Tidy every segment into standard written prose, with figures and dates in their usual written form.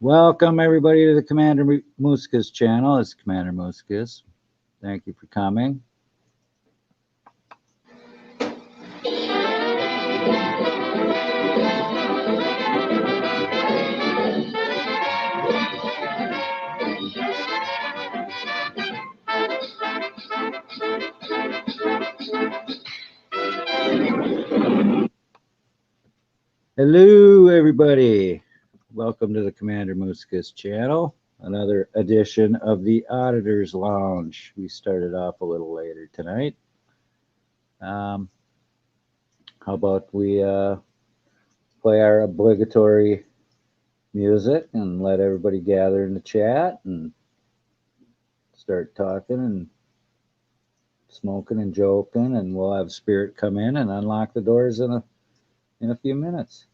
Welcome everybody to the Commander Muska's channel. It's Commander Muska's. Thank you for coming. Hello everybody. Welcome to the Commander Muska's channel. Another edition of the Auditors Lounge. We started off a little later tonight. How about we play our obligatory music and let everybody gather in the chat and start talking and smoking and joking, and we'll have Spirit come in and unlock the doors in a few minutes.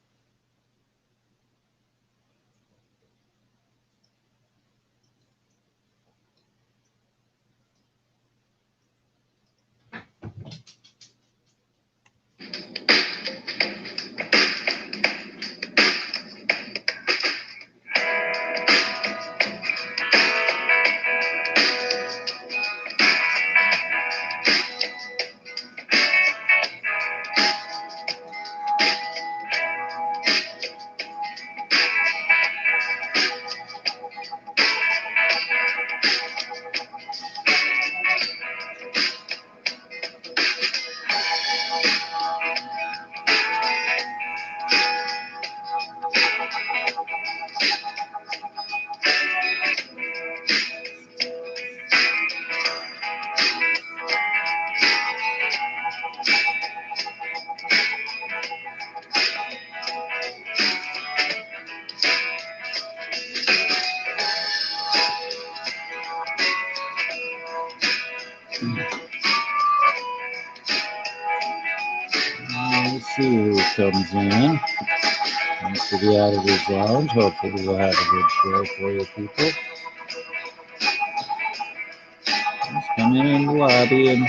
Let's see who comes in. Thanks to the Auditors Lounge. Hopefully we'll have a good show for you people. Just come in the lobby and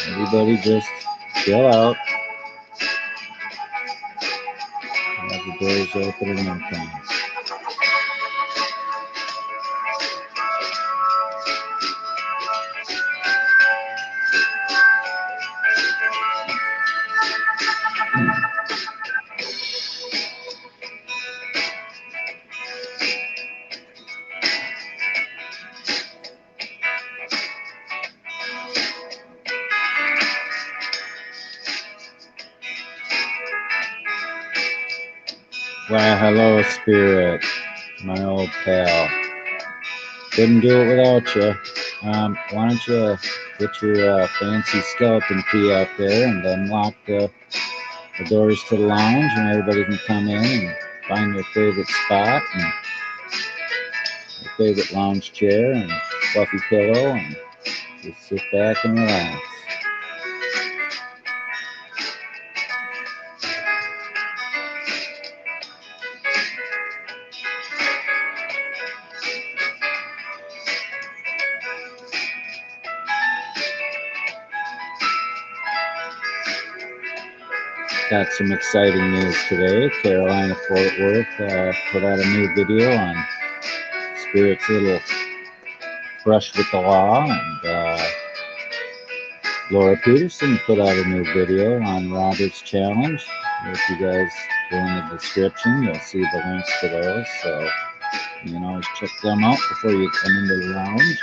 everybody just chill out. Have the doors open and everything. Why, hello, Spirit, my old pal. Couldn't do it without you. Why don't you get your fancy skeleton key out there and unlock the doors to the lounge, and everybody can come in and find their favorite spot and their favorite lounge chair and fluffy pillow and just sit back and relax. Got some exciting news today. Carolina Fort Worth put out a new video on Spirit's little brush with the law, and Laura Peterson put out a new video on Robert's challenge. If you guys go in the description, you'll see the links to those, so you can always check them out before you come into the lounge.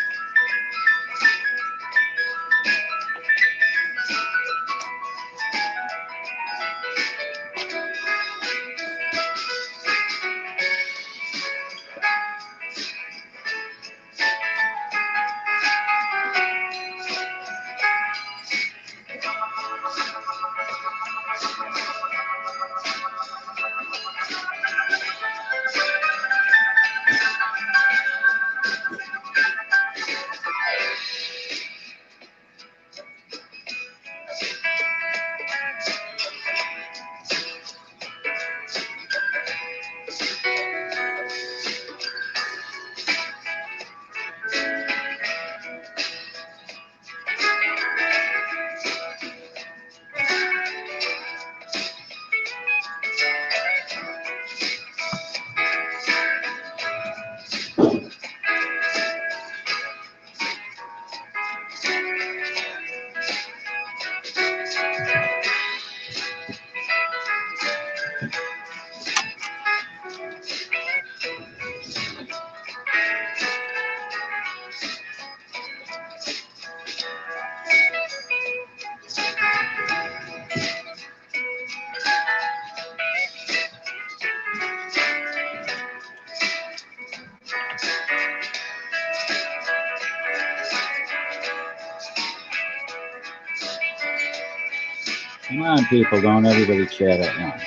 Come on, people, don't everybody chat at once.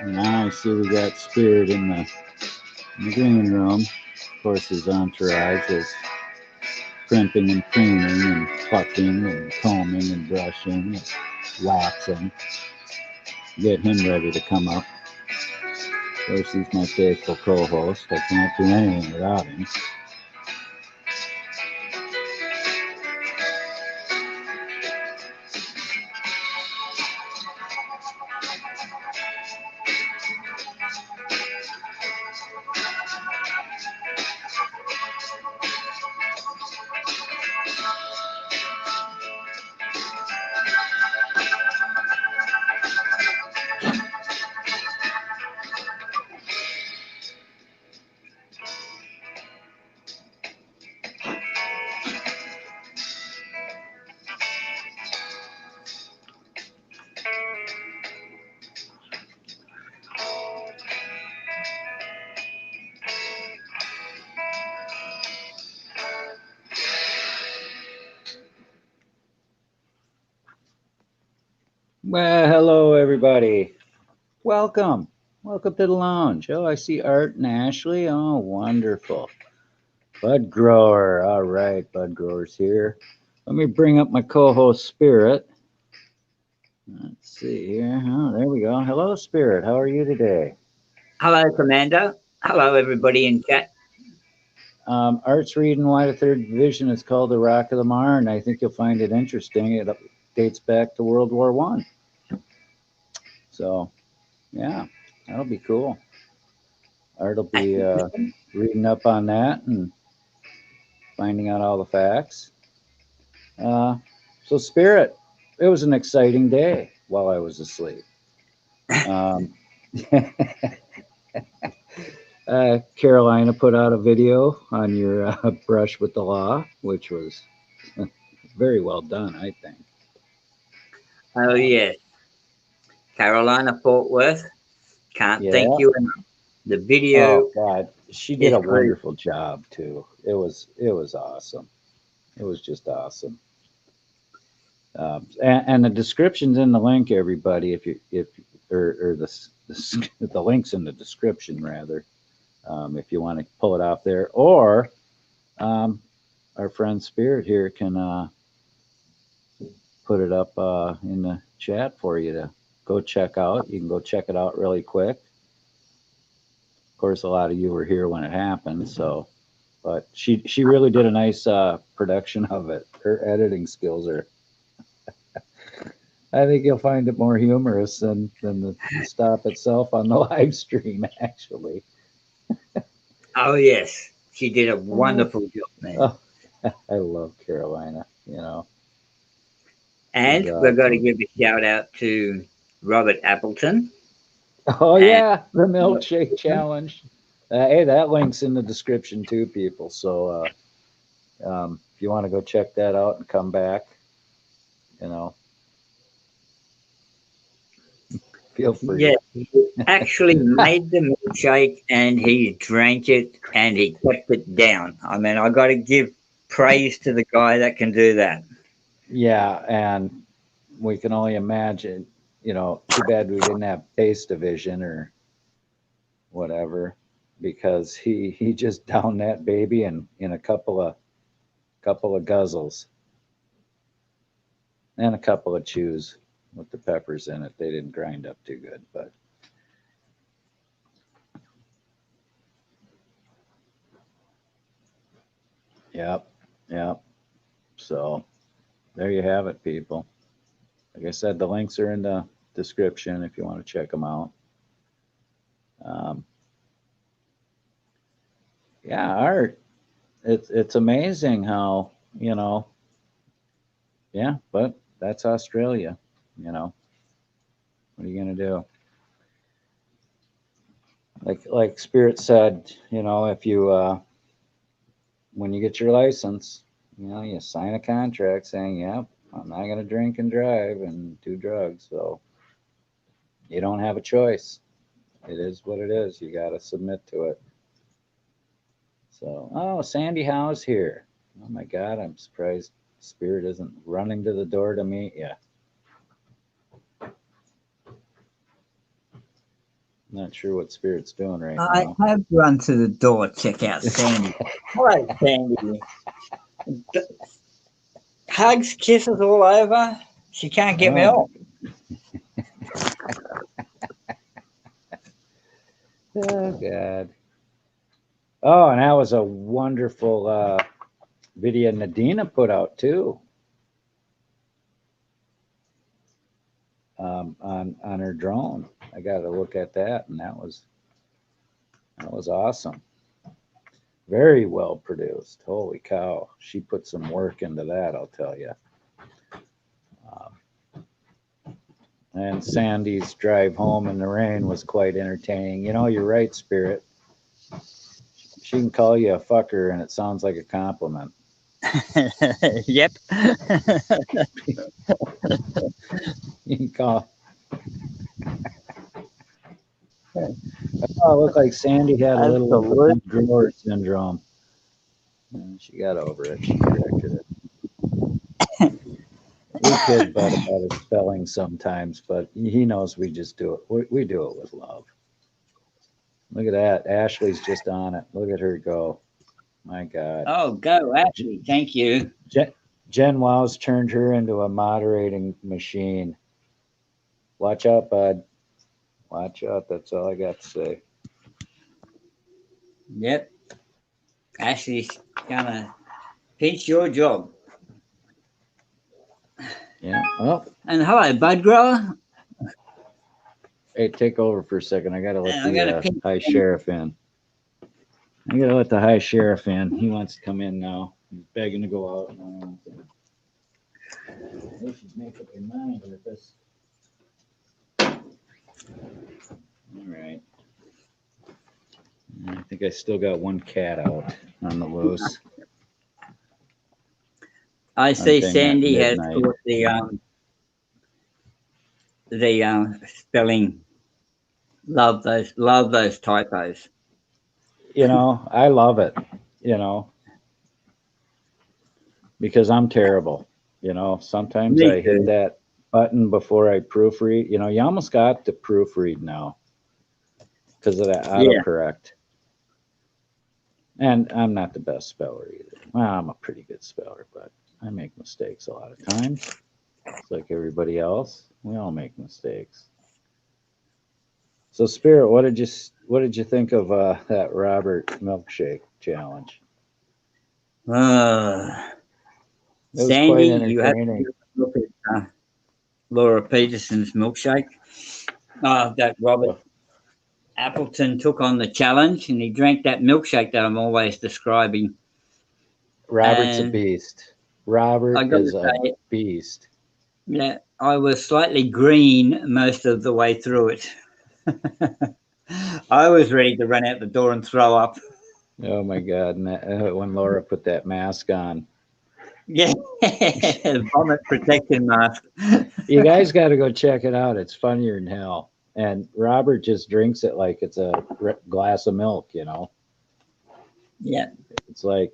Now I see we got Spirit in the green room. Of course, his entourage is crimping and preening and plucking and combing and brushing and waxing. Get him ready to come up. Of course, he's my faithful co-host. I can't do anything without him. Well, hello, everybody. Welcome. Welcome to the lounge. Oh, I see Art and Ashley. Oh, wonderful. Bud Grower. All right, Bud Grower's here. Let me bring up my co-host, Spirit. Let's see here. Oh, there we go. Hello, Spirit. How are you today? Hello, Commander. Hello, everybody in chat. Art's reading why the third division is called the Rock of the Marne. I think you'll find it interesting. It dates back to World War One. So, yeah, that'll be cool. Art'll be reading up on that and finding out all the facts. So, Spirit, it was an exciting day while I was asleep. Um, Carolina put out a video on your brush with the law, which was very well done, I think. Oh, yes. Carolina Fort Worth. Can't thank Yeah. you enough. The Oh video God, she did is a great. wonderful job too. It was awesome. It was just awesome. And the description's in the link, everybody. If you if or the links in the description rather, if you want to pull it off there, or um, our friend Spirit here can put it up in the chat for you to go check out. You can go check it out really quick. Of course, a lot of you were here when it happened, so but she really did a nice production of it. Her editing skills are. I think you'll find it more humorous than the stop itself on the live stream. Actually, Oh, yes. She did a oh, wonderful job, man. I love Carolina. You know, she's And we're going to awesome. give a shout out to Robert Appleton. Oh And yeah, the milkshake challenge. Hey, that link's in the description too, people. So if you want to go check that out and come back, you know, feel yeah, free. he actually made the milkshake and he drank it and he kept it down. I mean, I got to give praise to the guy that can do that. Yeah, and we can only imagine, too bad we didn't have taste division or whatever, because he just downed that baby in a couple of guzzles and a couple of chews with the peppers in it. They didn't grind up too good, but yep, yep. So there you have it, people. Like I said, the links are in the description if you want to check them out. Um, yeah, Art. It's amazing how yeah, but that's Australia. You know, what are you gonna do? Like Spirit said, if you when you get your license, you sign a contract saying, "Yep, I'm not going to drink and drive and do drugs." So you don't have a choice. It is what it is. You got to submit to it. So, oh, Sandy Howe's here. Oh my God, I'm surprised Spirit isn't running to the door to meet you. Not sure what Spirit's doing right I now. have run to the door, check out Sandy. Hello, Sandy. Hugs, kisses all over. She can't get me Oh, off. oh God. Oh, and that was a wonderful video Nadina put out too. On her drone. I got to look at that, and that was awesome. Very well produced. Holy cow! She put some work into that, I'll tell you. And Sandy's drive home in the rain was quite entertaining. You're right, Spirit. She can call you a fucker, and it sounds like a compliment. Yep. You can call. Oh, it looked like Sandy had a little of the Absolutely. big drawer syndrome. And she got over it. She corrected it. We kid Bud about his spelling sometimes, but he knows we just do it. We do it with love. Look at that. Ashley's just on it. Look at her go. My God. Oh, go, Ashley. Thank you. Jen Wow's turned her into a moderating machine. Watch out, Bud. Watch out. That's all I got to say. Yep. Ashley's gonna pinch your job. Yeah. Well, And hello, Bud Grower. hey, take over for a second. I got to let And I'm gonna the pinch. high sheriff in. I got to let the high sheriff in. He wants to come in now. He's begging to go out. They should make up their mind with this. All right. I think I still got one cat out on the loose. I see Hunting at Sandy has midnight. caught the spelling. Love those typos. I love it, because I'm terrible. Sometimes Me I hit too. that button before I proofread. You almost got to proofread now because of that Yeah. autocorrect. And I'm not the best speller either. Well, I'm a pretty good speller, but I make mistakes a lot of times. It's like everybody else. We all make mistakes. So, Spirit, what did you think of that Robert milkshake challenge? It was Sandy, quite you have entertaining. to look at Laura Peterson's milkshake. That Robert Appleton took on the challenge, and he drank that milkshake that I'm always describing. Robert's a And beast. Robert I got to is a say, beast. yeah, I was slightly green most of the way through it. I was ready to run out the door and throw up. Oh my God! And when Laura put that mask on, Yeah, vomit protection mask. you guys got to go check it out. It's funnier than hell. And Robert just drinks it like it's a glass of milk. Yeah, It's like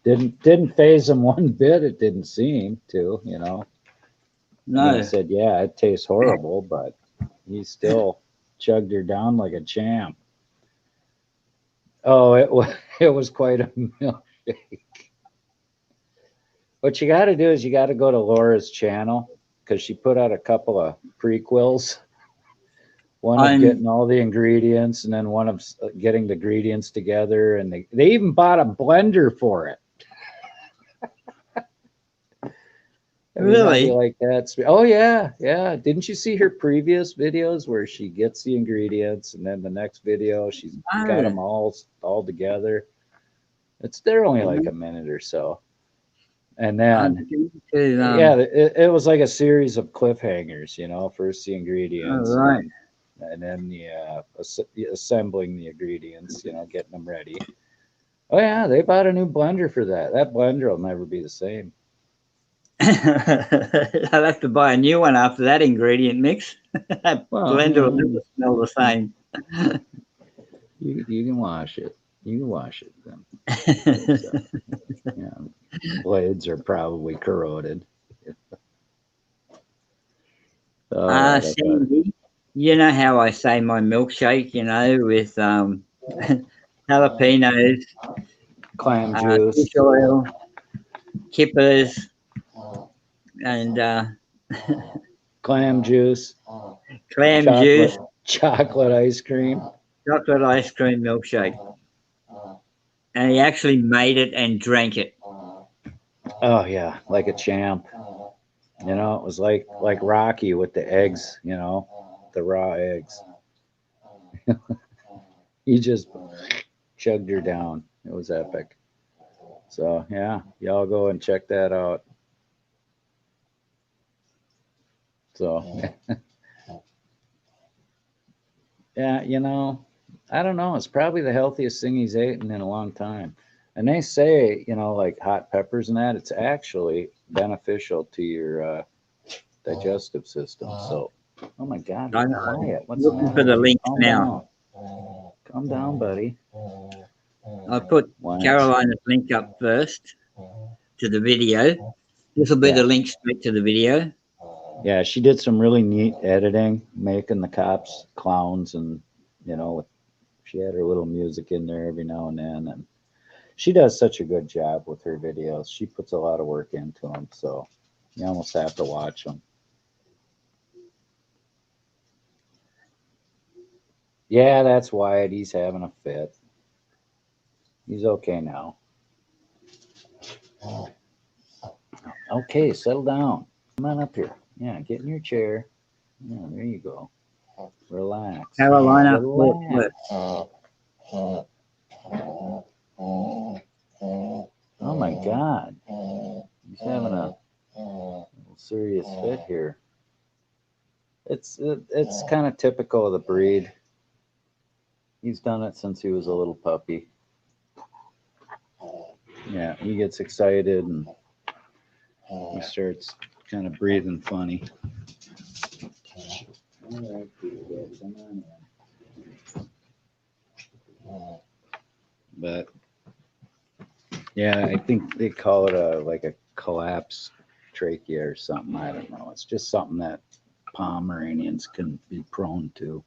didn't phase him one bit. It didn't seem to. I mean, he no, said, "Yeah, it tastes horrible," but he still chugged her down like a champ. Oh, it was quite a milkshake. What you got to do is you got to go to Laura's channel because she put out a couple of prequels. One of I'm getting all the ingredients, and then one of getting the ingredients together, and they even bought a blender for it. I mean, how do you really. like that? Oh yeah, yeah. Didn't you see her previous videos where she gets the ingredients, and then the next video she's got No. them all together? They're only like a minute or so, and I'm then beginning to yeah, it was like a series of cliffhangers. First the all ingredients, right. and then the assembling the ingredients. Getting them ready. Oh yeah, they bought a new blender for that. That blender will never be the same. I'll have to buy a new one after that ingredient mix. That Well, blender will never smell the same. you can wash it. You can wash it then. So, yeah, blades are probably corroded. All right, I thought Sandy, you know how I say my milkshake, with jalapenos, clam juice, fish oil, kippers, and clam juice, clam chocolate, juice, chocolate ice cream. chocolate ice cream milkshake. And he actually made it and drank it. Oh yeah, like a champ. It was like Rocky with the eggs. The raw eggs. He just chugged her down. It was epic. So yeah, y'all go and check that out. So yeah, I don't know. It's probably the healthiest thing he's eaten in a long time. And they say, like hot peppers and that, it's actually beneficial to your digestive system. So, oh my God, I be know. quiet. What's the Looking matter for the with you? links Calm now. down. Calm down, buddy. I put Why? Carolina's link up first to the video. This will be Yeah. the link straight to the video. Yeah, she did some really neat editing, making the cops clowns, and you know, she had her little music in there every now and then, and she does such a good job with her videos. She puts a lot of work into them, so you almost have to watch them. Yeah, that's Wyatt. He's having a fit. He's okay now. Okay, settle down. Come on up here. Yeah, get in your chair. Yeah, there you go. Relax. Carolina, Relax. Oh my God. He's having a little serious fit here. It's kind of typical of the breed. He's done it since he was a little puppy. Yeah, he gets excited and he starts kind of breathing funny. All right, Peter, come on in. But yeah, I think they call it like a collapsed trachea or something. I don't know. It's just something that Pomeranians can be prone to.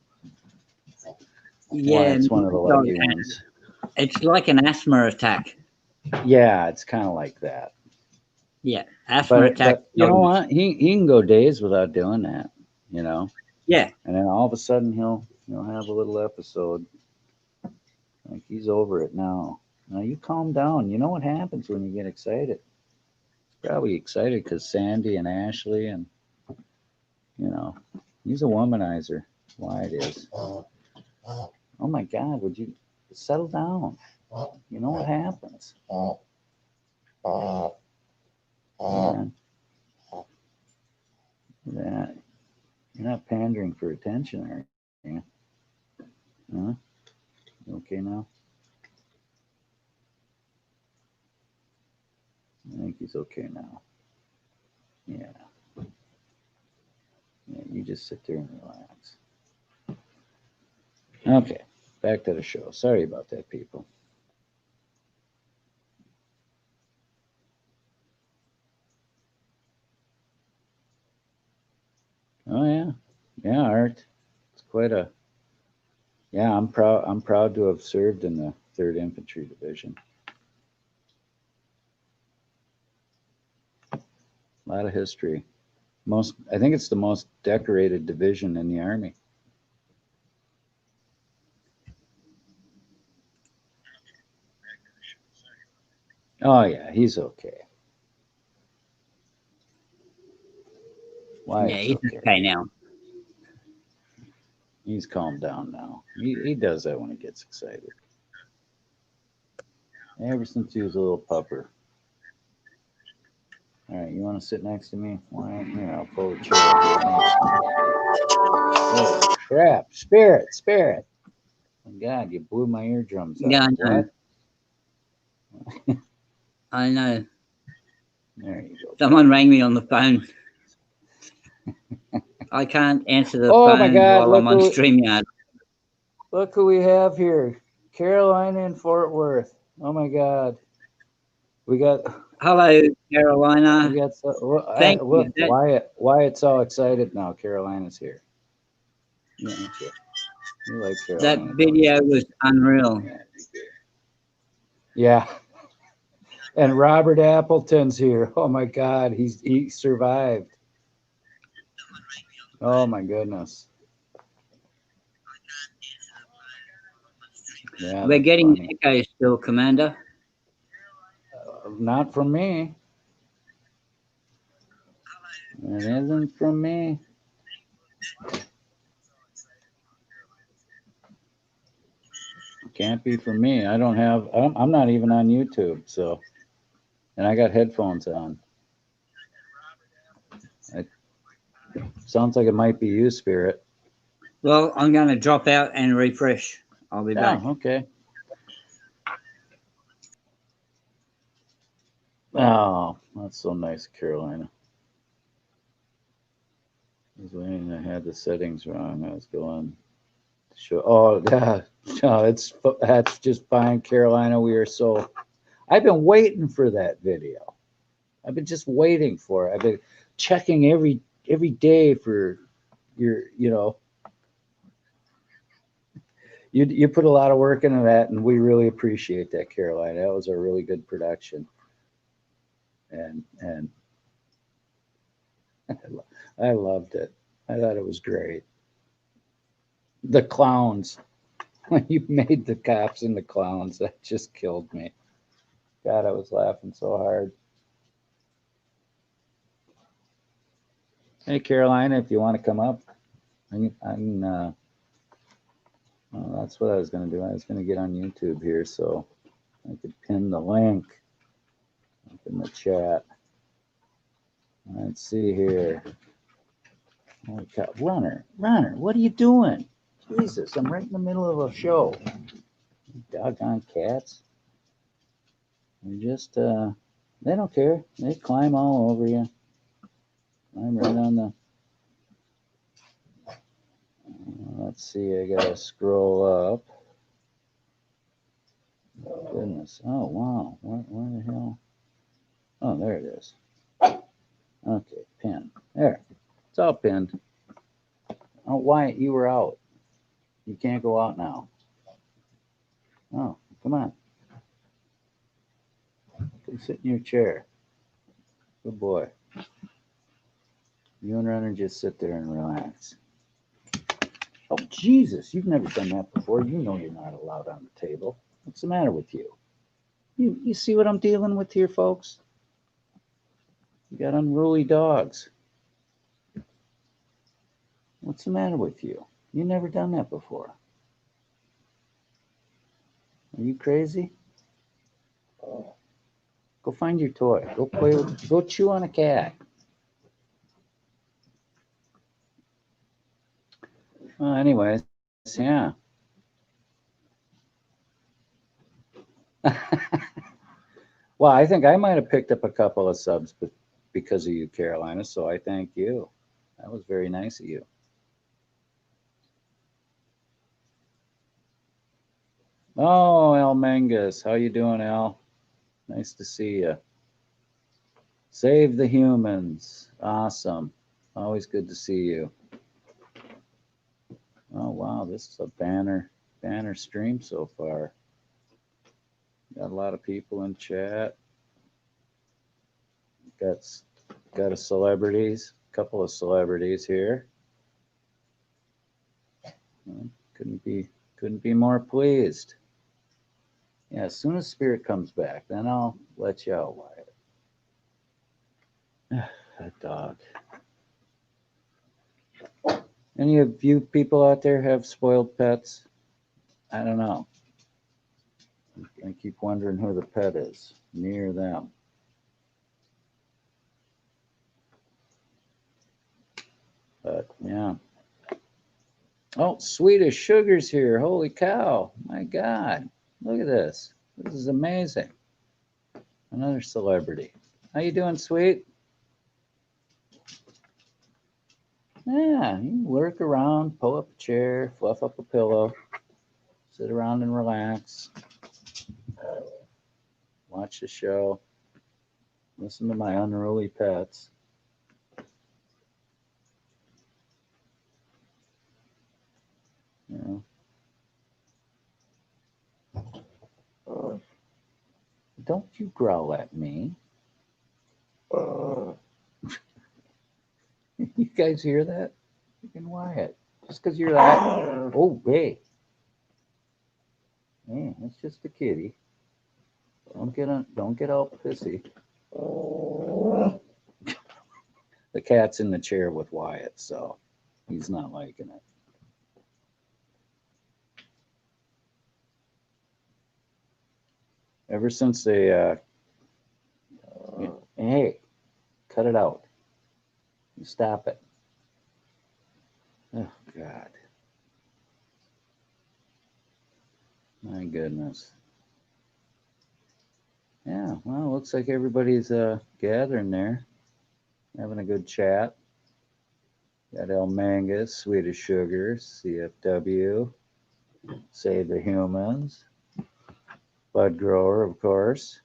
Why yeah, it's one of the lucky ones. it's like an asthma attack. Yeah, it's kind of like that. Yeah, asthma attack. But you know what? He can go days without doing that. You know. Yeah, And then all of a sudden he'll have a little episode. Like he's over it now. Now you calm down. You know what happens when you get excited? Probably excited because Sandy and Ashley and he's a womanizer. Why it is. Oh my God, would you settle down? You know what happens? Man, that you're not pandering for attention, are you? Huh? You okay now? I think he's okay now. Yeah. Yeah, you just sit there and relax. Okay, back to the show. Sorry about that, people. Oh yeah, yeah, Art. It's quite a. Yeah, I'm proud. I'm proud to have served in the Third Infantry Division. A lot of history. I think it's the most decorated division in the Army. Oh yeah, he's okay. Why yeah, it's he's okay. okay now. He's calmed down now. He does that when he gets excited. Ever since he was a little pupper. All right, you want to sit next to me? Why? Here, I'll pull the chair up here next to me. Oh, crap. Spirit. Oh, God, you blew my eardrums out. Yeah, I know. What? I know. There you go. Someone rang me on the phone. I can't answer the Oh my phone God! while I'm on StreamYard. Look who we have here, Carolina in Fort Worth. Oh my God! We got Hello, Carolina. Thank you. look, Wyatt's all excited now. Carolina's here. Yeah, ain't you? You like That Carolina, don't you? video was unreal. Yeah. Yeah. And Robert Appleton's here. Oh my God, he survived. Oh my goodness. Yeah, We're that's getting funny. echoes still, Commander. Not from me. It isn't from me. Can't be from me. I don't have. I'm not even on YouTube. So, and I got headphones on. It sounds like it might be you, Spirit. Well, I'm going to drop out and refresh. I'll be back. Oh, okay. Oh, that's so nice, Carolina. I was waiting. I had the settings wrong. I was going to show. Oh, yeah. No, that's just fine, Carolina. We are so. I've been waiting for that video. I've been just waiting for it. I've been checking every day for your. You put a lot of work into that, and we really appreciate that, Carolina. That was a really good production, and I loved it. I thought it was great. The clowns, when you made the cops and the clowns, that just killed me. God, I was laughing so hard. Hey, Carolina, if you want to come up, well, that's what I was going to do. I was going to get on YouTube here so I could pin the link up in the chat. Let's see here. Holy cow. Runner, what are you doing? Jesus, I'm right in the middle of a show. Doggone cats. They just, they don't care. They climb all over you. I'm right on the. Let's see, I gotta scroll up. Goodness. Oh, wow. Where the hell? Oh, there it is. Okay, pin. There. It's all pinned. Oh, Wyatt, you were out. You can't go out now. Oh, come on. Go sit in your chair. Good boy. You and Runner just sit there and relax. Oh, Jesus, you've never done that before. You know you're not allowed on the table. What's the matter with you? You see what I'm dealing with here, folks? You got unruly dogs. What's the matter with you? You've never done that before. Are you crazy? Go find your toy. Go play with. Go chew on a cat. Well, anyways, yeah. Well, I think I might have picked up a couple of subs because of you, Carolina. So I thank you. That was very nice of you. Oh, El Menges, how you doing, Al? Nice to see you. Save the humans. Awesome. Always good to see you. Oh wow, this is a banner stream so far. Got a lot of people in chat. Got a couple of celebrities here. Couldn't be more pleased. Yeah, as soon as Spirit comes back, then I'll let you out, Wyatt. That dog. Any of you people out there have spoiled pets? I don't know. I keep wondering who the pet is near them. But yeah. Oh, Swedish Sugar's here. Holy cow. My God. Look at this. This is amazing. Another celebrity. How you doing, sweet? Yeah, you can lurk around, pull up a chair, fluff up a pillow, sit around and relax, watch the show, listen to my unruly pets. You know, don't you growl at me. You guys hear that? Freaking Wyatt. Just because you're that. Oh, hey. Hey, it's just a kitty. Don't get all pissy. The cat's in the chair with Wyatt, so he's not liking it. Ever since they, hey, cut it out. Stop it. Oh, God. My goodness. Yeah, well, looks like everybody's gathering there, having a good chat. Got El Mangus, Swedish Sugar, CFW, Save the Humans, Bud Grower, of course.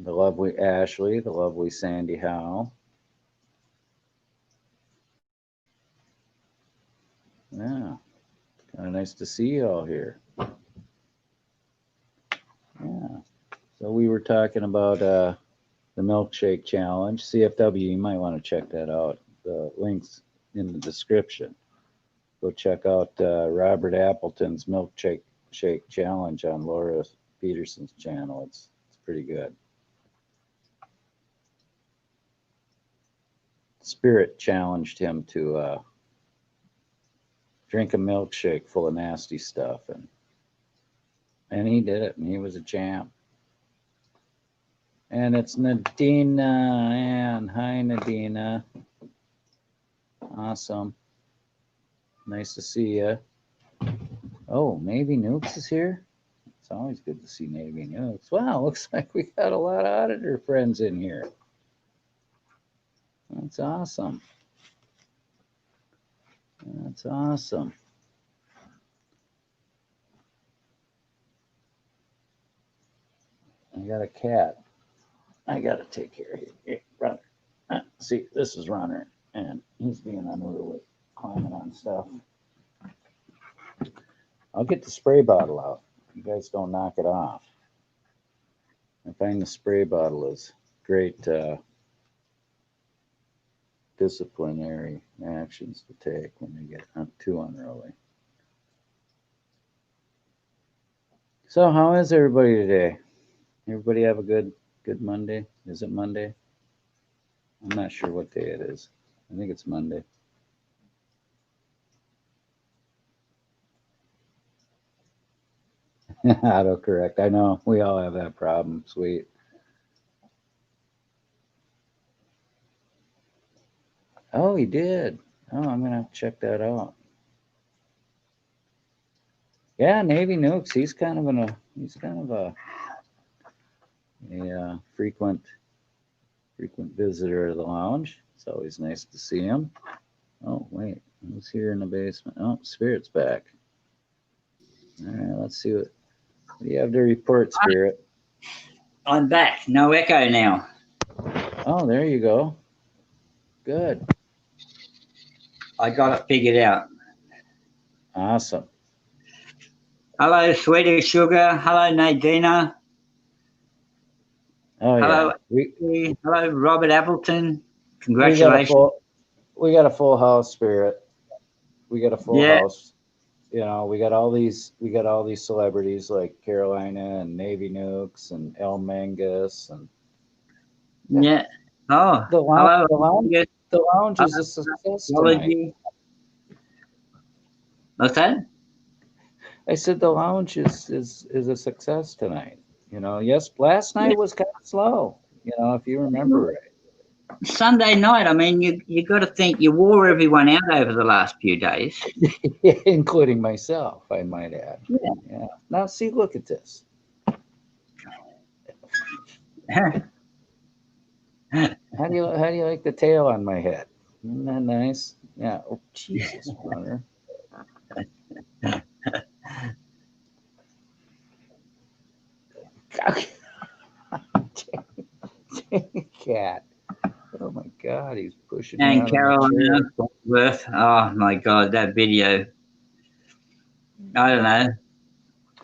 The lovely Ashley, the lovely Sandy Howe. Yeah, kind of nice to see you all here. Yeah, so we were talking about the milkshake challenge. CFW, you might want to check that out. The link's in the description. Go check out Robert Appleton's milkshake challenge on Laura Peterson's channel. It's pretty good. Spirit challenged him to drink a milkshake full of nasty stuff, and he did it, and he was a champ. And it's Nadina, and hi Nadina. Awesome. Nice to see you. Oh, Navy Nukes is here. It's always good to see Navy Nukes. Wow, looks like we got a lot of auditor friends in here. That's awesome. That's awesome. I got a cat. I got to take care of him. Hey, Runner. See, this is Runner, and he's being unruly, climbing on stuff. I'll get the spray bottle out. You guys don't knock it off. I find the spray bottle is great disciplinary actions to take when they get too unruly. So how is everybody today? Everybody have a good Monday? Is it Monday? I'm not sure what day it is. I think it's Monday. Autocorrect. I know. We all have that problem. Sweet. Oh, he did. Oh, I'm gonna have to check that out. Yeah, Navy Nukes. He's kind of a frequent visitor of the lounge. It's always nice to see him. Oh, wait. Who's here in the basement? Oh, Spirit's back. All right, let's see what do you have to report, Spirit? I'm back. No echo now. Oh, there you go. Good. I got it figured out. Awesome. Hello, Swedish Sugar. Hello, Nadina. Oh, Hello, yeah. hello, Robert Appleton. Congratulations. We got a full house, Spirit. We got a full Yeah. house. You know, we got all these celebrities like Carolina and Navy Nukes and El Mangus and Yeah. Oh, the lounge is Hello, a success tonight. Apology. What's that? I said the lounge is a success tonight. You know, yes, last night was kind of slow. You know, if you remember right. Sunday night, I mean, you got to think you wore everyone out over the last few days. Including myself, I might add. Yeah. Yeah. Now, see, look at this. How do you like the tail on my head? Isn't that nice? Yeah. Oh, Jesus, brother. Cat. Oh my God, he's pushing me And out of my Carolina chair. Worth. Oh my God, that video. I don't know.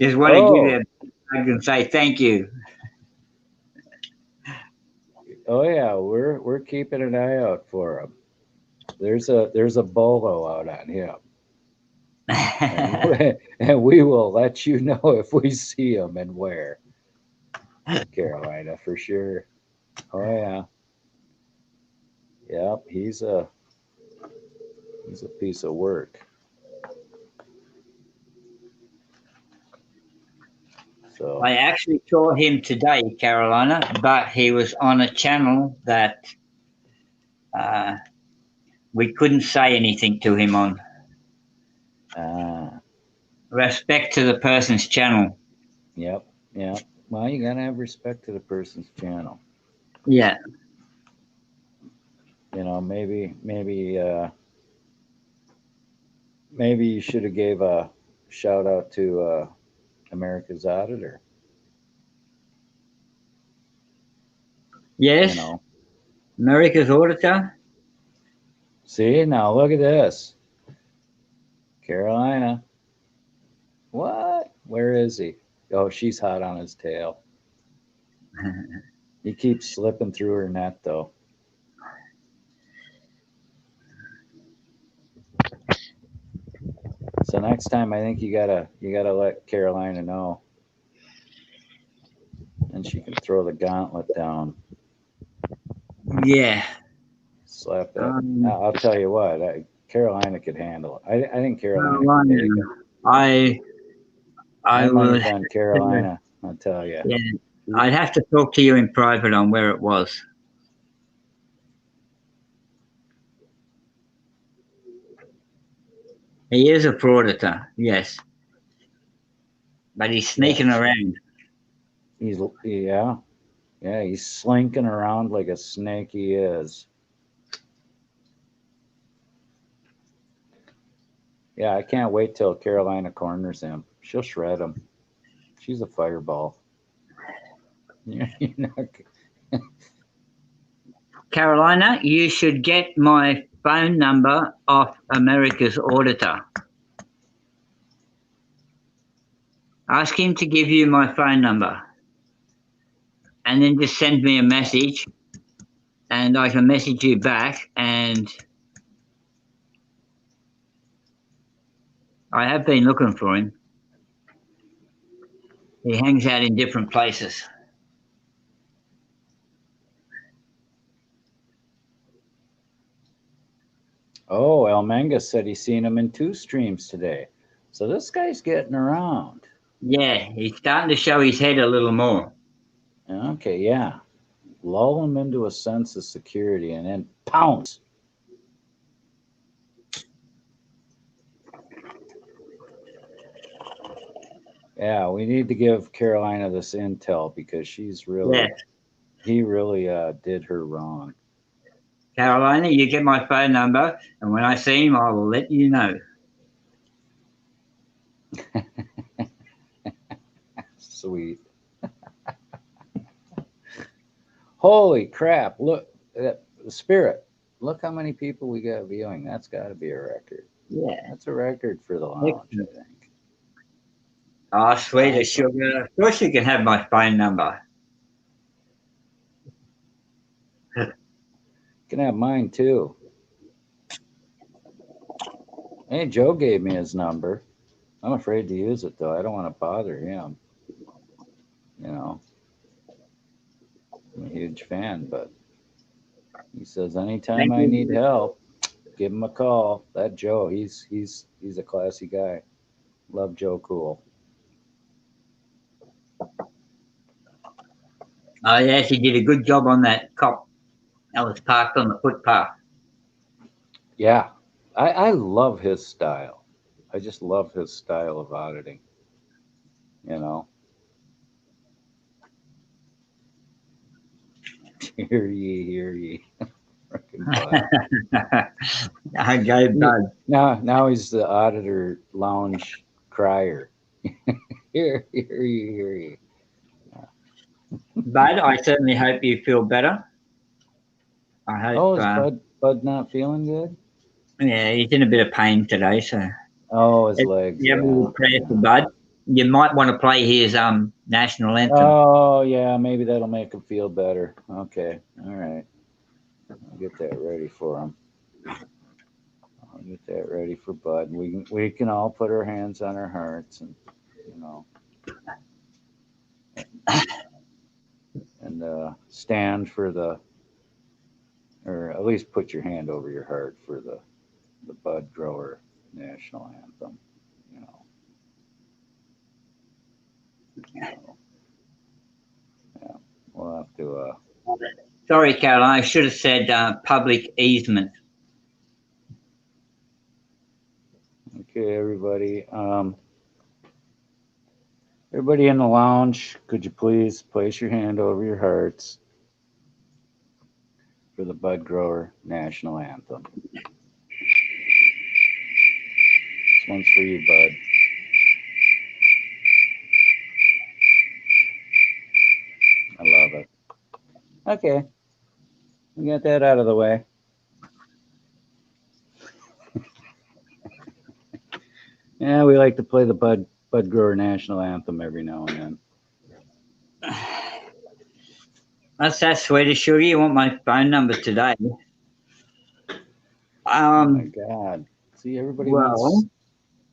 Just want to give you Oh, a hug and say thank you. oh yeah, we're keeping an eye out for him. There's a bolo out on him, and and we will let you know if we see him and where. Carolina for sure. Oh yeah, yep. He's a piece of work. So I actually saw him today, Carolina, but he was on a channel that uh, we couldn't say anything to him on. ah, Respect to the person's channel. yep, yep. Well, you gotta have respect to the person's channel. Yeah. You know, maybe you should have gave a shout out to America's Auditor. You Yes. know, America's Auditor. see now look at this, Carolina. What? Where is he? Oh, she's hot on his tail. He keeps slipping through her net though. So next time, I think you gotta let Carolina know, and she can throw the gauntlet down. Yeah. Slap that. Um, I'll tell you what, Carolina could handle it. I think Carolina could Carolina. take it. I My I money's would. on Carolina. I'll tell you. Yeah. I'd have to talk to you in private on where it was. He is a frauditor, yes, but he's Yeah, sneaking around. he's yeah, yeah. He's slinking around like a snake. He is. Yeah, I can't wait till Carolina corners him. She'll shred him. She's a fireball. You're not, Carolina, you should get my phone number off America's Auditor. Ask him to give you my phone number and then just send me a message and I can message you back. And I have been looking for him. He hangs out in different places. oh, El Manga said he's seen him in 2 streams today. So this guy's getting around. Yeah, he's starting to show his head a little more. Okay, yeah. Lull him into a sense of security and then pounce. Yeah, we need to give Carolina this intel because Yeah. he really did her wrong. Carolina, you get my phone number, and when I see him, I will let you know. Sweet. Holy crap. Look, Spirit. Look how many people we got viewing. That's got to be a record. Yeah. That's a record for the lounge, I think. Oh, sweet as sugar. Of course, you can have my phone number. You can have mine too. Hey, Joe gave me his number. I'm afraid to use it though. I don't want to bother him. You know, I'm a huge fan, but he says anytime Thank I need you. help, give him a call. That Joe, he's a classy guy. Love Joe Cool. Oh, yes, he did a good job on that cop I was parked on the footpath. Yeah, I love his style. I just love his style of auditing. You know, hear ye, frickin' Bud. I go, Bud. Now he's the Auditor Lounge crier. Hear ye. Bud, I certainly hope you feel better. I hope, Oh, is Bud not feeling good? yeah, he's in a bit of pain today, so Oh, his if legs. you have a Yeah, little prayer for yeah. Bud. You might want to play his national anthem. Oh, yeah. Maybe that'll make him feel better. Okay. All right. I'll get that ready for him. I'll get that ready for Bud. We can all put our hands on our hearts and you know and stand for the, or at least put your hand over your heart for the Bud Grower national anthem. You know. So, yeah. We'll have to. Sorry, Caroline, I should have said public easement. Okay, everybody. Everybody in the lounge, could you please place your hand over your hearts for the Bud Grower national anthem? This one's for you, Bud. I love it. Okay, we got that out of the way. Yeah, we like to play the Bud Grower national anthem every now and then. That's that sweet of sugar. You want my phone number today? Oh my God! See, everybody Well, wants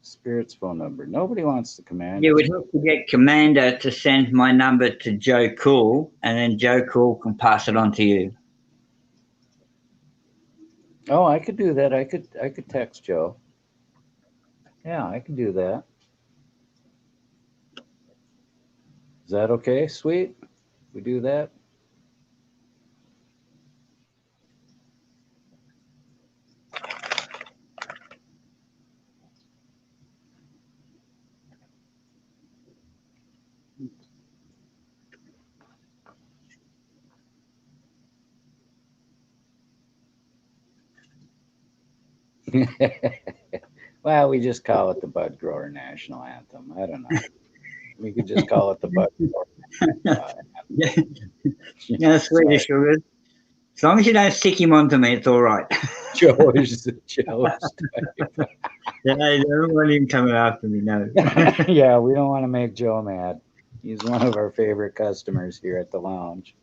Spirit's phone number. Nobody wants the you commander's would phone. have to get Commander to send my number to Joe Cool, and then Joe Cool can pass it on to you. Oh, I could do that. I could text Joe. Yeah, I can do that. Is that okay? Sweet. We do that. Well, we just call it the Bud Grower National Anthem. I don't know. We could just call it the Bud Grower. Yeah, yeah, sweet of sugar. As long as you don't stick him onto me, it's all right. Joe's type. Yeah, I don't want him coming after me, no. Yeah, we don't want to make Joe mad. He's one of our favorite customers here at the lounge.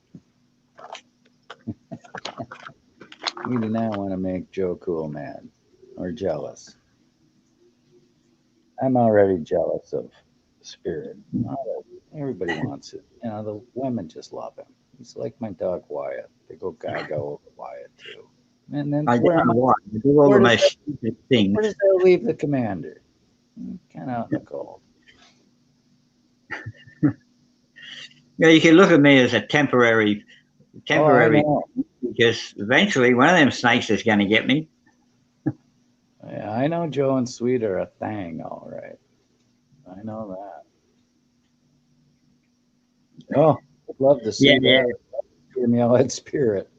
We do not want to make Joe Cool mad or jealous. I'm already jealous of Spirit. Everybody wants it. You know, the women just love him. He's like my dog Wyatt. They go gaga over Wyatt too. And then I don't know why. I do all where the does most stupid things. where does that leave the commander? Kind of out in the cold. Yeah, you can look at me as a Oh, I temporary, know. because eventually one of them snakes is going to get me. Yeah, I know Joe and Sweet are a thing, all right. I know that. Oh, I'd love to Yeah, see yeah. that. Hear me all at Spirit.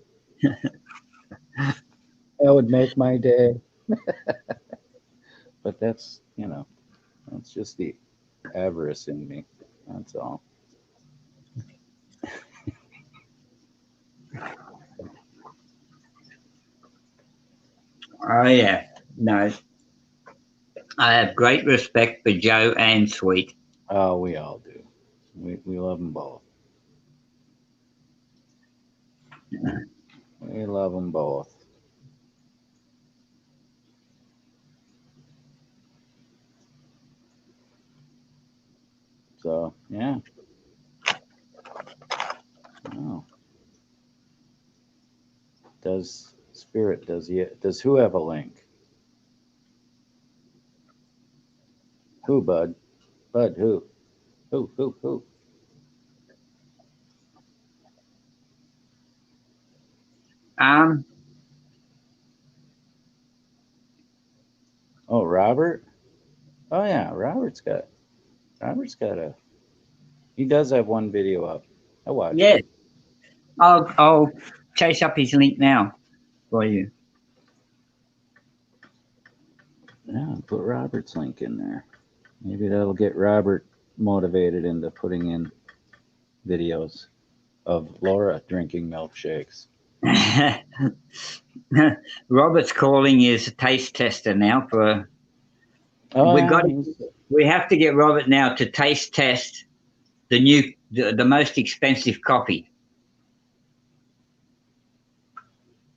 That would make my day. But that's just the avarice in me. That's all. Oh, yeah. No, I have great respect for Joe and Sweet. Oh, we all do. We love them both. We love them both. So yeah. Oh. Does Spirit? Does he? Does who have a link? Who, Bud? Bud, who? Who? Um, Oh, Robert. Oh yeah, he does have one video up. I watched yeah, it. I'll chase up his link now for you. Yeah, put Robert's link in there. Maybe that'll get Robert motivated into putting in videos of Laura drinking milkshakes. Robert's calling is a taste tester now for. Oh We yeah, got. We have to get Robert now to taste test the most expensive coffee.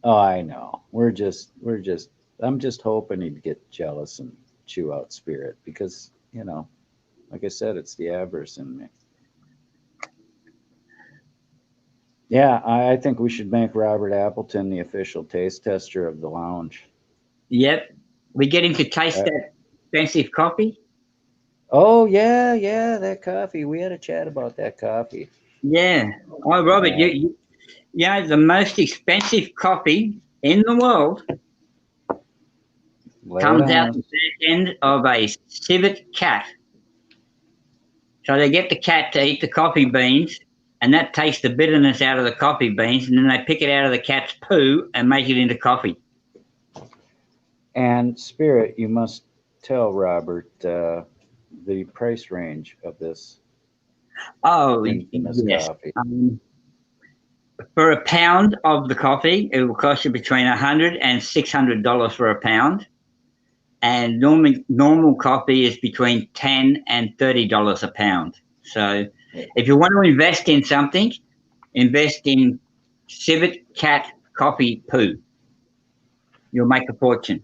oh I know. I'm just hoping he'd get jealous and chew out Spirit because like I said, it's the avarice in me. Yeah, I think we should make Robert Appleton the official taste tester of the lounge. Yep, we get him to taste Uh, that expensive coffee. oh yeah, that coffee. We had a chat about that coffee. Yeah. Oh, Robert, Uh, you know the most expensive coffee in the world lay it comes on out us. the back end of a civet cat. So they get the cat to eat the coffee beans, and that takes the bitterness out of the coffee beans, and then they pick it out of the cat's poo and make it into coffee. And Spirit, you must tell Robert the price range of this Oh, infamous yes. coffee. For a pound of the coffee, it will cost you between $100 and $600 for a pound. And normal coffee is between $10 and $30 a pound. So if you want to invest in something, invest in civet cat coffee poo. You'll make a fortune.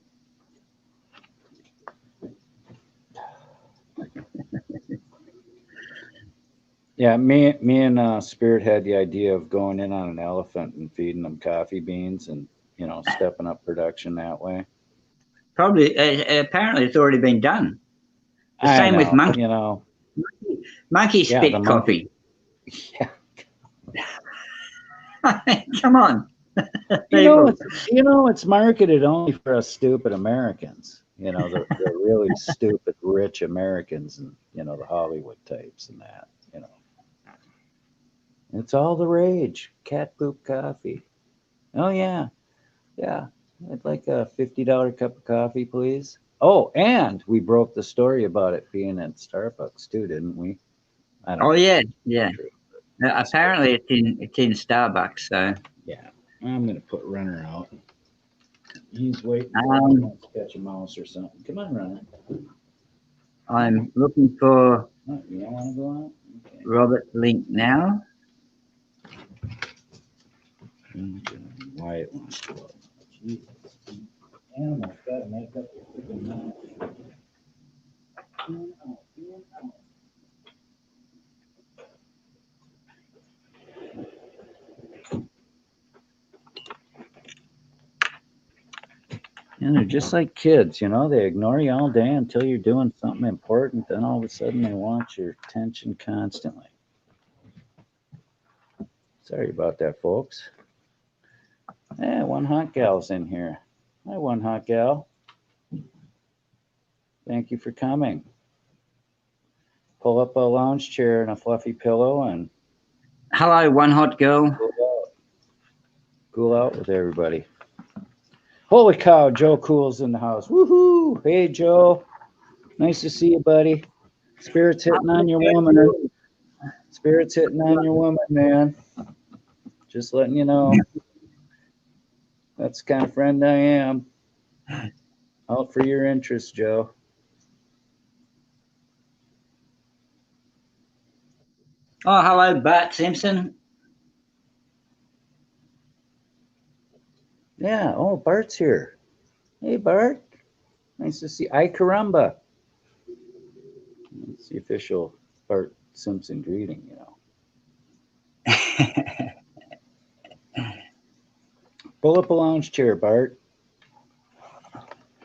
Yeah, me and Spirit had the idea of going in on an elephant and feeding them coffee beans and stepping up production that way. Probably, apparently, it's already been done. The I same with know, monkey yeah, the spit monkey. coffee. Yeah, Come on, you know people. it's it's marketed only for us stupid Americans. The really stupid rich Americans and the Hollywood types and that. It's all the rage. Cat poop coffee. Oh yeah. I'd like a $50 cup of coffee, please. Oh, and we broke the story about it being at Starbucks too, didn't we? I don't Oh know. yeah, yeah. True. Apparently, it's in Starbucks. So Yeah. I'm gonna put Runner out. He's waiting for me. He um, wants to catch a mouse or something. Come on, Runner. I'm looking for Oh, you don't want to go out? Okay. Robert Link now. Wyatt wants to go out. Jesus. Animals gotta make up their freaking mind. And they're just like kids, they ignore you all day until you're doing something important. Then all of a sudden they want your attention constantly. Sorry about that, folks. One hot gal's in here. Hi, one hot gal. Thank you for coming. Pull up a lounge chair and a fluffy pillow and Hello, one hot girl. cool out with everybody. Holy cow, Joe Cool's in the house. Woohoo! Hey, Joe. Nice to see you, buddy. Spirit's hitting on your woman. Spirit's hitting on your woman, man. Just letting you know. That's the kind of friend I am. Out for your interest, Joe. Oh, hello, Bart Simpson. Yeah. Oh, Bart's here. Hey, Bart. Nice to see you. Ay caramba. It's the official Bart Simpson greeting, Pull up a lounge chair, Bart.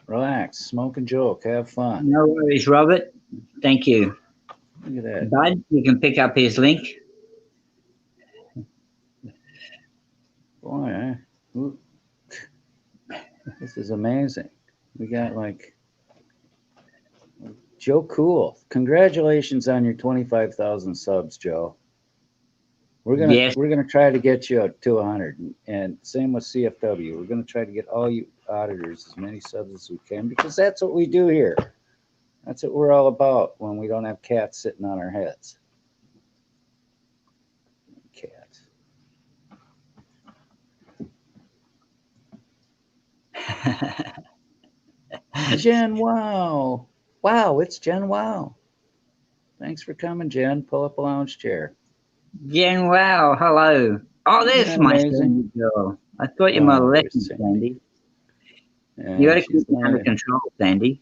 Relax, smoke and joke, have fun. No worries, Robert. Thank you. Look at that. Bud, you can pick up his link. Boy, This is amazing. We got like Joe Cool. Congratulations on your 25,000 subs, Joe. Yes. We're gonna try to get you to 100, and same with CFW. We're gonna try to get all you auditors as many subs as we can because that's what we do here. That's what we're all about when we don't have cats sitting on our heads. Cats. Jen Wow. Wow, it's Jen Wow. Thanks for coming, Jen. Pull up a lounge chair. Jen, wow, hello. Oh, Isn't there's that my amazing? Sandy girl. I thought you might Oh, have left there's me, Sandy. Sandy. You got Yeah, to she's keep me under laying. control, Sandy.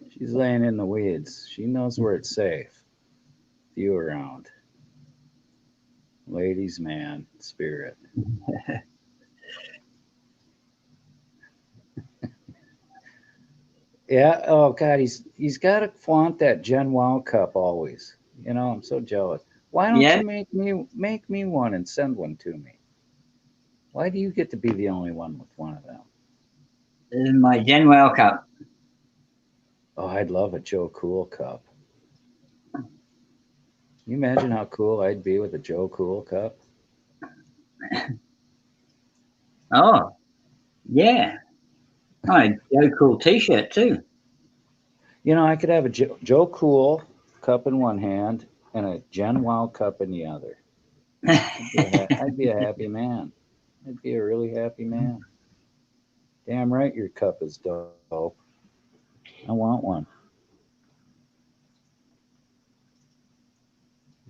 She's laying in the weeds. She knows where it's safe. You around, ladies, man, spirit. Yeah. Oh God, he's got to flaunt that Gen Wow cup always. You know, I'm so jealous. Why don't Yeah, you make me one and send one to me? Why do you get to be the only one with one of them? this is my Jen Wow cup. Oh, I'd love a Joe Cool cup. Can you imagine how cool I'd be with a Joe Cool cup? Oh, yeah. Oh, a Joe Cool t-shirt too. You know, I could have a Joe Cool cup in one hand and a Gen Wow cup in the other. I'd be a happy man. I'd be a really happy man. Damn right, your cup is dope. I want one.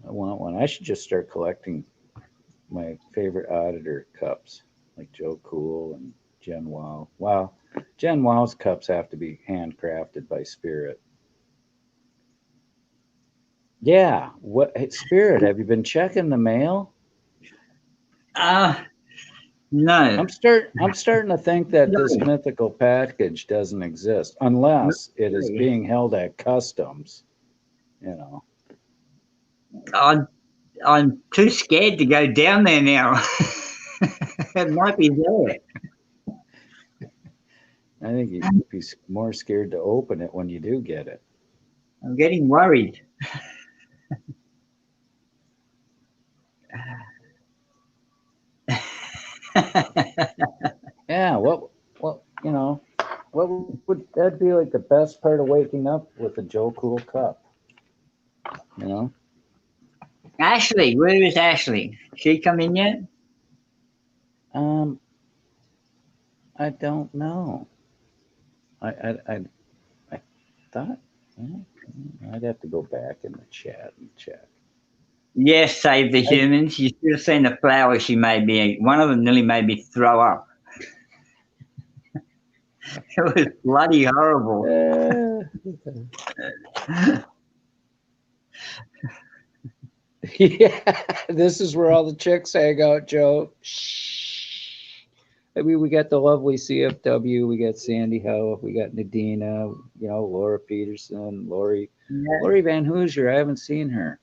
I want one. I should just start collecting my favorite auditor cups, like Joe Cool and Gen Wow. Wow, Gen Wow's cups have to be handcrafted by Spirit. Yeah. What hey, Spirit? Have you been checking the mail? Ah, no. I'm starting to think that No. this mythical package doesn't exist No. unless it is being held at customs. You know. I'm, I'm too scared to go down there now. It might be there. I think you'd be more scared to open it when you do get it. I'm getting worried. Yeah. What you know? What would that be like the best part of waking up with a Joe Cool cup? You know. Ashley, where is Ashley? She come in yet? Um. I don't know. I thought. well, I'd have to go back in the chat and check. Yes, save the I, humans. You should have seen the flowers she made me eat. One of them nearly made me throw up. It was bloody horrible. uh, yeah, this is where all the chicks hang out, Joe. Shh. I mean, we got the lovely CFW, we got Sandy Howe, we got Nadina, you know, Laura Peterson, Yeah, Lori Van Hoosier. I haven't seen her.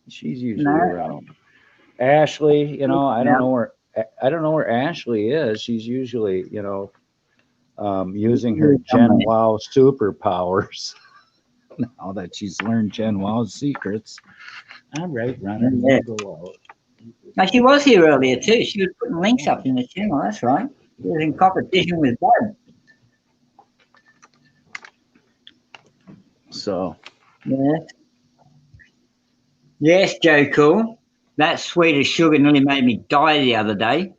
She's usually no, around. Ashley, you know, no. I don't know where Ashley is. She's usually, you know, using her Gen Wow superpowers now that she's learned Gen Wow's secrets. All right, runner, Yeah. you go out. No, she was here earlier too. She was putting links up in the channel. That's right. She was in competition with Bud. So, Yeah. Yes, Joe Cool. That sweet as sugar nearly made me die the other day.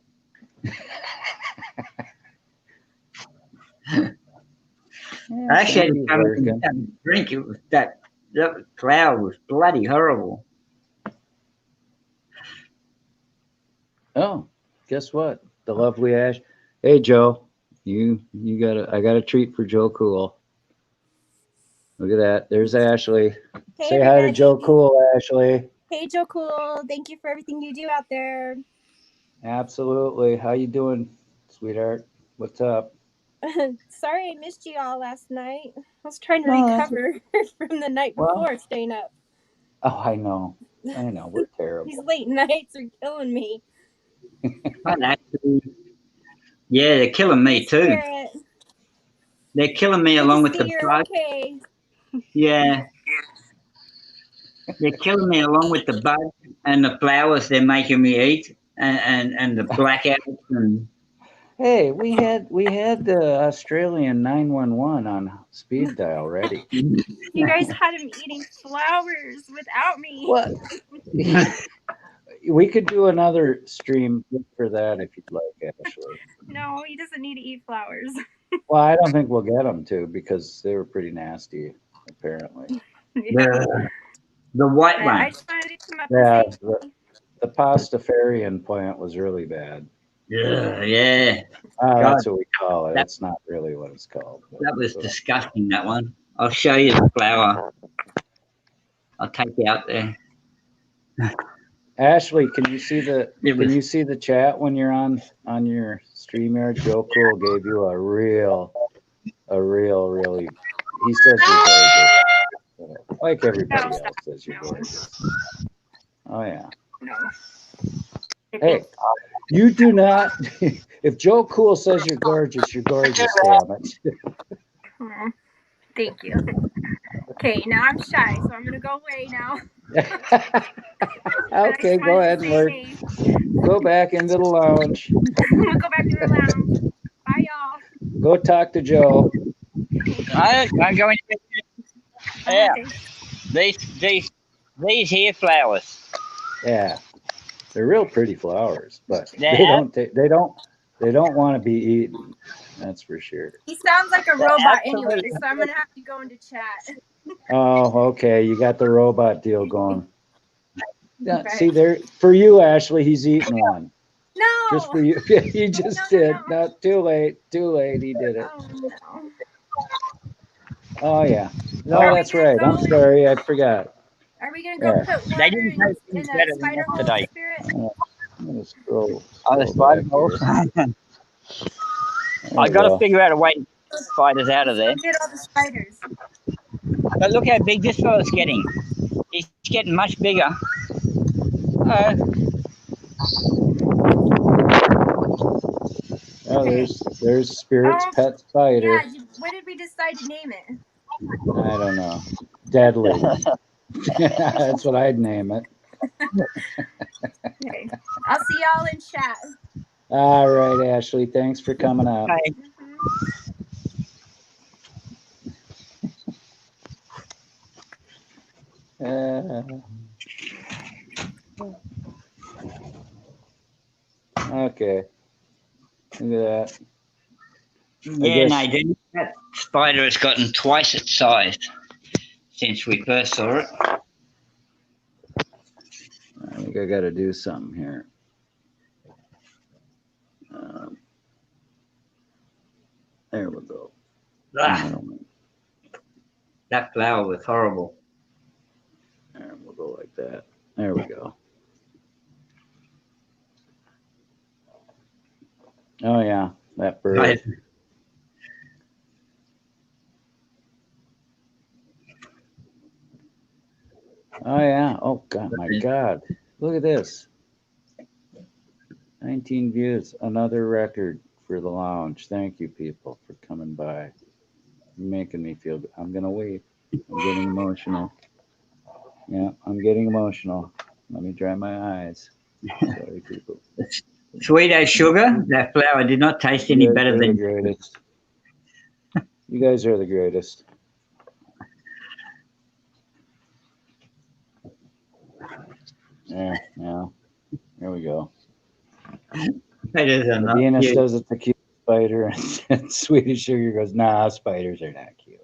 yeah, I actually had to Sandy's come in and lurking. have a drink. It was that cloud was bloody horrible. Oh, guess what? The lovely Ash. Hey, Joe, you got I got a treat for Joe Cool. Look at that. There's Ashley. Hey Say hi to Joe everybody. Cool, Ashley. Hey Joe Cool. Thank you for everything you do out there. Absolutely. How you doing, sweetheart? What's up? Sorry I missed you all last night. I was trying to No, that's recover from the night well. before staying up. Oh, I know. I know. We're These terrible. late nights are killing me. But actually, yeah, they're killing me too. Spirit. They're killing me Good along to with see the you're bugs. okay. Yeah, they're killing me along with the bugs and the flowers they're making me eat, and the blackouts and Hey, we had the Australian 911 on speed dial ready. You guys had him eating flowers without me. What? We could do another stream for that if you'd like, Ashley. No, he doesn't need to eat flowers. Well, I don't think we'll get them to because they were pretty nasty, apparently. Yeah. the white I one. just wanted to come up Yeah, and say the Pastafarian plant was really bad. Yeah. That's what we call it. That- It's not really what it's called. but- That was disgusting, that one. I'll show you the flower. I'll take you out there. Ashley, can you see the It was- can you see the chat when you're on your StreamYard? Joe Cool gave you a real really. He says you're gorgeous, like everybody else says you're gorgeous. Oh yeah. no. Hey, you do not. If Joe Cool says you're gorgeous, damn it. Aw, thank you. Okay, now I'm shy, so I'm gonna go away now. Okay, go ahead and work. Hey. Go back into the lounge. We'll go back to the lounge. Bye, y'all. Go talk to Joe. I'm going to Yeah. Okay. these here flowers. Yeah, they're real pretty flowers, but Yeah. they don't want to be eaten. That's for sure. He sounds like a Yeah, robot absolutely. anyway, so I'm gonna have to go into chat. Oh, okay. You got the robot deal going. Yeah, Right. see there for you, Ashley. He's eating one No. just for you. He just No, did. no. Not too late. Too late. He did it. Oh no. Oh yeah. No, Oh, Are we that's gonna right. go I'm and- sorry. I forgot. Are we gonna go Yeah. put They water didn't in, taste any in better a than spider that hole, today. Spirit? I'm gonna scroll. Oh, the scroll spider back hole. here. There I we got to go. figure out a way to get spiders out of there. Let's go get all the spiders. But look how big this fella's getting. He's getting much bigger. Oh, Okay. there's Spirit's Oh, pet spider. Yeah, what did we decide to name it? I don't know. Deadly. That's what I'd name it. Okay. I'll see y'all in chat. All right, Ashley. Thanks for coming up. Okay. Okay. Look at that. Yeah, guess- Nadine, that spider has gotten twice its size since we first saw it. I think I got to do something here. There we go. Ah, that flower was horrible. There, we'll go like that. There we go. Oh yeah, that bird. Right. Oh yeah. Oh God, my God. Look at this. 19 views. Another record for the lounge. Thank you, people, for coming by. You're making me feel good. I'm gonna weep. I'm getting emotional. Yeah, I'm getting emotional. Let me dry my eyes. Sorry, people. Sweet as sugar, that flower did not taste any You guys better are the than. greatest. You guys are the greatest. Yeah, yeah. There we go. That is a not Venus cute. does it to cute spider, and Swedish Sugar goes, "Nah, spiders are not cute."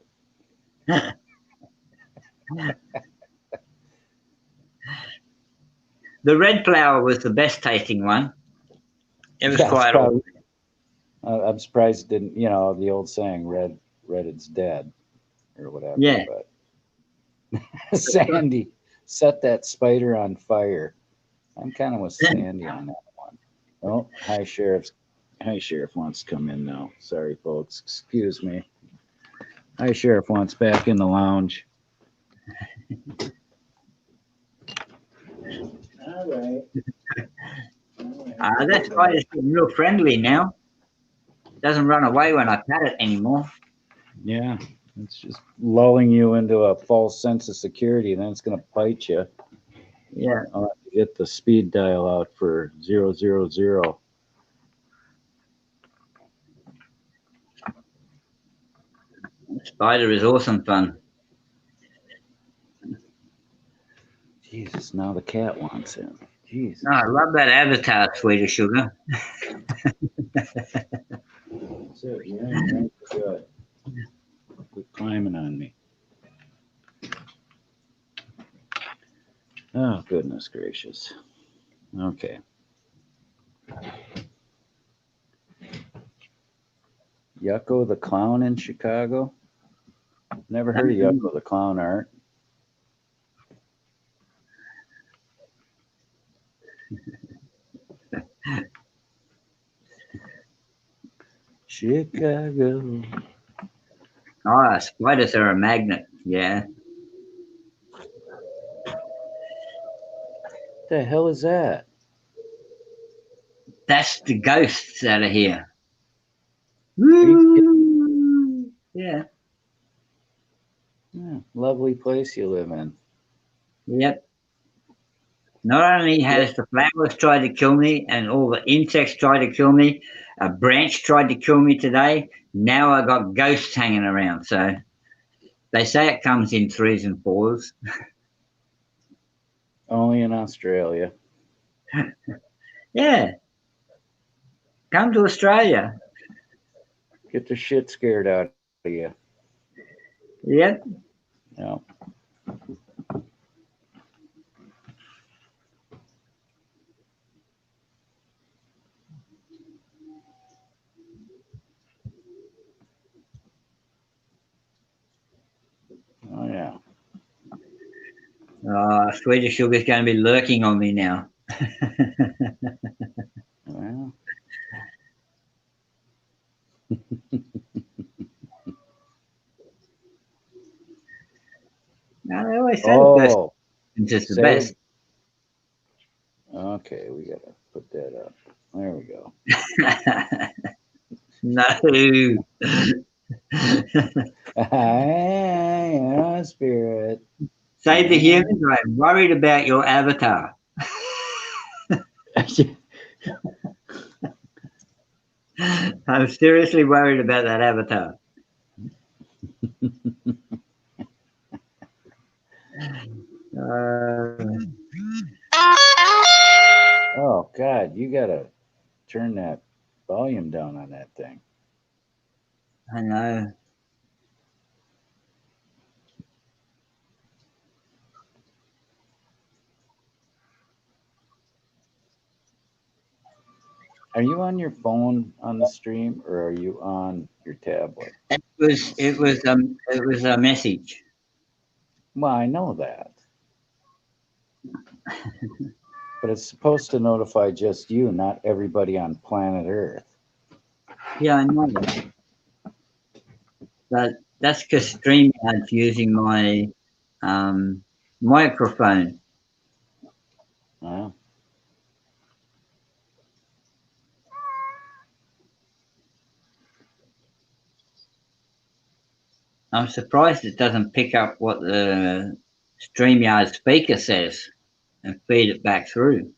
The red flower was the best tasting one. It was Yeah, quite probably- awesome. I'm surprised it didn't. You know the old saying, "Red, it's dead," or whatever. Yeah. But Sandy, set that spider on fire. I'm kind of with Sandy on that one. Oh, hi, Sheriff. Hi, Sheriff wants to come in now. Sorry, folks. Excuse me. Hi, Sheriff wants back in the lounge. All right. All right. That spider's getting real friendly now. Doesn't run away when I pat it anymore. Yeah, it's just lulling you into a false sense of security, and then it's going to bite you. Yeah. I'll have to get the speed dial out for 000. Spider is awesome fun. Jesus, now the cat wants in. Jesus. No, I love that avatar, Sweeter Sugar. That's it. Yeah, good. Quit climbing on me. Oh, goodness gracious. Okay. Yucko the Clown in Chicago? Never heard of Yucko the Clown, Art. Chicago. Oh, spiders are a magnet. Yeah. The hell is that? That's the ghosts out of here. you Woo! Yeah. Yeah, lovely place you live in. Yep. Not only has the flowers tried to kill me and all the insects tried to kill me, a branch tried to kill me today. Now I got ghosts hanging around. So they say it comes in threes and fours. Only in Australia. Yeah. Come to Australia. Get the shit scared out of you. Yep. Yeah. Oh yeah. Sweeter Sugar's going to be lurking on me now. Well. No, they always say the best Oh, is just the say best. it. Okay, we gotta put that up. There we go. No. Hi, spirit. Say the humans, I'm worried about your avatar. I'm seriously worried about that avatar. Oh God, you gotta turn that volume down on that thing. I know. Are you on your phone on the stream, or are you on your tablet? It was a message. Well, I know that. But it's supposed to notify just you, not everybody on planet Earth. Yeah, I know that. But that's because StreamYard's using my microphone. Wow. I'm surprised it doesn't pick up what the StreamYard speaker says and feed it back through.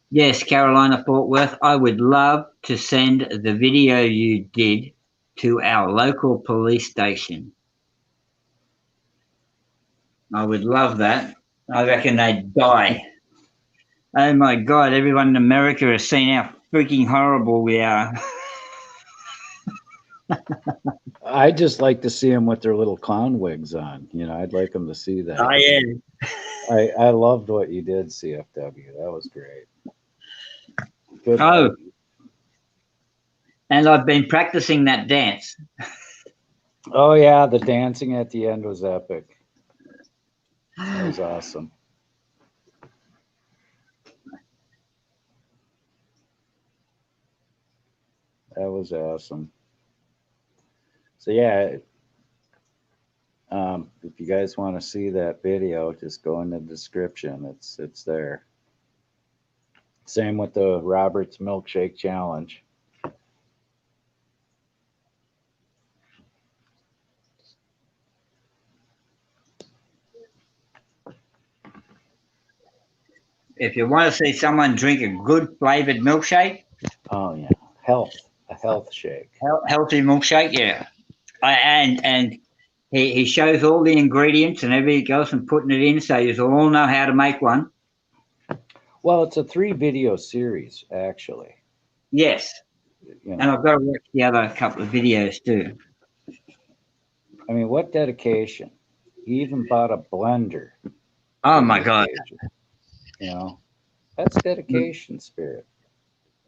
Yes, Carolina Fort Worth, I would love to send the video you did to our local police station. I would love that. I reckon they'd die. Oh my God, everyone in America has seen how freaking horrible we are. I'd just like to see them with their little clown wigs on. You know, I'd like them to see that. Oh, yeah. I loved what you did, CFW. That was great. Good. Oh, and I've been practicing that dance. Oh yeah, the dancing at the end was epic. That was awesome. That was awesome. So yeah, If you guys want to see that video, just go in the description. It's there. Same with the Robert's Milkshake Challenge. If you want to see someone drink a good flavored milkshake, Oh yeah, a health shake. healthy milkshake, yeah. And he shows all the ingredients and everything else and putting it in, so you all know how to make one. Well, it's a 3-video series actually. Yes, You and know, I've got to watch the other couple of videos too. I mean, what dedication! He even bought a blender. Oh for my these God! pages. You know, that's dedication spirit.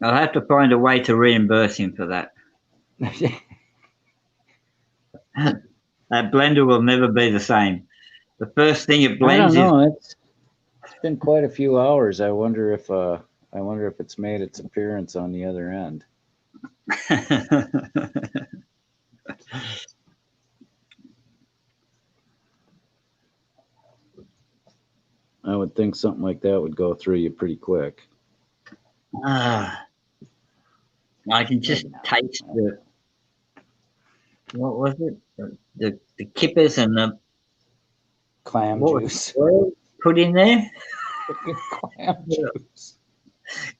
I'll have to find a way to reimburse him for that. That blender will never be the same. The first thing it I don't blends is know. It's been quite a few hours. I wonder if it's made its appearance on the other end. I would think something like that would go through you pretty quick. I can just taste what was it? The kippers and the Clam what juice. was put in there? Clam juice.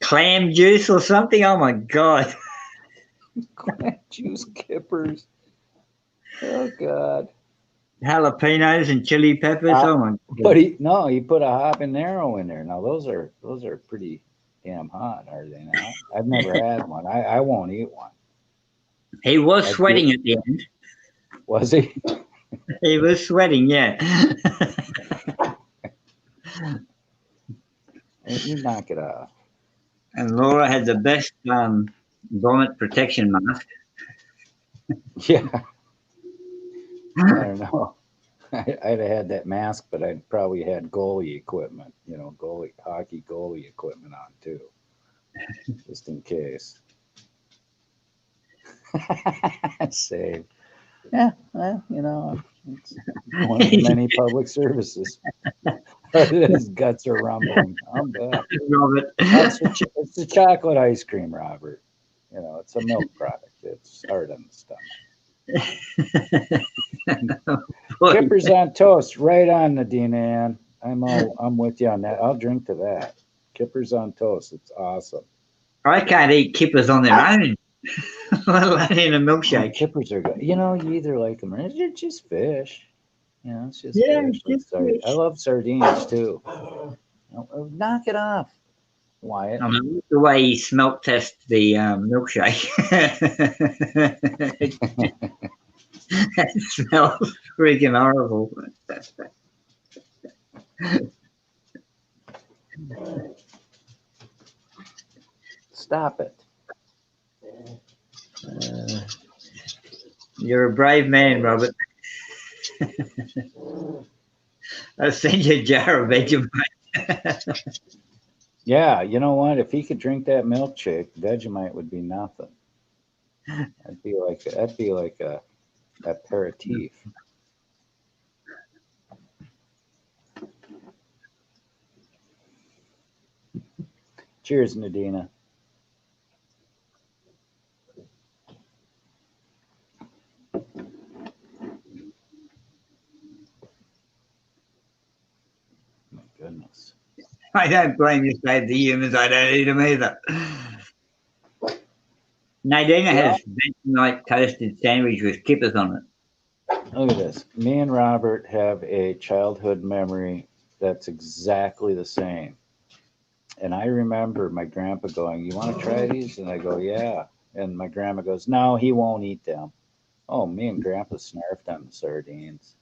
Clam juice or something? Oh my God! Clam juice kippers. Oh God. Jalapenos and chili peppers. Oh my God! But he put a habanero in there. Now those are pretty damn hot, are they not? I've never had one. I won't eat one. He was sweating at the end. Was he? He was sweating, yeah. You knock it off. And Laura had the best vomit protection mask. Yeah. I don't know. I'd have had that mask, but I'd probably had goalie equipment, hockey goalie equipment on too, just in case. Save. Yeah, well, it's one of the many public services. His guts are rumbling. I'm back. Robert. It's the chocolate ice cream, Robert. It's a milk product. It's hard on the stomach. Kippers on toast, right on, Nadine Ann. I'm with you on that. I'll drink to that. Kippers on toast. It's awesome. I can't eat kippers on their own, let alone in a milkshake. Kippers are good. You either like them or it's just fish. It's just fish. Just fish. I love sardines too. Knock it off, Wyatt. I mean, the way he smelt test the milkshake. It smells freaking horrible. Stop it. You're a brave man, Robert. I'll send you a jar of Vegemite. Yeah, you know what? If he could drink that milkshake, Vegemite would be nothing. That'd be like a aperitif. Cheers, Nadina. My goodness. I don't blame you, save the humans. I don't eat them either. Nadina has Vegemite toasted sandwich with kippers on it. Look at this. Me and Robert have a childhood memory that's exactly the same. And I remember my grandpa going, "You want to try these?" And I go, "Yeah." And my grandma goes, "No, he won't eat them." Oh, me and Grandpa snarfed on the sardines.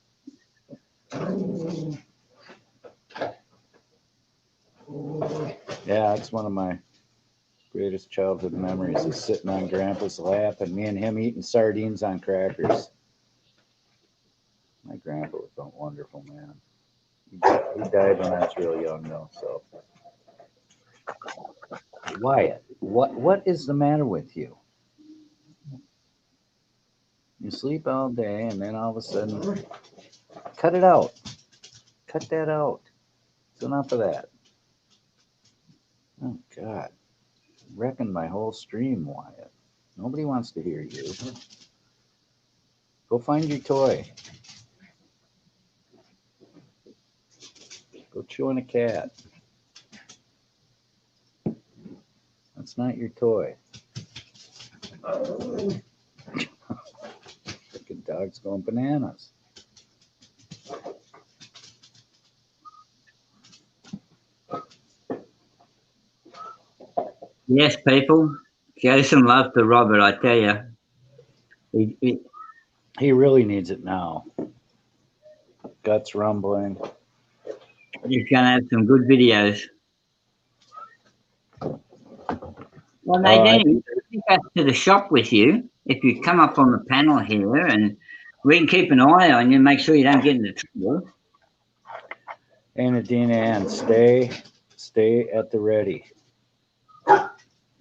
Yeah, it's one of my greatest childhood memories is sitting on Grandpa's lap and me and him eating sardines on crackers. My grandpa was a wonderful man. He died when I was real young, though. So, Wyatt, what is the matter with you? You sleep all day, and then all of a sudden Cut it out. Cut that out. It's enough of that. Oh, God. Wrecking my whole stream, Wyatt. Nobody wants to hear you. Go find your toy. Go chewing a cat. That's not your toy. Freaking dog's going bananas. Yes, people, show some love to Robert, I tell you. He really needs it now. Guts rumbling. He's going to have some good videos. Well, Nadine, take us to the shop with you. If you come up on the panel here, and we can keep an eye on you, make sure you don't get into trouble. Hey, Nadine Ann, stay at the ready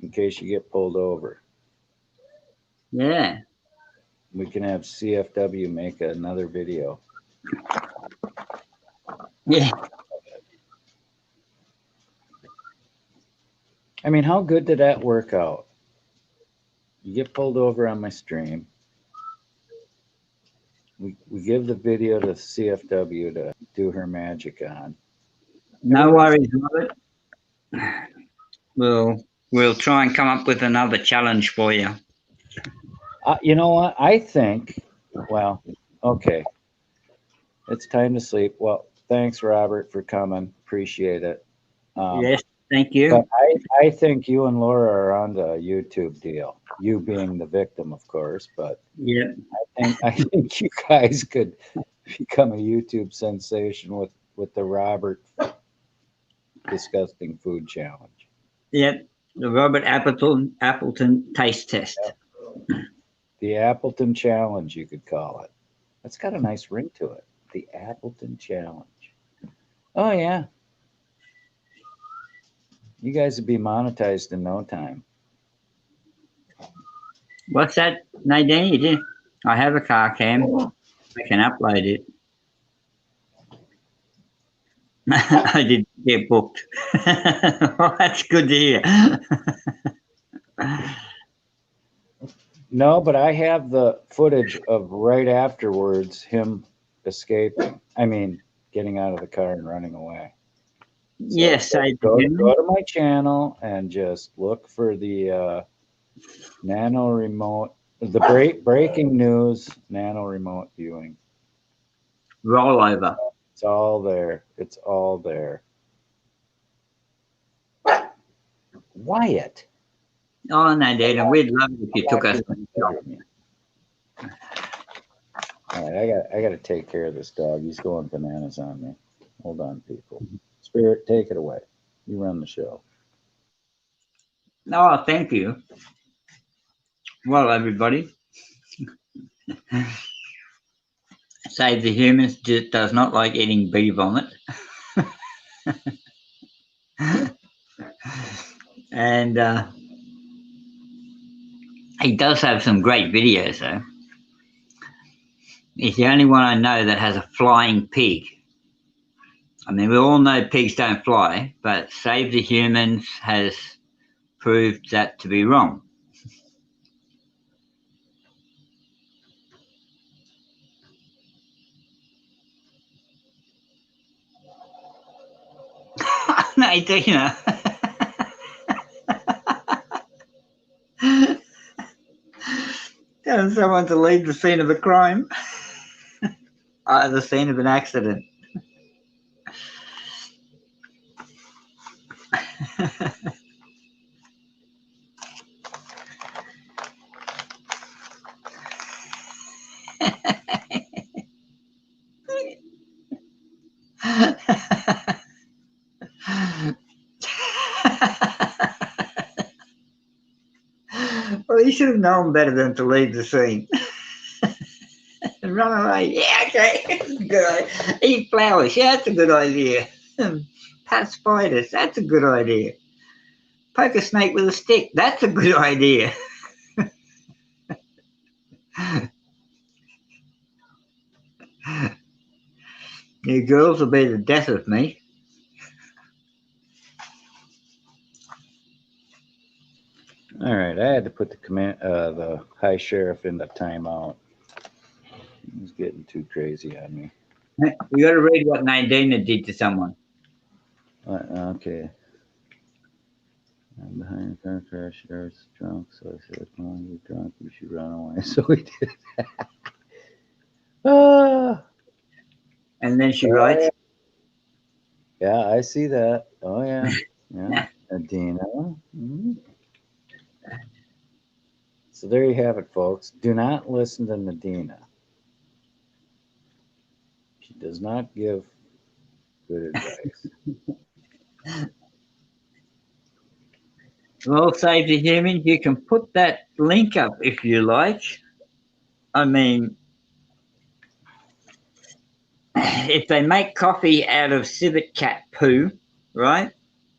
in case you get pulled over. Yeah. We can have CFW make another video. Yeah. I mean, how good did that work out? You get pulled over on my stream. We give the video to CFW to do her magic on. No worries, Robert. We'll try and come up with another challenge for you. You know what? I think, well, okay. It's time to sleep. Well, thanks, Robert, for coming. Appreciate it. Yes, thank you. But I think you and Laura are on the YouTube deal. You being the victim, of course, but yeah, I think you guys could become a YouTube sensation with the Robert Disgusting Food Challenge. Yep, the Robert Appleton Taste Test. Yep. The Appleton Challenge, you could call it. That's got a nice ring to it. The Appleton Challenge. Oh, yeah. You guys would be monetized in no time. What's that, Nadine? You did? I have a car cam. I can upload it. I did get booked. Well, that's good to hear. No, but I have the footage of right afterwards him escaping. I mean, getting out of the car and running away. So yes, I go do. to my channel and just look for the nano remote, the breaking news nano remote viewing. Rollover. It's all there. It's all there. Wyatt. Oh, Nadine, we'd love it if you took us. All right, I got to take care of this dog. He's going bananas on me. Hold on, people. Spirit, take it away. You run the show. Oh, thank you. Well, everybody, Save the Humans does not like eating bee vomit. And he does have some great videos, though. He's the only one I know that has a flying pig. I mean, we all know pigs don't fly, but Save the Humans has proved that to be wrong. Nadina. Telling someone to leave the scene of a crime. The scene of an accident. Well, you should have known better than to leave the scene. And run away. Yeah, okay. Good idea. Eat flowers. Yeah, that's a good idea. Pat spiders. That's a good idea. Poke a snake with a stick. That's a good idea. You girls will be the death of me. All right, I had to put the high sheriff into timeout. He's getting too crazy on me. You got to read what Nadina did to someone. Okay. I'm behind the car crash. Sheriff's drunk, so I said, "Well, you're drunk. You should run away." So we did. And then she writes, Yeah, I see that. Oh yeah, yeah. Adina. Mhm. So there you have it, folks. Do not listen to Nadina. She does not give good advice. well, Save the Human, you can put that link up if you like. I mean, if they make coffee out of civet cat poo, right,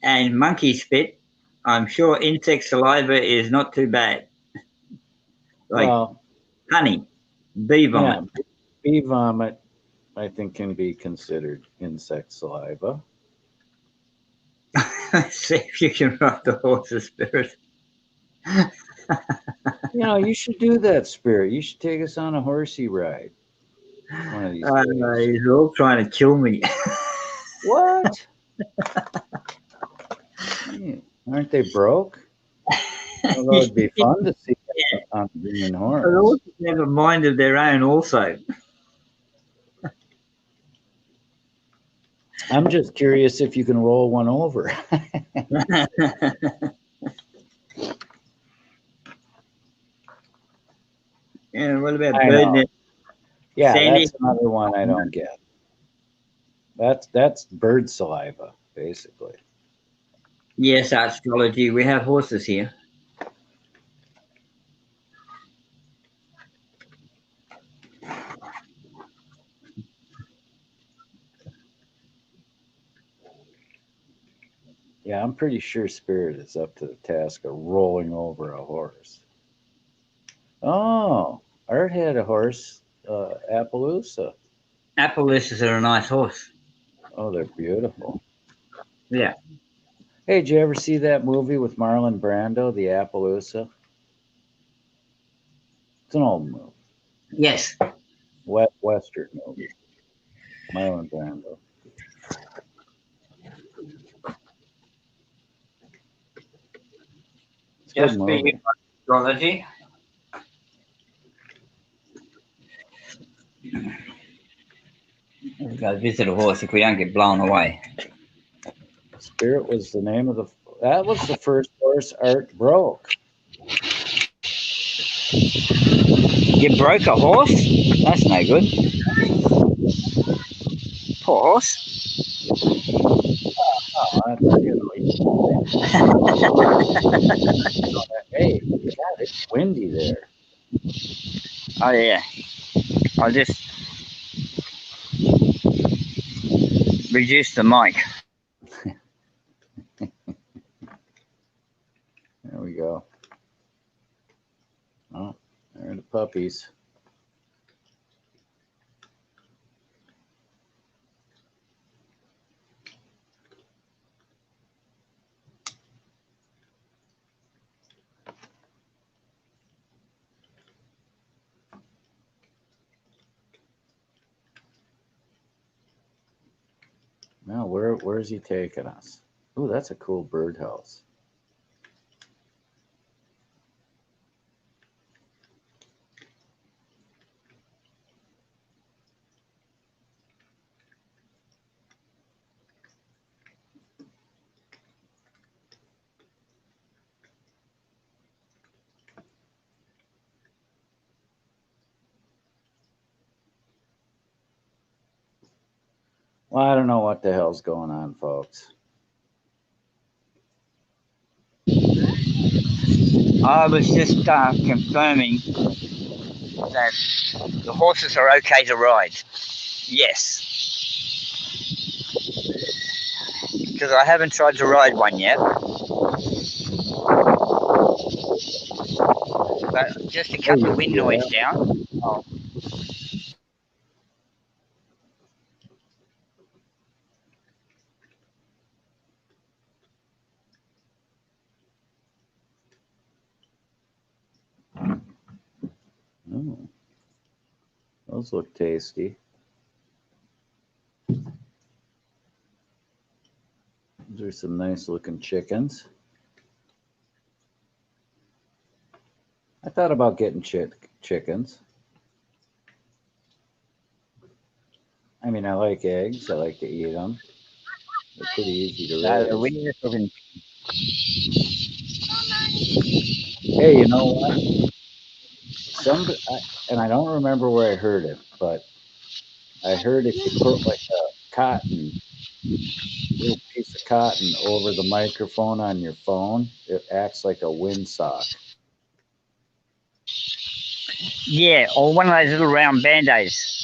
and monkey spit, I'm sure insect saliva is not too bad. Like Well, honey, bee vomit. yeah, bee vomit, I think, can be considered insect saliva. See if you can ride the horse's spirit. You know, you should do that, Spirit. You should take us on a horsey ride one of these days. He's all trying to kill me. What? Hey, aren't they broke? Although it'd be fun to see them on the green But horse. horses have a mind of their own also. I'm just curious if you can roll one over. Yeah, what about I bird know. nest? Yeah, Sandy? that's another one I don't get. That's bird saliva, basically. Yes, astrology. We have horses here. Yeah, I'm pretty sure Spirit is up to the task of rolling over a horse. Oh, Art had a horse, Appaloosa. Appaloosas are a nice horse. Oh, they're beautiful. Yeah. Hey, did you ever see that movie with Marlon Brando, The Appaloosa? It's an old movie, Yes. Western movie. Marlon Brando. It's a good Just for movie. you, astrology. Let's go visit a horse if we don't get blown away. Spirit was the name of that was the first horse Art broke. You broke a horse? That's no good. Poor horse. Oh, that's, hey, God, it's windy there. Oh, yeah. I'll just reduce the mic. There we go. Oh, there are the puppies. Now, where's he taking us? Oh, that's a cool birdhouse. Well, I don't know what the hell's going on, folks. I was just confirming that the horses are okay to ride. Yes. Because I haven't tried to ride one yet. But just to cut the wind noise down. Those look tasty. Those are some nice looking chickens. I thought about getting chickens. I mean, I like eggs. I like to eat them. They're pretty easy to raise. Hey, you know what? And I don't remember where I heard it, but I heard if you put like a little piece of cotton over the microphone on your phone, it acts like a windsock. Yeah, or one of those little round band-aids.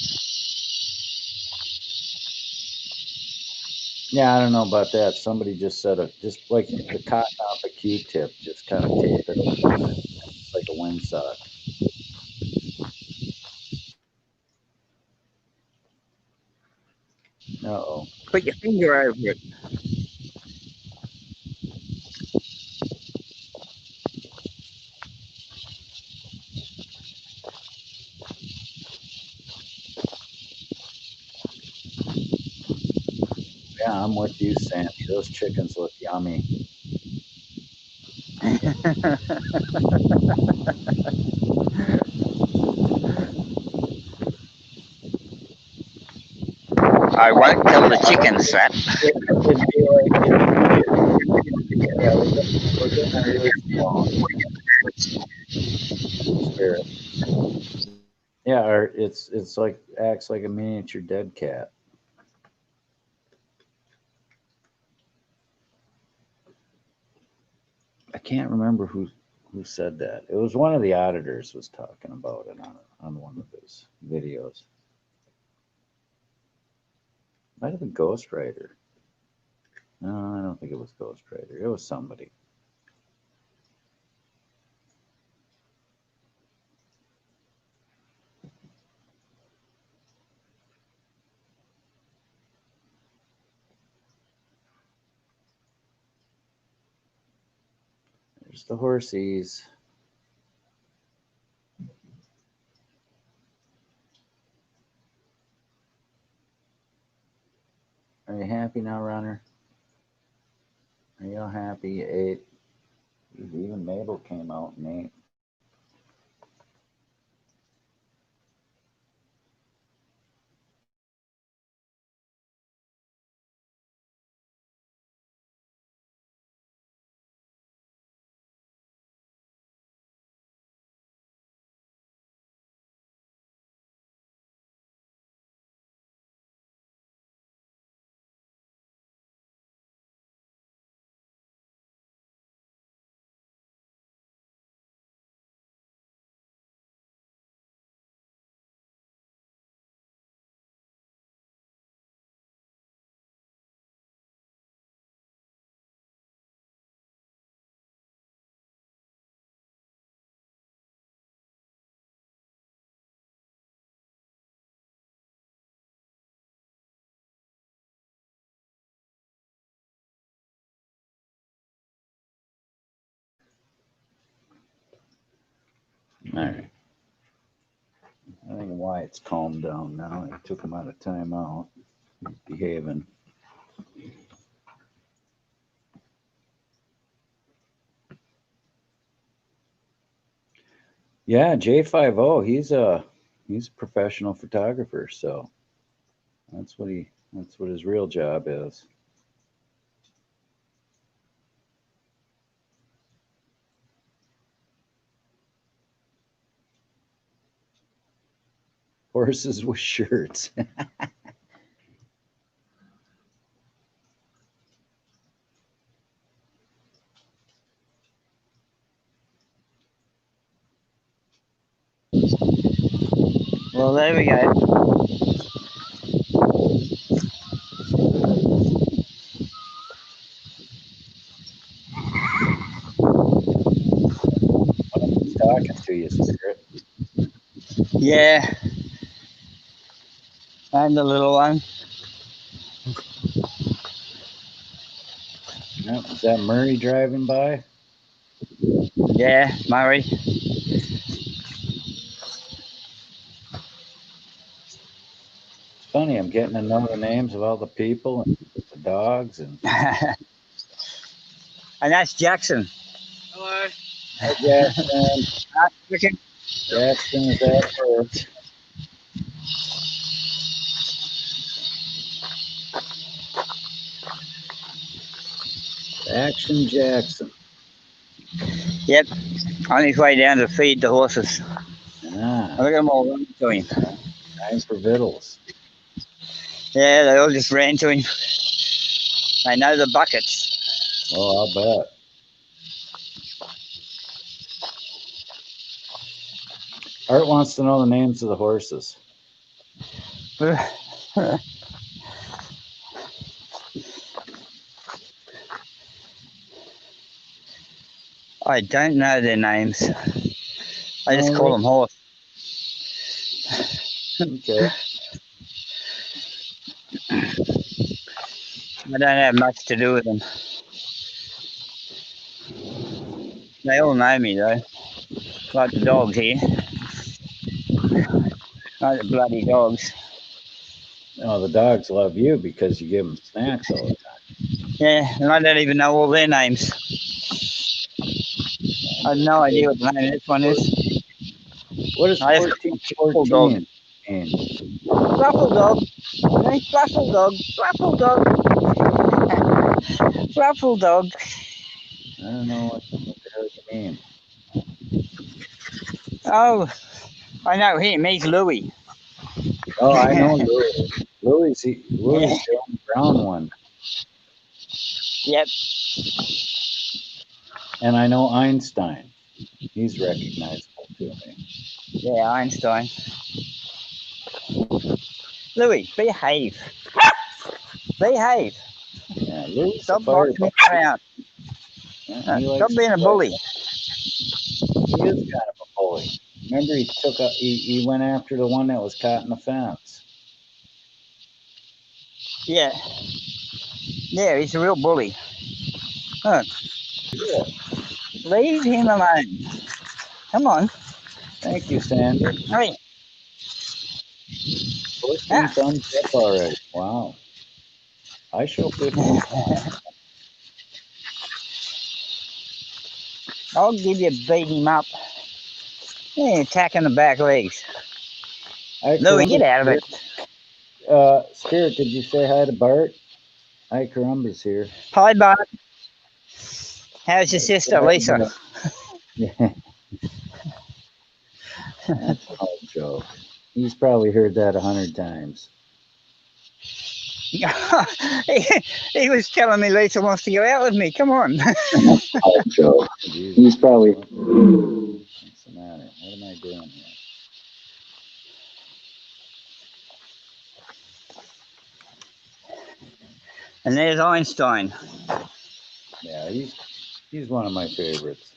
Yeah, I don't know about that. Somebody just said just like the cotton off a Q-tip, just kind of tape it over it. It's like a windsock. Uh-oh. Put your finger over it. Yeah, I'm with you, Sandy. Those chickens look yummy. I won't tell the chickens that. Yeah, or it's like acts like a miniature dead cat. I can't remember who said that. It was one of the auditors was talking about it on one of his videos. Might have been Ghostwriter. No, I don't think it was Ghostwriter. It was somebody. There's the horsies. Are you happy now, Runner? Are you all happy you ate? Even Mabel came out and ate. All right. I think Wyatt's calmed down now. I took him out of timeout. He's behaving. Yeah, J50. He's a professional photographer, so that's what his real job is. Horses with shirts. Well, there we go. He's talking to you, Spirit. Yeah. And the little one. Yep. Is that Murray driving by? Yeah, Murray. funny. I'm getting to know the names of all the people and the dogs. And And that's Jackson. Hello. hi, Jackson. Jackson. Jackson is at work. Action Jackson. Yep. On his way down to feed the horses. Ah, Look at them all running to him. time for vittles. Yeah, they all just ran to him. They know the buckets. Oh, I'll bet. Art wants to know the names of the horses. I don't know their names. I just Oh, call them horse. Okay. I don't have much to do with them. They all know me though. Like the dogs here. Like the bloody dogs. Oh, the dogs love you because you give them snacks all the time. Yeah, and I don't even know all their names. I have no idea what the name of this one is. What does I just 1414 mean? Fluffle dog. Fluffle dog. Fluffle dog. Fluffle dog. I don't know what the hell you mean. Oh, I know him. He's Louie. Oh, I know Louis. Louis the only brown one. Yep. And I know Einstein. He's recognizable to me. Yeah, Einstein. Louie, behave. Behave. Yeah, Louis Stop the fire bossing me around. Yeah, he Stop likes being a to bully. He is kind of a bully. Remember, he went after the one that was caught in the fence. Yeah. Yeah, he's a real bully. Huh. Yeah. Leave him alone. Come on. Thank you, Sandy. Hurry. 14 thumbs up already. Wow. I show 15. I'll give you beat him up. Yeah, attacking the back legs. Louie, get out of it. Spirit, did you say hi to Bart? Hi, Carumba's here. Hi, Bart. How's your sister, Lisa? Yeah. That's an old joke. He's probably heard that 100 times. he was telling me Lisa wants to go out with me. Come on. Old joke. He's probably. What's the matter? What am I doing here? And there's Einstein. Yeah, he's one of my favorites.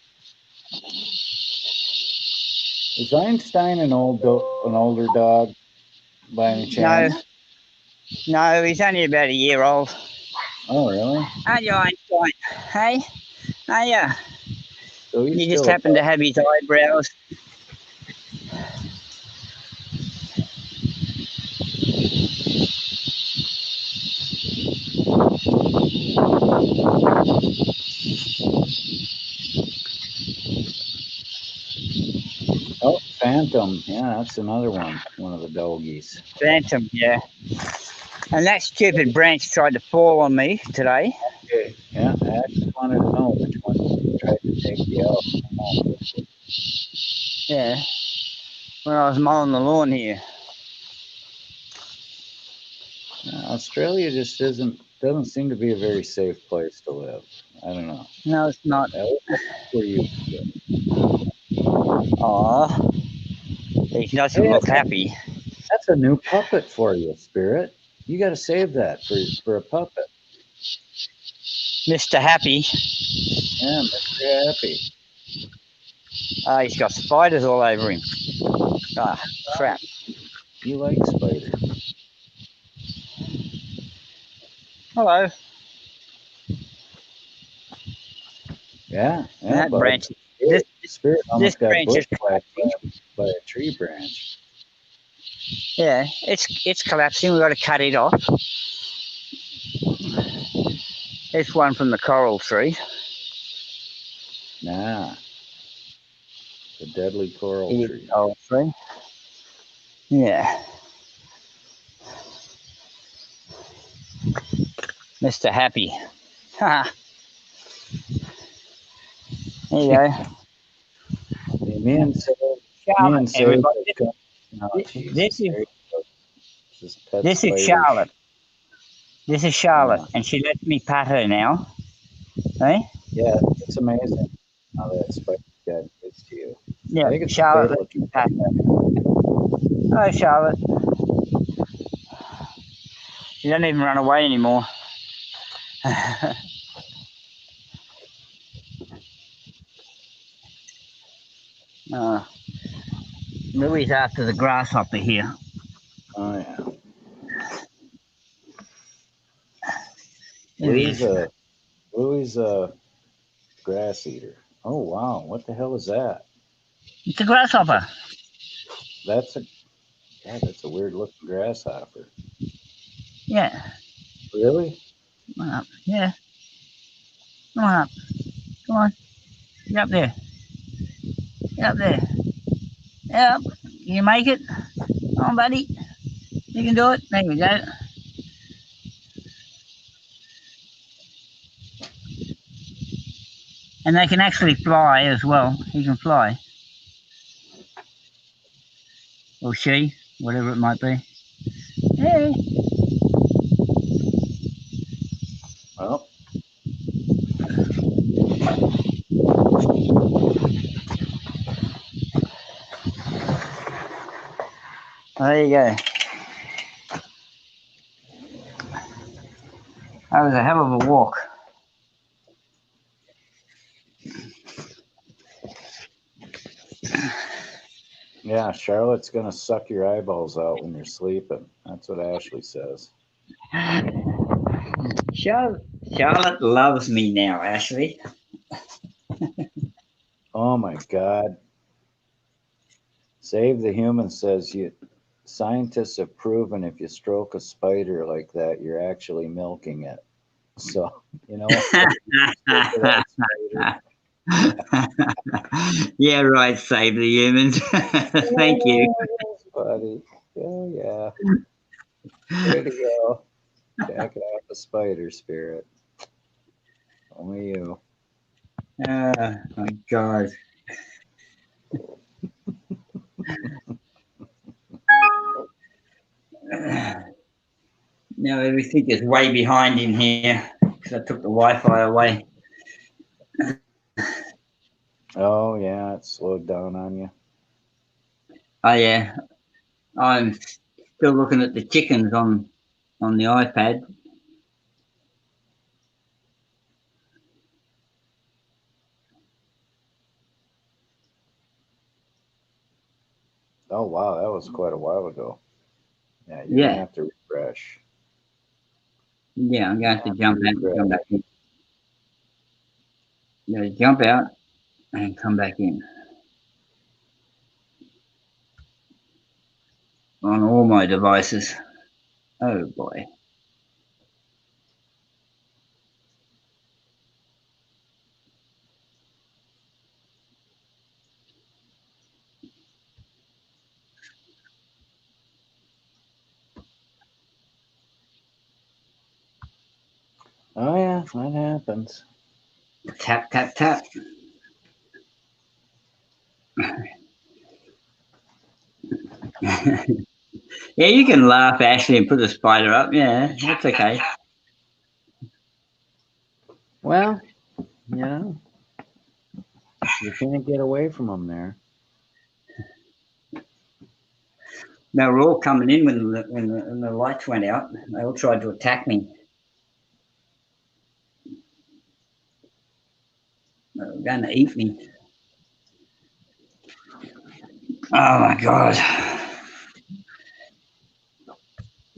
Is Einstein an older dog by any chance? No, he's only about a year old. Oh, really? Aren't you, Einstein? Hey? Are you? So You just happen to have his eyebrows. Oh, Phantom. Yeah, that's another one. One of the doggies. Phantom, yeah. And that stupid branch tried to fall on me today. Okay. Yeah, I just wanted to know which one tried to take you out. Yeah. When I was mowing the lawn here. Australia just doesn't seem to be a very safe place to live. I don't know. No, it's not. Where you? Aw. He doesn't look happy. That's a new puppet for you, Spirit. You got to save that for a puppet. Mr. Happy. Yeah, Mr. Happy. He's got spiders all over him. Ah, crap. You like spiders. Hello. Yeah, That bud. branch. Spirit almost got branch bushed is by a tree branch. Yeah, it's collapsing. We've got to cut it off. There's one from the coral tree. Nah. The deadly coral tree. Coral tree. Yeah. Mr. Happy. Ha. There you go. Hey, me and Charlotte, Sage everybody. have come. Oh, Jesus. This is There you go. Just pet this is spiders. Charlotte. This is Charlotte, and she lets me pat her now. Hey? Yeah, it's amazing how that spider got used to you. Yeah, I think it's Charlotte fatal. lets me pat her. Hello, Charlotte. She doesn't even run away anymore. Louie's after the grasshopper here. Oh yeah. Louie's Louie's a grass eater. Oh wow, what the hell is that? It's a grasshopper. That's a weird looking grasshopper. Yeah. Really? Come on up. Yeah. Come on up. Come on. Get up there. Get up there. Yep. You make it. Come on, buddy. You can do it. There we go. And they can actually fly as well. He can fly. Or she, whatever it might be. Hey. Well, There you go. That was a hell of a walk. yeah, Charlotte's gonna suck your eyeballs out when you're sleeping. That's what Ashley says. Charlotte loves me now, Ashley. Oh my God. Save the Human says scientists have proven if you stroke a spider like that, you're actually milking it. So, you know. Yeah, right, Save the Humans. Thank you. Buddy. Oh yeah. Way to go. Back off the spider spirit. Only you. Oh my God. Now everything is way behind in here because I took the Wi-Fi away. Oh yeah, it slowed down on you. Oh yeah, I'm still looking at the chickens on the iPad. Oh wow, that was quite a while ago. Yeah, you're gonna have to refresh. Yeah, I'm going to have to jump out and come back in. You know, jump out and come back in. On all my devices. Oh boy. Oh yeah, that happens. Tap, tap, tap. Yeah, you can laugh, Ashley, and put the spider up. Yeah, that's okay. Well, yeah, you can't get away from them there. They were all coming in when the lights went out. They all tried to attack me. They were going to eat me. Oh my God.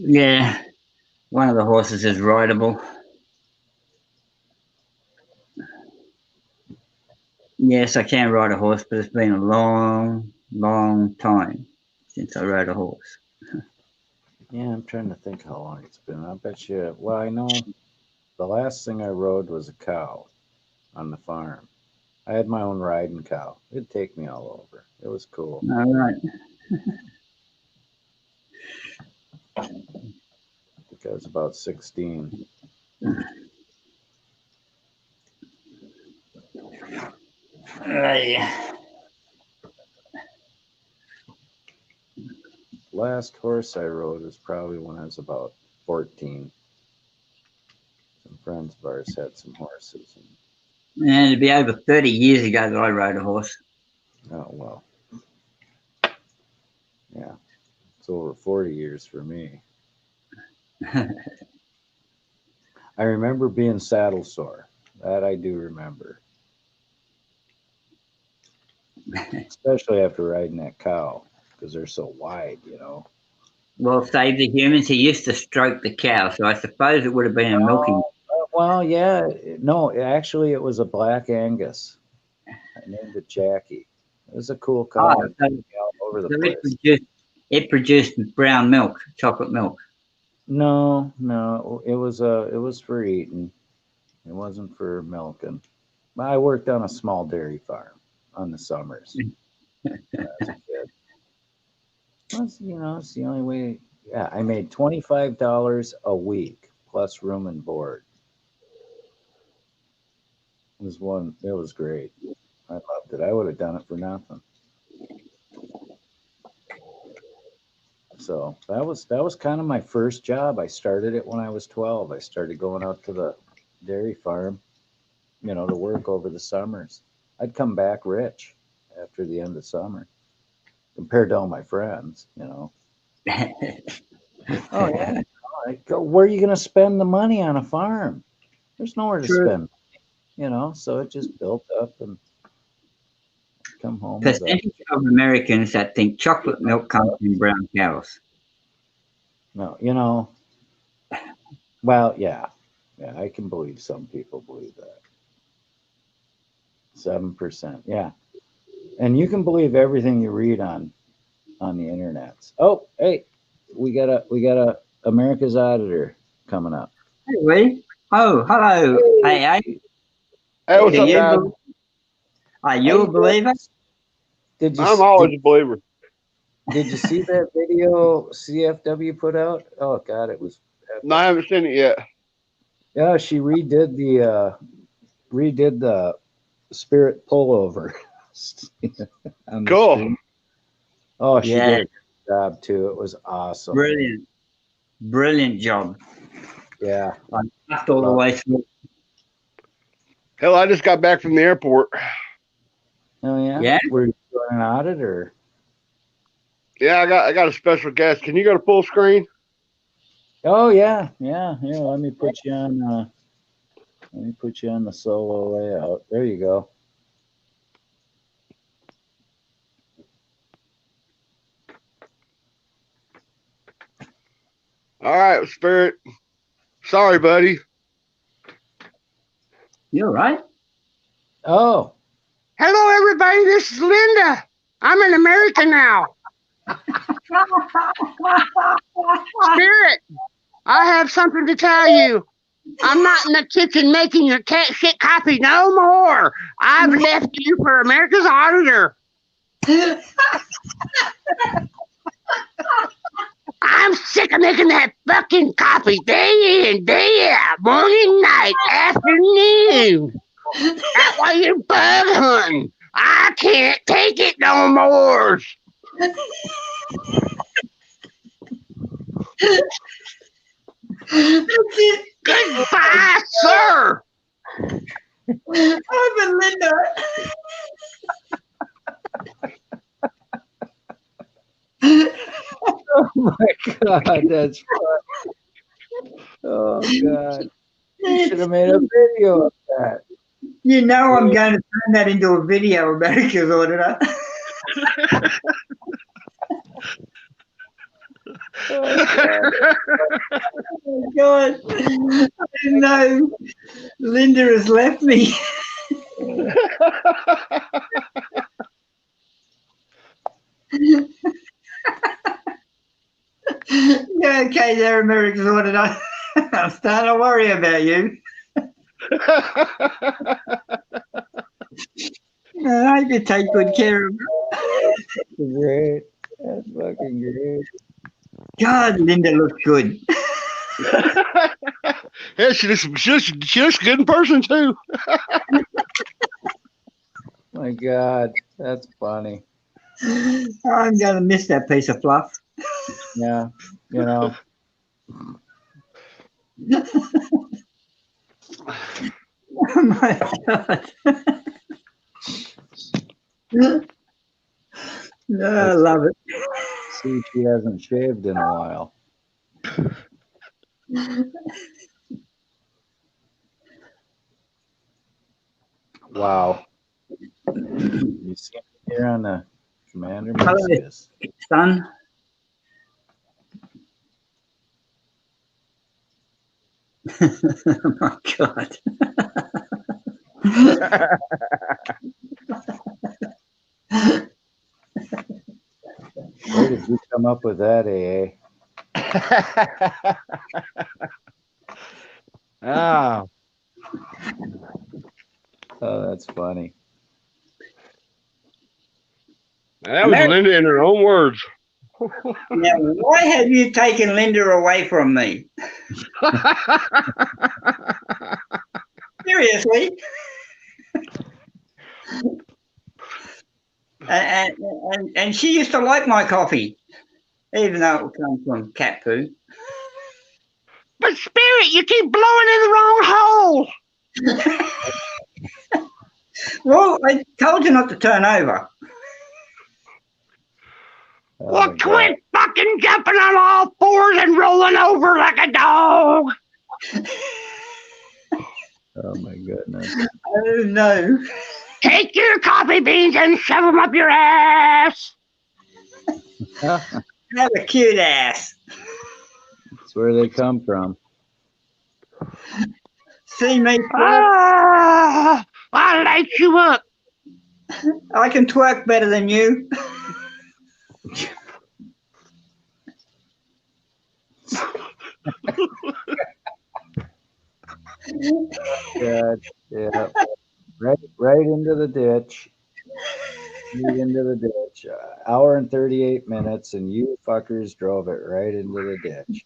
Yeah, one of the horses is rideable. Yes, I can ride a horse, but it's been a long, long time since I rode a horse. Yeah, I'm trying to think how long it's been. I bet you. Well, I know the last thing I rode was a cow on the farm. I had my own riding cow. It'd take me all over. It was cool. All right. I think I was about 16. Yeah. Last horse I rode was probably when I was about 14. Some friends of ours had some horses. And it'd be over 30 years ago that I rode a horse. Oh, well. Yeah. It's over 40 years for me. I remember being saddle sore. That I do remember. Especially after riding that cow because they're so wide, you know. Well, save the humans. He used to stroke the cow, so I suppose it would have been a milking. Well, yeah. No, actually, it was a black Angus. I named it Jackie. It was a cool cow. Oh, so, All over the so place. it produced brown milk, chocolate milk. No, it was for eating. It wasn't for milking. I worked on a small dairy farm on the summers when I was a kid. It's the only way. Yeah, I made $25 a week plus room and board. It was great. I loved it. I would have done it for nothing. So that was kind of my first job. I started it when I was 12. I started going out to the dairy farm, to work over the summers. I'd come back rich after the end of summer compared to all my friends. Oh yeah. Where are you going to spend the money on a farm? There's nowhere to True. spend. So it just built up and come home with a. Percentage of Americans that think chocolate milk comes from brown cows. No. Well, yeah, I can believe some people believe that. 7%, yeah, and you can believe everything you read on the internet. Oh, hey, we got a America's Auditor coming up. Hey, Lee. Oh, hello. Hey, Hey, what's do up, you guys? are How you you a doing? believer? Did you I'm always a believer. did you see that video CFW put out? Oh God, it was No, epic. I haven't seen it yet. Yeah, she redid the spirit pullover on the Cool. screen. Oh, she Yeah, did a good job too. It was awesome. brilliant job. Yeah. I laughed all the way through. Hell, I just got back from the airport. Oh yeah. Yeah. Were you doing an audit or? Yeah, I got a special guest. Can you go to full screen? Oh yeah. Here, let me put you on. Let me put you on the solo layout. There you go. All right, Spirit. Sorry, buddy. You all right? Oh. Hello, everybody. This is Linda. I'm in America now. Spirit, I have something to tell you. I'm not in the kitchen making your cat shit copy no more. I've left you for America's Auditor. I'm sick of making that fucking copy day in, day out, morning, night, afternoon. That's why you're bug hunting. I can't take it no more. Goodbye, sir. Oh, but Linda. Oh my God, that's fun. Oh God, you should have made a video of that. You know I'm going to turn that into a video, America's Auditor. Oh God! I didn't know Linda has left me. Yeah, okay there, America's Auditor. I'm starting to worry about you. I hope you take good care of her. Great. That's fucking great. God, Linda looks good. Yeah, she looks good in person too. My God, that's funny. I'm going to miss that piece of fluff. Yeah, you know. Oh my God. No, I love it. See, she hasn't shaved in a while. Wow. You see it here on the Commander Hello. Muscus. Son. Oh my God. Where did you come up with that, AA? Ah, Oh, that's funny. that was Linda in her own words. Now, why have you taken Linda away from me? Seriously. And she used to like my coffee, even though it comes from cat poo. But Spirit, you keep blowing in the wrong hole. Well, I told you not to turn over. Oh, Well, my God. quit fucking jumping on all fours and rolling over like a dog. Oh, my goodness. Oh no. Take your coffee beans and shove them up your ass. That's Have a cute ass. where they come from. See me twerk? Ah, I'll light you up. I can twerk better than you. God, yeah. Right into the ditch. Right into the ditch. Hour and 38 minutes, and you fuckers drove it right into the ditch.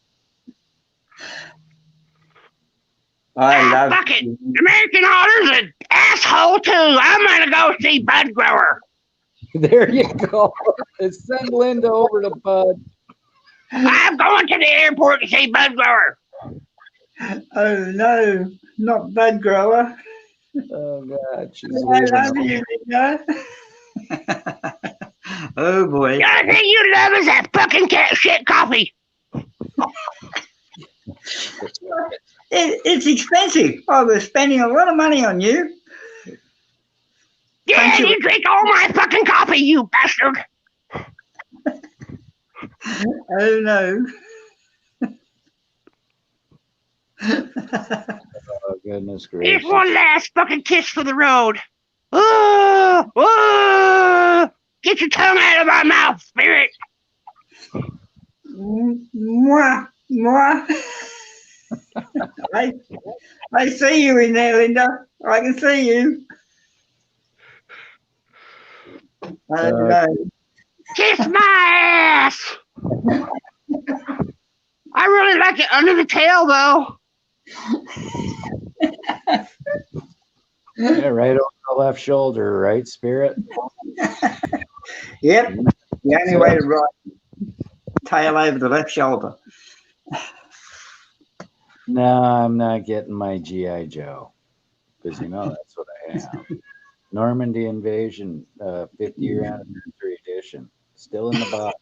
I love Fuck it. American Auditor's an asshole too. I'm gonna go see Bud Grower. There you go. Send Linda over to Bud. I'm going to the airport to see Bud Grower. Oh no, not Bud Grower. Oh, God. She's I leaving. love you, Linda. Oh boy. The only thing you love is that fucking cat shit coffee. It's expensive. I was spending a lot of money on you. Yeah, you drink all my fucking coffee, you bastard. Oh no. Oh, goodness Here's gracious. one last fucking kiss for the road. Get your tongue out of my mouth, Spirit. Mwah, mwah. I see you in there, Linda. I can see you. Oh no. Kiss my ass. I really like it under the tail, though. Yeah, right over the left shoulder, right, Spirit? Yep. The only way to ride tail over the left shoulder. No, I'm not getting my G.I. Joe. Because you know that's what I have. Normandy Invasion 50-year anniversary edition. Still in the box.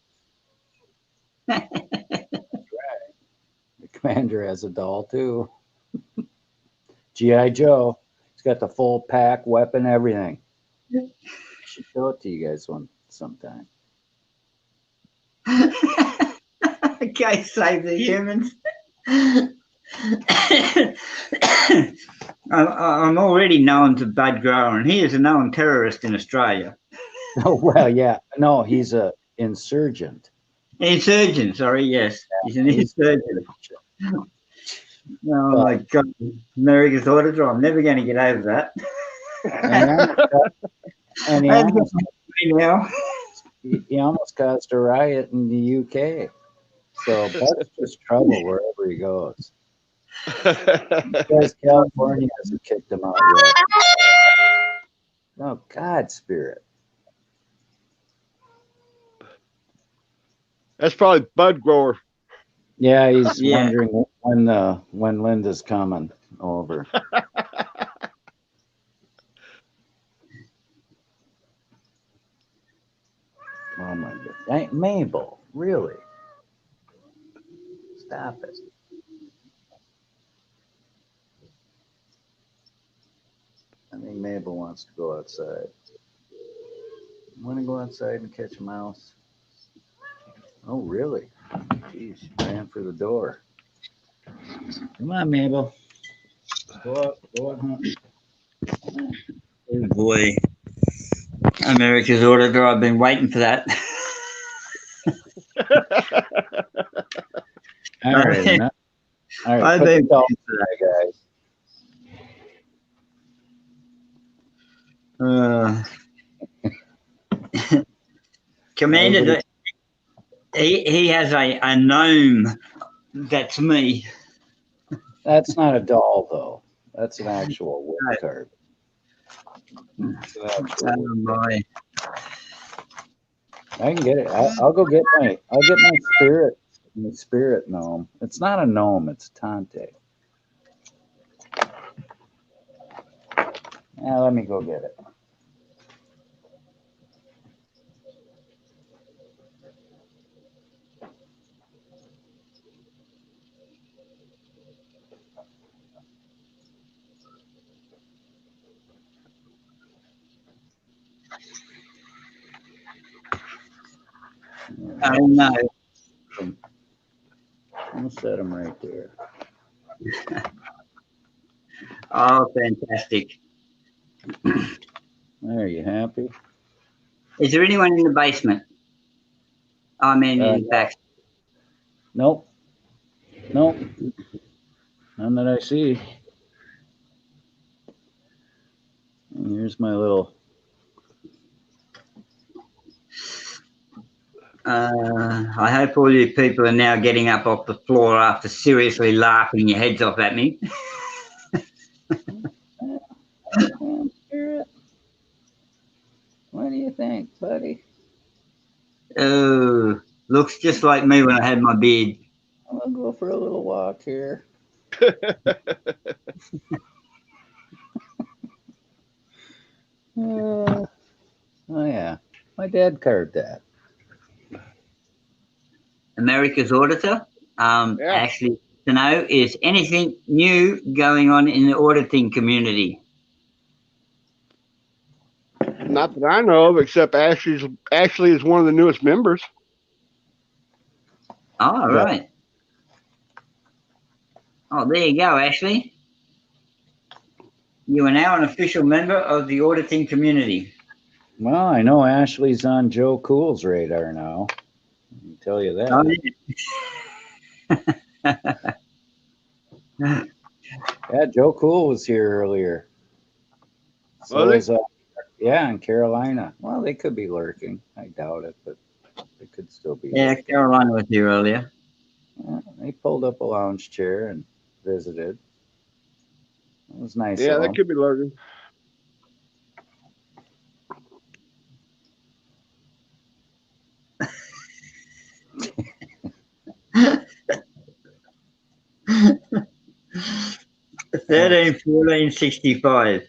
That's right. The Commander has a doll too. G.I. Joe. He's got the full pack, weapon, everything. I should show it to you guys sometime. Okay, save the humans. I'm already known to Bud Grower, and he is a known terrorist in Australia. Oh, well, yeah. No, he's a insurgent. Insurgent, sorry, yes. He's an insurgent. Oh my God. America's Auditor. I'm never going to get over that. And Now. he almost caused a riot in the UK. So Buck's just trouble wherever he goes. Because California hasn't kicked him out yet. Oh, God, Spirit. That's probably bud grower. Yeah, he's wondering when Linda's coming over. Oh my God. Hey, Mabel, really? Stop it. I think Mabel wants to go outside. Want to go outside and catch a mouse? Oh, really? Jeez, she ran for the door. Come on, Mabel. Go up, hunt. Oh boy. America's Auditor. I've been waiting for that. All right. All right. I've been waiting for that, guys. Commander, he has a gnome. That's me. That's not a doll, though. That's an actual wood card. Oh my! I can get it. I'll get my spirit gnome. It's not a gnome. It's Tante. Yeah, let me go get it. Oh no! I'll set him right there. Oh, fantastic! Are you happy? Is there anyone in the basement? I mean, in the back. Nope. None that I see. And here's my little. I hope all you people are now getting up off the floor after seriously laughing your heads off at me. What do you think, buddy? Oh, looks just like me when I had my beard. I'll go for a little walk here. Oh yeah, my dad carved that. America's Auditor. Yeah. Actually, to know, is anything new going on in the auditing community? Not that I know of, except Ashley is one of the newest members. Oh, Yeah. right. Oh, there you go, Ashley. You are now an official member of the auditing community. Well, I know Ashley's on Joe Cool's radar now. I can tell you that. Oh, yeah. Yeah, Joe Cool was here earlier. So Was he? yeah, in Carolina. Well, they could be lurking. I doubt it, but they could still be. Yeah, Carolina was here earlier. Yeah, they pulled up a lounge chair and visited. It was nice. Yeah, of that them. could be lurking. $13, $14.65.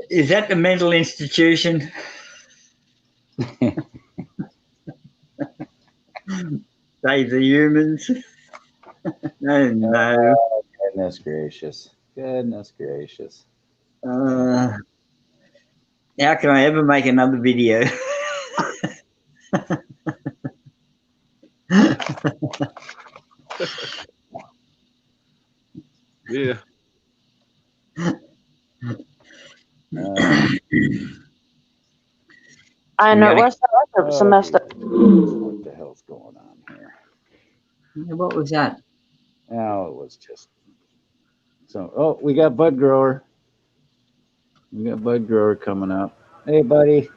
Is that the mental institution? Save the humans. No. Oh, goodness gracious. Goodness gracious. How can I ever make another video? Yeah. I know. What's that record semester? What the hell's going on here? Yeah, what was that? Oh, it was just so. Oh, we got Bud Grower. We got Bud Grower coming up. Hey, buddy.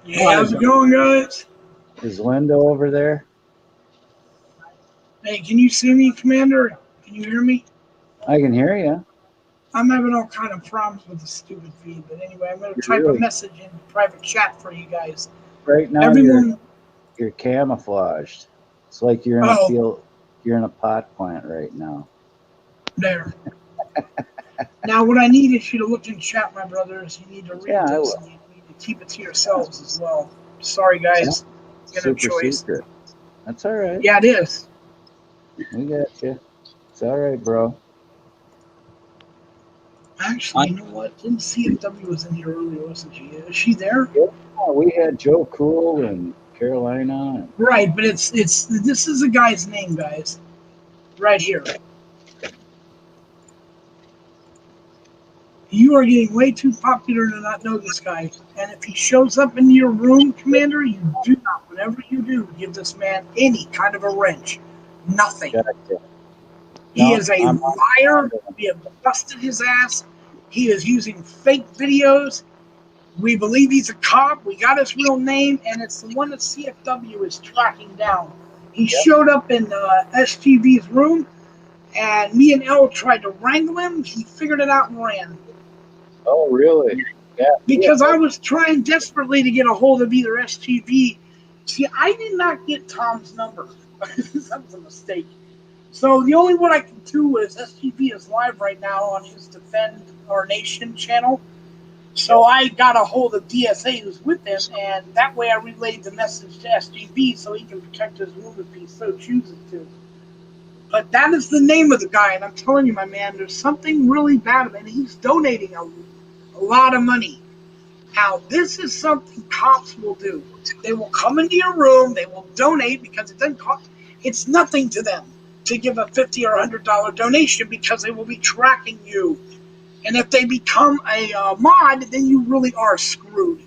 Yeah, how's it going, guys? Is Linda over there? Hey, can you see me, Commander? Can you hear me? I can hear you. I'm having all kind of problems with the stupid feed, but anyway, I'm going to You're type a really message in private chat for you guys. right now. Everyone, You're camouflaged. It's like you're in a oh, field. You're in a pot plant right now. there. Now, what I need is you to look in chat, my brothers. You need to read Yeah, I this, will. and you need to keep it to yourselves as well. Sorry, guys. Got no Super choice. secret. That's all right. Yeah, it is. We got you. It's all right, bro. Actually, you know what? Didn't CFW was in here earlier, wasn't she? Is she there? Yeah, we had Joe Cool and Carolina. And Right, but it's this is a guy's name, guys. Right here. You are getting way too popular to not know this guy. And if he shows up in your room, Commander, you do not, whatever you do, give this man any kind of a wrench. Nothing. gotcha. He No, is a I'm liar. We have busted his ass. He is using fake videos. We believe he's a cop. We got his real name, and it's the one that CFW is tracking down. He showed up in SGV's room, and me and Elle tried to wrangle him. He figured it out and ran. Oh, really? Yeah. Because I was trying desperately to get a hold of either SGV. See, I did not get Tom's number. That was a mistake. So the only one I can do is SGV is live right now on his Defend Our Nation channel. So I got a hold of DSA who's with him, and that way I relayed the message to SGV so he can protect his room if he so chooses to. But that is the name of the guy, and I'm telling you, my man, there's something really bad about it. He's donating a lot of money. Now, this is something cops will do. They will come into your room, they will donate because it doesn't cost, it's nothing to them to give a $50 or $100 donation because they will be tracking you. And if they become a mod, then you really are screwed.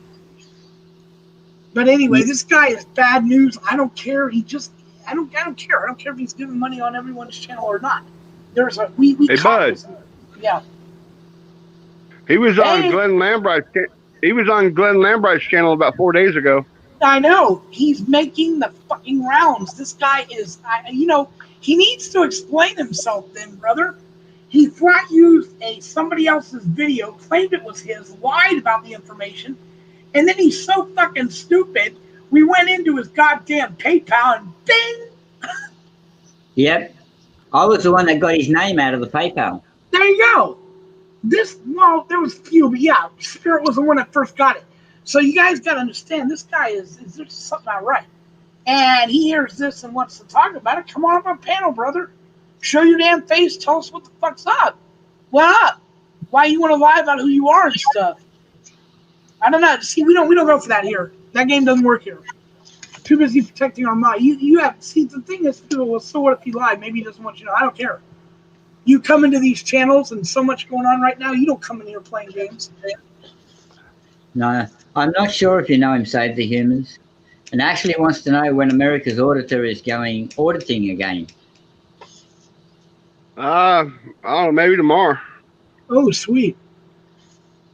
But anyway, this guy is bad news. I don't care. I don't care. I don't care if he's giving money on everyone's channel or not. There's a we Hey, Bud. Yeah. He was on Hey. Glenn Lambright's. He was on Glenn Lambright's channel about 4 days ago. I know. He's making the fucking rounds. This guy is, he needs to explain himself then, brother. He flat used somebody else's video, claimed it was his, lied about the information, and then he's so fucking stupid, we went into his goddamn PayPal and bing! Yep. I was the one that got his name out of the PayPal. There you go. There was a few, but yeah, Spirit was the one that first got it. So you guys got to understand, this guy is there's something not right. And he hears this and wants to talk about it. Come on my panel, brother. Show your damn face. Tell us what the fuck's up. What up? Why you want to lie about who you are and stuff? I don't know. See, we don't go for that here. That game doesn't work here. Too busy protecting our mind. You have, see, the thing is, people, well, so what if he lied? Maybe he doesn't want you to know. I don't care. You come into these channels and so much going on right now, you don't come in here playing games. No, I'm not sure if you know him, Save the Humans. And actually wants to know when America's Auditor is going auditing again. I don't know, maybe tomorrow. Oh, sweet.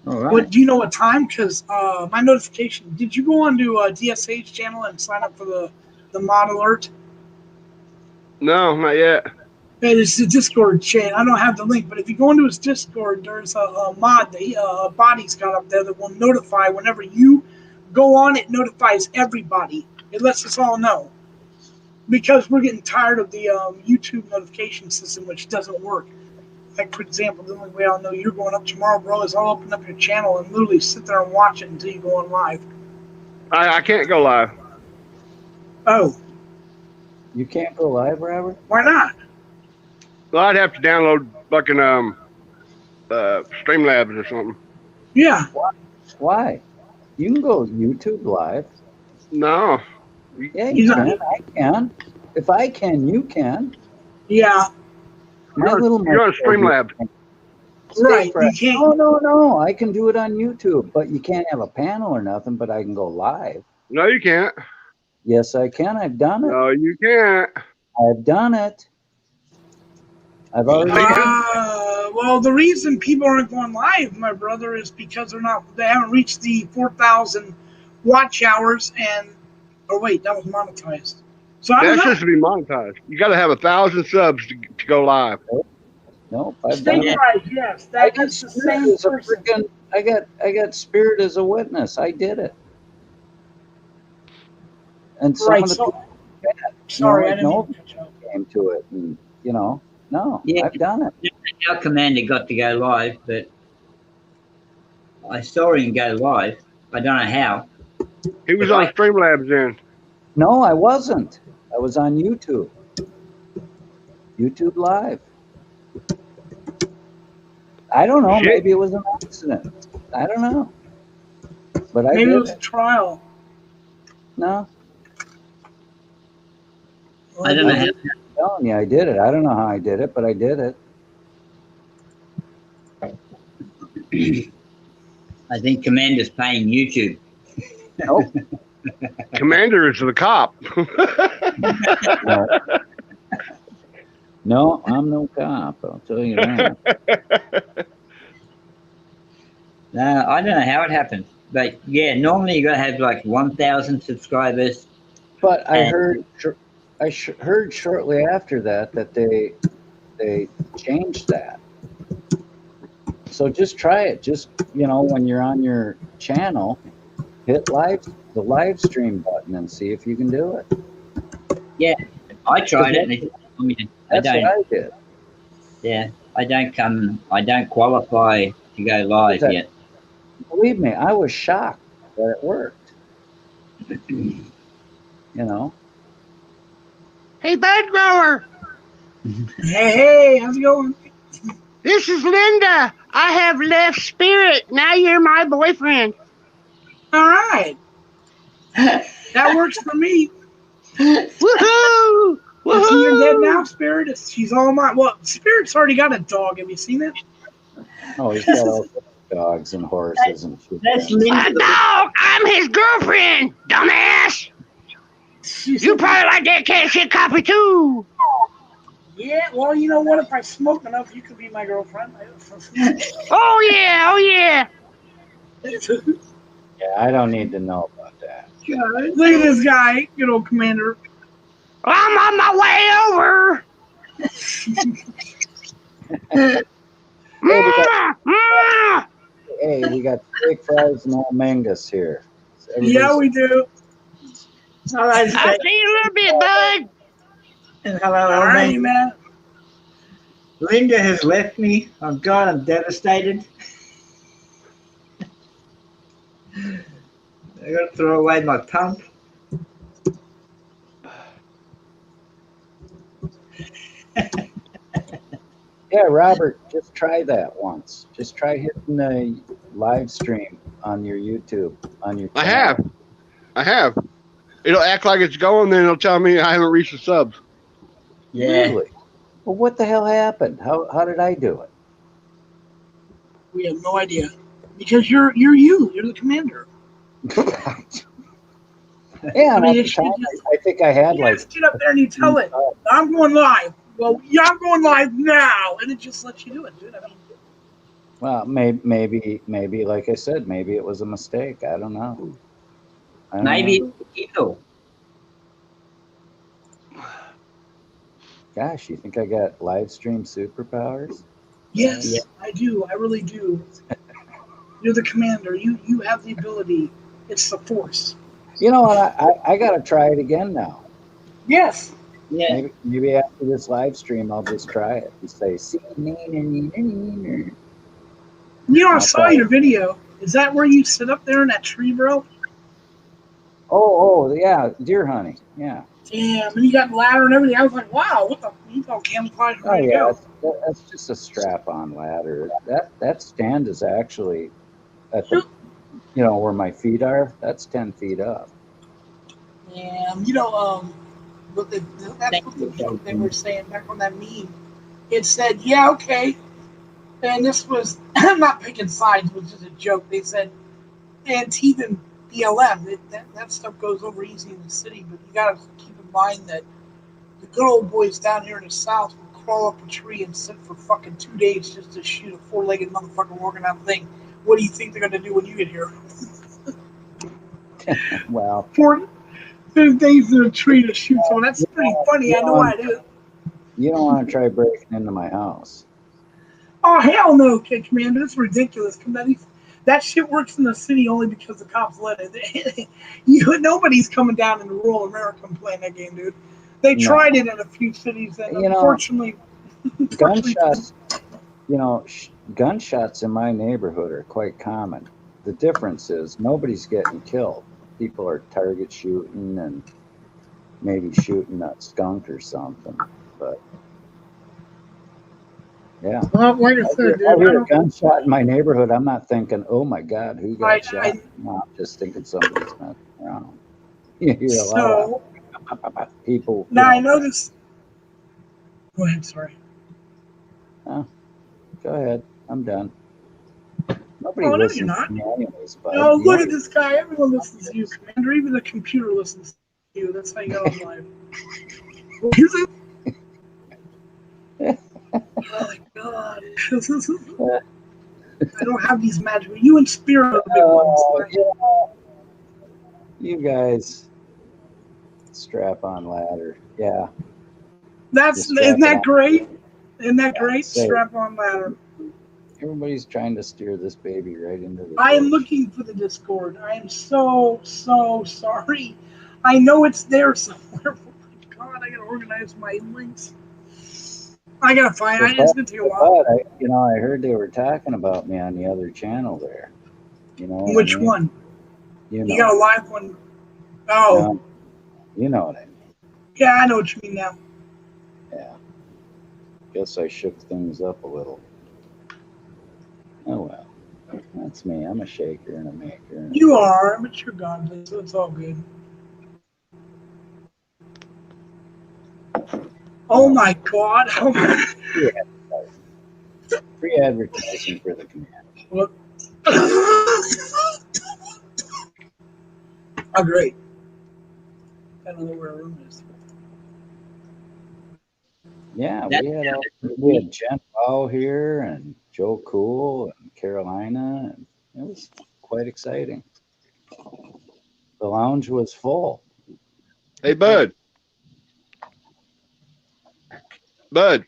All right. What, do you know what time? Because my notification, did you go onto DSA's channel and sign up for the mod alert? No, not yet. It's the Discord chain. I don't have the link, but if you go into his Discord, there's a mod that Body's got up there that will notify whenever you go on. It notifies everybody. It lets us all know. Because we're getting tired of the YouTube notification system, which doesn't work. Like, for example, the only way I'll know you're going up tomorrow, bro, is I'll open up your channel and literally sit there and watch it until you go on live. I can't go live. Oh. You can't go live, Robert? Why not? Well, I'd have to download fucking Streamlabs or something. Yeah. Why? You can go YouTube live. No. Yeah, you can. I can. If I can, you can. Yeah. You're on Streamlabs. Right. You can't. No. I can do it on YouTube, but you can't have a panel or nothing, but I can go live. No, you can't. Yes, I can. I've done it. No, you can't. I've done it. I've already. Well, the reason people aren't going live, my brother, is because they haven't reached the 4,000 watch hours oh wait, that was monetized. So I don't That's know. just to be monetized. You got to have 1,000 subs to go live. Nope, I've done State it. price, yes, I that got is the Spirit same as a person. freaking. I got Spirit as a witness. I did it. And some Right. of the So, people, sorry, I like didn't mean nobody to catch up. came to it, and no, Yeah. I've done it. Our commander got to go live, but I saw him go live. I don't know how. He was If on I- Streamlabs then. No, I wasn't. I was on YouTube. YouTube Live. I don't know. Shit. Maybe it was an accident. I don't know. But I Maybe did it was a it. trial. No, I don't know how. I'm telling you, I did it. I don't know how I did it, but I did it. I think commander's paying YouTube. Nope. Commander is the cop. No. No, I'm no cop. I'll tell you that. No, I don't know how it happened. But yeah, normally you got to have like 1,000 subscribers. But I And- heard, heard shortly after that they changed that. So just try it. Just when you're on your channel, hit the live stream button and see if you can do it. I tried it. And it, I mean, That's what I did. Yeah, I don't qualify to go live That- yet. Believe me, I was shocked that it worked. Hey, bud grower. Hey, how's it going? This is Linda. I have left Spirit. Now you're my boyfriend. All right, that works for me. Woohoo! Is he your dead now, Woohoo! Spirit? She's all mine. Well, Spirit's already got a dog. Have you seen it? Oh, he's got all sorts of dogs and horses and shit. That's A Linda. dog! I'm his girlfriend, dumbass! You probably like that cat shit copy too. Yeah, well, you know what? If I smoke enough, you could be my girlfriend. Oh yeah, oh yeah. Yeah, I don't need to know about that. Look at this guy, good old commander. I'm on my way over. Hey, we got steak fries and all mangus here. So Yeah, we do. I'll see you in a little bit, bud. And hello, All old right, man. man. Linda has left me. Oh God, I'm devastated. I got to throw away my pump. Yeah, Robert, just try that once. Just try hitting the live stream on your YouTube on your. I have. It'll act like it's going, then it'll tell me I haven't reached the subs. Yeah. Really? Well, what the hell happened? How did I do it? We have no idea because you're you're the commander. Yeah, I mean, at the time, I think I had You like. just get up there and you tell it, I'm going live. Well, yeah, I'm going live now, and it just lets you do it, dude. I mean, Well, maybe, like I said, maybe it was a mistake. I don't know. Maybe evil. Gosh, you think I got live stream superpowers? yes, Yeah. I do. I really do. You're the commander. You have the ability. It's the force. You know what? I got to try it again now. Yes. Yeah. Maybe after this live stream, I'll just try it and say, "See, You know, I saw Okay. your video. Is that where you sit up there in that tree, bro? Oh, yeah, deer hunting. Yeah. Damn, and you got ladder and everything. I was like, wow, what the? You all camouflage Oh, ready to yeah. go. That's just a strap-on ladder. That stand is actually at the, where my feet are. That's 10 feet up. And that's what the joke they were saying back on that meme. It said, yeah, okay. And this was, I'm not picking sides, it was just a joke. They said, Antietam ELM. That stuff goes over easy in the city, but you got to keep in mind that the good old boys down here in the South will crawl up a tree and sit for fucking 2 days just to shoot a four-legged motherfucker walking down the thing. What do you think they're going to do when you get here? Well, 4 days in a tree to shoot someone. That's pretty funny. I know I do. you don't want to try breaking into my house. Oh, hell no, Kid Commander. That's ridiculous. That shit works in the city only because the cops let it. Nobody's coming down in rural America and playing that game, dude. They tried it in a few cities, and unfortunately, gunshots. Gunshots in my neighborhood are quite common. The difference is nobody's getting killed. People are target shooting and maybe shooting a skunk or something. But yeah, well, like I said, dude, I hear a gunshot in my neighborhood. I'm not thinking, "Oh my God, who got shot?" No, I'm just thinking somebody's messing around. You hear a lot of people. Now I know this. Go ahead. Sorry. Oh, go ahead. I'm done. Nobody No, listens you're not. to me anyways, bud. No, look at this guy. Everyone listens to you, Commander. Even the computer listens to you. That's how you got on live. Is it? Oh my God. I don't have these magic. You and Spirit are the big ones. You guys strap on ladder. Yeah. Isn't that great? Isn't that great? Strap on ladder. Everybody's trying to steer this baby right into the I am looking for the Discord. I am so sorry. I know it's there somewhere. Oh my God, I gotta organize my links. I gotta find it. It's gonna take a while. But I heard they were talking about me on the other channel there. Which one? You got a live one. Oh. No, you know what I mean. Yeah, I know what you mean now. Yeah. Guess I shook things up a little. Oh well. That's me. I'm a shaker and a maker. You are, but you're godly, so it's all good. Oh my God! Free advertising for the command. What? Oh, great. I don't know where our room is. Yeah, we had Jen Powell here and Joe Cool and Carolina, and it was quite exciting. The lounge was full. Hey, Bud. Bud.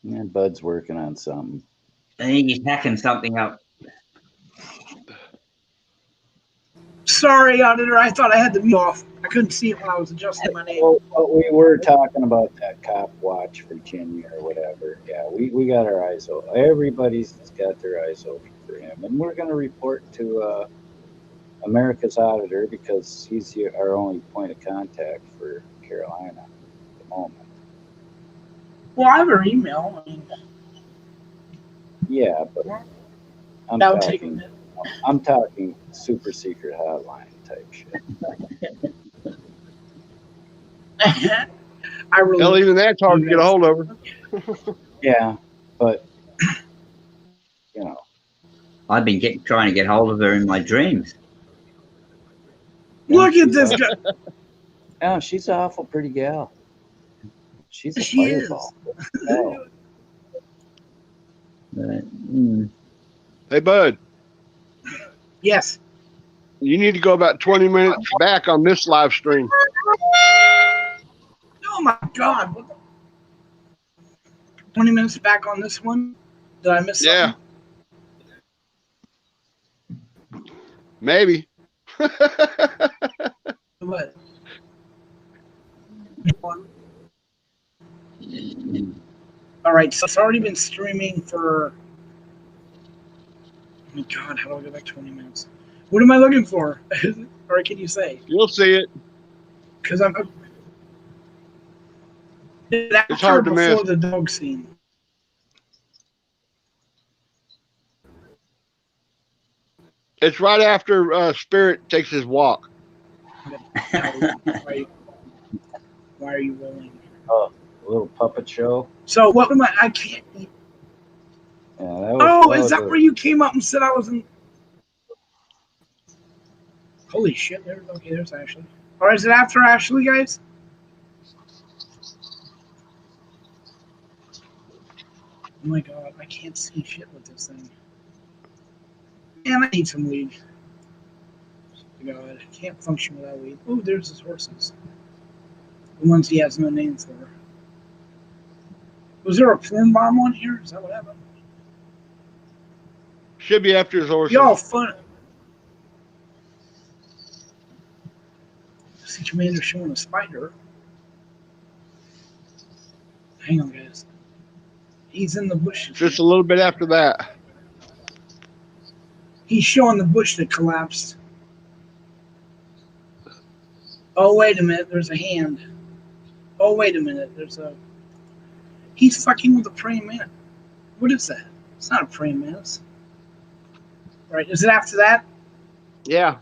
Yeah, Bud's working on something. I think he's hacking something up. Sorry, Auditor. I thought I had the mute off. I couldn't see it when I was adjusting my name. Well, we were talking about that Cop Watch Virginia or whatever. Yeah, we got our eyes open. Everybody's got their eyes open for him. And we're going to report to America's Auditor because he's our only point of contact for Carolina at the moment. Well, I have her email. I mean, yeah, but I'm talking super secret hotline type shit. Hell, even that's hard to get a hold of her. Yeah, but I've been trying to get hold of her in my dreams. Look at this guy. Oh, she's an awful pretty gal. She's a fireball. Oh. Hey, Bud. Yes. You need to go about 20 minutes back on this live stream. Oh my God. 20 minutes back on this one? Did I miss something? Yeah. Maybe. What? All right, so it's already been streaming for. Oh my God, how do I go back 20 minutes? What am I looking for? Or can you say? You'll see it. Because I'm. It's hard to miss. Before the dog scene. It's right after Spirit takes his walk. Why are you rolling? Oh, a little puppet show. So what am I can't eat. Yeah, Is that where you came up and said I was in? Holy shit! Okay, there's Ashley. Or is it after Ashley, guys? Oh my god, I can't see shit with this thing. Man, I need some weed. God, I can't function without weed. Oh, there's his horses. The ones he has no name for. Was there a plume bomb on here? Is that what happened? Should be after his horses. Y'all fun. See Commander showing a spider. Hang on, guys. He's in the bushes. Just a little bit after that. He's showing the bush that collapsed. Oh, wait a minute. There's a hand. Oh, wait a minute. There's a... He's fucking with a praying man. What is that? It's not a praying mantis. Right. Is it after that? Yeah.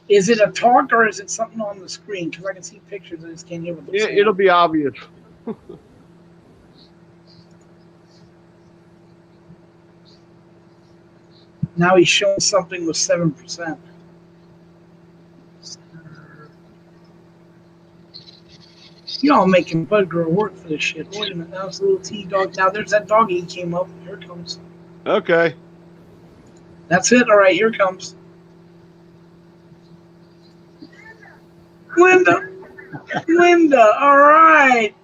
Is it a talk or is it something on the screen? Because I can see pictures. I just can't hear what they're saying. It'll be obvious. Now he's showing something with 7%. Y'all making Bud Girl work for this shit. Wait a minute, that was a little T dog. Now there's that doggy he came up. Here it comes. Okay. That's it. All right, here it comes. Linda. Linda, all right.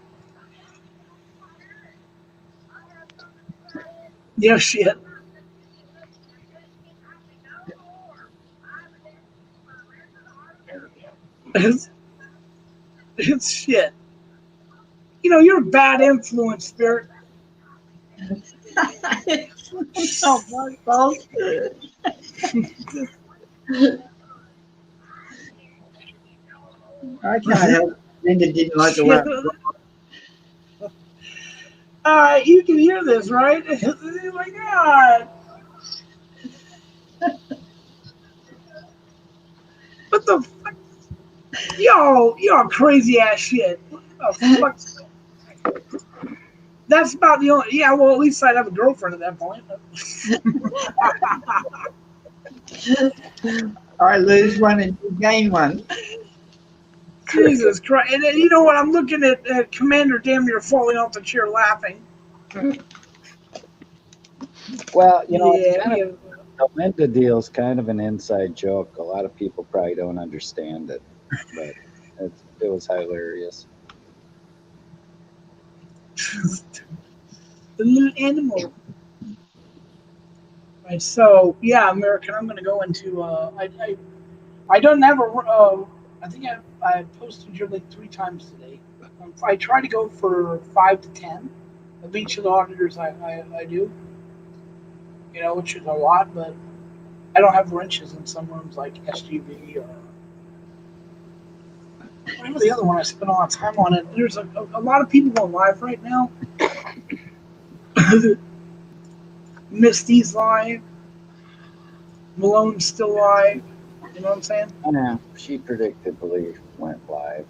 Yeah, shit. It's shit. You know, you're a bad influence, Spirit. Oh my God. I can't help. Linda didn't like the way. You can hear this, right? Oh my God. What the fuck? Y'all crazy ass shit. What the fuck? That's about the only. Yeah, well, at least I'd have a girlfriend at that point. I lose one and you gain one. Jesus Christ. And then, you know what? I'm looking at Commander damn near falling off the chair laughing. Well, you know, Yeah, kind of, the Linda deal's kind of an inside joke. A lot of people probably don't understand it, but it was hilarious. The little animal. Right, so yeah, American. I'm gonna go into. I don't have a. I think I posted your link 3 times today. I try to go for 5 to 10 of each of the auditors I do. You know, which is a lot, but I don't have wrenches in some rooms like SGV or whatever the other one I spent a lot of time on it. There's a lot of people going live right now. Misty's live. Malone's still live. You know what I'm saying? Yeah, she predictably went live.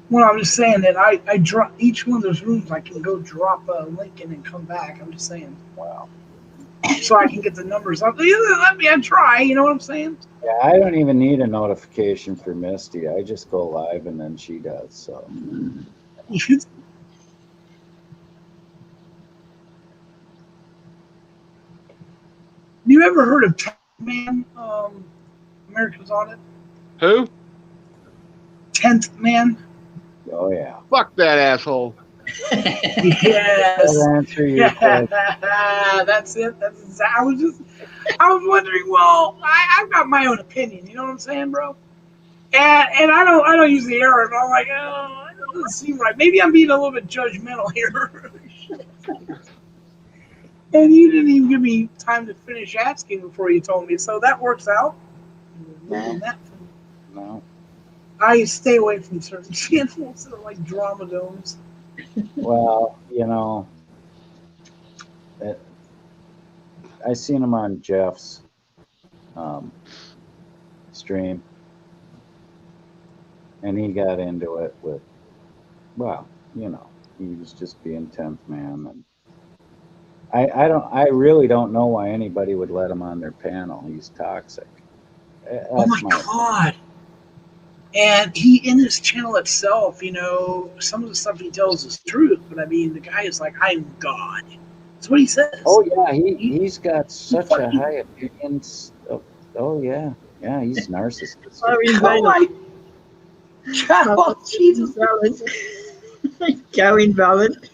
Well, I'm just saying that I drop each one of those rooms. I can go drop a link in and come back. I'm just saying. Wow. So I can get the numbers up. Let me try. You know what I'm saying? Yeah, I don't even need a notification for Misty. I just go live and then she does. So. You ever heard of 10th Man? America's Audit. Who? 10th Man. Oh yeah. Fuck that asshole. Yes. I'll answer your question. That's it. I was wondering. Well, I've got my own opinion. You know what I'm saying, bro? And I don't use the error. But I'm like, oh, it doesn't seem right. Maybe I'm being a little bit judgmental here. And you didn't even give me time to finish asking before you told me, so that works out. No. I stay away from certain channels that are like drama domes. Well, you know, I seen him on Jeff's stream, and he got into it with, well, you know, he was just being 10th man, and I really don't know why anybody would let him on their panel. He's toxic. Oh my God. And he, in his channel itself, you know, some of the stuff he tells is truth, but I mean, the guy is like, I'm God. That's what he says. Oh yeah, he's got such a high opinion. Oh yeah, yeah, he's narcissistic. Oh my God, Jesus. Go invalid.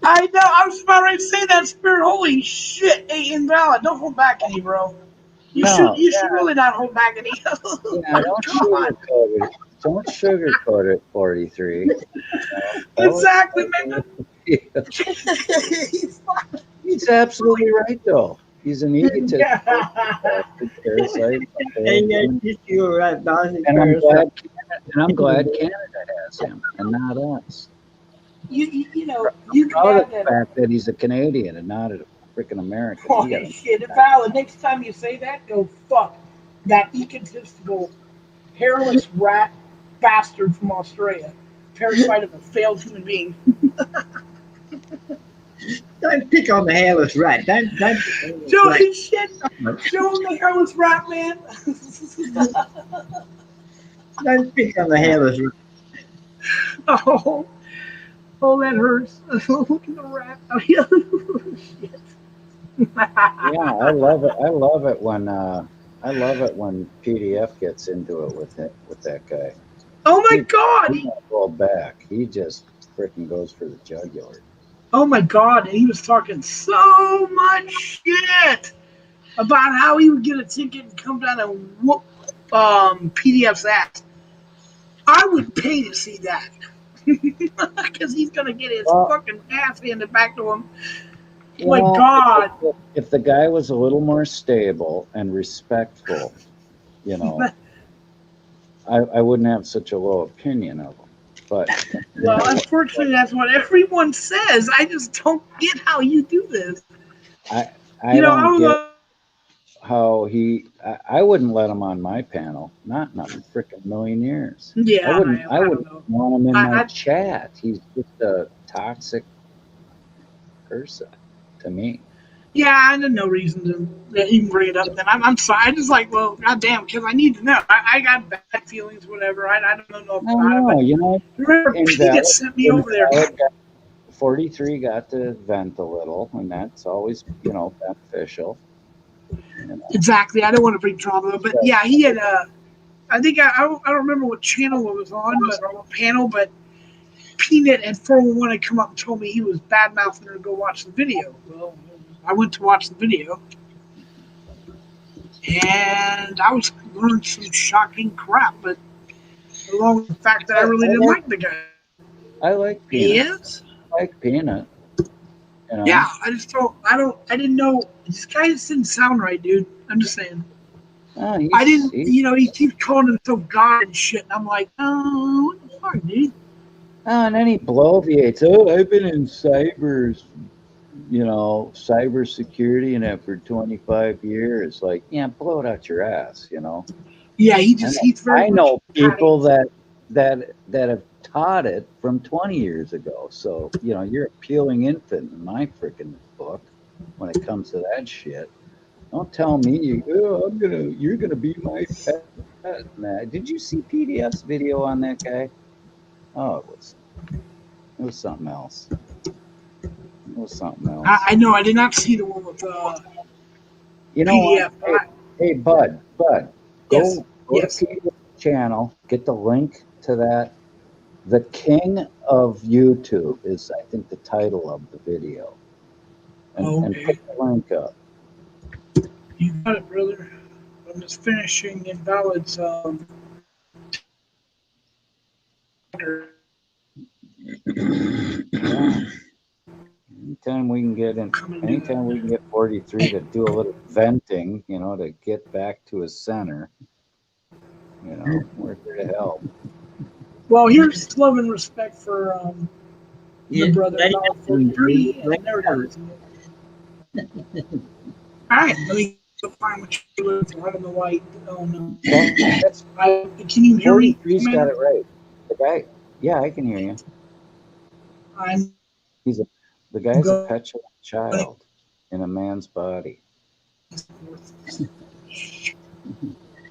I know, I was about ready to say that, Spirit. Holy shit, hey, invalid. Don't hold back any, bro. You should really not hold back any. Yeah, don't sugarcoat it. Don't sugarcoat it, 43. Exactly, man. He's absolutely right, though. He's an egotist. Parasite. You're right, Darcy. And I'm glad Canada has him and not us. You know, you can Proud have of the that. fact that he's a Canadian and not a freaking American. Holy shit, invalid. Next time you say that, go fuck that egotistical, hairless rat bastard from Australia. Parasite of a failed human being. Don't pick on the hairless rat. Don't. Show him shit. Show him the hairless rat, man. Don't pick on the hairless rat. Oh, that hurts. Look at the rat. Oh, yeah. Shit. Yeah, I love it. I love it when PDF gets into it with that guy. Oh my God! He won't roll back. He just freaking goes for the jugular. Oh my God! And he was talking so much shit about how he would get a ticket and come down and whoop PDF's ass. I would pay to see that because he's gonna get his fucking ass handed back to him. Oh my God! If the guy was a little more stable and respectful, you know, I wouldn't have such a low opinion of him. But well, unfortunately, that's what everyone says. I just don't get how you do this. I don't get how I wouldn't let him on my panel. Not in a freaking million years. Yeah, I wouldn't want him in my chat. He's just a toxic person to me. Yeah, I had no reason to even bring it up. Then I'm sorry. I just like, well, goddamn, because I need to know. I got bad feelings, whatever. I don't know about it. But You know, remember, Pete sent me over there. 43 got to vent a little, and that's always, you know, beneficial. You know. Exactly. I don't want to bring drama, but yeah, he had I think I don't remember what channel it was on, but or what panel, but Peanut at 411 had come up and told me he was bad mouthing her to go watch the video. Well, I went to watch the video, and I was learned some shocking crap, but along with the fact that I really didn't like the guy. I like Peanut. He is? I like Peanut. You know? Yeah, I didn't know. This guy just didn't sound right, dude. I'm just saying. I didn't, you know, he keeps calling himself God and shit, and I'm like, oh, what the fuck, dude? Oh, and then he bloviates. Oh, I've been in cyber security and that for 25 years. Like, yeah, blow it out your ass, you know. Yeah, he's very. I know people that have taught it from 20 years ago. So, you know, you're a peeling infant in my freaking book when it comes to that shit. Don't tell me you're gonna be my pet. Nah, did you see PDF's video on that guy? Oh, it was something else. It was something else. I know. I did not see the one with you know PDF. What? Hey, Bud, go to PDF's channel. Get the link to that. The King of YouTube is, I think, the title of the video. And put the link up. You got it, brother. I'm just finishing Invalid's Anytime we can get 43 to do a little venting, you know, to get back to his center, you know, we're here to help. Well, here's love and respect for your brother, 43, and there it is. All right, let me go find what you're looking for. I don't know why. Oh no. Can you hear me? 43's got it right. The guy, yeah, I can hear you. The guy's a petulant child in a man's body.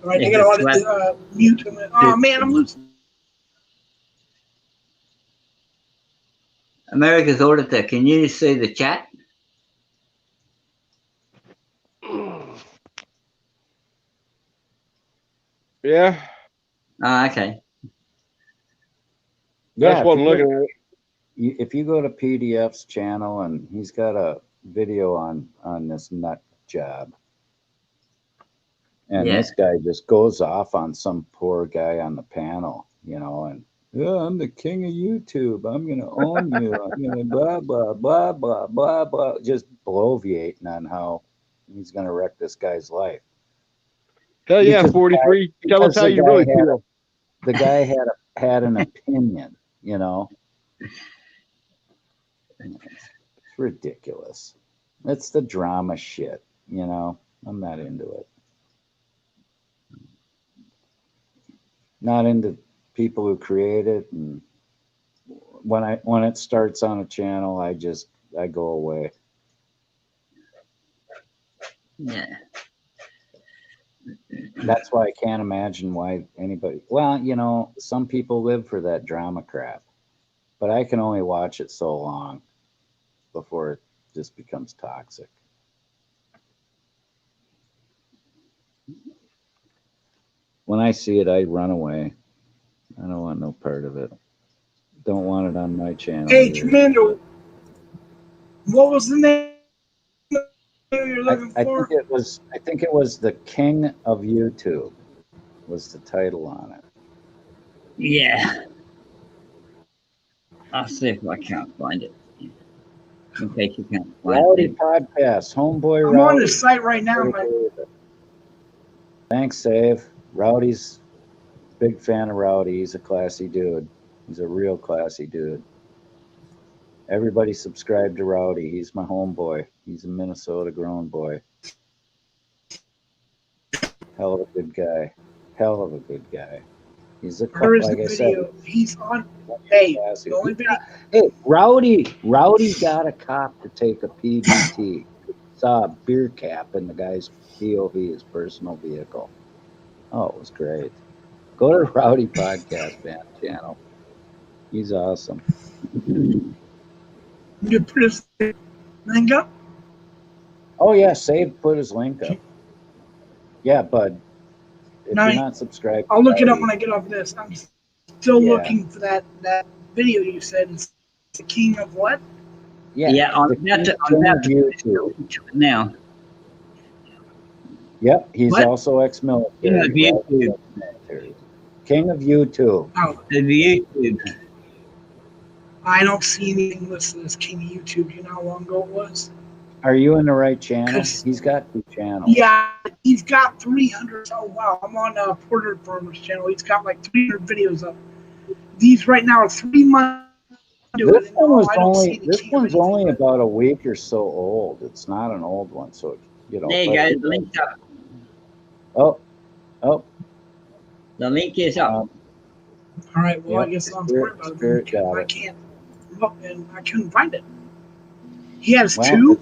All right, I Yeah, gotta that's let mute him. Oh man, I'm losing. America's Auditor, can you see the chat? Yeah, Oh, okay. I Yeah, just wasn't looking at it. if you go to PDF's channel, and he's got a video on this nut job, and Yeah. this guy just goes off on some poor guy on the panel, and yeah, I'm the king of YouTube. I'm gonna own you. I'm gonna blah blah blah blah blah blah. Just bloviating on how he's gonna wreck this guy's life. Hell yeah, Because 43. Tell us because how the you guy really had feel. The guy had an opinion. It's ridiculous. It's the drama shit. I'm not into it. Not into people who create it, and when it starts on a channel, I go away. Yeah. That's why I can't imagine why anybody. Well, some people live for that drama crap, but I can only watch it so long before it just becomes toxic. When I see it, I run away. I don't want no part of it. Don't want it on my channel. Hey, either. Commander, what was the name you're looking I for? think it was the King of YouTube was the title on it. Yeah. I'll see if I can't find it. In case you can't find Rowdy it. Podcast, Homeboy I'm Rowdy. on this site right now. Thanks, Save. Rowdy's big fan of Rowdy. He's a classy dude. He's a real classy dude. Everybody subscribe to Rowdy. He's my homeboy. He's a Minnesota grown boy. Hell of a good guy. Hell of a good guy. He's a Where is like the I video? said. He's on. Hey, Classy. the only video. Hey, Rowdy got a cop to take a PBT. Saw a beer cap in the guy's POV, his personal vehicle. Oh, it was great. Go to Rowdy Podcast channel. He's awesome. You put his link up. Oh yeah, Save put his link up. Yeah, bud. If No, you're not subscribed, I'll look it up Rowdy, when I get off this. I'm still Yeah. looking for that video you said. It's the king of what? Yeah, I'm about to YouTube. now. Yep, he's What? also ex-military. King of YouTube. Ex-military. King of YouTube. Oh, The YouTube. I don't see anything listed as king of YouTube. Do you know how long ago it was? Are you in the right channel? 'Cause- He's got 2 channels. Yeah, he's got 300. Oh wow, I'm on Porter Farmer's channel. He's got like 300 videos up. These right now are 3 months. This one was I don't see only. the This king of one's anything. only about a week or so old. It's not an old one, so There but you go. The link's up. Oh, The link is up. All right, well, Yep, I guess I'm Spirit- sorry about it Spirit because got I it. can't look and I couldn't find it. He has well, 2.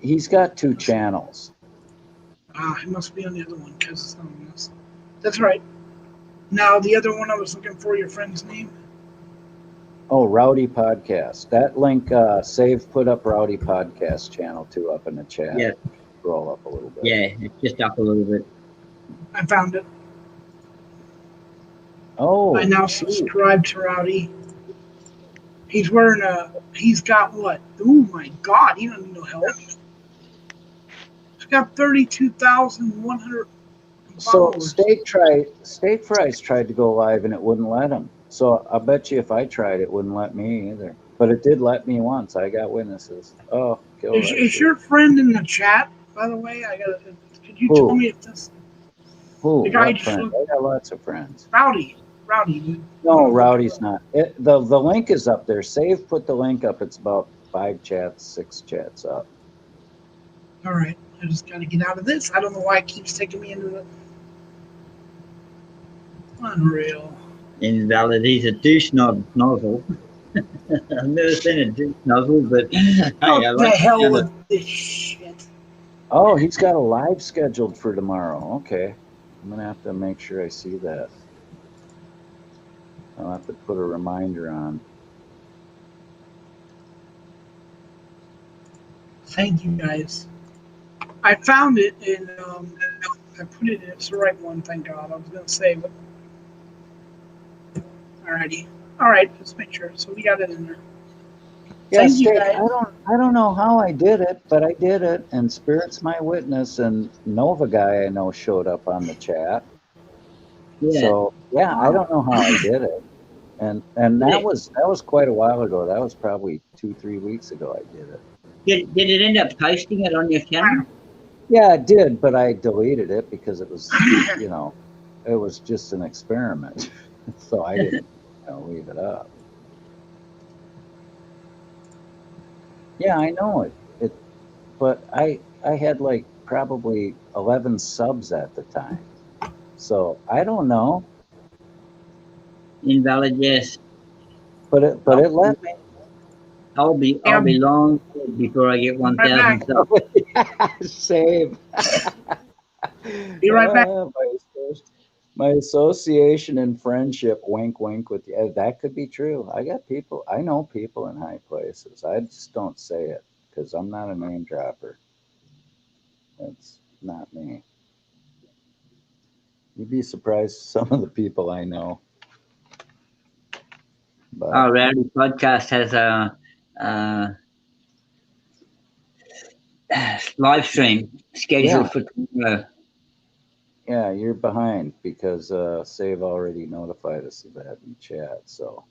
he's got 2 channels. It must be on the other one because it's not on this. That's right. Now the other one I was looking for, your friend's name. Oh, Rowdy Podcast. That link, Save put up Rowdy Podcast channel too up in the chat. Yeah. Scroll up a little bit. Yeah, it's just up a little bit. I found it. Oh, I now shoot. subscribe to Rowdy. He's wearing he's got what? Oh my God, he doesn't need no help. He's got 32,100 So followers. Steak Fries tried to go live and it wouldn't let him. So I bet you if I tried, it wouldn't let me either. But it did let me once. I got witnesses. Oh, kill that Is shit. your friend in the chat, by the way? Could you Who? tell me if this Who? the guy What just friend? looked- I got lots of friends. Rowdy, dude. No, Rowdy's not. The link is up there. Save put the link up. It's about 5 chats, 6 chats up. All right, I just got to get out of this. I don't know why it keeps taking me into the unreal. Invalid. He's a douche nozzle. I've never seen a douche nozzle, but hey, I What the like hell the with this shit? Oh, he's got a live scheduled for tomorrow. Okay. I'm going to have to make sure I see that. I'll have to put a reminder on. Thank you, guys. I found it and I put it in. It's the right one, thank God. I was going to say, but. Alrighty. All right, let's make sure. So we got it in there. Yeah, Thank you, Steak, guys. I don't know how I did it, but I did it, and Spirit's my witness, and Nova guy I know showed up on the chat. Yeah. So yeah, I don't know how I did it. And that was quite a while ago. That was probably 2-3 weeks ago I did it. Did it end up posting it on your channel? Yeah, I did, but I deleted it because it was, you know, it was just an experiment. So I didn't, leave it up. Yeah, I know it, but I had like probably 11 subs at the time. So I don't know. Invalid, yes. But it let me. I'll be long before I get 1,000 subs. Same. Be right back. My association and friendship, wink, wink, with you. That could be true. I know people in high places. I just don't say it because I'm not a name dropper. That's not me. You'd be surprised some of the people I know. But Our Rowdy podcast has a live stream scheduled for tomorrow. yeah, you're behind because Save already notified us of that in chat. So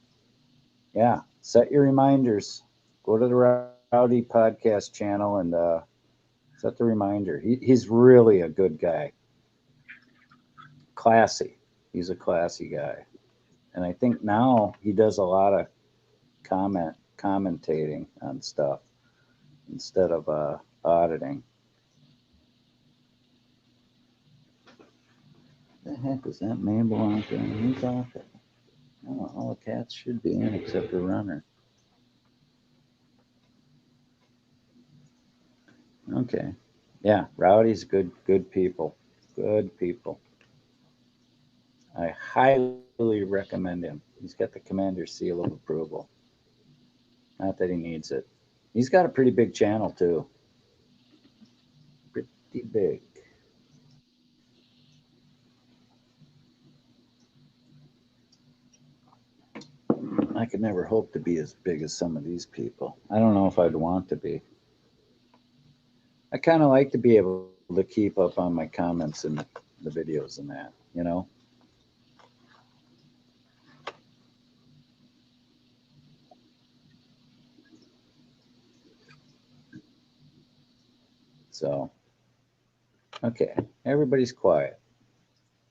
yeah, set your reminders. Go to the Rowdy podcast channel and set the reminder. He's really a good guy. Classy. He's a classy guy. And I think now he does a lot of commentating on stuff instead of auditing. The heck is that Mabel out there? Who's off it? Oh, all the cats should be in except for Runner. Okay. Yeah, Rowdy's good people. Good people. I highly recommend him. He's got the commander's seal of approval. Not that he needs it. He's got a pretty big channel too. Pretty big. I could never hope to be as big as some of these people. I don't know if I'd want to be. I kind of like to be able to keep up on my comments in the videos and that, you know? So, okay, everybody's quiet.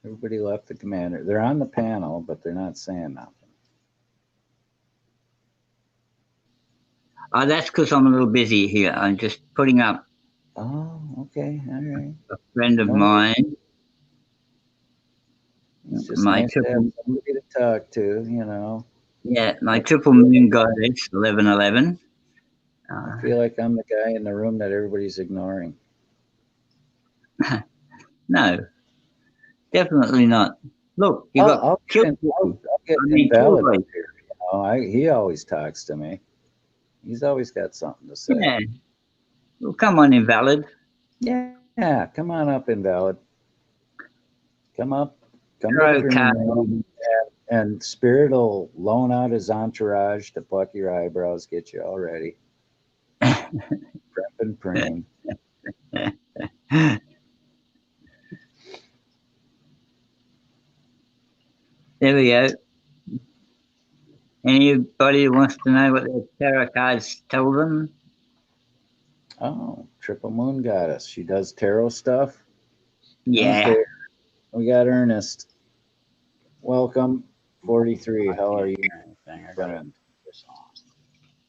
Everybody left the commander. They're on the panel, but they're not saying nothing. That's because I'm a little busy here. I'm just putting up Oh, okay, all right. a friend of No, mine. It's just My nice to have triple, somebody to talk to, you know. yeah, my triple moon goddess, 1111. I feel like I'm the guy in the room that everybody's ignoring. No, definitely not. Look, you got I'll get invalid up here. You know, he always talks to me. He's always got something to say. Yeah. Well, come on, Invalid. Yeah, come on up, Invalid. Come up. Come You're to the okay. room. And Spirit will loan out his entourage to pluck your eyebrows, get you all ready. Prep and preen. There we go. Anybody who wants to know what their tarot cards tell them? Oh, Triple Moon Goddess. She does tarot stuff. Yeah. Okay. We got Ernest. Welcome. 43. How are you, friend?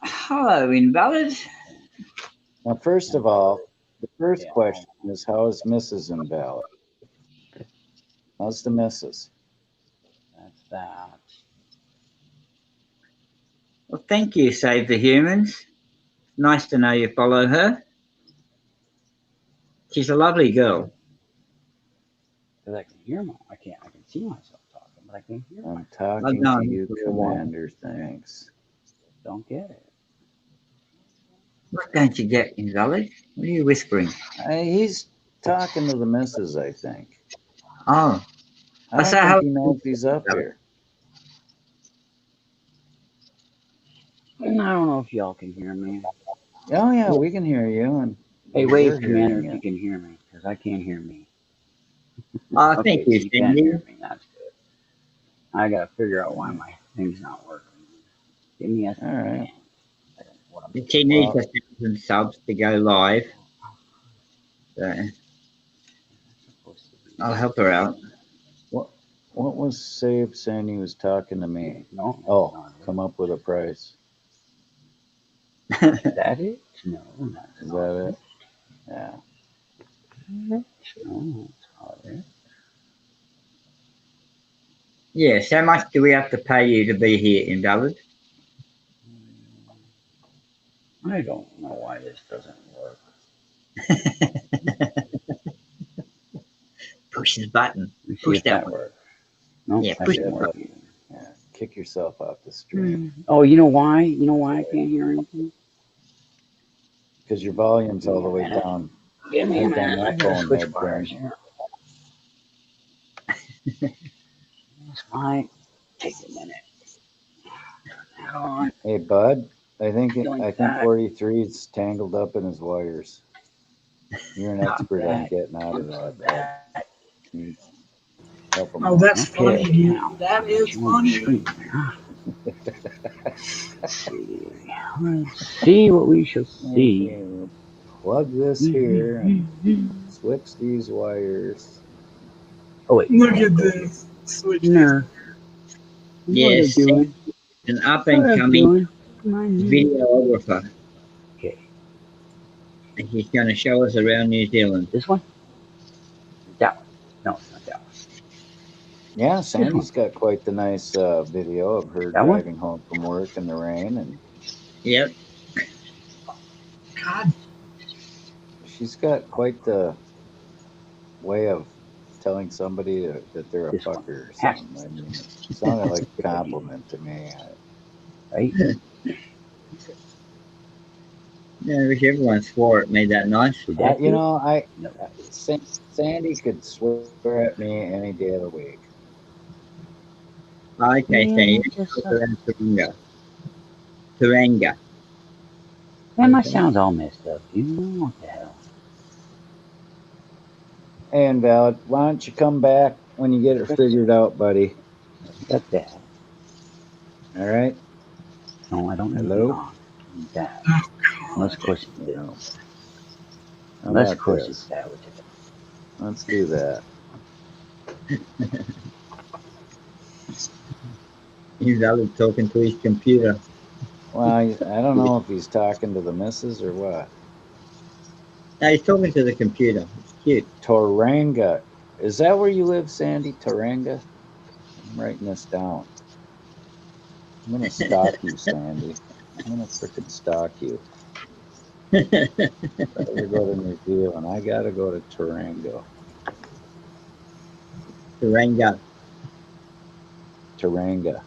Hello, Invalid. Now, first of all, the first question is, how is Mrs. Invalid? How's the Mrs.? That's that. Well, thank you, Save the Humans. Nice to know you follow her. She's a lovely girl. Because I can hear my, I can see myself talking, but I can't hear I'm myself. talking no, to you, for a while. Commander. Thanks. Don't get it. What don't you get, invalid? What are you whispering? He's talking to the missus, I think. Oh, I don't say think hello. he knows he's up here. I don't know if y'all can hear me. Oh yeah, we can hear you, and Hey, we're wait, Commander, hearing if you. you can hear me, because I can't hear me. Oh, Okay, thank you, so you can Cindy. hear me. That's good. I gotta figure out why my thing's not working. Give me a All right. second. What I'm She needs Well, 1,000 subs to go live. So supposed to be. I'll help her out. What was Save saying he was talking to me? No, that's Oh, not it. come up with a price. Is that it? No, that's Is not that it. it? Yeah. No, that's not it. Yes, how much do we have to pay you to be here, invalid? I don't know why this doesn't work. Push the button. Let me see Push if that that one. works. No, Yeah, that push didn't that work button. either. Yeah. Kick yourself off the stream Oh, you know why? You know why I can't hear anything? because your volume's Give all me the a way minute. down. Give me a Right down minute. I that gotta phone switch head wires thing. here. That's fine. Take a minute. That on. Hey, bud. I think Like that. 43's tangled up in his wires. You're an expert on getting out of that, bud. You help him Oh, out. that's Okay, funny, dude. now That is you on the funny. screen there. Let's see. Let's see what we shall see. Okay, plug this here and switch these wires. Oh wait. Look at this. Switch these. No. What are Yes, they doing? an up What and are they coming doing? Come on. videographer. Okay. And he's going to show us around New Zealand. This one? That one. No, it's not that one. Yeah, Sandy's got quite the nice video of her That one? driving home from work in the rain, and Yep. God, she's got quite the way of telling somebody that they're a This one. fucker or Has something. I mean, it sounded like a compliment to me. right? Yeah, I wish everyone swore at me that night. Did that do it? No. Sandy could swear at me any day of the week. Okay, Yeah, Sandy. just Around Turanga. Turanga. man, my Okay. sound's all messed up. You know what the hell? Hey, Invalid, why don't you come back when you get it figured out, buddy? Got that. All right? No, I don't need Hello? that. oh Unless, God. of course, it's this. No. How Unless, of about course, it's this? that. Which is Let's do that. He's out talking to his computer. Well, I don't know if he's talking to the missus or what. No, he's talking to the computer. It's cute. Toranga. Is that where you live, Sandy? Toranga? I'm writing this down. I'm going to stalk you, Sandy. I'm going to freaking stalk you. If I ever go to New Zealand, I got to go to Tarango. Turanga. Taranga.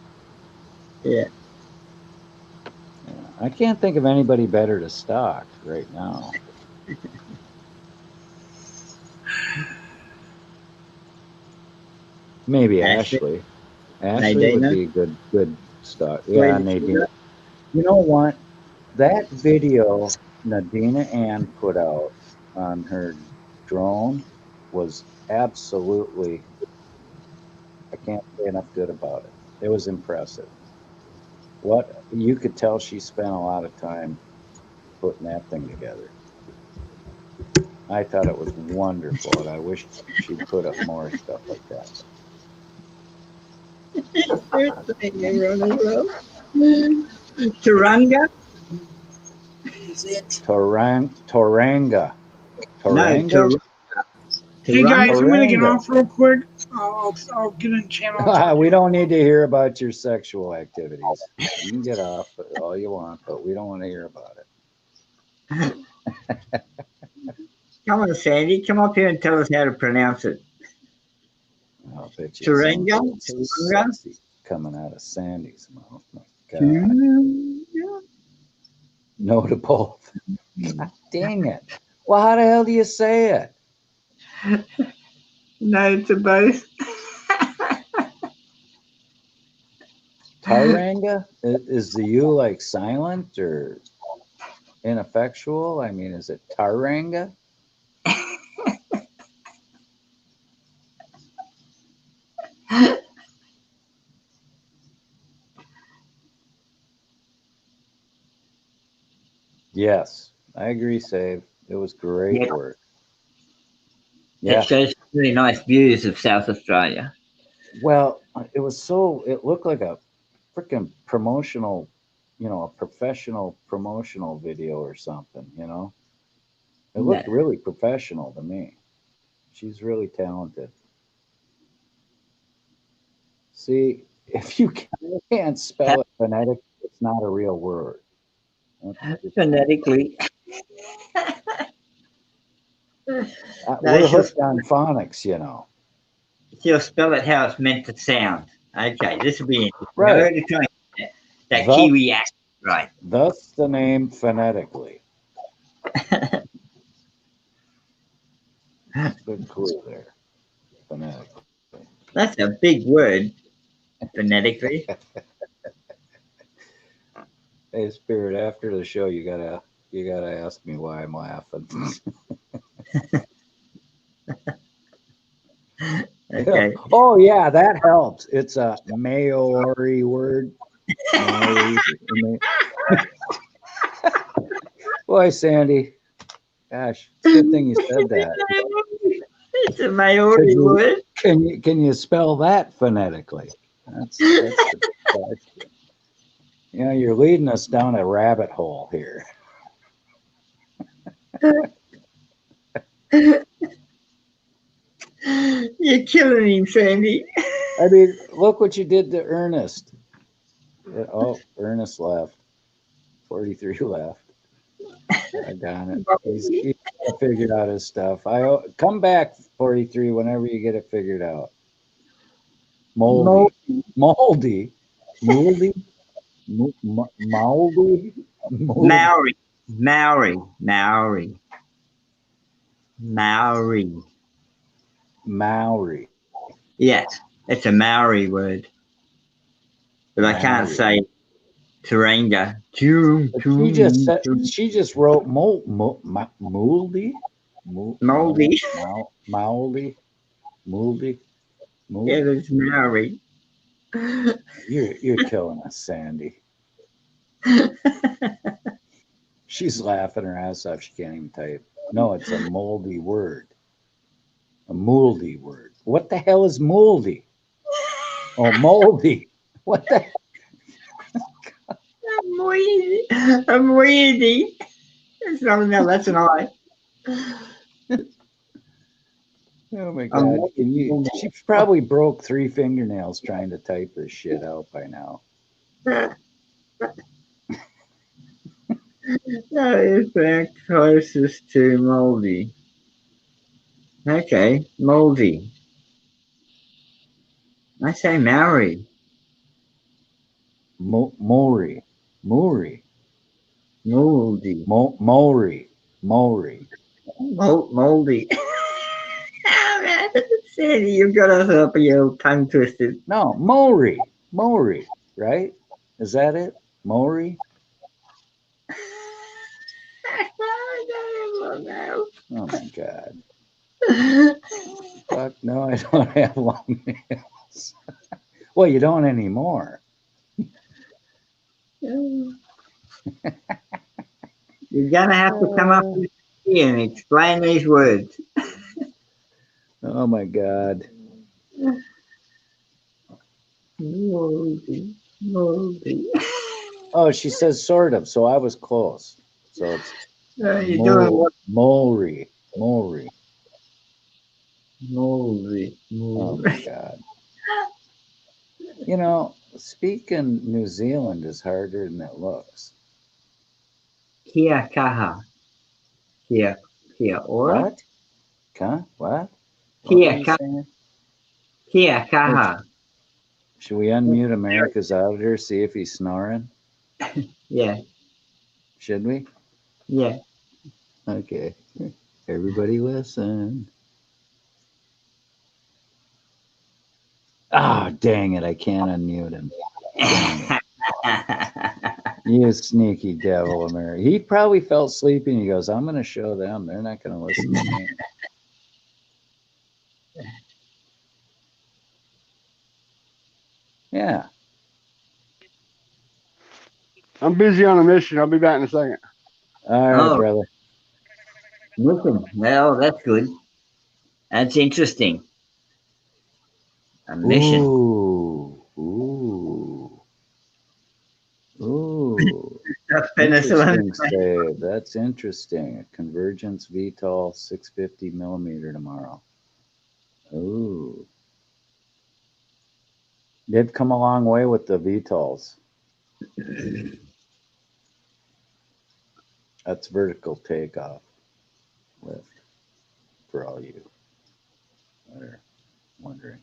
Yeah. Yeah. I can't think of anybody better to stalk right now. Maybe Ashley. Ashley would Nadina. be a good stalk. Wait, Yeah, Nadine. You know what? That video Nadina Ann put out on her drone was absolutely, I can't say enough good about it. It was impressive. What you could tell she spent a lot of time putting that thing together. I thought it was wonderful, and I wish she'd put up more stuff like that. Turanga? Is it? Toranga. No, Toranga? Hey guys, I'm gonna get Taranga. off real quick. I'll get in the channel. And talk to We you. don't need to hear about your sexual activities. You can get off all you want, but we don't want to hear about it. Come on, Sandy. Come up here and tell us how to pronounce it. I'll bet you it sounds Turanga? real Turanga? sexy coming out of Sandy's mouth. My God. Turanga? Notable. God dang it. Well, how the hell do you say it? No to both. Taranga? Is the U like silent or ineffectual? I mean, is it Taranga? Yes, I agree, Save. It was great Yep. work. Yeah. It shows really nice views of South Australia. Well, it looked like a freaking promotional, a professional promotional video or something, It looked really professional to me. She's really talented. See, if you can't spell it phonetically, it's not a real word. Phonetically. We're hooked on phonics, She'll spell it how it's meant to sound. Okay, this will be interesting. Right. I already tried that Kiwi accent, right? Thus the name phonetically. Good clue there. Phonetically. That's a big word. Phonetically. Hey, Spirit, after the show, you gotta ask me why I'm laughing. Okay. Oh yeah, that helps. It's a Maori word. Maori. Boy, Sandy. Gosh, it's a good thing you said that. It's a Maori word. Can you spell that phonetically? That's the question. You're leading us down a rabbit hole here. You're killing him, Sandy. I mean, look what you did to Ernest. Oh, Ernest left. 43 left. I got it. He's figured out his stuff. Come back, 43, whenever you get it figured out. Moldy. Maori. Maori. Yes, it's a Maori word. But I can't say Turanga. She just wrote moldy. Moldy. Moldy. Yeah, there's Maori. You're killing us, Sandy. She's laughing her ass off. She can't even type. No, it's a moldy word. A moldy word. What the hell is moldy? Oh, moldy. What the? I'm weedy. No, that's an I. Oh my God! She probably broke 3 fingernails trying to type this shit out by now. That is the closest to moldy. Okay, moldy. I say Maori. Maori. Moldy. Maori. Moldy. Sandy, you've got us up your tongue twisted. No, Maori, right? Is that it? Maori? Oh my God. Fuck no, I don't have long nails. Well, you don't anymore. You're gonna have to come up here and explain these words. Oh my God. Moldy. Oh, she says sort of, so I was close. So it's You're doing what? Maori. Moldy. Oh my God. Speaking New Zealand is harder than it looks. Kia kaha. Kia Kia ora. What? What? Kia were you ka- saying? Kia kaha. Should we unmute America's Auditor, see if he's snoring? Yeah, Should we? yeah. Okay. Everybody listen. Ah, dang it. I can't unmute him. Dang it. You sneaky devil, America. He probably felt sleepy and he goes, I'm going to show them. They're not going to listen to me. Yeah. I'm busy on a mission. I'll be back in a second. All right, Oh. brother. Listen, well, that's good. That's interesting. A mission. Ooh. Interesting save. That's interesting. A Convergence VTOL 650 millimeter tomorrow. Ooh. They've come a long way with the VTOLs. That's vertical takeoff lift for all you that are wondering.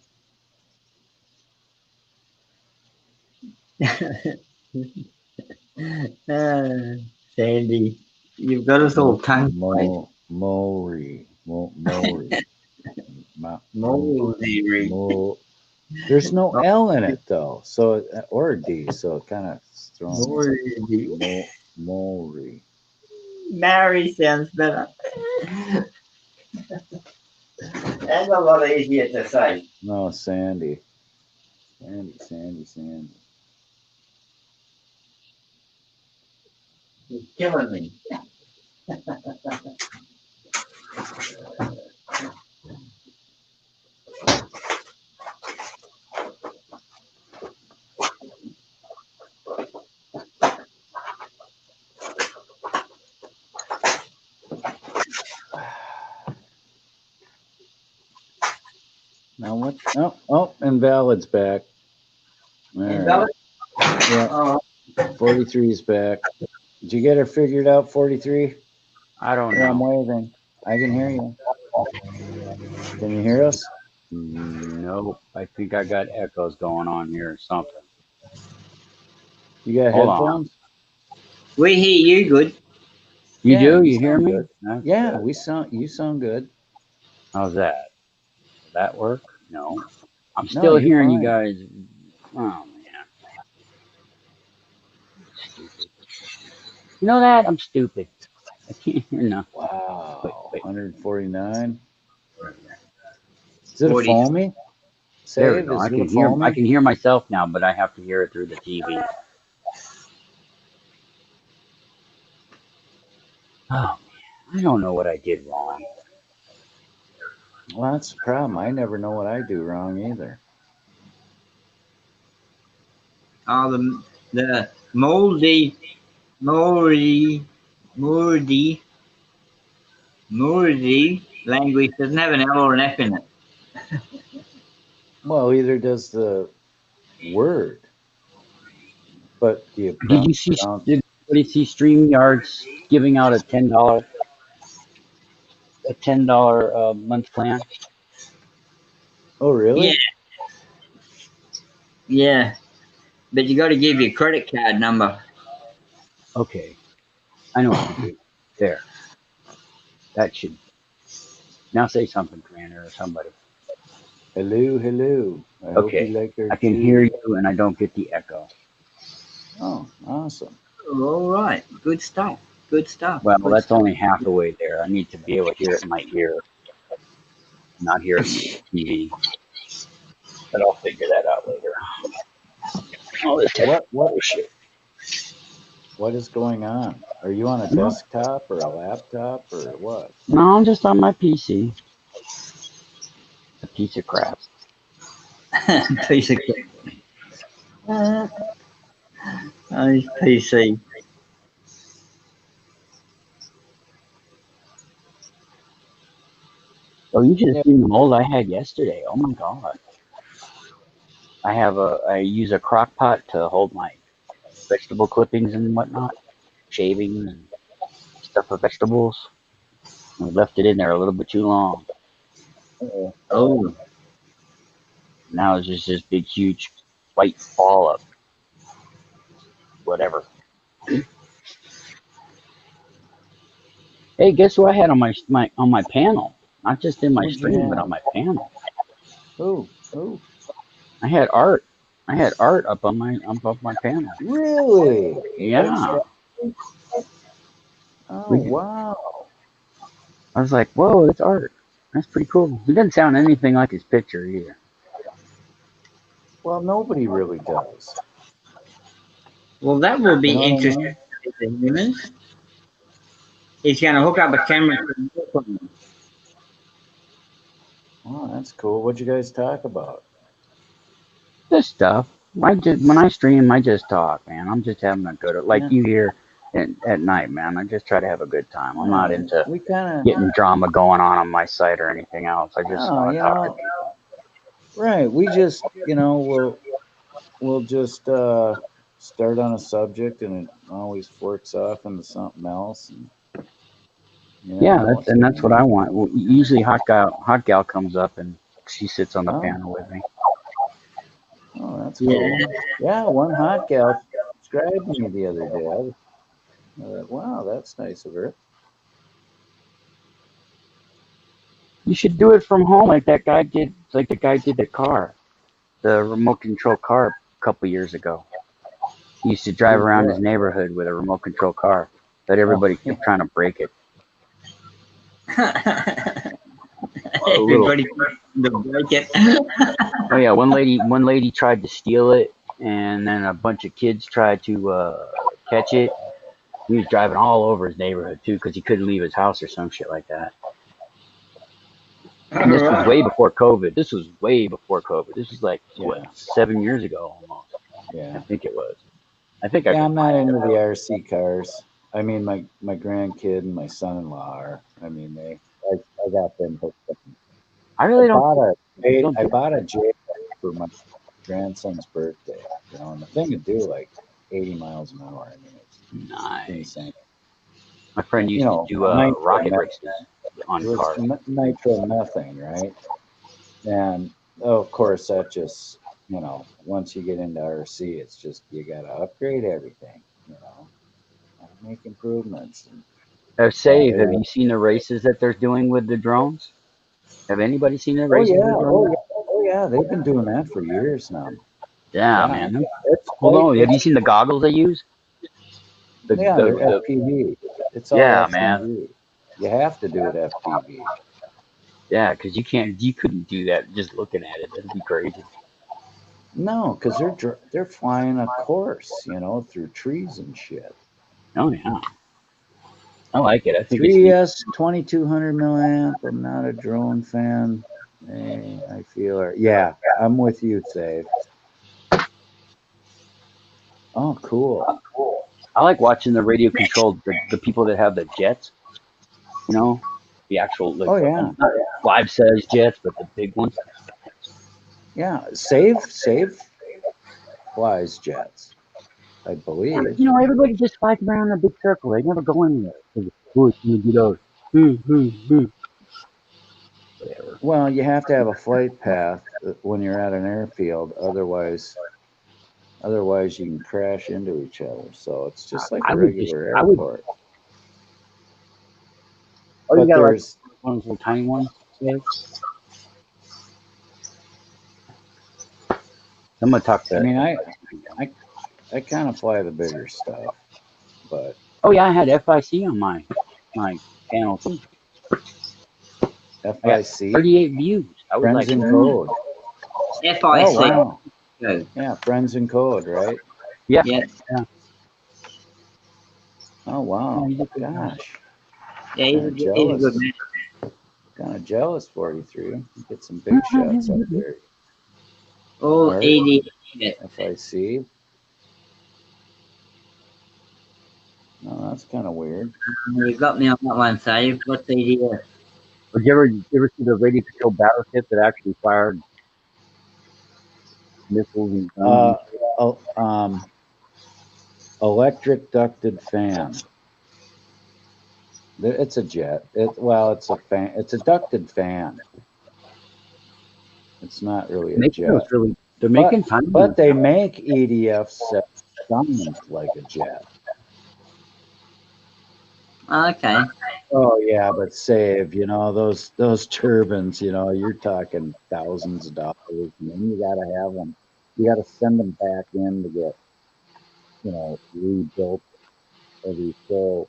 Sandy, you've got us all tongue tied. Mori. Mori. There's no L in it though, so or D, so it kind of throws Mori. Mary sounds better. That's a lot easier to say. No, Sandy. Sandy. You're killing me. Now what? Oh, invalid's back. All Invalid? right. Yeah. 43 is back. Did you get her figured out, 43? I don't Yeah, I'm know. waving. I can hear you. Can you hear us? Nope. I think I got echoes going on here or something. You got Hold headphones? We hear you good. You Yeah, do? you You hear sound me? good. That's Yeah, good. you sound good. How's that? Does that work? No. I'm No, still you're hearing you fine. guys. Oh, man. Stupid. You know that? I'm stupid. I can't hear nothing. Wow. Wait. 149. Is it a 40. foamy There we save? go. Is I it a can hear. foamy? I can hear myself now, but I have to hear it through the TV. Oh man, I don't know what I did wrong. Well, that's the problem. I never know what I do wrong either. Oh, the moldy language doesn't have an L or an F in it. Well, either does the word, but do you Did you see? Did anybody see StreamYard's giving out a $10 month plan? Oh, really? Yeah, but you got to give your credit card number. Okay, I know what to do. There, that should now say something, Commander, or somebody. Hello. I hope you like our I can hear you, and I don't get the echo. Oh, awesome. All right, good stuff. Well, that's only half the way there. I need to be able to hear it in my ear, not hear it in the TV. But I'll figure that out later. Oh, this shit. What is going on? Are you on a desktop or a laptop or what? No, I'm just on my PC. A piece of crap. Piece of crap. Nice PC. Oh, you just seen the mold I had yesterday. Oh my god. I use a crock pot to hold my vegetable clippings and whatnot, shavings and stuff for vegetables. We left it in there a little bit too long. Oh, Now it's just this big, huge white ball of whatever. Hey, guess who I had on my panel? Not just in my Who'd you stream, but have? on my panel. Who? I had art. I had art up on my panel. Really? Yeah. Oh, wow. I was like, whoa, that's art. That's pretty cool. He doesn't sound anything like his picture either. Well, nobody really does. well, that will be You know what I interesting mean? for the humans. He's going to hook up a camera to the microphone. Oh, that's cool. What'd you guys talk about? This stuff. When I stream, I just talk, man. I'm just having a good, like Yeah. you here at night, man. I just try to have a good time. I'm not into We kind of, getting drama going on my site or anything else. I just want to talk to people. right. We just, we'll just start on a subject, and it always forks off into something else. And you never Yeah, know that's what I want. Well, usually hot gal comes up and she sits on the Oh. panel with me. Oh, that's Yeah. cool. Yeah, one hot gal subscribed to me the other day. I thought, wow, that's nice of her. You should do it from home like that guy did. Like the guy did the car, the remote control car a couple years ago. He used to drive around his neighborhood with a remote control car, but everybody kept trying to break it. Everybody to break it. Oh yeah, one lady tried to steal it, and then a bunch of kids tried to catch it. He was driving all over his neighborhood too, because he couldn't leave his house or some shit like that. And this was way before COVID. This was like what, 7 years ago almost. Yeah. I think it was. I think I'm not into the RC cars. I mean, my grandkid and my son-in-law are. I mean, I got them hooked up. I really don't. I bought a J for my grandson's birthday. And the thing would do like 80 miles an hour. I mean, it's Nice. insane. My friend used to do rocket races on cars. Nitro nothing, right? And of course, that just once you get into RC, it's just you got to upgrade everything. Make improvements. Have you seen the races that they're doing with the drones? Have anybody seen the races? Oh yeah, they've been doing that for years now. Yeah, man. Hold on, have you seen the goggles they use? They're FPV. It's all FPV. Man. You have to do it FPV. Yeah, because you couldn't do that just looking at it. That'd be crazy. No, because they're flying a course, through trees and shit. Oh yeah, I like it. I think 3S 2200 milliamp. I'm not a drone fan. I feel yeah, I'm with you, Save. Oh, cool. I like watching the radio controlled the people that have the jets. The actual life-size jets, but the big ones. Yeah, Save flies jets, I believe. Everybody just flies around in a big circle. They never go anywhere. Whatever. Well, you have to have a flight path when you're at an airfield. Otherwise you can crash into each other. So it's just like a regular airport. You got like one of those little tiny ones. I'm gonna talk to. I mean, I kind of fly the bigger stuff, but. Oh yeah, I had FIC on my panel too. FIC. 38 views. I was Friends in Code. FIC. Oh, wow. Yeah, Friends in Code, right? Yeah. Oh wow. Gosh. Yeah, he's a good man. Kind of jealous for you, 3. Get some big shots up there. Oh, 80. FIC. No, that's kind of weird. You got me on that one, Save. What's the idea? Did you ever see the radio controlled battleship that actually fired missiles and electric ducted fan. It's a jet. It's a fan. It's a ducted fan. It's not really a Making those jet. really, they're But, making tiny but ones. they make EDF set sound like a jet. Okay. Oh yeah, but save, those turbines, you're talking thousands of dollars, and then you gotta have them. You gotta send them back in to get, rebuilt every so.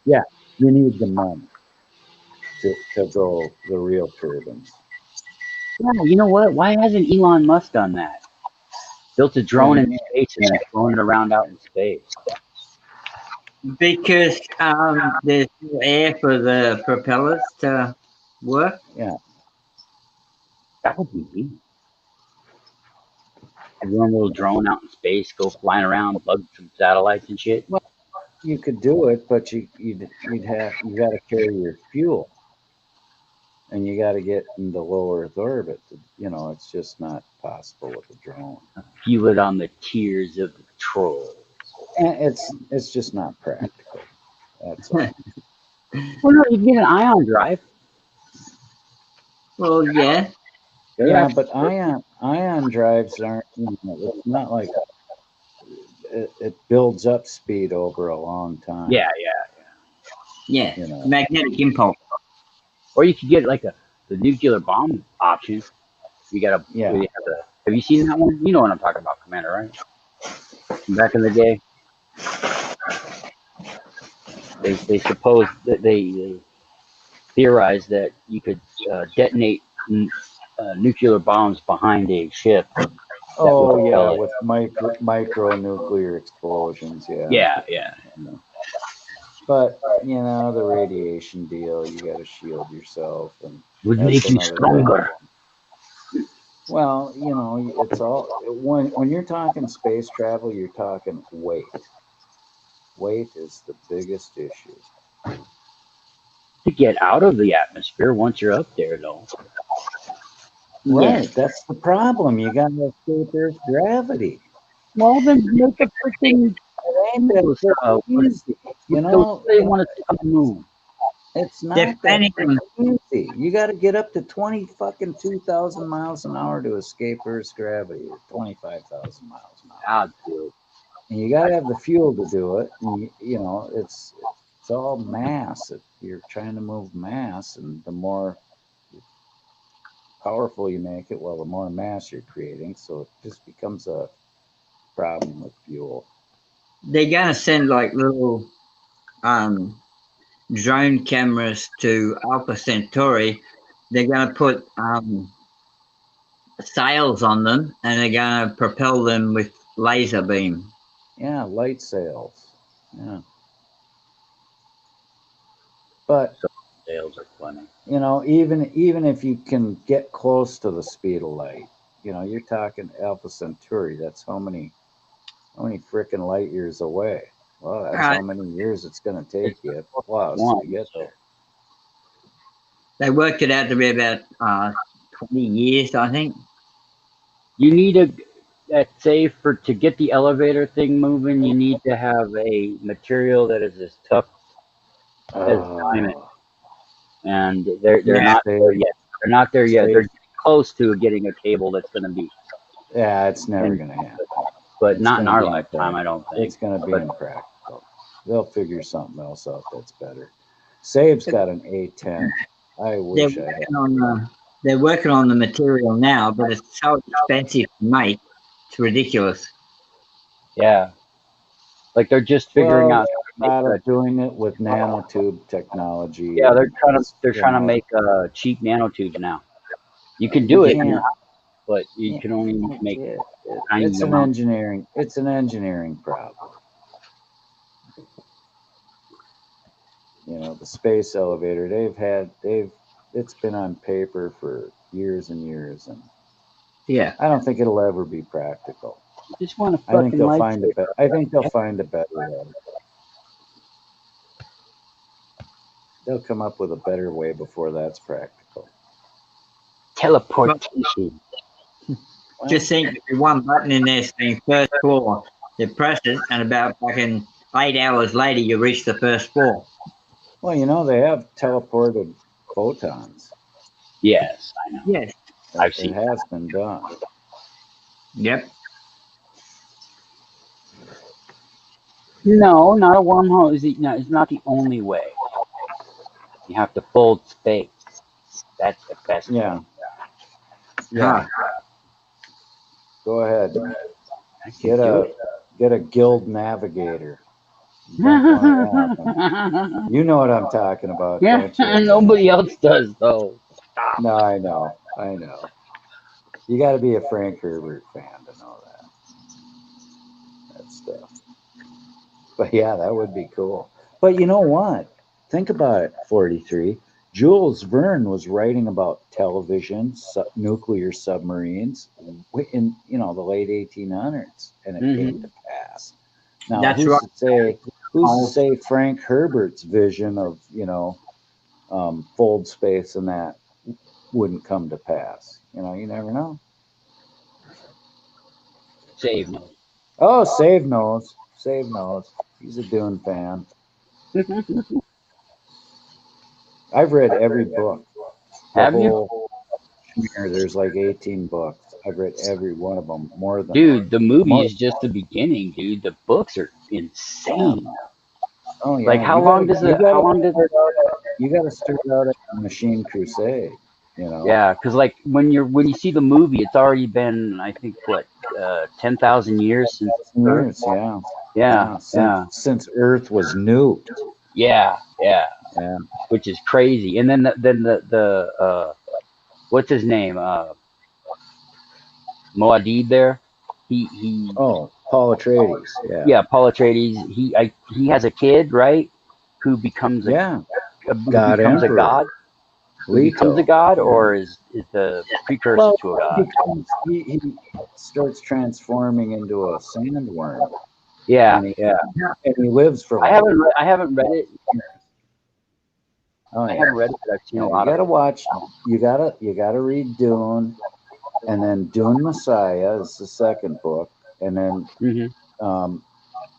Yeah, you need the money to go the real turbines. Yeah, you know what? Why hasn't Elon Musk done that? Built a drone in space and then flown it around out in space. Because there's no air for the propellers to work. Yeah, That would be neat. Have your own little drone out in space, go flying around, bug some satellites and shit. well, you could do it, but you gotta carry your fuel, and you gotta get into low Earth orbit. It's just not possible with a drone. Feel it on the tears of the troll. And it's just not practical. That's all. Well, no, you can get an ion drive. Well, yeah. Yeah, but ion drives aren't. It's not like it builds up speed over a long time. Yeah. Yeah. You know. Magnetic impulse. Or you could get like the nuclear bomb option. You gotta. Yeah. Have you seen that one? You know what I'm talking about, Commander, right? Back in the day, they suppose that they theorized that you could detonate nuclear bombs behind a ship. Oh yeah, with micro nuclear explosions. Yeah. Yeah. But the radiation deal, you got to shield yourself, and Would that's make you another stronger. Well, it's all when you're talking space travel, you're talking weight. Weight is the biggest issue. To get out of the atmosphere once you're up there, though. Right, that's the problem. You got to escape Earth's gravity. Well, then make a freaking. It ain't that easy. They want to take on the moon. It's not that easy. You got to get up to 2,000 miles an hour to escape Earth's gravity, or 25,000 miles an hour. I'll do it. And you got to have the fuel to do it. And, it's all mass. You're trying to move mass, and the more powerful you make it, well, the more mass you're creating. So it just becomes a problem with fuel. They're gonna send like little drone cameras to Alpha Centauri. They're gonna put sails on them, and they're gonna propel them with laser beam. Yeah, light sails. Yeah. But sails are funny. Even if you can get close to the speed of light, you're talking Alpha Centauri. That's how many freaking light years away. Well, that's how many years it's going to take you plus to get there. They worked it out to be about 20 years, I think. You need to get the elevator thing moving, you need to have a material that is as tough as diamond. And they're not there yet. They're not there yet. They're close to getting a cable that's going to be. Yeah, it's never going to happen. But not in our lifetime, I don't think. It's going to be impractical. They'll figure something else out that's better. Save's got an A10. I wish I had. They're working on the material now, but it's so expensive to make. It's ridiculous. Yeah. Like they're just figuring out. Doing it with nanotube technology. Yeah, they're trying to make cheap nanotubes now. You can do it, but you can only make it. It's an engineering problem. The space elevator, it's been on paper for years and years, and yeah, I don't think it'll ever be practical. I just want to. I think they'll find a better way. They'll come up with a better way before that's practical. Teleportation. Just think, one button in there saying first floor. You press it, and about fucking 8 hours later, you reach the first floor. Well, you know, they have teleported photons. Yes, I know. Yes. I've It seen has been done. Yep. No, not a wormhole. It's not the only way. You have to fold space. That's the best way. Yeah. Yeah. Go ahead. I can do it. Get a guild navigator. You don't want it happen. You know what I'm talking about, Yeah, don't you? nobody else does though. Stop. No, I know. I know. You got to be a Frank Herbert fan to know that stuff. But yeah, that would be cool. But you know what? Think about it, 43. Jules Verne was writing about television, nuclear submarines in the late 1800s, and it came to pass. Now, That's right. Who's to say Frank Herbert's vision of fold space and that wouldn't come to pass? You never know. Save no. Oh, Save knows. Save knows. He's a Dune fan. I've read every book. Have you? Whole schmear, there's like 18 books. I've read every one of them. More than Dude, the movie more, is just the beginning, dude. The books are insane. Oh yeah. Like how long does it? You got to start out at the Machine Crusade. Yeah, because like when you see the movie, it's already been I think what 10,000 years since Earth. Yeah. Yeah. Since Earth was nuked. Yeah. Yeah. Which is crazy. And then the what's his name? Moadib there. He Paul Atreides. Yeah. Yeah, Paul Atreides. He has a kid, right? Who becomes a God becomes Emperor. a god. Who becomes a god, or is the precursor to a god? He starts transforming into a sandworm. Yeah, and he lives for. I haven't read it. Oh, yeah. I haven't read it, but I've seen a lot. You gotta watch. You gotta read Dune, and then Dune Messiah is the second book, and then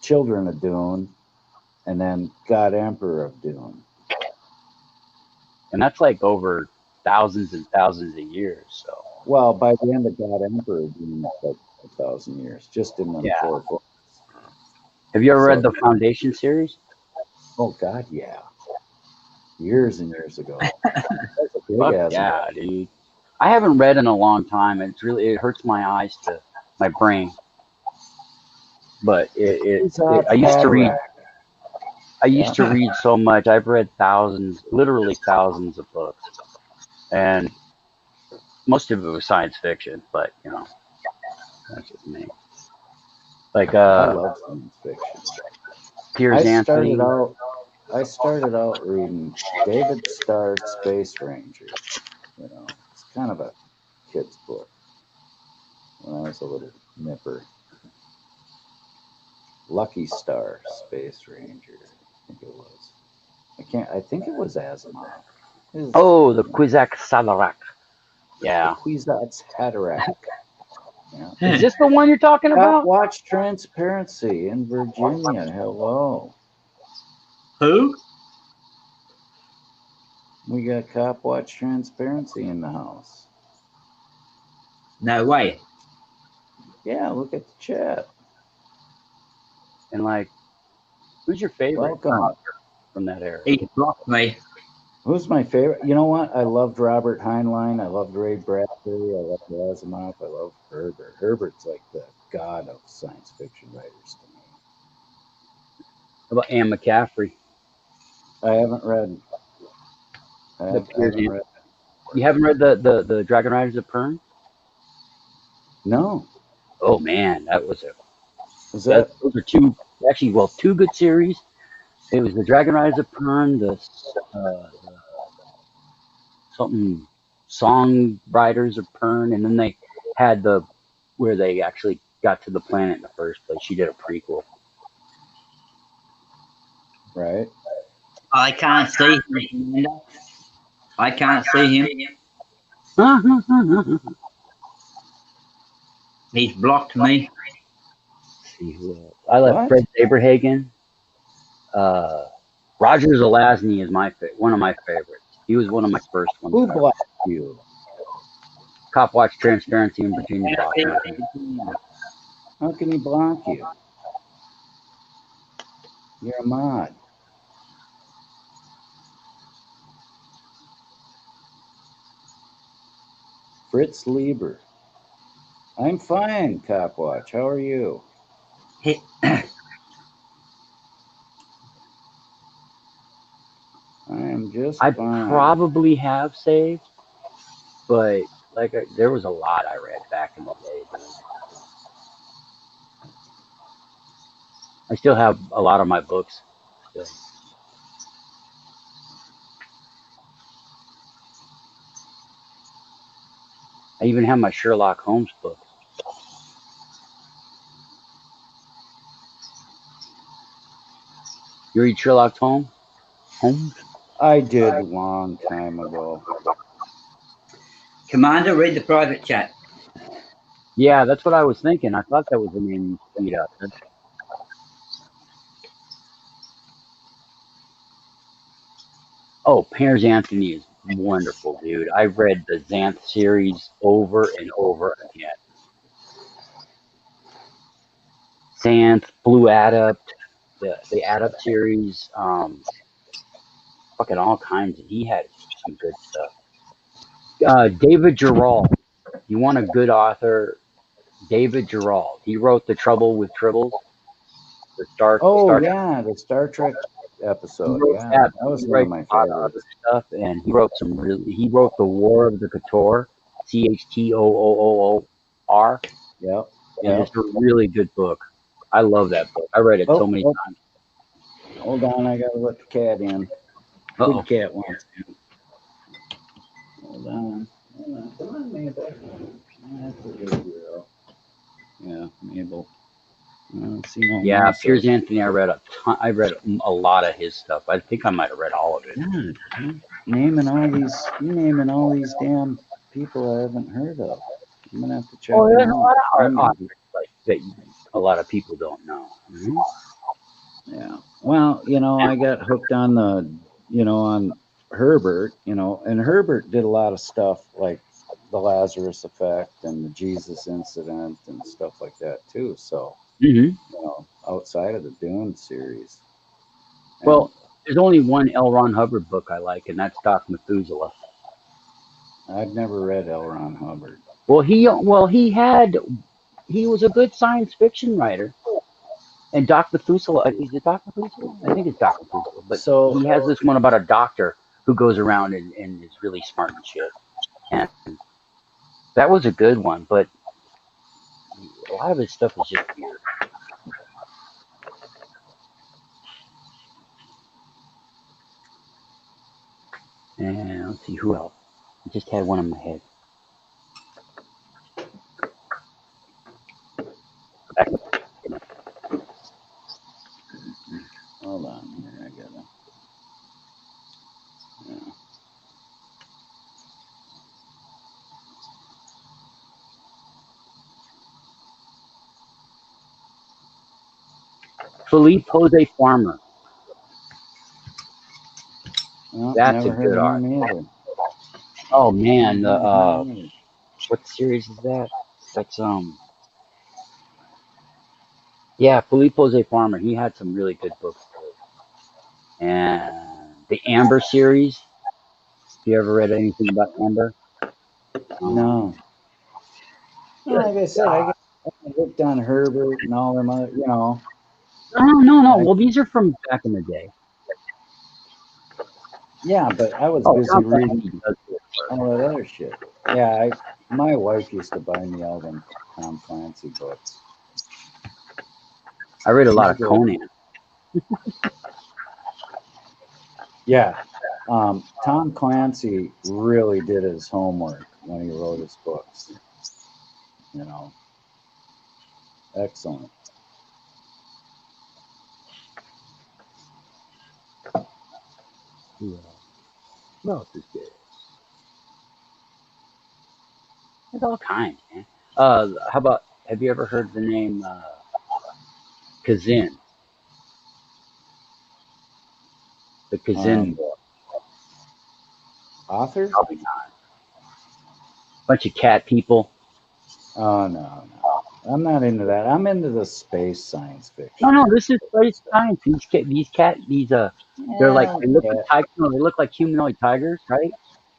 Children of Dune, and then God Emperor of Dune. And that's like over thousands and thousands of years. So. Well, by the end of God Emperor, Dune is like 1,000 years, just in them 4 books. Have you ever read the Foundation series? Oh God, yeah. Years and years ago. That's a big Fuck yeah, dude. I haven't read in a long time. It hurts my eyes to my brain. But I used to read. I used to read so much. I've read literally thousands of books, and most of it was science fiction. But that's just me. Like I love science fiction. Piers Anthony. I started out reading David Starr's Space Ranger. It's kind of a kid's book. When I was a little nipper. Lucky Star Space Ranger, I think it was. I think it was Asimov. The Kwisatz Haderach. Yeah. The Kwisatz Haderach. Yeah. Is this the one you're talking about? Watch Transparency in Virginia. Hello. Who? We got Cop Watch Transparency in the house. No way. Yeah, look at the chat. And like, who's your favorite from that era? He blocked me. Who's my favorite? You know what? I loved Robert Heinlein. I loved Ray Bradbury. I loved Asimov. I love Herbert. Herbert's like the god of science fiction writers to me. How about Anne McCaffrey? I haven't read. You haven't read the Dragon Riders of Pern? No. Oh man, that was those are two good series. It was the Dragon Riders of Pern, the something Songwriters of Pern, and then they had where they actually got to the planet in the first place. She did a prequel. Right. I can't see him. I can't see him. He's blocked me. See who else? I left Fred Saberhagen. Roger Zelazny is one of my favorites. He was one of my first ones. Who blocked you? Cop Watch Transparency in Virginia blocked me. How can he block you? You're a mod. Fritz Lieber. I'm fine, Cop Watch. How are you? He- I am just I fine. probably have saved, but there was a lot I read back in the day, dude. I still have a lot of my books. Still. I even have my Sherlock Holmes books. You read Sherlock Holmes? I did a long time ago. Commander, read the private chat. Yeah, that's what I was thinking. I thought that was the name you tweet out. Oh, Piers Anthony is wonderful, dude. I read the Xanth series over and over again. Xanth, Blue Adept, the Adept series, fucking all kinds. He had some good stuff. David Gerald. You want a good author? David Gerald. He wrote The Trouble with Tribbles. The Star yeah, the Star Trek episode. Yeah, that was one of my favorites. Stuff, and he wrote he wrote The War of the Couture, Chtoor. Yep. And it's a really good book. I love that book. I read it so many times. Hold on, I gotta let the cat in. Uh-oh. Good cat wants in. Hold on. Come on, Mabel. That's a good girl. Yeah, Mabel. Yeah, Piers Anthony. I read a lot of his stuff. I think I might have read all of it. Yeah, naming all these damn people I haven't heard of. I'm gonna have to check them there's out. a lot of art that a lot of people don't know. Mm-hmm. Yeah. Well, I got hooked on on Herbert, and Herbert did a lot of stuff like the Lazarus Effect and the Jesus Incident and stuff like that too. So, outside of the Dune series. Well, there's only one L. Ron Hubbard book I like, and that's Doc Methuselah. I've never read L. Ron Hubbard. Well, he was a good science fiction writer. And Doc Methuselah, is it Doc Methuselah? I think it's Doc Methuselah. But he has this one about a doctor who goes around and is really smart and shit. And that was a good one, but a lot of his stuff is just weird. And let's see, who else? I just had one in my head. Hold on here, I gotta. Yeah. Philippe Jose Farmer. Well, That's a good art. Oh man, what series is that? That's yeah, Philippe Jose Farmer. He had some really good books too. And the Amber series. Have you ever read anything about Amber? No. Like I said, I got hooked on Herbert and all them other, No. Well, these are from back in the day. Yeah, but I was busy reading all that other shit. Yeah, my wife used to buy me all them Tom Clancy books. I read a lot of Conan. Yeah. Tom Clancy really did his homework when he wrote his books. Excellent. Yeah. What else is good? There's all kinds, man. How about, have you ever heard the name Kazin? The Kazin book. Author? Probably not. Bunch of cat people. Oh no. I'm not into that. I'm into the space science fiction. No, this is space science. They're like, Yeah, they look like tigers. No, they look like humanoid tigers, right?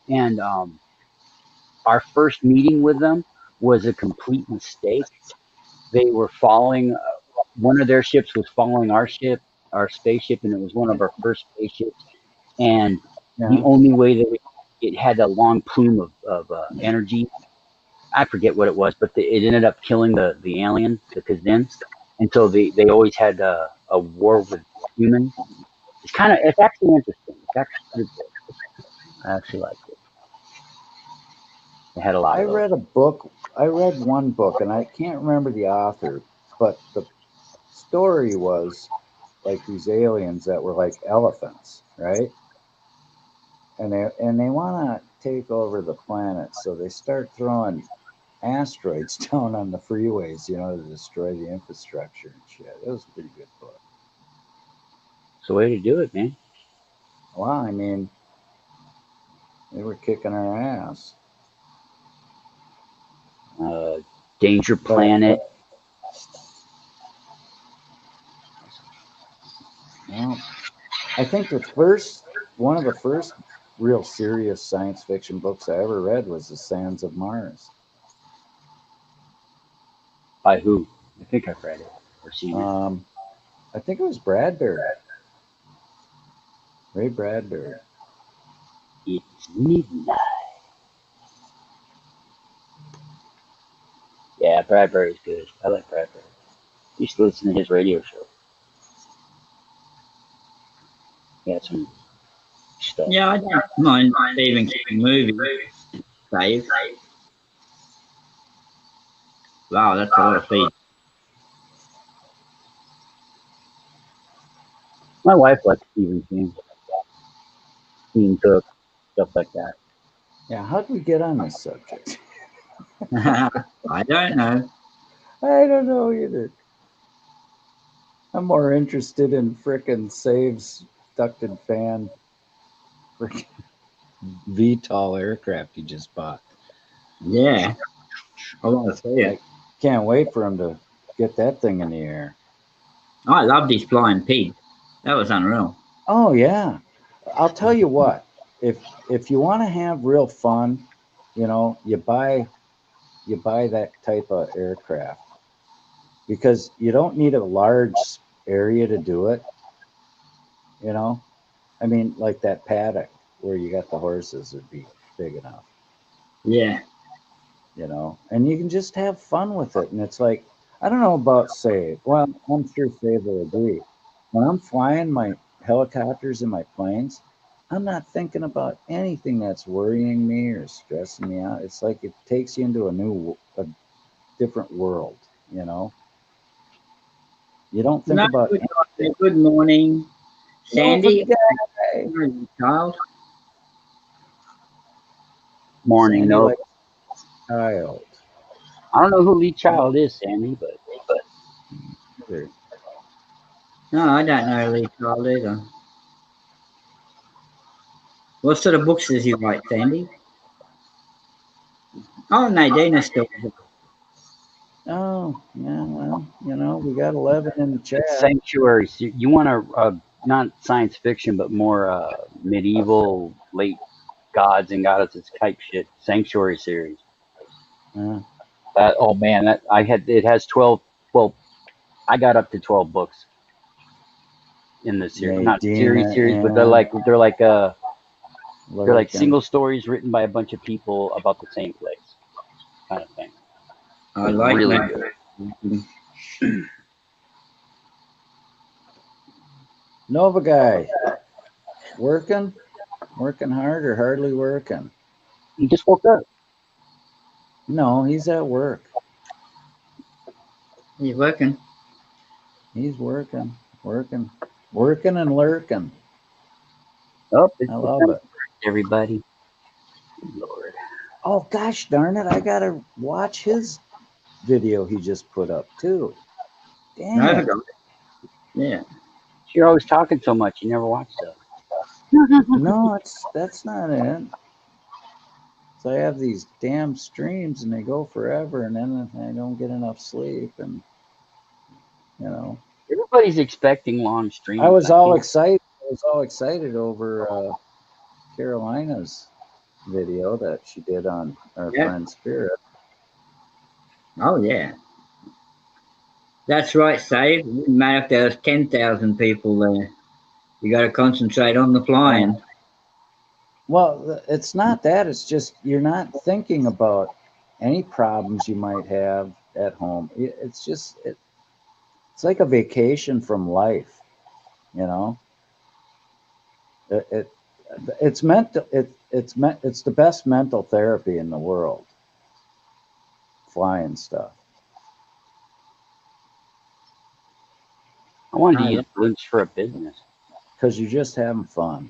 And our first meeting with them was a complete mistake. They were following one of their ships was following our spaceship, and it was one of our first spaceships. And the Yeah. only way that it had a long plume of energy, I forget what it was, but it ended up killing the alien, the Kazin. And so they always had a war with humans. It's actually interesting. It's actually pretty good. I actually liked it. They had a lot I of those. read a book. I read one book, and I can't remember the author, but the story was like these aliens that were like elephants, right? And they want to take over the planet, so they start throwing asteroids down on the freeways, to destroy the infrastructure and shit. It was a pretty good book. It's the way to do it, man. Well, I mean, they were kicking our ass. Danger Planet. Well, I think one of the first real serious science fiction books I ever read was The Sands of Mars. By who? I think I've read it or seen it. I think it was Bradbury. Ray Bradbury. It's midnight. Yeah, Bradbury's good. I like Bradbury. Used to listen to his radio show. He had some stuff. Yeah, I don't mind Stephen King movies. Dave. Wow, that's a lot of feed. My wife likes Stephen King. Teen Cook, stuff like that. Yeah, how did we get on this subject? I don't know. I don't know either. I'm more interested in frickin' Save's ducted fan frickin' VTOL aircraft he just bought. Yeah. I want to see it. Can't wait for him to get that thing in the air. I loved his flying pig. That was unreal. Oh yeah. I'll tell you what. If you want to have real fun, you buy that type of aircraft. Because you don't need a large area to do it. I mean, like that paddock where you got the horses would be big enough. Yeah. And you can just have fun with it. And it's like, I don't know about Save. Well, I'm sure Save will agree. When I'm flying my helicopters and my planes, I'm not thinking about anything that's worrying me or stressing me out. It's like it takes you into a different world, You don't think about anything. Good morning, Sandy. Child. Morning, Sandy no. like child. I don't know who Lee Child is, Sandy, but No, I don't know Lee Child either. What sort of books does he write, Sandy? Oh, Nadine still. Oh, yeah, well, we got 11 in the chat. Sanctuary. You want a not science fiction, but more medieval, late gods and goddesses type shit. Sanctuary series. Yeah. Oh man, it has 12. Well, I got up to 12 books in the series. Not series, but they're like single stories written by a bunch of people about the same place, kind of thing. I like really that. Good. Nova guy, working hard or hardly working? He just woke up. No, he's at work. He's working. He's working and lurking. Oh, I love it. Everybody. Lord. Oh gosh darn it! I gotta watch his video he just put up too. Damn. Yeah. You're always talking so much, you never watch stuff. No, that's not it. So I have these damn streams, and they go forever, and then I don't get enough sleep, and you know. Everybody's expecting long streams. I was all can't- excited. I was all excited over Carolina's video that she did on our Yeah. friend Spirit. Oh yeah. That's right, Save. It wouldn't matter if there was 10,000 people there. You got to concentrate on the flying. Well, it's not that. It's just you're not thinking about any problems you might have at home. It's just it's like a vacation from life, you know. It it's meant to, it's the best mental therapy in the world. Flying stuff. I wanted to I use blimps for a business. Because you're just having fun.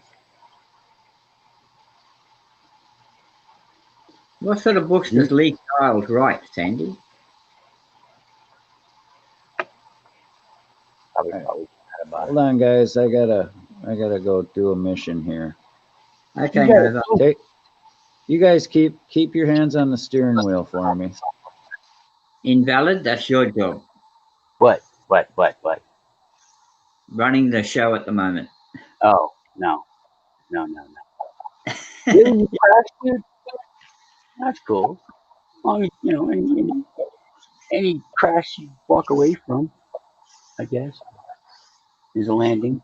What sort of books does Lee Child write, Sandy? Probably about Hold on, guys. I gotta go do a mission here. Okay, You got Nova. You guys keep your hands on the steering wheel for me. Invalid, that's your job. What? Running the show at the moment. Oh, no. Really, you crashed, dude? That's cool. As long as, you know, any crash you walk away from, I guess, is a landing.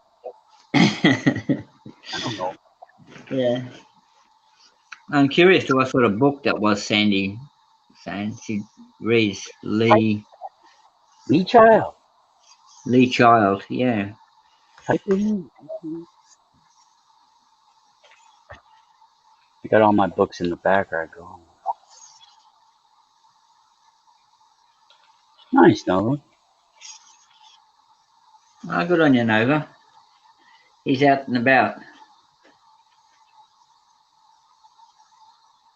I don't know. Yeah. I'm curious to what sort of book that was Sandy saying. She reads Lee Child. Child, yeah. Type it in. I got all my books in the back where I go. Nice, Nova. Oh, good on you, Nova. He's out and about.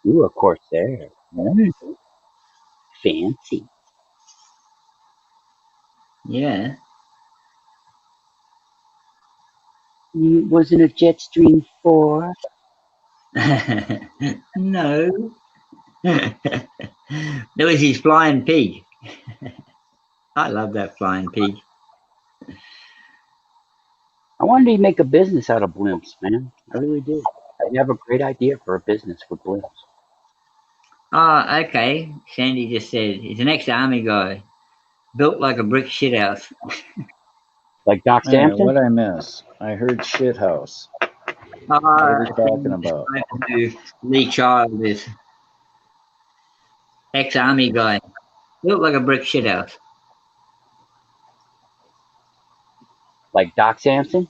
Ooh, of course, there. Fancy. Yeah. Wasn't a Jetstream 4? No. There was his flying pig. I love that flying pig. I wanted to make a business out of blimps, man. I really did. I have a great idea for a business with blimps. Oh, okay. Sandy just said he's an ex-army guy, built like a brick shithouse. Like Doc All right, Samson? what I miss? I heard shit house. What are we talking about? Lee Child is ex-army guy, built like a brick shithouse. Like Doc Samson?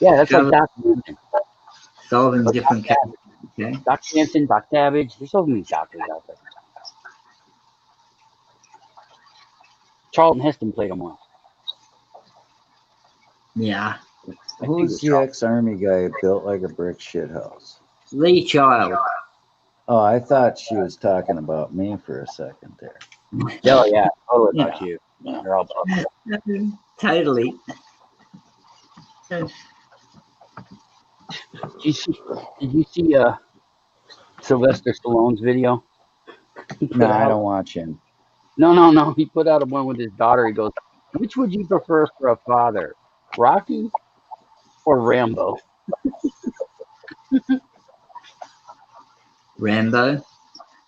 Yeah, that's like Doc Samson. Solving different cases. Okay. Doc Samson, Doc Savage. There's so many doctors out there. Charlton Heston played him once. Yeah. I think it Who's was the ex-army guy built like a brick shit house? Lee Child. Oh, I thought she was talking about me for a second there. Oh, yeah. Totally about you. They're all Totally. Did you see Sylvester Stallone's video? No, I don't watch him. No. He put out one with his daughter. He goes, "Which would you prefer for a father, Rocky or Rambo?" Rambo.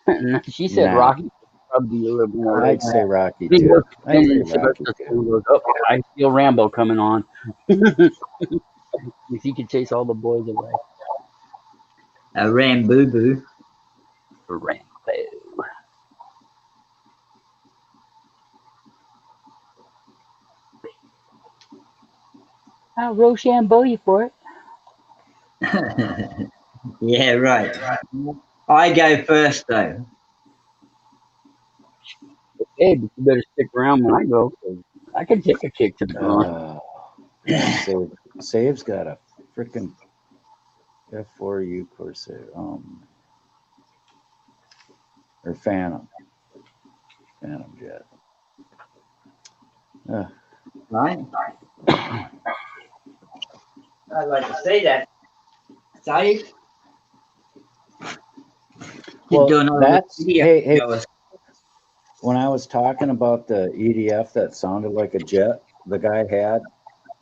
And she said Nah. Rocky. Probably a little more. I'd say Rocky He too. goes, I'd and say then Rocky Sylvester too. Stallone goes, "Oh, I feel Rambo coming on." If he could chase all the boys away. A Ramboo-boo. Rambo. I'll Rochambeau you for it. Yeah, right. I go first though. Hey, but you better stick around when I go. 'Cause I can take a kick to the groin. Save's got a freaking F4U Corsair. Or Phantom jet. Right? I'd like to see that. Save. Well, Do another that's video. hey. When I was talking about the EDF that sounded like a jet, the guy had,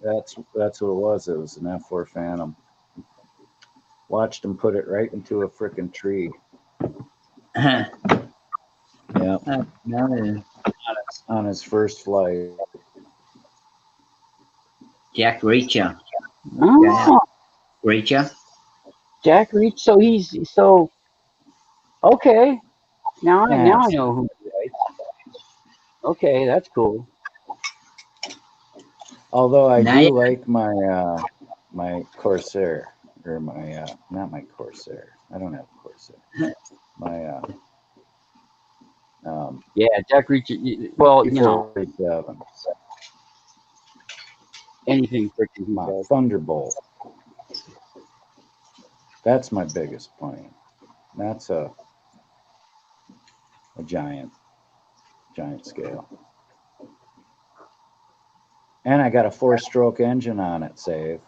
that's what it was. It was an F4 Phantom. Watched him put it right into a frickin' tree. Yeah. No. On his first flight. Jack Reacher. Oh, Reacher. Jack Reach. So okay. Now I Yes. know who he is. Okay, that's cool. Although I Now do you- like my my Corsair, or my not my Corsair. I don't have a Corsair. My Yeah, Jack Reach. Well, you know, 47. anything freaking he My does. Thunderbolt. That's my biggest plane. That's a giant scale. And I got a 4-stroke engine on it, Save.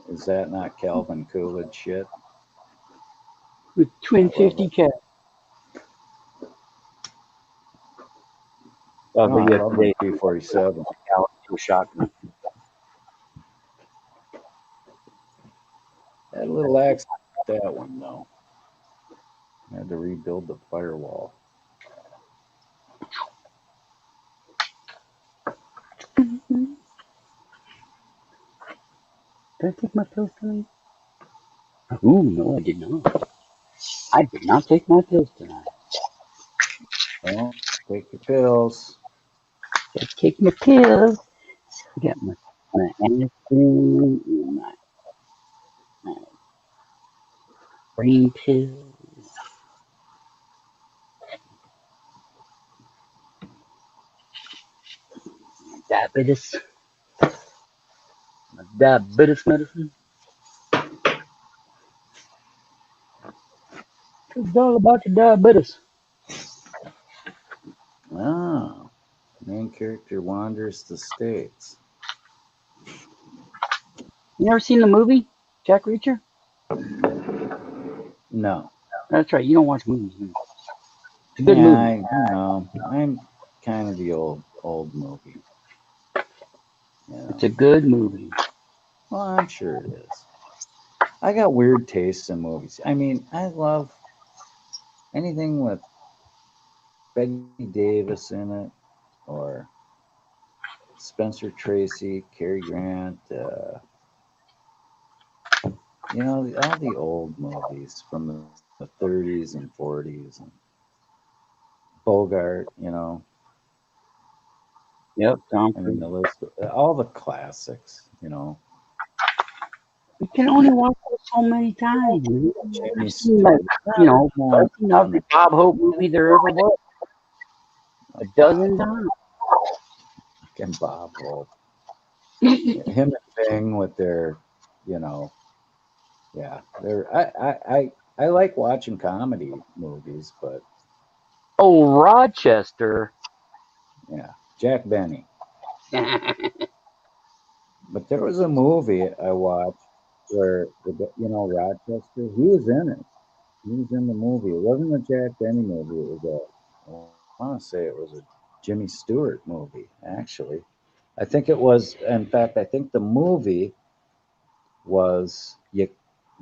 Is that not Calvin Coolidge shit? With twin I love 50 it. cat. No, I Video love today. my P-47. Shocked me. Had a little accident with that one, though. I had to rebuild the firewall. Did I take my pills tonight? Ooh, no, I did not. I did not take my pills tonight. Well, take your pills. Just take my pills. I got my aspirin and my brain pills. Diabetes. My diabetes medicine. It's all about your diabetes. Ah, main character wanders the states. You never seen the movie, Jack Reacher? No. That's right. You don't watch movies. It's a good Yeah, movie. I'm kind of the old movie. It's a good movie. Well, I'm sure it is. I got weird tastes in movies. I mean, I love anything with Betty Davis in it, or Spencer Tracy, Cary Grant. All the old movies from the 30s and 40s, and Bogart. Yep, Tom I mean, Cruise. the list, all the classics. You can only watch it so many times. Jimmy I've seen, like, Stewart. I've seen every Bob Hope movie there ever was. A dozen times. Fucking Bob Hope. Him and Bing with their, yeah. I like watching comedy movies, but Oh, Rochester. yeah, Jack Benny. But there was a movie I watched where Rochester. He was in it. He was in the movie. It wasn't a Jack Benny movie. It was I want to say it was a Jimmy Stewart movie. Actually, I think it was. In fact, I think the movie was.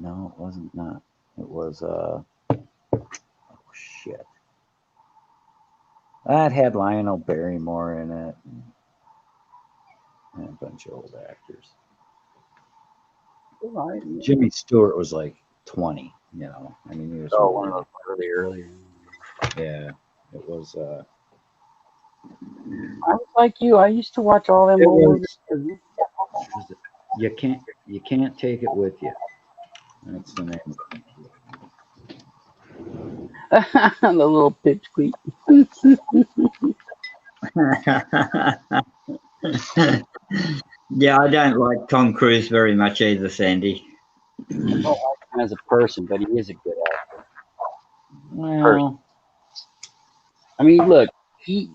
No, it wasn't. Not. It was. Oh shit. That had Lionel Barrymore in it, and a bunch of old actors. Jimmy Stewart was like 20. I mean, he was. One of those early. Yeah, it was. I was like you. I used to watch all them It old was. You can't take it with you. That's the name of it. movies. The little pipsqueak. Yeah, I don't like Tom Cruise very much either, Sandy. Well, as a person, but he is a good actor. Well, I mean, look, he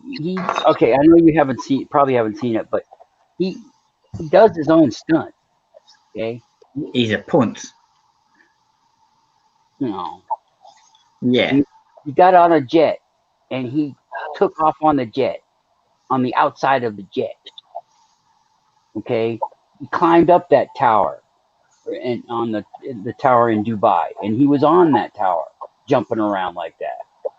okay. I know you probably haven't seen it, but he He does his own stunt. Okay, He's a punt. you know, Yeah. he got on a jet and he took off on the jet, on the outside of the jet. Okay, he climbed up that tower, and on the tower in Dubai, and he was on that tower, jumping around like that.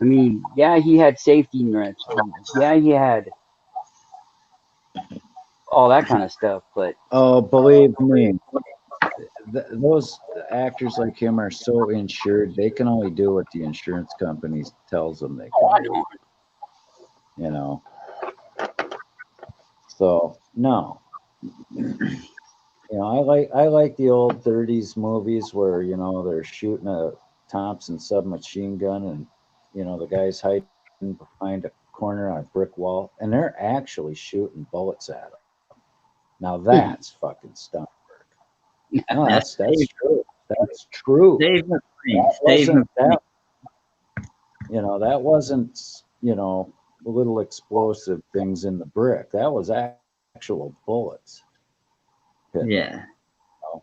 I mean, yeah, he had safety nets. Yeah, he had all that kind of stuff, but Oh, believe me, those actors like him are so insured. They can only do what the insurance company tells them they can do. You know. So no. You know, I like the old '30s movies where, you know, they're shooting a Thompson submachine gun, and, you know, the guy's hiding behind a corner on a brick wall, and they're actually shooting bullets at him. Now that's fucking stunt work. No, that's true. That's true. Steve McQueen. That Steve wasn't McQueen. that. You know, that wasn't, you know, little explosive things in the brick. That was actual bullets. Yeah.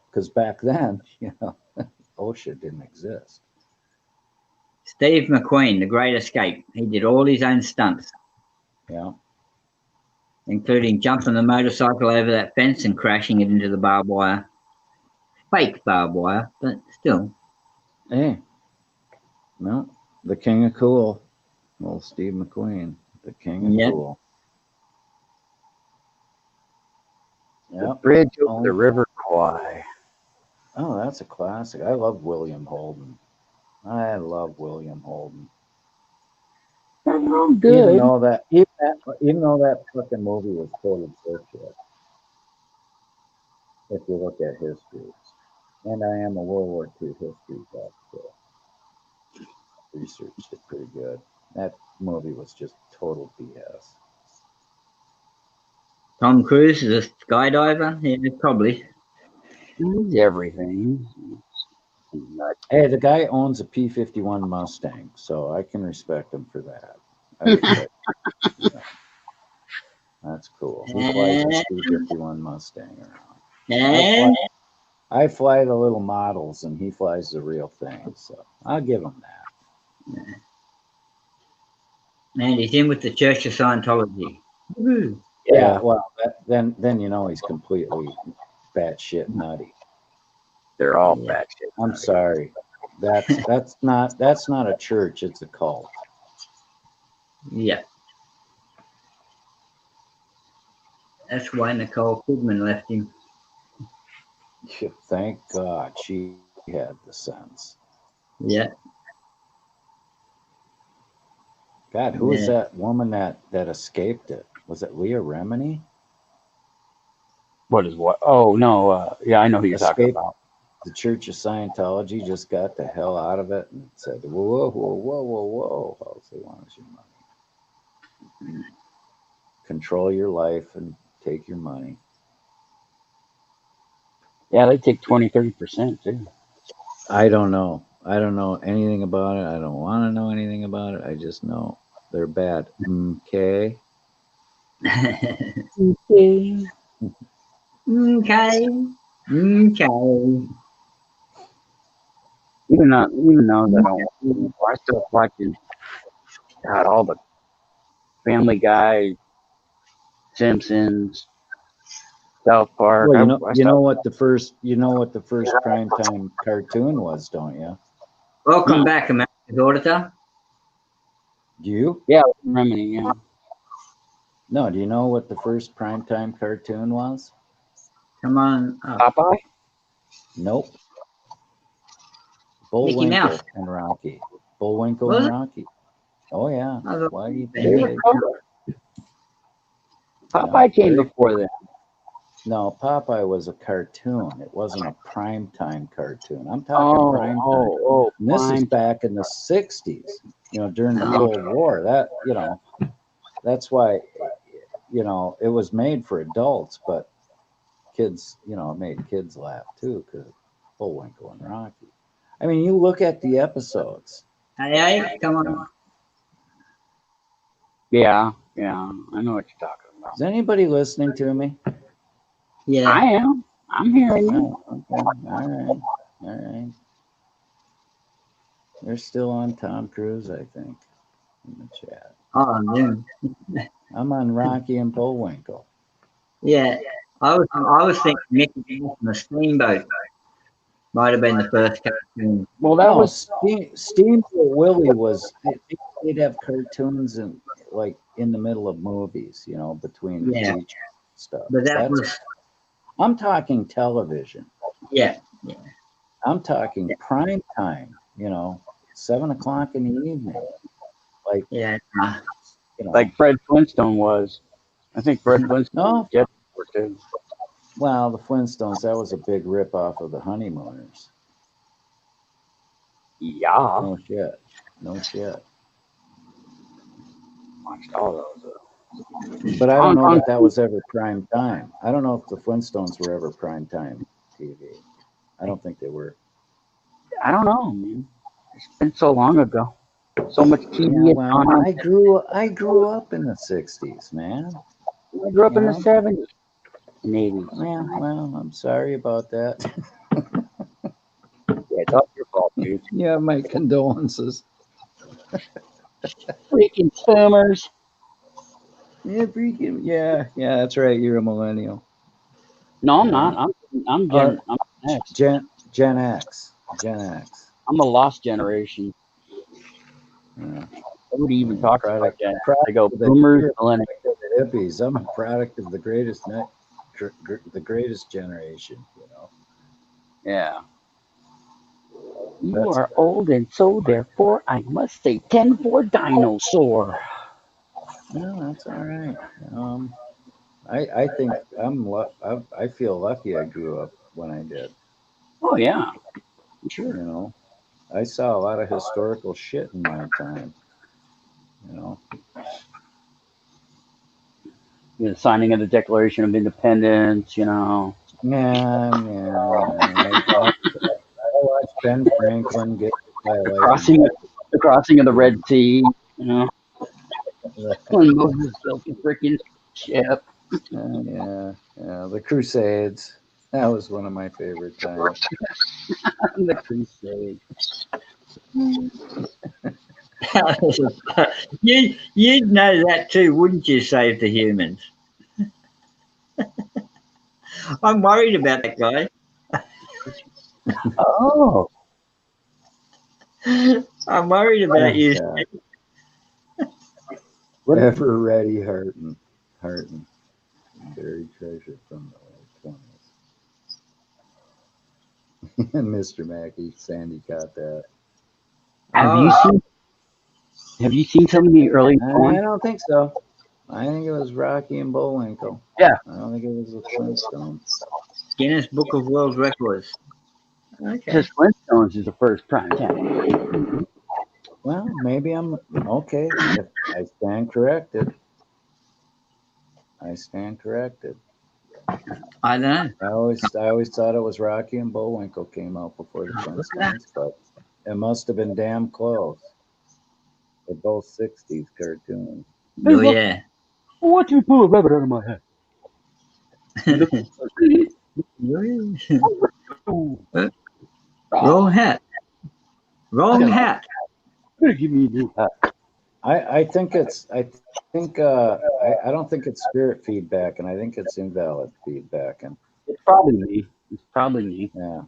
Because back then, you know, OSHA didn't exist. Steve McQueen, The Great Escape. He did all his own stunts, Yeah. including jumping the motorcycle over that fence and crashing it into the barbed wire. Fake barbed wire, but still. Hey. No, the king of cool. Old Steve McQueen, the king of Yep. cool. the Yep. bridge over the River Kwai. Oh, that's a classic. I love William Holden. I love William Holden. Oh, good. Even though that fucking movie was total bullshit. If you look at history. And I am a World War II history buff, so researched it pretty good. That movie was just total BS. Tom Cruise is a skydiver? Yeah, probably. He's everything. He's nuts. Hey, the guy owns a P-51 Mustang, so I can respect him for that. I respect him. That's cool. He flies his P-51 Mustang around. I fly the little models, and he flies the real thing, so I'll give him that. And he's in with the Church of Scientology. Woo-hoo. Yeah, well, then you know he's completely batshit nutty. They're all bad shit. I'm sorry. That's not a church, it's a cult. Yeah. That's why Nicole Kidman left him. Thank God she had the sense. Yeah. God, who was that woman that escaped it? Was it Leah Remini? What is what? Oh no, yeah, I know who you're talking about. The Church of Scientology just got the hell out of it and said, whoa, whoa, whoa, whoa, whoa. All they want is your money. Control your life and take your money. Yeah, they take 20-30% too. I don't know. I don't know anything about it. I don't want to know anything about it. I just know they're bad. Okay. Okay. Even though that I still watching all the Family Guy, Simpsons, South Park. Well, you know what the first primetime cartoon was, don't you? Welcome back, America's Auditor. Do you? Yeah, Remini, yeah. No, do you know what the first primetime cartoon was? Come on. Popeye? Nope. Mickey Mouse. Bullwinkle and Rocky. Bullwinkle and Rocky. Oh yeah. Why do you think Popeye came before that. No, Popeye was a cartoon. It wasn't a primetime cartoon. I'm talking primetime. And this is back in the 60s, you know, during the Cold War. That, you know, that's why, you know, it was made for adults, but kids, you know, it made kids laugh too, because Bullwinkle and Rocky. I mean, you look at the episodes. Hey, come on. Yeah, I know what you're talking about. Is anybody listening to me? Yeah. I am. I'm hearing you. Oh, okay. All right. They're still on Tom Cruise, I think, in the chat. Oh, yeah. I'm on Rocky and Bullwinkle. Yeah. I was thinking Mickey Mouse and the Steamboat might have been the first cartoon. Well, that was Steamboat Willie was. They'd have cartoons and like in the middle of movies, between Yeah. features and stuff. But that was I'm talking television. yeah. I'm talking prime time. 7 o'clock in the evening. Like Yeah. like Fred Flintstone was. I think Fred Flintstone. No, too. well, the Flintstones. That was a big rip off of the Honeymooners. Yeah. No shit. Watched all those. But I don't know that that was ever prime time. I don't know if the Flintstones were ever prime time TV. I don't think they were. I don't know, man. It's been so long ago. So much TV. Yeah, well, I grew up in the '60s, man. I grew up in the '70s and '80s. Yeah, well, I'm sorry about that. Yeah, it's all your fault, dude. Yeah, my condolences. Freaking boomers. Yeah, that's right. You're a millennial. No, I'm not. I'm Gen X. Gen X. Gen X. I'm a lost generation. Yeah. Nobody even talks about Gen X. They go the boomers, millennials. Hippies. I'm a product of the greatest generation. Yeah. You are old, and so therefore I must say 10 for dinosaur. No, that's all right. I think I feel lucky I grew up when I did. Oh yeah, sure. I saw a lot of historical shit in my time. The signing of the Declaration of Independence. Yeah. I watched Ben Franklin get the crossing of the Red Sea. When Moses built the freaking ship. Yeah, the Crusades. That was one of my favorite times. The Crusades. You'd know that too, wouldn't you, Save the Humans? I'm worried about that guy. Oh. I'm worried about you. Ever ready, Hurtin. Buried treasure from the 20s. Mr. Mackey, Sandy caught that. Have you seen some of the early I don't think so. I think it was Rocky and Bullwinkle. Yeah. I don't think it was the Flintstones. Guinness Book of World Records. Okay. Because Flintstones is the first prime time. Well, maybe I'm okay. If I stand corrected. I don't know. I always thought it was Rocky and Bullwinkle came out before the Flintstones, but it must have been damn close. They're both '60s cartoons. Oh yeah. Watch me pull a rabbit out of my head. Wrong hat. Wrong hat. Give me a new hat. I think I don't think it's spirit feedback, and I think it's invalid feedback. And it's probably me. Yeah. I'm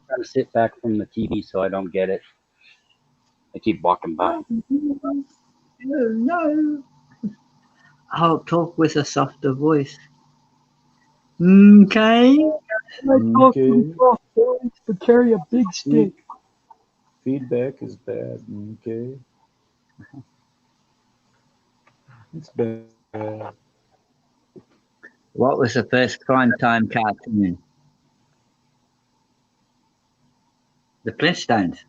trying to sit back from the TV so I don't get it. I keep walking by. No. I'll talk with a softer voice. Okay. Talk with a soft voice, but carry a big stick. Feedback is bad. Okay. It's bad. What was the first primetime cartoon? The Flintstones.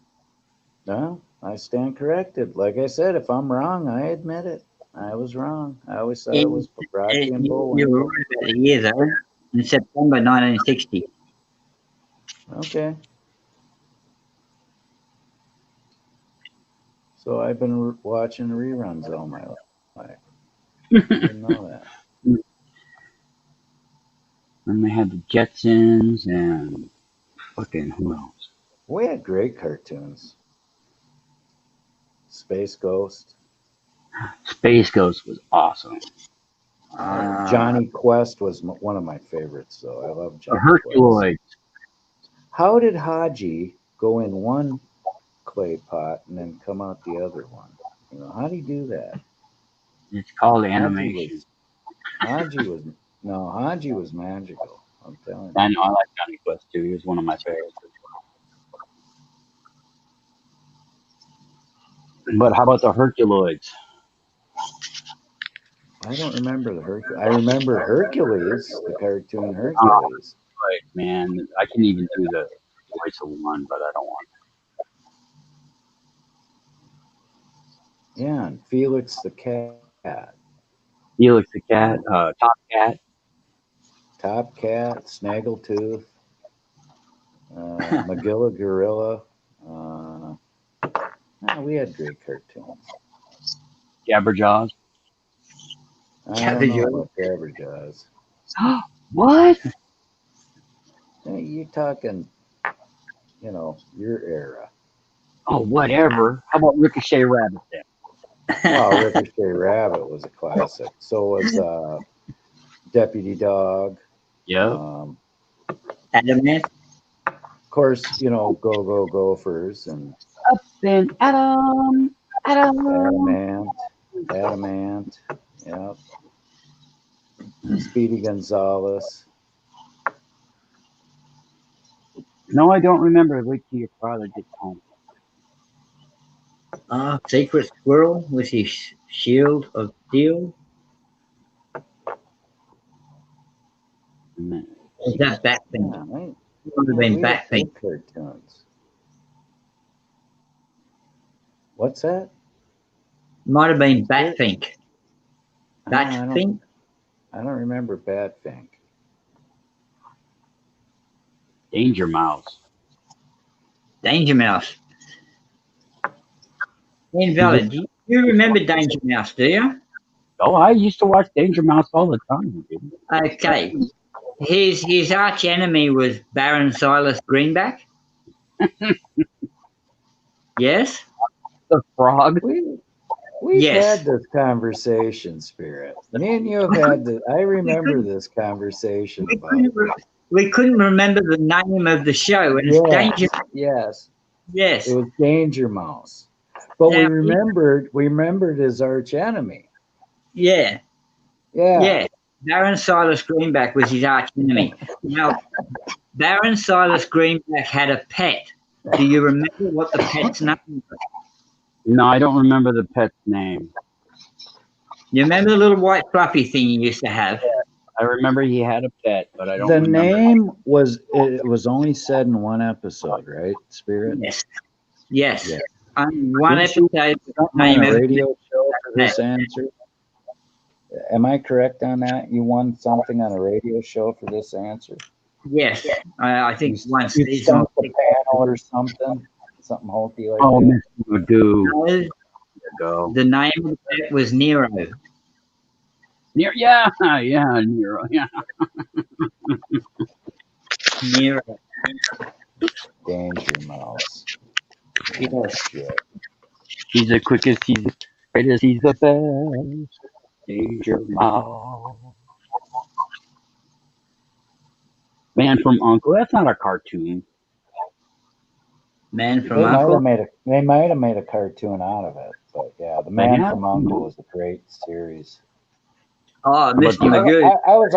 No, I stand corrected. Like I said, if I'm wrong, I admit it. I was wrong. I always thought it was Rocky and Bullwinkle. You were right about the year, though. In September 1960. Okay. So I've been watching reruns all my life. I didn't know that. And they had the Jetsons and fucking who else? We had great cartoons. Space Ghost. Space Ghost was awesome. Johnny Quest was one of my favorites, though. I love The Johnny Quest. Herculoids. How did Haji go in one clay pot and then come out the other one? You know, how do you do that? It's called animation. Haji was magical. I'm telling you. I know, I like Johnny Quest too. He was one of my favorites. But how about the Herculoids? I don't remember the Hercules. I remember Hercules, the cartoon Hercules. Right, man. I can even do the voice of one, but I don't want to. Yeah, and Felix the Cat. Felix the Cat, Top Cat. Top Cat, Snaggletooth, Magilla Gorilla. We had great cartoons. Jabberjaws. I don't know about Jabberjaws. What? You're talking, your era. Oh, whatever. How about Ricochet Rabbit then? Well, Ricochet Rabbit was a classic. So was Deputy Dog. Yeah. Adamant. Of course, Go Go Gophers and Up and Adamant. Adamant. Yep. Speedy Gonzales. No, I don't remember. Wait till your father gets home. Secret Squirrel with his shield of steel. Is that Batpink? Yeah, It would have been Batpink. Cartoons. What's that? Might have been Batpink. Batpink? I don't remember Batpink. Danger Mouse. Danger Mouse. Invalid. Do you remember Danger Mouse, do you? Oh, I used to watch Danger Mouse all the time. Dude. Okay. His arch enemy was Baron Silas Greenback. Yes? The frog. We've Yes. had this conversation, Spirit. Me and you have had this. I remember this conversation We couldn't remember the name of the show, and it's Danger. Yes. Yes. It was Danger Mouse. But we remembered his arch enemy. Yeah. Yeah. Yeah. Baron Silas Greenback was his arch enemy. Now, Baron Silas Greenback had a pet. Do you remember what the pet's name was? No, I don't remember the pet's name. You remember the little white fluffy thing he used to have? I remember he had a pet, but I don't The remember. name was only said in one episode, right, Spirit? Yes. Yeah. One episode. On a radio show for this answer. Am I correct on that? You won something on a radio show for this answer? Yes. I think one You season. stumped the panel or something hokey like Oh, that. Mr. Magoo. No, the name of the pet was Nero. Nero, yeah. Nero. Danger Mouse. Yes. He's the quickest, he's the greatest, he's the best. Danger Mouse. Man from Uncle. That's not a cartoon. Man from They Uncle. might have made a cartoon out of it, but yeah, the Man from Uncle was a great series. Oh, Mr. Magoo. I was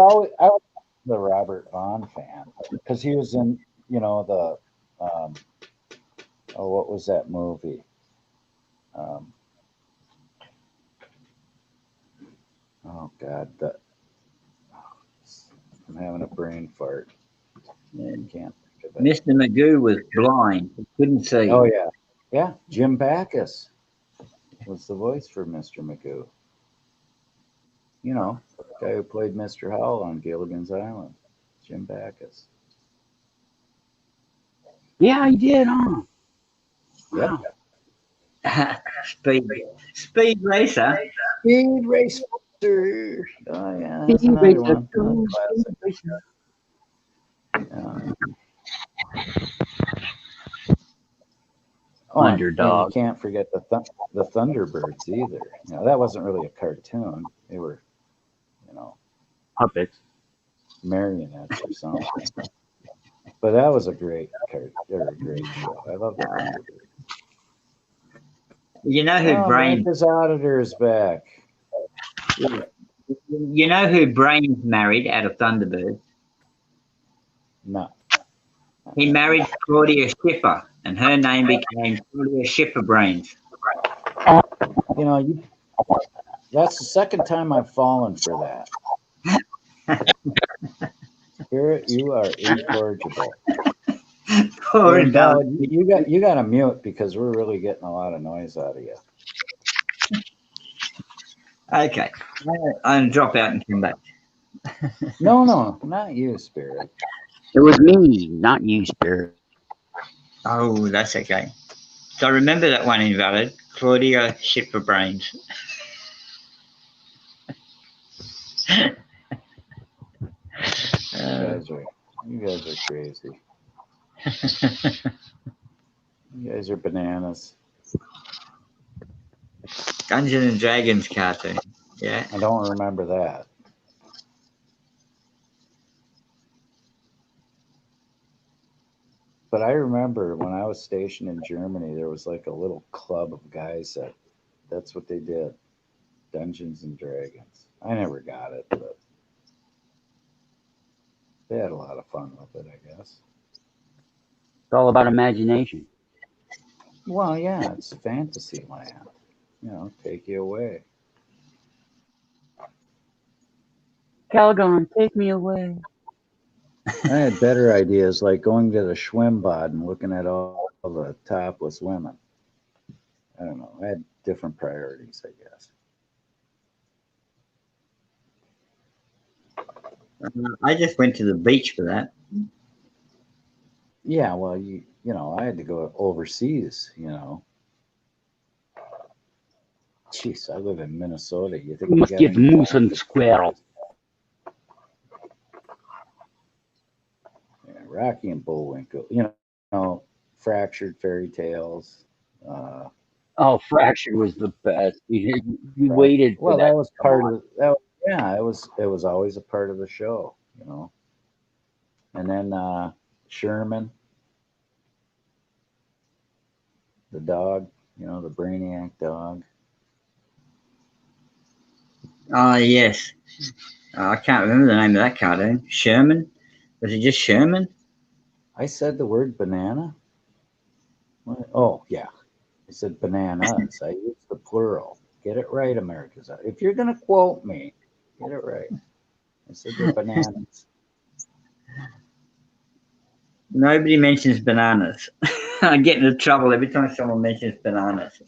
the Robert Vaughn fan because he was in the what was that movie? Oh God, I'm having a brain fart. I can't think of it. Mr. Magoo was blind. He couldn't see. Oh yeah. Jim Backus was the voice for Mr. Magoo. The guy who played Mr. Howell on Gilligan's Island, Jim Backus. Yeah, he did, huh? Wow. Speed Racer. Speed Racer. Oh yeah. Speed Racer. and Underdog. you can't forget the Thunderbirds either. You know, that wasn't really a cartoon. They were, you know, Puppets. marionettes or something. But that was a great great show. I love the Thunderbirds. You know who Oh, Brains? America's Auditor is back. You know who Brains married out of Thunderbird? No. He married Claudia Schiffer, and her name became Claudia Schiffer Brains. You know, that's the second time I've fallen for that. Spirit, you are incorrigible. Poor And Doug. you got to mute because we're really getting a lot of noise out of you. Okay, I'll drop out and come back. No, not you, Spirit. It was me, not you, Spirit. Oh, that's okay. So remember that one invalid, Claudia Schiffer Brains. You guys are crazy. You guys are bananas. Dungeons and Dragons cartoon. Yeah. I don't remember that. But I remember when I was stationed in Germany, there was like a little club of guys that's what they did. Dungeons and Dragons. I never got it, but they had a lot of fun with it, I guess. It's all about imagination. Well, yeah, it's fantasy land. You know, take you away. Calgon, take me away. I had better ideas like going to the Schwimmbad and looking at all the topless women. I don't know. I had different priorities, I guess. I just went to the beach for that. Yeah, well, you know, I had to go overseas, you know. Jeez, I live in Minnesota. You think You we must got give any moose and squirrel. Yeah, Rocky and Bullwinkle, you know, Fractured Fairy Tales. Oh, Fractured was the best. You waited for Well, that. that was part of that. Yeah, it was always a part of the show, you know. And then Sherman, the dog, you know, the Brainiac dog. Oh, yes. I can't remember the name of that cartoon. Sherman? Was it just Sherman? I said the word banana. What? Oh, yeah. I said bananas. I used the plural. Get it right, America's. If you're going to quote me, get it right. I said they're bananas. Nobody mentions bananas. I get into trouble every time someone mentions bananas.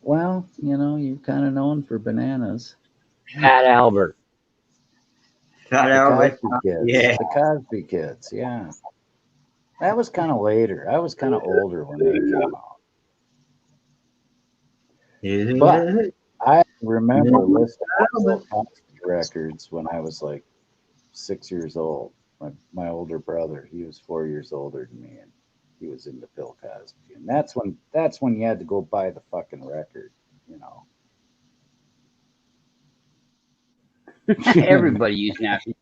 Well, you know, you're kind of known for bananas. Fat Albert. Fat The Albert. Cosby Kids. Yeah. The Cosby Kids, yeah. That was kind of later. I was kind of older when they came out. But I remember listening to Cosby records when I was like 6 years old. My older brother, he was 4 years older than me, and he was into Bill Cosby. And that's when you had to go buy the fucking record, you know. Everybody used nasty.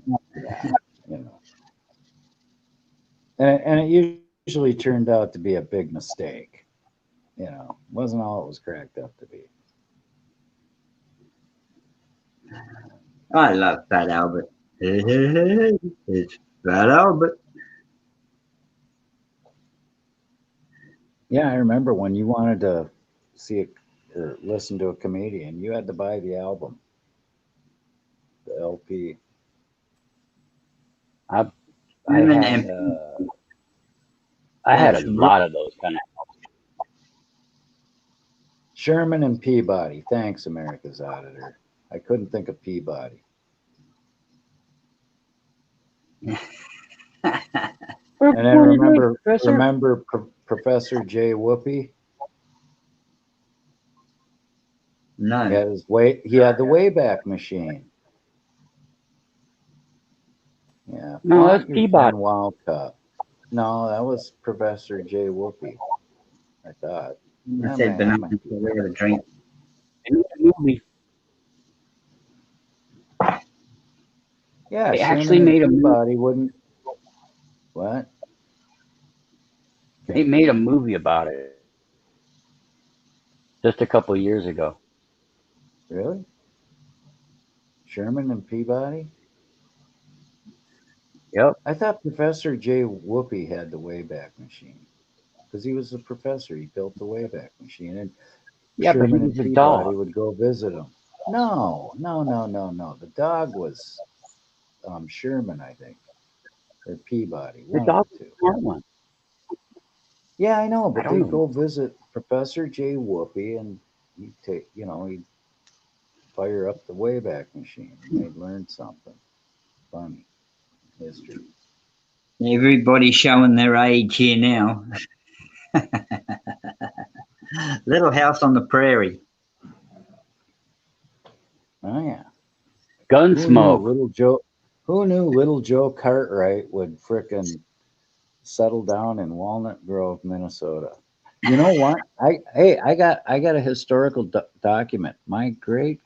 Yeah, you know. And it usually turned out to be a big mistake. You know, wasn't all it was cracked up to be. I love Fat Albert. It's Fat Albert. Yeah, I remember when you wanted to see it or listen to a comedian, you had to buy the album, the LP. I Sherman had and I had a lot of those kind of. Sherman and Peabody. Thanks, America's Auditor. I couldn't think of Peabody. And then remember Professor J. Whoopi? No. He had the Wayback Machine. Yeah. No, that's Your Peabody. Wild Cup. No, that was Professor J. Whoopi, I thought. I Yeah, said man, I banana, might be so we wrong. had a drink. They made a movie. Yeah, They Sherman actually and made a movie. Peabody wouldn't. What? They made a movie about it just a couple of years ago. Really? Sherman and Peabody? Yep. I thought Professor J. Whoopi had the Wayback Machine because he was a professor. He built the Wayback Machine, and Yeah, but he Sherman was and a Peabody dog. would go visit him. No, no, no, no, no. The dog was Sherman, I think, or Peabody, The one of dog the was two. a smart one. Yeah, I know, I but don't they'd know. go visit Professor J. Whoopi, and he'd take, he'd fire up the Wayback Machine, and they'd learn something funny, history. Everybody's showing their age here now. Little House on the Prairie. Oh yeah. Who knew Gunsmoke. little Joe? Who knew little Joe Cartwright would frickin' settle down in Walnut Grove, Minnesota? You know what? I got a historical document. My great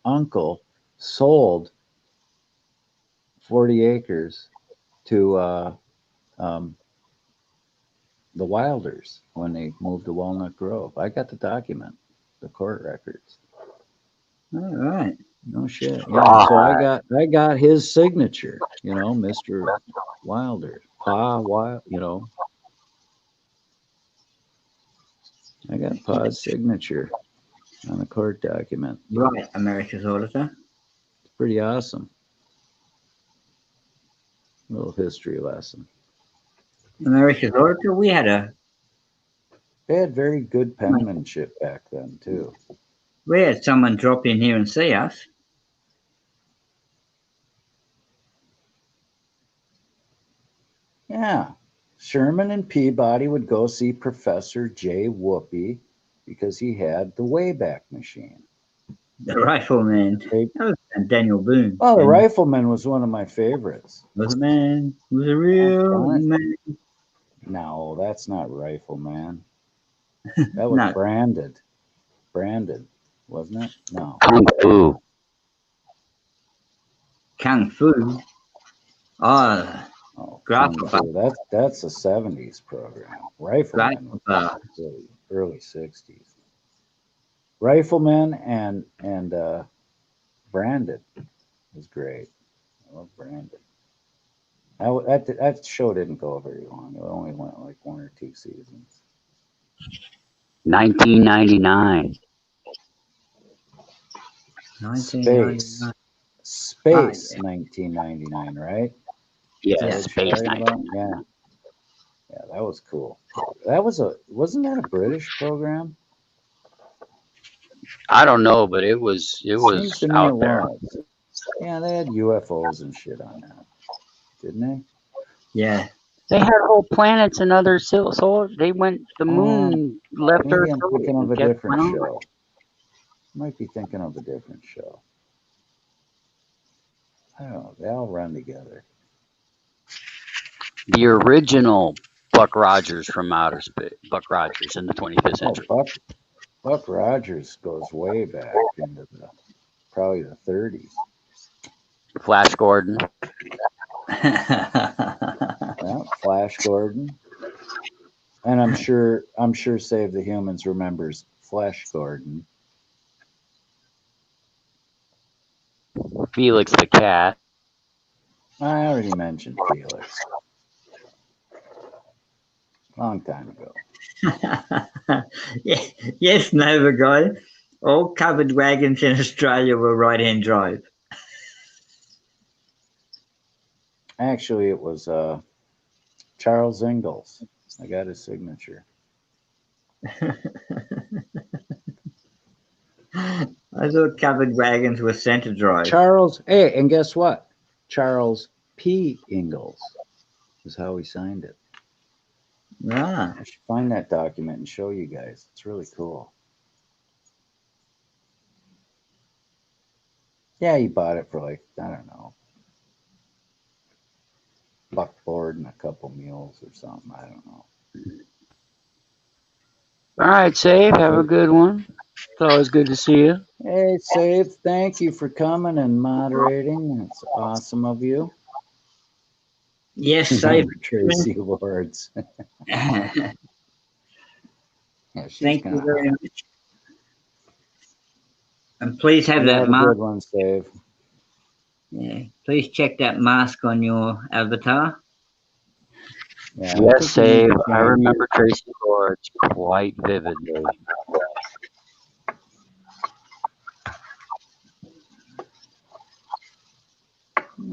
uncle sold 40 acres to um, the Wilders when they moved to Walnut Grove. I got the document, the court records. All right. No shit. Yeah. So Right. I got his signature. Mr. Wilder, Pa Wild. I got Pa's signature on the court document. Right, America's Auditor. It's pretty awesome. Little history lesson. America's Auditor. They had very good penmanship back then too. We had someone drop in here and see us. Yeah. Sherman and Peabody would go see Professor J. Whoopi because he had the Wayback Machine. The Rifleman. They, That was Daniel Boone. well, the And Rifleman was one of my favorites. was a man. Was a Oh, real darn it. man. No, that's not Rifleman. That was No, branded. Branded, wasn't it? No. Kung Fu. Kung Fu. Oh, Oh, Kung Grasshopper. Fu. That's a 70s program. Rifleman was Grasshopper. early 60s. Rifleman and Branded was great. I love Branded. That show didn't go very long. It only went like 1 or 2 seasons. 1999. Space. 1999. Space Ah, 1999, right? Yeah, Is that yeah. what you're Space talking 99. about? Yeah. Yeah, that was cool. Wasn't that a British program? I don't know, but it was Seems to me it out there. was. Yeah, they had UFOs and shit on that, didn't they? Yeah. They had whole planets and other solar. They went. The moon left Maybe Earth I'm early thinking of and a kept different went on. show. Might be thinking of a different show. I don't know. They all run together. The original Buck Rogers from outer space. Buck Rogers in the 25th Oh, century. Buck Rogers goes way back into probably the 30s. Flash Gordon. Yeah, Flash Gordon. And I'm sure Save the Humans remembers Flash Gordon. Felix the cat. I already mentioned Felix. Long time ago. Yeah, yes, Nova guy. All covered wagons in Australia were right-hand drive. Actually, it was Charles Ingalls. I got his signature. I thought covered wagons were center drive. Charles, hey, and guess what? Charles P. Ingalls is how he signed it. Ah, I should find that document and show you guys. It's really cool. Yeah, he bought it for like, I don't know, buckboard and a couple mules or something. I don't know. All right, Save. Have a good one. It's always good to see you. Hey, Save, thank you for coming and moderating. It's awesome of you. Yes, Save. Tracy Lords. Yeah, she's Thank you kinda very hot. much. And please have You that have a mask. good one, Save. Yeah, please check that mask on your avatar. Yeah, I Yes, think you need Save. to I change remember Tracy Lords quite vividly.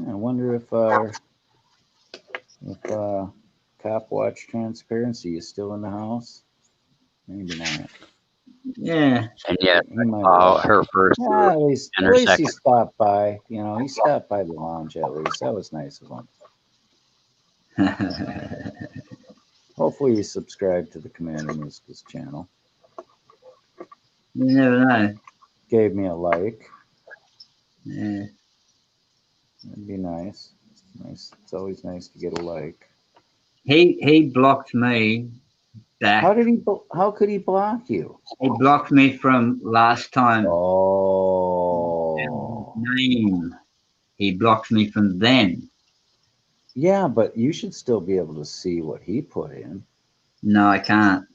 I wonder if Cop Watch Transparency is still in the house. Maybe not. Yeah. And yet, He might her first yeah, at least and her he second. stopped by. You know, he stopped by the lounge at least. That was nice of him. Hopefully you subscribe to the Commander Muskus channel. You never know. Gave me a like. Yeah. That'd be nice. It's nice. It's always nice to get a like. He blocked me back. How could he block you? He blocked me from last time. Oh. Name. He blocked me from then. Yeah, but you should still be able to see what he put in. No, I can't.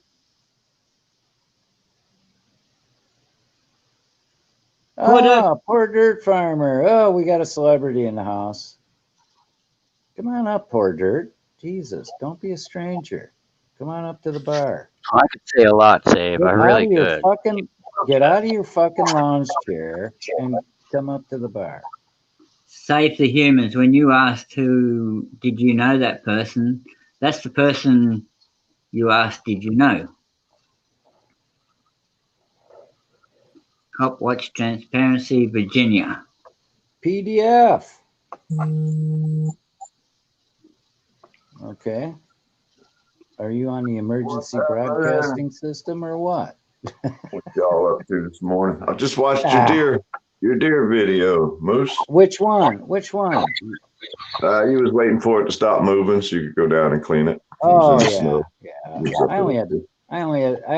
Oh, poor dirt farmer. Oh, we got a celebrity in the house. Come on up, poor dirt. Jesus, don't be a stranger. Come on up to the bar. I could say a lot, Save. I really could. Get out of your fucking lounge chair and come up to the bar. Save the humans. When you asked who did you know that person, that's the person you asked, did you know? Cop Watch Transparency, Virginia. PDF. Okay. Are you on the emergency broadcasting system or what? What y'all up to this morning? I just watched your deer video, Moose. Which one? Which one? You was waiting for it to stop moving so you could go down and clean it. Oh Yeah. I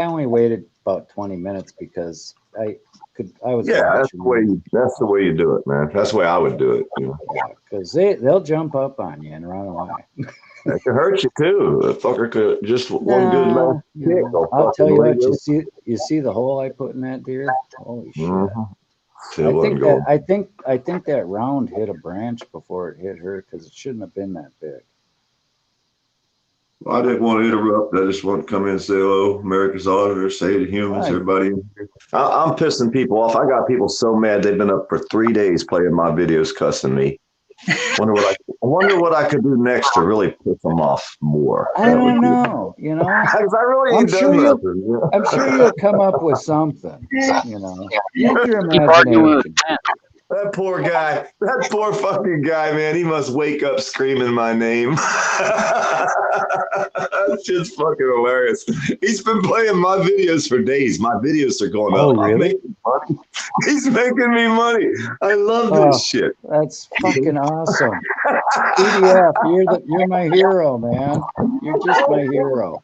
only waited about 20 minutes because I was that's the way you do it, man. That's the way I would do it. You know? Yeah, because they'll jump up on you and run away. That could hurt you too. The fucker could just one good left kick. I'll tell you what, you see the hole I put in that deer? Holy shit. I think that round hit a branch before it hit her because it shouldn't have been that big. Well, I didn't want to interrupt. I just want to come in and say hello, America's Auditor, say to humans, everybody. I'm pissing people off. I got people so mad they've been up for 3 days playing my videos, cussing me. I wonder what I could do next to really piss them off more. I don't know, you know. Because I really ain't done nothing. I'm sure you'll come up with something, you know. Use your imagination. That poor guy, that poor fucking guy, man, he must wake up screaming my name. That shit's fucking hilarious. He's been playing my videos for days. My videos are going up. Oh, really? I'm making money. He's making me money. I love this shit. That's fucking awesome. PDF, you're my hero, man. You're just my hero.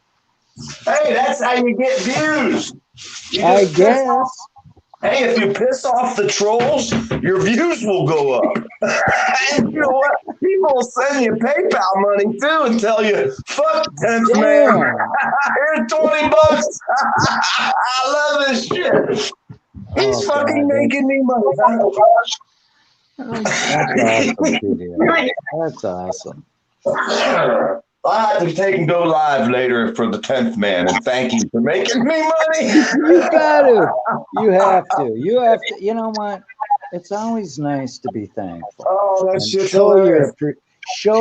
Hey, that's how you get views. I guess. Hey, if you piss off the trolls, your views will go up. And you know what? People will send you PayPal money too and tell you, fuck 10th man. Here's $20. I love this shit. He's fucking making me money. That's awesome. I have to take and go live later for the 10th man and thank you for making me money. You got to. You have to. You have to. You know what? It's always nice to be thankful. Oh, that shit's show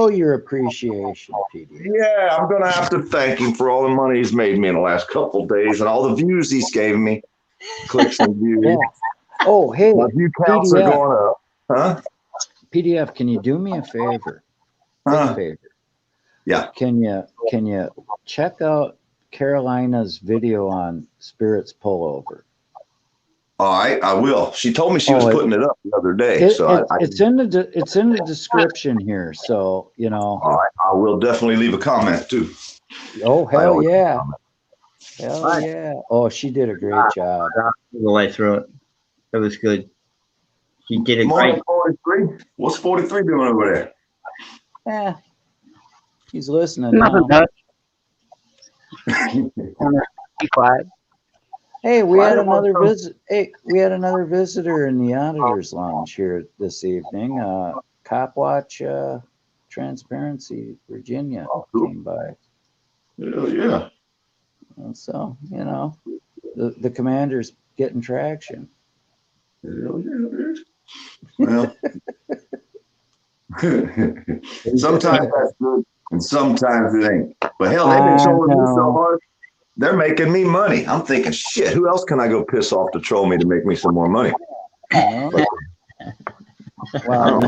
your appreciation, PD. Yeah, I'm going to have to thank him for all the money he's made me in the last couple of days and all the views he's gave me. Clicks and views. Yeah. Oh, hey. My view counts are going up. Huh? PDF, can you do me a favor? Big favor. Yeah. Can you check out Carolina's video on Spirit's pullover? All right, I will. She told me she was putting it up the other day. It's in the description here. So, you know. All right, I will definitely leave a comment too. Oh, hell yeah. Hell yeah. Oh, she did a great job. The way through it. It was good. She did a Morning, great. 43. What's 43 doing over there? He's listening Nothing now. Be quiet. Hey, we had another visit. Hey, we had another visitor in the Auditors Lounge here this evening. Cop Watch Transparency, Virginia came by. Yeah. And so, you know, the commander's getting traction. Well, sometimes that's good, and sometimes it ain't. But hell, they've been trolling me so hard. They're making me money. I'm thinking, shit, who else can I go piss off to troll me to make me some more money? Well,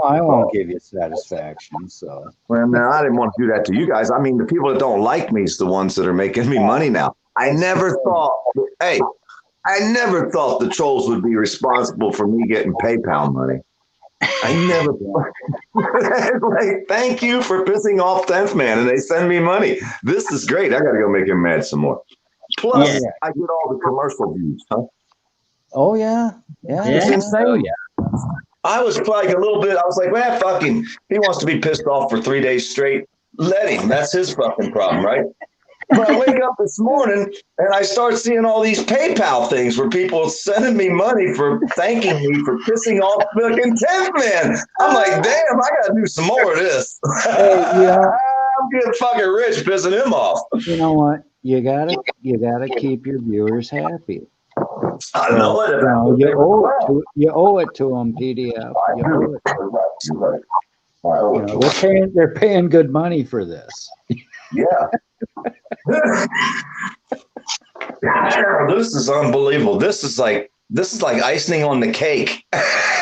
I won't give you satisfaction. So, well, man, I didn't want to do that to you guys. I mean, the people that don't like me is the ones that are making me money now. I never thought the trolls would be responsible for me getting PayPal money. I never like, thank you for pissing off 10th Man, and they send me money. This is great. I got to go make him mad some more. Plus, I get all the commercial views. Huh? Oh yeah, it's insane. Oh, yeah. I was like a little bit. I was like, man, fuck him. He wants to be pissed off for 3 days straight. Let him. That's his fucking problem, right? But I wake up this morning and I start seeing all these PayPal things where people are sending me money for thanking me for pissing off fucking 10th Man. I'm like, damn, I got to do some more of this. Hey, I'm getting fucking rich pissing him off. You know what? You gotta keep your viewers happy. I know it. You owe it to them, PDF. You owe it. You know, they're paying good money for this. Yeah. This is unbelievable. This is like icing on the cake.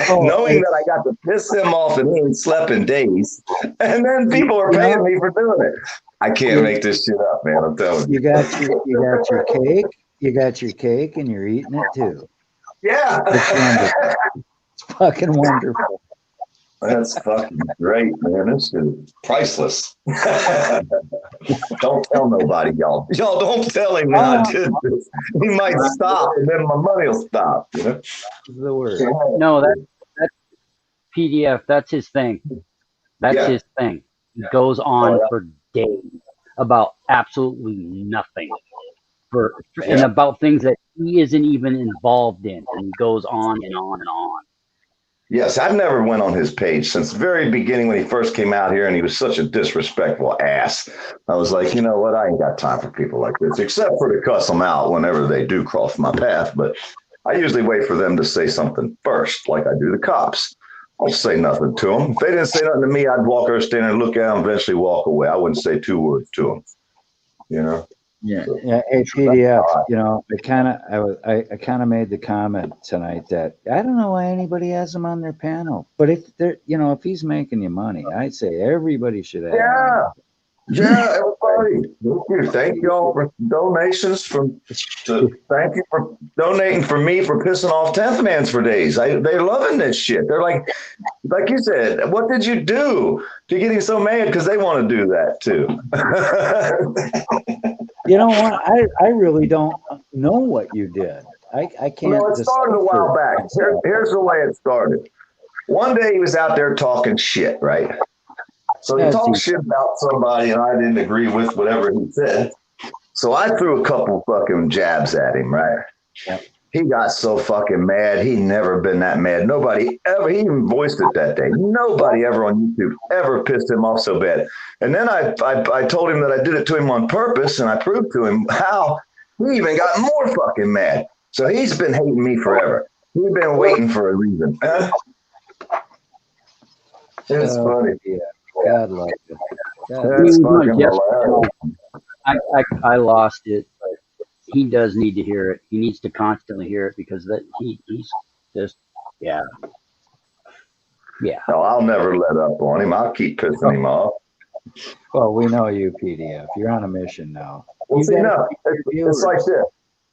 Knowing that I got to piss him off and he ain't slept in days, and then people are paying me for doing it. I can't make this shit up, man. I'm telling you. You got your cake. You got your cake, and you're eating it too. Yeah, it's wonderful. It's fucking wonderful. That's fucking great, man. This is priceless. Don't tell nobody, y'all. Y'all don't tell him that I did this. He might stop, and then my money will stop. You know? The word. No, that's PDF. That's his thing. That's his thing. He goes on for days about absolutely nothing, and about things that he isn't even involved in, and he goes on and on and on. Yes, I've never went on his page since the very beginning when he first came out here, and he was such a disrespectful ass. I was like, you know what? I ain't got time for people like this, except for to cuss them out whenever they do cross my path. But I usually wait for them to say something first, like I do the cops. I'll say nothing to them. If they didn't say nothing to me, I'd walk over, stand there and look at them, eventually walk away. I wouldn't say 2 words to them, you know? Yeah. Hey, PDF, you know, I kind of made the comment tonight that I don't know why anybody has him on their panel, but if they're, you know, if he's making you money, I'd say everybody should have. Yeah, everybody. Thank you all for donations. Thank you for donating for me for pissing off 10th Mans for days. They're loving this shit. They're like you said, what did you do to get him so mad? Because they want to do that too. You know what? I really don't know what you did. I can't. No, it started a while back. Here's the way it started. One day he was out there talking shit, right? So he talked shit about somebody, and I didn't agree with whatever he said. So I threw a couple fucking jabs at him, right? Yep. He got so fucking mad. He never been that mad. Nobody ever, he even voiced it that day. Nobody ever on YouTube ever pissed him off so bad. And then I told him that I did it to him on purpose, and I proved to him how he even got more fucking mad. So he's been hating me forever. He's been waiting for a reason. It's funny. Yeah. God love you. That's fucking hilarious. I lost it. He does need to hear it. He needs to constantly hear it because he's just yeah. No, I'll never let up on him. I'll keep pissing him off. Well, we know you, PDF. You're on a mission now. Well, see, no, it's like this.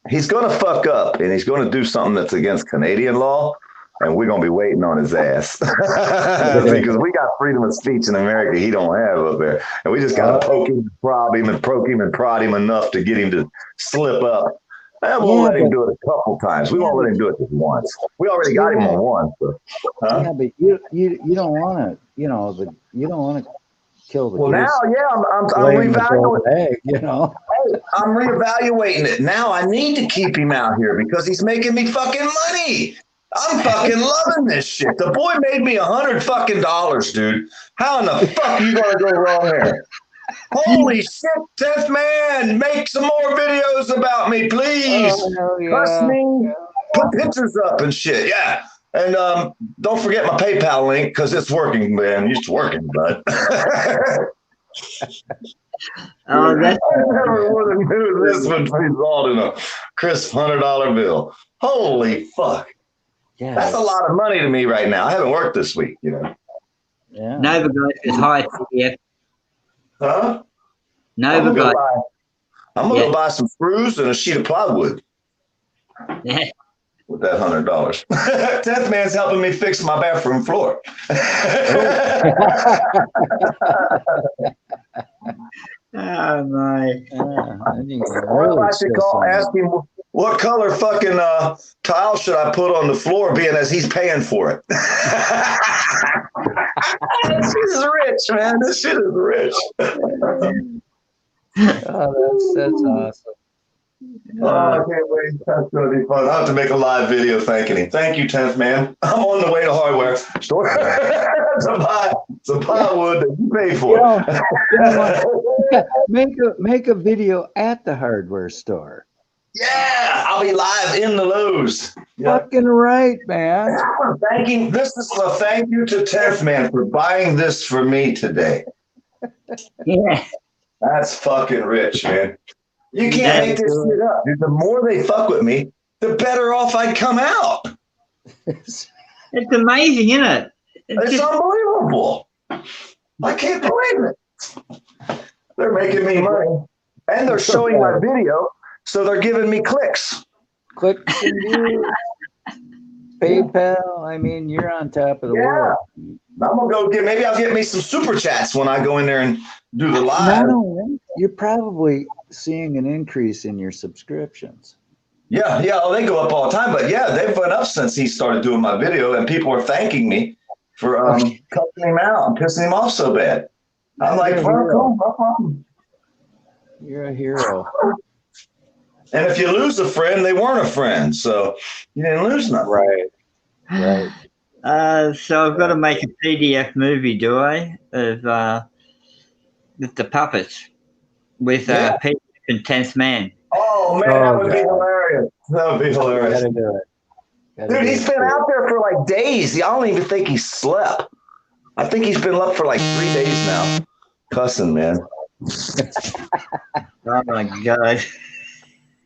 he's going to fuck up and he's going to do something that's against Canadian law. And we're going to be waiting on his ass because we got freedom of speech in America he don't have up there. And we just got to poke him and prod him and poke him and prod him enough to get him to slip up. And we'll let him do it a couple times. We won't let him do it just once. We already got him on one. So, Yeah, but you don't want to, you don't want to kill the well, goose. now, I'm laying the gold reevaluating. egg, I'm reevaluating it. Now I need to keep him out here because he's making me fucking money. I'm fucking loving this shit. The boy made me $100 fucking, dude. How in the fuck are you gonna go wrong there? Holy shit, 10th man, make some more videos about me, please. Trust me. Put pictures up and shit. Yeah. And don't forget my PayPal link because it's working, man. It's working, bud. Oh, that's I never would have knew this would result in a crisp $100 bill. Holy fuck. Yeah, That's a lot of money to me right now. I haven't worked this week, Yeah. Nova Guys is high PDF. Huh? Nova Guys. I'm gonna go buy some screws and a sheet of plywood Yeah. with that $100. 10th man's helping me fix my bathroom floor. Oh my. Or I should ask him what color fucking tile should I put on the floor, being as he's paying for it. This is rich, man. This shit is rich. Oh, that's awesome. Oh, I can't wait. That's going to be fun. I'll have to make a live video thanking him. Thank you, 10th man. I'm on the way to hardware store to buy some plywood that you paid for. Make a video at the hardware store. Yeah, I'll be live in the Lowe's. Fucking right, man. This is a thank you to 10th man for buying this for me today. Yeah. That's fucking rich, man. You can't make this shit up, dude. The more they fuck with me, the better off I come out. It's amazing, isn't it? It's unbelievable. I can't believe it. They're making me money. And they're showing my video, so they're giving me clicks. Clicks and views. PayPal. I mean, you're on top of the world. I'm gonna go maybe I'll get me some super chats when I go in there and do the live. No, you're probably seeing an increase in your subscriptions. Yeah, they go up all the time, but yeah, they've went up since he started doing my video, and people are thanking me for cutting him out and pissing him off so bad. I'm like, well, cool, no problem. You're a hero. And if you lose a friend, they weren't a friend, so you didn't lose nothing. Right. So I've got to make a PDF movie, do I? Of with the puppets with Peter and 10th man. Oh man, that would be hilarious. That would be hilarious. Gotta do it. Dude, he's been out there for like days. I don't even think he slept. I think he's been up for like 3 days now. Cussing, man. Oh my god.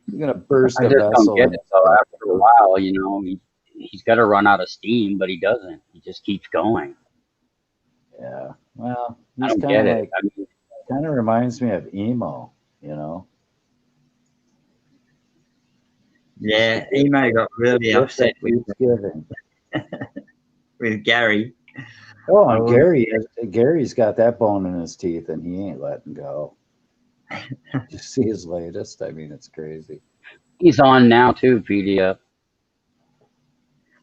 You're gonna burst I a just vessel. don't get it. So after a while, he's got to run out of steam, but he doesn't. He just keeps going. Yeah. Well, I he's don't get it. Kind of reminds me of emo, Yeah, Emo got really upset with Gary. Oh, and Gary's got that bone in his teeth, and he ain't letting go. You see his latest? I mean, it's crazy. He's on now too, PDF.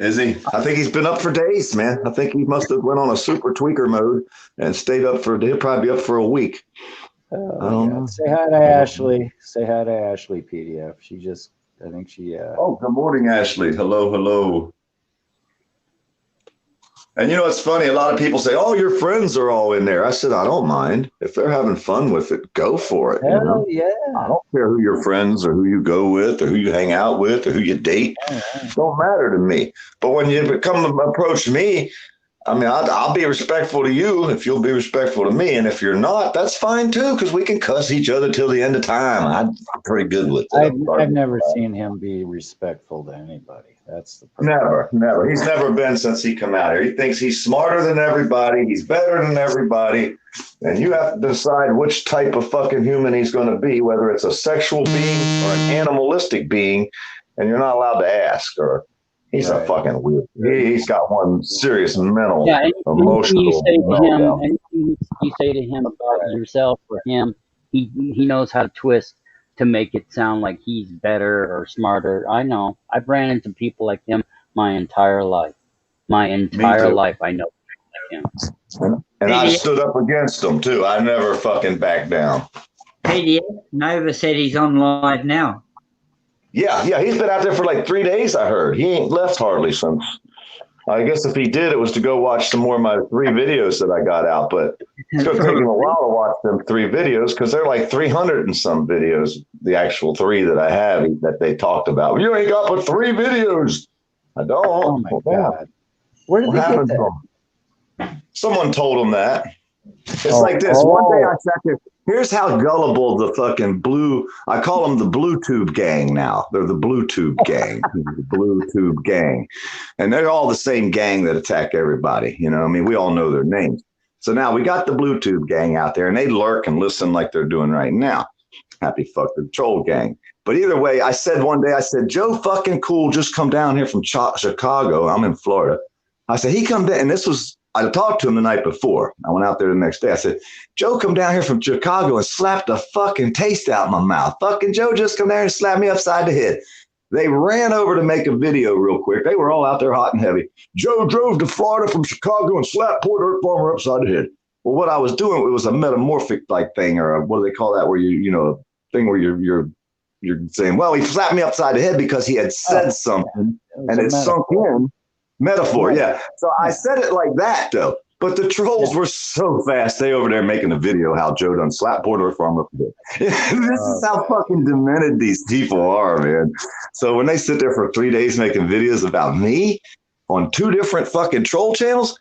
Is he? I think he's been up for days, man. I think he must have went on a super tweaker mode and stayed up he'll probably be up for a week. I don't know. Say hi to Ashley. Say hi to Ashley, PDF. I think she. Oh, good morning, Ashley. Hello. And it's funny. A lot of people say, "Oh, your friends are all in there." I said, "I don't mind if they're having fun with it. Go for it." Hell yeah! I don't care who your friends or who you go with or who you hang out with or who you date. Don't matter to me. But when you approach me, I mean, I'll be respectful to you if you'll be respectful to me. And if you're not, that's fine too, because we can cuss each other till the end of time. I'm pretty good with that. I've never seen him be respectful to anybody. That's the problem. Never. He's never been since he come out here. He thinks he's smarter than everybody. He's better than everybody. And you have to decide which type of fucking human he's going to be, whether it's a sexual being or an animalistic being. And you're not allowed to ask, or he's a fucking weird. He's got one serious mental, emotional. Anything you say to him about yourself or him, he knows how to twist to make it sound like he's better or smarter. I know. I've ran into people like him my entire life. My entire life, I know people like him. And I stood up against him too. I never fucking backed down. PDF Nova said he's on live now. Yeah, he's been out there for like 3 days, I heard. He ain't left hardly since. I guess if he did, it was to go watch some more of my 3 videos that I got out. But it's going to take him a while to watch them 3 videos because they're like 300 and some videos, the actual 3 that I have that they talked about. You ain't got but 3 videos. I don't. Oh, my God. Where did they get that? Someone told him that. It's like this. One day I sat there. Here's how gullible the fucking I call them the Blue Tube gang now. They're the Blue Tube gang. The Blue Tube gang. And they're all the same gang that attack everybody. You know, I mean, we all know their names. So now we got the Blue Tube gang out there and they lurk and listen like they're doing right now. Happy fuck the troll gang. But either way, I said one day, Joe fucking Cool just come down here from Chicago. I'm in Florida. I said, he come down, and I talked to him the night before. I went out there the next day. I said, Joe come down here from Chicago and slapped the fucking taste out of my mouth. Fucking Joe just come there and slapped me upside the head. They ran over to make a video real quick. They were all out there hot and heavy. Joe drove to Florida from Chicago and slapped poor dirt farmer upside the head. Well, what I was doing, it was a metamorphic like thing, or what do they call that, where a thing where you're saying, well, he slapped me upside the head because he had said something and it sunk in. Metaphor, yeah. So I said it like that, though. But the trolls were so fast. They over there making a video how Joe done slapped Porter Farm up the This is how fucking demented these people are, man. So when they sit there for 3 days making videos about me on 2 different fucking troll channels,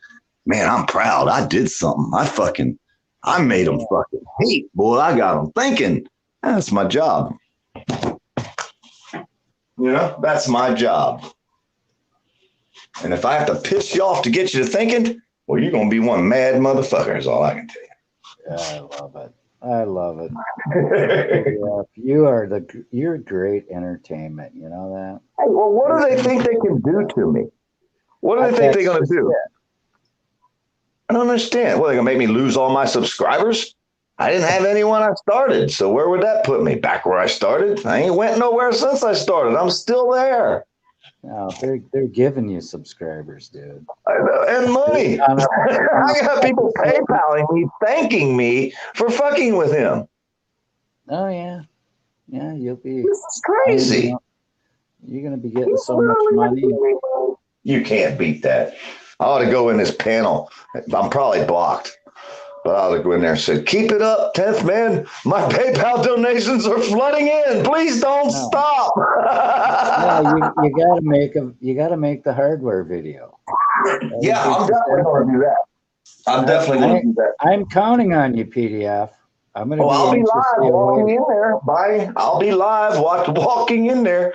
man, I'm proud. I did something. I made them fucking hate, boy. I got them thinking. That's my job. You know, that's my job. And if I have to piss you off to get you to thinking, well, you're going to be one mad motherfucker is all I can tell you. Yeah, I love it. You're great entertainment. You know that? Hey, well, what do they think they can do to me? What do they think they're going to do? I don't understand. What, they're going to make me lose all my subscribers? I didn't have any when I started. So where would that put me? Back where I started? I ain't went nowhere since I started. I'm still there. No, they're giving you subscribers, dude. I know, and money. I got people PayPaling me, thanking me for fucking with him. Oh yeah, you'll be. This is crazy. You're gonna be getting so much money. You can't beat that. I ought to go in this panel. I'm probably blocked. But I ought to go in there and say, keep it up, 10th man. My PayPal donations are flooding in. Please don't stop. you gotta make the hardware video. Yeah, I'm definitely going to do that. I'm definitely going to do that. I'm counting on you, PDF. I'm gonna. I'll be live walking in there. I'll be live walking in there.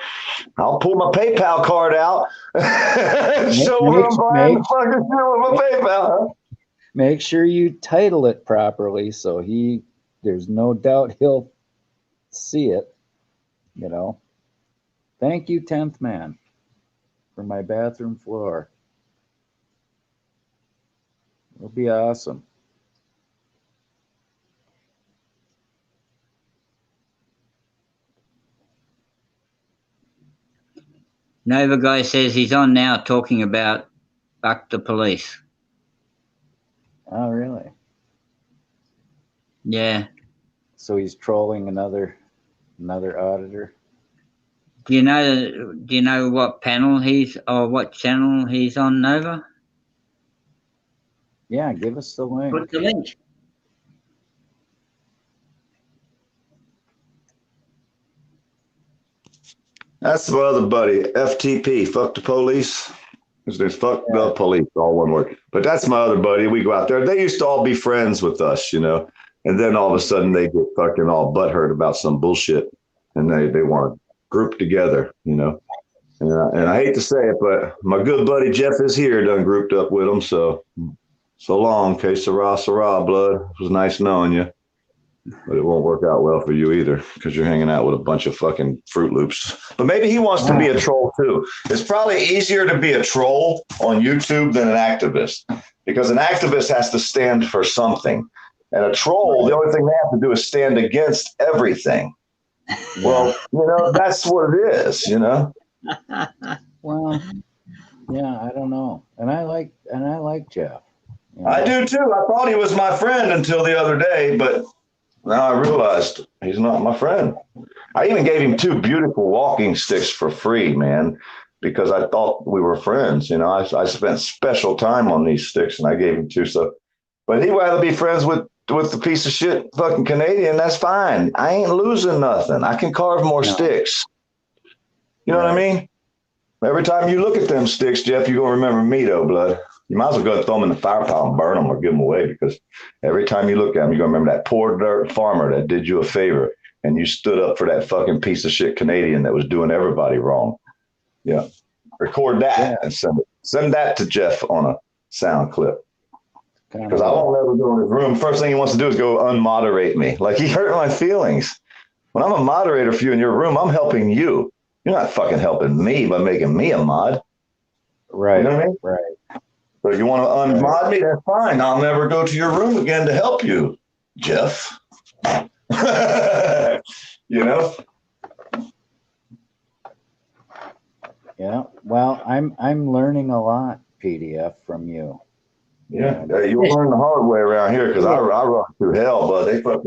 I'll pull my PayPal card out. Show what I'm buying the fucking shit with my PayPal. Make sure you title it properly so there's no doubt he'll see it, you know. Thank you, 10th man, for my bathroom floor. It'll be awesome. Nova guy says he's on now talking about fuck the police. Oh, really? Yeah. So he's trolling another auditor. Do you know what panel what channel he's on, Nova? Yeah, give us the link. Put the link. That's my other buddy, FTP, fuck the police. There's fuck the police, all one word. But that's my other buddy. We go out there. They used to all be friends with us, you know. And then all of a sudden they get fucking all butthurt about some bullshit. And they want to group together, you know. And I hate to say it, but my good buddy Jeff is here, done grouped up with him. So long, que sera, blood. It was nice knowing you. But it won't work out well for you either because you're hanging out with a bunch of fucking Fruit Loops. But maybe he wants to be a troll too. It's probably easier to be a troll on YouTube than an activist because an activist has to stand for something. And a troll, the only thing they have to do is stand against everything. Well, that's what it is, Well, yeah, I don't know. And I like Jeff. I do too. I thought he was my friend until the other day, but now I realized he's not my friend. I even gave him 2 beautiful walking sticks for free, man, because I thought we were friends. I spent special time on these sticks and I gave him 2. So, but he'd rather be friends with the piece of shit fucking Canadian. That's fine. I ain't losing nothing. I can carve more sticks. You know what I mean? Every time you look at them sticks, Jeff, you're going to remember me, though, blood. You might as well go and throw them in the fire pile and burn them or give them away because every time you look at them, you're going to remember that poor dirt farmer that did you a favor and you stood up for that fucking piece of shit Canadian that was doing everybody wrong. Yeah. Record that and send that to Jeff on a sound clip. Because I won't ever go in his room. First thing he wants to do is go unmoderate me. Like, he hurt my feelings. When I'm a moderator for you in your room, I'm helping you. You're not fucking helping me by making me a mod. Right. You know what I mean? Right. So you want to unmod me? That's fine. I'll never go to your room again to help you, Jeff. Yeah. Well, I'm learning a lot, PDF, from you. Yeah, you'll learn the hard way around here because I run through hell, but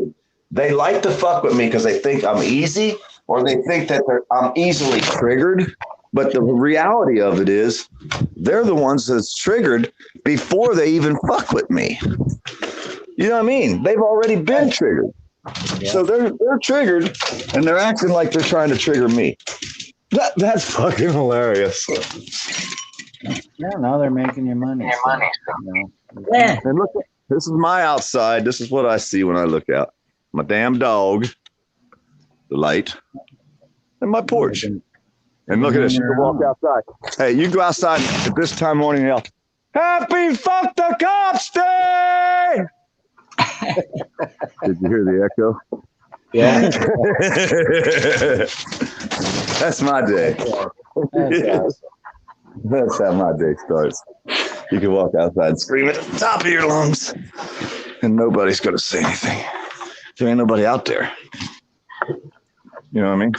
they like to fuck with me because they think I'm easy or they think that I'm easily triggered. But the reality of it is they're the ones that's triggered before they even fuck with me. You know what I mean? They've already been triggered. Yeah. So they're triggered and they're acting like they're trying to trigger me. That's fucking hilarious. Yeah, now they're making you money. Yeah. And look, this is my outside. This is what I see when I look out. My damn dog, the light, and my porch. And look at this. You can walk outside. Hey, you go outside at this time of morning and yell, "Happy Fuck the Cops Day!" Did you hear the echo? Yeah. That's my day. That's awesome. That's how my day starts. You can walk outside and scream at the top of your lungs, and nobody's going to say anything. There ain't nobody out there. You know what I mean?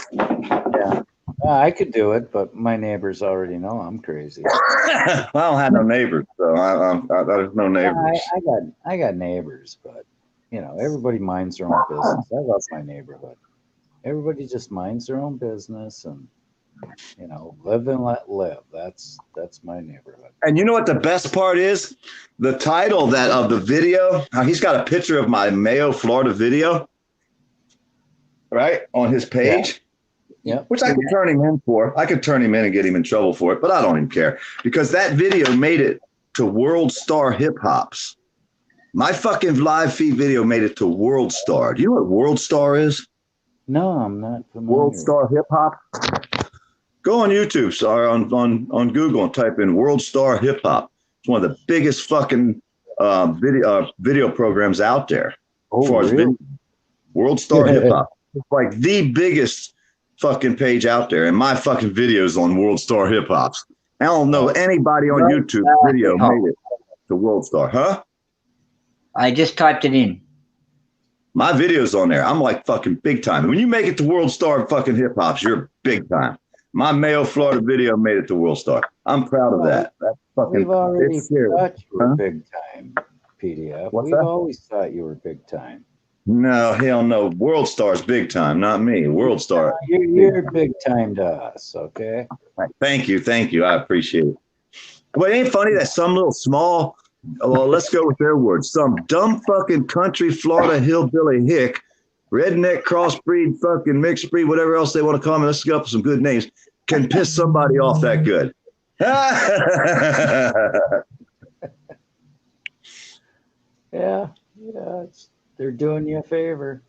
Yeah. I could do it, but my neighbors already know I'm crazy. Well, I don't have no neighbors, so there's no neighbors. I got neighbors, but everybody minds their own business. I love my neighborhood. Everybody just minds their own business and live and let live. That's my neighborhood. And you know what the best part is? The title of the video. He's got a picture of my Mayo, Florida video, right, on his page. Yeah. Which I could turn him in for. I could turn him in and get him in trouble for it, but I don't even care because that video made it to World Star Hip Hops. My fucking live feed video made it to World Star. Do you know what World Star is? No, I'm not familiar. World Star Hip Hop. Go on YouTube, sorry, on Google and type in World Star Hip Hop. It's one of the biggest fucking video programs out there. Oh, as far really? As World Star Hip Hop. It's like the biggest fucking page out there, and my fucking videos on World Star Hip Hops. I don't know anybody on YouTube video made it to World Star, huh? I just typed it in. My video's on there. I'm like fucking big time. When you make it to World Star fucking hip hops, you're big time. My Mayo, Florida video made it to World Star. I'm proud of that. That's fucking. We've already thought you were big time, PDF. We've always thought you were big time. No, hell no. World Star's big time, not me. World Star. You're big time to us, okay? Thank you. I appreciate it. But it ain't funny that some little small, well, let's go with their words, some dumb fucking country Florida hillbilly hick, redneck crossbreed, fucking mixed breed, whatever else they want to call me. Let's go up with some good names. Can piss somebody off that good. Yeah, they're doing you a favor.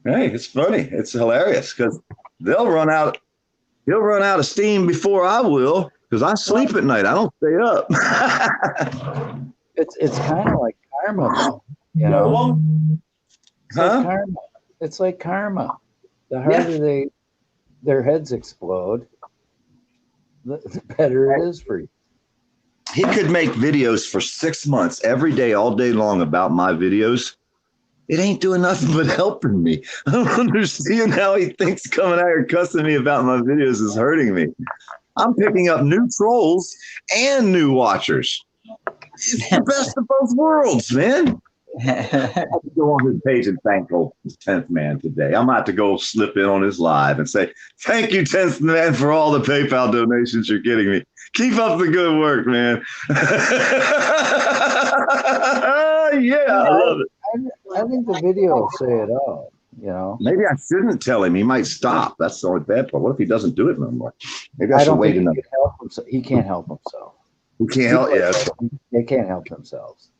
Hey, it's funny. It's hilarious because they'll run out. He'll run out of steam before I will, because I sleep at night. I don't stay up. It's kind of like karma, though. You know, it's like karma. It's like karma. The harder their heads explode, the better it is for you. He could make videos for 6 months every day, all day long about my videos. It ain't doing nothing but helping me. I don't understand how he thinks coming out here cussing me about my videos is hurting me. I'm picking up new trolls and new watchers. It's the best of both worlds, man. I have to go on his page and thank old 10th Man today. I'm about to go slip in on his live and say, thank you, 10th Man, for all the PayPal donations you're getting me. Keep up the good work, man. Yeah, I love it. I think the video will say it all, you know. Maybe I shouldn't tell him. He might stop. That's the only bad part. What if he doesn't do it no more? Maybe I should wait enough. He can't help himself. He can't help. Yeah, they can't help themselves.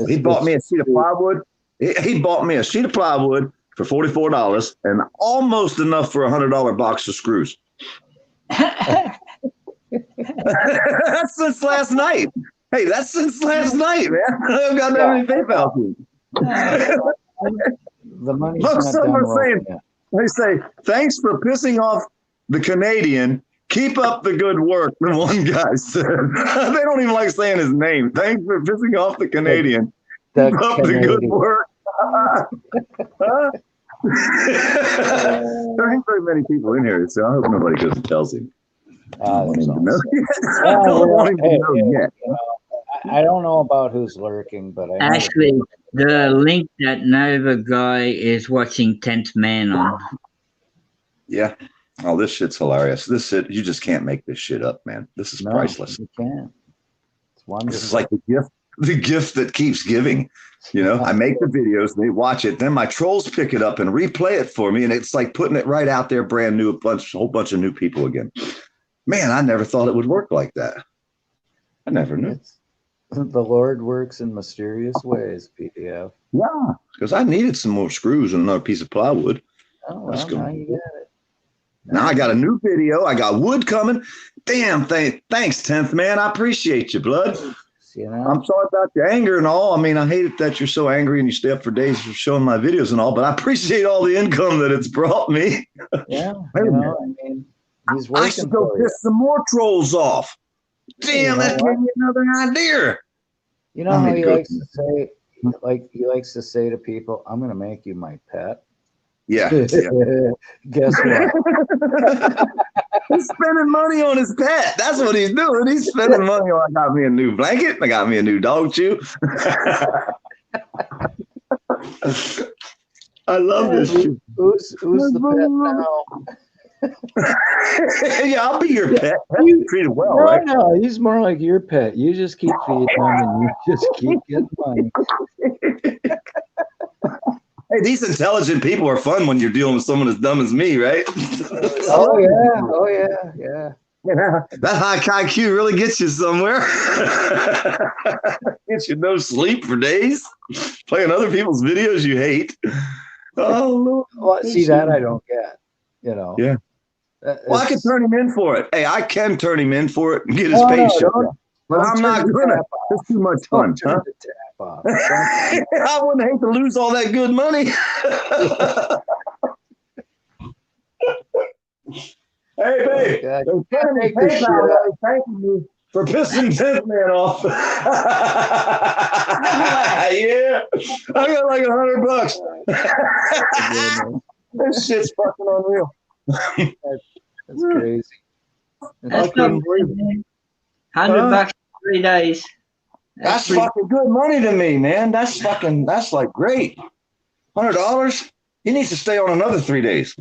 He bought me a sheet of plywood. He bought me a sheet of plywood for $44 and almost enough for $100 box of screws. That's since last night. Hey, that's since last night, man. I've got that many PayPal fees. The money's Look, not some done are saying, they say, thanks for pissing off the Canadian. Keep up the good work, the one guy said. They don't even like saying his name. Thanks for pissing off the Canadian. Keep up the good work. There ain't very many people in here, so I hope nobody goes and tells him. I don't want him to know yet. I don't know about who's lurking, but actually, the link that Nova guy is watching 10th Man on. Yeah. Oh, this shit's hilarious. This shit, you just can't make this shit up, man. This is priceless. You can't. It's wonderful. This is like the gift that keeps giving. You know, I make the videos, they watch it, then my trolls pick it up and replay it for me, and it's like putting it right out there, brand new, a whole bunch of new people again. Man, I never thought it would work like that. I never knew. The Lord works in mysterious ways, PDF. Yeah, because I needed some more screws and another piece of plywood. Oh, well, now you got it. Now I got a new video. I got wood coming. Damn, thanks, 10th Man. I appreciate you, blood. You know? I'm sorry about your anger and all. I mean, I hate it that you're so angry and you stay up for days for showing my videos and all, but I appreciate all the income that it's brought me. Yeah, you know, I mean, he's working. I should go piss some more trolls off. Damn, that gave me another idea. You know how he likes to say, he likes to say to people, I'm going to make you my pet. Yeah. Guess what? He's spending money on his pet. That's what he's doing. He's spending money on. I got me a new blanket. I got me a new dog chew. I love this. Who's the pet now? Yeah, I'll be your pet. You treat it well, right? No, he's more like your pet. You just keep feeding him and you just keep getting money. Hey, these intelligent people are fun when you're dealing with someone as dumb as me, right? Oh yeah. Yeah, that high IQ really gets you somewhere. Gets you no sleep for days, playing other people's videos you hate. Oh, Lord. Well, see, that I don't get. You know. Yeah. Well, I can turn him in for it. Hey, I can turn him in for it and get his pay shut down. But I'm not gonna. It's too much fun, huh? I wouldn't hate to lose all that good money. Hey, babe. Thanking me for pissing 10th Man off. Yeah, I got like $100. This shit's fucking unreal. That's crazy. That's not $100 for 3 days. That's fucking good money to me, man. That's like great. $100. He needs to stay on another 3 days.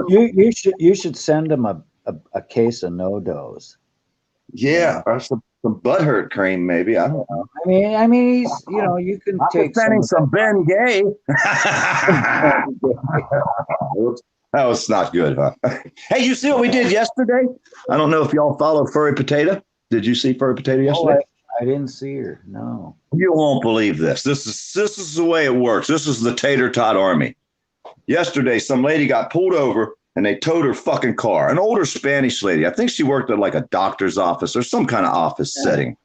You should send him a case of no-dos. Yeah, or some butthurt cream, maybe. I don't know. I mean, he's, you know, you can take some Ben Gay. That was not good, huh? Hey, you see what we did yesterday? I don't know if y'all follow Furry Potato. Did you see Furry Potato yesterday? I didn't see her. No. You won't believe this. This is the way it works. This is the Tater Tot Army. yesterday some lady got pulled over and they towed her fucking car. An older Spanish lady. I think she worked at like a doctor's office or some kind of office setting.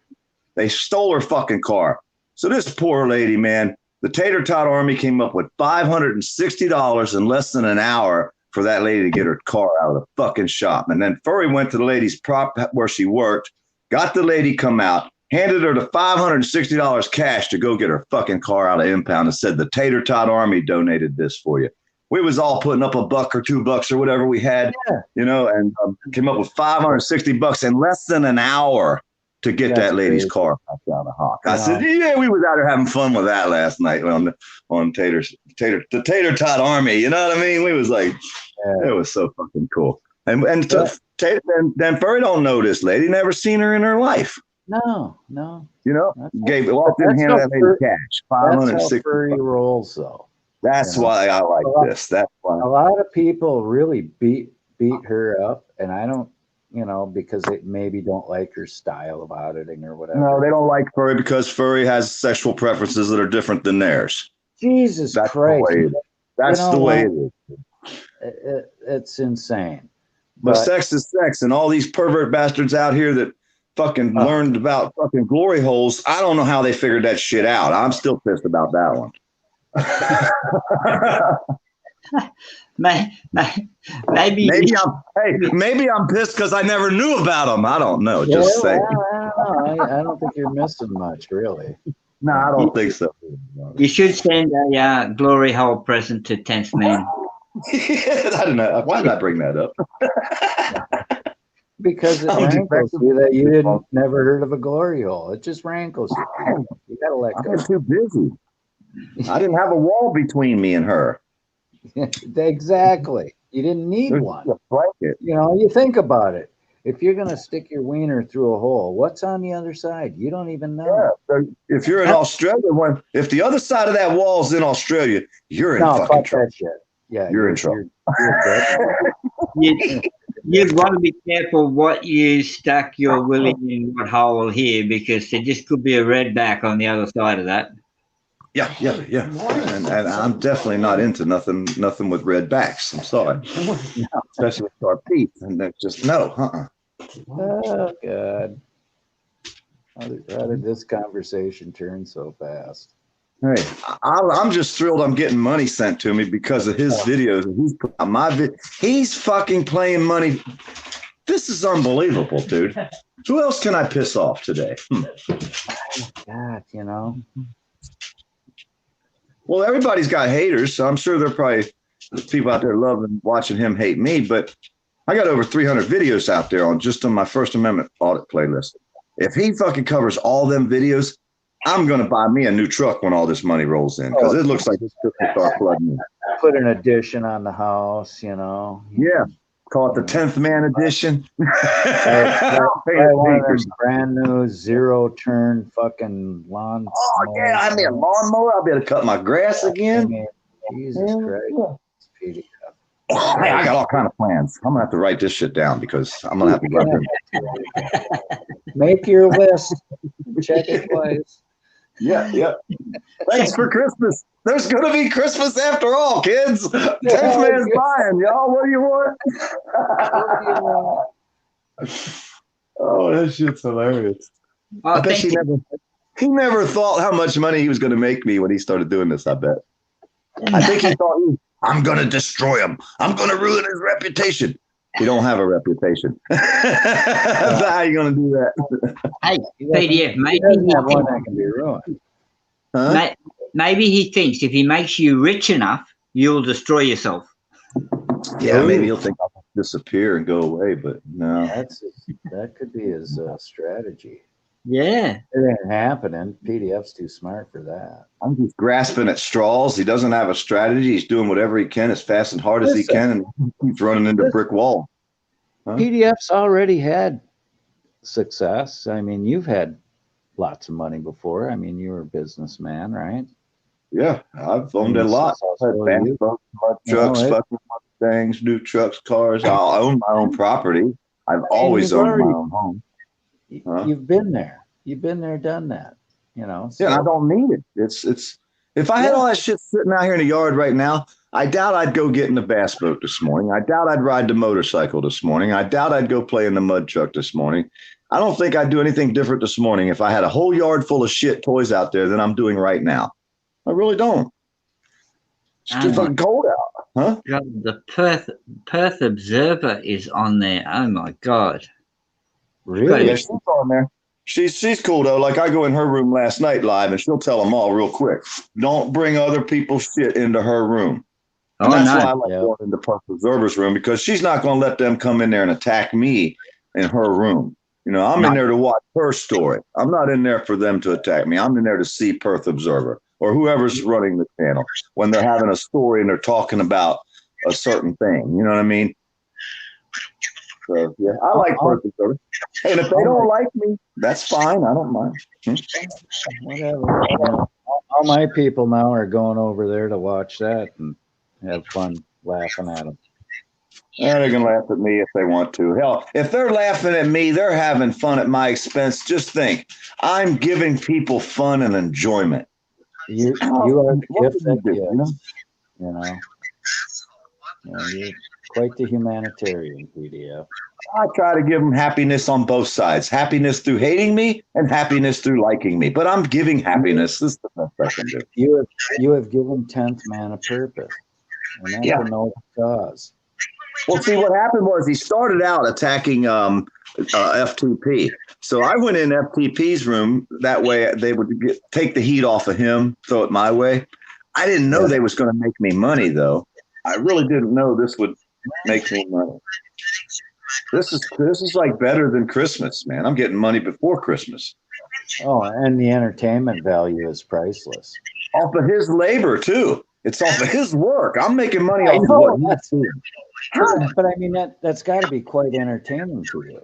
They stole her fucking car. So this poor lady, man, the Tater Tot Army came up with $560 in less than an hour for that lady to get her car out of the fucking shop. And then Furry went to the lady's prop where she worked, got the lady come out, handed her the $560 cash to go get her fucking car out of impound, and said the Tater Tot Army donated this for you. We was all putting up $1 or $2 or whatever we had, you know, and came up with $560 in less than an hour to get that lady's car back down the hawk. I said, yeah, we was out there having fun with that last night on the Tater Tot Army. You know what I mean? We was like, it was so fucking cool. And then Furry don't know this lady, never seen her in her life. No. You know, walked in and handed that lady cash. That's how Furry rolls, though. That's why I like this. That's why a lot of people really beat her up, and I don't, you know, because they maybe don't like her style of auditing or whatever. No, they don't like Furry because Furry has sexual preferences that are different than theirs. Jesus Christ. That's the way it is. It's insane. But sex is sex, and all these pervert bastards out here that fucking learned about fucking glory holes, I don't know how they figured that shit out. I'm still pissed about that one. maybe I'm pissed because I never knew about them. I don't know. Just say. I don't think you're missing much, really. No, I don't think so. You should send a glory hole present to 10th Man. I don't know. Why did I bring that up? Because it rankles you that you never heard of a glory hole. It just rankles you. You gotta let go. I'm too busy. I didn't have a wall between me and her. Exactly. You didn't need one. You know, you think about it. If you're going to stick your wiener through a hole, what's on the other side? You don't even know. Yeah. So if you're in Australia, if the other side of that wall's in Australia, you're in fucking trouble. That shit. Yeah, you're in trouble. You've got to be careful what you stuck your willy in what hole here, because there just could be a redback on the other side of that. Yeah. And I'm definitely not into nothing with red backs. I'm sorry. Especially with sharp teeth. And that's just no. Oh, God. How did this conversation turn so fast? Hey, I'm just thrilled I'm getting money sent to me because of his videos. He's fucking playing money. This is unbelievable, dude. Who else can I piss off today? God, you know. Well, everybody's got haters, so I'm sure there are probably people out there loving watching him hate me, but I got over 300 videos out there on my First Amendment audit playlist. If he fucking covers all them videos, I'm going to buy me a new truck when all this money rolls in, because it looks like it's going to start flooding in. Put an addition on the house, you know. Yeah. Call it the 10th Man edition. I want a brand new zero-turn fucking lawn. Oh, yeah. I mean, a lawnmower. I'll be able to cut my grass again. I mean, Jesus Christ. Hey, I got all kind of plans. I'm going to have to write this shit down because I'm going to have to run them. Make your list. Check it twice. Yeah. Thanks for Christmas. There's going to be Christmas after all, kids. 10th Man's buying, y'all. What do you want? Oh, that shit's hilarious. I bet he never thought how much money he was going to make me when he started doing this, I bet. I think he thought, I'm going to destroy him. I'm going to ruin his reputation. He don't have a reputation. How are you going to do that? Hey, PDF, maybe he thinks if he makes you rich enough, you'll destroy yourself. Yeah, maybe he'll think I'll disappear and go away, but no. That could be his strategy. Yeah. It ain't happening. PDF's too smart for that. I'm just grasping at straws. He doesn't have a strategy. He's doing whatever he can as fast and hard as he can, and keeps running into brick wall. PDF's already had success. I mean, you've had lots of money before. I mean, you were a businessman, right? Yeah, I've owned a lot. I've had bands, trucks, fucking things, new trucks, cars. I own my own property. I've always owned my own home. You've been there. You've been there, done that. You know. So. Yeah, I don't need it. It's. If I had all that shit sitting out here in the yard right now, I doubt I'd go get in the bass boat this morning. I doubt I'd ride the motorcycle this morning. I doubt I'd go play in the mud truck this morning. I don't think I'd do anything different this morning if I had a whole yard full of shit toys out there than I'm doing right now. I really don't. It's too fucking cold out, huh? God, the Perth Observer is on there. Oh my God. Really? Yeah, she's on there. She's cool though. Like I go in her room last night live, and she'll tell them all real quick. Don't bring other people's shit into her room. And that's why I like going into Perth Observer's room, because she's not going to let them come in there and attack me in her room. You know, I'm in there to watch her story. I'm not in there for them to attack me. I'm in there to see Perth Observer or whoever's running the channel when they're having a story and they're talking about a certain thing. You know what I mean? So, yeah, I like Perth Observer. And if they don't like me, that's fine. I don't mind. Whatever. All my people now are going over there to watch that and have fun laughing at them. Yeah, they can laugh at me if they want to. Hell, if they're laughing at me, they're having fun at my expense. Just think, I'm giving people fun and enjoyment. You are the gift that gives, you know. Yeah, you're quite the humanitarian, PDF. I try to give them happiness on both sides. Happiness through hating me and happiness through liking me. But I'm giving happiness. This is the best I can do. You have given 10th Man a purpose. And that's a noble cause. Well, see, what happened was he started out attacking FTP. So I went in FTP's room. That way they would take the heat off of him, throw it my way. I didn't know they was going to make me money, though. I really didn't know this would make me money. This is like better than Christmas, man. I'm getting money before Christmas. Oh, and the entertainment value is priceless. Off of his labor, too. It's off of his work. I'm making money off of what he's doing. But I mean, that's got to be quite entertaining to you.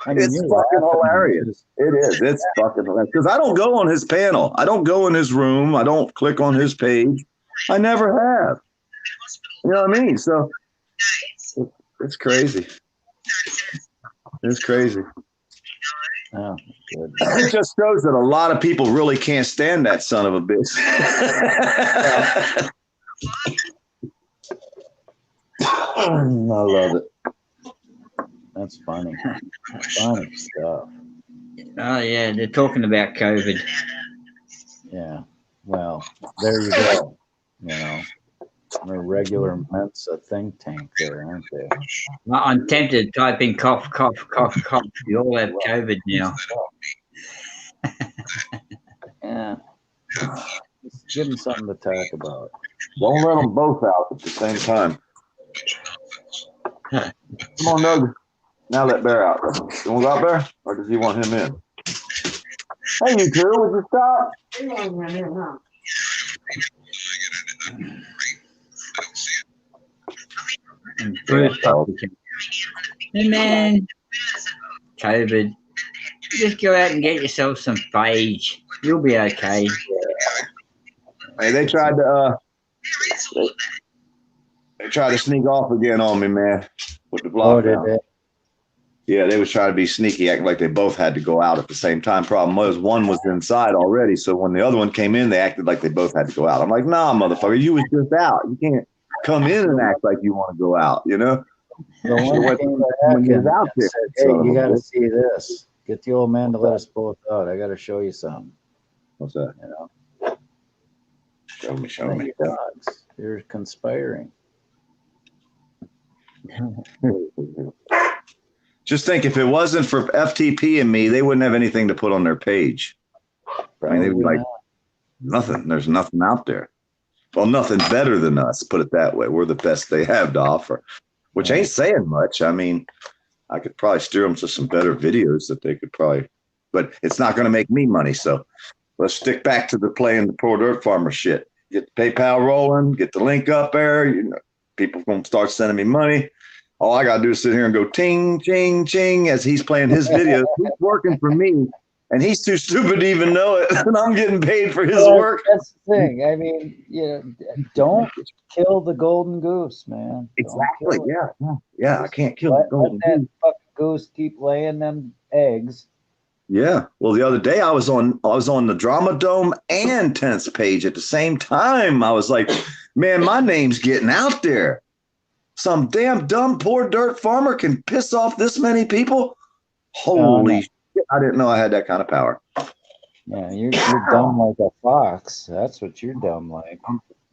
I mean, it's fucking hilarious. It is. It's fucking hilarious. Because I don't go on his panel. I don't go in his room. I don't click on his page. I never have. You know what I mean? So it's crazy. It's crazy. Oh, good. It just shows that a lot of people really can't stand that son of a bitch. I love it. That's funny. Funny stuff. Oh, yeah, they're talking about COVID. Yeah. Well, there you go. You know, a regular Mensa think tank there, aren't they? I'm tempted to type in cough, cough, cough, cough. We all have COVID now. Yeah. Just give them something to talk about. Don't let them both out at the same time. Come on, Doug. Now let Bear out. You want to go out, Bear? Or does he want him in? Hey, you two, would you stop? Hey, man. COVID. Just go out and get yourself some phage. You'll be okay. Hey, they tried to sneak off again on me, man, with the lockdown. Yeah, they was trying to be sneaky, acting like they both had to go out at the same time. Problem was, one was inside already, so when the other one came in, they acted like they both had to go out. I'm like, nah, motherfucker, you was just out. You can't come in and act like you want to go out, you know? The one came back and out there. Said, hey, you got to see this. Get the old man to let us both out. I got to show you something. What's that? You know? Show me. Dogs. They're conspiring. Just think, if it wasn't for FTP and me, they wouldn't have anything to put on their page. I mean, they'd be like, nothing. There's nothing out there. Well, nothing better than us, put it that way. We're the best they have to offer, which ain't saying much. I mean, I could probably steer them to some better videos that they could probably, but it's not going to make me money. So let's stick back to the playing the poor dirt farmer shit. Get the PayPal rolling, get the link up there. You know, people going to start sending me money. All I got to do is sit here and go ting, ching, ching as he's playing his videos. He's working for me, and he's too stupid to even know it. And I'm getting paid for his work. That's the thing. I mean, don't kill the golden goose, man. Exactly. Yeah. I can't kill the golden let that goose. fucking goose keep laying them eggs. Yeah. Well, the other day I was on the Drama Dome and 10th page at the same time. I was like, man, my name's getting out there. Some damn dumb poor dirt farmer can piss off this many people. Holy shit. I didn't know I had that kind of power. Yeah, you're dumb like a fox. That's what you're dumb like.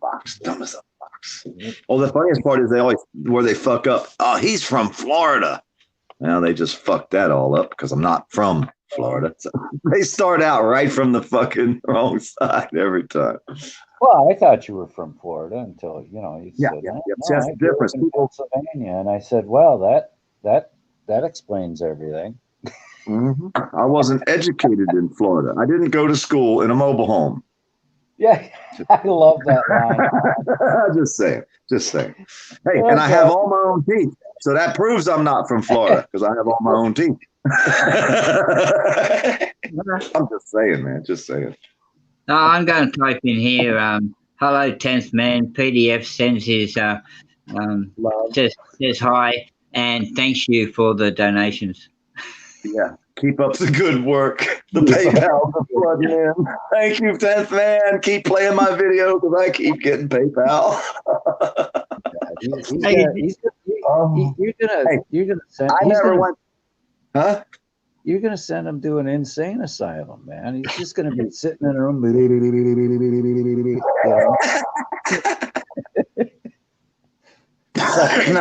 Fox, dumb as a fox. Well, the funniest part is where they fuck up. Oh, he's from Florida. Now they just fucked that all up because I'm not from Florida. So they start out right from the fucking wrong side every time. Well, I thought you were from Florida until you said, Yeah. "No, That's I the grew up difference. in Pennsylvania," and I said, "Well, that explains everything." Mm-hmm. I wasn't educated in Florida. I didn't go to school in a mobile home. Yeah, I love that line. Just saying. Hey, and I have all my own teeth. So that proves I'm not from Florida because I have all my own teeth. I'm just saying, man. Just saying. No, I'm going to type in here. Hello, 10th man. PDF sends his says hi and thanks you for the donations. Yeah. Keep up the good work. The PayPal are flooding in. Thank you, 10th man. Keep playing my video because I keep getting PayPal. You're gonna send. I never went. Huh? You're gonna send him to an insane asylum, man. He's just gonna be sitting in a room. No,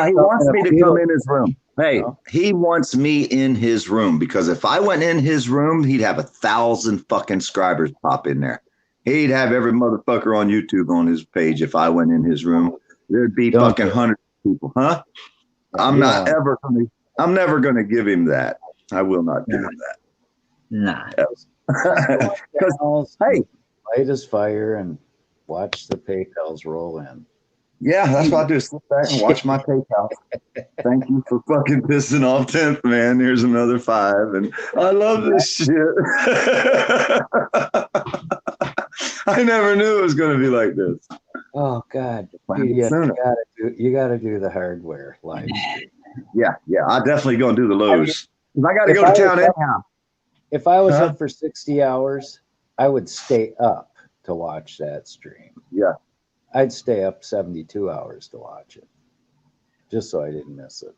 he wants me to come in his room. Hey, he wants me in his room because if I went in his room, he'd have 1,000 fucking subscribers pop in there. He'd have every motherfucker on YouTube on his page if I went in his room. There'd be fucking hundreds of people, huh? I'm never gonna give him that. I will not give him that. Nah. Because hey, light his fire and watch the PayPals roll in. Yeah, that's what I do. Sit back and watch my PayPal. Thank you for fucking pissing off 10th man. Here's another 5, and I love this shit. I never knew it was going to be like this. Oh God, you gotta do the hardware live stream. Yeah, I definitely gonna do the Lowe's. I got to go to town anyhow. If I was up for 60 hours, I would stay up to watch that stream. Yeah. I'd stay up 72 hours to watch it, just so I didn't miss it.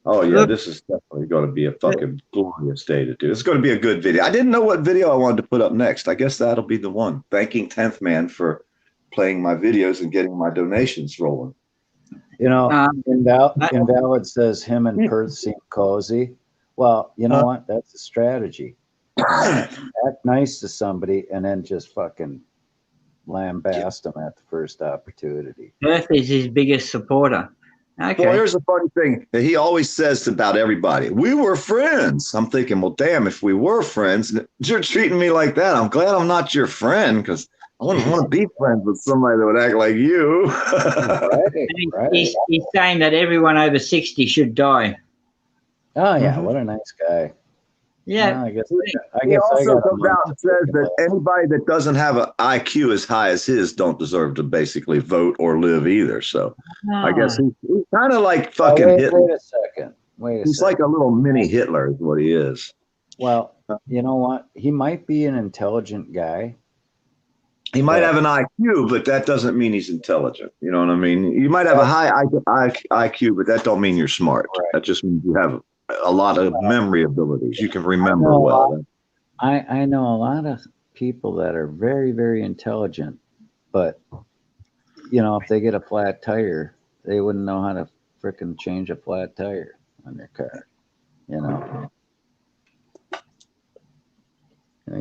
Oh, yeah, this is definitely going to be a fucking glorious day to do. It's going to be a good video. I didn't know what video I wanted to put up next. I guess that'll be the one. Thanking 10th man for playing my videos and getting my donations rolling. Invalid says him and Perth seem cozy. Well, you know what? That's a strategy. Act nice to somebody and then just fucking lambast him at the first opportunity. Perth is his biggest supporter. Okay. Well, here's the funny thing that he always says about everybody. We were friends. I'm thinking, well, damn, if we were friends, you're treating me like that. I'm glad I'm not your friend because I wouldn't want to be friends with somebody that would act like you. Right. He's saying that everyone over 60 should die. Oh, yeah. What a nice guy. Yeah. I guess he also comes out and says that anybody that doesn't have an IQ as high as his don't deserve to basically vote or live either. So I guess he's kind of like fucking Hitler. Wait a second. He's like a little mini Hitler is what he is. Well, you know what? He might be an intelligent guy. He might have an IQ, but that doesn't mean he's intelligent. You know what I mean? You might have a high IQ, but that don't mean you're smart. Right. That just means you have a lot of memory abilities. You can remember well. I know a lot of people that are very, very intelligent, but if they get a flat tire, they wouldn't know how to frickin' change a flat tire on their car. You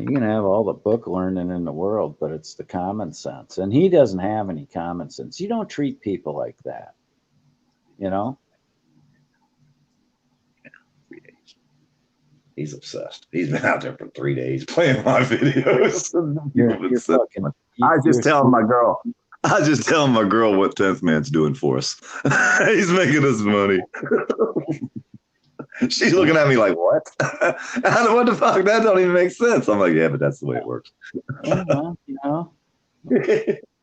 can have all the book learning in the world, but it's the common sense. And he doesn't have any common sense. You don't treat people like that. He's obsessed. He's been out there for 3 days playing my videos. I just tell my girl what 10th man's doing for us. He's making us money. She's looking at me like, what? What the fuck? That don't even make sense. I'm like, yeah, but that's the way it works. Your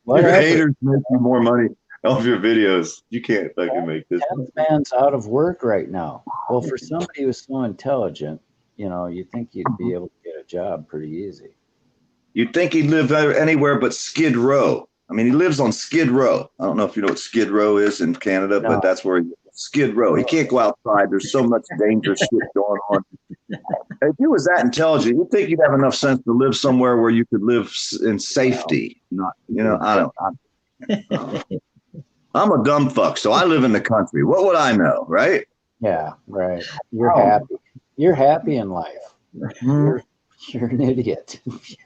haters make you more money off your videos. You can't fucking make this. 10th man's out of work right now. Well, for somebody who's so intelligent, you think you'd be able to get a job pretty easy. You'd think he'd live anywhere but Skid Row. I mean, he lives on Skid Row. I don't know if you know what Skid Row is in Canada, but that's where Skid Row. He can't go outside. There's so much dangerous shit going on. If he was that intelligent, you'd think you'd have enough sense to live somewhere where you could live in safety. Not, I'm a dumb fuck, so I live in the country. What would I know, right? Yeah, right. You're happy. You're happy in life. You're an idiot.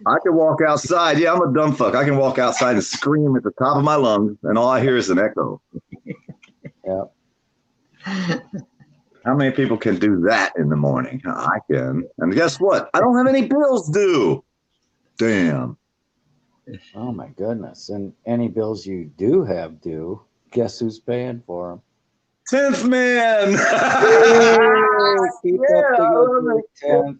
I can walk outside. Yeah, I'm a dumb fuck. I can walk outside and scream at the top of my lungs, and all I hear is an echo. Yeah. How many people can do that in the morning? I can. And guess what? I don't have any bills due. Damn. Oh, my goodness. And any bills you do have due, guess who's paying for them? 10th man. Keep up the good work, 10th.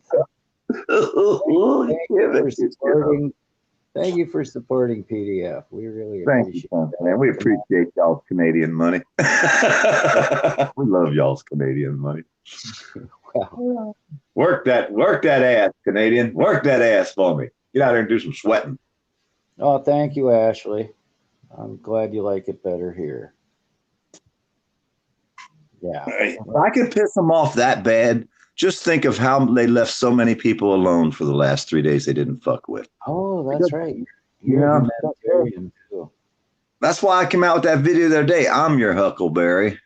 Thank you for supporting PDF. We really appreciate it, man. We appreciate y'all's Canadian money. We love y'all's Canadian money. Wow. Work that ass, Canadian. Work that ass for me. Get out there and do some sweating. Oh, thank you, Ashley. I'm glad you like it better here. Yeah. If I could piss them off that bad, just think of how they left so many people alone for the last 3 days they didn't fuck with. Oh, that's right. You're a humanitarian too. That's why I came out with that video the other day. I'm your Huckleberry.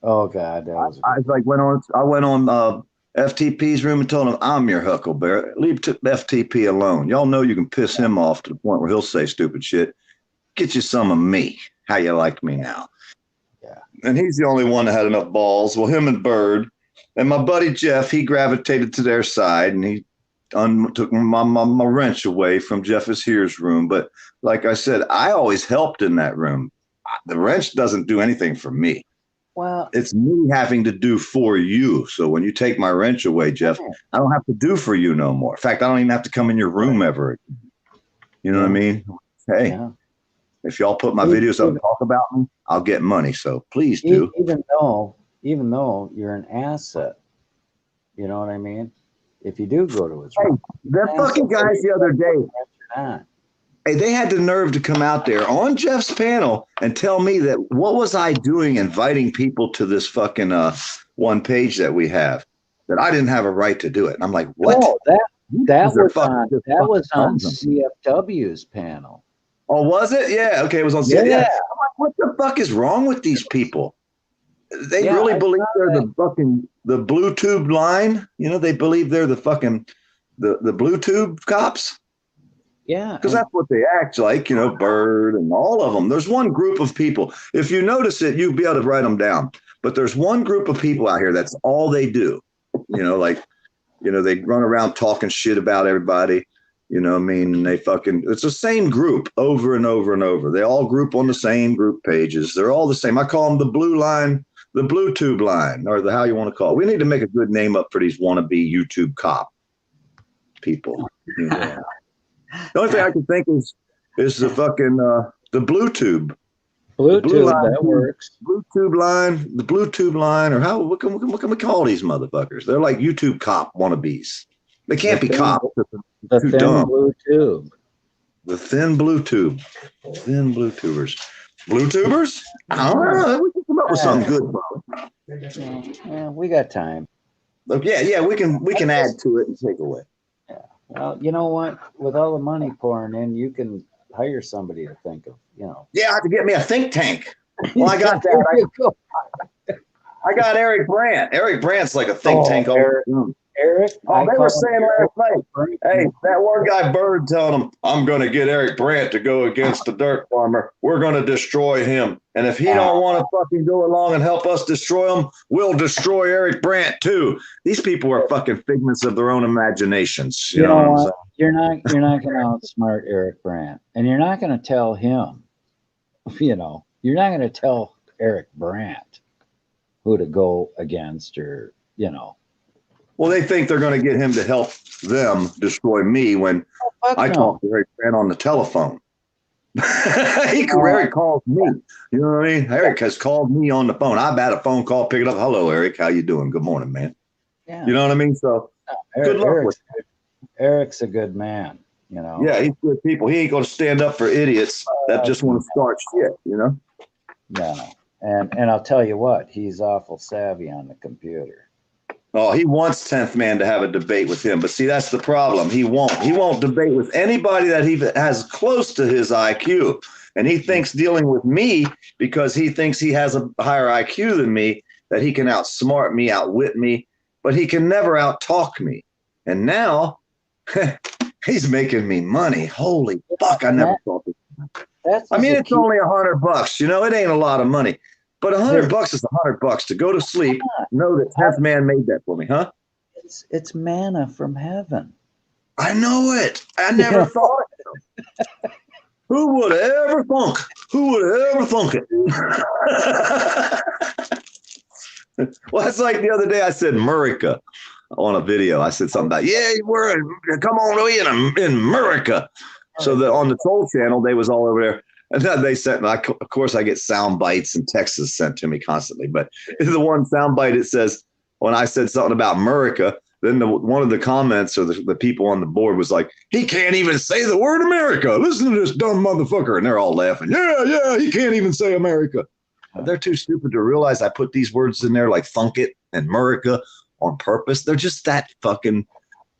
Oh God, that was. I went on FTP's room and told him I'm your Huckleberry. Leave FTP alone. Y'all know you can piss him off to the point where he'll say stupid shit. Get you some of me. How you like me now? Yeah. And he's the only one that had enough balls. Well, him and Bird. And my buddy Jeff, he gravitated to their side, and he took my wrench away from Jeff Here's room. But like I said, I always helped in that room. The wrench doesn't do anything for me. Well, it's me having to do for you. So when you take my wrench away, Jeff, I don't have to do for you no more. In fact, I don't even have to come in your room ever again. You know what I mean? Hey, if y'all put my videos up and talk about me, I'll get money. So please do. Even though you're an asset, you know what I mean? If you do go to his room. That fucking guys the other day, hey, they had the nerve to come out there on Jeff's panel and tell me that what was I doing inviting people to this fucking one page that we have, that I didn't have a right to do it. And I'm like, what? Oh, that was on CFW's panel. Oh, was it? Yeah. Okay, it was on CFW. Yeah. I'm like, what the fuck is wrong with these people? They really believe they're the blue tube line. You know, they believe they're the fucking the blue tube cops. Yeah. Because that's what they act like, you know, Bird and all of them. There's one group of people. If you notice it, you'll be able to write them down. But there's one group of people out here that's all they do. You know, like, you know, they run around talking shit about everybody. You know what I mean? It's the same group over and over and over. They all group on the same group pages. They're all the same. I call them the blue line. The blue tube line, or how you want to call it. We need to make a good name up for these wannabe YouTube cop people. Yeah. The only thing I can think is the fucking the blue tube. Blue tube, that works. Blue tube line, the blue tube line, or what can we call these motherfuckers? They're like YouTube cop wannabes. They can't be cops. The thin dumb. Blue tube. The thin blue tube. Thin blue tubers. Blue tubers? I don't know. We can come up with something good, bro. Yeah, we got time. Yeah, we can add to it and take away. Yeah. Well, you know what? With all the money pouring in, you can hire somebody to think of, you know. Yeah, I have to get me a think tank. Well, I got that. I got Eric Brandt. Eric Brandt's like a think tank. Eric? Oh, they were saying last night, hey, that one guy Bird telling him, I'm going to get Eric Brandt to go against the dirt farmer. We're going to destroy him. And if he don't want to fucking go along and help us destroy him, we'll destroy Eric Brandt too. These people are fucking figments of their own imaginations. You know what? You're not going to outsmart Eric Brandt. And you're not going to tell him, you know, you're not going to tell Eric Brandt who to go against or, you know. Well, they think they're going to get him to help them destroy me when I talk to Eric Brandt on the telephone. Eric calls me. You know what I mean? Eric has called me on the phone. I've had a phone call, pick it up. Hello, Eric. How you doing? Good morning, man. Yeah. You know what I mean? So Good luck with Eric's a good man, you know. Yeah, he's good people. He ain't going to stand up for idiots that just want to start shit, you know? No. And I'll tell you what, he's awful savvy on the computer. Oh, he wants 10th Man to have a debate with him. But see, that's the problem. He won't debate with anybody that he has close to his IQ. And he thinks dealing with me, because he thinks he has a higher IQ than me, that he can outsmart me, outwit me, but he can never out-talk me. And now he's making me money. Holy fuck, I never thought this. I mean, it's only $100, you know, it ain't a lot of money. But $100 is $100 to go to sleep, know that 10th Man made that for me, huh? It's manna from heaven. I know it. I never thought it. Who would ever thunk? Who would ever thunk it? Well, it's like the other day I said Murica on a video. I said something about, yeah, come on in Murica. So that on the Troll channel, they was all over there. And then they sent, of course, I get sound bites and texts sent to me constantly. But the one sound bite, it says, when I said something about America, then one of the comments or the people on the board was like, he can't even say the word America. Listen to this dumb motherfucker. And they're all laughing. Yeah, he can't even say America. They're too stupid to realize I put these words in there like thunk it and America on purpose. They're just that fucking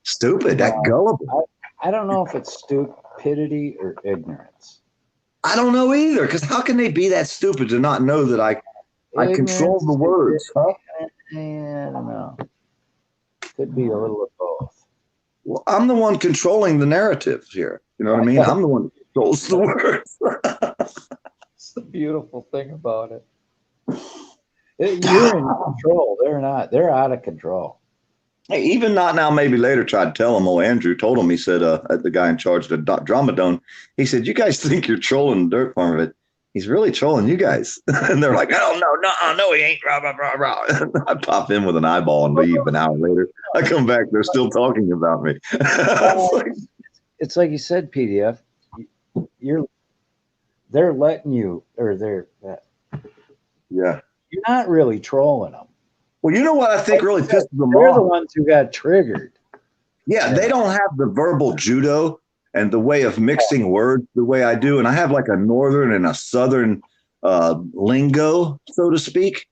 stupid, that gullible. I don't know if it's stupidity or ignorance. I don't know either, because how can they be that stupid to not know that I control the words? Huh? I don't know. Could be a little of both. Well, I'm the one controlling the narrative here. You know what I mean? I'm the one that controls the words. That's the beautiful thing about it. You're in control. They're not. They're out of control. Hey, even not now, maybe later, tried to tell him. Oh, Andrew told him, he said, the guy in charge of the Drama Dome, he said, you guys think you're trolling the dirt farm of it. He's really trolling you guys. And they're like, oh, no, he ain't. Rah, rah, rah, rah. I pop in with an eyeball and leave. An hour later, I come back. They're still talking about me. It's like you said, PDF. They're letting you, or yeah. You're not really trolling them. Well, you know what I think really pisses them They're off? the ones who got triggered. Yeah, they don't have the verbal judo and the way of mixing words the way I do. And I have like a northern and a southern lingo, so to speak.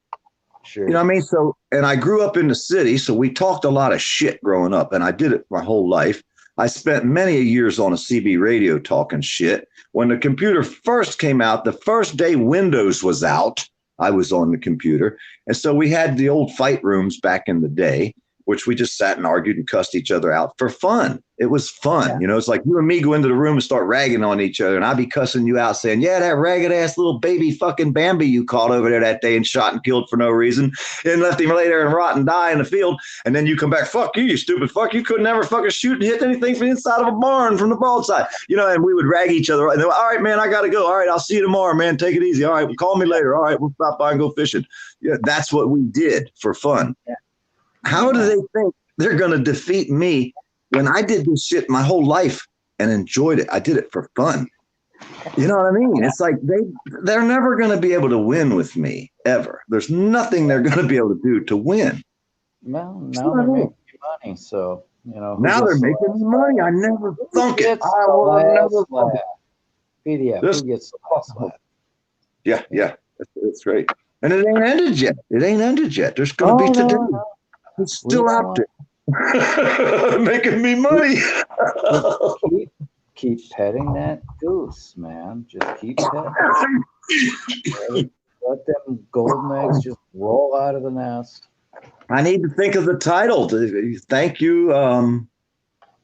Sure. You know what I mean? So, and I grew up in the city, so we talked a lot of shit growing up, and I did it my whole life. I spent many years on a CB radio talking shit. When the computer first came out, the first day Windows was out, I was on the computer. And so we had the old fight rooms back in the day, which we just sat and argued and cussed each other out for fun. It was fun. Yeah. You know, it's like you and me go into the room and start ragging on each other. And I'd be cussing you out saying, yeah, that ragged ass little baby fucking Bambi you caught over there that day and shot and killed for no reason and left him lay there and rot and die in the field. And then you come back, fuck you, you stupid fuck. You could never fucking shoot and hit anything from the inside of a barn from the broadside. You know, and we would rag each other. And they were, all right, man, I got to go. All right, I'll see you tomorrow, man. Take it easy. All right, well, call me later. All right, we'll stop by and go fishing. Yeah, that's what we did for fun. Yeah. How do they think they're going to defeat me when I did this shit my whole life and enjoyed it? I did it for fun. You know what I mean? It's like they're never going to be able to win with me ever. There's nothing they're going to be able to do to win. Well, now they're making money, so you know. Now they're making money. I never thunk it. I will never thunk it. PDF. Who gets the last laugh? Yeah, that's right. And it ain't ended yet. It ain't ended yet. There's going to be today. No. It's still out there. Making me money. keep petting that goose, man. Just keep petting. Let them golden eggs just roll out of the nest. I need to think of the title. Thank you,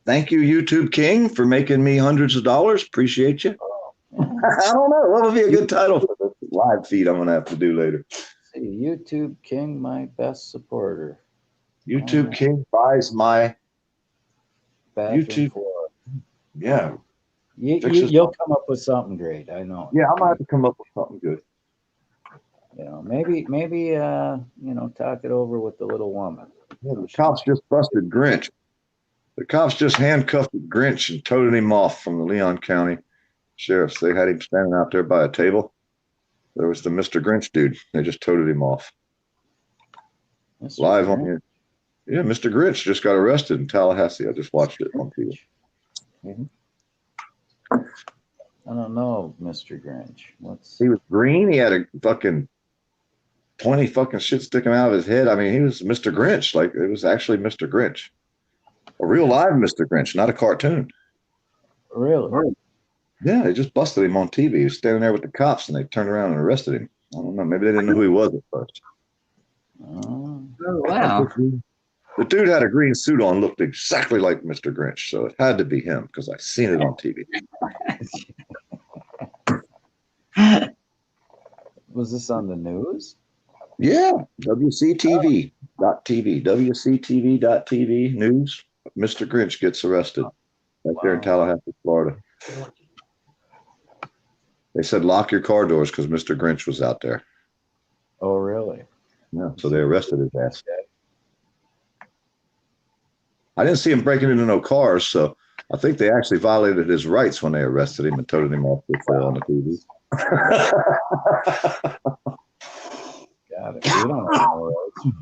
YouTube King, for making me hundreds of dollars. Appreciate you. I don't know. What would be a good title for the live feed I'm going to have to do later? YouTube King, my best supporter. YouTube King buys my YouTube. Yeah. You'll come up with something great. I know. Yeah, I'm going to have to come up with something good. You know, maybe, talk it over with the little woman. Yeah, the cops just busted Grinch. The cops just handcuffed Grinch and toted him off from the Leon County sheriffs. They had him standing out there by a table. There was the Mr. Grinch dude. They just toted him off. Live on here. Yeah, Mr. Grinch just got arrested in Tallahassee. I just watched it on TV. I don't know, Mr. Grinch. He was green. He had a fucking 20 fucking shit sticking out of his head. I mean, he was Mr. Grinch. Like, it was actually Mr. Grinch. A real live Mr. Grinch, not a cartoon. Really? Yeah, they just busted him on TV. He was standing there with the cops, and they turned around and arrested him. I don't know. Maybe they didn't know who he was at first. Oh, wow. The dude had a green suit on, looked exactly like Mr. Grinch, so it had to be him because I seen it on TV. was this on the news? Yeah, WCTV.TV, WCTV.TV news. Mr. Grinch gets arrested right there in Tallahassee, Florida. They said lock your car doors because Mr. Grinch was out there. Oh, really? Yeah, so they arrested his ass. I didn't see him breaking into no cars, so I think they actually violated his rights when they arrested him and toted him off the trail on the TV. Got it. We don't know.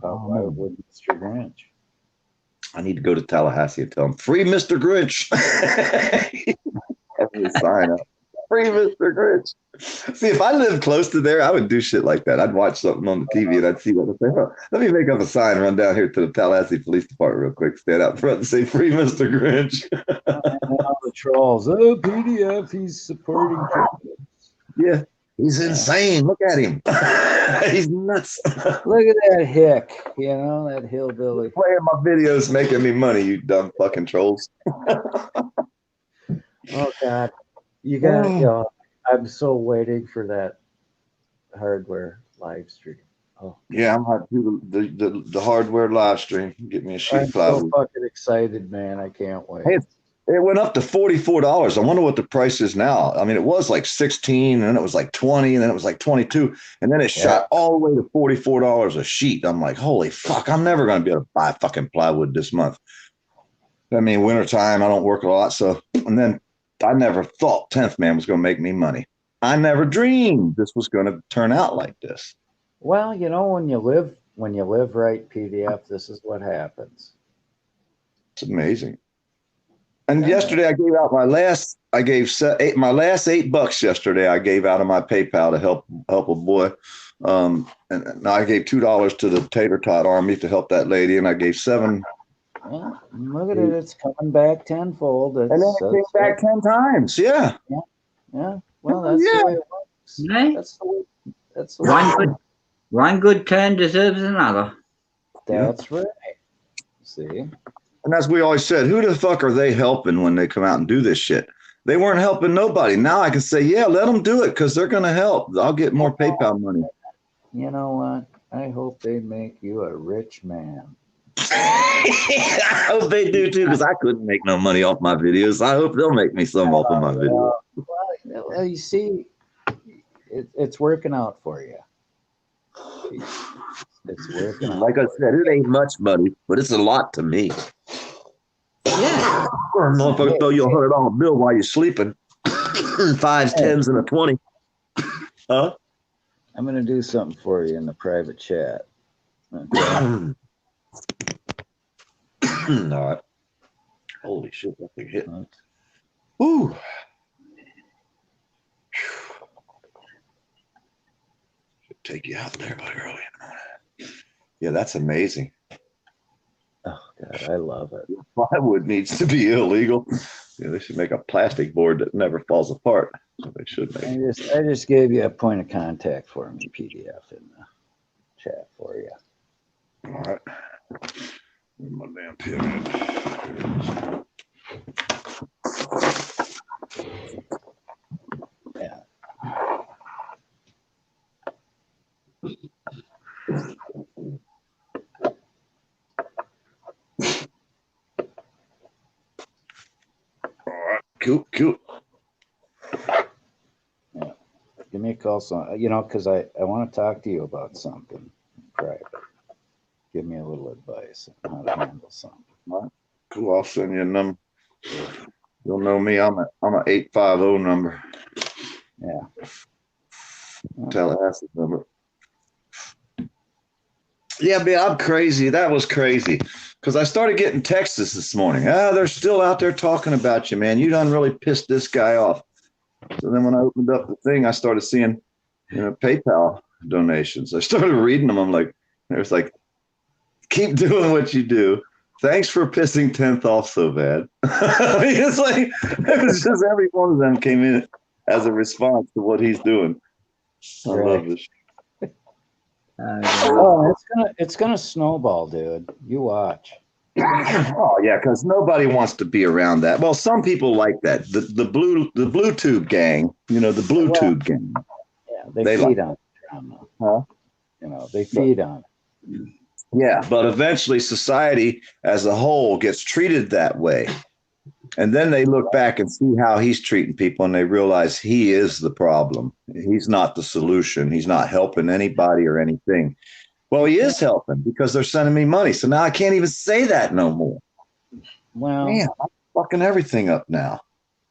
Why would Mr. Grinch? I need to go to Tallahassee and tell him, free Mr. Grinch. Have me sign up. Free Mr. Grinch. See, if I lived close to there, I would do shit like that. I'd watch something on the TV and I'd see what they say. Oh, let me make up a sign, run down here to the Tallahassee Police Department real quick, stand out front and say, free Mr. Grinch. And all the trolls. Oh, PDF, he's supporting kids. Yeah, he's insane. Look at him. He's nuts. Look at that hick, that hillbilly. Playing my videos, making me money, you dumb fucking trolls. Oh, God. You got I'm so waiting for that hardware live stream. Oh, yeah, I'm about to do the hardware live stream. Get me a sheet of plywood. I'm so fucking excited, man. I can't wait. Hey, it went up to $44. I wonder what the price is now. I mean, it was like 16, and then it was like 20, and then it was like 22, and then it shot all the way to $44 a sheet. I'm like, holy fuck! I'm never gonna be able to buy fucking plywood this month. I mean, wintertime, I don't work a lot, so and then. I never thought 10th Man was going to make me money. I never dreamed this was going to turn out like this. Well, when you live right, PDF, this is what happens. It's amazing. And yesterday I gave out my last $8 yesterday. I gave out of my PayPal to help a boy. And I gave $2 to the Tater Tot Army to help that lady, and I gave $7. Well, look at it. It's coming back tenfold. And then it came back 10 times. Yeah. Yeah. Well, that's the way it works. Right? That's the way one good turn deserves another. That's right. See? And as we always said, who the fuck are they helping when they come out and do this shit? They weren't helping nobody. Now I can say, yeah, let them do it because they're going to help. I'll get more PayPal money. You know what? I hope they make you a rich man. I hope they do too, because I couldn't make no money off my videos. I hope they'll make me some off of my videos. Well, you see, it's working out for you. It's working out. Like I said, it ain't much money, but it's a lot to me. Yeah. Motherfucker throw you $100 bill while you're sleeping. 5s, 10s, and a 20. Huh? I'm going to do something for you in the private chat. Okay. All right. Holy shit, that thing hit. Woo. Should take you out there by early. Yeah, that's amazing. Oh God, I love it. Plywood needs to be illegal. Yeah, they should make a plastic board that never falls apart. So they should make. I just gave you a point of contact for me, PDF in the chat for you. All right. Where's my damn pen at? Yeah. All right. Cool. Yeah. Give me a call, because I want to talk to you about something private. Give me a little advice on how to handle something. All right. Cool. I'll send you a number. You'll know me. I'm a 850 number. Yeah. Tallahassee number. Yeah, man, I'm crazy. That was crazy. Because I started getting texts this morning. They're still out there talking about you, man. You done really pissed this guy off. So then when I opened up the thing, I started seeing, PayPal donations. I started reading them. I'm like, there's like, keep doing what you do. Thanks for pissing 10th off so bad. I mean, it's like, it was just every one of them came in as a response to what he's doing. I love this. Oh, it's gonna snowball, dude. You watch. Oh yeah, because nobody wants to be around that. Well, some people like that. The Bluetooth gang, the Bluetooth gang. Yeah, they feed on drama. Huh? They feed on it. Yeah, but eventually society as a whole gets treated that way. And then they look back and see how he's treating people and they realize he is the problem. He's not the solution. He's not helping anybody or anything. Well, he is helping because they're sending me money. So now I can't even say that no more. Well, man, I'm fucking everything up now.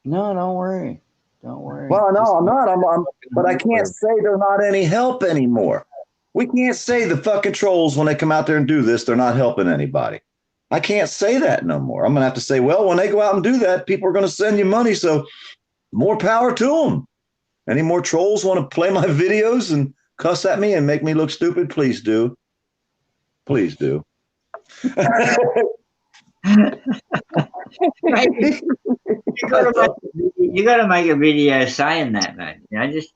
No, don't worry. Don't worry. Well, no, I'm not. But I can't say they're not any help anymore. We can't say the fucking trolls, when they come out there and do this, they're not helping anybody. I can't say that no more. I'm going to have to say, well, when they go out and do that, people are going to send you money. So more power to them. Any more trolls want to play my videos and cuss at me and make me look stupid? Please do. Please do. You got to make a video saying that, mate. Just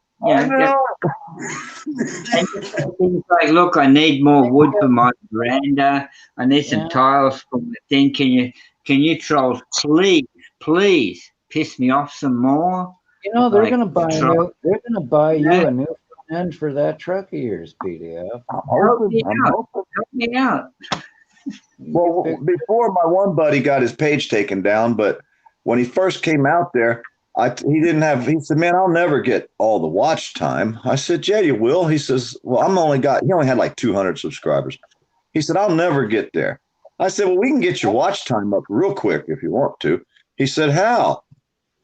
things like, look, I need more wood for my veranda. I need some tiles for the thing. Can you trolls please piss me off some more? They're gonna buy you. They're gonna buy you a new front end for that truck of yours, PDF. Help me out. Well, before my one buddy got his page taken down, but when he first came out there, he said, man, I'll never get all the watch time. I said, yeah, you will. He says, well, he only had like 200 subscribers. He said, I'll never get there. I said, well, we can get your watch time up real quick if you want to. He said, how?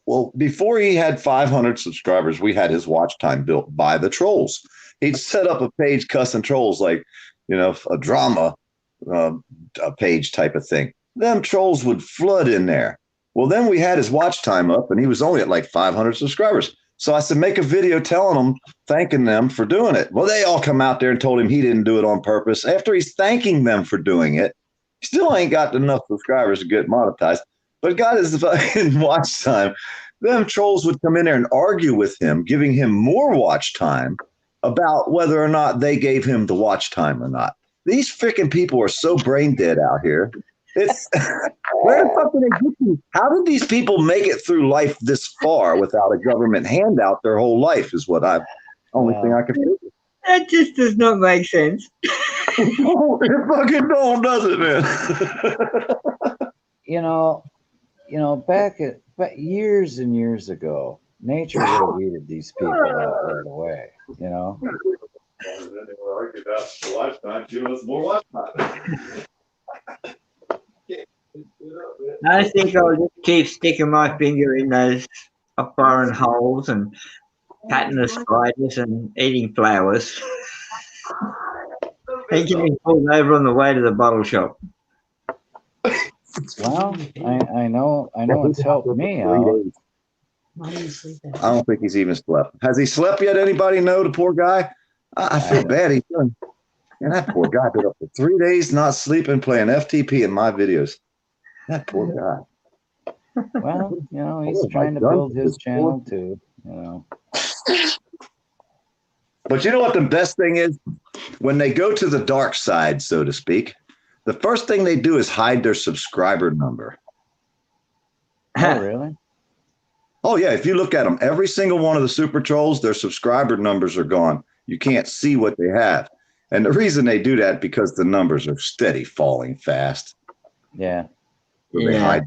Well, before he had 500 subscribers, we had his watch time built by the trolls. He'd set up a page cussing trolls like, a drama a page type of thing. Them trolls would flood in there. Well, then we had his watch time up and he was only at like 500 subscribers. So I said, make a video telling them, thanking them for doing it. Well, they all come out there and told him he didn't do it on purpose. After he's thanking them for doing it, he still ain't got enough subscribers to get monetized, but got his fucking watch time. Them trolls would come in there and argue with him, giving him more watch time about whether or not they gave him the watch time or not. These freaking people are so brain dead out here. It's where the fuck did they get these? How did these people make it through life this far without a government handout their whole life? Is what only thing I can think of. That just does not make sense. It fucking don't, does it, man? Back years and years ago, nature would have weeded these people out right away. I think I'll just keep sticking my finger in those foreign holes and patting the spiders and eating flowers. And getting pulled over on the way to the bottle shop. Well, I know it's helped me out. I don't think he's even slept. Has he slept yet? Anybody know the poor guy? I feel bad. He's done. And that poor guy been up for 3 days not sleeping, playing FTP in my videos. That poor guy. Well, he's trying to build his channel too. But you know what the best thing is? When they go to the dark side, so to speak, the first thing they do is hide their subscriber number. Oh, really? Oh, yeah. If you look at them, every single one of the super trolls, their subscriber numbers are gone. You can't see what they have. And the reason they do that because the numbers are steady falling fast. Yeah. So they hide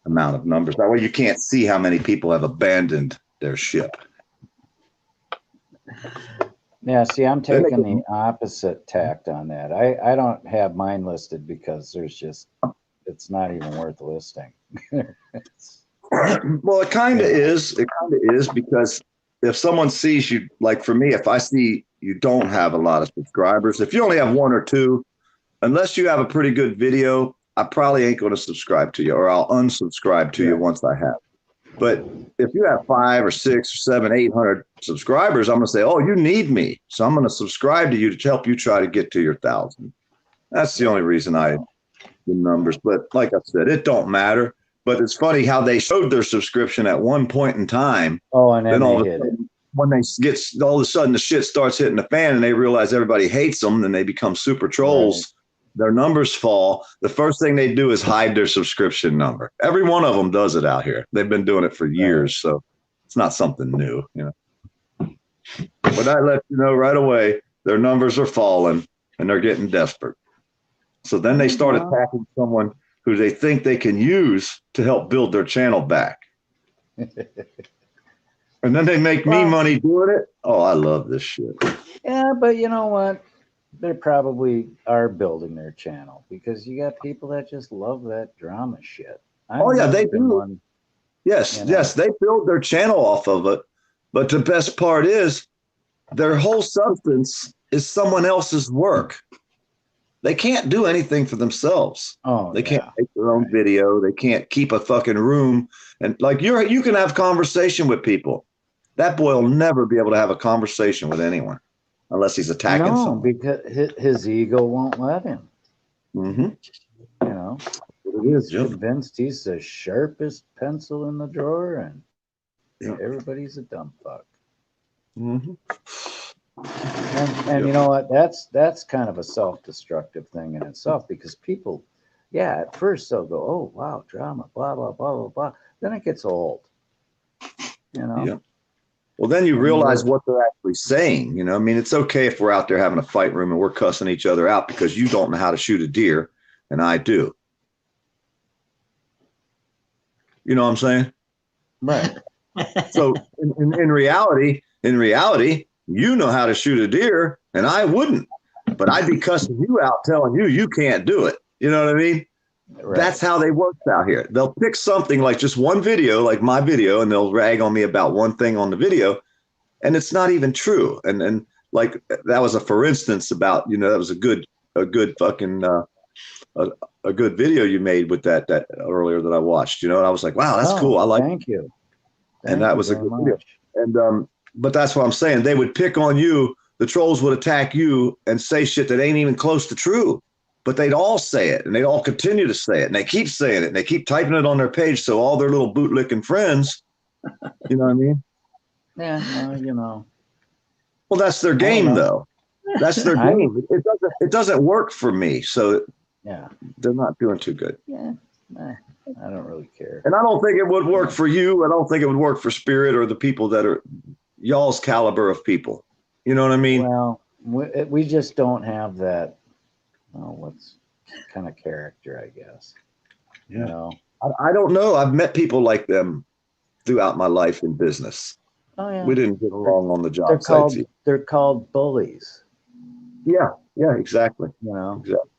the amount of numbers. That way you can't see how many people have abandoned their ship. Yeah, see, I'm taking the opposite tact on that. I don't have mine listed because it's not even worth listing. Well, it kind of is. It kind of is because if someone sees you, like for me, if I see you don't have a lot of subscribers, if you only have one or two, unless you have a pretty good video, I probably ain't going to subscribe to you, or I'll unsubscribe to you once I have. But if you have 5 or 6 or 7, 800 subscribers, I'm going to say, oh, you need me. So I'm going to subscribe to you to help you try to get to your 1,000. That's the only reason the numbers. But like I said, it don't matter. But it's funny how they showed their subscription at one point in time. Oh, and then all they of a hit it. sudden, when they get, all of a sudden the shit starts hitting the fan and they realize everybody hates them, then they become super trolls. Right. Their numbers fall. The first thing they do is hide their subscription number. Every one of them does it out here. They've been doing it for years, so it's not something new, you know. But I let you know right away, their numbers are falling and they're getting desperate. So then they start attacking someone who they think they can use to help build their channel back. And then they make me money doing it. Oh, I love this shit. Yeah, but you know what? They probably are building their channel because you got people that just love that drama shit. They do. Yes, they build their channel off of it. But the best part is their whole substance is someone else's work. They can't do anything for themselves. They can't make their own video. They can't keep a fucking room. And like you can have conversation with people. That boy will never be able to have a conversation with anyone unless he's attacking someone. Because his ego won't let him. Mm-hmm. You know, he's convinced he's the sharpest pencil in the drawer, and everybody's a dumb fuck. Mm-hmm. And you know what? That's kind of a self-destructive thing in itself because people, at first they'll go, oh wow, drama, blah blah blah blah blah. Then it gets old. You know. Yeah. Well, then you realize what they're actually saying. You know, I mean, it's okay if we're out there having a fight room and we're cussing each other out because you don't know how to shoot a deer and I do. You know what I'm saying? Right. So in reality, you know how to shoot a deer and I wouldn't, but I'd be cussing you out telling you can't do it. You know what I mean? Right. That's how they work out here. They'll pick something like just one video, like my video, and they'll rag on me about one thing on the video, and it's not even true. And like that was for instance about, you know, that was a good fucking a good video you made with that earlier that I watched, you know, and I was like, wow, that's cool. I like. Thank you. And that was a good video. And but that's what I'm saying. They would pick on you. The trolls would attack you and say shit that ain't even close to true. But they'd all say it, and they'd all continue to say it, and they keep saying it, and they keep typing it on their page, so all their little bootlicking friends, you know what I mean? Yeah, you know. Well, that's their game, though. That's their game. It doesn't work for me, so they're not doing too good. Yeah, I don't really care. And I don't think it would work for you. I don't think it would work for Spirit or the people that are y'all's caliber of people. You know what I mean? Well, we just don't have that. What's kind of character, I guess. Yeah. You know, I don't know. I've met people like them throughout my life in business. Oh yeah. We didn't get along on the job sites. They're called bullies. Yeah, exactly. You know, exactly.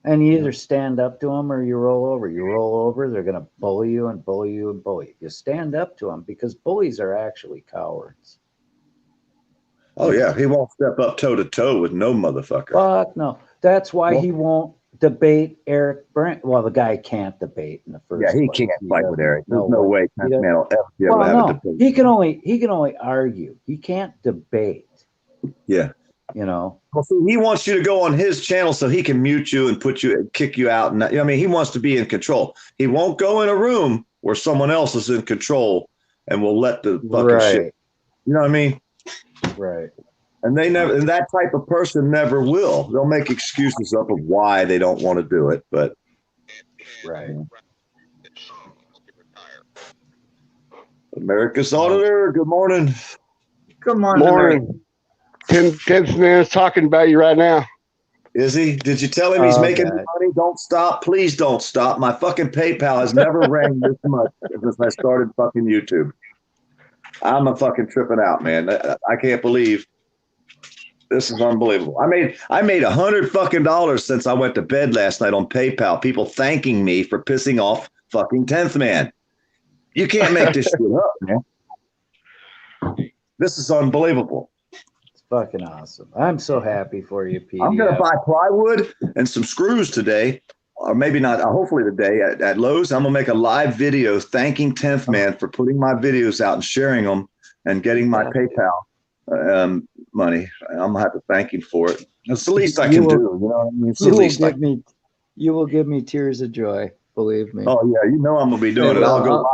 And you either stand up to them or you roll over. You roll over, they're going to bully you and bully you and bully you. You stand up to them because bullies are actually cowards. Oh yeah, he won't step up toe to toe with no motherfucker. Fuck no. That's why he won't debate Eric Brent. Well, the guy can't debate in the first place. Yeah, he can't fight with Eric. There's no way man will ever be able to have a debate. He can only argue. He can't debate. Yeah. You know. Well, see, he wants you to go on his channel so he can mute you and kick you out. And I mean, he wants to be in control. He won't go in a room where someone else is in control and will let the fucking shit. You know what I mean? Right. And and that type of person never will. They'll make excuses up of why they don't want to do it, but right. America's Auditor, good morning. Good morning. Morning. Tim's man's talking about you right now. Is he? Did you tell him he's making money? Don't stop. Please don't stop. My fucking PayPal has never rang this much since I started fucking YouTube. I'm a fucking tripping out, man. I can't believe. This is unbelievable. I made $100 fucking since I went to bed last night on PayPal. People thanking me for pissing off fucking 10th Man. You can't make this shit up, man. This is unbelievable. It's fucking awesome. I'm so happy for you, PDF. I'm gonna buy plywood and some screws today, or maybe not. Hopefully today at Lowe's. I'm gonna make a live video thanking 10th Man for putting my videos out and sharing them and getting my PayPal money. I'm gonna have to thank him for it. That's the least I can do. You know what I mean? It's the least you will give me tears of joy. Believe me. Oh yeah, you know I'm gonna be doing it. I'll go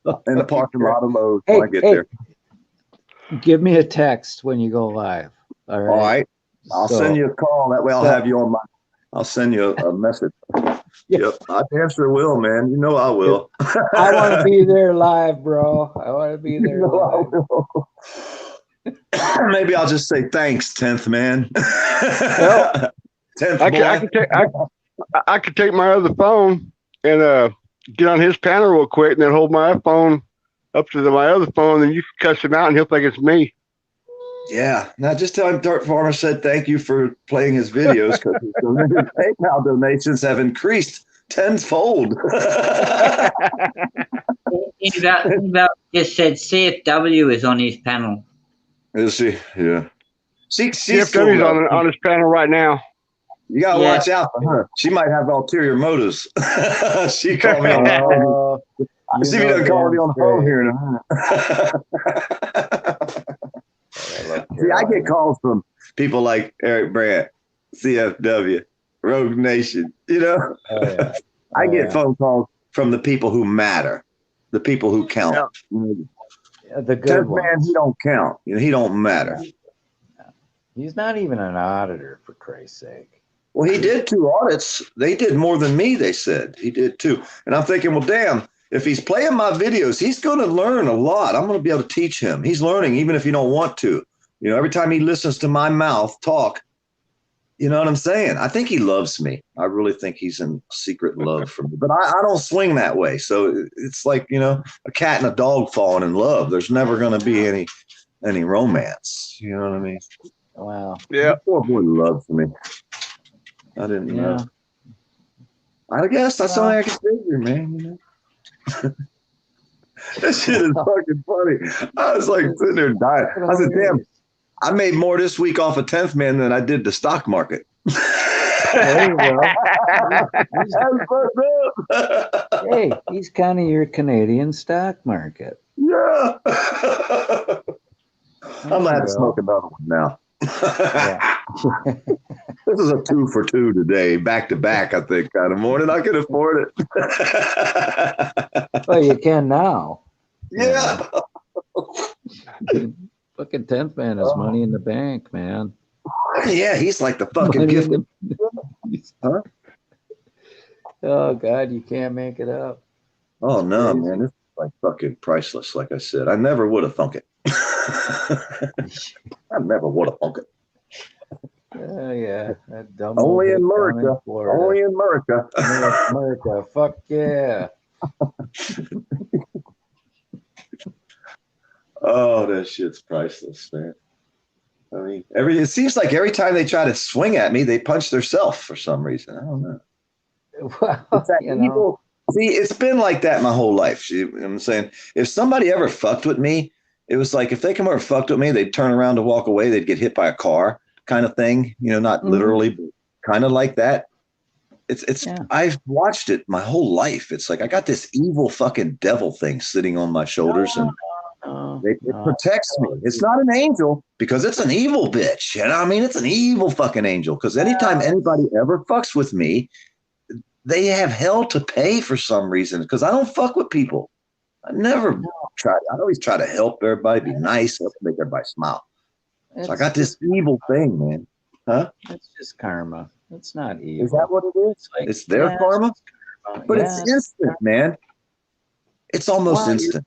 live in the parking lot of Lowe's when I get there. Give me a text when you go live. All right. All right. I'll send you a call. That way I'll have you on my. I'll send you a message. Yep, I damn sure will, man. You know I will. I want to be there live, bro. I want to be there live. Maybe I'll just say thanks, 10th Man. Well, 10th I could take my other phone and get on his panel real quick, and then hold my phone up to my other phone, and you can cuss him out, and he'll think it's me. Yeah. Now just tell him Dirt Farmer said thank you for playing his videos because his PayPal donations have increased tenfold. About just said CFW is on his panel. Is she? Yeah. CFW's on his panel right now. You gotta watch out for her. She might have ulterior motives. She called me on the phone. I see if he doesn't call me on the phone here in a minute. See, I get calls from people like Eric Brandt, CFW, Rogue Nation. You know, I get phone calls from the people who matter, the people who count. Yeah, the good ones. Man, he don't count. You know, he don't matter. He's not even an auditor, for Christ's sake. Well, he did 2 audits. They did more than me, they said. He did 2. And I'm thinking, well, damn, if he's playing my videos, he's going to learn a lot. I'm going to be able to teach him. He's learning even if you don't want to. You know, every time he listens to my mouth talk, you know what I'm saying? I think he loves me. I really think he's in secret love for me. But I don't swing that way. So it's like, you know, a cat and a dog falling in love. There's never going to be any romance. You know what I mean? Wow. Yeah. Poor boy loves me. I didn't know. I guess that's all I can figure, man. You know? That shit is fucking funny. I was like sitting there dying. I said, damn, I made more this week off of 10th Man than I did the stock market. There you go. Hey, he's kind of your Canadian stock market. Yeah. I'm going to have to smoke another one now. This is a 2 for 2 today, back to back, I think, kind of morning. I can afford it. Well, you can now. Yeah. Fucking 10th Man is money in the bank, man. Yeah, he's like the fucking gift. Huh? Oh, God, you can't make it up. Oh, no, man. This is like fucking priceless, like I said. I never would have thunk it. I never would have thunk it. Yeah. That dumb Only in America. Only in America. America. Fuck yeah. Oh, that shit's priceless, man. I mean, it seems like every time they try to swing at me, they punch themselves for some reason. I don't know. Well, it's that evil. See, it's been like that my whole life. You know what I'm saying? If somebody ever fucked with me, it was like if they come over and fucked with me, they'd turn around to walk away. They'd get hit by a car kind of thing. You know, not literally, but kind of like that. I've watched it my whole life. It's like I got this evil fucking devil thing sitting on my shoulders and it protects me. It's not an angel because it's an evil bitch. You know what I mean? It's an evil fucking angel because anytime anybody ever fucks with me, they have hell to pay for some reason because I don't fuck with people. I never try. I always try to help everybody, be nice, help make everybody smile. So I got this evil thing, man. Huh? It's just karma. It's not evil. Is that what it is? It's their karma? But it's instant, man. It's almost instant.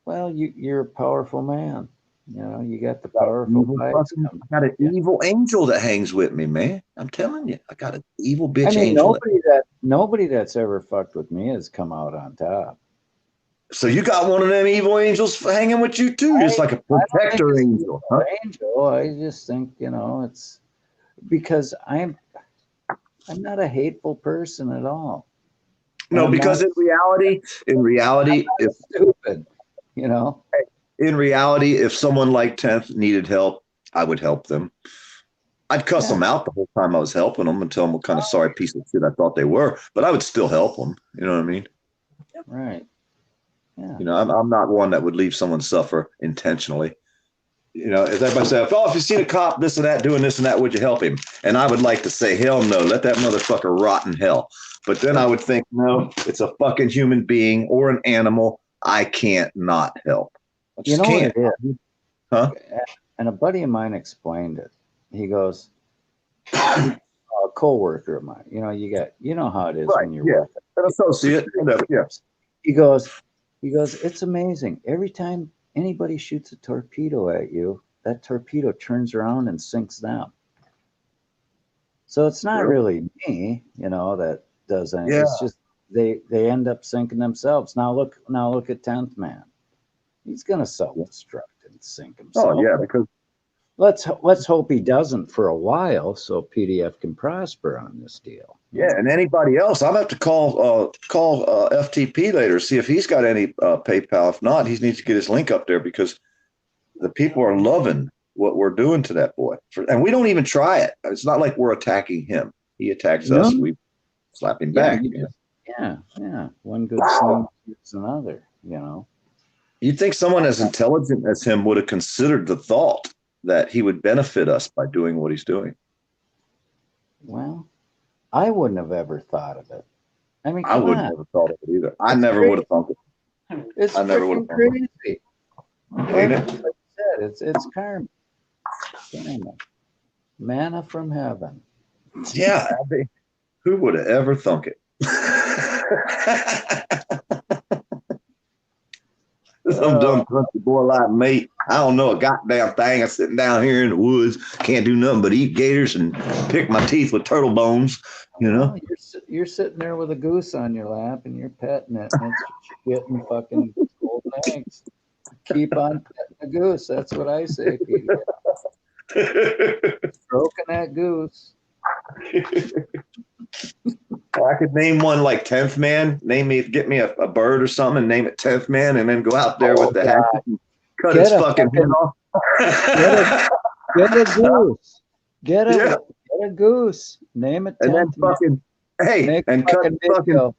Well, you're a powerful man. You know, you got the powerful vibes. I got an evil angel that hangs with me, man. I'm telling you, I got an evil bitch angel. Nobody that's ever fucked with me has come out on top. So you got one of them evil angels hanging with you too? It's like a protector angel. Huh? Angel. I just think, you know, it's because I'm not a hateful person at all. No, because in reality, if stupid, you know. In reality, if someone like 10th needed help, I would help them. I'd cuss them out the whole time I was helping them and tell them what kind of sorry piece of shit I thought they were, but I would still help them. You know what I mean? Right. Yeah. You know, I'm not one that would leave someone suffer intentionally. You know, as everybody says, oh, if you see a cop, this and that, doing this and that, would you help him? And I would like to say, hell no, let that motherfucker rot in hell. But then I would think, no, it's a fucking human being or an animal. I can't not help. I just can't. What it is? Huh? And a buddy of mine explained it. He goes, a co-worker of mine, you know how it is when you're working. An associate, whatever, yes. He goes, it's amazing. Every time anybody shoots a torpedo at you, that torpedo turns around and sinks them. So it's not really me, that does anything. Yeah. It's just they end up sinking themselves. Now look at 10th Man. He's gonna self-destruct and sink himself. Oh yeah, because let's hope he doesn't for a while, so PDF can prosper on this deal. Yeah, and anybody else, I'm gonna have to call FTP later, see if he's got any PayPal. If not, he needs to get his link up there because the people are loving what we're doing to that boy. And we don't even try it. It's not like we're attacking him. He attacks us. We slap him back. Yeah. One good sling gets another. You'd think someone as intelligent as him would have considered the thought that he would benefit us by doing what he's doing. Well, I wouldn't have ever thought of it. I mean, I wouldn't have thought of it either. I never would have thought of it. It's crazy. Ain't it? Like I said, it's karma. Manna from heaven. Yeah, who would have ever thunk it? Some dumb country boy like me. I don't know a goddamn thing. I'm sitting down here in the woods, can't do nothing but eat gators and pick my teeth with turtle bones. You're sitting there with a goose on your lap and you're petting it, and it's getting fucking golden eggs. Keep on petting the goose. That's what I say, Peter. Stroking that goose. I could name one like 10th Man. Get me a bird or something and name it 10th Man, and then go out there with the hatchet and cut his fucking head off. Get a goose. Get a goose. Name it 10th and then fucking and cut fucking.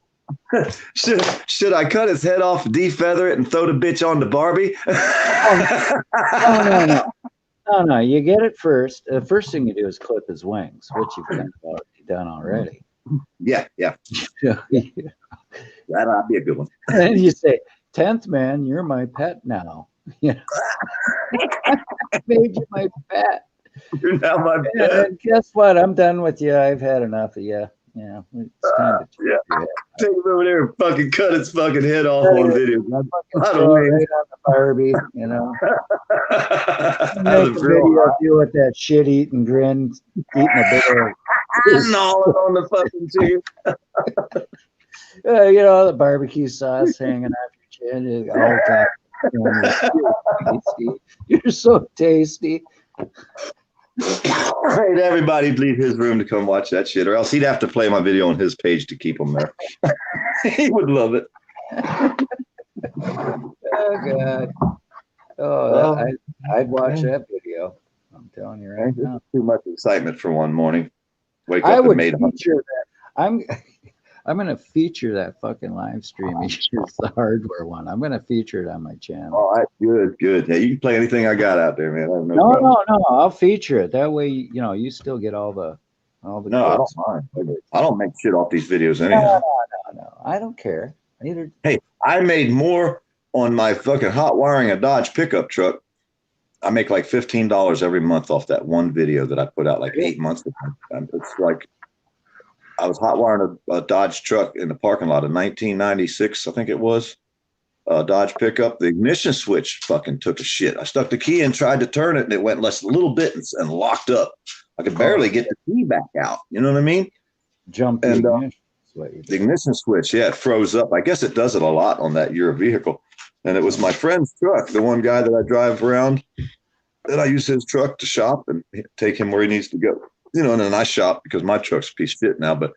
Should I cut his head off, defeather it, and throw the bitch on the Barbie? No. You get it first. The first thing you do is clip his wings, which you've done already. Yeah. That'll be a good one. And you say, 10th Man, you're my pet now. I made you my pet. You're now my pet. And guess what? I'm done with you. I've had enough of you. Yeah, it's time to take him over there and fucking cut his fucking head off on video. I don't know. Right on the Barbie, Make a video of you with that shit-eating grin, eating a big old gnawing on the fucking chicken. The barbecue sauce hanging off your chin. You're so tasty. Right, everybody leave his room to come watch that shit, or else he'd have to play my video on his page to keep him there. He would love it. Oh God! Oh, I'd watch that video. I'm telling you right now. Too much excitement for one morning. Wake up I would and feature that. I'm going to feature that fucking live stream. It's the hardware one. I'm going to feature it on my channel. All right, good. Yeah, you can play anything I got out there, man. I have no. I'll feature it. That way, you still get all the. No, I don't mind. I don't make shit off these videos anyhow. No. I don't care. Hey, I made more on my fucking hot wiring a Dodge pickup truck. I make like $15 every month off that one video that I put out like 8 months ago. It's like I was hot wiring a Dodge truck in the parking lot of 1996, I think it was. Dodge pickup. The ignition switch fucking took a shit. I stuck the key in, tried to turn it, and it went less a little bit and locked up. I could barely get the key back out. You know what I mean? Jump and the ignition switch, it froze up. I guess it does it a lot on that Euro vehicle. And it was my friend's truck, the one guy that I drive around. Then I use his truck to shop and take him where he needs to go. And then I shop because my truck's a piece of shit now, but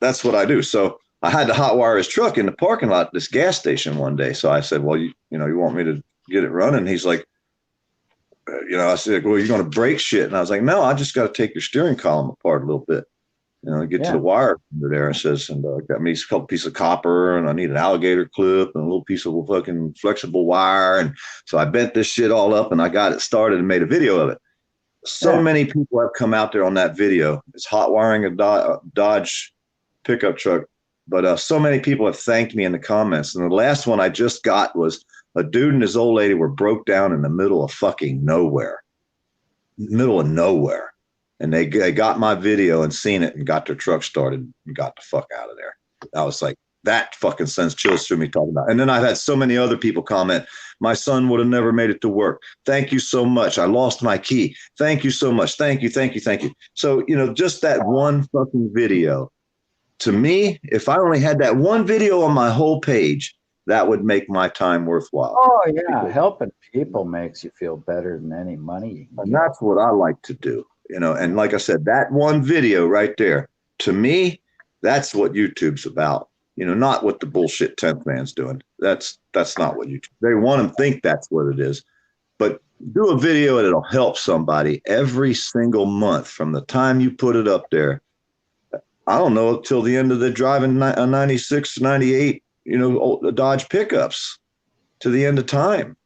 that's what I do. So I had to hotwire his truck in the parking lot at this gas station one day. So I said, well, you want me to get it running? He's like, I said, well, you're going to break shit. And I was like, no, I just got to take your steering column apart a little bit. Get to the wire under there. It says, and got me a couple pieces of copper, and I need an alligator clip and a little piece of fucking flexible wire. And so I bent this shit all up, and I got it started and made a video of it. So many people have come out there on that video. It's hot wiring a Dodge pickup truck, but so many people have thanked me in the comments. And the last one I just got was a dude and his old lady were broke down in the middle of fucking nowhere. And they got my video and seen it and got their truck started and got the fuck out of there. I was like, that fucking sends chills through me talking about it. And then I've had so many other people comment, my son would have never made it to work. Thank you so much. I lost my key. Thank you so much. Thank you. So, just that one fucking video. To me, if I only had that one video on my whole page, that would make my time worthwhile. Oh, yeah. Helping people makes you feel better than any money you can And get. that's what I like to do. And like I said, that one video right there, to me, that's what YouTube's about. Not what the bullshit 10th man's doing. That's not what YouTube. They want to think that's what it is. But do a video and it'll help somebody every single month from the time you put it up there. I don't know, till the end of the driving a 96, 98, Dodge pickups to the end of time.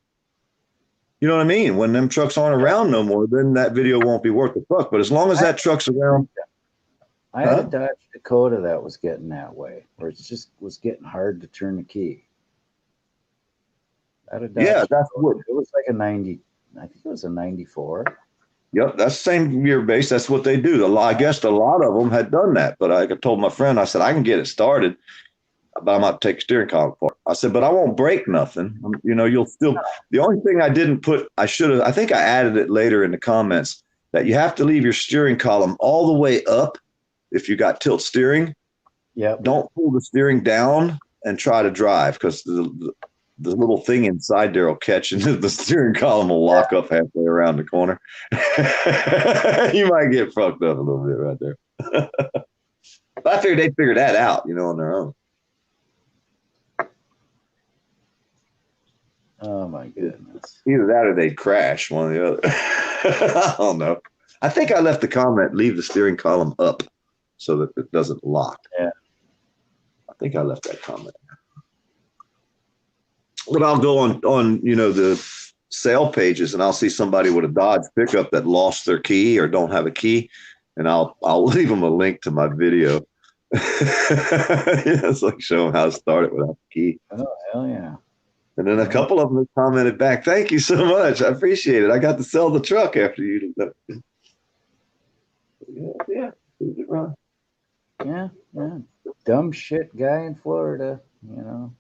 You know what I mean? When them trucks aren't around no more, then that video won't be worth the fuck. But as long as that truck's around. I had a Dodge Dakota that was getting that way, where it just was getting hard to turn the key. I had a Dodge that's Dakota. It was like a 90, I think it was a 94. Yep, that's the same year base. That's what they do. I guess a lot of them had done that. But I told my friend, I said, I can get it started, but I'm about to take a steering column apart. I said, but I won't break nothing. You'll still, the only thing I didn't put, I think I added it later in the comments, that you have to leave your steering column all the way up if you got tilt steering. Yeah. Don't pull the steering down and try to drive, because the little thing inside there will catch and the steering column will lock up halfway around the corner. You might get fucked up a little bit right there. But I figured they'd figure that out, on their own. Oh my goodness. Either that or they'd crash, one or the other. I don't know. I think I left the comment, leave the steering column up so that it doesn't lock. Yeah. I think I left that comment. But I'll go on the sale pages and I'll see somebody with a Dodge pickup that lost their key or don't have a key, and I'll leave them a link to my video. It's like show them how to start it without the key. Oh, hell yeah. And then a couple of them commented back, thank you so much. I appreciate it. I got to sell the truck after you. Yeah. Yeah. Dumb shit guy in Florida, Dumb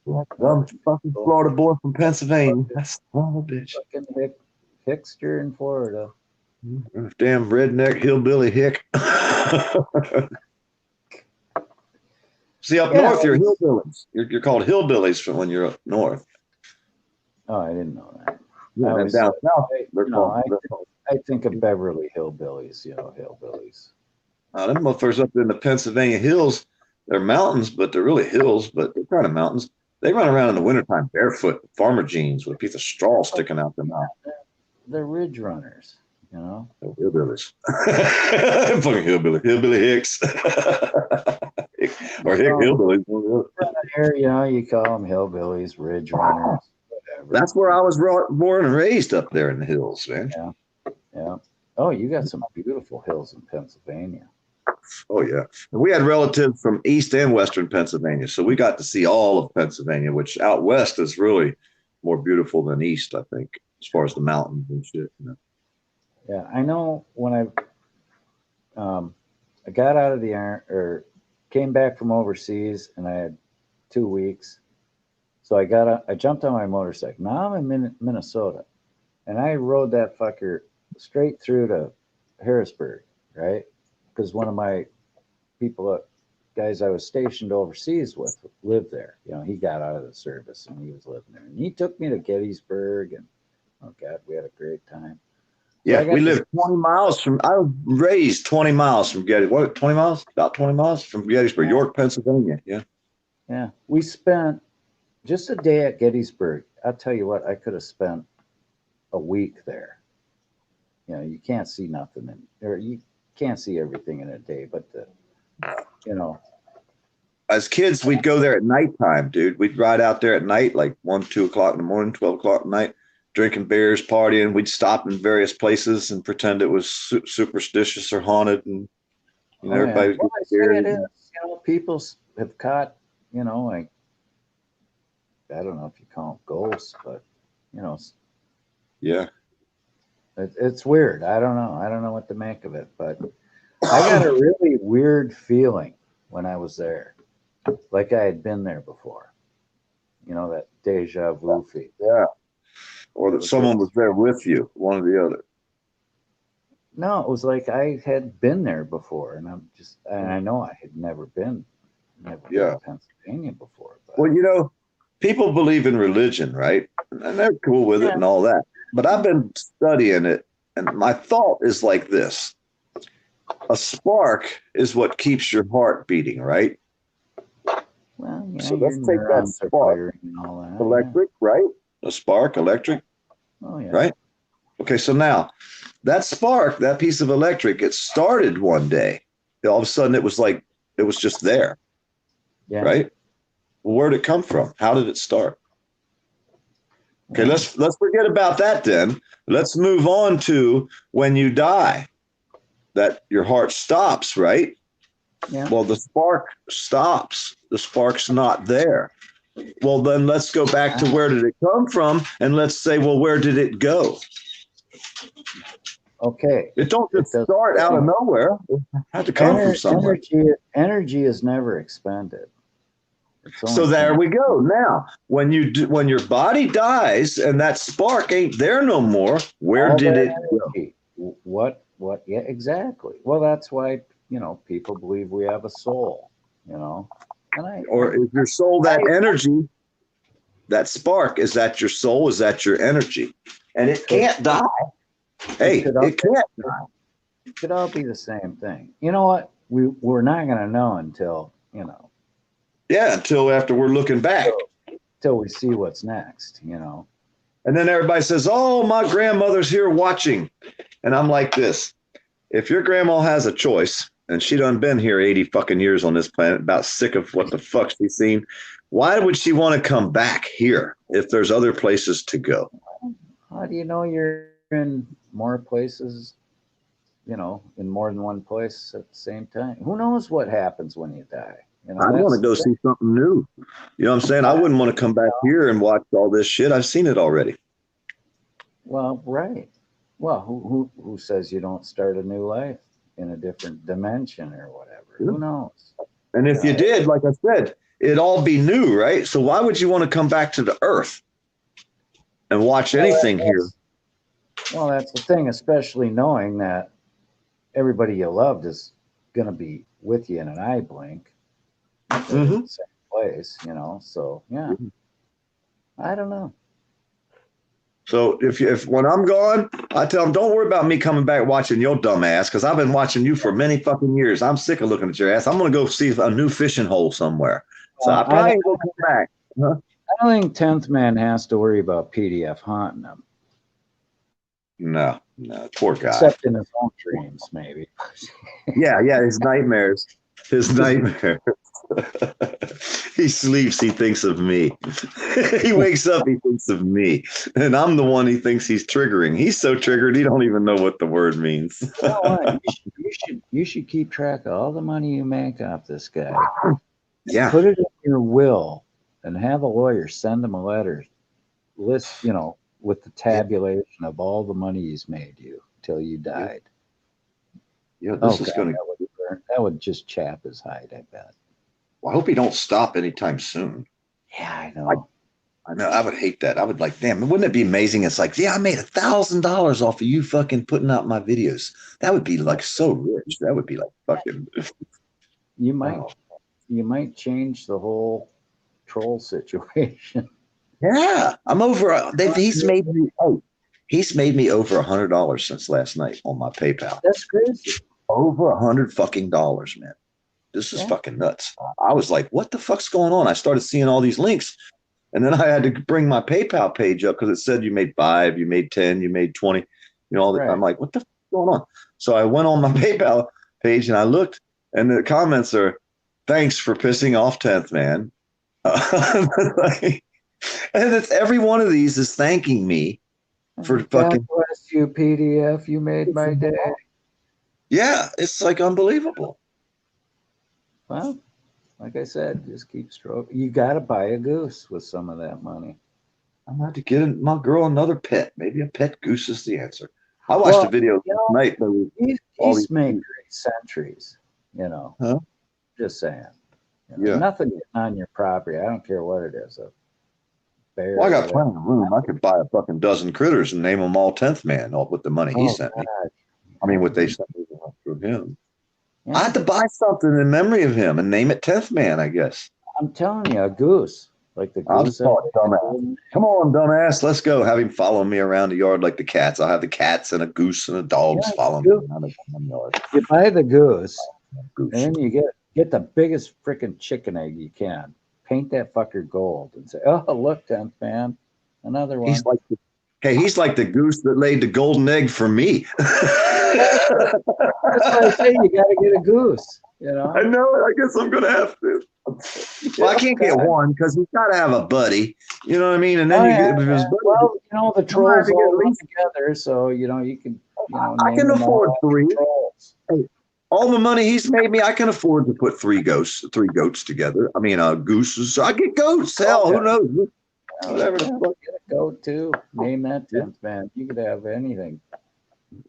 fucking Florida boy from Pennsylvania. That's a bitch. Fucking Hickster in Florida. Damn redneck hillbilly hick. See, up north, you're hillbillies. You're called hillbillies from when you're up north. Oh, I didn't know that. Yeah, I down south, I think of Beverly hillbillies, hillbillies. Them motherfuckers up in the Pennsylvania hills, they're mountains, but they're really hills, but they're kind of mountains. They run around in the wintertime barefoot, farmer jeans with a piece of straw sticking out their mouth. They're ridge runners, They're hillbillies. Fucking hillbilly hicks. Or hick hillbillies. Here, you call them hillbillies, ridge runners, whatever. That's where I was born and raised, up there in the hills, man. Yeah. Oh, you got some beautiful hills in Pennsylvania. Oh, yeah. We had relatives from East and Western Pennsylvania, so we got to see all of Pennsylvania, which out west is really more beautiful than East, I think, as far as the mountains and shit. Yeah, I know when I got out of the or came back from overseas, and I had 2 weeks. So I jumped on my motorcycle. Now I'm in Minnesota, and I rode that fucker straight through to Harrisburg, right? Because one of my guys I was stationed overseas with lived there. He got out of the service and he was living there. And he took me to Gettysburg, and oh God, we had a great time. Yeah, we lived 20 miles from, I was raised 20 miles from Gettysburg. 20 miles? About 20 miles from Gettysburg, York, Pennsylvania. Yeah. Yeah. We spent just a day at Gettysburg. I'll tell you what, I could have spent a week there. You know, you can't see nothing or you can't see everything in a day, but you know. As kids, we'd go there at nighttime, dude. We'd ride out there at night, like 1, 2 o'clock in the morning, 12 o'clock at night, drinking beers, partying. We'd stop in various places and pretend it was superstitious or haunted, and everybody Well, I say it is. You know, people have caught, you know, like, I don't know if you call them ghosts, but you know, yeah, it's weird. I don't know. I don't know what to make of it, but I got a really weird feeling when I was there, like I had been there before. You know, that deja vu feeling. Yeah, or that someone was there with you, one or the other. No, it was like I had been there before, and I know I had never been to Pennsylvania before. But. Well, you know, people believe in religion, right? And they're cool with it and all that. But I've been studying it, and my thought is like this. A spark is what keeps your heart beating, right? Well, yeah, so let's take that spark. Electric, right? A spark, electric. Oh, yeah. Right? Okay, so now that spark, that piece of electric, it started one day. All of a sudden it was just there. Yeah. Right? Well, where'd it come from? How did it start? Okay, let's forget about that then. Let's move on to when you die, that your heart stops, right? Yeah. Well, the spark stops. The spark's not there. Well, then let's go back to where did it come from, and let's say, well, where did it go? Okay. It don't just start out of nowhere. It had to come from somewhere. Energy is never expended. So there we go. Now, when your body dies and that spark ain't there no more, where did it go? What? Yeah, exactly. Well, that's why, you know, people believe we have a soul, you know. Or is your soul that energy, that spark, is that your soul? Is that your energy? And it can't die. Hey, it can't die. It could all be the same thing. You know what? We're not going to know until, you know. Yeah, until after we're looking back. Until we see what's next, you know. And then everybody says, oh, my grandmother's here watching. And I'm like this. If your grandma has a choice, and she done been here 80 fucking years on this planet, about sick of what the fuck she's seen, why would she want to come back here if there's other places to go? How do you know you're in more places, you know, in more than one place at the same time? Who knows what happens when you die? You know, I want to go see something new. You know what I'm saying? I wouldn't want to come back here and watch all this shit. I've seen it already. Well, right. Well, who says you don't start a new life in a different dimension or whatever? Yeah. Who knows? And if you did, like I said, it'd all be new, right? So why would you want to come back to the earth and watch anything here? Well, that's the thing, especially knowing that everybody you loved is going to be with you in an eye blink. In the same place, you know. So yeah, I don't know. So if when I'm gone, I tell them, don't worry about me coming back watching your dumb ass, because I've been watching you for many fucking years. I'm sick of looking at your ass. I'm gonna go see a new fishing hole somewhere. So I probably ain't gonna come back. Huh? I don't think 10th Man has to worry about PDF haunting him. No, poor guy. Except in his own dreams, maybe. Yeah, his nightmares. His nightmares. He sleeps, he thinks of me. He wakes up, he thinks of me. And I'm the one he thinks he's triggering. He's so triggered, he don't even know what the word means. You know what? You should keep track of all the money you make off this guy. Yeah. Put it in your will and have a lawyer send him a letter. List, you know, with the tabulation of all the money he's made you till you died. Yeah, this is going to... That would just chap his hide, I bet. Well, I hope he don't stop anytime soon. Yeah, I know. I know. I would hate that. I would like, damn, wouldn't it be amazing? It's like, yeah, I made $1,000 off of you fucking putting out my videos. That would be like so rich. That would be like fucking. You might change the whole troll situation. Yeah, I'm over. He's made me over $100 since last night on my PayPal. That's crazy. Over $100 fucking dollars, man. This is fucking nuts. I was like, what the fuck's going on? I started seeing all these links, and then I had to bring my PayPal page up because it said you made 5, you made 10, you made 20. You know, Right. I'm like, what the fuck is going on? So I went on my PayPal page and I looked, and the comments are, thanks for pissing off 10th Man. Like, and it's every one of these is thanking me for God fucking. bless you, PDF. You made my day. Yeah, it's like unbelievable. Well, like I said, just keep stroking. You got to buy a goose with some of that money. I'm going to get my girl another pet. Maybe a pet goose is the answer. I watched a video last night. Geese make great centuries, you know. Huh? Just saying. You know, Yeah. nothing getting on your property. I don't care what it is. A bear. Well, I got plenty of room. I could buy a fucking dozen critters and name them all 10th Man with the money he sent me. I mean, what they sent me through him. Yeah. I had to buy something in memory of him and name it 10th Man, I guess. I'm telling you, a goose. Like the I'll goose. just call it dumbass. Come on, dumbass. Let's go. Have him follow me around the yard like the cats. I'll have the cats and a goose and a dogs follow me around the yard. You buy the goose, Goose. and then you get the biggest freaking chicken egg you can. Paint that fucker gold and say, "Oh, look, 10th Man, another one." He's like the goose that laid the golden egg for me. That's why I say you got to get a goose. You know. I know it. I guess I'm gonna have to. Well, I can't get one because he's got to have a buddy. You know what I mean? And then get his buddy. Well, you know, the trolls all live together, so you know you can. You know, I can afford 3. Hey, all the money he's made me, I can afford to put 3 goats together. I mean, gooses. I get goats. Hell, who knows? Whatever the fuck. Get a goat too. Name that 10th Man. You could have anything.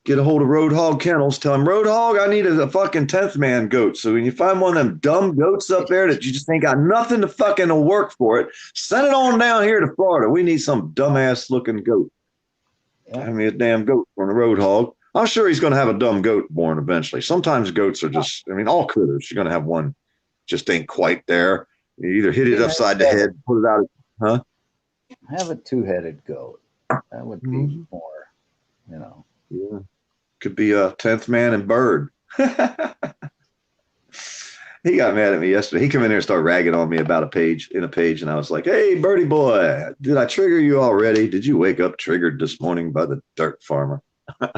Get a hold of Roadhog Kennels. Tell him, Roadhog, I need a fucking 10th Man goat. So when you find one of them dumb goats up there that you just ain't got nothing to fucking work for it, send it on down here to Florida. We need some dumbass looking goat. Yeah. Have me a damn goat from the Roadhog. I'm sure he's going to have a dumb goat born eventually. Sometimes goats are just, I mean, all critters, you're going to have one just ain't quite there. You either hit it upside the head, put it out. Huh? Have a 2-headed goat. That would be more, you know. Yeah. Could be a 10th Man and bird. He got mad at me yesterday. He came in there and started ragging on me about a page, and I was like, hey, birdie boy, did I trigger you already? Did you wake up triggered this morning by the dirt farmer? I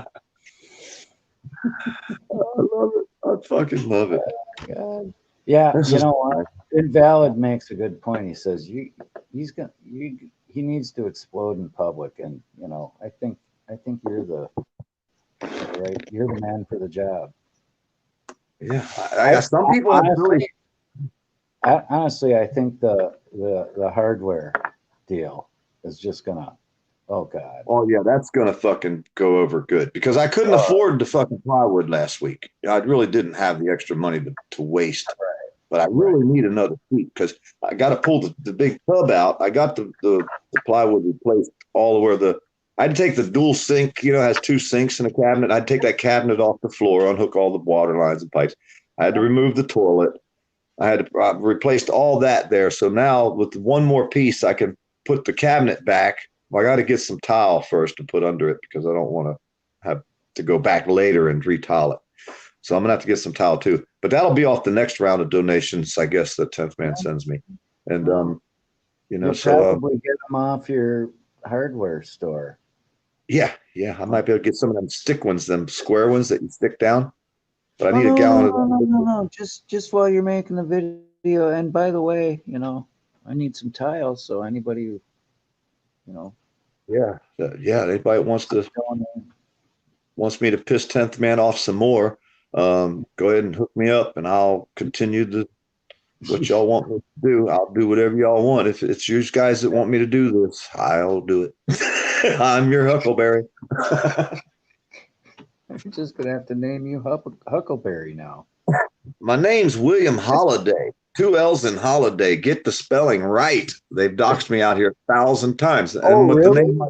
love it. I fucking love it. God. Yeah, you know what? Invalid makes a good point. He says he needs to explode in public, and you know, I think you're the man for the job. Yeah, some people honestly, I think the hardware deal is just gonna. Oh God. Oh yeah, that's gonna fucking go over good because I couldn't afford the fucking plywood last week. I really didn't have the extra money to waste. Right. But I really need another seat because I got to pull the big tub out. I got the plywood replaced all where I had to take the dual sink, you know, it has 2 sinks in a cabinet. I'd take that cabinet off the floor, unhook all the water lines and pipes. I had to remove the toilet. I had to replaced all that there. So now with one more piece, I can put the cabinet back. Well, I got to get some tile first to put under it because I don't want to have to go back later and retile it. So I'm going to have to get some tile too. But that'll be off the next round of donations, I guess, that 10th Man sends me. And, you know, you'll probably get them off your hardware store. Yeah. I might be able to get some of them stick ones, them square ones that you stick down. But I need a gallon of them. No. Just while you're making the video. And by the way, you know, I need some tiles. So anybody who, you know. Yeah. Anybody wants me to piss 10th Man off some more, go ahead and hook me up and I'll continue what y'all want me to do. I'll do whatever y'all want. If it's you guys that want me to do this, I'll do it. I'm your Huckleberry. I'm just going to have to name you Huckleberry now. My name's William Holiday. 2 L's in Holiday. Get the spelling right. They've doxed me out here 1,000 times. And with really? the name,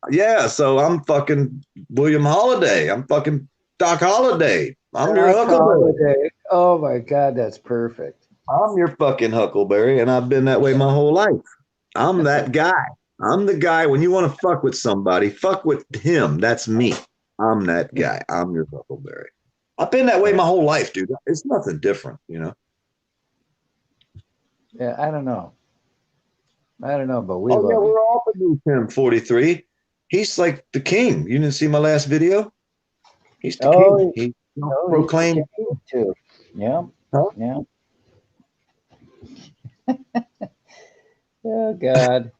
yeah, so I'm fucking William Holiday. I'm fucking Doc Holiday. I'm your Huckleberry. Oh my God, that's perfect. I'm your fucking Huckleberry, and I've been that way my whole life. I'm that guy. I'm the guy when you want to fuck with somebody, fuck with him. That's me. I'm that guy. I'm your Huckleberry. I've been that way my whole life, dude. It's nothing different, you know? Yeah, I don't know, but we're all the new Tim 43. He's like the king. You didn't see my last video? He's the Oh, king. He oh, proclaimed. too. Yeah. Huh? Yeah. Oh God.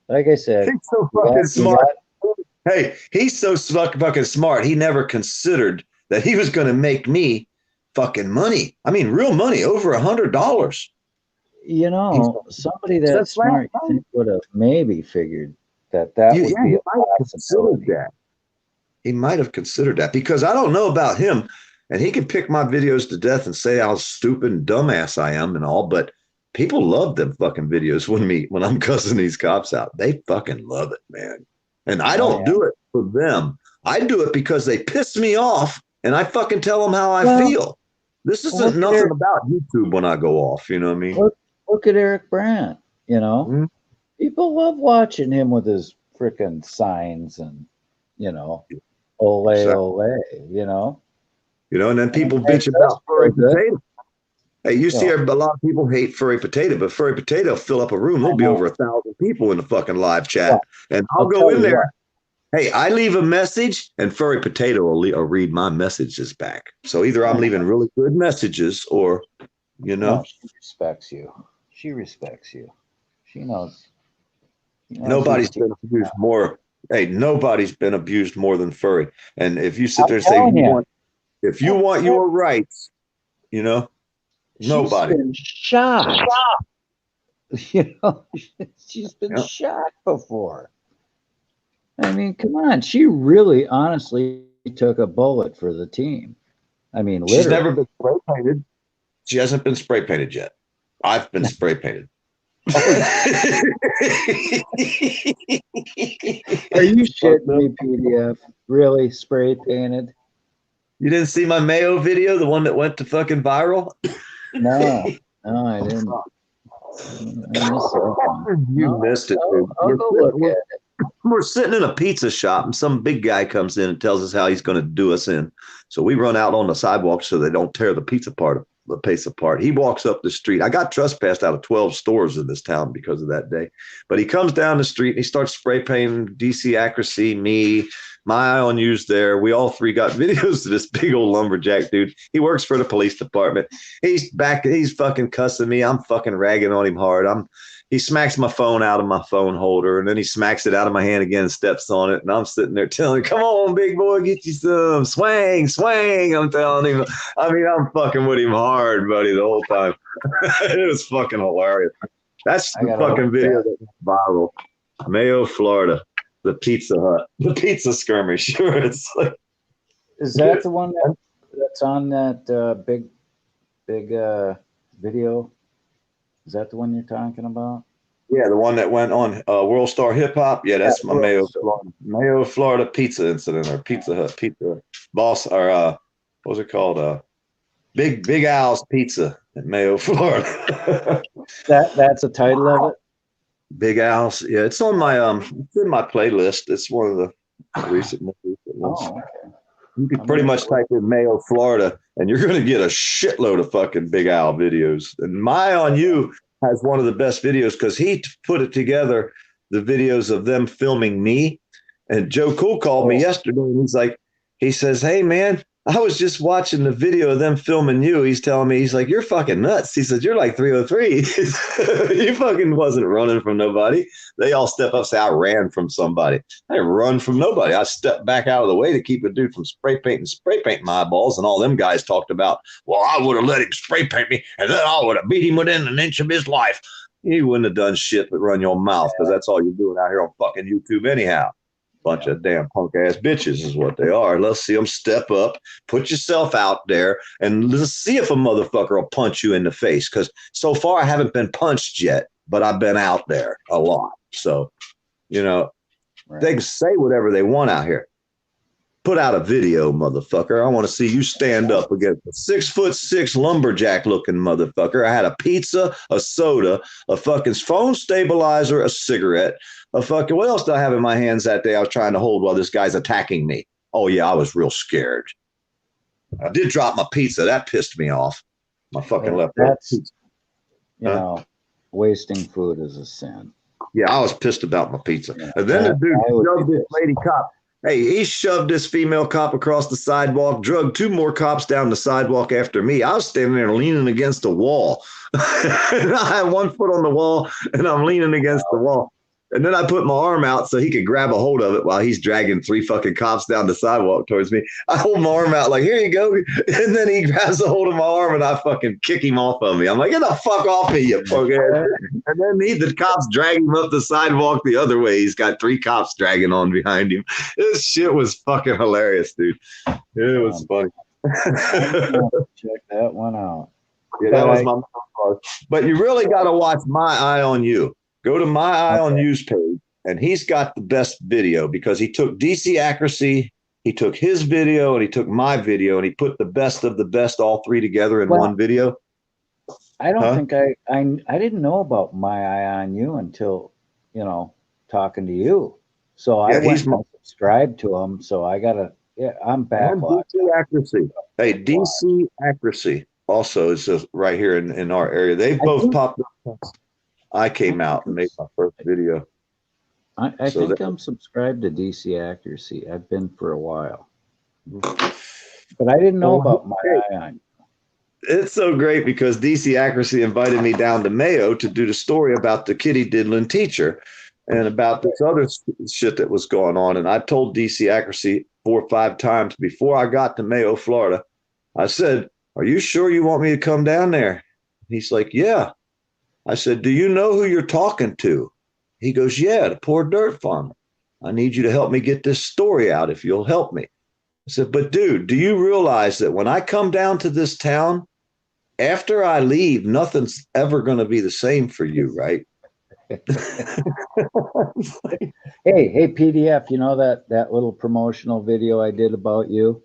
Like I said, He's so you fucking got- you smart. got- Hey, he's so fucking smart. He never considered that he was going to make me fucking money. I mean, real money, over $100. you know, somebody that That's right. smart, you think, would have maybe figured that You- would yeah, be he a might have considered possibility. that. He might have considered that because I don't know about him, and he can pick my videos to death and say how stupid and dumbass I am and all, but people love them fucking videos when I'm cussing these cops out. They fucking love it, man. And I don't do it for them. I do it because they piss me off, and I fucking tell them how I feel. This isn't nothing about YouTube when I go off. You know what I mean? Look at Eric Brandt. You know, people love watching him with his freaking signs and, you know, ole ole. You know, and then people And bitch it about does furry feel good. potato. Hey, you see a lot of people hate furry potato, but furry potato fill up a room. There'll be over 1,000 people in the fucking live chat, and I'll go tell in you there. what. Hey, I leave a message, and furry potato will read my messages back. So either I'm leaving really good messages, or No, she respects you. She respects you. She knows. nobody's been abused more. Hey, nobody's been abused more than furry. And if you sit there and say telling you. if you want your rights, nobody. She's been shot. You know, she's been shot before. I mean, come on. She really, honestly took a bullet for the team. I mean, literally. She's never been spray painted. She hasn't been spray painted yet. I've been spray painted. Are you shitting me, PDF? Really, spray painted? You didn't see my Mayo video, the one that went to fucking viral? No, I didn't. You missed it, dude. I'll go look at it. We're sitting in a pizza shop, and some big guy comes in and tells us how he's going to do us in. So we run out on the sidewalk so they don't tear the pizza apart. He walks up the street. I got trespassed out of 12 stores in this town because of that day. But he comes down the street and he starts spray painting DC Accuracy, me, my eye on you's there. We all three got videos of this big old lumberjack dude. He works for the police department. He's fucking cussing me. I'm fucking ragging on him hard. He smacks my phone out of my phone holder, and then he smacks it out of my hand again and steps on it. And I'm sitting there telling him, come on, big boy, get you some. Swing, swing. I'm telling him. I mean, I'm fucking with him hard, buddy, the whole time. It was fucking hilarious. That's the fucking video that went viral. Mayo, Florida. The Pizza Hut. The pizza skirmish. Sure. It's like, is that the one that's on that big video? Is that the one you're talking about? Yeah, the one that went on World Star Hip Hop. Yeah, that's my Mayo, Florida pizza incident, or Pizza Hut pizza boss, or what was it called? Big Al's Pizza in Mayo, Florida. That's the title of it. Big Al's. Yeah, it's on my it's in my playlist. It's one of the recent ones. Oh, okay. You can pretty much type in Mayo, Florida, and you're going to get a shitload of fucking Big Al videos. And My On You has one of the best videos because he put it together, the videos of them filming me. And Joe Cool called me yesterday, and he says, hey, man, I was just watching the video of them filming you. He's telling me, he's like, you're fucking nuts. He said, you're like 303. You fucking wasn't running from nobody. They all step up and say, I ran from somebody. I didn't run from nobody. I stepped back out of the way to keep a dude from spray painting my eyeballs. And all them guys talked about, well, I would have let him spray paint me, and then I would have beat him within an inch of his life. You wouldn't have done shit but run your mouth, because that's all you're doing out here on fucking YouTube anyhow. Bunch of damn punk ass bitches is what they are. Let's see them step up, put yourself out there, and let's see if a motherfucker will punch you in the face. Because so far I haven't been punched yet, but I've been out there a lot. So, they can say whatever they want out here. Put out a video, motherfucker. I want to see you stand up against a 6'6" lumberjack looking motherfucker. I had a pizza, a soda, a fucking phone stabilizer, a cigarette, what else did I have in my hands that day I was trying to hold while this guy's attacking me? Oh, yeah, I was real scared. I did drop my pizza. That pissed me off. My fucking left. That's, wasting food is a sin. Yeah, I was pissed about my pizza. Yeah, And then the dude I would shoved be this lady cop. Hey, he shoved this female cop across the sidewalk, drugged 2 more cops down the sidewalk after me. I was standing there leaning against a wall. And I had 1 foot on the wall, and I'm leaning against the wall. And then I put my arm out so he could grab a hold of it while he's dragging 3 fucking cops down the sidewalk towards me. I hold my arm out like, here you go. And then he grabs a hold of my arm and I fucking kick him off of me. I'm like, get the fuck off me, you fuckhead. And then the cops drag him up the sidewalk the other way. He's got 3 cops dragging on behind him. This shit was fucking hilarious, dude. It was funny. Check that one out. Yeah, that was my part. But you really got to watch My Eye on You. Go to My Eye on You's page, and he's got the best video because he took DC Accuracy, he took his video, and he took my video, and he put the best of the best, all 3 together in one video. I don't think I didn't know about My Eye on You until, talking to you. So I went and subscribed to him. So I gotta, I'm backlogged. DC Accuracy. Hey, DC Accuracy also is just right here in our area. They both popped up. I came out and made my first video. I think I'm subscribed to DC Accuracy. I've been for a while. But I didn't know about My Eye on You. It's so great because DC Accuracy invited me down to Mayo to do the story about the kitty diddling teacher and about this other shit that was going on. And I told DC Accuracy 4 or 5 times before I got to Mayo, Florida, I said, are you sure you want me to come down there? He's like, yeah. I said, do you know who you're talking to? He goes, yeah, the poor dirt farmer. I need you to help me get this story out if you'll help me. I said, but dude, do you realize that when I come down to this town, after I leave, nothing's ever going to be the same for you, right? Hey, PDF, you know that little promotional video I did about you?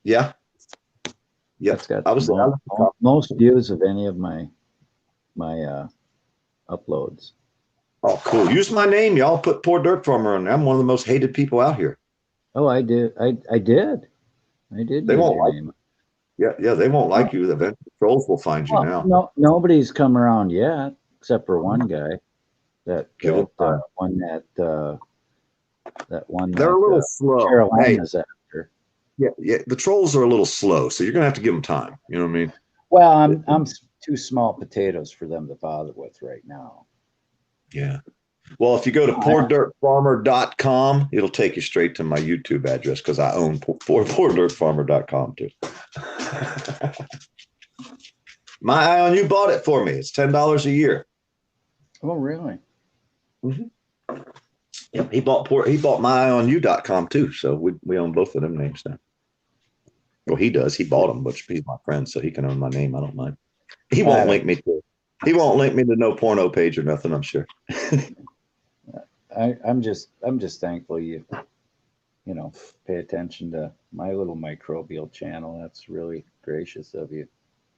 Yeah. Yeah. It's got most views of any of my uploads. Oh, cool. Use my name. Y'all put Poor Dirt Farmer on there. I'm one of the most hated people out here. Oh, I did. I did. They won't like you. Yeah, they won't like you. The trolls will find you now. No, nobody's come around yet, except for one guy. That one. They're a little slow. Carolina's after. Yeah. The trolls are a little slow, so you're gonna have to give them time. You know what I mean? Well, I'm too small potatoes for them to bother with right now. Yeah. Well, if you go to poordirtfarmer.com, it'll take you straight to my YouTube address because I own poordirtfarmer.com too. My Eye on You bought it for me. It's $10 a year. Oh, really? Mm-hmm. Yep. He bought myeyeonyou.com too. So we own both of them names now. Well, he does. He bought them, but he's my friend, so he can own my name. I don't mind. He won't link me to no porno page or nothing, I'm sure. I'm just thankful you pay attention to my little microbial channel. That's really gracious of you.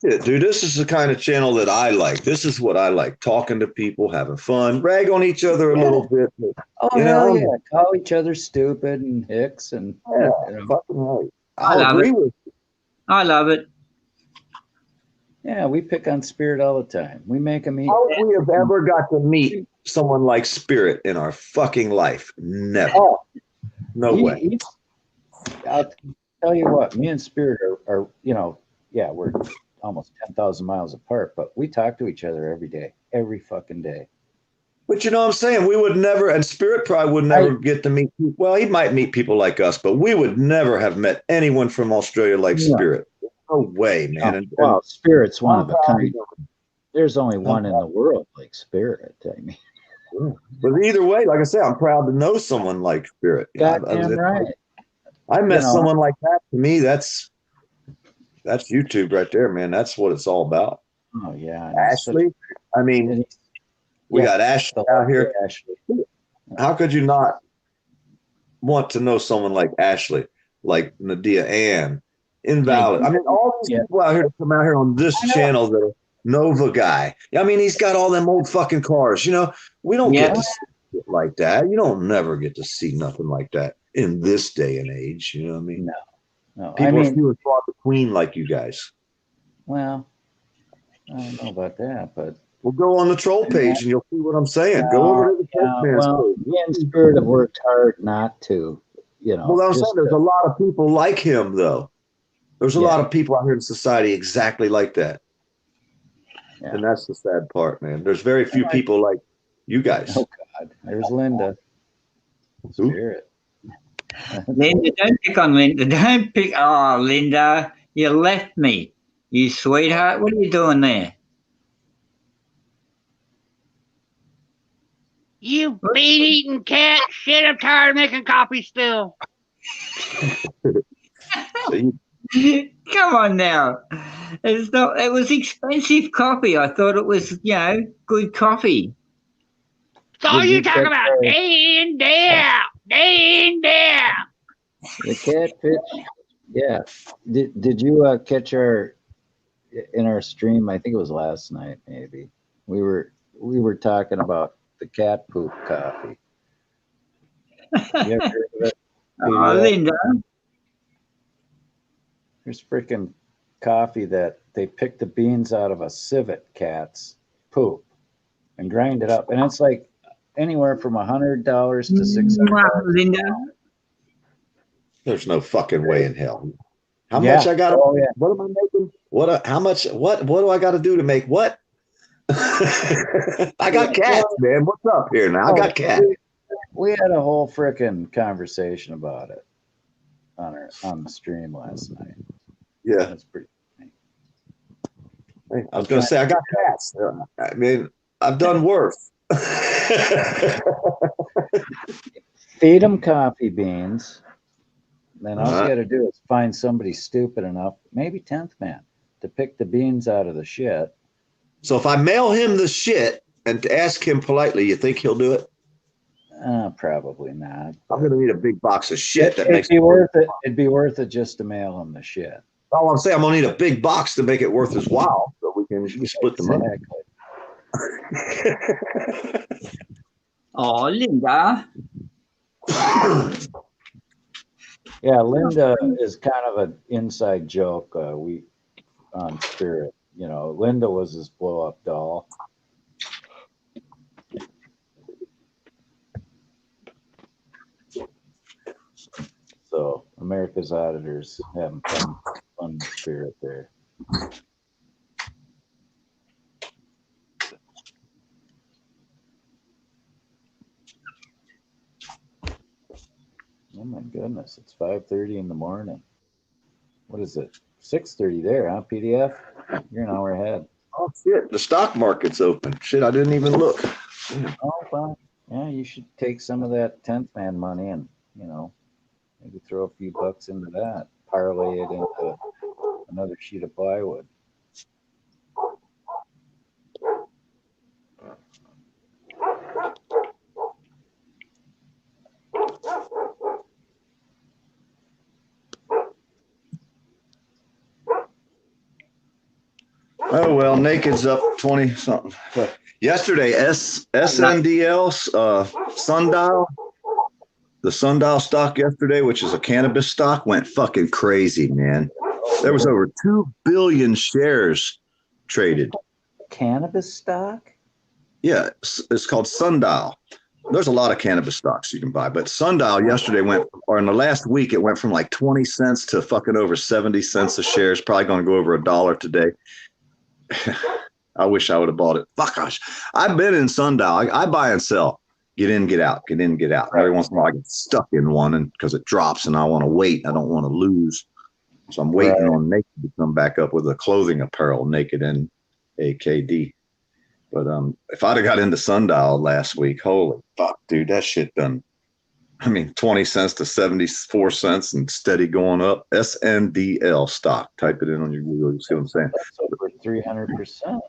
Yeah, dude, this is the kind of channel that I like. This is what I like. Talking to people, having fun, rag on each other a little bit. Oh, hell yeah. Call each other stupid and hicks and fucking right. I love it. Yeah, we pick on Spirit all the time. We make them eat. How would we have ever got to meet someone like Spirit in our fucking life? Never. No way. I'll tell you what, me and Spirit are we're almost 10,000 miles apart, but we talk to each other every day, every fucking day. But you know what I'm saying? We would never, and Spirit probably would never get to meet people. Well, he might meet people like us, but we would never have met anyone from Australia like Spirit. No way, man. Well, Spirit's one of a kind. There's only one in the world like Spirit, I mean. But either way, like I said, I'm proud to know someone like Spirit. Goddamn right. I met someone like that. To me, that's YouTube right there, man. That's what it's all about. Oh, yeah. Ashley, I mean, we got Ashley out here. Ashley. How could you not want to know someone like Ashley, like Nadia Ann, Invalid? I mean, all these people out here to come out here on this channel that are Nova guy. I mean, he's got all them old fucking cars. We don't get to see it like that. You don't never get to see nothing like that in this day and age. You know what I mean? No. People are few and far between like you guys. Well, I don't know about that, but Well, go on the troll page and you'll see what I'm saying. Go over to the troll man's well, page. me and Spirit have worked hard not to, you know. Well, I'm saying there's a lot of people like him, though. There's a lot of people out here in society exactly like that. Yeah. And that's the sad part, man. There's very few people like you guys. Oh, God. There's Linda. Spirit. Linda, don't pick on Linda. Don't pick. Oh, Linda, you left me. You sweetheart. What are you doing there? You bean-eating cat. Shit, I'm tired of making coffee still. Come on now. It's not. It was expensive coffee. I thought it was, good coffee. So all you talk about day in, day out, day in, day out. The catfish. Yeah. Did you catch in our stream? I think it was last night. Maybe we were talking about the cat poop coffee. You ever heard of it? Oh, Linda. There's freaking coffee that they pick the beans out of a civet cat's poop and grind it up, and it's like anywhere from $100 to $600. Linda. There's no fucking way in hell. How much I got? What am I making? How much? What do I got to do to make what? I got cats, man. What's up here now? I got cats. We had a whole freaking conversation about it on the stream last night. Yeah, that's pretty funny. Hey, I was gonna say I got cats. I mean, I've done worse. Feed them coffee beans. Then all you got to do is find somebody stupid enough, maybe 10th man, to pick the beans out of the shit. So if I mail him the shit and ask him politely, you think he'll do it? Probably not. I'm gonna need a big box of shit. It'd be worth it. It'd be worth it just to mail him the shit. All I'm saying, I'm gonna need a big box to make it worth his while, so we can split the money. Oh, Linda. Yeah, Linda is kind of an inside joke. We on Spirit, Linda was his blow-up doll. So America's Auditors having fun Spirit there. Oh my goodness, it's 5:30 in the morning. What is it? 6:30 there, huh? PDF? You're an hour ahead. Oh shit, the stock market's open. Shit, I didn't even look. Oh, well, yeah, you should take some of that 10th man money and, maybe throw a few bucks into that. Parlay it into another sheet of plywood. Oh well, Naked's up 20 something. But yesterday, SNDL Sundial, the Sundial stock yesterday, which is a cannabis stock, went fucking crazy, man. There was over 2 billion shares traded. Cannabis stock? Yeah, it's called Sundial. There's a lot of cannabis stocks you can buy, but Sundial yesterday in the last week, it went from like 20 cents to fucking over 70 cents a share. It's probably going to go over $1 today. I wish I would have bought it. Fuck gosh. I've been in Sundial. I buy and sell. Get in, get out, get in, get out. Every once in a while I get stuck in one and because it drops and I want to wait. I don't want to lose. So I'm waiting on Naked to come back up with a clothing apparel, Naked and AKD. But if I'd have got into Sundial last week, holy fuck, dude, that shit done. 20 cents to 74 cents and steady going up. SNDL stock. Type it in on your Google. You see what I'm saying? That's over 300%.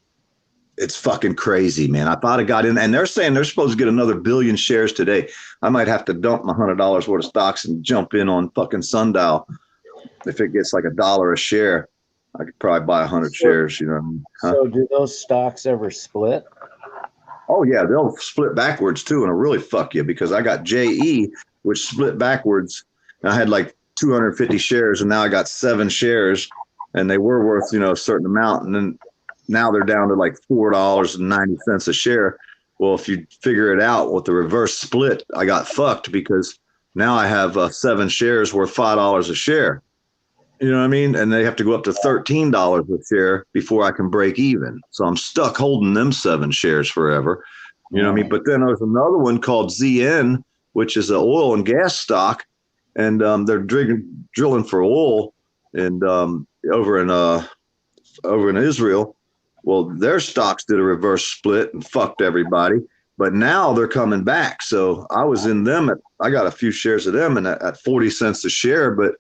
It's fucking crazy, man. I thought I got in, and they're saying they're supposed to get another 1 billion shares today. I might have to dump my $100 worth of stocks and jump in on fucking Sundial. If it gets like $1 a share, I could probably buy 100 shares. So do those stocks ever split? Oh yeah, they'll split backwards too, and it'll really fuck you because I got JE, which split backwards. And I had like 250 shares, and now I got 7 shares, and they were worth a certain amount, and then now they're down to like $4.90 a share. Well, if you figure it out with the reverse split, I got fucked because now I have 7 shares worth $5 a share. You know what I mean? And they have to go up to $13 a share before I can break even. So I'm stuck holding them 7 shares forever. You know what I mean? But then there's another one called ZN, which is an oil and gas stock, and they're drilling for oil and over in Israel. Well, their stocks did a reverse split and fucked everybody, but now they're coming back. So I was in them. I got a few shares of them and at 40 cents a share, but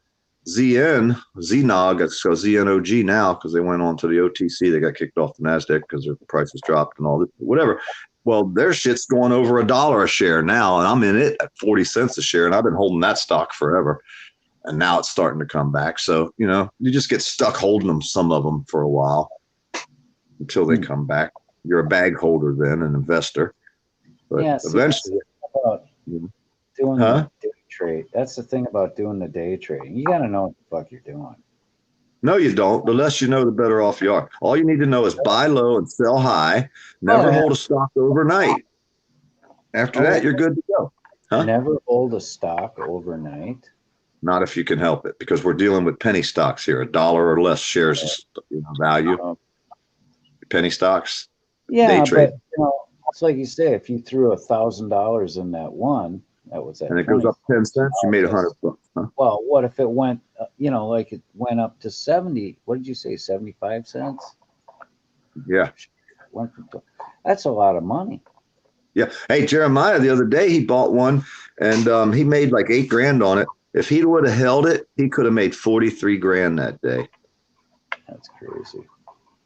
ZNOG, it's called ZNOG now because they went on to the OTC. They got kicked off the NASDAQ because their prices dropped and all this, whatever. Well, their shit's going over $1 a share now, and I'm in it at 40 cents a share, and I've been holding that stock forever. And now it's starting to come back. So, you know, you just get stuck holding them, some of them, for a while until they come back. You're a bag holder then, an investor. But Yeah, eventually. Doing the day trade. That's the thing about doing the day trading. You got to know what the fuck you're doing. No, you don't. The less you know, the better off you are. All you need to know is buy low and sell high. Never hold a stock overnight. After that, you're good to go. Huh? Never hold a stock overnight. Not if you can help it, because we're dealing with penny stocks here, $1 or less shares value. Penny stocks. Yeah, day trade. but you know, it's like you say, if you threw $1,000 in that one, that was that. And it goes up 10 cents, you made $100. Huh? Well, what if it went, like it went up to 70? What did you say, 75 cents? Yeah. That's a lot of money. Yeah. Hey, Jeremiah, the other day he bought one and he made like $8,000 on it. If he would have held it, he could have made 43 grand that day. That's crazy.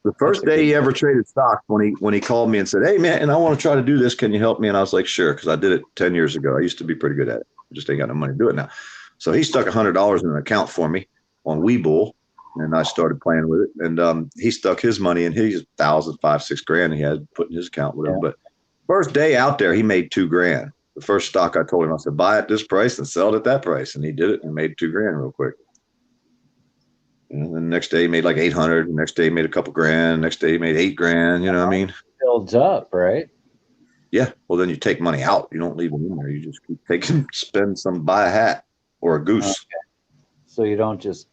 The first day he ever traded stocks, when he called me and said, "Hey man, and I want to try to do this. Can you help me?" And I was like, "Sure," because I did it 10 years ago. I used to be pretty good at it. I just ain't got no money to do it now. So he stuck $100 in an account for me on Webull, and I started playing with it. And he stuck his money in. He's $1,000, $5,000, $6,000 he had put in his account with him. But first day out there, he made $2,000. The first stock I told him, I said, "Buy at this price and sell it at that price," and he did it and made $2,000 real quick. And then the next day he made like 800. The next day he made a couple grand. Next day he made $8,000. You know what I mean? Builds up, right? Yeah. Well, then you take money out. You don't leave it in there. You just keep taking, spend some, buy a hat or a goose. Okay. So you don't just,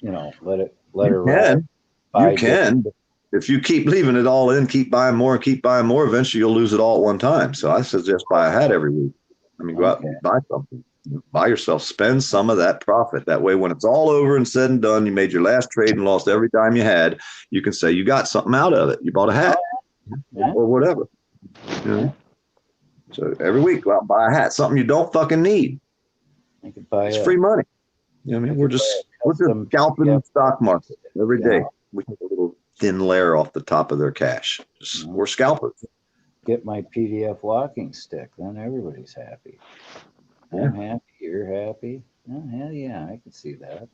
let it You can. If you keep leaving it all in, keep buying more and keep buying more, eventually you'll lose it all at one time. So I suggest buy a hat every week. I mean, go out and buy something. Buy yourself, spend some of that profit. That way, when it's all over and said and done, you made your last trade and lost every dime you had, you can say you got something out of it. You bought a hat or whatever. So every week, go out and buy a hat, something you don't fucking need. You can buy it's free money. You know what I mean? We're just scalping the stock market every day. We take a little thin layer off the top of their cash. We're scalpers. Get my PDF walking stick, then everybody's happy. I'm happy. You're happy. Oh, hell yeah, I can see that.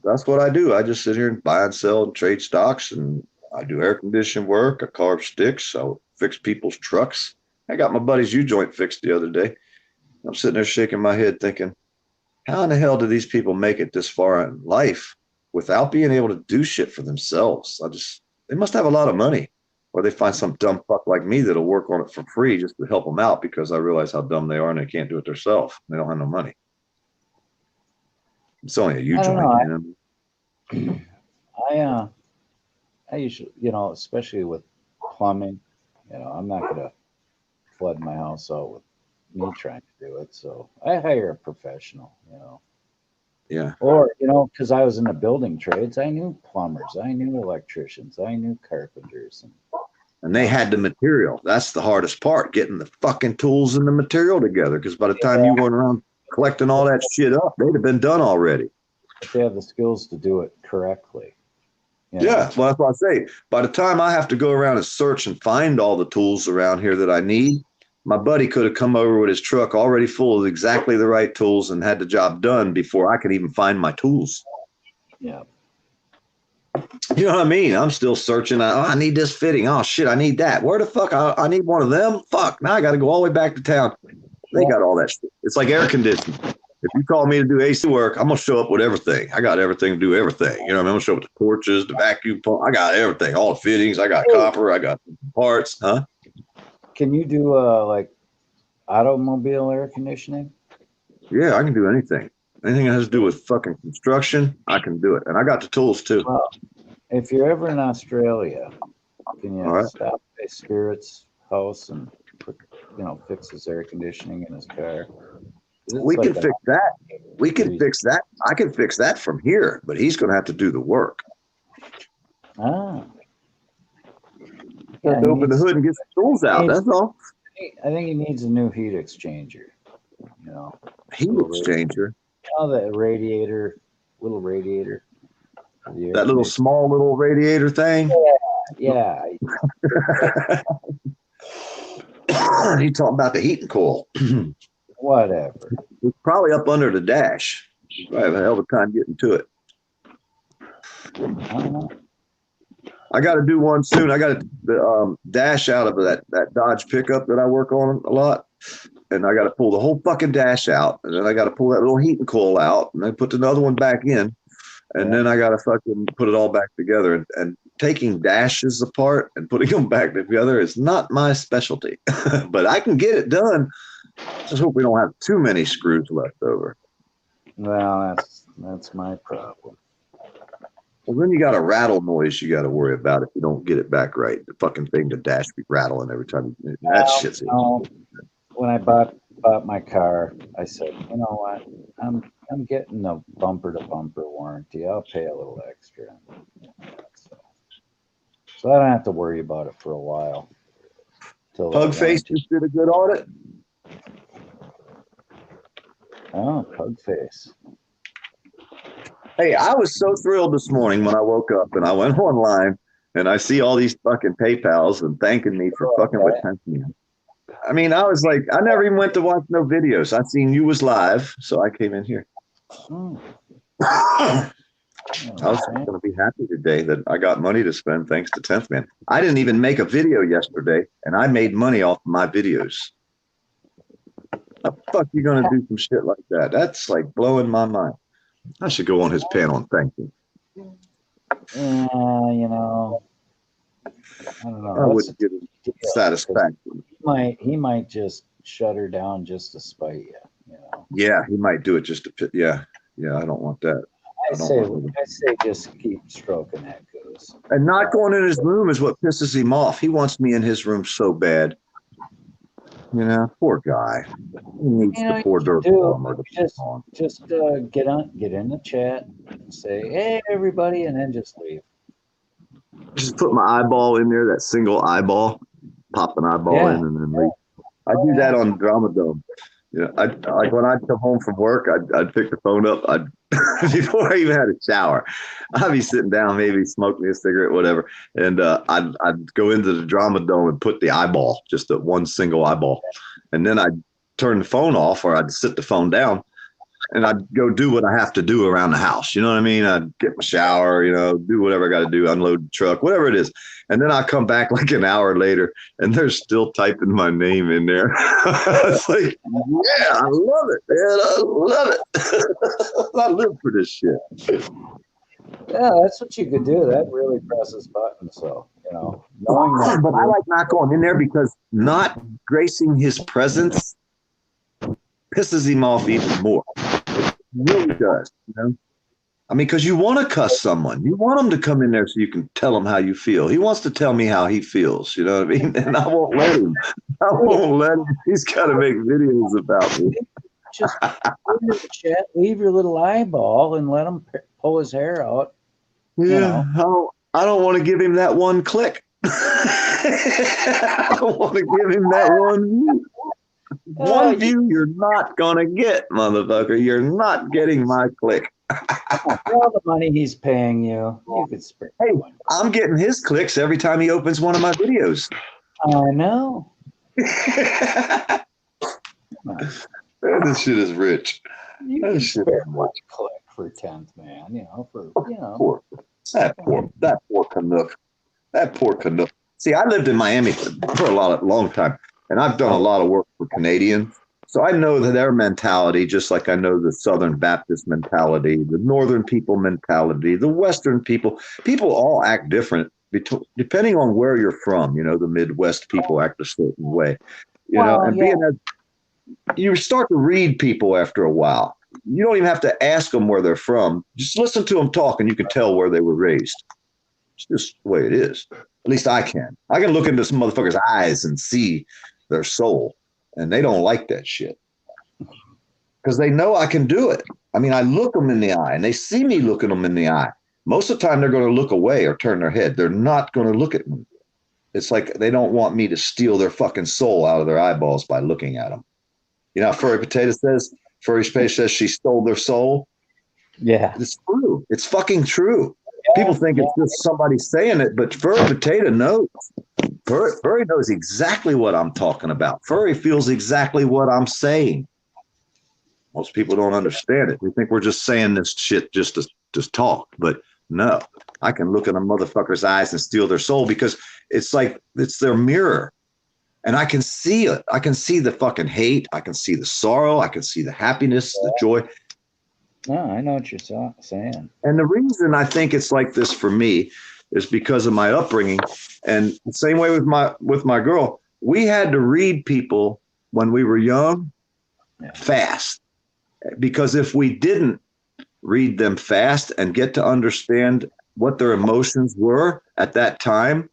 That's what I do. I just sit here and buy and sell and trade stocks, and I do air conditioning work. I carve sticks. I fix people's trucks. I got my buddy's U-joint fixed the other day. I'm sitting there shaking my head thinking, how in the hell do these people make it this far in life without being able to do shit for themselves? They must have a lot of money. Or they find some dumb fuck like me that'll work on it for free just to help them out because I realize how dumb they are and they can't do it themselves. They don't have no money. It's only a U-joint. I usually, especially with plumbing, I'm not going to flood my house out with me trying to do it. So I hire a professional, Yeah. Or, because I was in the building trades, I knew plumbers, I knew electricians, I knew carpenters. And they had the material. That's the hardest part, getting the fucking tools and the material together. Because by the time you went around collecting all that shit up, they'd have been done already. If they have the skills to do it correctly. Yeah, well, that's what I say. By the time I have to go around and search and find all the tools around here that I need, my buddy could have come over with his truck already full of exactly the right tools and had the job done before I could even find my tools. Yeah. You know what I mean? I'm still searching. I need this fitting. Oh, shit, I need that. Where the fuck? I need one of them? Fuck, now I got to go all the way back to town. They got all that shit. It's like air conditioning. If you call me to do AC work, I'm gonna show up with everything. I got everything to do everything. You know what I mean? I'm gonna show up with the torches, the vacuum pump. I got everything, all the fittings. I got copper. I got parts. Huh? Can you do like automobile air conditioning? Yeah, I can do anything. Anything that has to do with fucking construction, I can do it. And I got the tools too. Well, if you're ever in Australia, can you All right. stop by Spirit's house and fix his air conditioning in his car? We can fix that. We can fix that. I can fix that from here, but he's going to have to do the work. Ah. Yeah, open the hood and get the tools out. That's all. I think he needs a new heat exchanger. Heat exchanger. Oh, that radiator, little radiator. That little small little radiator thing. Yeah. He's talking about the heating coil. Whatever. It's probably up under the dash. I have a hell of a time getting to it. I got to do one soon. I got to dash out of that Dodge pickup that I work on a lot. And I got to pull the whole fucking dash out. And then I got to pull that little heating coil out. And then put another one back in. And then I got to fucking put it all back together. And taking dashes apart and putting them back together is not my specialty. But I can get it done. Just hope we don't have too many screws left over. Well, that's my problem. Well, then you got a rattle noise you got to worry about if you don't get it back right. The fucking thing, the dash be rattling every time. That shit's. When I bought my car, I said, you know what? I'm getting a bumper to bumper warranty. I'll pay a little extra. So I don't have to worry about it for a while. Pugface just did a good audit. Oh, Pugface. Hey, I was so thrilled this morning when I woke up and I went online and I see all these fucking PayPals and thanking me for fucking with me. I mean, I was like, I never even went to watch no videos. I seen you was live, so I came in here. I was going to be happy today that I got money to spend thanks to 10th Man. I didn't even make a video yesterday, and I made money off of my videos. How the fuck you going to do some shit like that? That's like blowing my mind. I should go on his panel and thank him. I don't know. I wouldn't give him satisfaction. He might just shut her down just to spite you. Yeah, he might do it just to. Yeah, I don't want that. I say just keep stroking that goose. And not going in his room is what pisses him off. He wants me in his room so bad. Poor guy. He needs the poor dirt bomber to just get in the chat and say, hey everybody, and then just leave. Just put my eyeball in there, that single eyeball, pop an eyeball in and then leave. I do that on Drama Dome. I like when I'd come home from work, I'd pick the phone up. Before I even had a shower, I'd be sitting down, maybe smoke me a cigarette, whatever, and I'd go into the Drama Dome and put the eyeball, just the one single eyeball, and then I'd turn the phone off or I'd sit the phone down, and I'd go do what I have to do around the house. You know what I mean? I'd get my shower, do whatever I got to do, unload the truck, whatever it is. And then I come back like an hour later and they're still typing my name in there. It's like, yeah, I love it, man. I love it. I live for this shit. Yeah, that's what you could do. That really presses buttons. So, knowing that. But I like not going in there because not gracing his presence pisses him off even more. It really does, I mean, because you want to cuss someone. You want him to come in there so you can tell him how you feel. He wants to tell me how he feels, you know what I mean? And I won't let him. He's got to make videos about me. Just leave your little eyeball and let him pull his hair out. Yeah, I don't want to give him that one click. I don't want to give him that one view. One view you're not going to get, motherfucker. You're not getting my click. For all the money he's paying you, you could spare. Hey, I'm getting his clicks every time he opens one of my videos. I know. This shit is rich. You can spare one click for 10th Man, That poor Canuck. That poor Canuck. See, I lived in Miami for a long time, and I've done a lot of work for Canadians. So I know that their mentality, just like I know the Southern Baptist mentality, the Northern people mentality, the Western people all act different depending on where you're from. You know, the Midwest people act a certain way, you know, and being as you start to read people after a while, you don't even have to ask them where they're from. Just listen to them talk and you can tell where they were raised. It's just the way it is. At least I can. I can look into some motherfuckers' eyes and see their soul. And they don't like that shit because they know I can do it. I mean, I look them in the eye and they see me looking them in the eye. Most of the time, they're going to look away or turn their head. They're not going to look at me. It's like they don't want me to steal their fucking soul out of their eyeballs by looking at them. You know, Furry Potato says she stole their soul. Yeah. It's true. It's fucking true. People think it's just somebody saying it, but Furry Potato knows. Furry knows exactly what I'm talking about. Furry feels exactly what I'm saying. Most people don't understand it. We think we're just saying this shit just to talk, but no. I can look in a motherfucker's eyes and steal their soul because it's like it's their mirror. And I can see it. I can see the fucking hate. I can see the sorrow. I can see the happiness, the joy. No, I know what you're saying. And the reason I think it's like this for me is because of my upbringing. And the same way with my girl, we had to read people when we were young fast. Because if we didn't read them fast and get to understand what their emotions were at that time,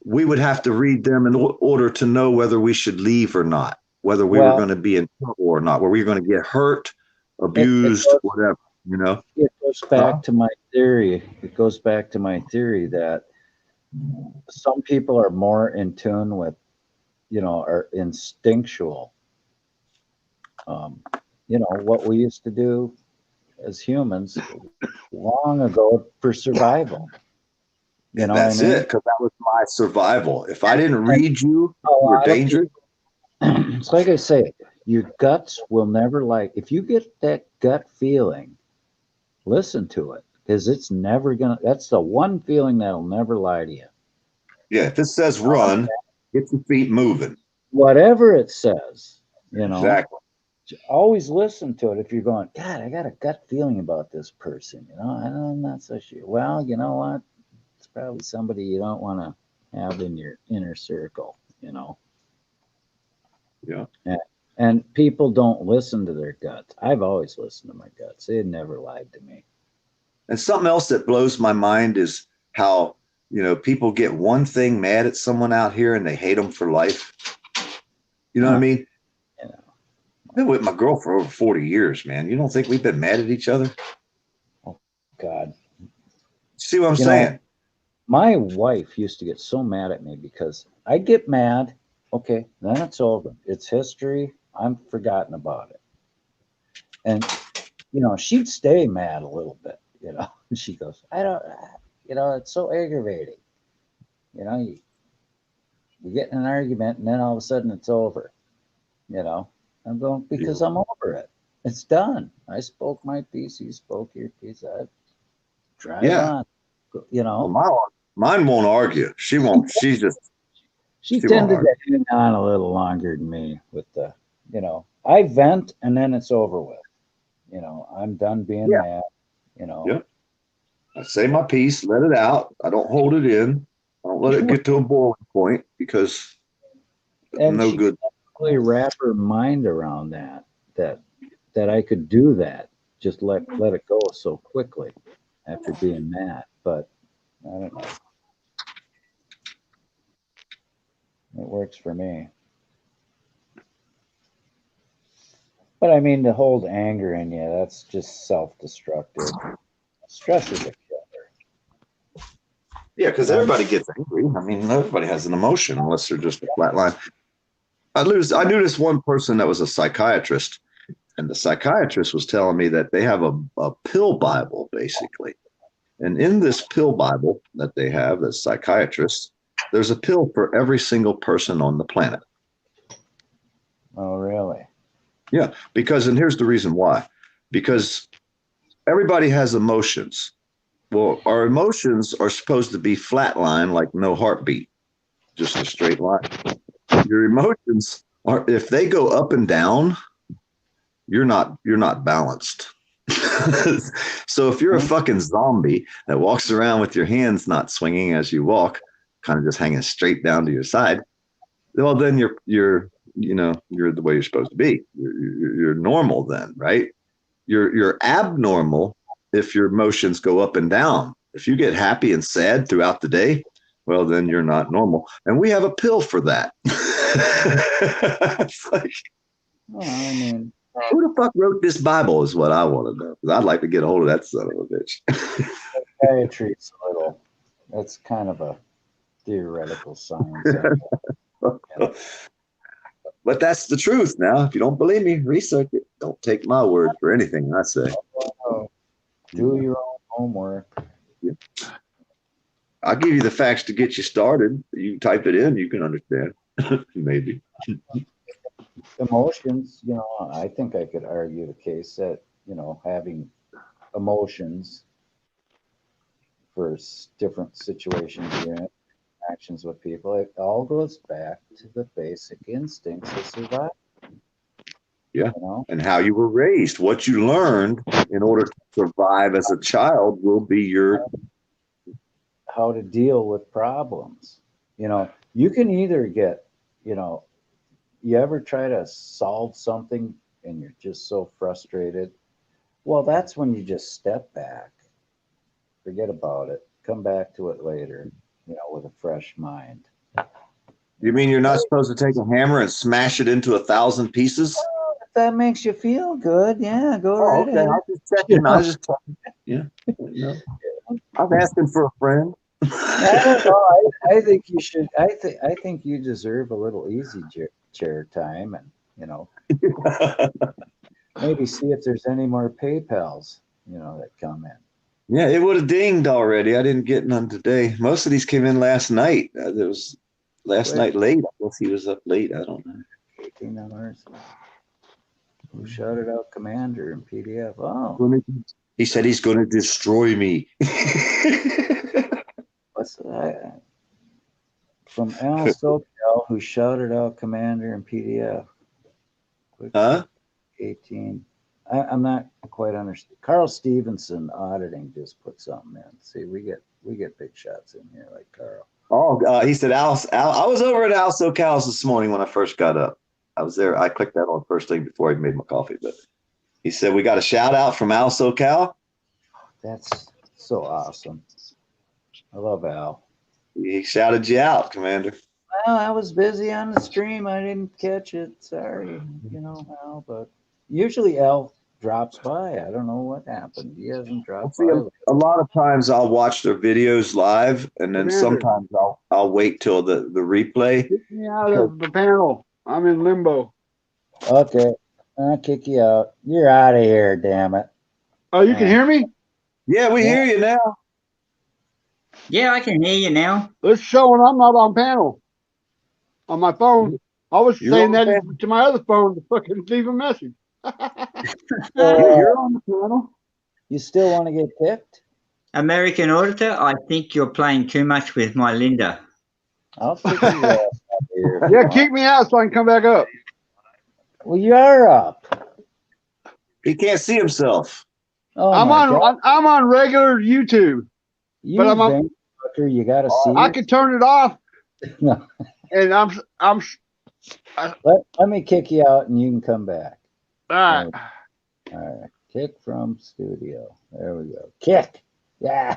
we would have to read them in order to know whether we should leave or not, whether we were going to be in trouble or not, whether we were going to get hurt, abused, whatever, you know. It goes back to my theory. It goes back to my theory that some people are more in tune with, you know, are instinctual. You know, what we used to do as humans long ago for survival. You know, that's it, because that was my survival. If I didn't read you, you were dangerous. It's like I say, your guts will never lie. If you get that gut feeling, listen to it, because it's never gonna. That's the one feeling that'll never lie to you. Yeah, if it says run, get your feet moving. Whatever it says, you know. Exactly. Always listen to it. If you're going, God, I got a gut feeling about this person. You know, I'm not so sure. Well, you know what? It's probably somebody you don't want to have in your inner circle. You know. Yeah. And people don't listen to their guts. I've always listened to my guts. They had never lied to me. And something else that blows my mind is how, you know, people get one thing mad at someone out here and they hate them for life. You know what I mean? Yeah. I've been with my girl for over 40 years, man. You don't think we've been mad at each other? Oh, God. See what I'm saying? Know, my wife used to get so mad at me because I'd get mad. Okay, then it's over. It's history. I'm forgotten about it. And, you know, she'd stay mad a little bit, you know. She goes, I don't, you know, it's so aggravating. You know, you get in an argument and then all of a sudden it's over, you know. I'm going, because I'm over it. It's done. I spoke my piece. You spoke your piece. I drive on, you know. Well, mine won't argue. She won't. She's just. She tended to hang on a little longer than me with the, you know, I vent and then it's over with. You know, I'm done being mad, you know. Yeah. I say my piece, let it out. I don't hold it in. I don't let it get to a boiling point because and no she good. Really wrap her mind around that I could do that. Just let it go so quickly after being mad. But I don't know. It works for me. But I mean, to hold anger in you, that's just self-destructive. Stress is a killer. Yeah, because everybody gets angry. I mean, everybody has an emotion unless they're just a flat line. I knew this one person that was a psychiatrist, and the psychiatrist was telling me that they have a pill Bible, basically. And in this pill Bible that they have, as psychiatrists, there's a pill for every single person on the planet. Oh, really? Yeah, and here's the reason why. Because everybody has emotions. Well, our emotions are supposed to be flatline, like no heartbeat, just a straight line. Your emotions if they go up and down, you're not balanced. So if you're a fucking zombie that walks around with your hands not swinging as you walk, kind of just hanging straight down to your side, well, then you're the way you're supposed to be. You're normal then, right? You're abnormal if your emotions go up and down. If you get happy and sad throughout the day, well, then you're not normal. And we have a pill for that. It's like, Well, I mean, who the fuck wrote this Bible is what I want to know. Because I'd like to get a hold of that son of a bitch. psychiatry's a little, that's kind of a theoretical science. But that's the truth now. If you don't believe me, research it. Don't take my word for anything I say. Do your own homework. Yeah. I'll give you the facts to get you started. You type it in, you can understand. Maybe. Emotions, I think I could argue the case that, having emotions for different situations you're in, actions with people, it all goes back to the basic instincts of survival. Yeah. And how you were raised, what you learned in order to survive as a child will be your how to deal with problems. You can either get, you ever try to solve something and you're just so frustrated? Well, that's when you just step back, forget about it, come back to it later, with a fresh mind. You mean you're not supposed to take a hammer and smash it into 1,000 pieces? Well, if that makes you feel good, yeah, go right okay. ahead. I was just checking. Yeah. I'm asking for a friend. I don't know. I think you should. I think you deserve a little easy chair time, and maybe see if there's any more PayPals, that come in. Yeah, it would have dinged already. I didn't get none today. Most of these came in last night. It was last night late. I guess he was up late. I don't know. $18. Who shouted out Commander in PDF? Oh, he said he's going to destroy me. what's that? From Al SoCal, who shouted out Commander in PDF. Huh? 18. I'm not quite understanding. Carl Stevenson Auditing just put something in. See, we get big shots in here like Carl. Oh, he said Al. I was over at Al SoCal's this morning when I first got up. I was there. I clicked that on first thing before I made my coffee. But he said we got a shout out from Al SoCal. That's so awesome. I love Al. He shouted you out, Commander. Well, I was busy on the stream. I didn't catch it. Sorry, Al. But usually Al drops by. I don't know what happened. He hasn't dropped by. A lot of times I'll watch their videos live, and then sometimes I'll wait till the replay. Get me out of the panel. I'm in limbo. Okay, I'll kick you out. You're out of here, damn it. Oh, you can hear me? Yeah, we hear you now. Yeah, I can hear you now. It's showing I'm not on panel on my phone. I was saying that to my other phone to fucking leave a message. You're on the panel. You still want to get kicked? American Auditor, I think you're playing too much with my Linda. I'll kick you out here. Yeah, kick me out so I can come back up. Well, you're up. He can't see himself. Oh, I'm on regular YouTube. But I'm on. You gotta see. I can turn it off. And let me kick you out and you can come back. All right. All right. Kick from studio. There we go. Kick. Yeah.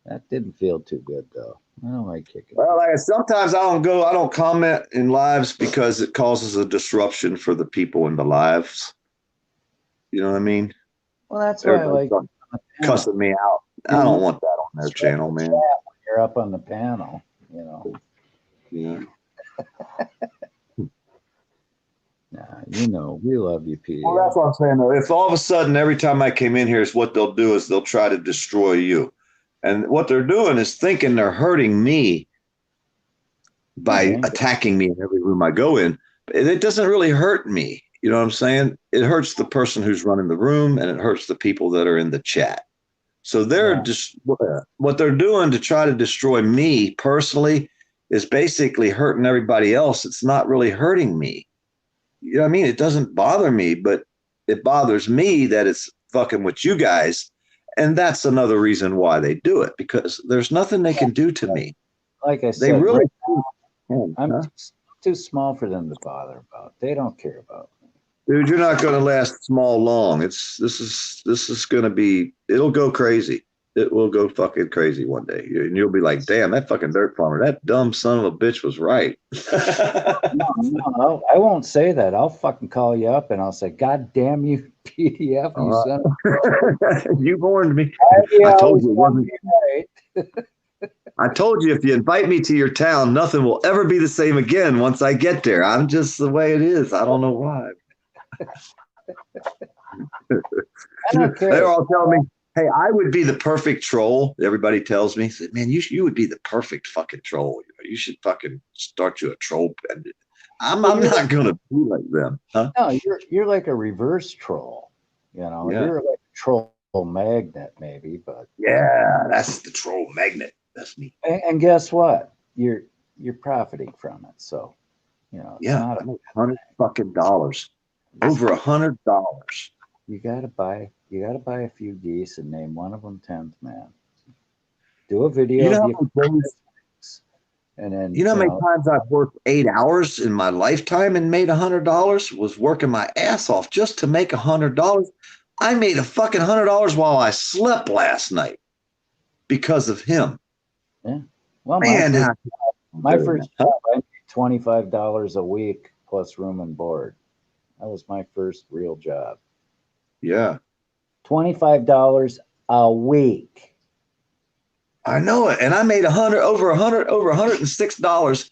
That didn't feel too good though. I don't like kicking. Well, sometimes I don't comment in lives because it causes a disruption for the people in the lives. You know what I mean? Well, that's why I like cussing me out. I don't want that on their channel, man. When you're up on the panel, Yeah. Nah, we love you, Pete. Well, that's what I'm saying, though. If all of a sudden, every time I came in here, is what they'll do is they'll try to destroy you. And what they're doing is thinking they're hurting me by attacking me in every room I go in. It doesn't really hurt me. You know what I'm saying? It hurts the person who's running the room, and it hurts the people that are in the chat. So they're just what they're doing to try to destroy me personally is basically hurting everybody else. It's not really hurting me. You know what I mean? It doesn't bother me, but it bothers me that it's fucking with you guys. And that's another reason why they do it, because there's nothing they can do to me. Like I They said, really I'm huh? too small for them to bother about. They don't care about me. Dude, you're not going to last small long. This is going to be, it'll go crazy. It will go fucking crazy one day. And you'll be like, damn, that fucking dirt farmer, that dumb son of a bitch was right. No, I won't say that. I'll fucking call you up and I'll say, God damn you, PDF, you son of You warned me. Yeah, I told you it wasn't. right. I told you if you invite me to your town, nothing will ever be the same again once I get there. I'm just the way it is. I don't know why. I don't care. They're all telling me, hey, I would be the perfect troll. Everybody tells me, man, you would be the perfect fucking troll. You should fucking start you a troll. I'm not going to be like them. Huh? No, you're like a reverse troll. You know, Yeah. you're like a troll magnet, maybe, but yeah, that's the troll magnet. That's me. And guess what? You're profiting from it. So, you know, it's Yeah, not $100 fucking dollars. Over $100. You gotta buy a few geese and name one of them 10th man. Do a video You know of how many days, and then you know how many times I've worked 8 hours in my lifetime and made $100? Was working my ass off just to make $100. I made a fucking $100 while I slept last night because of him. Yeah. Well, Man, my first job, I made $25 a week plus room and board. That was my first real job. Yeah. $25 a week. I know it. And I made over $106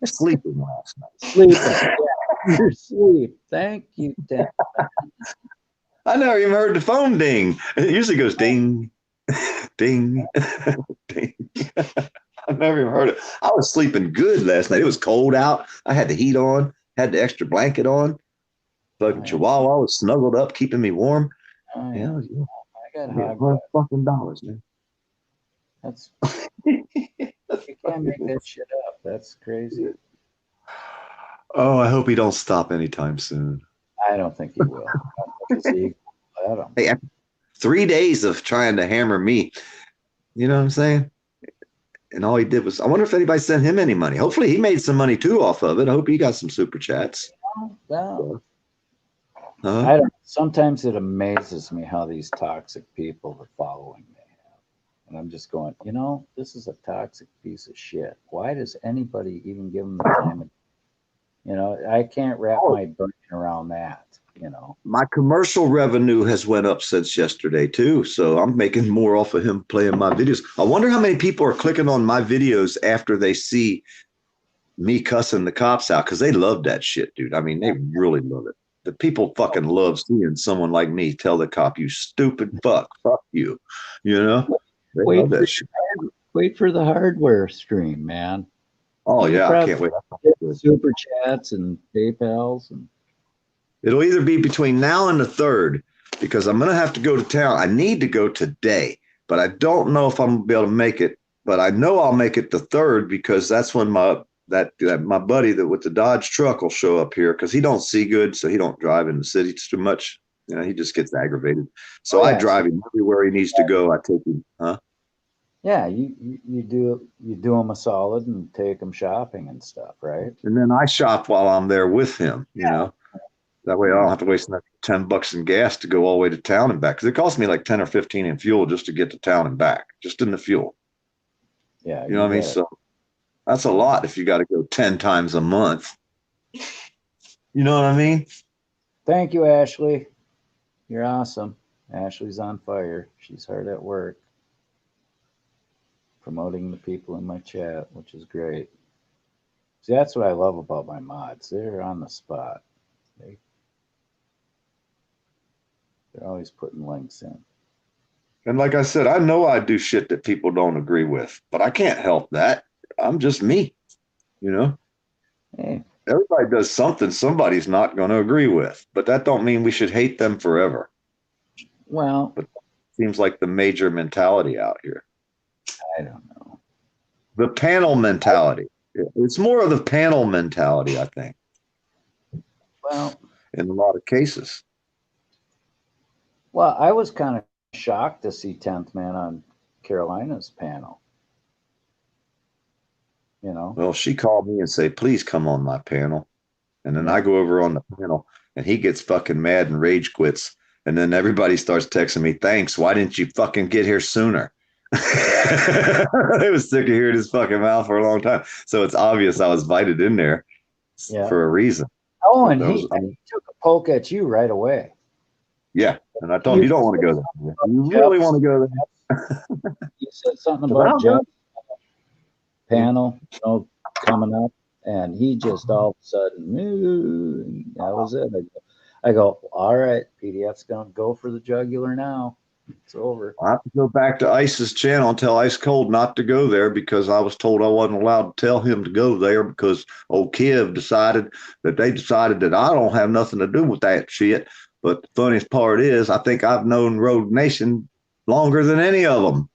sleeping last night. Sleeping. Yeah, your sleep. Thank you, Dan. I never even heard the phone ding. It usually goes ding, ding, ding. I've never even heard it. I was sleeping good last night. It was cold out. I had the heat on, had the extra blanket on. Fucking Chihuahua was snuggled up, keeping me warm. Yeah. I got $100 fucking dollars, man. That's you can't make that shit up. That's crazy. Oh, I hope he don't stop anytime soon. I don't think he will. Hey, after 3 days of trying to hammer me, you know what I'm saying? And all he did was, I wonder if anybody sent him any money. Hopefully he made some money too off of it. I hope he got some super chats. No. Huh? I don't. Sometimes it amazes me how these toxic people are following me. And I'm just going, you know, this is a toxic piece of shit. Why does anybody even give them the time? You know, I can't wrap my brain around that, you know. My commercial revenue has went up since yesterday too. So I'm making more off of him playing my videos. I wonder how many people are clicking on my videos after they see me cussing the cops out, because they love that shit, dude. I mean, they really love it. The people fucking love seeing someone like me tell the cop, you stupid fuck, fuck you. You know? They love that shit. Wait for the hardware stream, man. Oh yeah, I can't wait. Super chats and PayPals and it'll either be between now and the 3rd, because I'm gonna have to go to town. I need to go today, but I don't know if I'm gonna be able to make it. But I know I'll make it the 3rd, because that's when my buddy that with the Dodge truck will show up here, because he don't see good, so he don't drive in the city too much. You know, he just gets aggravated. So I drive him everywhere he needs to go. I take him, huh? Yeah, you do him a solid and take him shopping and stuff, right? And then I shop while I'm there with him, you know. That way I don't have to waste another $10 in gas to go all the way to town and back. Because it costs me like 10 or 15 in fuel just to get to town and back, just in the fuel. Yeah. You know what I mean? So that's a lot if you got to go 10 times a month. You know what I mean? Thank you, Ashley. You're awesome. Ashley's on fire. She's hard at work. Promoting the people in my chat, which is great. See, that's what I love about my mods. They're on the spot. They're always putting links in. And like I said, I know I do shit that people don't agree with, but I can't help that. I'm just me, you know? Hey. Everybody does something somebody's not going to agree with, but that don't mean we should hate them forever. Well, but it seems like the major mentality out here. I don't know. The panel mentality. It's more of the panel mentality, I think. Well, in a lot of cases. Well, I was kind of shocked to see 10th Man on Carolina's panel. You know? Well, she called me and said, please come on my panel. And then Yeah. I go over on the panel and he gets fucking mad and rage quits. And then everybody starts texting me, thanks. Why didn't you fucking get here sooner? I was sick of hearing his fucking mouth for a long time. So it's obvious I was invited in there for a reason. Oh, and he took a poke at you right away. Yeah. And I told him, you don't want to go there. You really want to go there? You said something about Jeff panel, coming up, and he just all of a sudden, that was it. I go, all right, PDF's going to go for the jugular now. It's over. I have to go back to Ice's channel and tell Ice Cold not to go there because I was told I wasn't allowed to tell him to go there because old Kiv decided that I don't have nothing to do with that shit. But the funniest part is I think I've known Rogue Nation longer than any of them.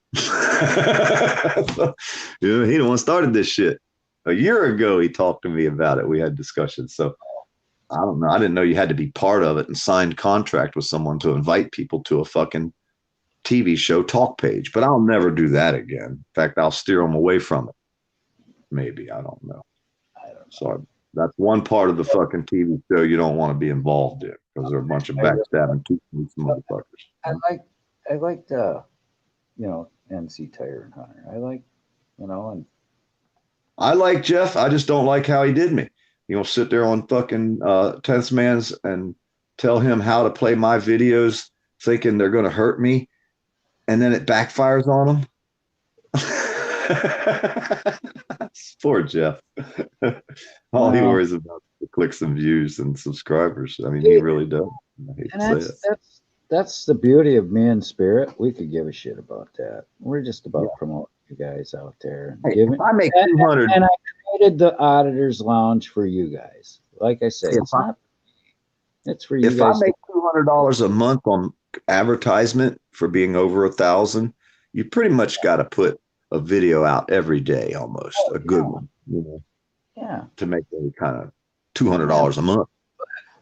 So, he the one started this shit. A year ago, he talked to me about it. We had discussions. So I don't know. I didn't know you had to be part of it and signed contract with someone to invite people to a fucking TV show talk page, but I'll never do that again. In fact, I'll steer them away from it. Maybe, I don't know. So that's one part of the fucking TV show you don't want to be involved in because they're a bunch of backstabbing motherfuckers. I like the, NC Tire and Hunter. I like, and I like Jeff. I just don't like how he did me. Sit there on fucking 10th Man's and tell him how to play my videos, thinking they're going to hurt me. And then it backfires on him. Poor Jeff. All he worries about is the clicks and views and subscribers. I mean, he really does. I hate to say it. That's the beauty of me and Spirit. We could give a shit about that. We're just about promoting you guys out there. If I make 200, and I created the Auditors Lounge for you guys. Like I said, it's for you guys. If I make $200 a month on advertisement for being over 1,000, you pretty much got to put a video out every day, almost a good one, to make any kind of $200 a month.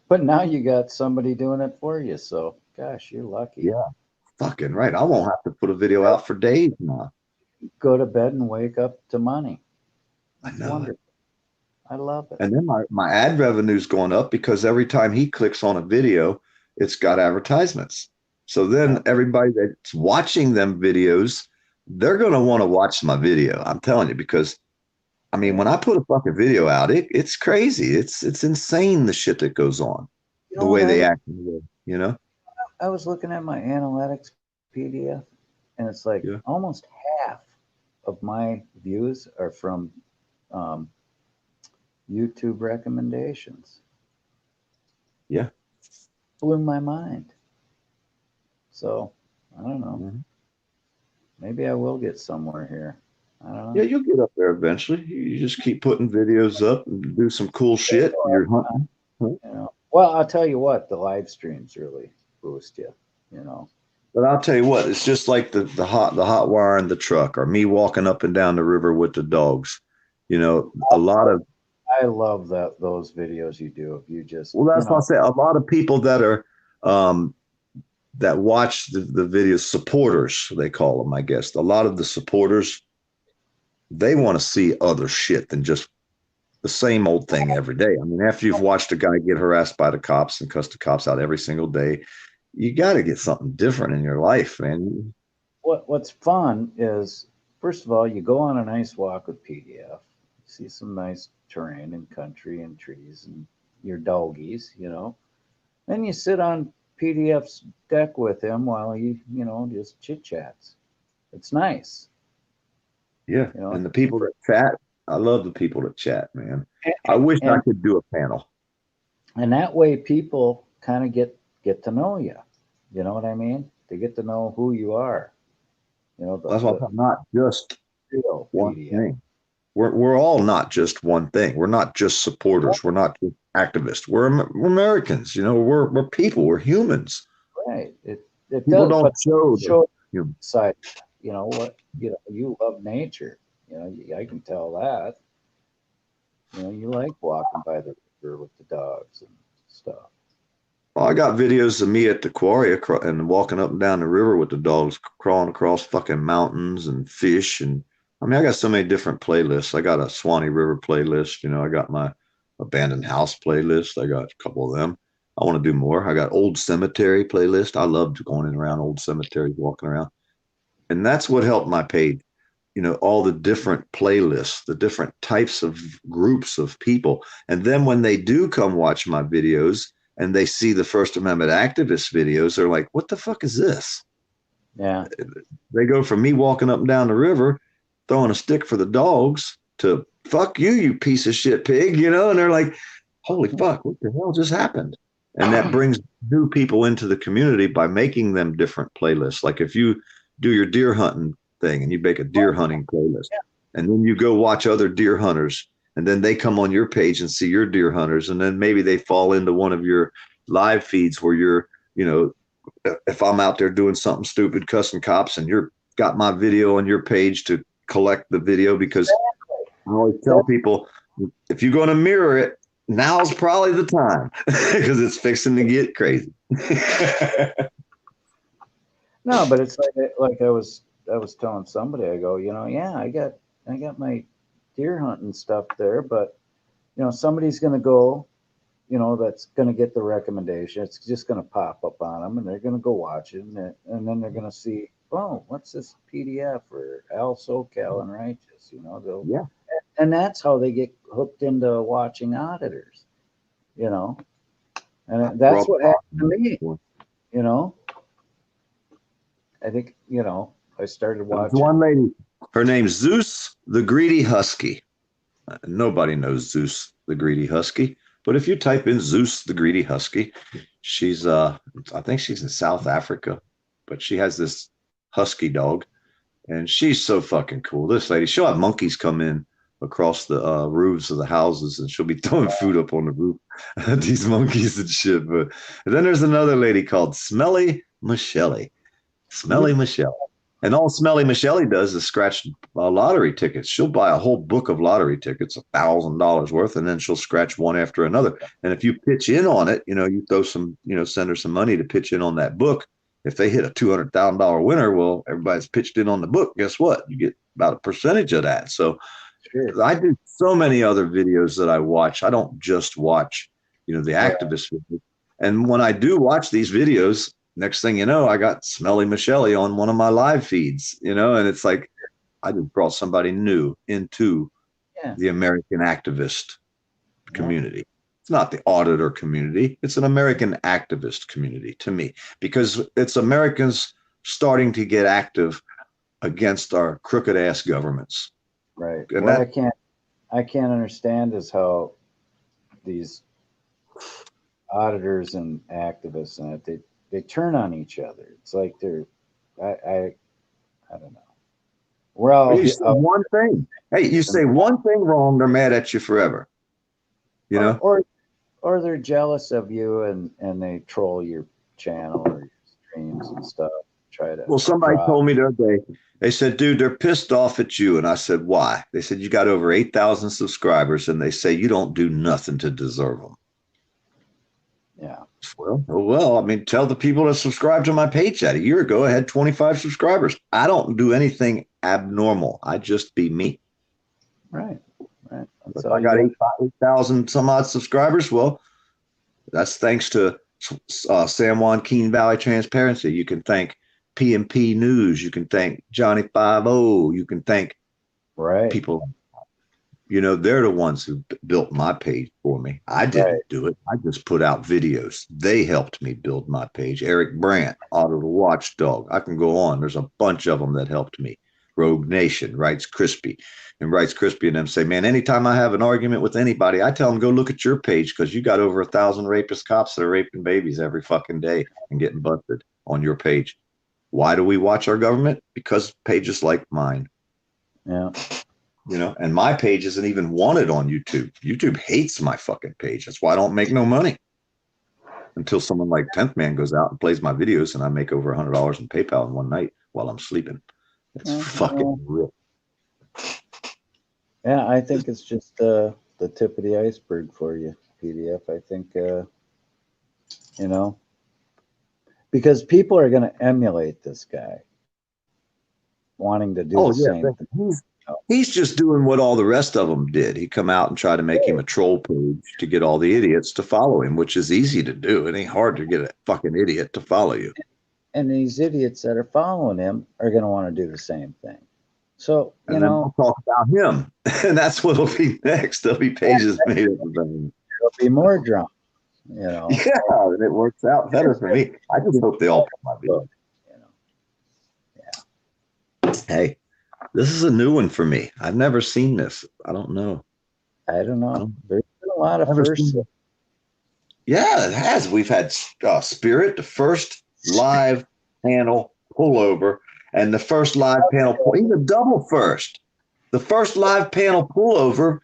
But now you got somebody doing it for you, so gosh, you're lucky. Yeah, fucking right. I won't have to put a video out for days now. Go to bed and wake up to money. I know. Wonderful. I love it. And then my ad revenue's going up because every time he clicks on a video, it's got advertisements. So then everybody that's watching them videos, they're going to want to watch my video. I'm telling you, because I mean, when I put a fucking video out, it's crazy. It's insane the shit that goes on, the way they act, I was looking at my analytics PDF, and it's like almost half of my views are from YouTube recommendations. Yeah. Blew my mind. So, I don't know. Mm-hmm. Maybe I will get somewhere here. I don't know. Yeah, you'll get up there eventually. You just keep putting videos up and do some cool shit. You're hunting. Well, I'll tell you what, the live streams really boost you, But I'll tell you what, it's just like the hot wire in the truck, or me walking up and down the river with the dogs. A lot of. I love those videos you do. If you just. Well, that's what I say. A lot of people that are that watch the videos, supporters they call them, I guess. A lot of the supporters, they want to see other shit than just the same old thing every day. I mean, after you've watched a guy get harassed by the cops and cuss the cops out every single day, you got to get something different in your life, man. What's fun is, first of all, you go on a nice walk with PDF, see some nice terrain and country and trees and your doggies, Then you sit on PDF's deck with him while he, just chit chats. It's nice. Yeah, and the people that chat, I love the people that chat, man. I wish I could do a panel. And that way people kind of get to know you. You know what I mean? They get to know who you are. That's why I'm not just one thing. We're all not just one thing. We're not just supporters. We're not just activists. We're Americans. We're people. We're humans. Right. It people does, don't show the side. You love nature. You know, I can tell that. You know, you like walking by the river with the dogs and stuff. Well, I got videos of me at the quarry and walking up and down the river with the dogs, crawling across fucking mountains and fish. And I mean, I got so many different playlists. I got a Swanee River playlist. You know, I got my abandoned house playlist. I got a couple of them. I want to do more. I got old cemetery playlist. I loved going around old cemeteries, walking around. And that's what helped my page. You know, all the different playlists, the different types of groups of people. And then when they do come watch my videos and they see the First Amendment activist videos, they're like, what the fuck is this? Yeah. They go from me walking up and down the river, throwing a stick for the dogs, to fuck you, you piece of shit pig, you know? And they're like, holy fuck, what the hell just happened? And that brings new people into the community by making them different playlists. Like if you do your deer hunting thing and you make a deer hunting playlist, and then you go watch other deer hunters, and then they come on your page and see your deer hunters, and then maybe they fall into one of your live feeds where you're, you know, if I'm out there doing something stupid, cussing cops, and you're got my video on your page to collect the video, because I always tell people, if you're going to mirror it, now's probably the time, because it's fixing to get crazy. No, but it's like I was telling somebody, I go, you know, yeah, I got my deer hunting stuff there, but you know, somebody's going to go, you know, that's going to get the recommendation. It's just going to pop up on them, and they're going to go watch it, and then they're going to see, oh, what's this PDF or Al SoCal and Righteous, you know? Yeah. And that's how they get hooked into watching Auditors, you know, and that's what happened to me, you know. I think, you know, I started watching. One lady, her name's Zeus the Greedy Husky. Nobody knows Zeus the Greedy Husky, but if you type in Zeus the Greedy Husky, she's I think she's in South Africa, but she has this husky dog, and she's so fucking cool. This lady, she'll have monkeys come in across the roofs of the houses, and she'll be throwing food up on the roof at these monkeys and shit. But and then there's another lady called Smelly Michelle. Smelly Michelle. And all Smelly Michelle does is scratch lottery tickets. She'll buy a whole book of lottery tickets, $1,000 worth, and then she'll scratch one after another. And if you pitch in on it, you know, you throw some, you know, send her some money to pitch in on that book. If they hit a $200,000 winner, well, everybody's pitched in on the book. Guess what? You get about a percentage of that. So I do so many other videos that I watch. I don't just watch, you know, the activist videos. And when I do watch these videos, next thing you know, I got Smelly Michelle on one of my live feeds, you know, and it's like I just brought somebody new into the American activist community. It's not the auditor community. It's an American activist community to me, because it's Americans starting to get active against our crooked ass governments. Right. And what I can't understand is how these auditors and activists and they turn on each other. It's like they're, I don't know. Well, you say one thing. Hey, you say one thing wrong, they're mad at you forever. You know, or they're jealous of you and they troll your channel or your streams and stuff. Try to. Well, somebody told me the other day. They said, "Dude, they're pissed off at you." And I said, "Why?" They said, "You got over 8,000 subscribers, and they say you don't do nothing to deserve them." Yeah. Well, I mean, tell the people that subscribed to my page that a year ago I had 25 subscribers. I don't do anything abnormal. I just be me. Right. If I got 8,000 some odd subscribers, well, that's thanks to San Juan Keene Valley Transparency. You can thank PMP News. You can thank Johnny 5-0. You can thank people. You know, they're the ones who built my page for me. I didn't do it. I just put out videos. They helped me build my page. Eric Brandt, Auditor Watchdog. I can go on. There's a bunch of them that helped me. Rogue Nation, Writes Crispy. And Writes Crispy and them say, man, anytime I have an argument with anybody, I tell them, go look at your page, because you got over 1,000 rapist cops that are raping babies every fucking day and getting busted on your page. Why do we watch our government? Because pages like mine. Yeah. You know, and my page isn't even wanted on YouTube. YouTube hates my fucking page. That's why I don't make no money until someone like 10th Man goes out and plays my videos, and I make over $100 in PayPal in one night while I'm sleeping. It's fucking real. Yeah, I think it's just the tip of the iceberg for you, PDF. I think, you know, because people are going to emulate this guy, wanting to do Oh the yeah, same thing. he's just doing what all the rest of them did. He come out and try to make him a troll page to get all the idiots to follow him, which is easy to do. It ain't hard to get a fucking idiot to follow you. And these idiots that are following him are going to want to do the same thing. So, And then we'll talk about him. And that's what'll be next. There'll be pages made up about him. there'll be more drama, you know. Yeah, and it works out better for me. I just hope they all pay my bill. Hey, this is a new one for me. I've never seen this. I don't know. I don't know. There's been a lot of firsts. Yeah, it has. We've had Spirit, the first live panel pullover, and the first live panel, even double first. The first live panel pullover.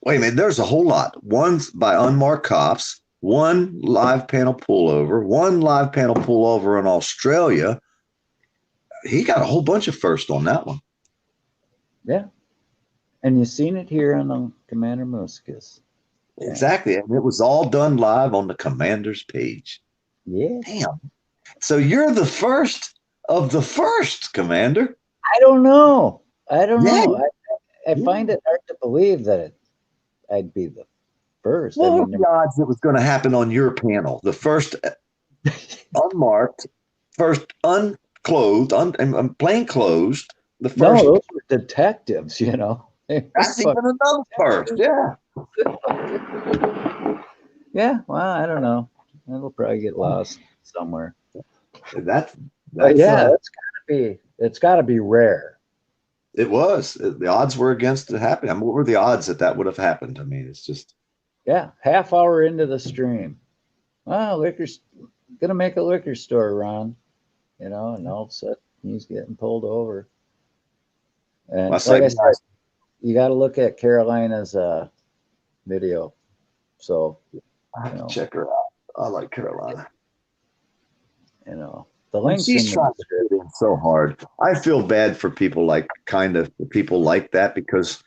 Wait a minute, there's a whole lot. One's by Unmarked Cops, one live panel pullover, one live panel pullover in Australia. He got a whole bunch of first on that one. Yeah. And you've seen it here on the Commander Muskus. Yeah. Exactly. And it was all done live on the Commander's page. Yeah. Damn. So you're the first of the first, Commander. I don't know. I find it hard to believe that I'd be the first. What were the odds it was going to happen on your panel? The first unmarked, first unclothed, plain clothed. The first. No, those were detectives, you know. That's even another first. Yeah. Yeah. Well, I don't know. It'll probably get lost somewhere. That's it's gotta be rare. It was. The odds were against it happening. I mean, what were the odds that would have happened? I mean, it's just. Yeah, half hour into the stream. Well, gonna make a liquor store run, you know, and all of a sudden he's getting pulled over. And like I said, you got to look at Carolina's video. So I have to check her out. I like Carolina. You know, the links. She's trying to fit in so hard. I feel bad for people like that because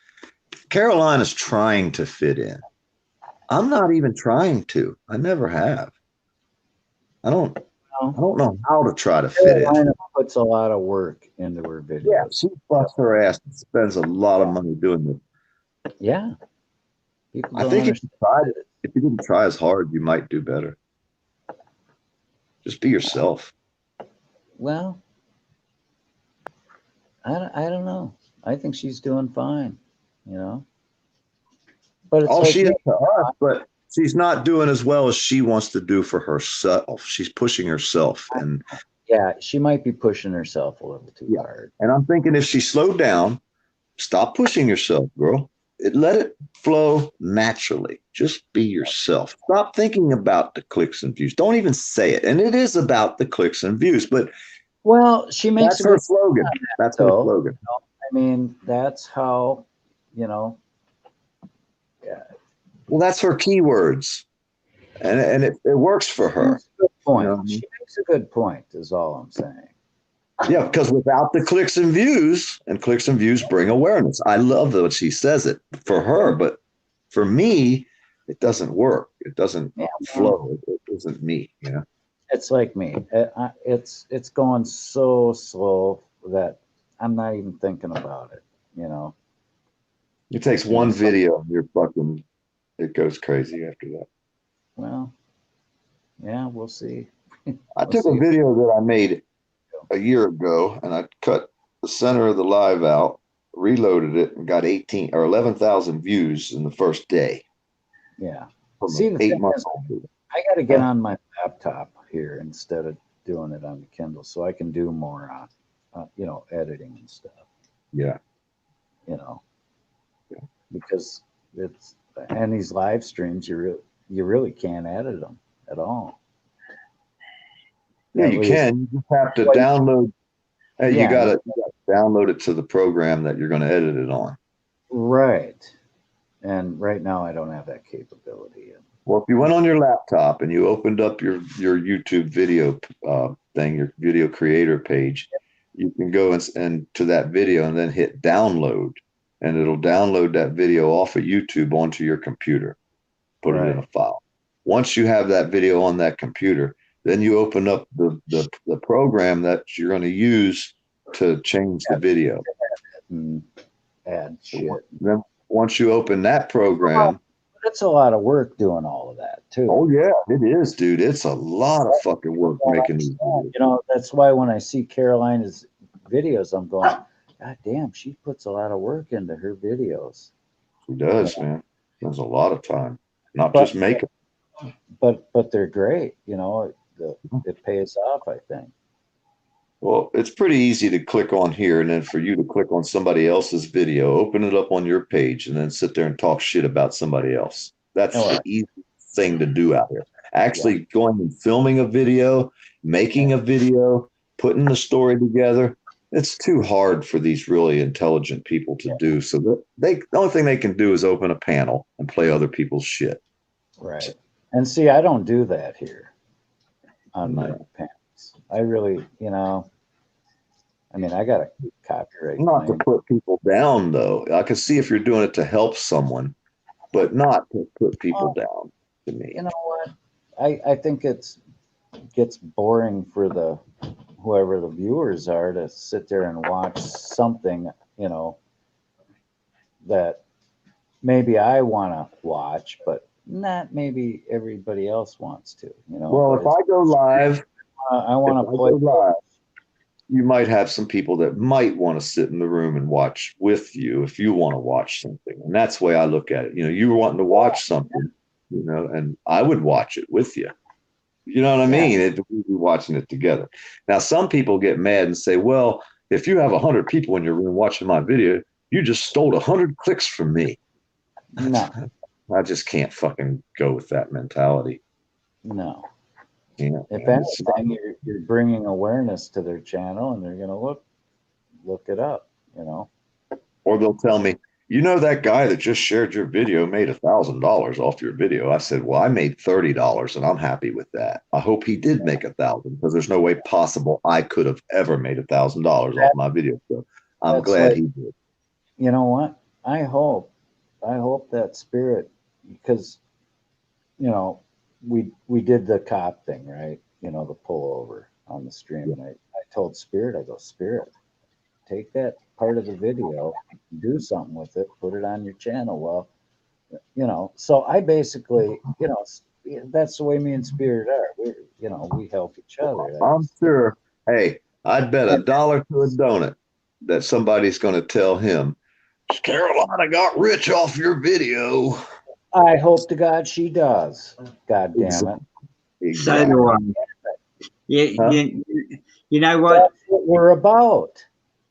Carolina's trying to fit in. I'm not even trying to. I never have. I don't know how to try to fit in. Carolina puts a lot of work into her videos. Yeah, she busts her ass and spends a lot of money doing this. Yeah. I think if you didn't try as hard, you might do better. Just be yourself. Well, I don't know. I think she's doing fine, you know. But it's she is to us, but she's not doing as well as she wants to do for herself. She's pushing herself, and yeah, she might be pushing herself a little too hard. And I'm thinking if she slowed down, stop pushing yourself, girl. Let it flow naturally. Just be yourself. Stop thinking about the clicks and views. Don't even say it. And it is about the clicks and views, but she makes that's her slogan. That's her slogan. You know, I mean, that's how, you know. Yeah. Well, that's her keywords, and it works for her. That's a good point. You know? She makes a good point. Is all I'm saying. Yeah, because without the clicks and views bring awareness. I love that she says it for her, but for me, it doesn't work. It doesn't flow. It isn't me. You know. It's like me. It's going so slow that I'm not even thinking about it. You know. It takes one video and you're fucking. It goes crazy after that. Well, yeah, we'll see. I took a video that I made a year ago, and I cut the center of the live out, reloaded it, and got 18 or 11,000 views in the first day. Yeah. See, the 8 months old. I got to get on my laptop here instead of doing it on the Kindle, so I can do more on, you know, editing and stuff. Yeah. You know, because and these live streams, you really can't edit them at all. Yeah, you can. You just have to download. You got to download it to the program that you're going to edit it on. Right. And right now, I don't have that capability. Well, if you went on your laptop and you opened up your YouTube video thing, your video creator page, you can go and to that video and then hit download, and it'll download that video off of YouTube onto your computer, put it in a file. Once you have that video on that computer, then you open up the program that you're going to use to change the video. Add shit. Then once you open that program, it's a lot of work doing all of that too. Oh yeah, it is, dude. It's a lot of fucking work making these videos. You know, that's why when I see Carolina's videos, I'm going, God damn, she puts a lot of work into her videos. She does, man. There's a lot of time, not just making. But they're great. You know, it pays off, I think. Well, it's pretty easy to click on here, and then for you to click on somebody else's video, open it up on your page, and then sit there and talk shit about somebody else. That's the easiest thing to do out here. Actually going and filming a video, making a video, putting the story together, it's too hard for these really intelligent people to do. So the only thing they can do is open a panel and play other people's shit. Right. And see, I don't do that here on my panels. I really, you know, I mean, I got a copyright. Not to put people down, though. I can see if you're doing it to help someone, but not to put people down to me. You know what? I think it gets boring for whoever the viewers are to sit there and watch something, you know, that maybe I want to watch, but not maybe everybody else wants to, you know. Well, if I go live, I want to play live. You might have some people that might want to sit in the room and watch with you if you want to watch something. And that's the way I look at it. You know, you're wanting to watch something, you know, and I would watch it with you. You know what I mean? We'd be watching it together. Now, some people get mad and say, well, if you have 100 people in your room watching my video, you just stole 100 clicks from me. No. I just can't fucking go with that mentality. No. Yeah. If anything, you're bringing awareness to their channel, and they're going to look it up, you know. Or they'll tell me, you know, that guy that just shared your video made $1,000 off your video. I said, well, I made $30, and I'm happy with that. I hope he did make $1,000, because there's no way possible I could have ever made $1,000 off my video. So I'm glad he did. You know what? I hope that spirit, because, you know, we did the cop thing, right? You know, the pullover on the stream. And I told Spirit, I go, Spirit, take that part of the video, do something with it, put it on your channel. Well, you know, so I basically, you know, that's the way me and Spirit are. We help each other. I'm sure. Hey, I'd bet $1 to a donut that somebody's going to tell him, Carolina got rich off your video. I hope to God she does. God damn it. Exactly. So do I. You know what? That's what we're about.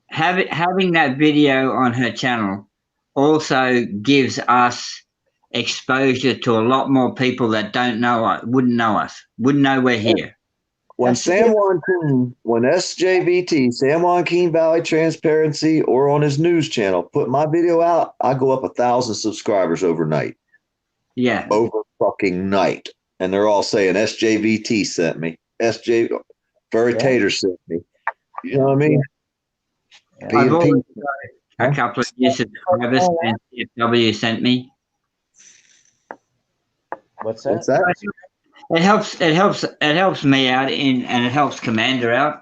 Having that video on her channel also gives us exposure to a lot more people that don't know us, wouldn't know us, wouldn't know we're here. When San Juan King, when SJVT, San Juan King Valley Transparency, or on his news channel, put my video out, I go up 1,000 subscribers overnight. Yeah. Over fucking night. And they're all saying SJVT sent me. Furry Tater sent me. You know what I mean? I've always got a couple of new subscribers and CFW sent me. What's that? What's that? It helps me out and it helps Commander out.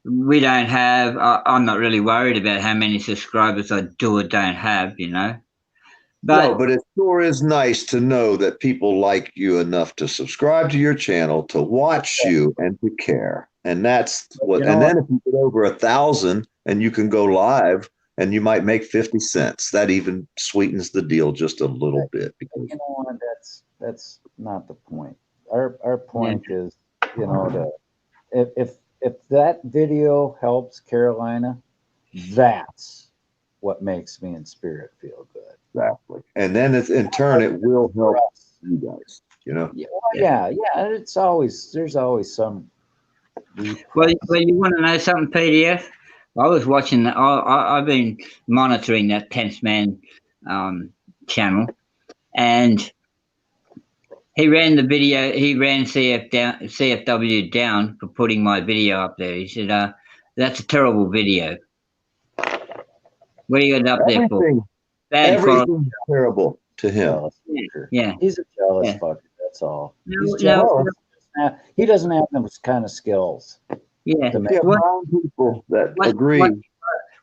We don't have, I'm not really worried about how many subscribers I do or don't have, you know. But it sure is nice to know that people like you enough to subscribe to your channel, to watch you, and to care. And that's what. And then if you get over 1,000 and you can go live, and you might make 50 cents, that even sweetens the deal just a little bit. Because you know what? That's not the point. Our point is, you know, if that video helps Carolina, that's what makes me and Spirit feel good. Exactly. And then in turn, it will help you guys, you know? Yeah. There's always some. Well, you want to know something, PDF? I was watching, I've been monitoring that 10th Man channel, and he ran the video, he ran CFW down for putting my video up there. He said, that's a terrible video. What do you end up there for? Everything, Bad quality. everything's terrible to him. Jealous fucker. Yeah. He's a jealous Yeah. fucker. That's all. No, He's no, jealous. He doesn't have those kind of skills. yeah. to make Yeah, What- brown people that what- agree.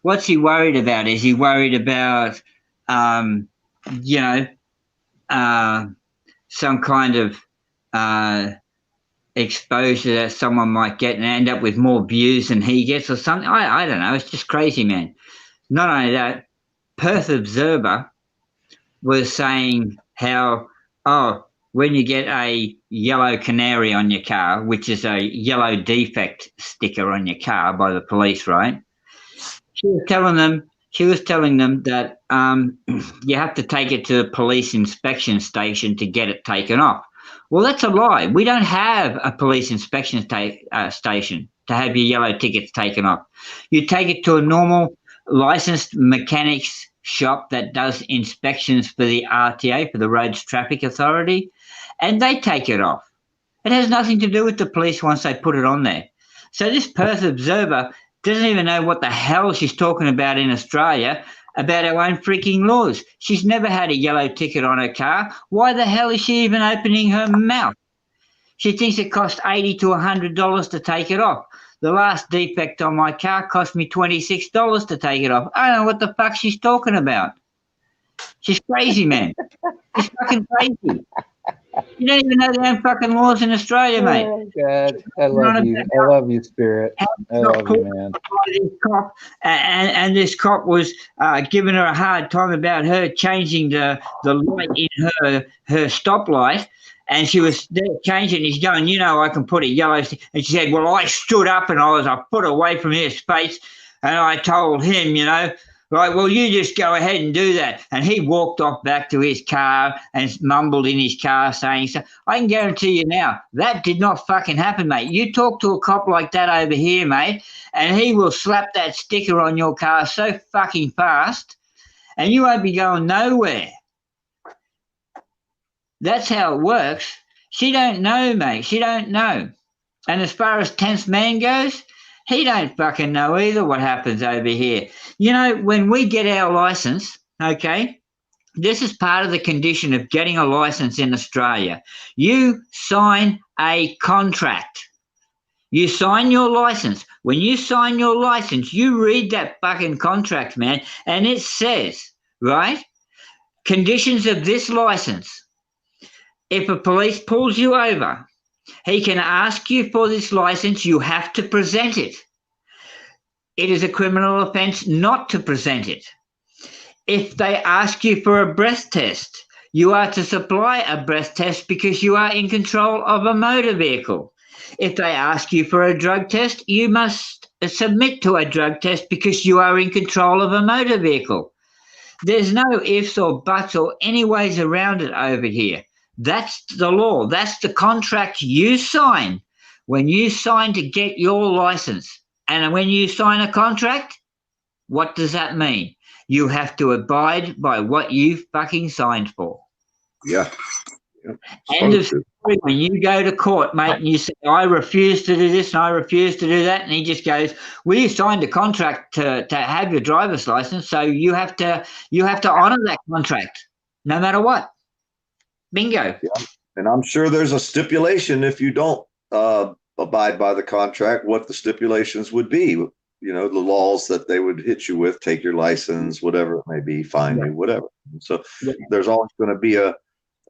What's he worried about? Is he worried about, you know, some kind of exposure that someone might get and end up with more views than he gets or something? I don't know. It's just crazy, man. Not only that, Perth Observer was saying how, when you get a yellow canary on your car, which is a yellow defect sticker on your car by the police, right? She was telling them that you have to take it to the police inspection station to get it taken off. Well, that's a lie. We don't have a police inspection station to have your yellow tickets taken off. You take it to a normal licensed mechanics shop that does inspections for the RTA, for the Roads Traffic Authority, and they take it off. It has nothing to do with the police once they put it on there. So this Perth Observer doesn't even know what the hell she's talking about in Australia about our own freaking laws. She's never had a yellow ticket on her car. Why the hell is she even opening her mouth? She thinks it costs $80 to $100 to take it off. The last defect on my car cost me $26 to take it off. I don't know what the fuck she's talking about. She's crazy, man. She's fucking crazy. You don't even know the own fucking laws in Australia, mate. Oh, God. I love you. I love you, Spirit. I love you, man. This cop, and this cop was giving her a hard time about her changing the light in her stoplight. And she was there changing. He's going, I can put a yellow. And she said, well, I stood up and I was a foot away from his face. And I told him, right, well, you just go ahead and do that. And he walked off back to his car and mumbled in his car saying, so I can guarantee you now, that did not fucking happen, mate. You talk to a cop like that over here, mate, and he will slap that sticker on your car so fucking fast and you won't be going nowhere. That's how it works. She don't know, mate. She don't know. And as far as 10th man goes, he don't fucking know either what happens over here. When we get our license, okay, this is part of the condition of getting a license in Australia. You sign a contract. You sign your license. When you sign your license, you read that fucking contract, man, and it says, right, conditions of this license. If a police pulls you over, he can ask you for this license. You have to present it. It is a criminal offence not to present it. If they ask you for a breath test, you are to supply a breath test because you are in control of a motor vehicle. If they ask you for a drug test, you must submit to a drug test because you are in control of a motor vehicle. There's no ifs or buts or any ways around it over here. That's the law. That's the contract you sign when you sign to get your license. And when you sign a contract, what does that mean? You have to abide by what you fucking signed for. Yeah. End of story. When you go to court, mate, and you say, I refuse to do this and I refuse to do that, and he just goes, well, you signed a contract to have your driver's license, so you have to honor that contract no matter what. Bingo. Yeah. And I'm sure there's a stipulation if you don't abide by the contract, what the stipulations would be. The laws that they would hit you with, take your license, whatever it may be, fine you, whatever. So there's always going to be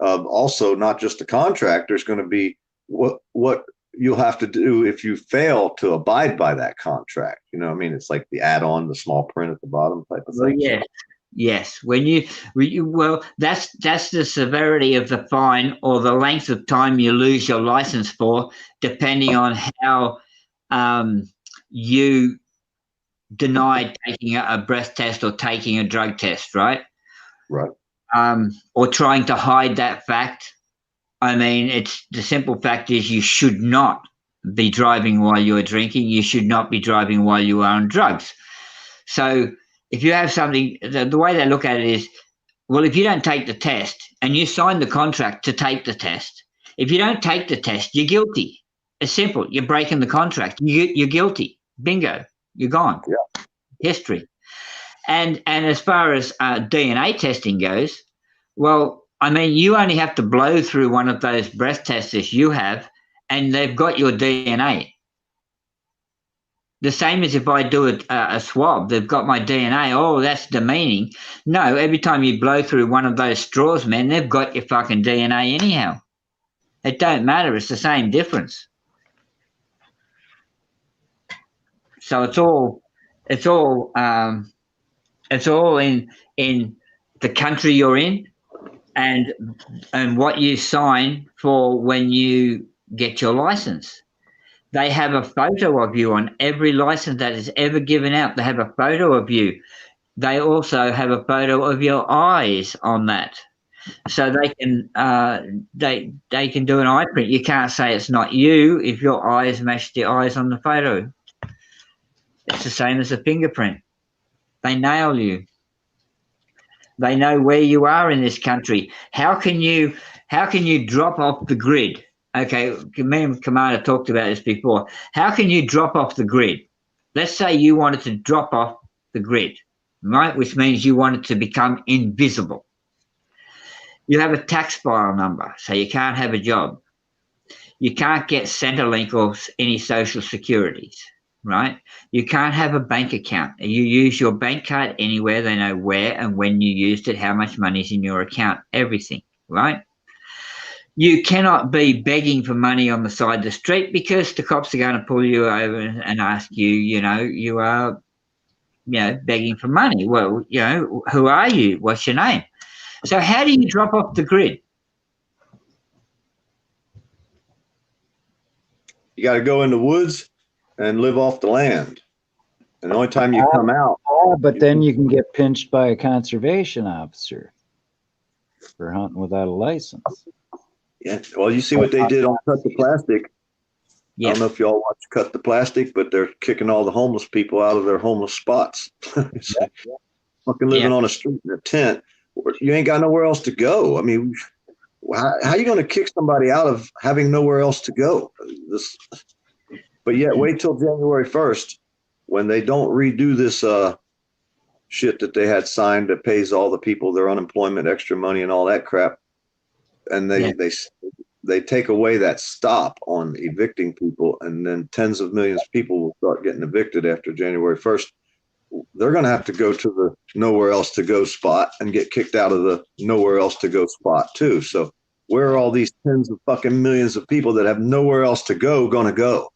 also not just a contract, there's going to be what you'll have to do if you fail to abide by that contract. It's like the add-on, the small print at the bottom type of thing. Yeah. Yes, that's the severity of the fine or the length of time you lose your license for, depending on how you denied taking a breath test or taking a drug test, right? Right. Or trying to hide that fact. It's the simple fact is you should not be driving while you're drinking. You should not be driving while you are on drugs. So if you have something, the way they look at it is, well, if you don't take the test and you sign the contract to take the test, if you don't take the test, you're guilty. It's simple. You're breaking the contract. You're guilty. Bingo. You're gone. Yeah. History. And as far as DNA testing goes, well, I mean, you only have to blow through one of those breath testers you have, and they've got your DNA. The same as if I do a swab, they've got my DNA. Oh, that's demeaning. No, every time you blow through one of those straws, man, they've got your fucking DNA anyhow. It don't matter. It's the same difference. So it's all in the country you're in, and what you sign for when you get your license. They have a photo of you on every license that is ever given out. They have a photo of you. They also have a photo of your eyes on that, so they can they can do an eye print. You can't say it's not you if your eyes match the eyes on the photo. It's the same as a fingerprint. They nail you. They know where you are in this country. How can you drop off the grid? Okay, me and Commander talked about this before. How can you drop off the grid? Let's say you wanted to drop off the grid, right? Which means you wanted to become invisible. You have a tax file number, so you can't have a job. You can't get Centrelink or any social securities, right? You can't have a bank account. You use your bank card anywhere. They know where and when you used it, how much money's in your account, everything, right? You cannot be begging for money on the side of the street because the cops are going to pull you over and ask you, you are, begging for money. Well, who are you? What's your name? So how do you drop off the grid? You got to go in the woods and live off the land. And the only time you come out. But then you can get pinched by a conservation officer for hunting without a license. Yeah, well, you see what they did on Cut the Plastic. Yeah. I don't know if y'all watch Cut the Plastic, but they're kicking all the homeless people out of their homeless spots. Fucking living on a street in a tent. You ain't got nowhere else to go. I mean, how are you going to kick somebody out of having nowhere else to go? But yet, wait till January 1st when they don't redo this shit that they had signed that pays all the people their unemployment, extra money, and all that crap. And they take away that stop on evicting people, and then tens of millions of people will start getting evicted after January 1st. They're going to have to go to the nowhere else to go spot and get kicked out of the nowhere else to go spot too. So where are all these tens of fucking millions of people that have nowhere else to go going to go?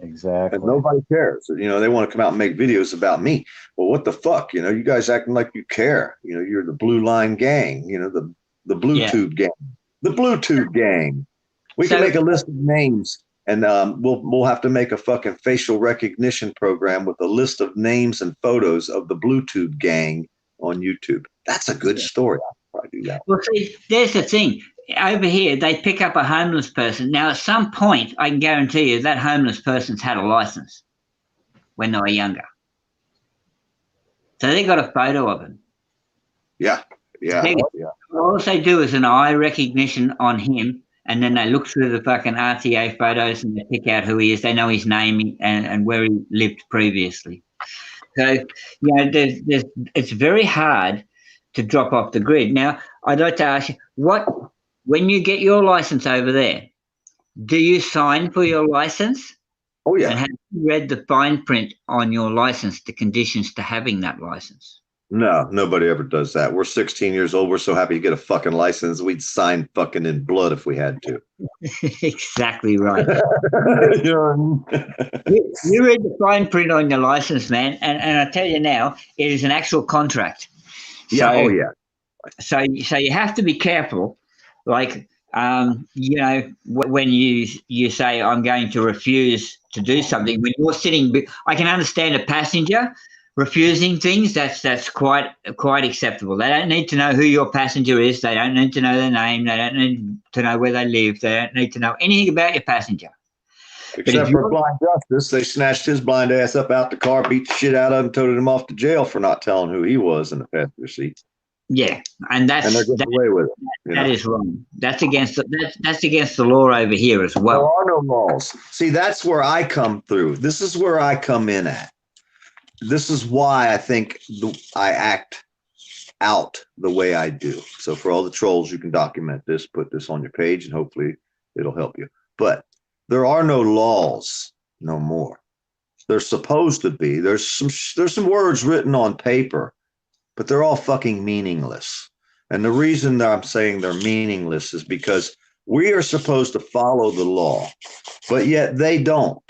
Exactly. And nobody cares. They want to come out and make videos about me. Well, what the fuck? You guys acting like you care. You're the Blue Line Gang, the Bluetooth gang. The Bluetooth gang. We can make a list of names, and we'll have to make a fucking facial recognition program with a list of names and photos of the Bluetooth gang on YouTube. That's a good story. I'll probably do that. Well, see, there's the thing. Over here, they pick up a homeless person. Now, at some point, I can guarantee you that homeless person's had a license when they were younger. So they got a photo of him. Yeah. All they do is an eye recognition on him, and then they look through the fucking RTA photos and they pick out who he is. They know his name and where he lived previously. So, it's very hard to drop off the grid. Now, I'd like to ask you, when you get your license over there, do you sign for your license? Oh, yeah. And have you read the fine print on your license, the conditions to having that license? No, nobody ever does that. We're 16 years old. We're so happy to get a fucking license. We'd sign fucking in blood if we had to. Exactly right. You read the fine print on your license, man, and I tell you now, it is an actual contract. Yeah. So you have to be careful. Like, when you say I'm going to refuse to do something, when you're sitting, I can understand a passenger refusing things. That's quite acceptable. They don't need to know who your passenger is. They don't need to know their name. They don't need to know where they live. They don't need to know anything about your passenger. Except for Blind Justice, they snatched his blind ass up out the car, beat the shit out of him, toted him off to jail for not telling who he was in the passenger seat. Yeah, and they're getting away with it. That is wrong. That's against the law over here as well. There are no laws. See, that's where I come through. This is where I come in at. this is why I think I act out the way I do. So for all the trolls, you can document this, put this on your page, and hopefully it'll help you. But there are no laws no more. There's supposed to be. There's some words written on paper, but they're all fucking meaningless. And the reason that I'm saying they're meaningless is because we are supposed to follow the law, but yet they don't.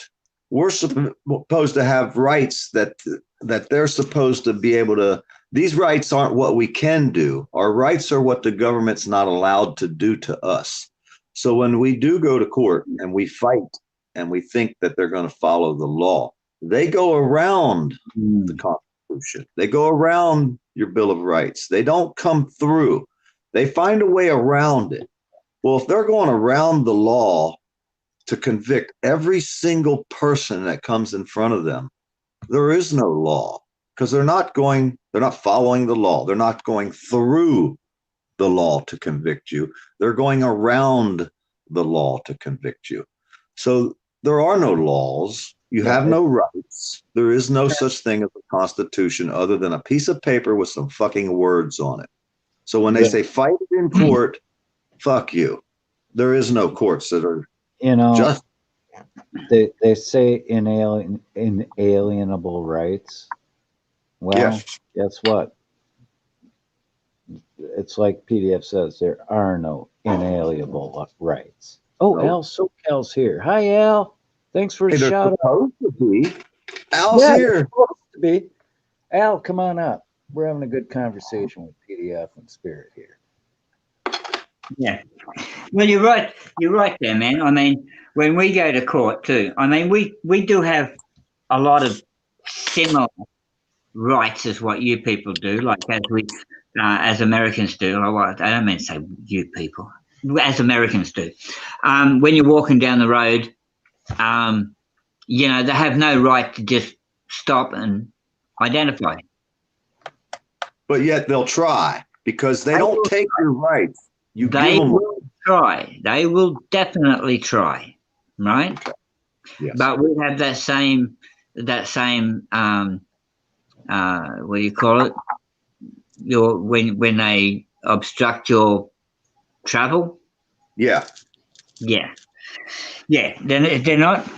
We're supposed to have rights that they're supposed to be able to. These rights aren't what we can do. Our rights are what the government's not allowed to do to us. So when we do go to court and we fight and we think that they're going to follow the law, they go around the Constitution. They go around your Bill of Rights. They don't come through. They find a way around it. Well, if they're going around the law to convict every single person that comes in front of them, there is no law, because they're not following the law. They're not going through the law to convict you. They're going around the law to convict you. So there are no laws. You have no rights. There is no such thing as a constitution other than a piece of paper with some fucking words on it. So when they say fight it in court, fuck you. There is no courts that are just. They say inalienable rights. Well, guess what? It's like PDF says, there are no inalienable rights. Oh, Al SoCal's here. Hi, Al. Thanks for the shout out. Supposed to be. Al's here. Supposed to be. Al, come on up. We're having a good conversation with PDF and Spirit here. Yeah. Well, you're right. You're right there, man. I mean, when we go to court too, I mean, we do have a lot of similar rights as what you people do, like as Americans do. I don't mean to say you people, as Americans do. When you're walking down the road, they have no right to just stop and identify. But yet they'll try, because they don't take your rights. They will try. They will definitely try, right? Yes. But we have that same what do you call it? When they obstruct your travel. Yeah. They're not.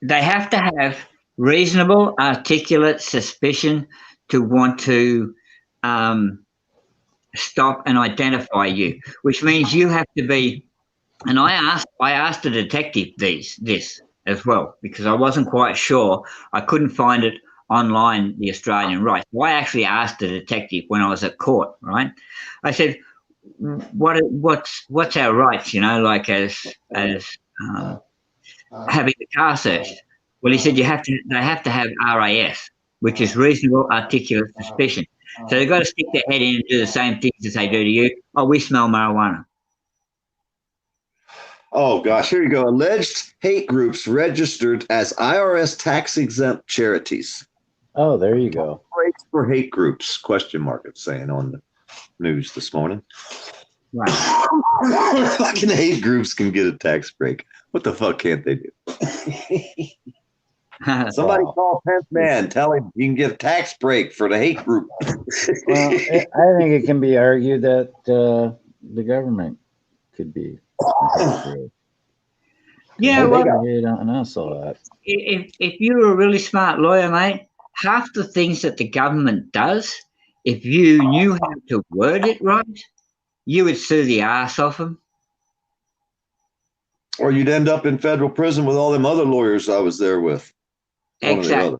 They have to have reasonable, articulate suspicion to want to stop and identify you, which means you have to be. And I asked the detective this as well, because I wasn't quite sure. I couldn't find it online, the Australian rights. So I actually asked the detective when I was at court, right? I said, what's our rights, like as having the car searched? Well, he said they have to have RAS, which is reasonable, articulate suspicion. So they've got to stick their head in and do the same things as they do to you. Oh, we smell marijuana. Oh, gosh, here you go. Alleged hate groups registered as IRS tax-exempt charities. Oh, there you go. Breaks for hate groups, ? It's saying on the news this morning. Right. Fucking hate groups can get a tax break. What the fuck can't they do? Somebody call Pence Man. Tell him you can get a tax break for the hate group. Well, I think it can be argued that the government could be. Yeah, on us a lot. If you were a really smart lawyer, mate, half the things that the government does, if you knew how to word it right, you would sue the ass off them. Or you'd end up in federal prison with all them other lawyers I was there with. Exactly.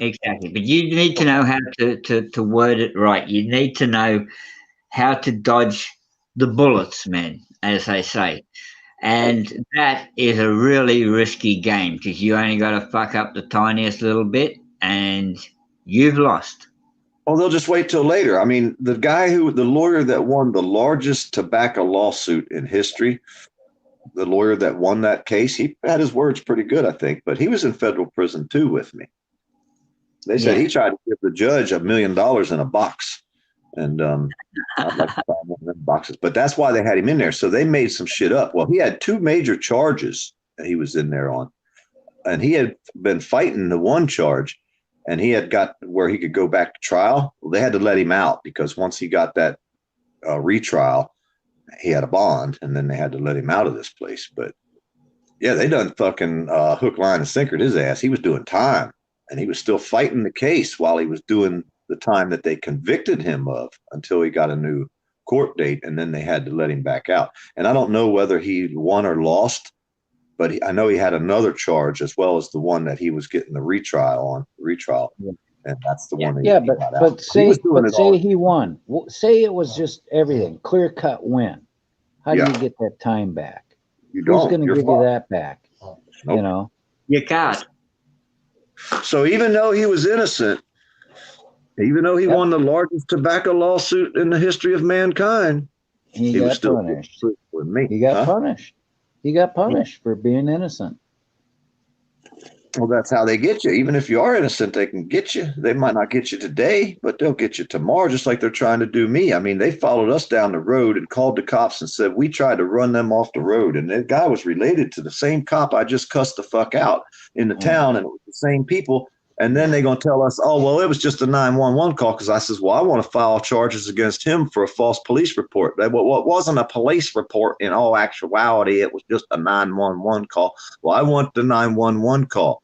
Exactly. But you need to know how to word it right. You need to know how to dodge the bullets, man, as they say. And that is a really risky game, because you only got to fuck up the tiniest little bit and you've lost. Oh, they'll just wait till later. I mean, the lawyer that won the largest tobacco lawsuit in history, the lawyer that won that case, he had his words pretty good, I think, but he was in federal prison too with me. They said he tried to give the judge $1 million in a box. And I'd like to find one of them boxes. But that's why they had him in there. So they made some shit up. Well, he had 2 major charges that he was in there on. And he had been fighting the one charge. and he had got where he could go back to trial. Well, they had to let him out because once he got that retrial, he had a bond, and then they had to let him out of this place. But yeah, they done fucking hook, line, and sinker his ass. He was doing time, and he was still fighting the case while he was doing the time that they convicted him of until he got a new court date, and then they had to let him back out. And I don't know whether he won or lost, but I know he had another charge as well as the one that he was getting the retrial, and that's the one. Yeah, he but got out. but say all. he won. Say it was just everything clear cut win. How do Yeah. you get that time back? You Who's don't. going to You're give fucked. you that back? Nope. You know. You can't. So even though he was innocent, even though he won the largest tobacco lawsuit in the history of mankind, he was got still punished. with me. He got punished. He got punished for being innocent. Well, that's how they get you. Even if you are innocent, they can get you. They might not get you today, but they'll get you tomorrow, just like they're trying to do me. I mean, they followed us down the road and called the cops and said, we tried to run them off the road. And that guy was related to the same cop I just cussed the fuck out in the town, and it was the same people. And then they're going to tell us, oh, well, it was just a 911 call. Because I says, well, I want to file charges against him for a false police report. Well, it wasn't a police report in all actuality. It was just a 911 call. Well, I want the 911 call.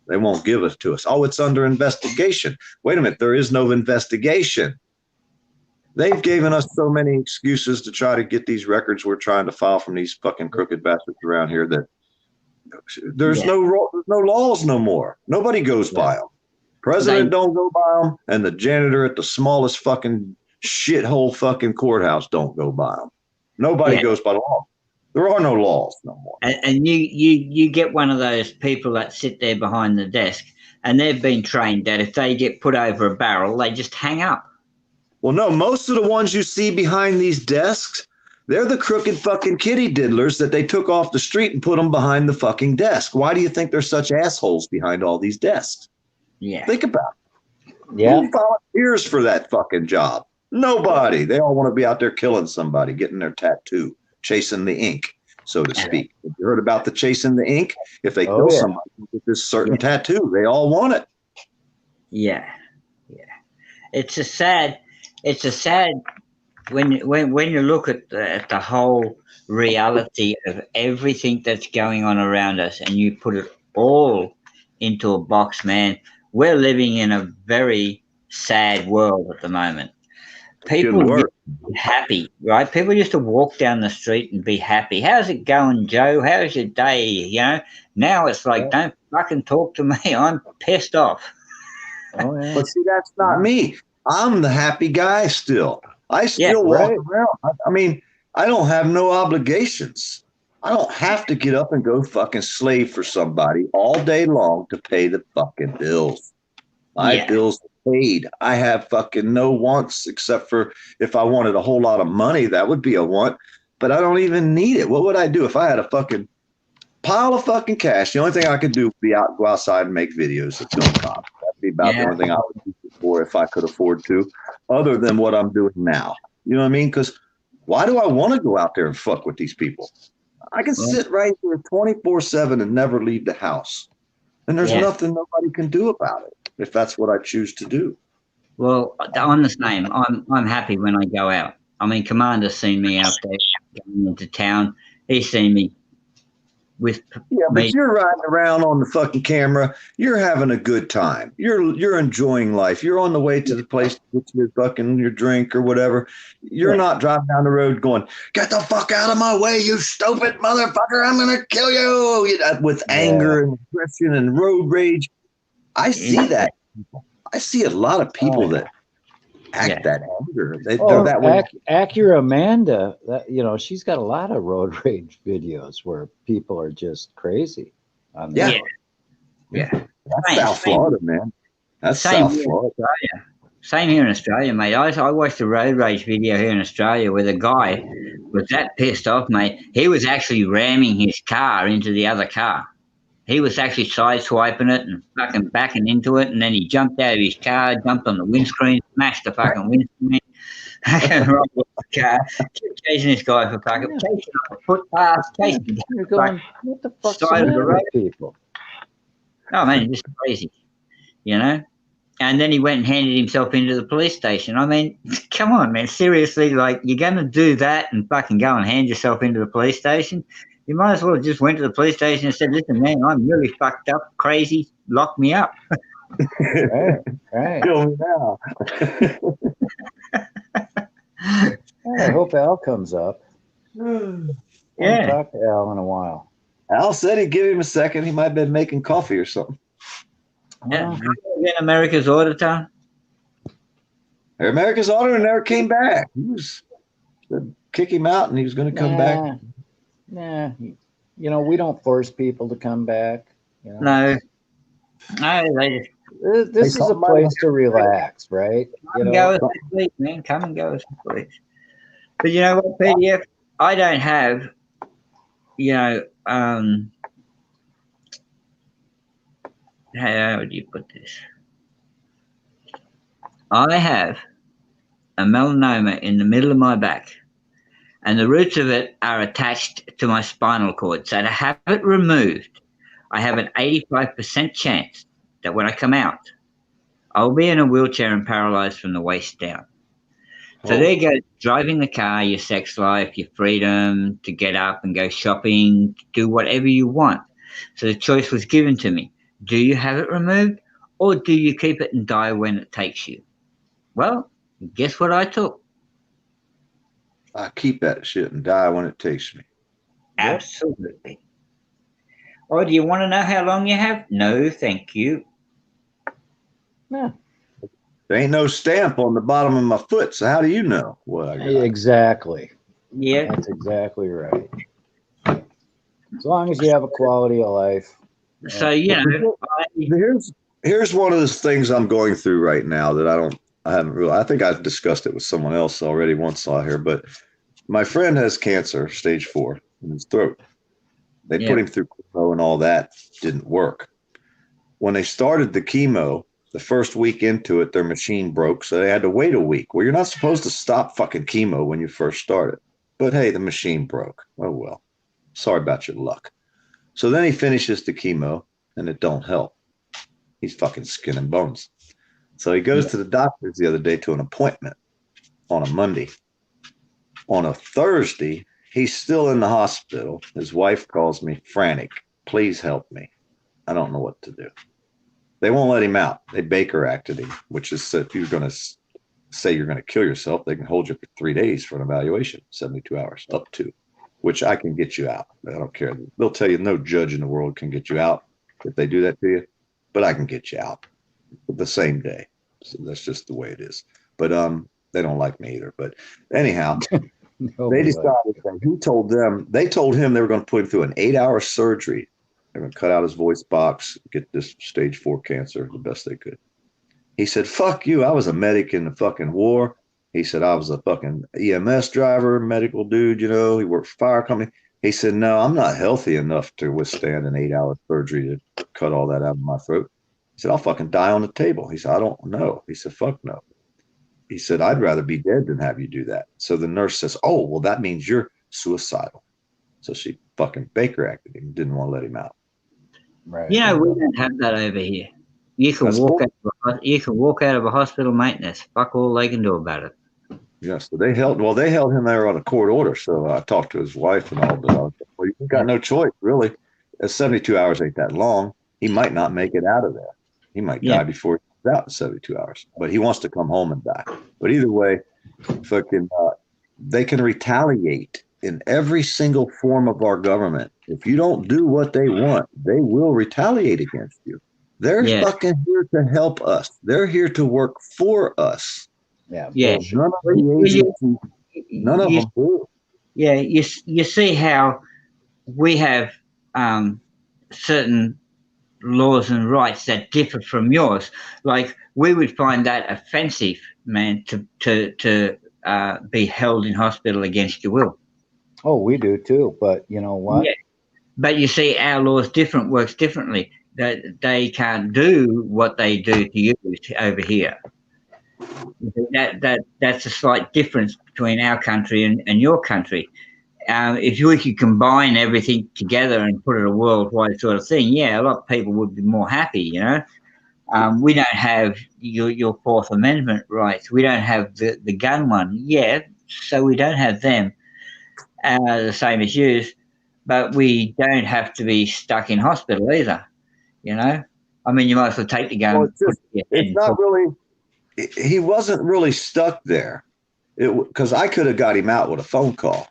They won't give it to us. Oh, it's under investigation. Wait a minute. There is no investigation. They've given us so many excuses to try to get these records we're trying to file from these fucking crooked bastards around here that there's no laws no more. Nobody goes by them. President don't go by them, and the janitor at the smallest fucking shithole fucking courthouse don't go by them. Nobody goes by the law. There are no laws no more. And you get one of those people that sit there behind the desk, and they've been trained that if they get put over a barrel, they just hang up. Well, no, most of the ones you see behind these desks, they're the crooked fucking kitty diddlers that they took off the street and put them behind the fucking desk. Why do you think there's such assholes behind all these desks? Yeah. Think about it. Yeah. Who volunteers for that fucking job? Nobody. They all want to be out there killing somebody, getting their tattoo, chasing the ink, so to speak. Have you heard about the chasing the ink? If they kill somebody with this certain tattoo, they all want it. Yeah. Yeah. It's a sad when you look at the whole reality of everything that's going on around us and you put it all into a box, man, we're living in a very sad world at the moment. People used to be happy, right? People used to walk down the street and be happy. How's it going, Joe? How's your day? You know, now it's like, don't fucking talk to me. I'm pissed off. Oh, yeah. But see, that's not me. I'm the happy guy still. I still walk around. I mean, I don't have no obligations. I don't have to get up and go fucking slave for somebody all day long to pay the fucking bills. My bills are paid. I have fucking no wants except for if I wanted a whole lot of money, that would be a want. But I don't even need it. What would I do if I had a fucking pile of fucking cash? The only thing I could do would be go outside and make videos of film cops. That'd be about the only thing I would use it for if I could afford to, other than what I'm doing now. You know what I mean? Because why do I want to go out there and fuck with these people? I can sit right here 24/7 and never leave the house. And there's nothing nobody can do about it if that's what I choose to do. Well, I'm the same. I'm happy when I go out. I mean, Commander's seen me out there going into town. He's seen me with but you're riding around on the fucking camera. You're having a good time. You're enjoying life. You're on the way to the place to get your fucking your drink or whatever. You're not driving down the road going, "Get the fuck out of my way, you stupid motherfucker! I'm gonna kill you!" With anger and aggression and road rage. I see that. I see a lot of people that act that anger. They're that way. Acura Amanda, she's got a lot of road rage videos where people are just crazy. Yeah. That's South Florida, man. That's South Florida. Same here in Australia, mate. I watched a road rage video here in Australia where the guy was that pissed off, mate. He was actually ramming his car into the other car. He was actually sideswiping it and fucking backing into it, and then he jumped out of his car, jumped on the windscreen, smashed the fucking windscreen, rolled the car, kept chasing this guy for fucking chasing on the footpath, chasing him. You're going, what the fuck's side of the road. people? Oh man, just crazy, you know. And then he went and handed himself into the police station. I mean, come on, man. Seriously, like, you're going to do that and fucking go and hand yourself into the police station? You might as well have just went to the police station and said, listen, man, I'm really fucked up, crazy, lock me up. Right. Kill me now. I hope Al comes up. I haven't talked to Al in a while. Al said he'd give him a second. He might have been making coffee or something. Yeah. In America's Auditor. America's Auditor never came back. He was kick him out, and he was going to come back. Nah, you know, we don't force people to come back. You know? No, they just This is a place to relax, right? You know, go as you please, man. Come and go as you please. But you know what, PDF? I don't have, you know, how would you put this? I have a melanoma in the middle of my back, and the roots of it are attached to my spinal cord. So to have it removed, I have an 85% chance that when I come out, I'll be in a wheelchair and paralyzed from the waist down. So there you go, driving the car, your sex life, your freedom to get up and go shopping, do whatever you want. So the choice was given to me. Do you have it removed, or do you keep it and die when it takes you? Well, guess what I took? I keep that shit and die when it takes me. Absolutely. Oh, do you want to know how long you have? No, thank you. Yeah. There ain't no stamp on the bottom of my foot, so how do you know what I got? Exactly. Yeah. That's exactly right. As long as you have a quality of life. So, you know, here's one of those things I'm going through right now that I haven't really, I think I've discussed it with someone else already once out here, but my friend has cancer, stage 4, in his throat. They put him through chemo and all that, didn't work. When they started the chemo, the first week into it, their machine broke, so they had to wait a week. Well, you're not supposed to stop fucking chemo when you first start it. But hey, the machine broke. Oh, well. Sorry about your luck. So then he finishes the chemo, and it don't help. He's fucking skin and bones. So he goes to the doctor's the other day to an appointment on a Monday. On a Thursday, he's still in the hospital. His wife calls me frantic. Please help me. I don't know what to do. They won't let him out. They Baker acted him, which is if you're going to say you're going to kill yourself, they can hold you for 3 days for an evaluation, 72 hours, up to, which I can get you out. I don't care. They'll tell you no judge in the world can get you out if they do that to you, but I can get you out the same day. So that's just the way it is. But they don't like me either. But anyhow, they decided that they told him they were going to put him through an 8-hour surgery. They're going to cut out his voice box, get this stage 4 cancer the best they could. He said, fuck you. I was a medic in the fucking war. He said, I was a fucking EMS driver, medical dude, you know, he worked for fire company. He said, no, I'm not healthy enough to withstand an 8-hour surgery to cut all that out of my throat. He said, I'll fucking die on the table. He said, I don't know. He said, fuck no. He said, I'd rather be dead than have you do that. So the nurse says, oh, well, that means you're suicidal. So she fucking Baker acted him, didn't want to let him out. Right. You know, we don't have that over here. You can walk out of a hospital maintenance. Fuck all they can do about it. Yes, they held him there on a court order. So I talked to his wife and all, but I was like, well, you got no choice, really. 72 hours ain't that long. He might not make it out of there. He might die before he's out in 72 hours. But he wants to come home and die. But either way, fucking, they can retaliate in every single form of our government. If you don't do what they want, they will retaliate against you. They're fucking here to help us. They're here to work for us. Yeah. None of the agencies, none of them do. Yeah, you see how we have certain laws and rights that differ from yours. Like, we would find that offensive, man, to be held in hospital against your will. Oh, we do too. But you know what? Yeah. But you see, our laws works differently. That they can't do what they do to you over here. That's a slight difference between our country and your country. If we could combine everything together and put it a worldwide sort of thing, a lot of people would be more happy, you know. We don't have your Fourth Amendment rights. We don't have the gun one. Yeah, so we don't have them the same as you, but we don't have to be stuck in hospital either. You know, I mean, you might as well take the gun. Well, and put it in your head it's and not talk. really. He wasn't really stuck there, because I could have got him out with a phone call.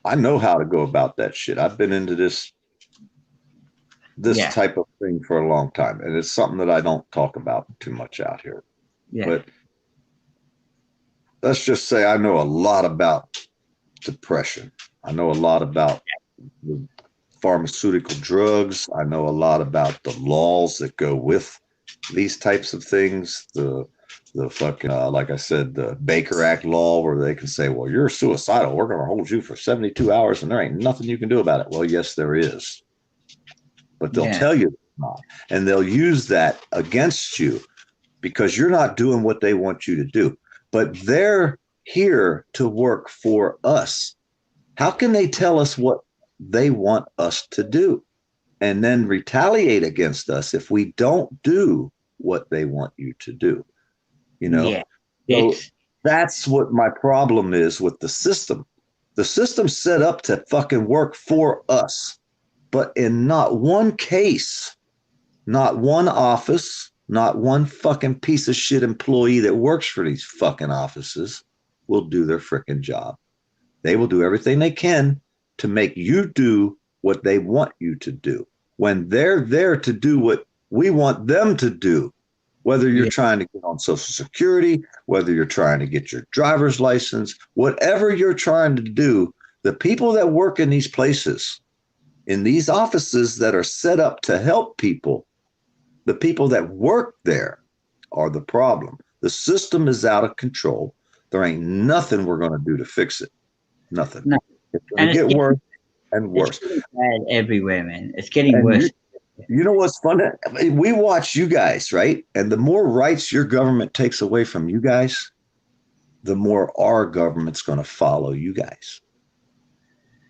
I know how to go about that shit. I've been into this Yeah. type of thing for a long time, and it's something that I don't talk about too much out here. Yeah. But let's just say I know a lot about depression. I know a lot about the pharmaceutical drugs. I know a lot about the laws that go with these types of things. The fucking, like I said, the Baker Act law, where they can say, well, you're suicidal. We're going to hold you for 72 hours and there ain't nothing you can do about it. Well, yes, there is. But they'll tell you it's not. And they'll use that against you because you're not doing what they want you to do. But they're here to work for us. How can they tell us what they want us to do and then retaliate against us if we don't do what they want you to do? You know? Yeah. So that's what my problem is with the system. The system's set up to fucking work for us. But in not one case, not one office, not one fucking piece of shit employee that works for these fucking offices will do their freaking job. They will do everything they can to make you do what they want you to do when they're there to do what we want them to do. Whether you're trying to get on Social Security, whether you're trying to get your driver's license, whatever you're trying to do, the people that work in these places, in these offices that are set up to help people, the people that work there are the problem. The system is out of control. There ain't nothing we're going to do to fix it. Nothing. No. It's going to get worse and worse. It's bad everywhere, man. It's getting worse. You know what's funny? I mean, we watch you guys, right? And the more rights your government takes away from you guys, the more our government's going to follow you guys.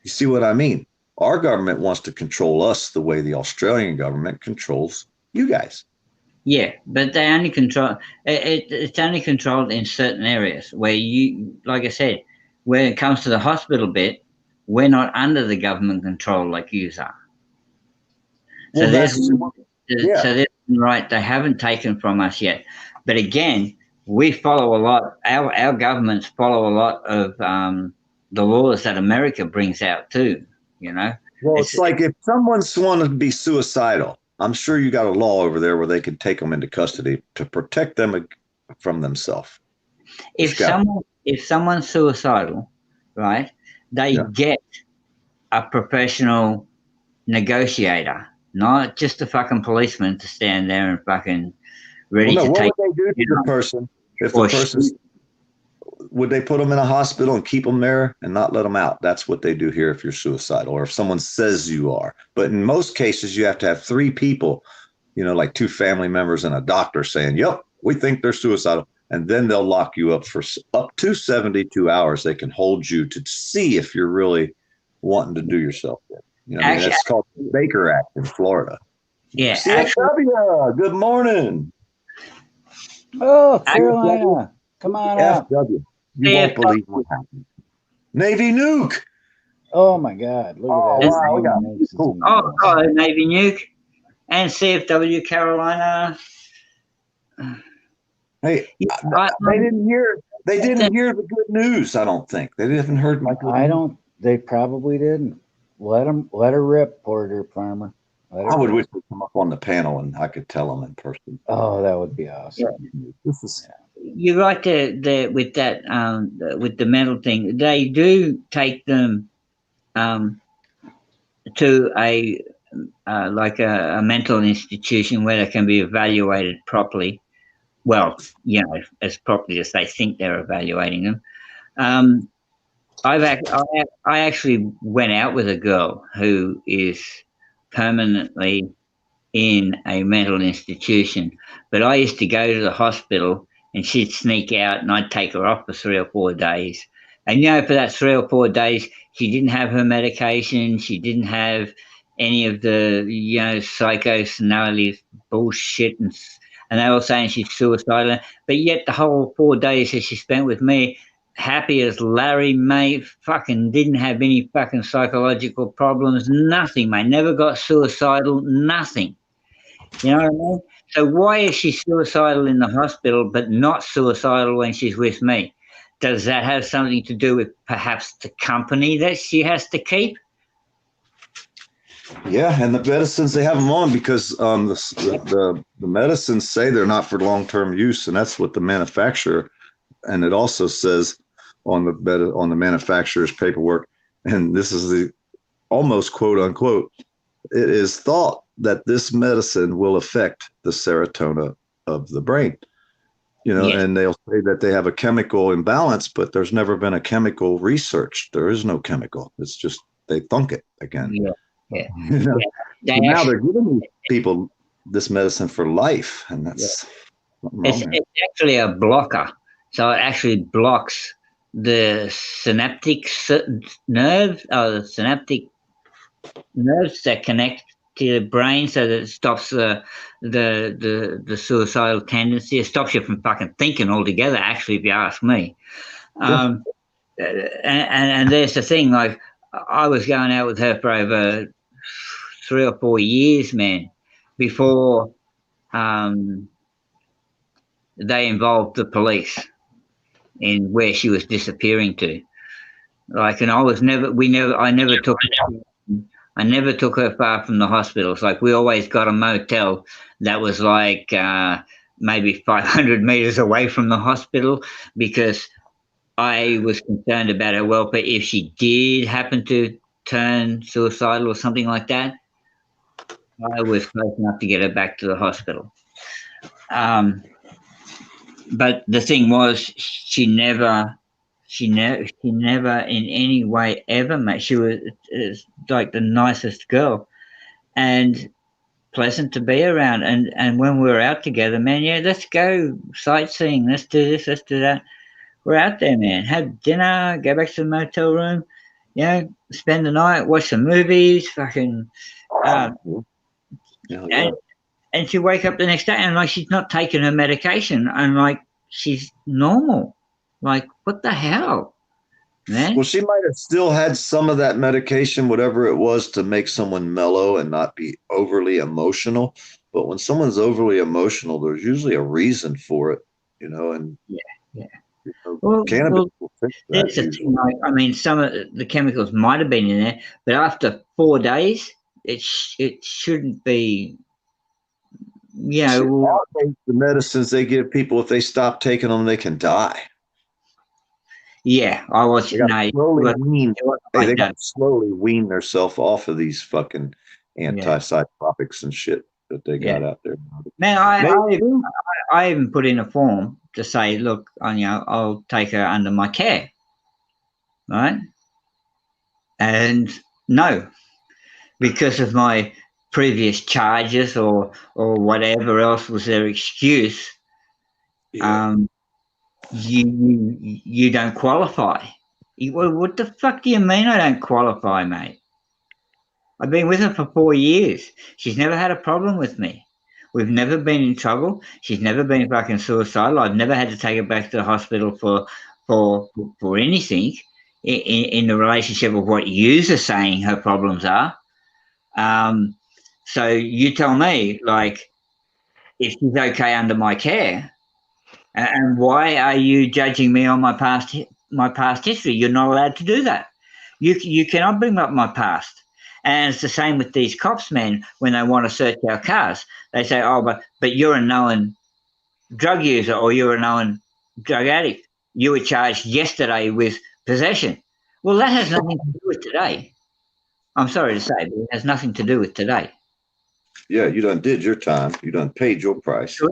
You see what I mean? Our government wants to control us the way the Australian government controls you guys. Yeah, but they only control it's only controlled in certain areas where you, like I said, when it comes to the hospital bit, we're not under the government control like you are. So Well, there's yeah. so there's one right they haven't taken from us yet. But again, we follow a lot. Our governments follow a lot of the laws that America brings out too. You know. Well, it's like if someone's wanting to be suicidal, I'm sure you got a law over there where they can take them into custody to protect them from themselves. If someone's suicidal, right, they get a professional negotiator, not just a fucking policeman to stand there and fucking ready to take. What would they do to the person if the person's? Would they put them in a hospital and keep them there and not let them out? That's what they do here if you're suicidal or if someone says you are. But in most cases, you have to have 3 people, you know, like 2 family members and a doctor saying, yep, we think they're suicidal. And then they'll lock you up for up to 72 hours. They can hold you to see if you're really wanting to do yourself in. You know, actually, that's called the Baker Act in Florida. Yeah. CFW, good morning. Oh, Carolina. Come on out. FW. You won't believe what happened. Navy nuke. Oh my God! Look at that. Wow, we got Navy nuke and CFW Carolina. Hey, they didn't hear. They didn't hear the good news. I don't think they haven't heard my. I don't. They probably didn't. Let her rip, Porter Farmer. I would wish they'd come up on the panel and I could tell them in person. Oh, that would be awesome. Yeah. You're right there with that with the mental thing. They do take them to a like a mental institution where they can be evaluated properly. Well, you know, as properly as they think they're evaluating them. I actually went out with a girl who is permanently in a mental institution, but I used to go to the hospital and she'd sneak out and I'd take her off for 3 or 4 days. And, you know, for that 3 or 4 days, she didn't have her medication. She didn't have any of the psychoanalysis bullshit, and they were saying she's suicidal. But yet the whole 4 days that she spent with me, happy as Larry, mate, fucking didn't have any fucking psychological problems, nothing, mate. Never got suicidal, nothing. You know what I mean? So why is she suicidal in the hospital but not suicidal when she's with me? Does that have something to do with perhaps the company that she has to keep? Yeah, and the medicines, they have them on because the medicines say they're not for long-term use, and that's what the manufacturer, and it also says on the manufacturer's paperwork, and this is the almost quote unquote, it is thought that this medicine will affect the serotonin of the brain. And they'll say that they have a chemical imbalance, but there's never been a chemical research. There is no chemical. It's just they thunk it again. Yeah. Now they're giving people this medicine for life, and that's it's actually a blocker. So it actually blocks the synaptic nerves, or the synaptic nerves that connect to the brain, so that it stops the suicidal tendency. It stops you from fucking thinking altogether, actually, if you ask me. And there's the thing, like, I was going out with her for over 3 or 4 years, man, before they involved the police in where she was disappearing to. Like, and I never took her far from the hospitals. Like, we always got a motel that was like maybe 500 meters away from the hospital, because I was concerned about her welfare. If she did happen to turn suicidal or something like that, I was close enough to get her back to the hospital. But the thing was, she never in any way ever, mate. She was like the nicest girl and pleasant to be around. And when we were out together, man, yeah, let's go sightseeing. Let's do this, let's do that. We're out there, man. Have dinner, go back to the motel room, spend the night, watch some movies, fucking. And she wake up the next day and like she's not taking her medication and like she's normal. Like, what the hell, man? Well, she might have still had some of that medication, whatever it was, to make someone mellow and not be overly emotional. But when someone's overly emotional, there's usually a reason for it, and cannabis will fix that. That's the thing, like, I mean, some of the chemicals might have been in there, but after 4 days, it shouldn't be. The medicines they give people, if they stop taking them, they can die. Yeah, I was. They got to slowly wean themselves off of these fucking antipsychotics and shit that they got out there. Man, I even put in a form to say, look, I'll take her under my care, right? And no, because of my previous charges or whatever else was their excuse, you don't qualify. What the fuck do you mean I don't qualify, mate? I've been with her for 4 years. She's never had a problem with me. We've never been in trouble. She's never been fucking suicidal. I've never had to take her back to the hospital for anything in the relationship of what yous are saying her problems are. So you tell me, like, if she's okay under my care, and why are you judging me on my past history? You're not allowed to do that. You cannot bring up my past. And it's the same with these cops, man. When they want to search our cars, they say, "Oh, but you're a known drug user or you're a known drug addict. You were charged yesterday with possession." Well, that has nothing to do with today. I'm sorry to say, but it has nothing to do with today. Yeah, you done did your time. You done paid your price. Sure.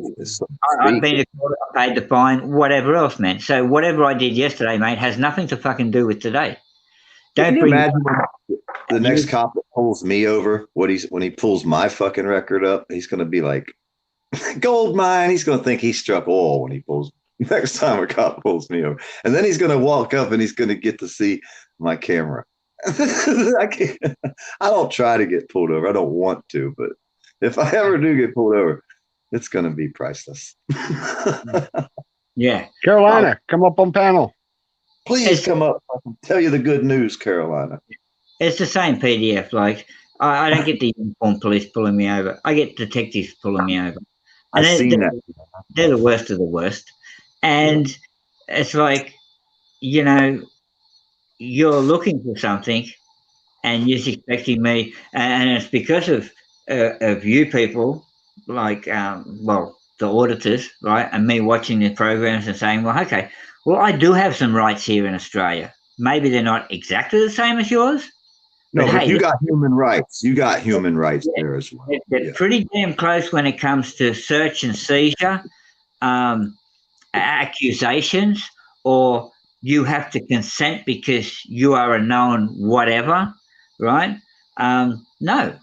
I've been to court, I paid the fine, whatever else, man. So whatever I did yesterday, mate, has nothing to fucking do with today. Can you imagine the next cop that pulls me over, when he pulls my fucking record up, he's going to be like, gold mine. He's going to think he struck oil when he pulls. Next time a cop pulls me over. And then he's going to walk up and he's going to get to see my camera. I don't try to get pulled over. I don't want to, but if I ever do get pulled over, it's going to be priceless. Yeah. Carolina, come up on panel. Please come up. I can tell you the good news, Carolina. It's the same PDF. Like, I don't get the uniformed police pulling me over. I get detectives pulling me over. And I've seen that. They're the worst of the worst. And it's like, you know, you're looking for something and you're expecting me, and it's because of you people, like, well, the auditors, right, and me watching the programs and saying, well, okay, well, I do have some rights here in Australia. Maybe they're not exactly the same as yours. No, but hey, you got human rights. You got human rights there as well. They're pretty damn close when it comes to search and seizure, accusations, or you have to consent because you are a known whatever, right? No.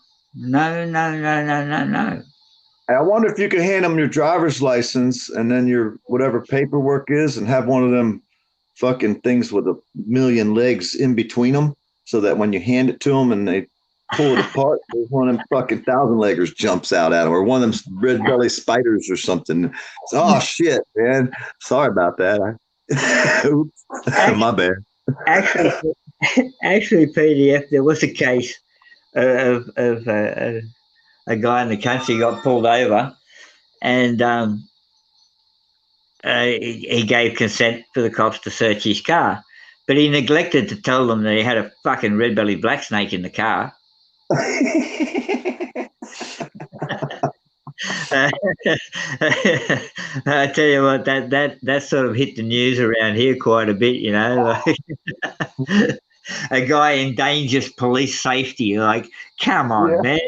I wonder if you could hand them your driver's license and then your whatever paperwork is and have one of them fucking things with a million legs in between them so that when you hand it to them and they pull it apart, there's one of them fucking 1,000-leggers jumps out at them, or one of them red belly spiders or something. So, oh, shit, man. Sorry about that. Oops. My bad. Actually, PDF, there was a case of a guy in the country got pulled over, and he gave consent for the cops to search his car, but he neglected to tell them that he had a fucking red-bellied black snake in the car. I tell you what, that sort of hit the news around here quite a bit, you know. Like, a guy endangers police safety. Like, come on, man.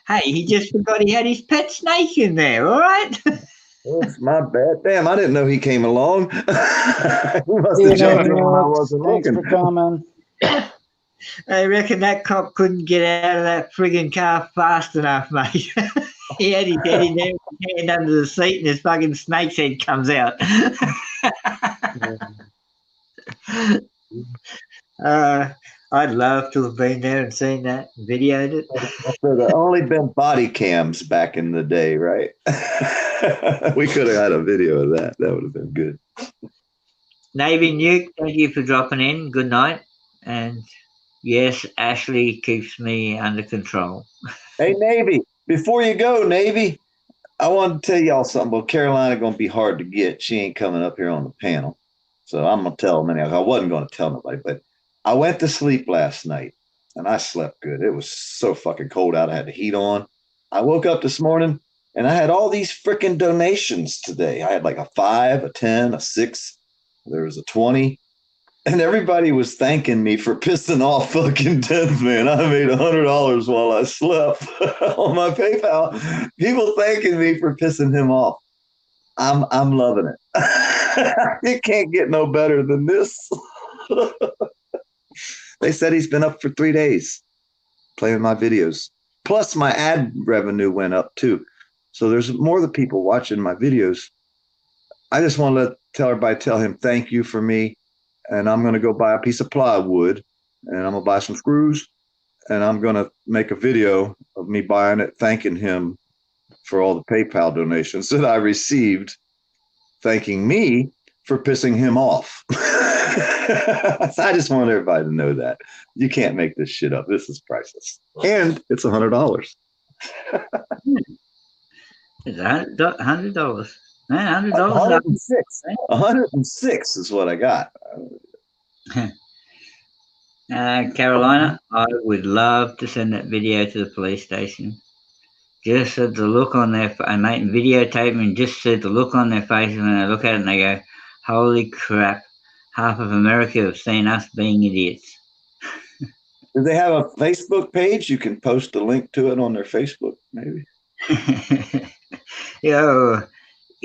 Hey, he just forgot he had his pet snake in there, all right? It's my bad. Damn, I didn't know he came along. He must have jumped in when I wasn't Thanks looking. for coming. I reckon that cop couldn't get out of that friggin' car fast enough, mate. He had his head in there, his hand under the seat, and his fucking snake's head comes out. I'd love to have been there and seen that, videoed it. There have only been body cams back in the day, right? We could have had a video of that. That would have been good. Navy Nuke, thank you for dropping in. Good night. And yes, Ashley keeps me under control. Hey, Navy, before you go, Navy, I want to tell y'all something. Well, Carolina going to be hard to get. She ain't coming up here on the panel. So I'm going to tell them anyhow. I wasn't going to tell nobody, but I went to sleep last night and I slept good. It was so fucking cold out. I had the heat on. I woke up this morning and I had all these freaking donations today. I had like a 5, a 10, a 6. There was a 20. And everybody was thanking me for pissing off fucking 10th man. I made $100 while I slept on my PayPal. People thanking me for pissing him off. I'm loving it. It can't get no better than this. They said he's been up for 3 days playing my videos. Plus my ad revenue went up too. So there's more of the people watching my videos. I just want to tell him thank you for me. And I'm going to go buy a piece of plywood and I'm going to buy some screws and I'm going to make a video of me buying it, thanking him for all the PayPal donations that I received, thanking me for pissing him off. I just want everybody to know that. You can't make this shit up. This is priceless. And it's $100. It's $100. Man, $100. 106. 106 is what I got. Carolina, I would love to send that video to the police station. Just the look on their face, mate, videotape and just said the look on their faces when they look at it and they go, holy crap, half of America have seen us being idiots. Do they have a Facebook page? You can post a link to it on their Facebook, maybe.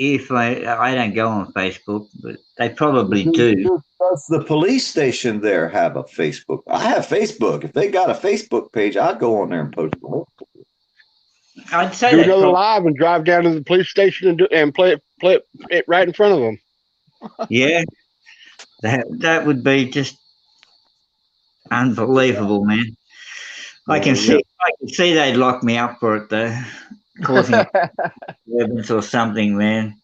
If I don't go on Facebook, but they probably do. Does the police station there have a Facebook? I have Facebook. If they got a Facebook page, I'd go on there and post a link. I'd say do another live and drive down to the police station and play it right in front of them. Yeah, that would be just Unbelievable, man. I can see they'd lock me up for it though, causing disturbance or something, man.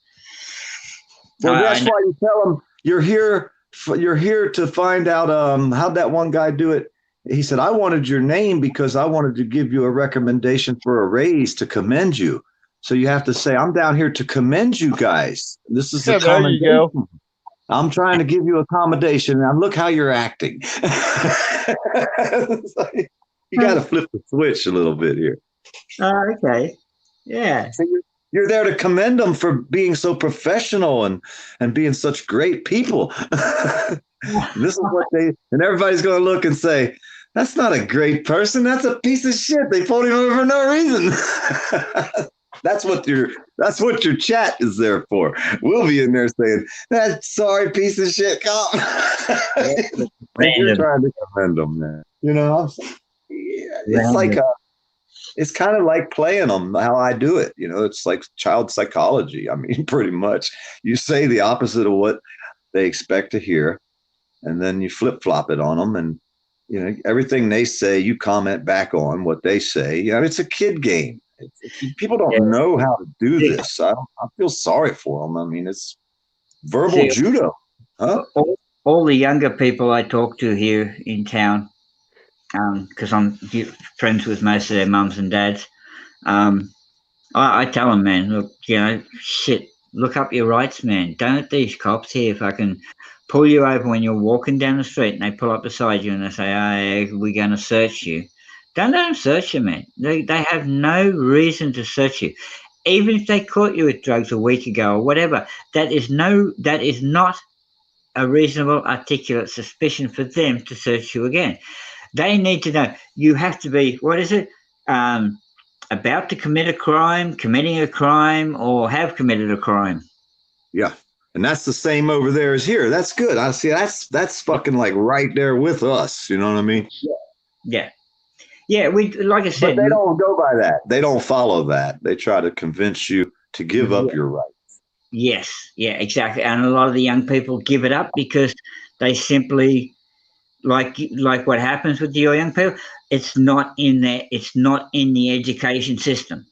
Well, that's why you tell them you're here to find out how'd that one guy do it. He said, I wanted your name because I wanted to give you a recommendation for a raise to commend you. So you have to say, I'm down here to commend you guys. This is a commendation. There you go. I'm trying to give you accommodation. And look how you're acting. Like, you got to flip the switch a little bit here. Okay. Yeah. So you're there to commend them for being so professional and being such great people. This is what and everybody's going to look and say, that's not a great person. That's a piece of shit. They pulled him over for no reason. That's what your chat is there for. We'll be in there saying, that sorry piece of shit cop. You're trying to commend them, man. You know, it's like it's kind of like playing them how I do it. You know, it's like child psychology. I mean, pretty much. You say the opposite of what they expect to hear, and then you flip-flop it on them, and you know, everything they say, you comment back on what they say. You know, it's a kid game. People don't know how to do this. I feel sorry for them. I mean, it's verbal judo. Huh? All the younger people I talk to here in town, because I'm friends with most of their mums and dads, I tell them, man, look, you know, shit, look up your rights, man. Don't let these cops here fucking pull you over when you're walking down the street and they pull up beside you and they say, hey, we're going to search you. Don't let them search you, man. They have no reason to search you. Even if they caught you with drugs a week ago or whatever, that is not a reasonable, articulate suspicion for them to search you again. They need to know. You have to be, what is it? About to commit a crime, committing a crime, or have committed a crime. Yeah. And that's the same over there as here. That's good. I see. That's fucking like right there with us. You know what I mean? Yeah. Yeah. We, like I said, but they don't go by that. They don't follow that. They try to convince you to give up your rights. Yes. Yeah. Exactly. And a lot of the young people give it up because they simply, like what happens with the young people, it's not in the education system.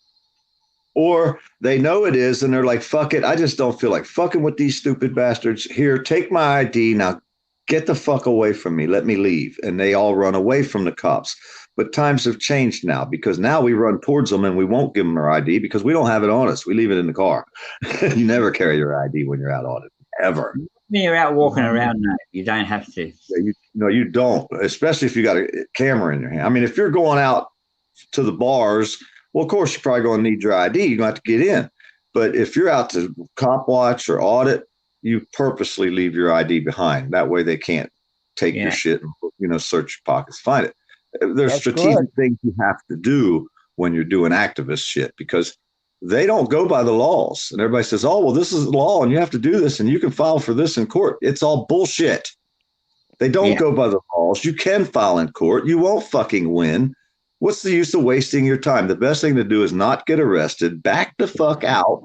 Or they know it is, and they're like, fuck it. I just don't feel like fucking with these stupid bastards. Here, take my ID. Now get the fuck away from me. Let me leave. And they all run away from the cops. But times have changed now, because now we run towards them and we won't give them our ID because we don't have it on us. We leave it in the car. You never carry your ID when you're out on it, ever. When you're out walking around, no, you don't have to. Yeah, you don't, especially if you got a camera in your hand. I mean, if you're going out to the bars, well, of course, you're probably going to need your ID. You're going to have to get in. But if you're out to cop watch or audit, you purposely leave your ID behind. That way they can't take your shit and, you know, search your pockets, find it. There's strategic things you have to do when you're doing activist shit, because they don't go by the laws. And everybody says, oh, well, this is the law and you have to do this and you can file for this in court. It's all bullshit. They don't go by the laws. You can file in court. You won't fucking win. What's the use of wasting your time? The best thing to do is not get arrested. Back the fuck out.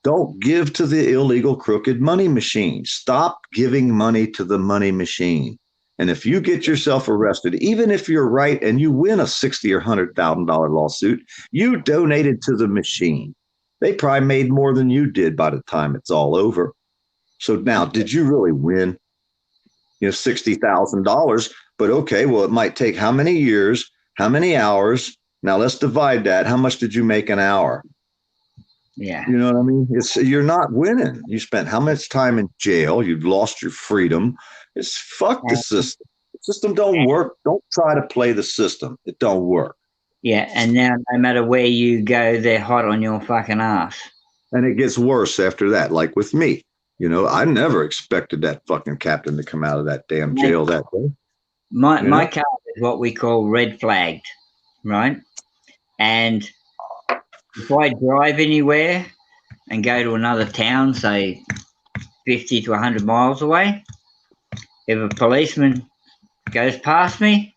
Don't give to the illegal, crooked money machine. Stop giving money to the money machine. And if you get yourself arrested, even if you're right and you win a $60,000 or $100,000 lawsuit, you donated to the machine. They probably made more than you did by the time it's all over. So now, did you really win? You know, $60,000. But okay, well, it might take how many years? How many hours? Now let's divide that. How much did you make an hour? Yeah. You know what I mean? You're not winning. You spent how much time in jail? You've lost your freedom. It's fuck the system. The system don't work. Don't try to play the system. It don't work. Yeah. And now no matter where you go, they're hot on your fucking ass. And it gets worse after that. Like with me, you know, I never expected that fucking captain to come out of that damn jail that day. My car is what we call red flagged, right? And if I drive anywhere and go to another town, say 50 to 100 miles away, if a policeman goes past me,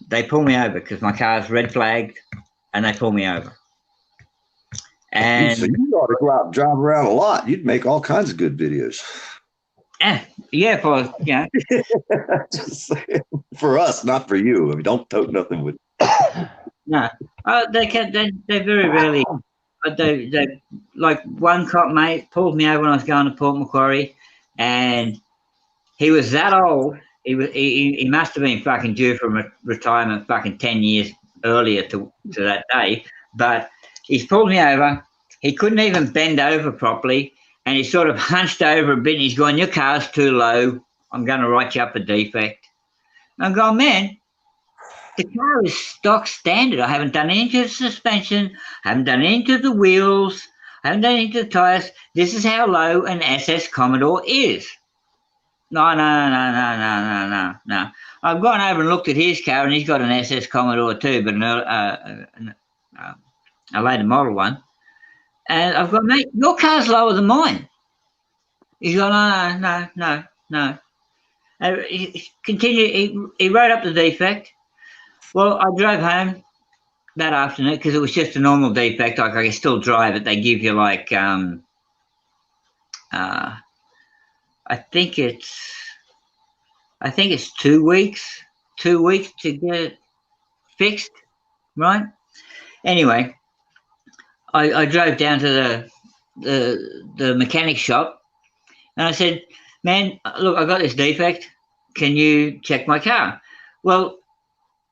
they pull me over because my car's red flagged and they pull me over. And so you ought to go out and drive around a lot. You'd make all kinds of good videos. Yeah, for Just saying. For us, not for you. I mean, don't tote nothing with. no, they very rarely. They like one cop mate pulled me over when I was going to Port Macquarie, and he was that old. He must have been fucking due for retirement fucking 10 years earlier to that day. But he's pulled me over. He couldn't even bend over properly, and he sort of hunched over a bit. And he's going, "Your car's too low. I'm going to write you up a defect." And I'm going, "Man, the car is stock standard. I haven't done anything to the suspension. I haven't done anything to the wheels. I haven't done anything to the tires. This is how low an SS Commodore is." No. I've gone over and looked at his car, and he's got an SS Commodore too, but a later model one. And I've gone, "Mate, your car's lower than mine." He's gone, "No. He continued. He wrote up the defect. Well, I drove home that afternoon because it was just a normal defect. Like I can still drive it. They give you like I think it's 2 weeks. 2 weeks to get it fixed, right? Anyway, I drove down to the mechanic shop, and I said, "Man, look, I got this defect. Can you check my car?" Well,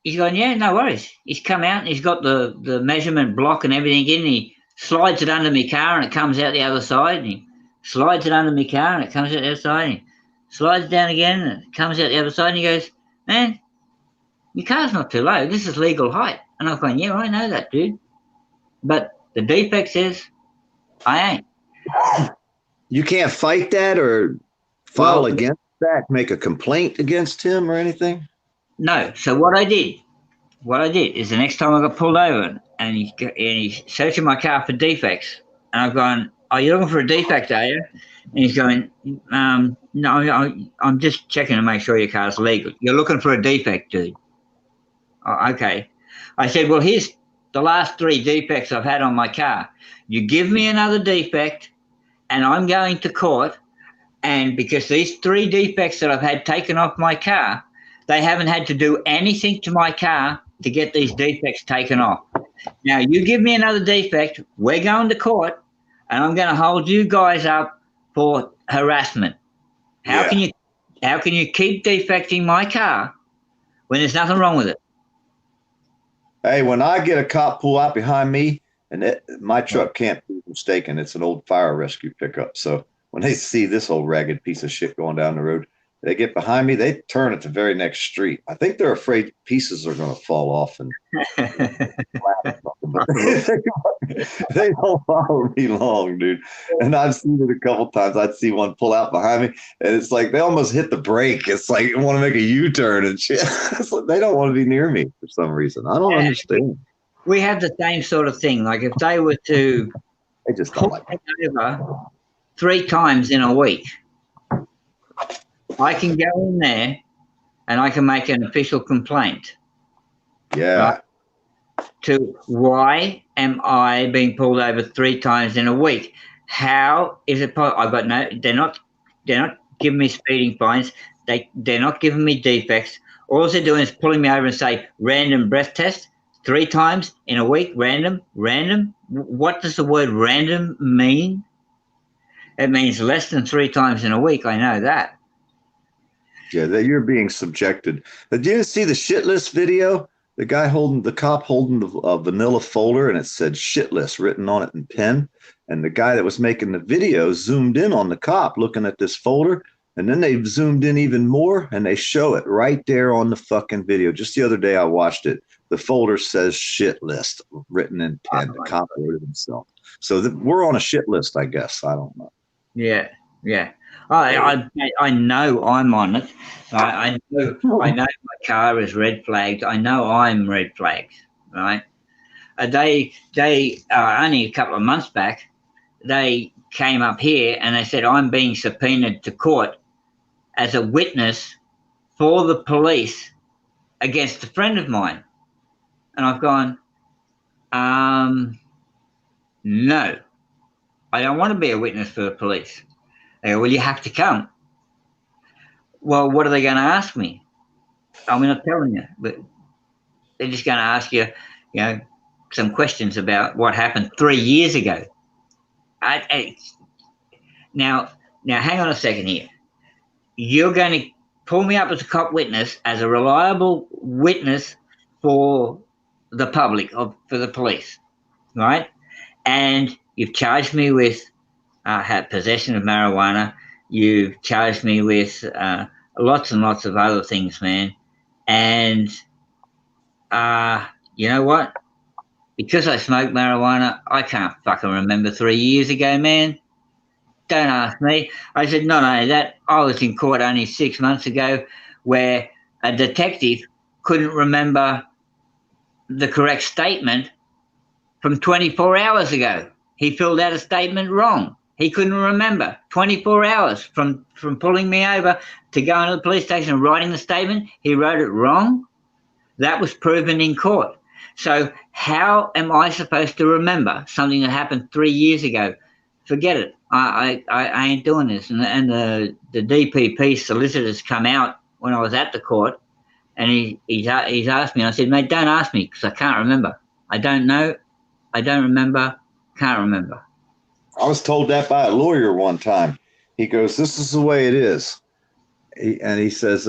he's going, "Yeah, no worries." He's come out and he's got the measurement block and everything in. And he slides it under my car and it comes out the other side. And he slides it under my car and it comes out the other side. And he slides down again and it comes out the other side. And he goes, "Man, your car's not too low. This is legal height." And I'm going, "Yeah, I know that, dude. But the defect says I ain't." You can't fight that or file against that, make a complaint against him or anything? No. So what I did is the next time I got pulled over and he's searching my car for defects, and I've gone, "Are you looking for a defect, are you?" And he's going, "No, I'm just checking to make sure your car's legal." "You're looking for a defect, dude." "Oh, okay." I said, "Well, here's the last 3 defects I've had on my car. You give me another defect, and I'm going to court. And because these 3 defects that I've had taken off my car, they haven't had to do anything to my car to get these defects taken off. Now, you give me another defect, we're going to court, and I'm going to hold you guys up for harassment. How can you keep defecting my car when there's nothing wrong with it?" Hey, when I get a cop pull out behind me, and my truck can't be mistaken, it's an old fire rescue pickup. So when they see this old ragged piece of shit going down the road, they get behind me, they turn at the very next street. I think they're afraid pieces are going to fall off and they don't follow me long, dude. And I've seen it a couple times. I'd see one pull out behind me, and it's like they almost hit the brake. It's like they want to make a U-turn and shit. Like they don't want to be near me for some reason. I don't understand. We have the same sort of thing. Like if they were to they just don't like over 3 times in a week, I can go in there and I can make an official complaint. Yeah. Right? To why am I being pulled over 3 times in a week? How is it possible? I've got no. They're not giving me speeding fines. They're not giving me defects. All they're doing is pulling me over and say random breath test 3 times in a week. Random. What does the word random mean? It means less than 3 times in a week. I know that. Yeah, that you're being subjected. Did you see the shit list video? The cop holding the vanilla folder, and it said shit list written on it in pen. And the guy that was making the video zoomed in on the cop looking at this folder. And then they zoomed in even more, and they show it right there on the fucking video. Just the other day I watched it. The folder says shit list written in pen. The cop wrote it himself. So we're on a shit list, I guess. I don't know. Yeah. I know I'm on it. I know my car is red flagged. I know I'm red flagged, right? They only a couple of months back, they came up here and they said I'm being subpoenaed to court as a witness for the police against a friend of mine. And I've gone, no, I don't want to be a witness for the police. They go, well, you have to come. Well, what are they going to ask me? I'm not telling you, but they're just going to ask you, some questions about what happened 3 years ago. Now, hang on a second here. You're going to pull me up as a cop witness, as a reliable witness for the public, or for the police, right? And you've charged me with possession of marijuana. You've charged me with lots and lots of other things, man. And you know what? Because I smoked marijuana, I can't fucking remember 3 years ago, man. Don't ask me. I said, not only that, I was in court only 6 months ago where a detective couldn't remember the correct statement from 24 hours ago. He filled out a statement wrong. He couldn't remember 24 hours from pulling me over to going to the police station and writing the statement. He wrote it wrong. That was proven in court. So how am I supposed to remember something that happened 3 years ago? Forget it. I ain't doing this. And the DPP solicitors come out when I was at the court, and he's asked me. And I said, mate, don't ask me because I can't remember. I don't know. I don't remember. Can't remember. I was told that by a lawyer one time. He goes, this is the way it is. He says,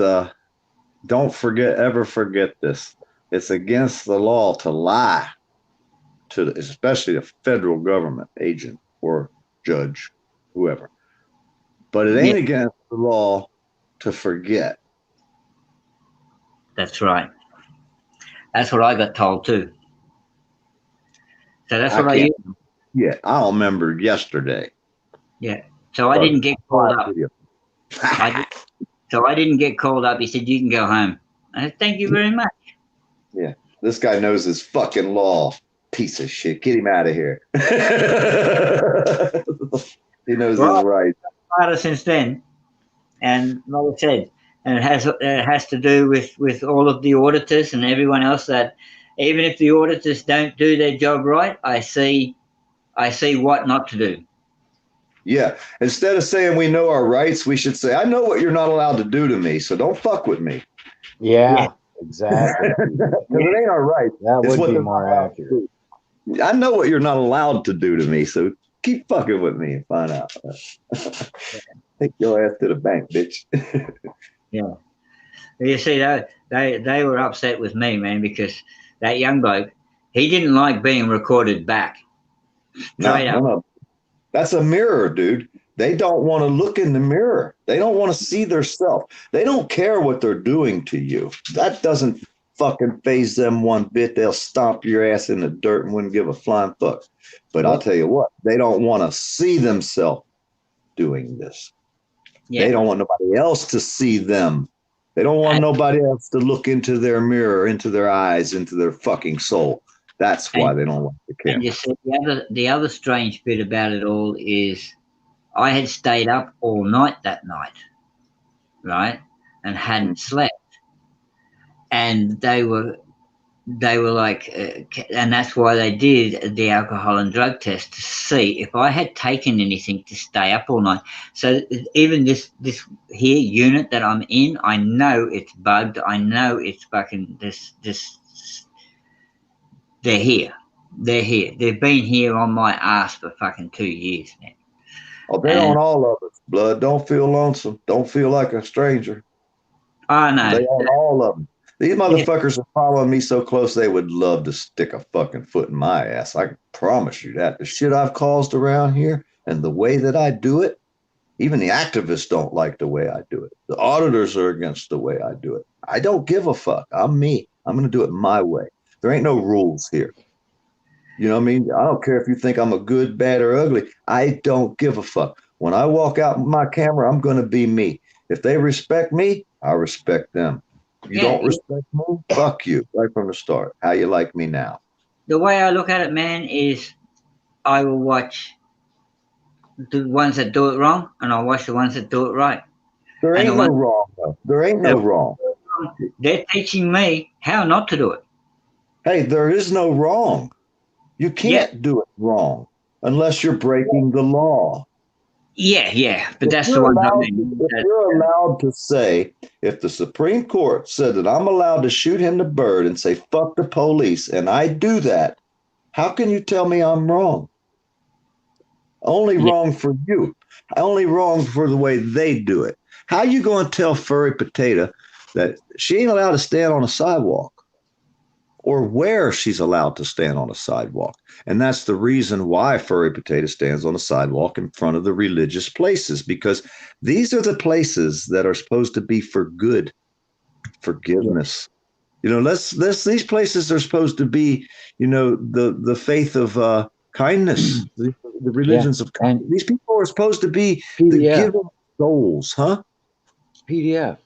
don't ever forget this. It's against the law to lie to, especially a federal government agent or judge, whoever. But it ain't against the law to forget. That's right. That's what I got told too. So that's what I used. Yeah, I remember yesterday. Yeah. So I didn't get called up. So I didn't get called up. He said, you can go home. I said, thank you very much. Yeah. This guy knows his fucking law. Piece of shit. Get him out of here. He knows his rights. I've since then. And like I said, and it has to do with all of the auditors and everyone else, that even if the auditors don't do their job right, I see what not to do. Yeah. Instead of saying we know our rights, we should say, I know what you're not allowed to do to me, so don't fuck with me. Yeah. Exactly. Because it ain't our right. That would be more accurate. I know what you're not allowed to do to me, so keep fucking with me and find out. Take your ass to the bank, bitch. Yeah. You see, they were upset with me, man, because that young bloke, he didn't like being recorded back. No. That's a mirror, dude. They don't want to look in the mirror. They don't want to see their self. They don't care what they're doing to you. That doesn't fucking phase them one bit. They'll stomp your ass in the dirt and wouldn't give a flying fuck. But I'll tell you what, they don't want to see themselves doing this. Yeah. They don't want nobody else to see them. They don't want nobody else to look into their mirror, into their eyes, into their fucking soul. That's why they don't want the camera. And you see, the other strange bit about it all is I had stayed up all night that night, right, and hadn't slept. And they were like, and that's why they did the alcohol and drug test to see if I had taken anything to stay up all night. So even this here unit that I'm in, I know it's bugged. I know it's fucking this. They're here. They're here. They've been here on my ass for fucking 2 years now. Oh, they're on all of us, blood. Don't feel lonesome. Don't feel like a stranger. I know. They on all of them. These motherfuckers are following me so close they would love to stick a fucking foot in my ass. I can promise you that. The shit I've caused around here and the way that I do it, even the activists don't like the way I do it. The auditors are against the way I do it. I don't give a fuck. I'm me. I'm going to do it my way. There ain't no rules here. You know what I mean? I don't care if you think I'm a good, bad, or ugly. I don't give a fuck. When I walk out with my camera, I'm going to be me. If they respect me, I respect them. You don't respect me? Fuck you. Right from the start. How you like me now? The way I look at it, man, is I will watch the ones that do it wrong, and I'll watch the ones that do it right. There ain't no wrong, though. There ain't no wrong. They're teaching me how not to do it. Hey, there is no wrong. You can't do it wrong unless you're breaking the law. Yeah, but If that's the you're one I allowed, mean. if you're allowed to say, if the Supreme Court said that I'm allowed to shoot him the bird and say fuck the police, and I do that, how can you tell me I'm wrong? Only Yeah. wrong for you. Only wrong for the way they do it. How you going to tell Furry Potato that she ain't allowed to stand on a sidewalk, or where she's allowed to stand on a sidewalk? And that's the reason why Furry Potato stands on a sidewalk in front of the religious places, because these are the places that are supposed to be for good, forgiveness. You know, these places are supposed to be, you know, the faith of kindness, the religions of kindness. And These people are supposed to be the PDF. giving souls, huh? PDF.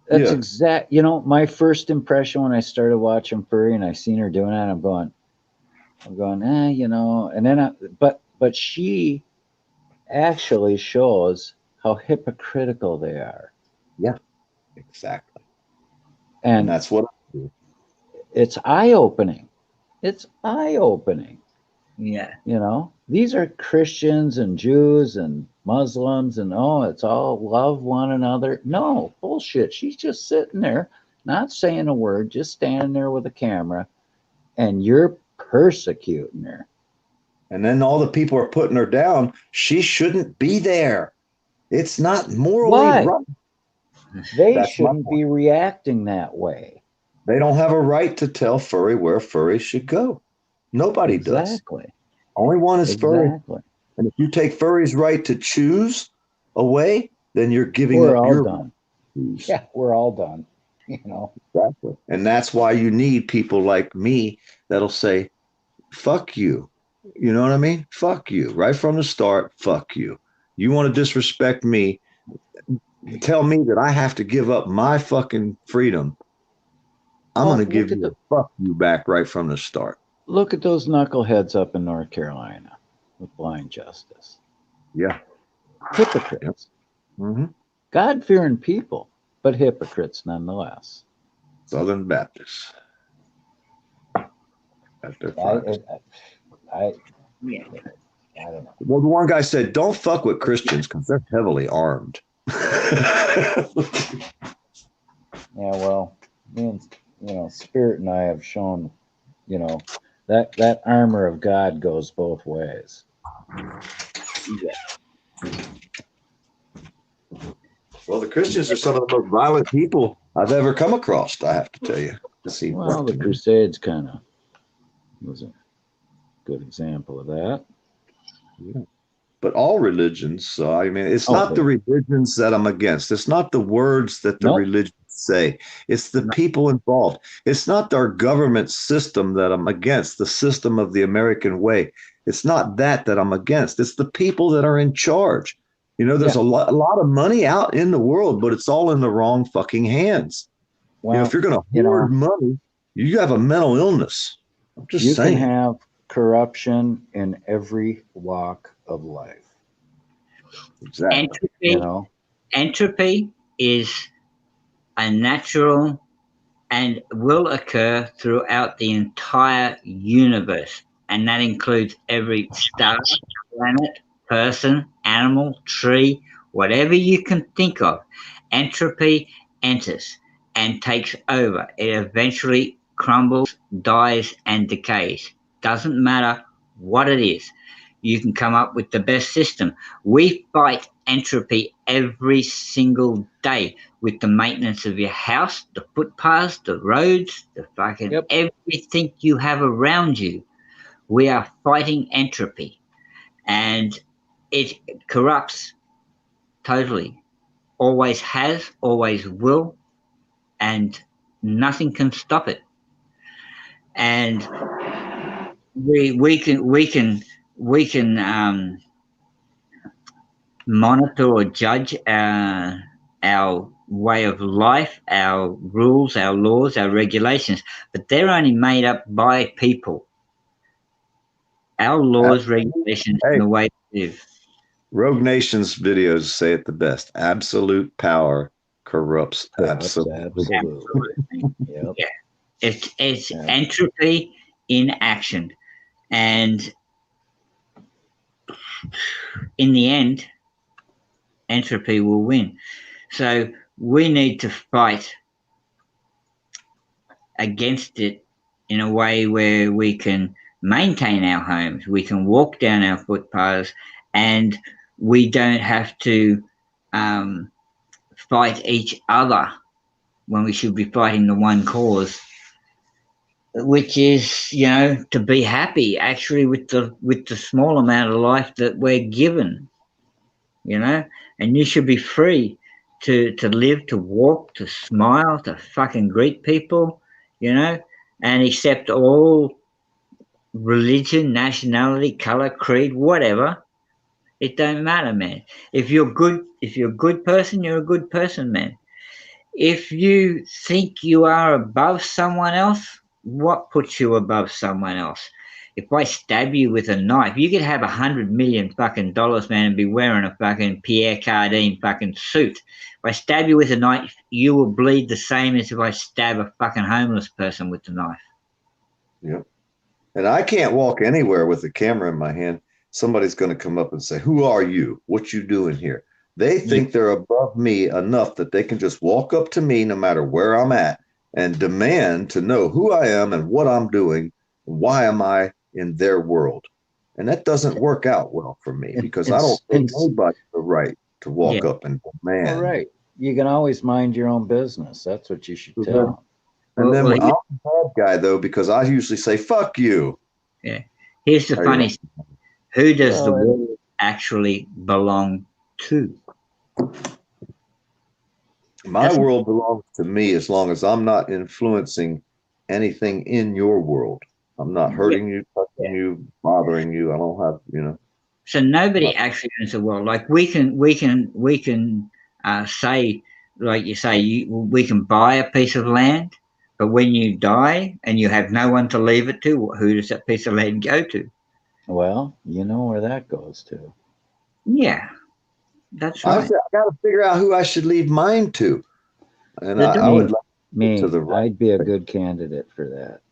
That's Yeah. exact. You know, my first impression when I started watching Furry and I seen her doing that, I'm going, you know, and then but she actually shows how hypocritical they are. Yeah, exactly. And And that's what I do. it's eye opening. It's eye opening. Yeah. You know, these are Christians and Jews and Muslims, and oh, it's all love one another. No, bullshit. She's just sitting there, not saying a word, just standing there with a camera, and you're persecuting her. And then all the people are putting her down. She shouldn't be there. It's not morally Why? right. They That's my shouldn't point. be reacting that way. They don't have a right to tell Furry where Furry should go. Nobody does. Exactly. Only one is Furry. Exactly. And if you take Furry's right to choose away, then you're giving We're up all your done. right. Yeah, we're all done. You know. Exactly. And that's why you need people like me that'll say, fuck you. You know what I mean? Fuck you. Right from the start, fuck you. You want to disrespect me, tell me that I have to give up my fucking freedom. I'm Well, going to give look at you a fuck you back right from the start. Look at those knuckleheads up in North Carolina with blind justice. Yeah. Hypocrites. Mm-hmm. God-fearing people, but hypocrites nonetheless. Southern Baptists. At their finest. I Yeah. I don't know. Well, the one guy said, don't fuck with Christians because they're heavily armed. Yeah, well, me and, you know, Spirit and I have shown, you know, that armor of God goes both ways. Yeah. Well, the Christians are some of the most violent people I've ever come across, I have to tell you. Well, the Crusades kind of was a good example of that. Yeah. But all religions, so I mean, it's not the religions that I'm against. It's not the words that the religions say. It's the people involved. It's not our government system that I'm against, the system of the American way. It's not that I'm against. It's the people that are in charge. You know, there's a lot of money out in the world, but it's all in the wrong fucking hands. Well, you know, if you're going to hoard money, you have a mental illness. I'm just saying. You can have corruption in every walk of life. Exactly. Entropy, you know? Entropy is a natural and will occur throughout the entire universe. And that includes every star, planet, person, animal, tree, whatever you can think of. Entropy enters and takes over. It eventually crumbles, dies, and decays. Doesn't matter what it is. You can come up with the best system. We fight entropy every single day with the maintenance of your house, the footpaths, the roads, the fucking everything you have around you. We are fighting entropy, and it corrupts totally. Always has, always will, and nothing can stop it. And we can monitor or judge our way of life, our rules, our laws, our regulations, but they're only made up by people. Our laws, regulations, and the way we live. Rogue Nation's videos say it the best. Absolute power corrupts absolutely. Yep. Yeah. It's entropy in action. And in the end, entropy will win. So we need to fight against it in a way where we can maintain our homes, we can walk down our footpaths, and we don't have to fight each other when we should be fighting the one cause, which is, you know, to be happy actually with the small amount of life that we're given, you know, and you should be free to live, to walk, to smile, to fucking greet people, you know, and accept all religion, nationality, color, creed, whatever. It don't matter, man. If you're a good person, you're a good person, man. If you think you are above someone else, what puts you above someone else? If I stab you with a knife, you could have $100 million fucking dollars, man, and be wearing a fucking Pierre Cardin fucking suit. If I stab you with a knife, you will bleed the same as if I stab a fucking homeless person with the knife. Yep. And I can't walk anywhere with a camera in my hand. Somebody's going to come up and say, "Who are you? What you doing here?" They think they're above me enough that they can just walk up to me no matter where I'm at and demand to know who I am and what I'm doing. Why am I in their world? And that doesn't work out well for me because I don't think anybody the right to walk up and demand. All right. You can always mind your own business. That's what you should tell them. And then I'm the bad guy, though, because I usually say, "Fuck you." Yeah. Here's the funny thing. Who does the world actually belong to? My world belongs to me as long as I'm not influencing anything in your world. I'm not hurting you, touching you, bothering you. I don't have, you know. So nobody actually owns the world. Like we can say, like you say, we can buy a piece of land, but when you die and you have no one to leave it to, who does that piece of land go to? Well, you know where that goes to. Yeah, that's right. I got to figure out who I should leave mine to, and I would like to the right. I'd be a good candidate for that.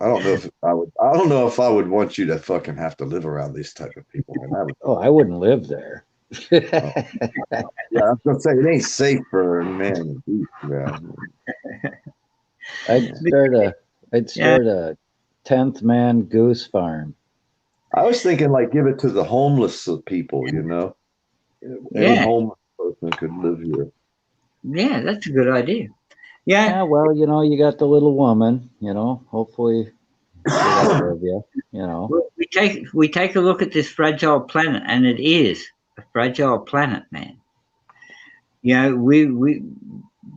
I don't know if I would. I don't know if I would want you to fucking have to live around these type of people. I wouldn't live there. Yeah, I was gonna say it ain't safe for a man to be. Yeah. I'd start a 10th man goose farm. I was thinking like give it to the homeless people, you know. Any homeless person could live here. Yeah, that's a good idea. Yeah. Well, you know, you got the little woman, you know, hopefully you know. Well, we take a look at this fragile planet, and it is a fragile planet, man. You know,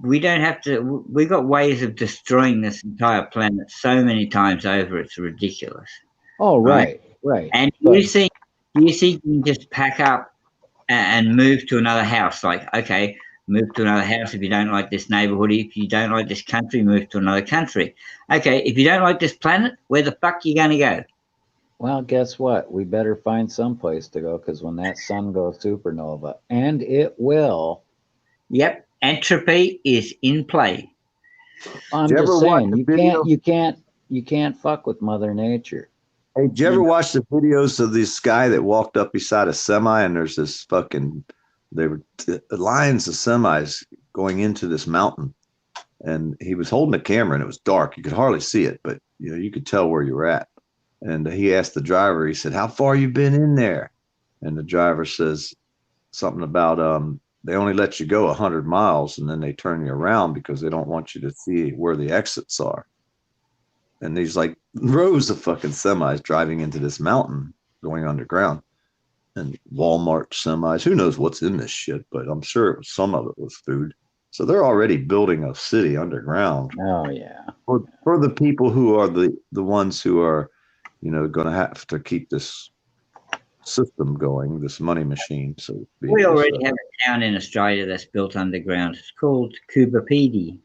we don't have to. We got ways of destroying this entire planet so many times over. It's ridiculous. Oh, right. And you think you can just pack up and move to another house? Like, okay, move to another house if you don't like this neighborhood. If you don't like this country, move to another country. Okay, if you don't like this planet, where the fuck are you going to go? Well, guess what? We better find some place to go because when that sun goes supernova, and it will. Yep, entropy is in play. I'm just saying, you can't fuck with Mother Nature. Hey, did you ever watch the videos of this guy that walked up beside a semi and there's this fucking, there were lines of semis going into this mountain and he was holding a camera and it was dark. You could hardly see it, but you know, you could tell where you were at. And he asked the driver, he said, "How far you been in there?" And the driver says something about, they only let you go 100 miles and then they turn you around because they don't want you to see where the exits are. And these like rows of fucking semis driving into this mountain going underground and Walmart semis. Who knows what's in this shit, but I'm sure some of it was food. So they're already building a city underground. Oh, yeah. For the people who are the ones who are, you know, going to have to keep this system going, this money machine. So we already have a town in Australia that's built underground. It's called Cooperpedy.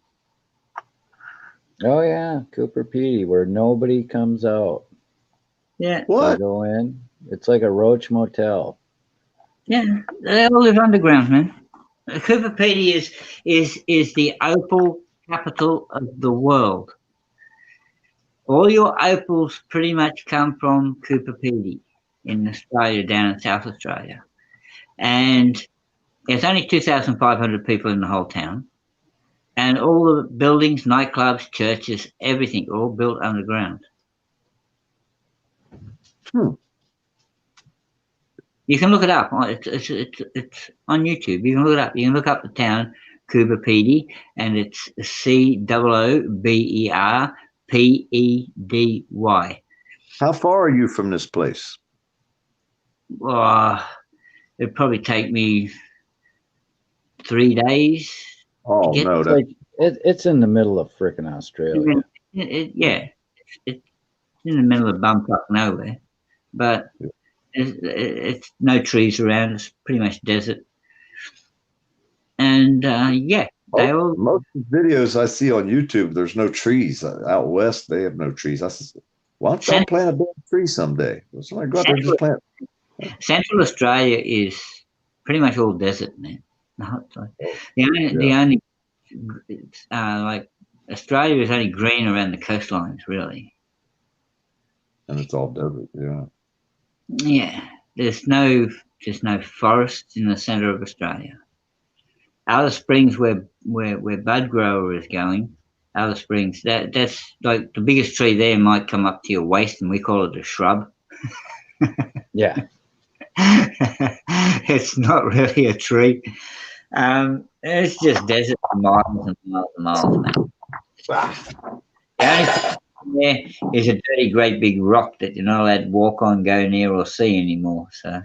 Oh yeah, Cooper Pedy, where nobody comes out. Yeah. What? Go in. It's like a roach motel. Yeah, they all live underground, man. Cooperpedy is the opal capital of the world. All your opals pretty much come from Cooperpedy in Australia, down in South Australia. and there's only 2,500 people in the whole town, and all the buildings, nightclubs, churches, everything, all built underground. You can look it up. It's on YouTube. You can look it up. You can look up the town Coober Pedy, and it's COOBERPEDY. How far are you from this place? It'd probably take me 3 days. Oh to get no, It's it's in the middle of frickin' Australia. it's in the middle of bumfuck nowhere, but it's no trees around. It's pretty much desert, and they all. Most of the videos I see on YouTube, there's no trees out west. They have no trees. I said, why don't y'all plant a damn tree someday? Somebody go out there and just plant. Central Australia is pretty much all desert, man. The only like Australia is only green around the coastlines, really. And it's all desert, yeah. Yeah, there's no forests in the centre of Australia. Alice Springs, where Bud Grower is going, Alice Springs, that's like the biggest tree there might come up to your waist, and we call it a shrub. Yeah. It's not really a tree. It's just desert for miles and miles and miles now. The only thing there is a dirty, great big rock that you're not allowed to walk on, go near, or see anymore. So,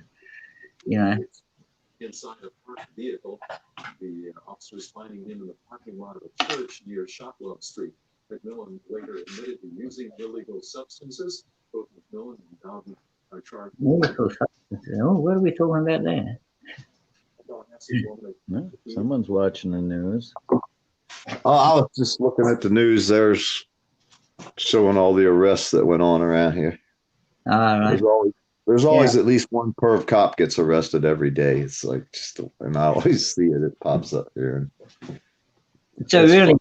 Inside a parked vehicle, the officers finding him in the parking lot of a church near Shotwell Street. McMillan later admitted to using illegal substances. Both McMillan and Dowden are charged. Illegal substances. Oh, what are we talking about there? Well, someone's watching the news. Oh, I was just looking at the news. There's showing all the arrests that went on around here. All right. There's always at least one perv cop gets arrested every day. It's like and I always see it. It pops up here. So really,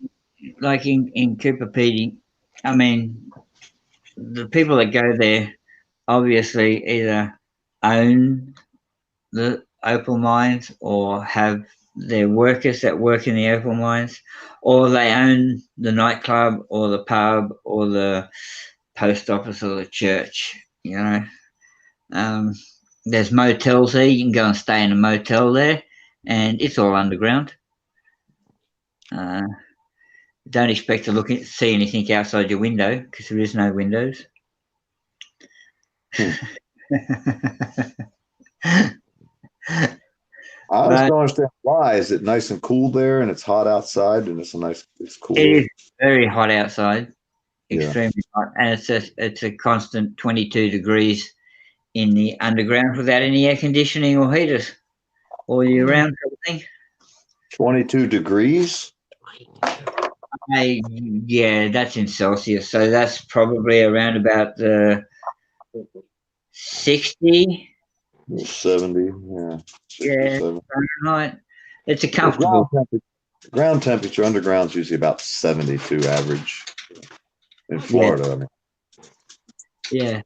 like in Coober Pedy, I mean, the people that go there obviously either own the opal mines or have their workers that work in the opal mines, or they own the nightclub or the pub or the post office or the church, There's motels there. You can go and stay in a motel there, and it's all underground. Don't expect to see anything outside your window because there is no windows. I just don't understand why. Is it nice and cool there, and it's hot outside, and it's cool? It is very hot outside, extremely hot, and it's a constant 22 degrees in the underground without any air conditioning or heaters all year round, sort of thing. 22 degrees? Yeah, that's in Celsius, so that's probably around about the 60. 70, yeah. 67. Fahrenheit. It's a comfortable. Ground temperature underground is usually about 72 average in Florida. I mean. Yeah,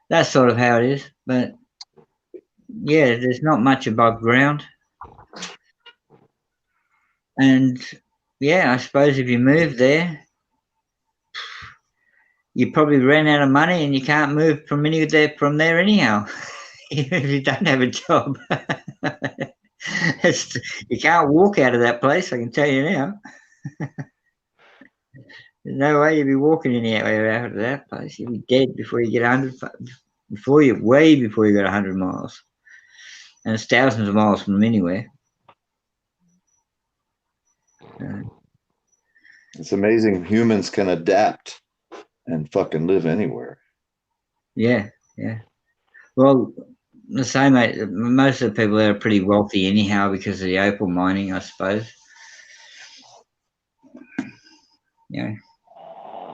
that's sort of how it is. But yeah, there's not much above ground. And yeah, I suppose if you move there, you probably ran out of money and you can't move from there anyhow. Even if you don't have a job. You can't walk out of that place, I can tell you now. There's no way you'd be walking anywhere out of that place. You'd be dead before you get 100, before you got 100 miles. And it's thousands of miles from anywhere. It's amazing humans can adapt and fucking live anywhere. Yeah. Well, the same, most of the people there are pretty wealthy anyhow because of the opal mining, I suppose. Yeah.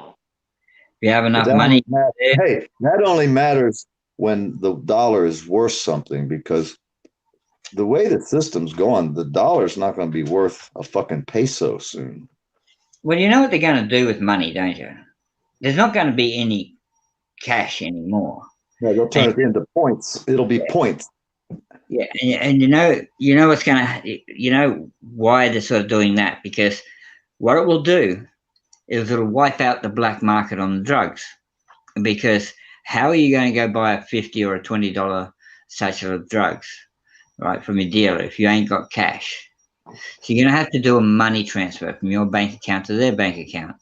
If you have enough money. Hey, that only matters when the dollar is worth something, because the way the system's going, the dollar's not going to be worth a fucking peso soon. Well, you know what they're going to do with money, don't you? There's not going to be any cash anymore. Yeah, they'll turn it into points. It'll be points. Yeah, and what's gonna, why they're sort of doing that, because what it will do is it'll wipe out the black market on the drugs. Because how are you going to go buy a $50 or a $20 sachet of drugs, right, from a dealer if you ain't got cash? So you're going to have to do a money transfer from your bank account to their bank account.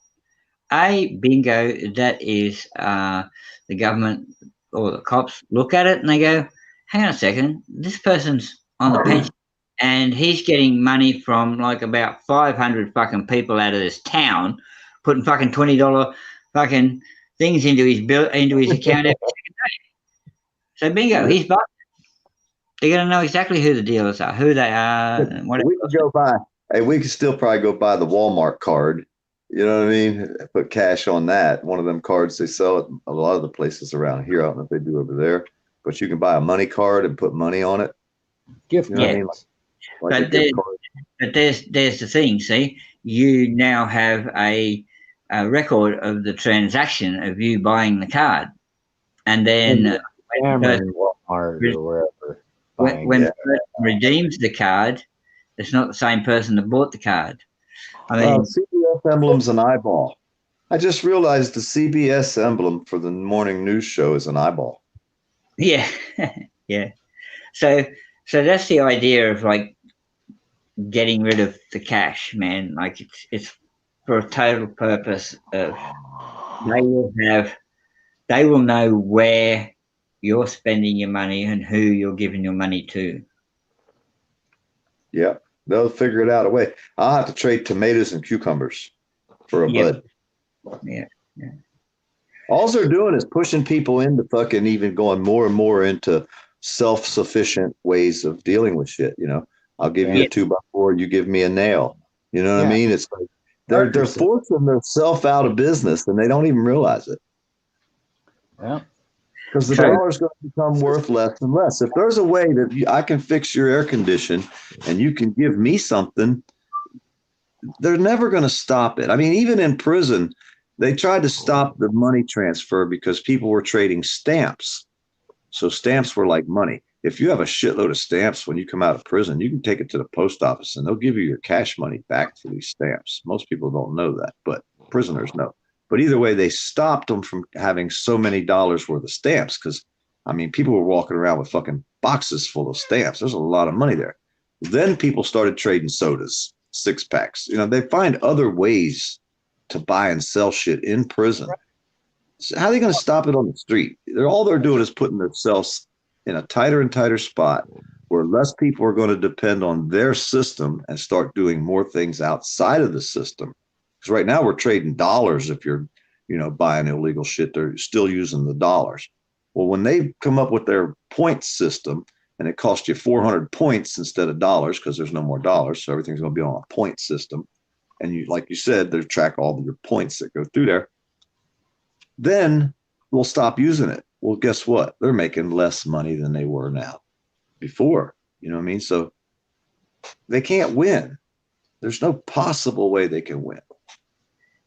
Bingo, that is the government or the cops look at it and they go, hang on a second, this person's on the pension and he's getting money from like about 500 fucking people out of this town, putting fucking $20 fucking things into his account every second day. So bingo, he's busted. They're going to know exactly who the dealers are, who they are, and whatever. We could go buy. Hey, we could still probably go buy the Walmart card. You know what I mean? Put cash on that. One of them cards they sell at a lot of the places around here. I don't know if they do over there, but you can buy a money card and put money on it. Gift You know what I mean? Like a gift card. But there's the thing. See, you now have a record of the transaction of you buying the card, and then Walmart or wherever. When the person redeems the card, it's not the same person that bought the card. I mean, CBS emblem's an eyeball. I just realized the CBS emblem for the morning news show is an eyeball. Yeah, yeah. So that's the idea of like getting rid of the cash, man. Like it's for a total purpose of they will know where you're spending your money and who you're giving your money to. Yeah, they'll figure it out a way. I'll have to trade tomatoes and cucumbers for a bud. Yeah. All they're doing is pushing people into fucking even going more and more into self-sufficient ways of dealing with shit. You know, I'll give you a 2x4, you give me a nail. You know what I mean? It's like they're forcing themselves out of business and they don't even realize it. Yeah. Because the dollar is going to become worth less and less. If there's a way that I can fix your air condition and you can give me something, they're never going to stop it. I mean, even in prison, they tried to stop the money transfer because people were trading stamps. So stamps were like money. If you have a shitload of stamps when you come out of prison, you can take it to the post office and they'll give you your cash money back for these stamps. Most people don't know that, but prisoners know. But either way, they stopped them from having so many dollars worth of stamps because, I mean, people were walking around with fucking boxes full of stamps. There's a lot of money there. Then people started trading sodas, 6-packs. You know, they find other ways to buy and sell shit in prison. So how are they going to stop it on the street? All they're doing is putting themselves in a tighter and tighter spot where less people are going to depend on their system and start doing more things outside of the system. Because right now we're trading dollars. If you're, buying illegal shit, they're still using the dollars. Well, when they come up with their point system and it costs you 400 points instead of dollars because there's no more dollars, so everything's going to be on a point system. And you, like you said, they track all of your points that go through there. Then we'll stop using it. Well, guess what? They're making less money than they were now before. You know what I mean? So they can't win. There's no possible way they can win.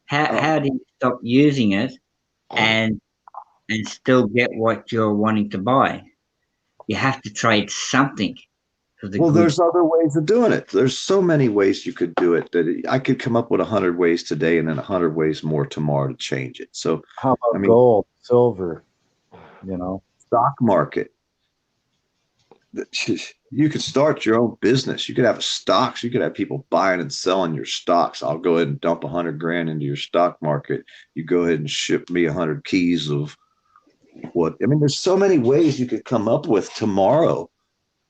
How do you stop using it and still get what you're wanting to buy? You have to trade something. Well, there's other ways of doing it. There's so many ways you could do it that I could come up with 100 ways today and then 100 ways more tomorrow to change it. So how about gold, silver, stock market? You could start your own business. You could have stocks. You could have people buying and selling your stocks. I'll go ahead and dump $100,000 into your stock market. You go ahead and ship me 100 keys of what? I mean, there's so many ways you could come up with tomorrow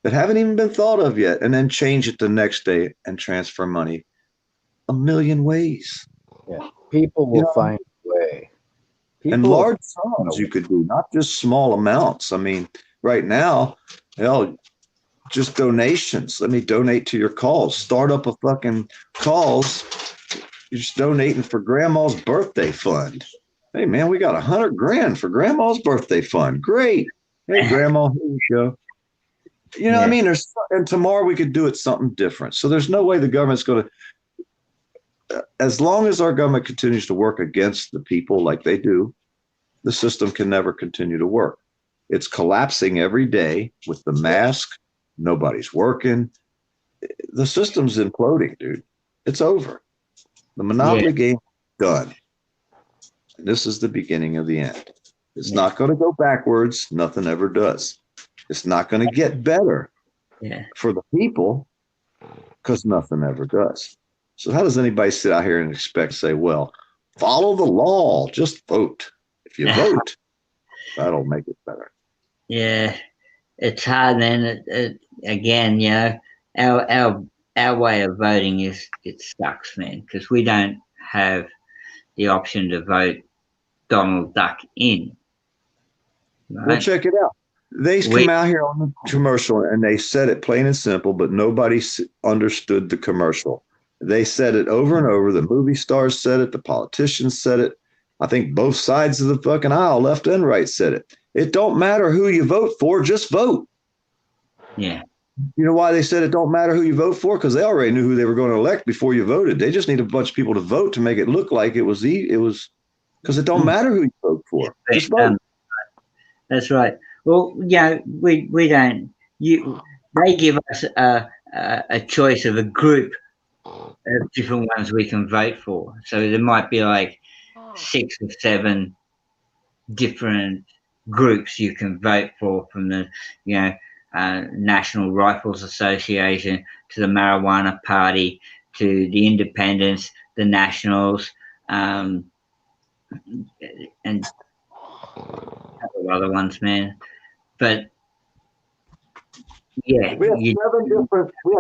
that haven't even been thought of yet, and then change it the next day and transfer money a million ways. Yeah, people will find a way. And large sums you could do, not just small amounts. I mean, right now, just donations. Let me donate to your cause. Start up a fucking cause. You're just donating for grandma's birthday fund. Hey man, we got $100,000 for grandma's birthday fund. Great. Hey grandma, here you go. You know what I mean? And tomorrow we could do it something different. So there's no way the government's going to, as long as our government continues to work against the people like they do, the system can never continue to work. It's collapsing every day with the mask, Nobody's working. The system's imploding, dude. It's over. The monopoly game done. And this is the beginning of the end. It's not going to go backwards. Nothing ever does. It's not going to get better for the people because nothing ever does. So how does anybody sit out here and expect to say, well, follow the law, just vote. If you vote, that'll make it better. Yeah, it's hard, man. Again, you know, our way of voting it sucks, man, because we don't have the option to vote Donald Duck in. Right? Well, check it out. They come out here on the commercial and they said it plain and simple, but nobody understood the commercial. They said it over and over. The movie stars said it. The politicians said it. I think both sides of the fucking aisle, left and right, said it. It don't matter who you vote for, just vote. Yeah. You know why they said it don't matter who you vote for? Because they already knew who they were going to elect before you voted. They just need a bunch of people to vote to make it look like it was because it don't matter who you vote for. Just vote. That's right. Well, yeah, we don't. They give us a choice of a group of different ones we can vote for. So there might be like 6 or 7 different groups you can vote for, from the National Rifles Association to the Marijuana Party to the Independents, the Nationals, and other ones, man. But yeah, we have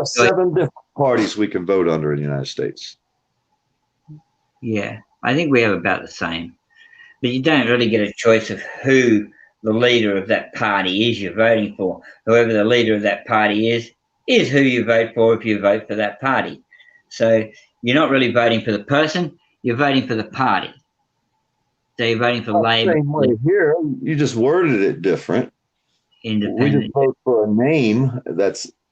7 different parties we can vote under in the United States. Yeah, I think we have about the same, but you don't really get a choice of who the leader of that party is you're voting for. Whoever the leader of that party is who you vote for if you vote for that party. So you're not really voting for the person, you're voting for the party. So you're voting for Labour. Same way here, you just worded it different. Independent. We just vote for a name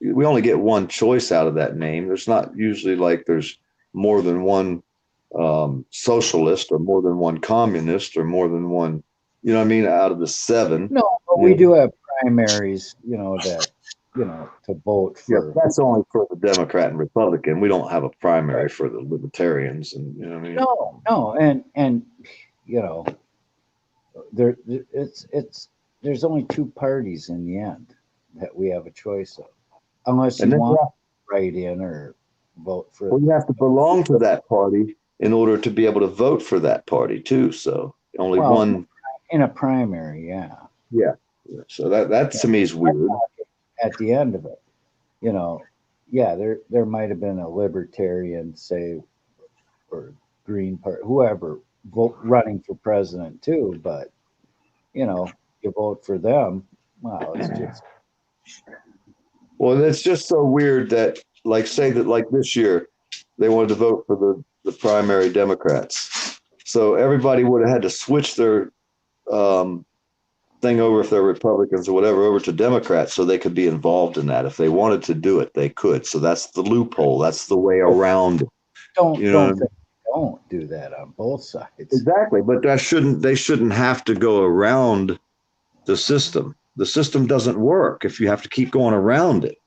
we only get one choice out of that name. There's not usually like there's more than one socialist or more than one communist or more than one, you know what I mean, out of the 7. No, but we do have primaries, to vote for. Yeah, that's only for the Democrat and Republican. We don't have a primary for the Libertarians, and you know what I mean. No, and there's only 2 parties in the end that we have a choice of, unless you want to write in or vote for. Well, you have to belong to that party in order to be able to vote for that party too. So only one in a primary, yeah. So that to me is weird. At the end of it, there might have been a libertarian, say, or Green Party, whoever, running for president too, but you vote for them. Wow, it's just. Well, it's just so weird that, like, say that, like this year, they wanted to vote for the primary Democrats. So everybody would have had to switch their thing over, if they're Republicans or whatever, over to Democrats so they could be involved in that. If they wanted to do it, they could. So that's the loophole. That's the way around it. Don't do that on both sides. Exactly, but they shouldn't have to go around the system. The system doesn't work if you have to keep going around it,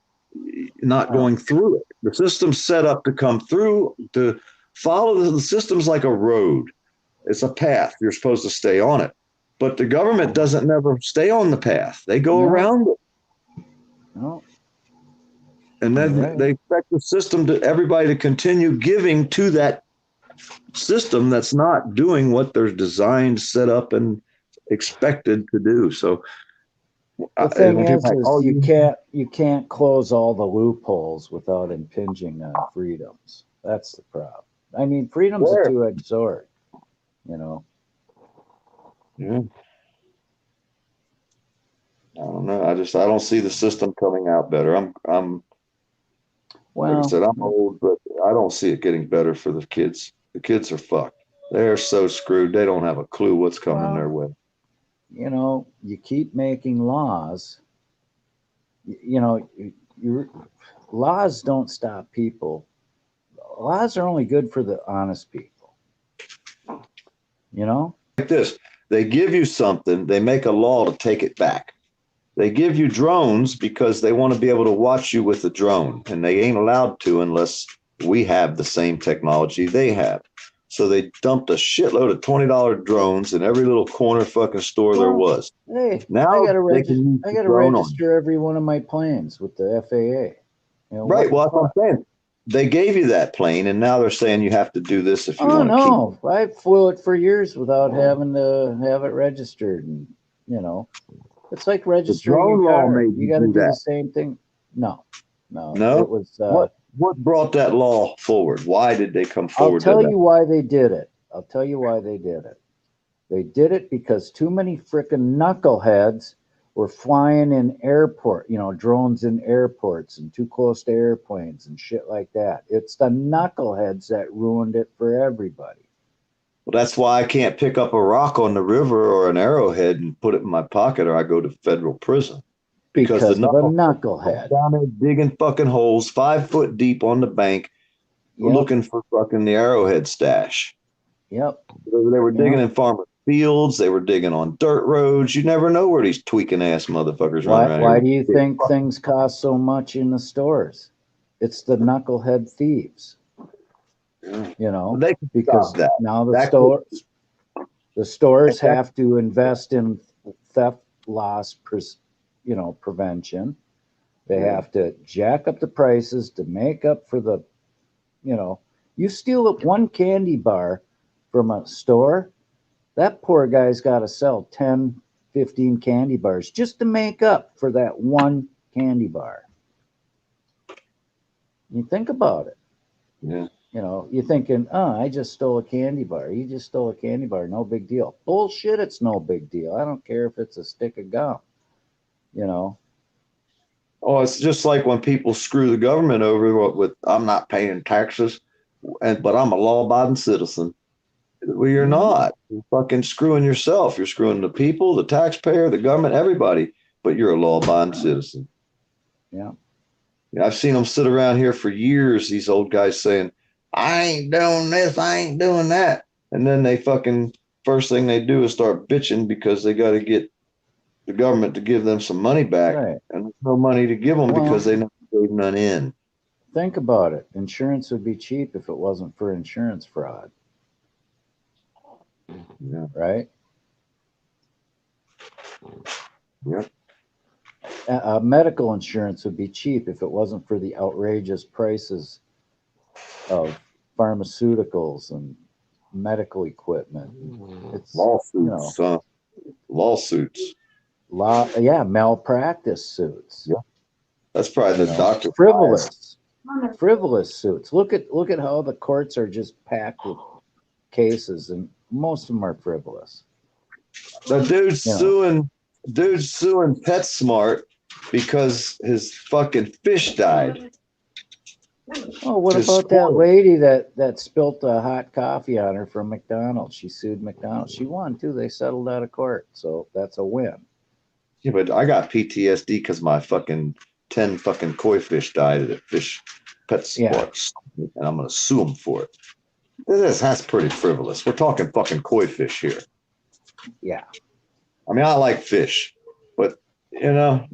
not going through it. The system's set up to come through, to follow the system's like a road. It's a path. You're supposed to stay on it. But the government doesn't never stay on the path. They go around it. No. And then they expect the system everybody to continue giving to that system that's not doing what they're designed, set up, and expected to do. So the thing is you can't close all the loopholes without impinging on freedoms. That's the problem. I mean, freedom's a two-edged sword, Yeah. I don't know. I don't see the system coming out better. Like I said, I'm old, but I don't see it getting better for the kids. The kids are fucked. They're so screwed. They don't have a clue what's coming their way. You keep making laws. Laws don't stop people. Laws are only good for the honest people. Like this, they give you something, they make a law to take it back. They give you drones because they want to be able to watch you with the drone, and they ain't allowed to unless we have the same technology they have. So they dumped a shitload of $20 drones in every little corner fucking store there was. Hey, Now I gotta they can use I the gotta drone on. register every one of my planes with the FAA. You know, Right. what Well, the that's what fuck? I'm saying. They gave you that plane, and now they're saying you have to do this if you Oh want to keep. no, I flew it for years without having to have it registered, and you know, it's like The registering drone your law car. made You you got to do do the that. same thing. No, it No. was. What brought that law forward? Why did they come I'll forward to tell that? you why they did it. I'll tell you why they did it. They did it because too many frickin' knuckleheads were flying in drones in airports and too close to airplanes and shit like that. It's the knuckleheads that ruined it for everybody. Well, that's why I can't pick up a rock on the river or an arrowhead and put it in my pocket, or I go to federal prison. Because the Because of a knuckleheads knucklehead. down there digging fucking holes 5 foot deep on the bank, Yep. looking for fucking the arrowhead stash. Yep. They were digging in farmer fields. They were digging on dirt roads. You never know where these tweaking ass motherfuckers run around here. Why do you think things cost so much in the stores? It's the knucklehead thieves. You know, They can because stop that. now the That stores have to invest in theft loss prevention. They have to jack up the prices to make up for the, you steal one candy bar from a store, that poor guy's got to sell 10, 15 candy bars just to make up for that one candy bar. You think about it. Yeah. You're thinking, I just stole a candy bar. You just stole a candy bar. No big deal. Bullshit, it's no big deal. I don't care if it's a stick of gum. Oh, it's just like when people screw the government over with I'm not paying taxes, but I'm a law-abiding citizen. Well, you're not. You're fucking screwing yourself. You're screwing the people, the taxpayer, the government, everybody, but you're a law-abiding citizen. Yeah. I've seen them sit around here for years, these old guys saying, I ain't doing this, I ain't doing that. And then they fucking, first thing they do is start bitching because they got to get the government to give them some money back. Right. And there's no money to give them because they never gave none in. Think about it. Insurance would be cheap if it wasn't for insurance fraud. Yeah. Right? Yep. Medical insurance would be cheap if it wasn't for the outrageous prices of pharmaceuticals and medical equipment. It's lawsuits. Lawsuits. Malpractice suits. Yeah. That's probably the doctor. Frivolous suits. Look at how the courts are just packed with cases, and most of them are frivolous. The dude's suing PetSmart because his fucking fish died. Oh, what about that lady that spilt a hot coffee on her from McDonald's? She sued McDonald's. She won too. They settled out of court, so that's a win. Yeah, but I got PTSD because my fucking 10 fucking koi fish died at PetSmart, and I'm gonna sue them for it. That's pretty frivolous. We're talking fucking koi fish here. Yeah. I mean, I like fish, but when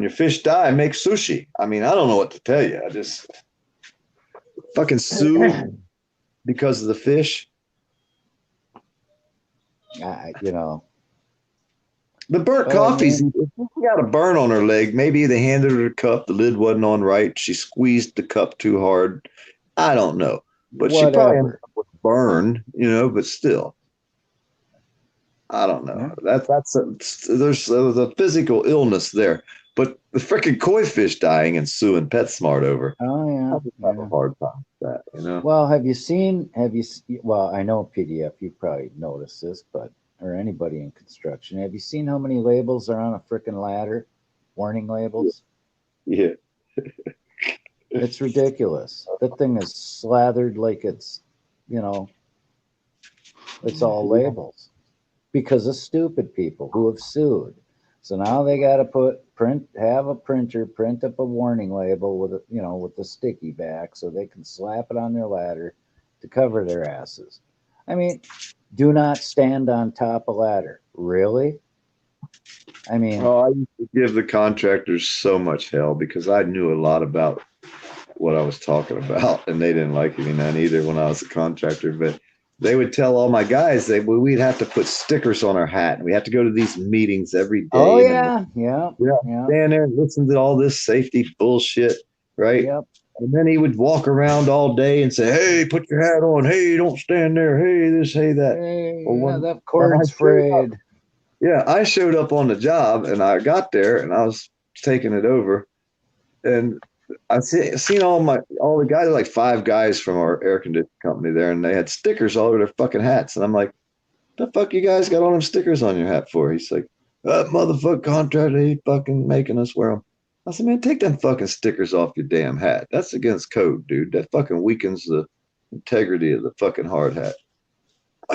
your fish die, make sushi. I mean, I don't know what to tell you. I just fucking sue because of the fish. The burnt coffee's, if she got a burn on her leg, maybe they handed her a cup, the lid wasn't on right, she squeezed the cup too hard. I don't know. But she probably ended up with a burn, but still. I don't know. There's a physical illness there. But the freaking koi fish dying and suing PetSmart over. Oh yeah. I have a hard time with that, Well, well, I know PDF, you probably noticed this, or anybody in construction, have you seen how many labels are on a freaking ladder? Warning labels? Yeah. It's ridiculous. That thing is slathered like it's all labels because of stupid people who have sued. So now they got to have a printer print up a warning label with with the sticky back so they can slap it on their ladder to cover their asses. I mean, do not stand on top of ladder. Really? I mean, I used to give the contractors so much hell because I knew a lot about what I was talking about, and they didn't like me none either when I was a contractor. But they would tell all my guys we'd have to put stickers on our hat, and we have to go to these meetings every day. oh yeah, yeah, stand there and listen to all this safety bullshit, right? Yep. And then he would walk around all day and say, "Hey, put your hat on. Hey, don't stand there. Hey, this, hey, that." Hey, Well, that cord's frayed. Yeah, I showed up on the job and I got there and I was taking it over, and I seen all the guys, like 5 guys from our air conditioning company there, and they had stickers all over their fucking hats, and I'm like, "The fuck you guys got all them stickers on your hat for?" He's like, "That motherfucker contractor, he fucking making us wear them." I said, "Man, take them fucking stickers off your damn hat. That's against code, dude. That fucking weakens the integrity of the fucking hard hat."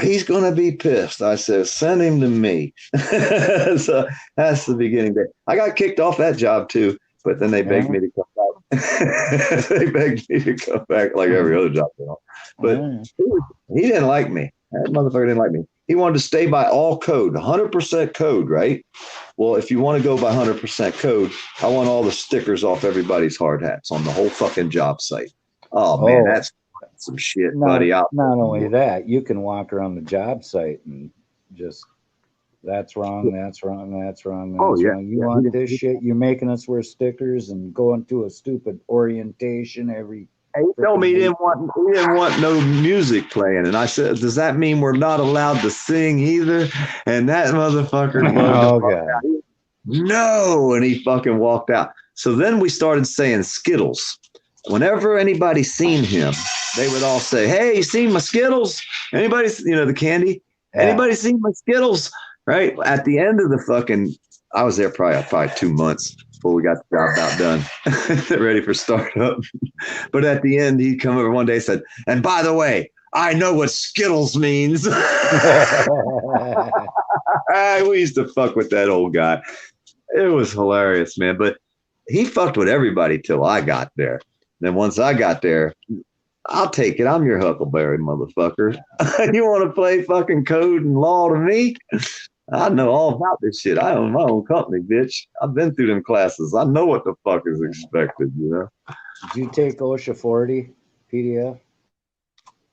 "He's going to be pissed." I said, "Send him to me." So that's the beginning day. I got kicked off that job too, but then they begged me to come back. They begged me to come back like every other job. But he didn't like me. That motherfucker didn't like me. He wanted to stay by all code, 100% code, right? Well, if you want to go by 100% code, I want all the stickers off everybody's hard hats on the whole fucking job site. Oh, man, that's some shit, buddy. Not only that, you can walk around the job site and just, that's wrong, that's wrong, that's wrong, that's wrong. You want this shit? You're making us wear stickers and going to a stupid orientation every. He told me he didn't want no music playing, and I said, "Does that mean we're not allowed to sing either?" And that motherfucker no, and he fucking walked out. So then we started saying Skittles. Whenever anybody seen him, they would all say, "Hey, you seen my Skittles? Anybody, the candy? Anybody seen my Skittles?" Right? At the end of the fucking, I was there probably 2 months before we got the job about done, ready for startup. But at the end, he'd come over one day and said, "And by the way, I know what Skittles means." We used to fuck with that old guy. It was hilarious, man. But he fucked with everybody till I got there. Then once I got there, I'll take it. I'm your Huckleberry, motherfucker. You want to play fucking code and law to me? I know all about this shit. I own my own company, bitch. I've been through them classes. I know what the fuck is expected, Did you take OSHA 40 PDF?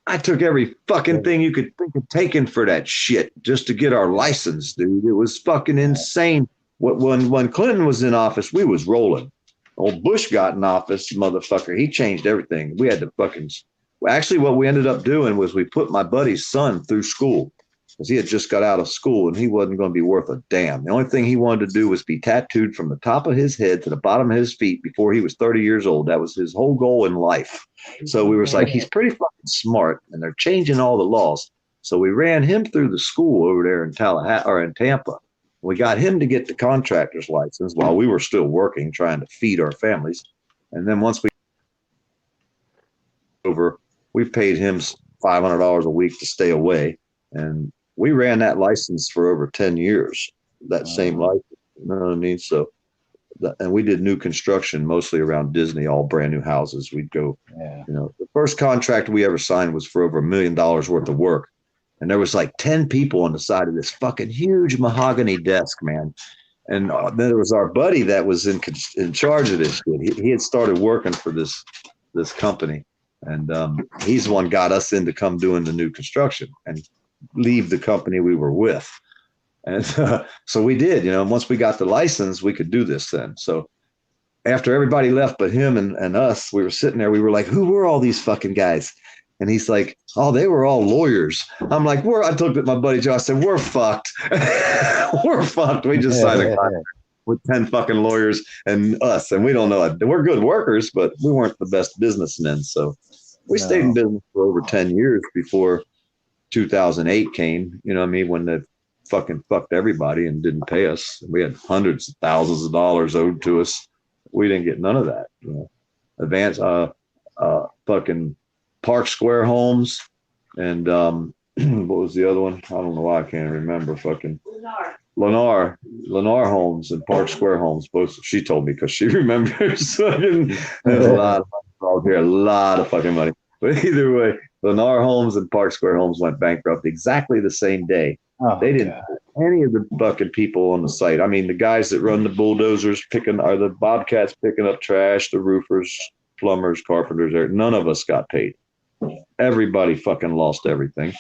I took every fucking thing you could think of taking for that shit just to get our license, dude. It was fucking insane. When Clinton was in office, we was rolling. Old Bush got in office, motherfucker. He changed everything. We had to fucking. Actually, what we ended up doing was we put my buddy's son through school because he had just got out of school and he wasn't going to be worth a damn. The only thing he wanted to do was be tattooed from the top of his head to the bottom of his feet before he was 30 years old. That was his whole goal in life. So we was like, he's pretty fucking smart, and they're changing all the laws. So we ran him through the school over there in Tallahassee or in Tampa. We got him to get the contractor's license while we were still working, trying to feed our families. And then once we paid him $500 a week to stay away. And we ran that license for over 10 years, that same license. You know what I mean? So, and we did new construction, mostly around Disney, all brand new houses. We'd go, the first contract we ever signed was for over $1 million worth of work. And there was like 10 people on the side of this fucking huge mahogany desk, man. And then there was our buddy that was in charge of this shit. He had started working for this company. And he's the one got us in to come doing the new construction and leave the company we were with. And so we did, once we got the license, we could do this then. So after everybody left but him and us, we were sitting there. We were like, who were all these fucking guys? And he's like, oh, they were all lawyers. I'm like, I looked at my buddy Joe. I said, we're fucked. We're fucked. We just signed a contract with 10 fucking lawyers and us. And we don't know it. We're good workers, but we weren't the best businessmen. So we stayed in business for over 10 years before 2008 came, when they fucking fucked everybody and didn't pay us. We had hundreds of thousands of dollars owed to us. We didn't get none of that. Advance, fucking Park Square Homes, and what was the other one? I don't know why I can't remember. Fucking Lennar Homes and Park Square Homes. Both she told me because she remembers. There's a lot of money here, a lot of fucking money. But either way, Lennar Homes and Park Square Homes went bankrupt exactly the same day. They didn't any of the fucking people on the site. I mean, the guys that run the bulldozers are the bobcats picking up trash, the roofers, plumbers, carpenters. None of us got paid. Everybody fucking lost everything.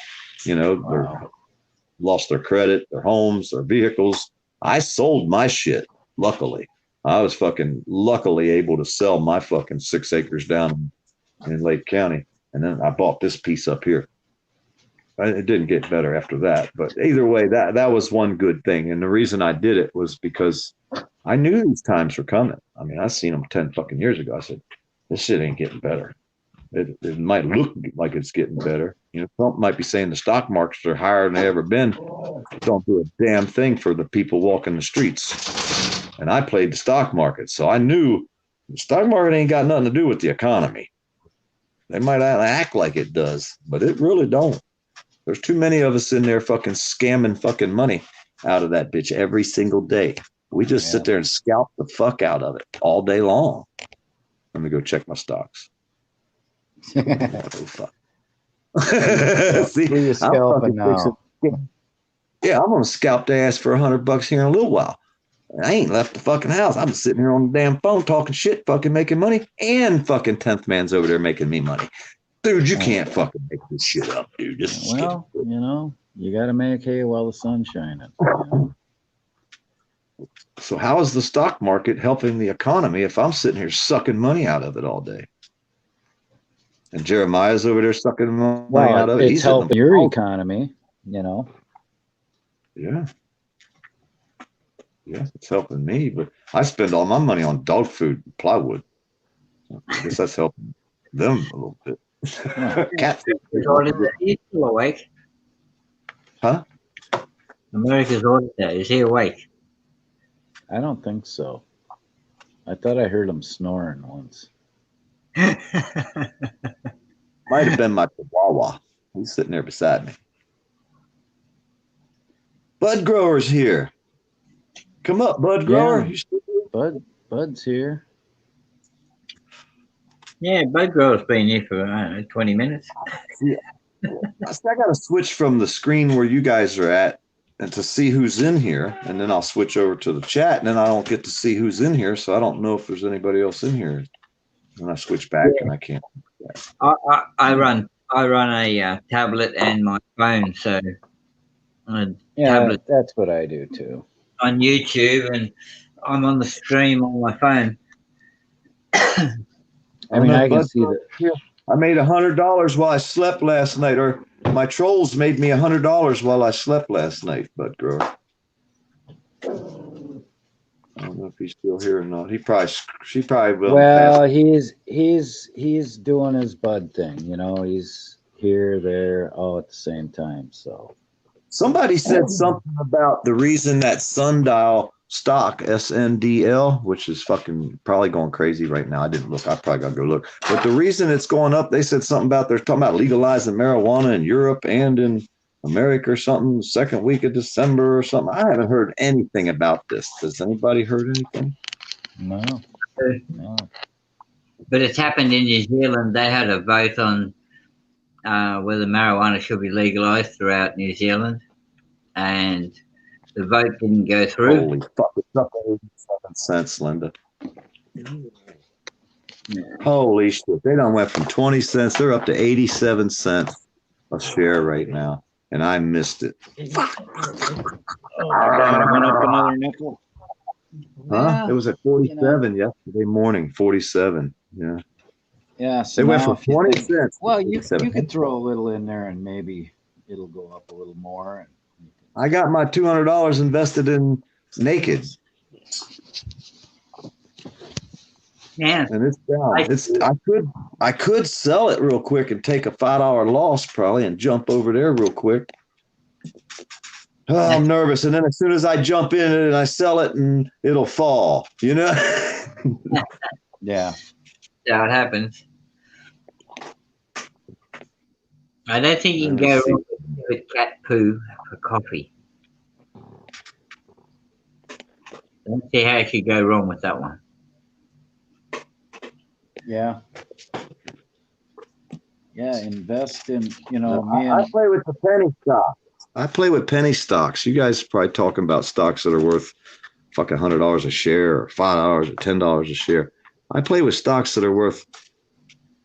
You know, they lost their credit, their homes, their vehicles. I sold my shit. Luckily, I was fucking luckily able to sell my fucking 6 acres down in Lake County, and then I bought this piece up here. It didn't get better after that, but either way, that was one good thing. And the reason I did it was because I knew these times were coming. I mean, I seen them 10 fucking years ago. I said, this shit ain't getting better. It might look like it's getting better. You know, Trump might be saying the stock markets are higher than they ever been. Don't do a damn thing for the people walking the streets. And I played the stock market, so I knew the stock market ain't got nothing to do with the economy. They might act like it does, but it really don't. There's too many of us in there fucking scamming fucking money out of that bitch every single day. We just sit there and scalp the fuck out of it all day long. Let me go check my stocks. Oh, fuck. See, who you scalping now? Yeah, I'm gonna scalp their ass for $100 here in a little while. I ain't left the fucking house. I'm sitting here on the damn phone talking shit, fucking making money, and fucking 10th man's over there making me money. Dude, you can't fucking make this shit up, dude. Well, you know, you got to make hay while the sun's shining. You know? So how is the stock market helping the economy if I'm sitting here sucking money out of it all day? And Jeremiah's over there sucking money out of it. It's helping your economy, you know. Yeah. Yeah, it's helping me, but I spend all my money on dog food and plywood. I guess that's helping them a little bit. Cat food. Auditor, is he still awake? Huh? America's Auditor, is he awake? I don't think so. I thought I heard him snoring once. Might have been my chihuahua. He's sitting there beside me. Bud Grower's here. Come up, Bud Grower. Yeah. Bud's here. Yeah, Bud Grower's been here for 20 minutes. Yeah. I got to switch from the screen where you guys are at and to see who's in here, and then I'll switch over to the chat, and then I don't get to see who's in here, so I don't know if there's anybody else in here. And I switch back, and I can't. I run a tablet and my phone, so tablet. That's what I do too. On YouTube, and I'm on the stream on my phone. I mean, I can see that. I made $100 while I slept last night, or my trolls made me $100 while I slept last night, Bud Grower. I don't know if he's still here or not. She probably will. Well, he's doing his Bud thing, you know. He's here, there, all at the same time. So somebody said something about the reason that sundial stock, SNDL, which is fucking probably going crazy right now. I didn't look. I probably gotta go look. But the reason it's going up, they said something about they're talking about legalizing marijuana in Europe and in America or something, second week of December or something. I haven't heard anything about this. Has anybody heard anything? No. But it's happened in New Zealand. They had a vote on whether marijuana should be legalized throughout New Zealand, and the vote didn't go through. Holy fuck, it's up to 87 cents, Linda. Yeah. Holy shit. They done went from 20 cents. They're up to 87 cents a share right now. And I missed it. Fuck. Oh my God, it went up another nickel. Huh? It was at 47 yesterday morning. 47. Yeah. Yeah. So they went from 20 cents. Well, you could throw a little in there and maybe it'll go up a little more. I got my $200 invested in Naked. Yeah. And it's down. I could sell it real quick and take a $5 loss probably and jump over there real quick. Oh, I'm nervous. And then as soon as I jump in it and I sell it and it'll fall, you know? Yeah. Yeah, it happens. I don't think you can go wrong with cat poo for coffee. Don't see how you could go wrong with that one. Yeah. Yeah, invest in, I play with the penny stock. I play with penny stocks. You guys are probably talking about stocks that are worth fucking $100 a share or $5 or $10 a share. I play with stocks that are worth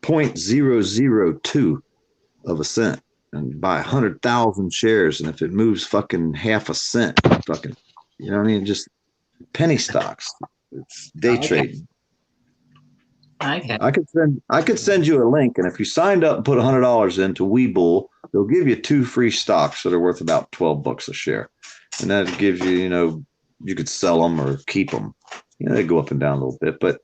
0.002 of a cent and buy 100,000 shares. And if it moves fucking half a cent, fucking, you know what I mean? Just penny stocks. It's day trading. Okay. I could send you a link, and if you signed up and put $100 into Webull, they'll give you 2 free stocks that are worth about $12 a share, and that gives you, you know, you could sell them or keep them. You know, they go up and down a little bit, but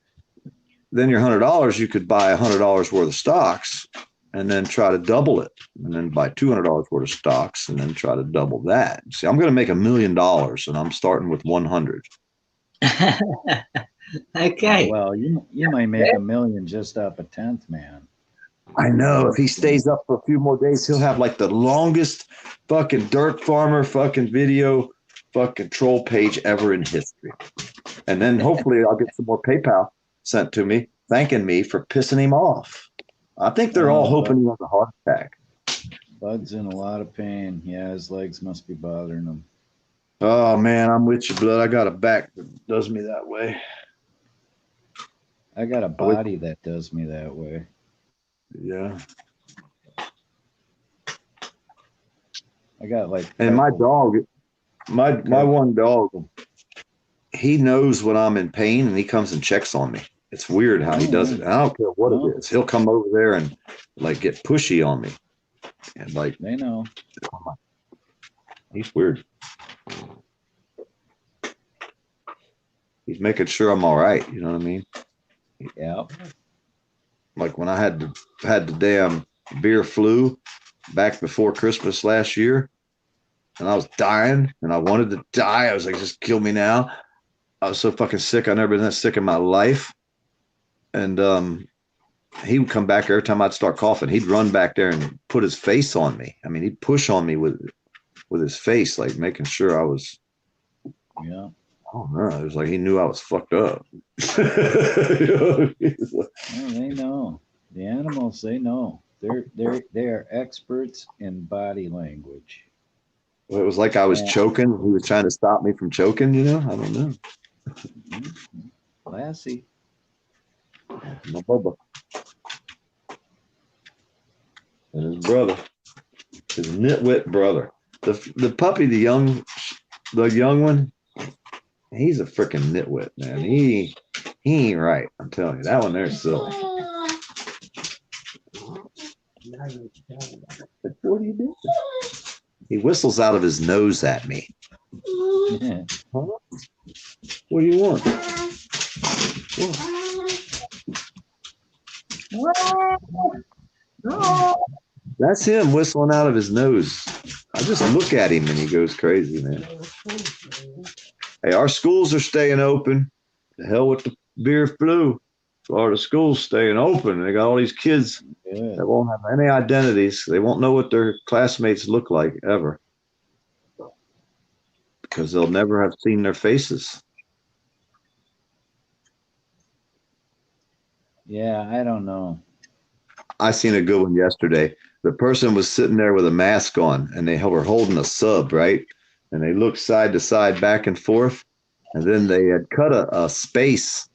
then your $100, you could buy $100 worth of stocks, and then try to double it, and then buy $200 worth of stocks, and then try to double that. See, I'm going to make $1 million, and I'm starting with 100. Okay. Well, you might make $1 million just off a 10th, man. I know. If he stays up for a few more days, he'll have like the longest fucking dirt farmer fucking video fucking troll page ever in history. And then hopefully I'll get some more PayPal sent to me thanking me for pissing him off. I think they're all hoping he has a heart attack. Bud's in a lot of pain. Yeah, his legs must be bothering him. Oh, man, I'm with you, Blood. I got a back that does me that way. I got a body that does me that way. Yeah. I got like. And my dog, my one dog, he knows when I'm in pain and he comes and checks on me. It's weird how he does it. I don't care what it is. He'll come over there and like get pushy on me. And like, they know. He's weird. He's making sure I'm all right. You know what I mean? Yeah. Like when I had the damn beer flu back before Christmas last year, and I was dying and I wanted to die. I was like, just kill me now. I was so fucking sick. I've never been that sick in my life. And he would come back every time I'd start coughing. He'd run back there and put his face on me. I mean, he'd push on me with his face, like making sure I was. Yeah. I don't know. It was like he knew I was fucked up. Well, they know. The animals, they know. They are experts in body language. Well, it was like I was choking. He was trying to stop me from choking, you know? I don't know. Lassie. My Bubba. And his brother. His nitwit brother. The puppy, the young one, he's a freaking nitwit, man. He ain't right. I'm telling you. That one there's silly. What are you doing? He whistles out of his nose at me. Yeah. Huh? What do you want? That's him whistling out of his nose. I just look at him and he goes crazy, man. Hey, our schools are staying open. The hell with the beer flu. Florida schools staying open. They got all these kids that won't have any identities. They won't know what their classmates look like ever because they'll never have seen their faces. Yeah, I don't know. I seen a good one yesterday. The person was sitting there with a mask on and they were holding a sub, right? And they looked side to side, back and forth. And then they had cut a space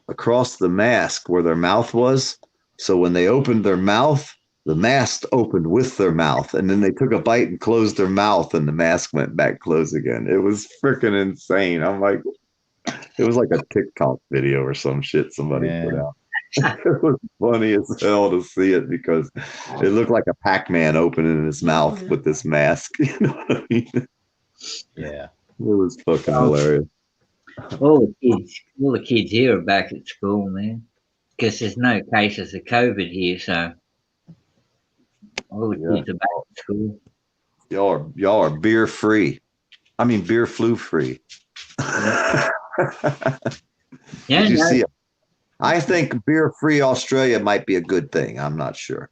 across the mask where their mouth was. So when they opened their mouth, the mask opened with their mouth. And then they took a bite and closed their mouth and the mask went back closed again. It was freaking insane. I'm like, it was like a TikTok video or some shit somebody put out. It was funny as hell to see it because it looked like a Pac-Man opening his mouth with this mask. You know what I mean? Yeah. It was fucking hilarious. All the kids here are back at school, man, because there's no cases of COVID here, so all the kids are back at school. Y'all are beer free. I mean, beer flu free. Did you see it? I think beer free Australia might be a good thing. I'm not sure.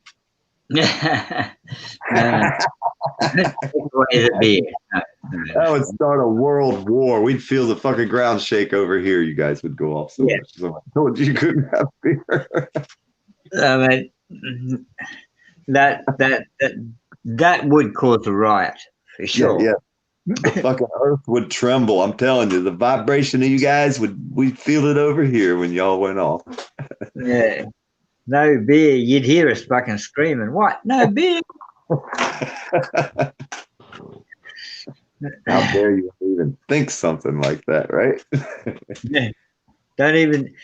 That would start a world war. We'd feel the fucking ground shake over here. You guys would go off so much. So I told you couldn't have beer. I mean, that would cause a riot for sure. Yeah. The fucking earth would tremble. I'm telling you, the vibration of you guys we'd feel it over here when y'all went off. Yeah. No beer, you'd hear us fucking screaming. What? No beer. How dare you even think something like that, right? Yeah. Don't even.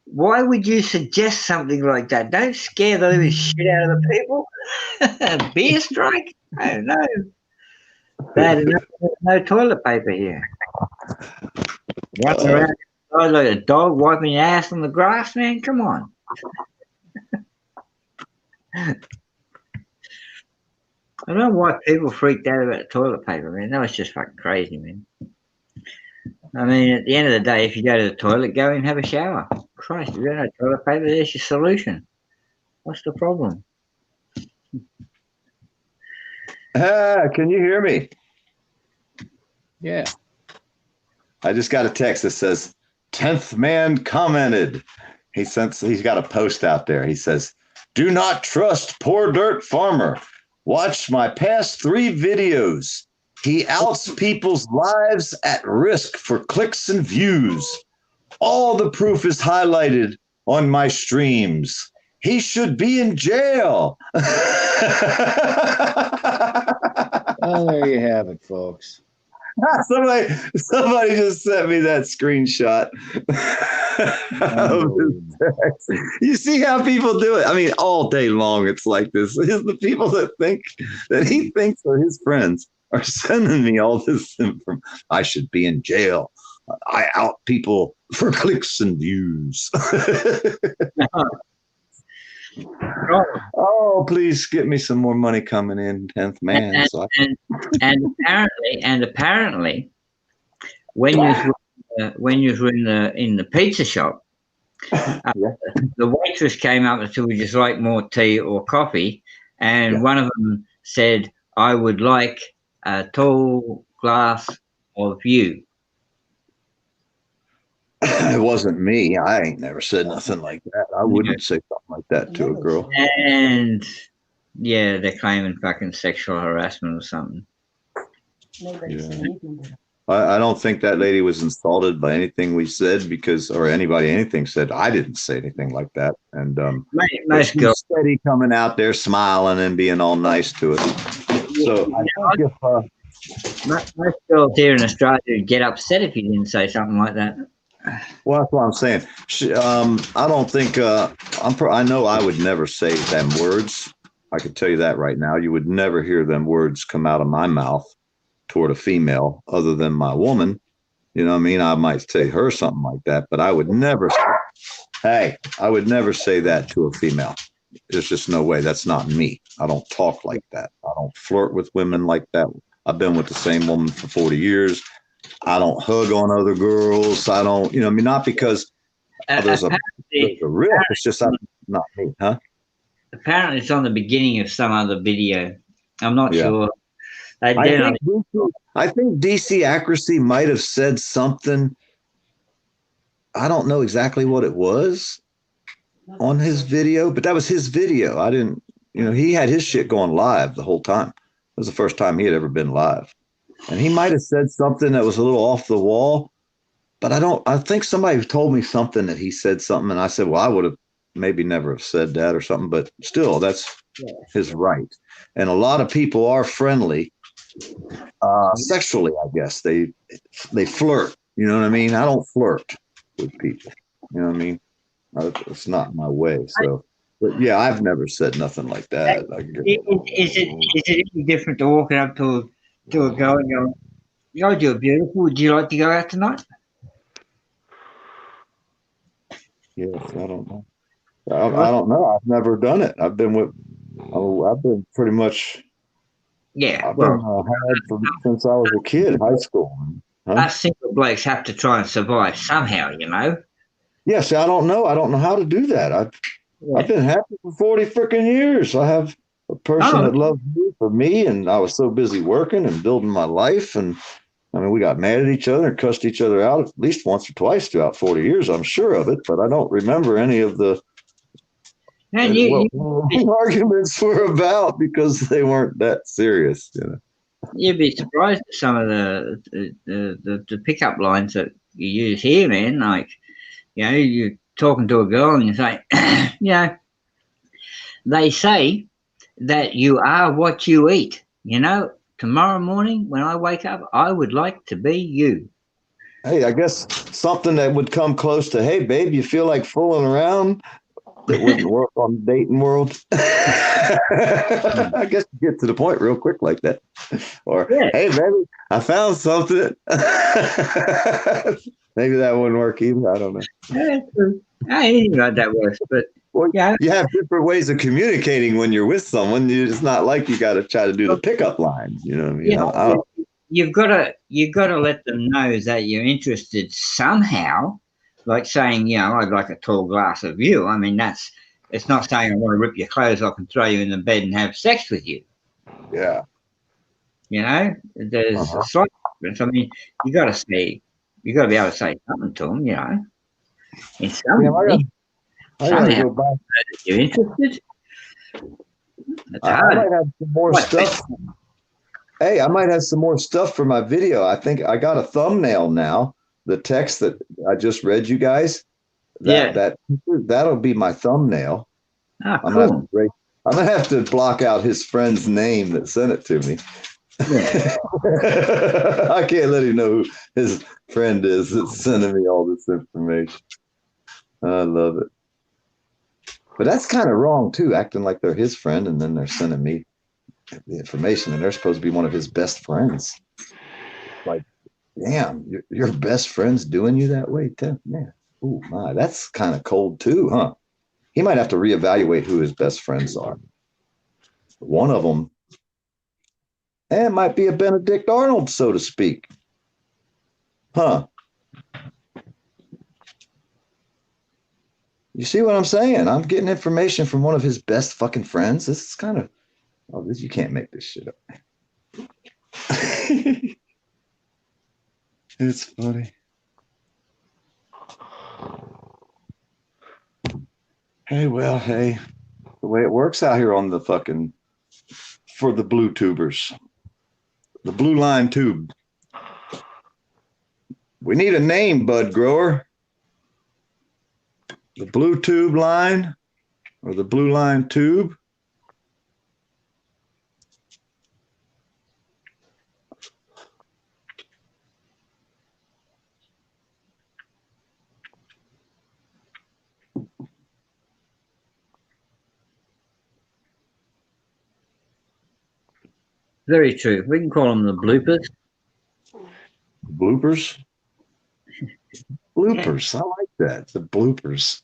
Why would you suggest something like that? Don't scare the living shit out of the people. Beer strike? I don't know. Bad enough. No toilet paper here. Running around like a dog wiping your ass on the grass, man. Come on. I don't know why people freaked out about toilet paper, man. That was just fucking crazy, man. I mean, at the end of the day, if you go to the toilet, go and have a shower. Christ, if you don't have toilet paper, there's your solution. What's the problem? Can you hear me? Yeah. I just got a text that says, 10th man commented. He's got a post out there. He says, do not trust poor dirt farmer. Watch my past 3 videos. He outs people's lives at risk for clicks and views. All the proof is highlighted on my streams. He should be in jail. Well, there you have it, folks. Somebody just sent me that screenshot. You see how people do it? I mean, all day long it's like this. It's the people that he thinks are his friends are sending me all this information. I should be in jail. I out people for clicks and views. Oh, please get me some more money coming in, 10th man. And apparently, when you were in the pizza shop, the waitress came up and said, "Would you like more tea or coffee?" And one of them said, "I would like a tall glass of you." It wasn't me. I ain't never said nothing like that. I wouldn't say something like that to a girl. And yeah, they're claiming fucking sexual harassment or something. Yeah. I don't think that lady was insulted by anything we said or anything said. I didn't say anything like that. And most girls steady coming out there smiling and being all nice to it. So I think most girls here in Australia would get upset if you didn't say something like that. Well, that's what I'm saying. I don't think I know I would never say them words. I could tell you that right now. You would never hear them words come out of my mouth toward a female other than my woman. You know what I mean? I might say her something like that, but I would never say that to a female. There's just no way. That's not me. I don't talk like that. I don't flirt with women like that. I've been with the same woman for 40 years. I don't hug on other girls. I don't, not because there's a risk. It's just not me, huh? Apparently, it's on the beginning of some other video. I'm not sure. I think DC Accuracy might have said something. I don't know exactly what it was on his video, but that was his video. I didn't, he had his shit going live the whole time. It was the first time he had ever been live. And he might have said something that was a little off the wall, but I think somebody told me something that he said something. And I said, well, I would have maybe never have said that or something, but still that's his right. And a lot of people are friendly, sexually, I guess they flirt. You know what I mean? I don't flirt with people. You know what I mean? It's not my way. So, but yeah, I've never said nothing like that. Is it any different to walking up to a girl and go, "You're beautiful. Would you like to go out tonight?" Yes, I don't know. I don't know. I've never done it. I've been pretty much. Yeah, I've been since I was a kid, high school. Huh? Us single blokes have to try and survive somehow, Yeah, see, I don't know. I don't know how to do that. I've been happy for 40 freaking years. I have a person that loves me for me, and I was so busy working and building my life. And I mean, we got mad at each other and cussed each other out at least once or twice throughout 40 years. I'm sure of it, but I don't remember any of the arguments were about because they weren't that serious. you'd be surprised at some of the pickup lines that you use here, man. Like, you're talking to a girl and you say, they say that you are what you eat. Tomorrow morning when I wake up, I would like to be you. Hey, I guess something that would come close to, hey, babe, you feel like fooling around? That wouldn't work on the dating world. I guess you get to the point real quick like that. Or, hey, baby, I found something. Maybe that wouldn't work either. I don't know. Yeah, anything like that works. But you have different ways of communicating when you're with someone. It's not like you got to try to do the pickup line. You know what I mean? You've got to let them know that you're interested somehow. Like saying, I'd like a tall glass of you. I mean, it's not saying I want to rip your clothes off and throw you in the bed and have sex with you. Yeah. There's a slight difference. I mean, you got to be able to say something to them, in some way. Somehow, go back. You're interested. I might have some more stuff. Hey, I might have some more stuff for my video. I think I got a thumbnail now. The text that I just read you guys, that'll be my thumbnail. Ah, cool. I'm gonna have to block out his friend's name that sent it to me. Yeah. I can't let him know who his friend is that's sending me all this information. I love it. But that's kind of wrong too, acting like they're his friend and then they're sending me the information and they're supposed to be one of his best friends. Like, damn, your best friend's doing you that way too? Man, oh my, that's kind of cold too, huh? He might have to reevaluate who his best friends are. One of them, might be a Benedict Arnold, so to speak. Huh? You see what I'm saying? I'm getting information from one of his best fucking friends. This is kind of, you can't make this shit up. It's funny. Hey, the way it works out here on the fucking, for the blue tubers, the blue line tube. We need a name, bud grower. The blue tube line or the blue line tube. Very true. We can call them the bloopers. Bloopers? Bloopers. I like that. The bloopers.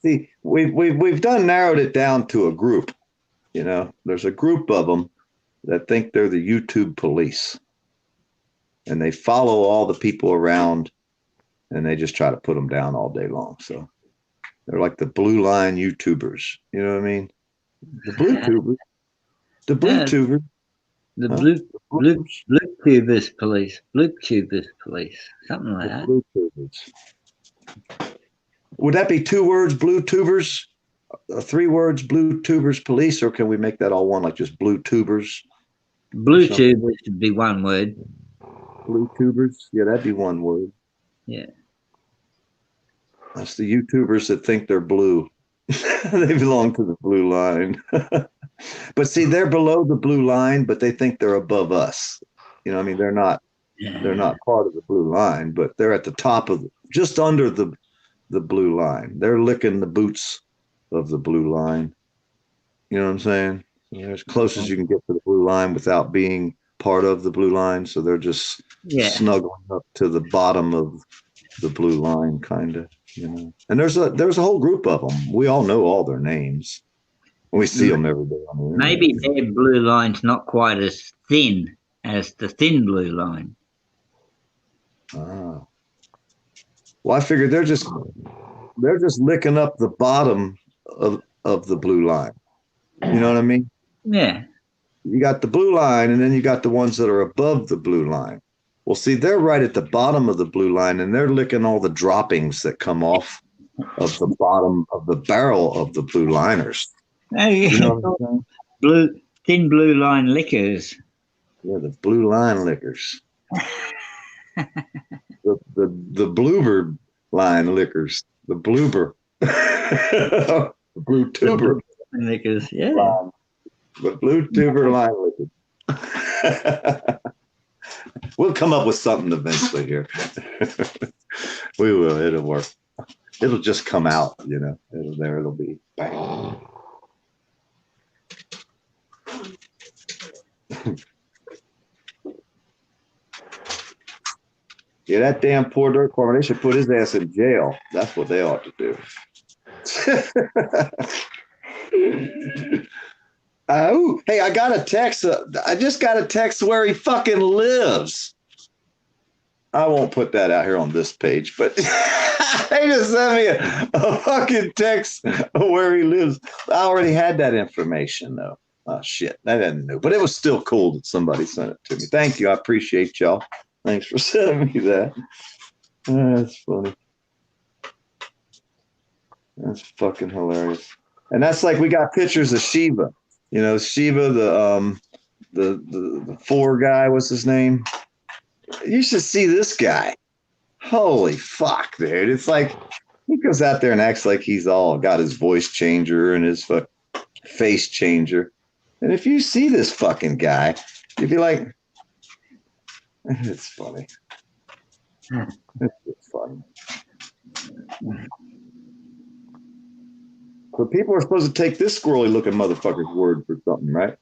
See, we've narrowed it down to a group. There's a group of them that think they're the YouTube police. And they follow all the people around and they just try to put them down all day long. So they're like the blue line YouTubers. You know what I mean? The blue tubers. The blue tubers. The blue tubers police. Blue tubers police. Something like that. Blue tubers. Would that be 2 words, blue tubers? 3 words, blue tubers police, or can we make that all one, like just blue tubers? Blue tubers would be 1 word. Blue tubers? Yeah, that'd be 1 word. Yeah. That's the YouTubers that think they're blue. They belong to the blue line. But see, they're below the blue line, but they think they're above us. I mean, they're not part of the blue line, but they're at the top of, just under the blue line. They're licking the boots of the blue line. You know what I'm saying? They're as close as you can get to the blue line without being part of the blue line. So they're just snuggling up to the bottom of the blue line, kind of. And there's a whole group of them. We all know all their names. We see them every day on the internet. Maybe their blue line's not quite as thin as the thin blue line. Ah. Well, I figured they're just licking up the bottom of the blue line. You know what I mean? Yeah. You got the blue line, and then you got the ones that are above the blue line. Well, see, they're right at the bottom of the blue line, and they're licking all the droppings that come off of the bottom of the barrel of the blue liners. Hey, You know what I'm saying? thin blue line liquors. Yeah, the blue line liquors. the bloober line liquors. The bloober. The blue tuber. Liquors, yeah. Line. The blue tuber line liquor. We'll come up with something eventually here. We will. It'll work. It'll just come out, you know. It'll be bang. Yeah, that damn poor Dirt Farmer, they should put his ass in jail. That's what they ought to do. Hey, I got a text. I just got a text where he fucking lives. I won't put that out here on this page, but they just sent me a fucking text of where he lives. I already had that information, though. Oh, shit. I didn't know. But it was still cool that somebody sent it to me. Thank you. I appreciate y'all. Thanks for sending me that. That's funny. That's fucking hilarious. And that's like we got pictures of Shiva. You know, Shiva, the four guy, what's his name? You should see this guy. Holy fuck, dude. It's like he goes out there and acts like he's all got his voice changer and his face changer. And if you see this fucking guy, you'd be like, it's funny. It's funny. But people are supposed to take this squirrely looking motherfucker's word for something, right?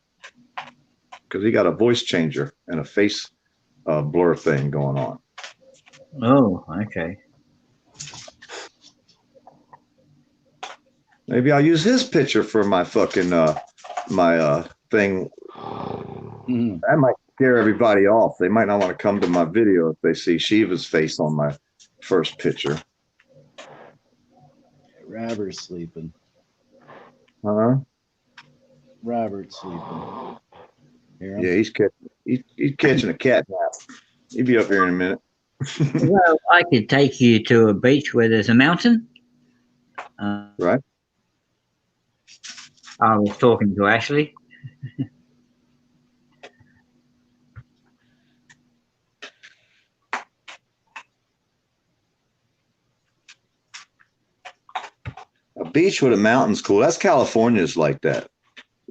Because he got a voice changer and a face blur thing going on. Oh, okay. Maybe I'll use his picture for my fucking my thing. That might scare everybody off. They might not want to come to my video if they see Shiva's face on my first picture. Robert's sleeping. Huh? Robert's sleeping. Yeah, he's catching a cat nap. He'll be up here in a minute. Well, I could take you to a beach where there's a mountain. Right. I was talking to Ashley. A beach with a mountain's cool. That's California's like that.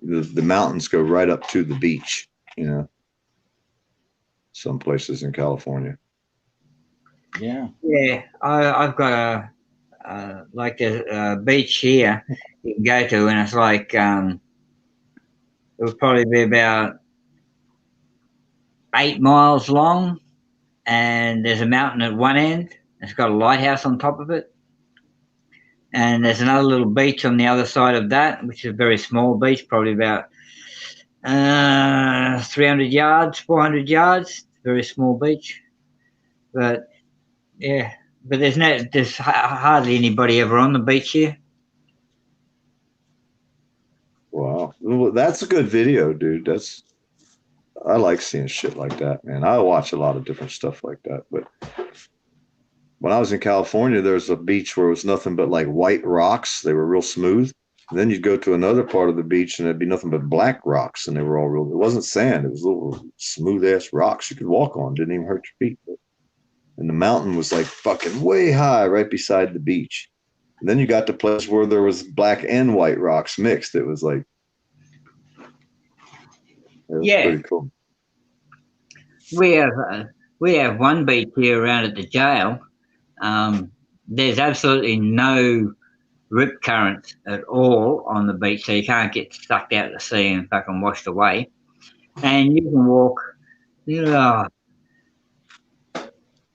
The mountains go right up to the beach, you know. Some places in California. Yeah. Yeah, I've got a beach here you can go to, and it's like it would probably be about 8 miles long, and there's a mountain at one end. It's got a lighthouse on top of it. And there's another little beach on the other side of that, which is a very small beach, probably about 300 yards, 400 yards. Very small beach. But, yeah. But there's hardly anybody ever on the beach here. Wow. Well, that's a good video, dude. I like seeing shit like that, man. I watch a lot of different stuff like that. But when I was in California, there was a beach where it was nothing but like white rocks. They were real smooth. And then you'd go to another part of the beach and it'd be nothing but black rocks. And they were all real. It wasn't sand. It was little smooth ass rocks you could walk on. Didn't even hurt your feet. And the mountain was like fucking way high right beside the beach. And then you got to places where there was black and white rocks mixed. It was like, it was pretty cool. We have one beach here around at the jail. There's absolutely no rip currents at all on the beach, so you can't get sucked out to sea and fucking washed away. And you can walk,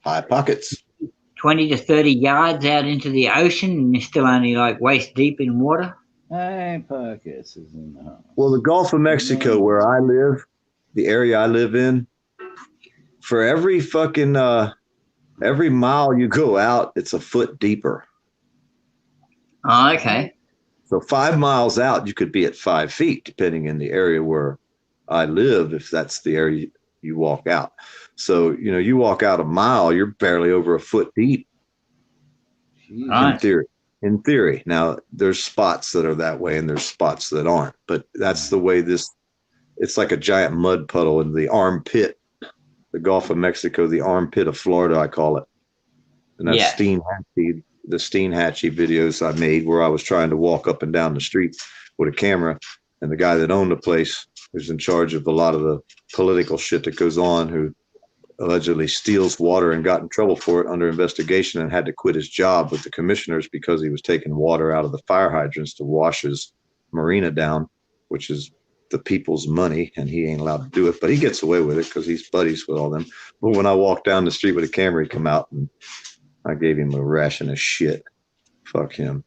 high pockets, 20 to 30 yards out into the ocean, and you're still only like waist deep in water. High pockets is in the house. Well, the Gulf of Mexico, where I live, the area I live in, for every fucking every mile you go out, it's a foot deeper. Oh, okay. So 5 miles out, you could be at 5 feet, depending in the area where I live, if that's the area you walk out. So, you walk out a mile, you're barely over a foot deep. In theory. in theory. Now, there's spots that are that way and there's spots that aren't, but that's the way it's like a giant mud puddle in the armpit, the Gulf of Mexico, the armpit of Florida, I call it. And that's the Steenhatchee videos I made where I was trying to walk up and down the street with a camera, and the guy that owned the place, who's in charge of a lot of the political shit that goes on, who allegedly steals water and got in trouble for it under investigation and had to quit his job with the commissioners because he was taking water out of the fire hydrants to wash his marina down, which is the people's money, and he ain't allowed to do it, but he gets away with it because he's buddies with all them. But when I walked down the street with a camera, he come out and I gave him a ration of shit. Fuck him.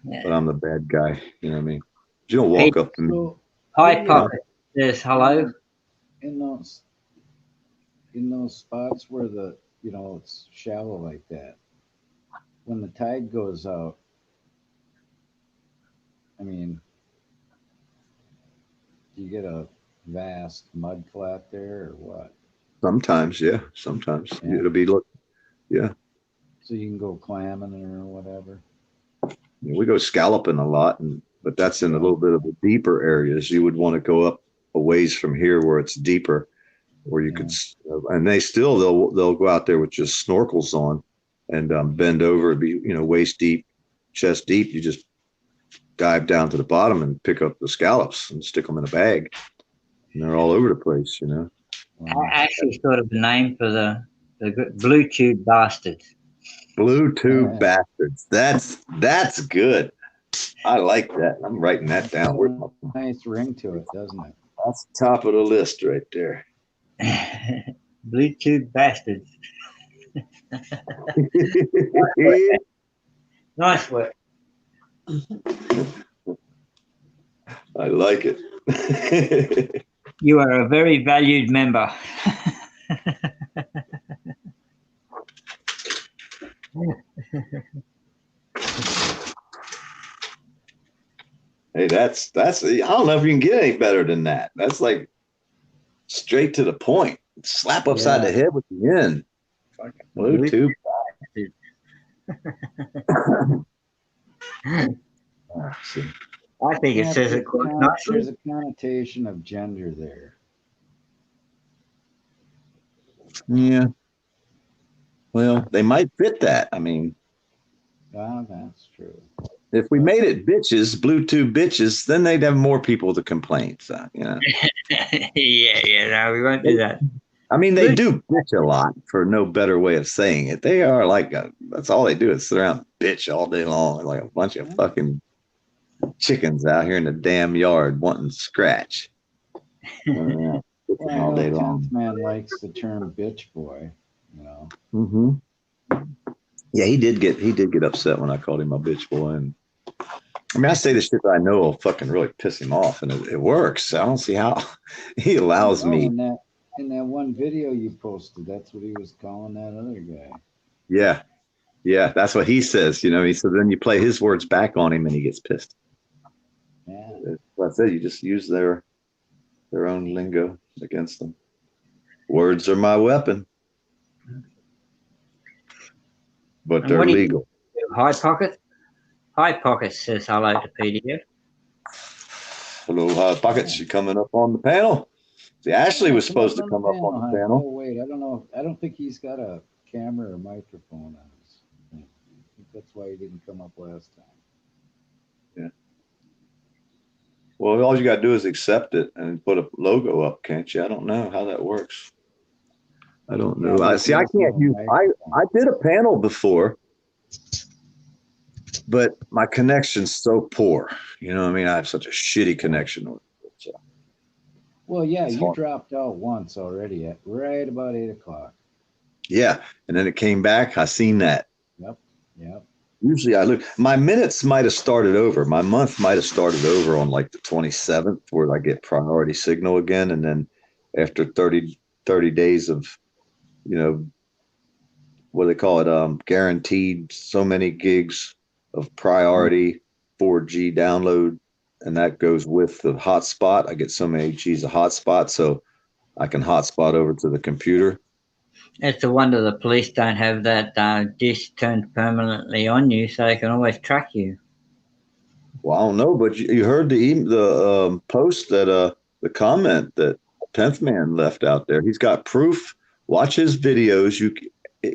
Yeah. But I'm the bad guy. You know what I mean? You don't walk up to me. Hi, Pocket says hello. In those spots where it's shallow like that, when the tide goes out, I mean, do you get a vast mud flat there or what? Sometimes, yeah. Sometimes. Yeah. It'll be, yeah. So you can go clamming or whatever. Yeah, we go scalloping a lot, but that's in a little bit of the deeper areas. You would want to go up a ways from here where it's deeper, where you could, and they'll go out there with just snorkels on and bend over, be waist deep, chest deep. You just dive down to the bottom and pick up the scallops and stick them in a bag, and they're all over the place. I actually thought of a name for the blue tube bastards. Blue tube bastards. That's good. I like that. I'm writing that down. Nice ring to it, doesn't it? That's top of the list right there. Blue tube bastards. Nice work. I like it. You are a very valued member. Hey, that's I don't know if you can get any better than that. That's like straight to the point. Slap upside the head with the end. Fucking blue tube. I think it says it quite nicely. There's a connotation of gender there. Yeah. Well, they might fit that. I mean, that's true. If we made it bitches, blue tube bitches, then they'd have more people to complain. So, Yeah, no, we won't do that. I mean, they do bitch a lot for no better way of saying it. They are like, that's all they do is sit around and bitch all day long, like a bunch of fucking chickens out here in the damn yard wanting to scratch. All day long. Man likes the term bitch boy, Mm-hmm. Yeah, he did get upset when I called him a bitch boy, and I mean, I say the shit that I know will fucking really piss him off, and it works. I don't see how he allows me. In that one video you posted, that's what he was calling that other guy. Yeah, that's what he says. So then you play his words back on him, and he gets pissed. Yeah, like I said, you just use their own lingo against them. Words are my weapon, but they're legal. Hi, Pocket. Hi, Pocket says hello to PDF. Hello, Hi Pockets. You coming up on the panel? See, Ashley was supposed to come up on the panel. Oh, wait, I don't know. I don't think he's got a camera or microphone on his thing. I think that's why he didn't come up last time. Yeah. Well, all you got to do is accept it and put a logo up, can't you? I don't know how that works. I don't know. I can't use. I did a panel before, but my connection's so poor. You know what I mean? I have such a shitty connection with it. So. Well, yeah, you dropped out once already at right about 8 o'clock. Yeah, and then it came back. I seen that. Yep. Usually I look. My minutes might have started over. My month might have started over on like the 27th, where I get priority signal again, and then after 30 days of, what do they call it? Guaranteed so many gigs of priority 4G download, and that goes with the hotspot. I get so many G's of hotspot, so I can hotspot over to the computer. It's a wonder the police don't have that dish turned permanently on you, so they can always track you. Well, I don't know, but you heard the post that the comment that 10th Man left out there. He's got proof. Watch his videos.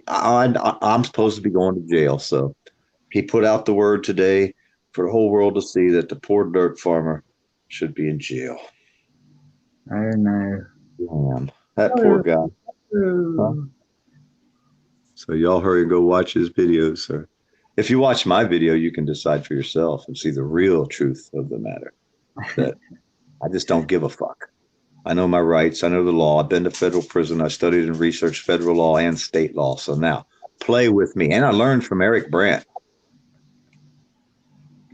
I'm supposed to be going to jail, so he put out the word today for the whole world to see that the poor dirt farmer should be in jail. I don't know. Damn, that poor guy. Huh? So y'all hurry and go watch his videos, sir. If you watch my video, you can decide for yourself and see the real truth of the matter. That I just don't give a fuck. I know my rights. I know the law. I've been to federal prison. I studied and researched federal law and state law. So now play with me. And I learned from Eric Brandt.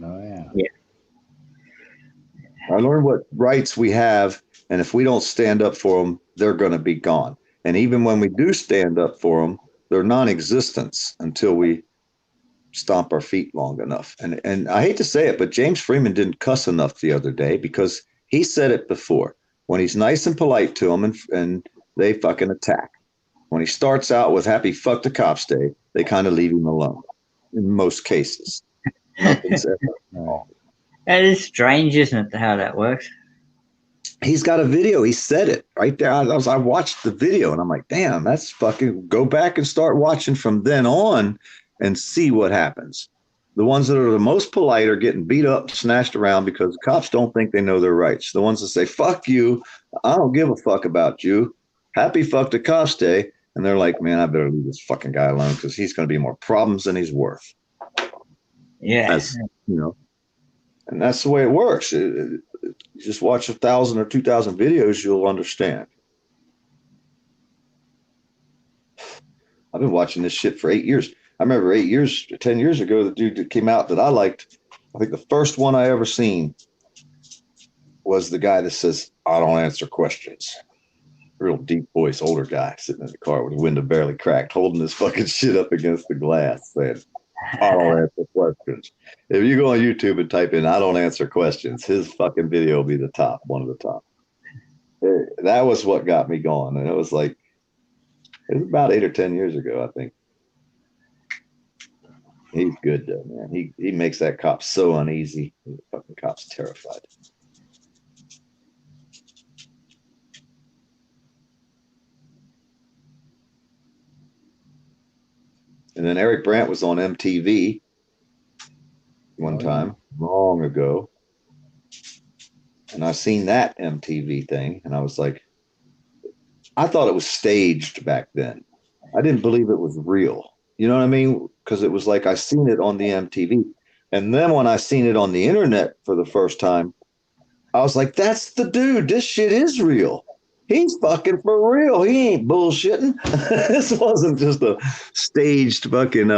Oh, yeah. Yeah. I learned what rights we have. And if we don't stand up for them, they're going to be gone. And even when we do stand up for them, they're non-existent until we stomp our feet long enough. And I hate to say it, but James Freeman didn't cuss enough the other day because he said it before. When he's nice and polite to them and they fucking attack. When he starts out with happy fuck the cops day, they kind of leave him alone in most cases. Nothing's ever wrong. That is strange, isn't it, how that works? He's got a video. He said it right there. I watched the video and I'm like, damn, that's fucking, go back and start watching from then on and see what happens. The ones that are the most polite are getting beat up, snatched around because cops don't think they know their rights. The ones that say, fuck you, I don't give a fuck about you. Happy fuck the cops day. And they're like, man, I better leave this fucking guy alone because he's going to be more problems than he's worth. Yeah. That's, you know, and that's the way it works. You just watch 1,000 or 2,000 videos, you'll understand. I've been watching this shit for 8 years. I remember 10 years ago, the dude that came out that I liked, I think the first one I ever seen was the guy that says, I don't answer questions. Real deep voice, older guy sitting in the car with the window barely cracked, holding his fucking shit up against the glass saying, I don't answer questions. If you go on YouTube and type in, I don't answer questions, his fucking video will be the top, one of the top. That was what got me going. And it was like, it was about 8 or 10 years ago, I think. He's good though, man. He makes that cop so uneasy. The fucking cop's terrified. And then Eric Brandt was on MTV one time, long ago. And I seen that MTV thing, and I was like, I thought it was staged back then. I didn't believe it was real. You know what I mean? Because it was like I seen it on the MTV. And then when I seen it on the internet for the first time, I was like, that's the dude. This shit is real. He's fucking for real. He ain't bullshitting. This wasn't just a staged fucking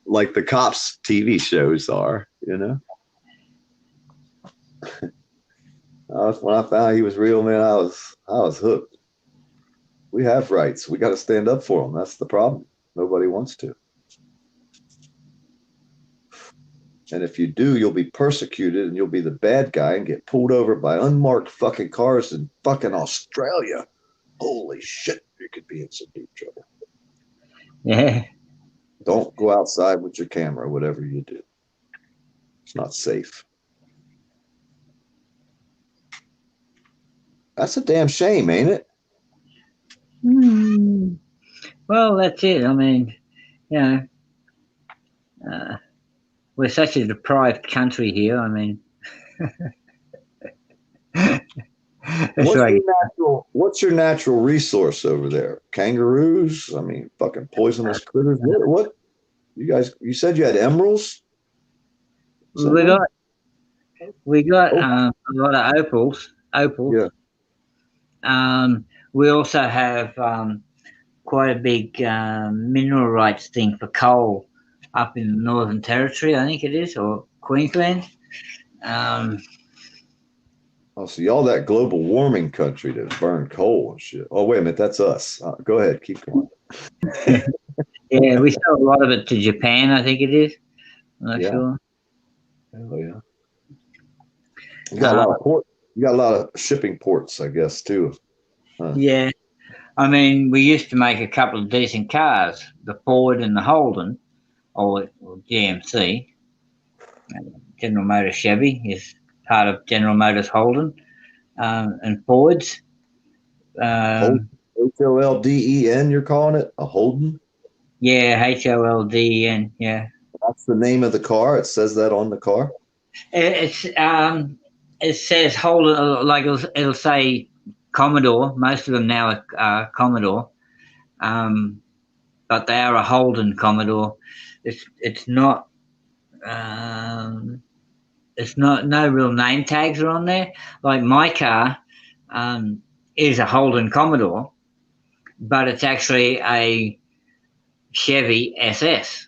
like the cops TV shows are, you know? When I found he was real, man, I was hooked. We have rights. We got to stand up for them. That's the problem. Nobody wants to. And if you do, you'll be persecuted and you'll be the bad guy and get pulled over by unmarked fucking cars in fucking Australia. Holy shit, you could be in some deep trouble. Yeah. Don't go outside with your camera, whatever you do. It's not safe. That's a damn shame, ain't it? Well, that's it. I mean, you know, we're such a deprived country here. I mean, what's your natural resource over there? Kangaroos? I mean, fucking poisonous critters. What? You said you had emeralds? We got a lot of opals. Yeah. We also have quite a big mineral rights thing for coal up in the Northern Territory, I think it is, or Queensland. Oh, so y'all that global warming country that burn coal and shit. Oh, wait a minute, that's us. Go ahead, keep going. Yeah, we sell a lot of it to Japan, I think it is. I'm not sure. Oh yeah. You got a lot of shipping ports, I guess, too. Huh. Yeah. I mean, we used to make a couple of decent cars, the Ford and the Holden, or GMC. General Motors Chevy is part of General Motors Holden, and Fords. HOLDEN, you're calling it a Holden? Yeah, HOLDEN. Yeah, That's the name of the car. It says that on the car. It says Holden, like it'll say Commodore. Most of them now are Commodore, but they are a Holden Commodore. It's not. It's not. No real name tags are on there. Like my car is a Holden Commodore, but it's actually a Chevy SS.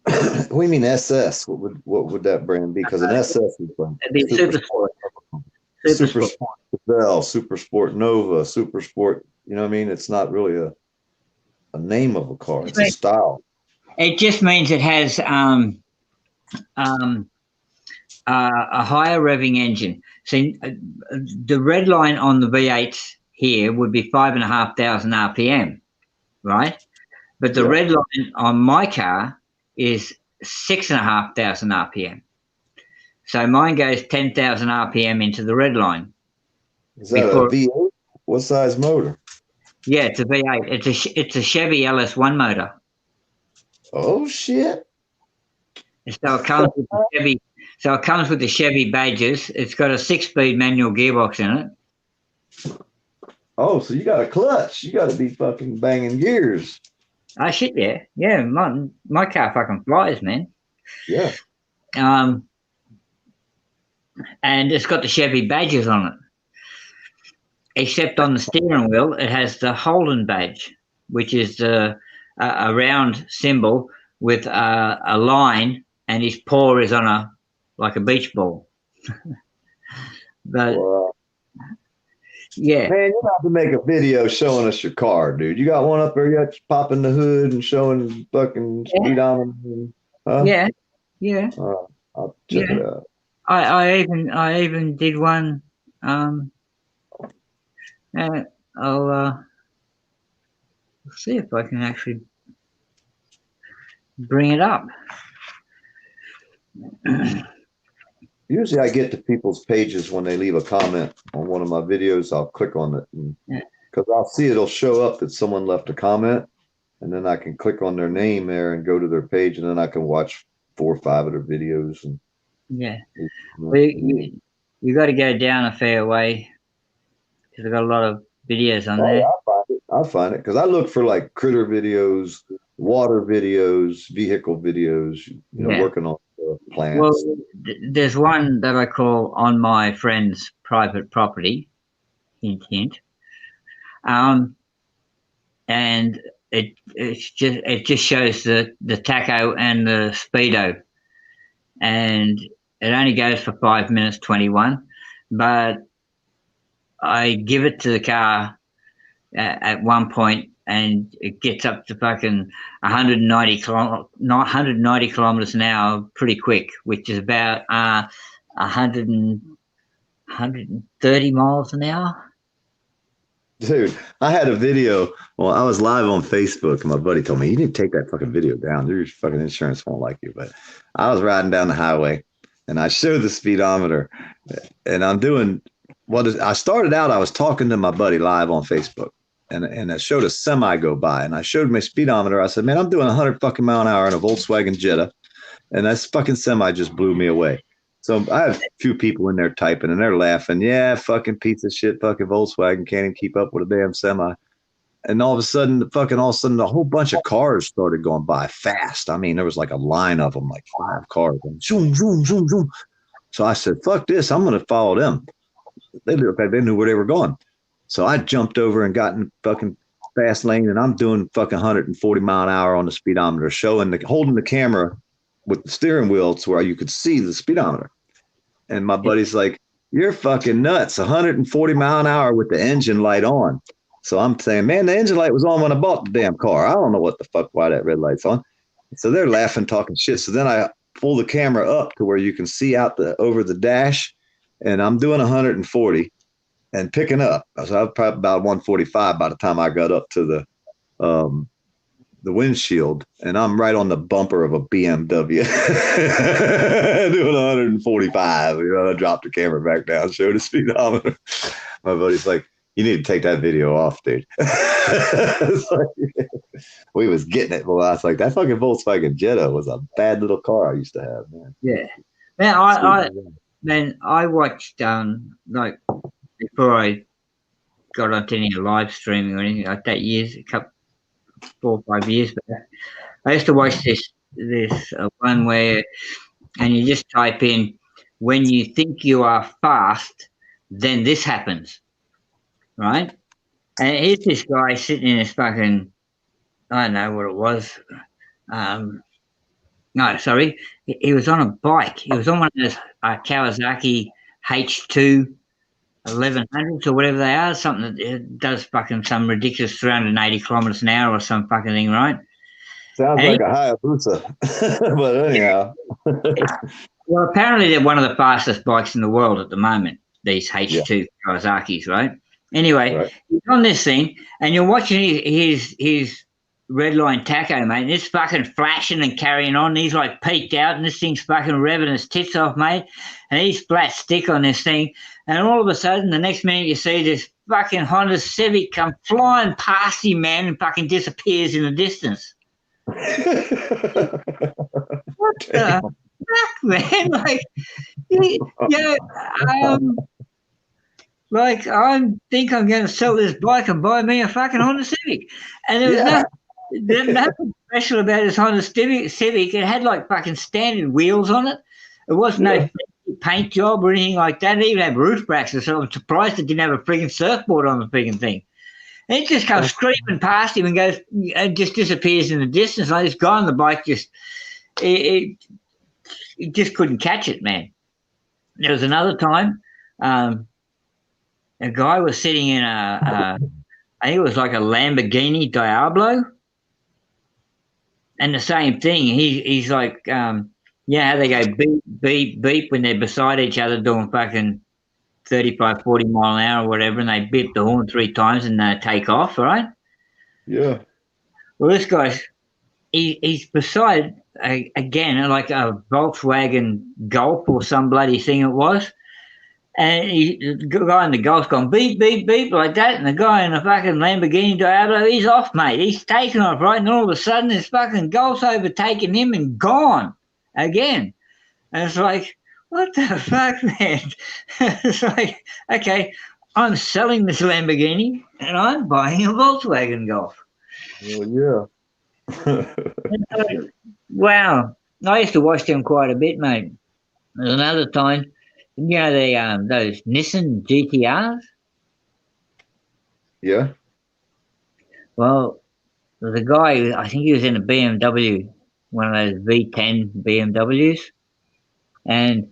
What do you mean SS? What would that brand be? Because an SS is like It'd be Super Sport. Super Sport Bell, Super Sport Nova, Super Sport. You know what I mean? It's not really a name of a car. It's a style. It just means it has a higher revving engine. See, the red line on the V8s here would be 5,500 RPM, right? But the red line on my car is 6,500 RPM. So mine goes 10,000 RPM into the red line. Is that a V8? What size motor? Yeah, it's a V8. It's a Chevy LS1 motor. Oh shit! So it comes with the Chevy. So it comes with the Chevy badges. It's got a 6-speed manual gearbox in it. Oh, so you got a clutch? You got to be fucking banging gears. Oh shit, yeah, yeah. My car fucking flies, man. Yeah. And it's got the Chevy badges on it. Except on the steering wheel, it has the Holden badge, which is a round symbol with a line, and his paw is on like a beach ball. But yeah, man, you have to make a video showing us your car, dude. You got one up there yet? Popping the hood and showing fucking speedometer. Huh? Yeah. I'll check it out. I even did one. I'll see if I can actually bring it up. Usually I get to people's pages when they leave a comment on one of my videos. I'll click on it because I'll see it'll show up that someone left a comment, and then I can click on their name there and go to their page, and then I can watch 4 or 5 of their videos. And well, you got to go down a fair way because I've got a lot of videos on there. I'll find it because I look for like critter videos, water videos, vehicle videos, working on plants. Well, there's one that I call On My Friend's Private Property, hint, hint. And it just shows the tacho and the speedo, and it only goes for 5 minutes 21, but I give it to the car at one point, and it gets up to fucking 190 kilometers an hour pretty quick, which is about 130 miles an hour. Dude, I had a video. Well, I was live on Facebook, and my buddy told me, you need to take that fucking video down. Your fucking insurance won't like you. But I was riding down the highway, and I showed the speedometer, and I'm doing I started out, I was talking to my buddy live on Facebook, and I showed a semi go by, and I showed my speedometer. I said, man, I'm doing 100 fucking mile an hour in a Volkswagen Jetta, and that fucking semi just blew me away. So I have a few people in there typing, and they're laughing. Yeah, fucking piece of shit, fucking Volkswagen can't even keep up with a damn semi. And all of a sudden, a whole bunch of cars started going by fast. I mean, there was like a line of them, like 5 cars. And zoom, zoom, zoom, zoom. So I said, fuck this, I'm going to follow them. They knew where they were going. So I jumped over and got in fucking fast lane, and I'm doing fucking 140 mile an hour on the speedometer, holding the camera with the steering wheel to where you could see the speedometer. And my buddy's like, you're fucking nuts, 140 mile an hour with the engine light on. So I'm saying, man, the engine light was on when I bought the damn car. I don't know what the fuck, why that red light's on. So they're laughing, talking shit. So then I pull the camera up to where you can see out over the dash, and I'm doing 140. and picking up. So I was probably about 145 by the time I got up to the windshield, and I'm right on the bumper of a BMW doing 145. I dropped the camera back down, showed the speedometer. My buddy's like, you need to take that video off, dude. We was getting it. Well, I was like, that fucking Volkswagen Jetta was a bad little car I used to have, man. Yeah. Man, I watched like before I got onto any live streaming or anything like that, a couple 4 or 5 years back. I used to watch this one where, and you just type in, when you think you are fast, then this happens, right? And here's this guy sitting in his fucking, I don't know what it was. No, sorry. He was on a bike. He was on one of those Kawasaki H2 1100s or whatever they are, something that does fucking some ridiculous 380 kilometers an hour or some fucking thing, right? Sounds like a Hayabusa, but anyhow. Well, apparently they're one of the fastest bikes in the world at the moment, these H2 Kawasaki's, right? Anyway, he's on this thing, and you're watching his red line tacho, mate, and it's fucking flashing and carrying on. He's like peaked out, and this thing's fucking revving his tits off, mate, and he's flat stick on this thing. And all of a sudden, the next minute, you see this fucking Honda Civic come flying past him, man, and fucking disappears in the distance. What the fuck, man? Like, like I think I'm going to sell this bike and buy me a fucking Honda Civic. And there was nothing special about this Honda Civic. It had like fucking standard wheels on it. It wasn't no paint job or anything like that. It even had roof racks, so I'm surprised it didn't have a freaking surfboard on the freaking thing. And it just comes screaming past him and goes, and just disappears in the distance. Like this guy on the bike just, it just couldn't catch it, man. There was another time, a guy was sitting in I think it was like a Lamborghini Diablo, and the same thing. He's like, how they go beep, beep, beep when they're beside each other doing fucking 35, 40 mile an hour or whatever, and they beep the horn 3 times and they take off, right? Yeah. Well, this guy's, he's beside, again, like a Volkswagen Golf or some bloody thing it was, and the guy in the Golf's gone beep, beep, beep like that, and the guy in the fucking Lamborghini Diablo, he's off, mate. He's taken off, right? And all of a sudden, this fucking Golf's overtaken him and gone again. And it's like, what the fuck, man? It's like, okay, I'm selling this Lamborghini and I'm buying a Volkswagen Golf. Well, yeah. Wow. I used to watch them quite a bit, mate. There's another time, you know, those Nissan GTRs? Yeah. Well, there's a guy, I think he was in a BMW, one of those V10 BMWs, and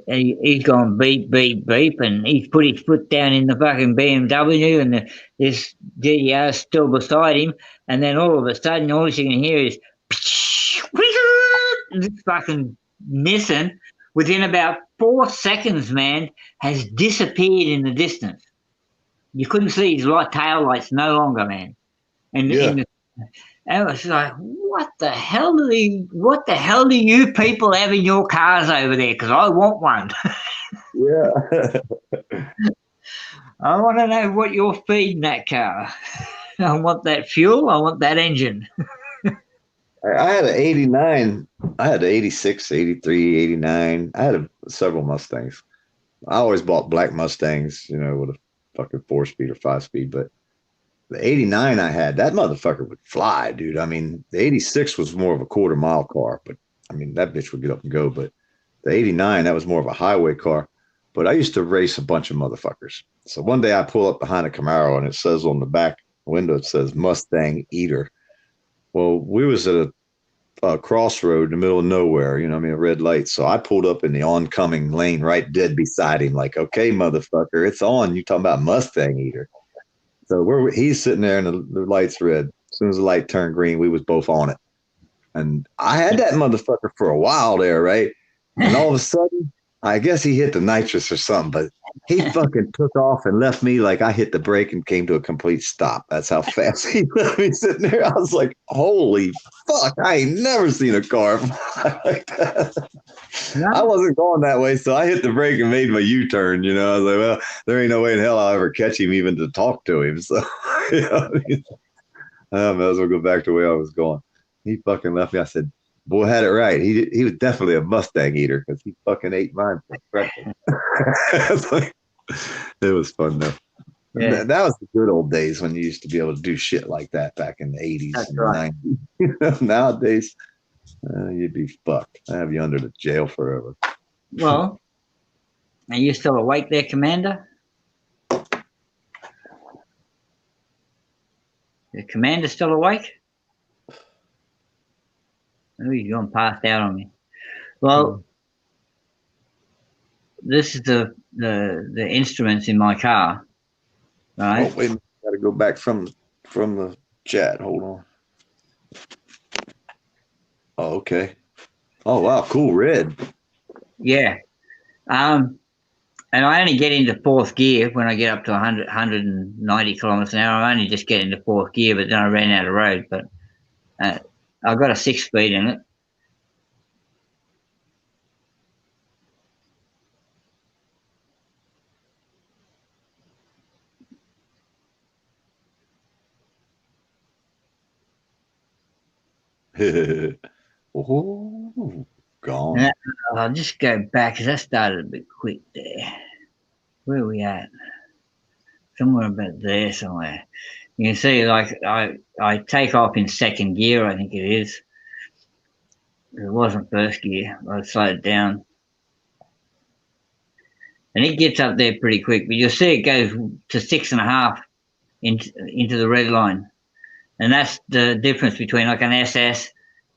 he's gone beep, beep, beep, and he's put his foot down in the fucking BMW, and this GTR is still beside him, and then all of a sudden, all you can hear is this fucking Nissan, within about 4 seconds, man, has disappeared in the distance. You couldn't see his tail lights no longer, man. And it was like, what the hell do you people have in your cars over there? Because I want one. Yeah. I want to know what you're feeding that car. I want that fuel. I want that engine. I had an 89. I had an 86, 83, 89. I had several Mustangs. I always bought black Mustangs, you know, with a fucking 4-speed or 5-speed, but the 89 I had, that motherfucker would fly, dude. I mean, the 86 was more of a quarter-mile car, but, I mean, that bitch would get up and go. But the 89, that was more of a highway car. But I used to race a bunch of motherfuckers. So one day I pull up behind a Camaro, and it says on the back window, it says Mustang Eater. Well, we was at a crossroad in the middle of nowhere, you know what I mean, a red light. So I pulled up in the oncoming lane right dead beside him, like, okay, motherfucker, it's on. You talking about Mustang Eater. So he's sitting there and the light's red. As soon as the light turned green, we was both on it. And I had that motherfucker for a while there, right? And all of a sudden, I guess he hit the nitrous or something, but he fucking took off and left me like I hit the brake and came to a complete stop. That's how fast he left me sitting there. I was like, holy fuck, I ain't never seen a car fly like that. I wasn't going that way, so I hit the brake and made my U-turn. You know, I was like, well, there ain't no way in hell I'll ever catch him even to talk to him. So, you know, I might as well go back to where I was going. He fucking left me. I said, boy had it right. He was definitely a Mustang eater because he fucking ate mine for breakfast. Like, it was fun though. Yeah. That was the good old days when you used to be able to do shit like that back in the 80s That's and right. 90s. Nowadays, you'd be fucked. I have you under the jail forever. Well, are you still awake there, Commander? The Commander still awake? Oh, he's gone passed out on me. Well, this is the instruments in my car, right? Oh, wait a minute. Got to go back from the chat. Hold on. Oh, okay. Oh, wow. Cool. Red. Yeah. And I only get into fourth gear when I get up to 190 kilometers an hour. I only just get into fourth gear, but then I ran out of road. But I've got a 6-speed in it. Oh, gone. And I'll just go back because that started a bit quick there. Where are we at? Somewhere about there somewhere. You can see, like, I take off in second gear, I think it is. It wasn't first gear. I slowed it down. And it gets up there pretty quick, but you'll see it goes to 6.5 into the red line. And that's the difference between like an SS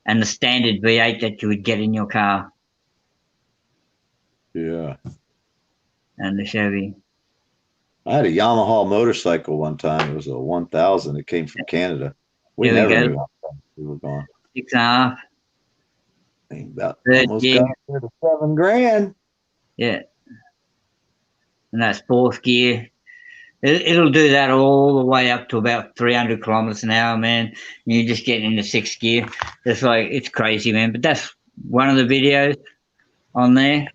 and the standard V8 that you would get in your car. Yeah. And the Chevy. I had a Yamaha motorcycle one time. It was a 1000. It came from Canada. We There we never go. knew how fast we were going. 6.5. About Third almost gear. got up there to $7,000. Yeah. And that's fourth gear. It'll do that all the way up to about 300 kilometers an hour, man. And you just get into sixth gear. It's crazy, man. But that's one of the videos on there.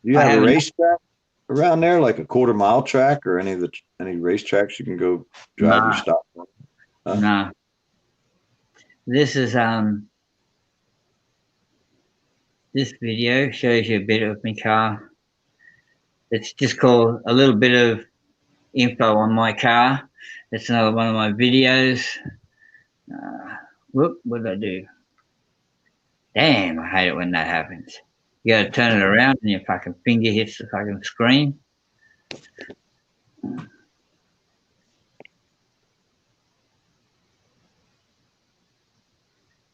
You have a racetrack around there, like a quarter-mile track, or any racetracks you can go drive your stock on? Huh? Nah. This is this video shows you a bit of my car. It's just called a little bit of info on my car. It's another one of my videos. Whoop, what did I do? Damn, I hate it when that happens. You gotta turn it around and your fucking finger hits the fucking screen.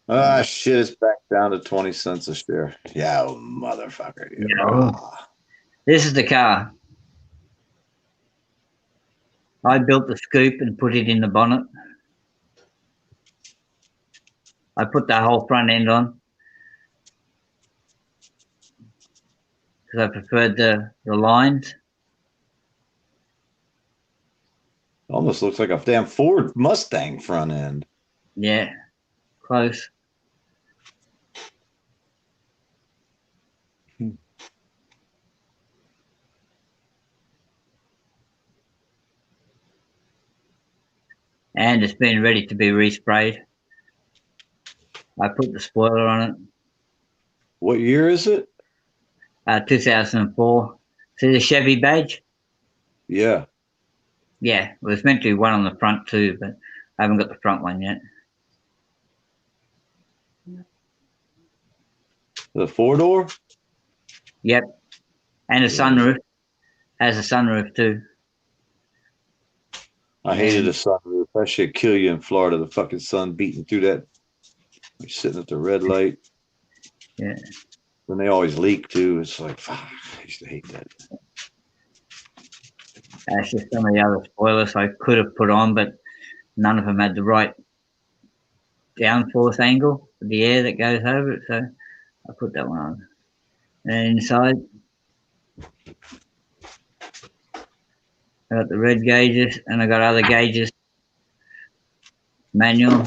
Ah, shit, it's back down to 20 cents a share. Yeah, oh, motherfucker. Yeah. This is the car. I built the scoop and put it in the bonnet. I put the whole front end on because I preferred the lines. Almost looks like a damn Ford Mustang front end. Yeah, close. And it's been ready to be resprayed. I put the spoiler on it. What year is it? 2004. See the Chevy badge? Yeah. Yeah, it was meant to be one on the front too, but I haven't got the front one yet. The 4-door? Yep. And a sunroof. Has a sunroof too. I hated the sunroof. That shit kill you in Florida. The fucking sun beating through that. You're sitting at the red light. Yeah. And they always leak too. It's like, fuck, I used to hate that. That's just some of the other spoilers I could have put on, but none of them had the right downforce angle for the air that goes over it. So I put that one on. And inside, I got the red gauges, and I got other gauges. Manual.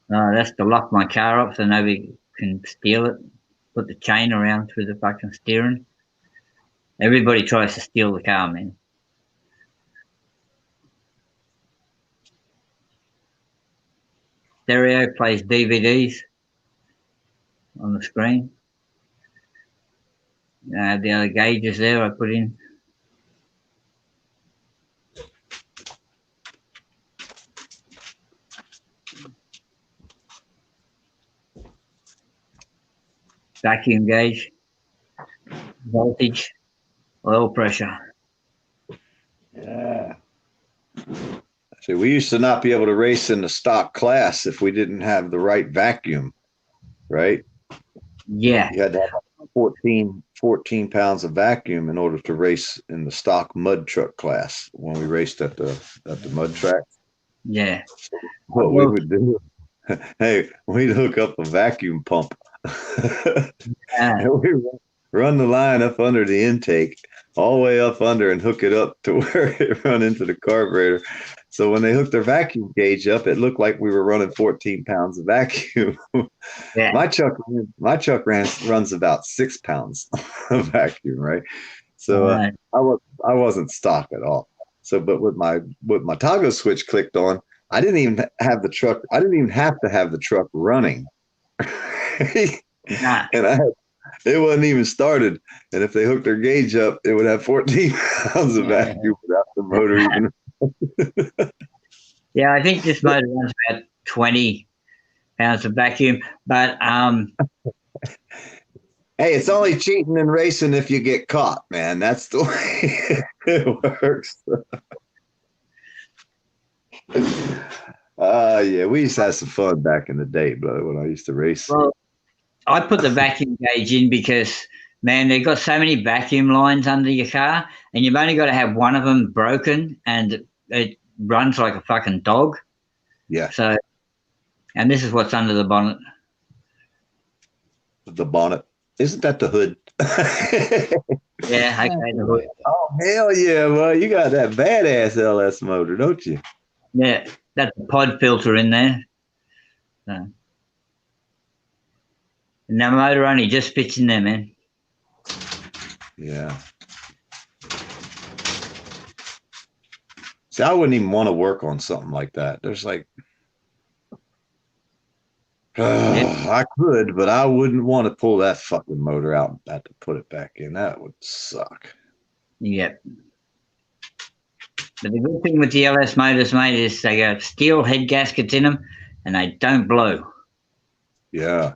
That's to lock my car up so nobody can steal it. Put the chain around through the fucking steering. Everybody tries to steal the car, man. Stereo plays DVDs on the screen. The other gauges there I put in. Vacuum gauge, voltage, oil pressure. Yeah. See, we used to not be able to race in the stock class if we didn't have the right vacuum, right? Yeah. You had to have 14 pounds of vacuum in order to race in the stock mud truck class when we raced at the mud track. Yeah. What we would do, hey, we'd hook up a vacuum pump. And we run the line up under the intake, all the way up under, and hook it up to where it run into the carburetor. So when they hooked their vacuum gauge up, it looked like we were running 14 pounds of vacuum. Yeah. My truck runs about 6 pounds of vacuum, right? So I wasn't stock at all. So, but with my toggle switch clicked on, I didn't even have the truck. I didn't even have to have the truck running. And it wasn't even started. And if they hooked their gauge up, it would have 14 pounds of vacuum without the motor even. Yeah, I think this motor runs about 20 pounds of vacuum, but hey, it's only cheating and racing if you get caught, man. That's the way it works. Yeah, we used to have some fun back in the day, brother, when I used to race. Well, I put the vacuum gauge in because, man, they've got so many vacuum lines under your car, and you've only got to have one of them broken, and it runs like a fucking dog. Yeah. So, and this is what's under the bonnet. The bonnet. Isn't that the hood? Yeah, okay, the hood. Oh, hell yeah, well, you got that badass LS motor, don't you? Yeah, that's a pod filter in there. So. And that motor only just fits in there, man. Yeah. See, I wouldn't even want to work on something like that. There's like, I could, but I wouldn't want to pull that fucking motor out and have to put it back in. That would suck. Yep. But the good thing with the LS motors, mate, is they got steel head gaskets in them, and they don't blow. Yeah.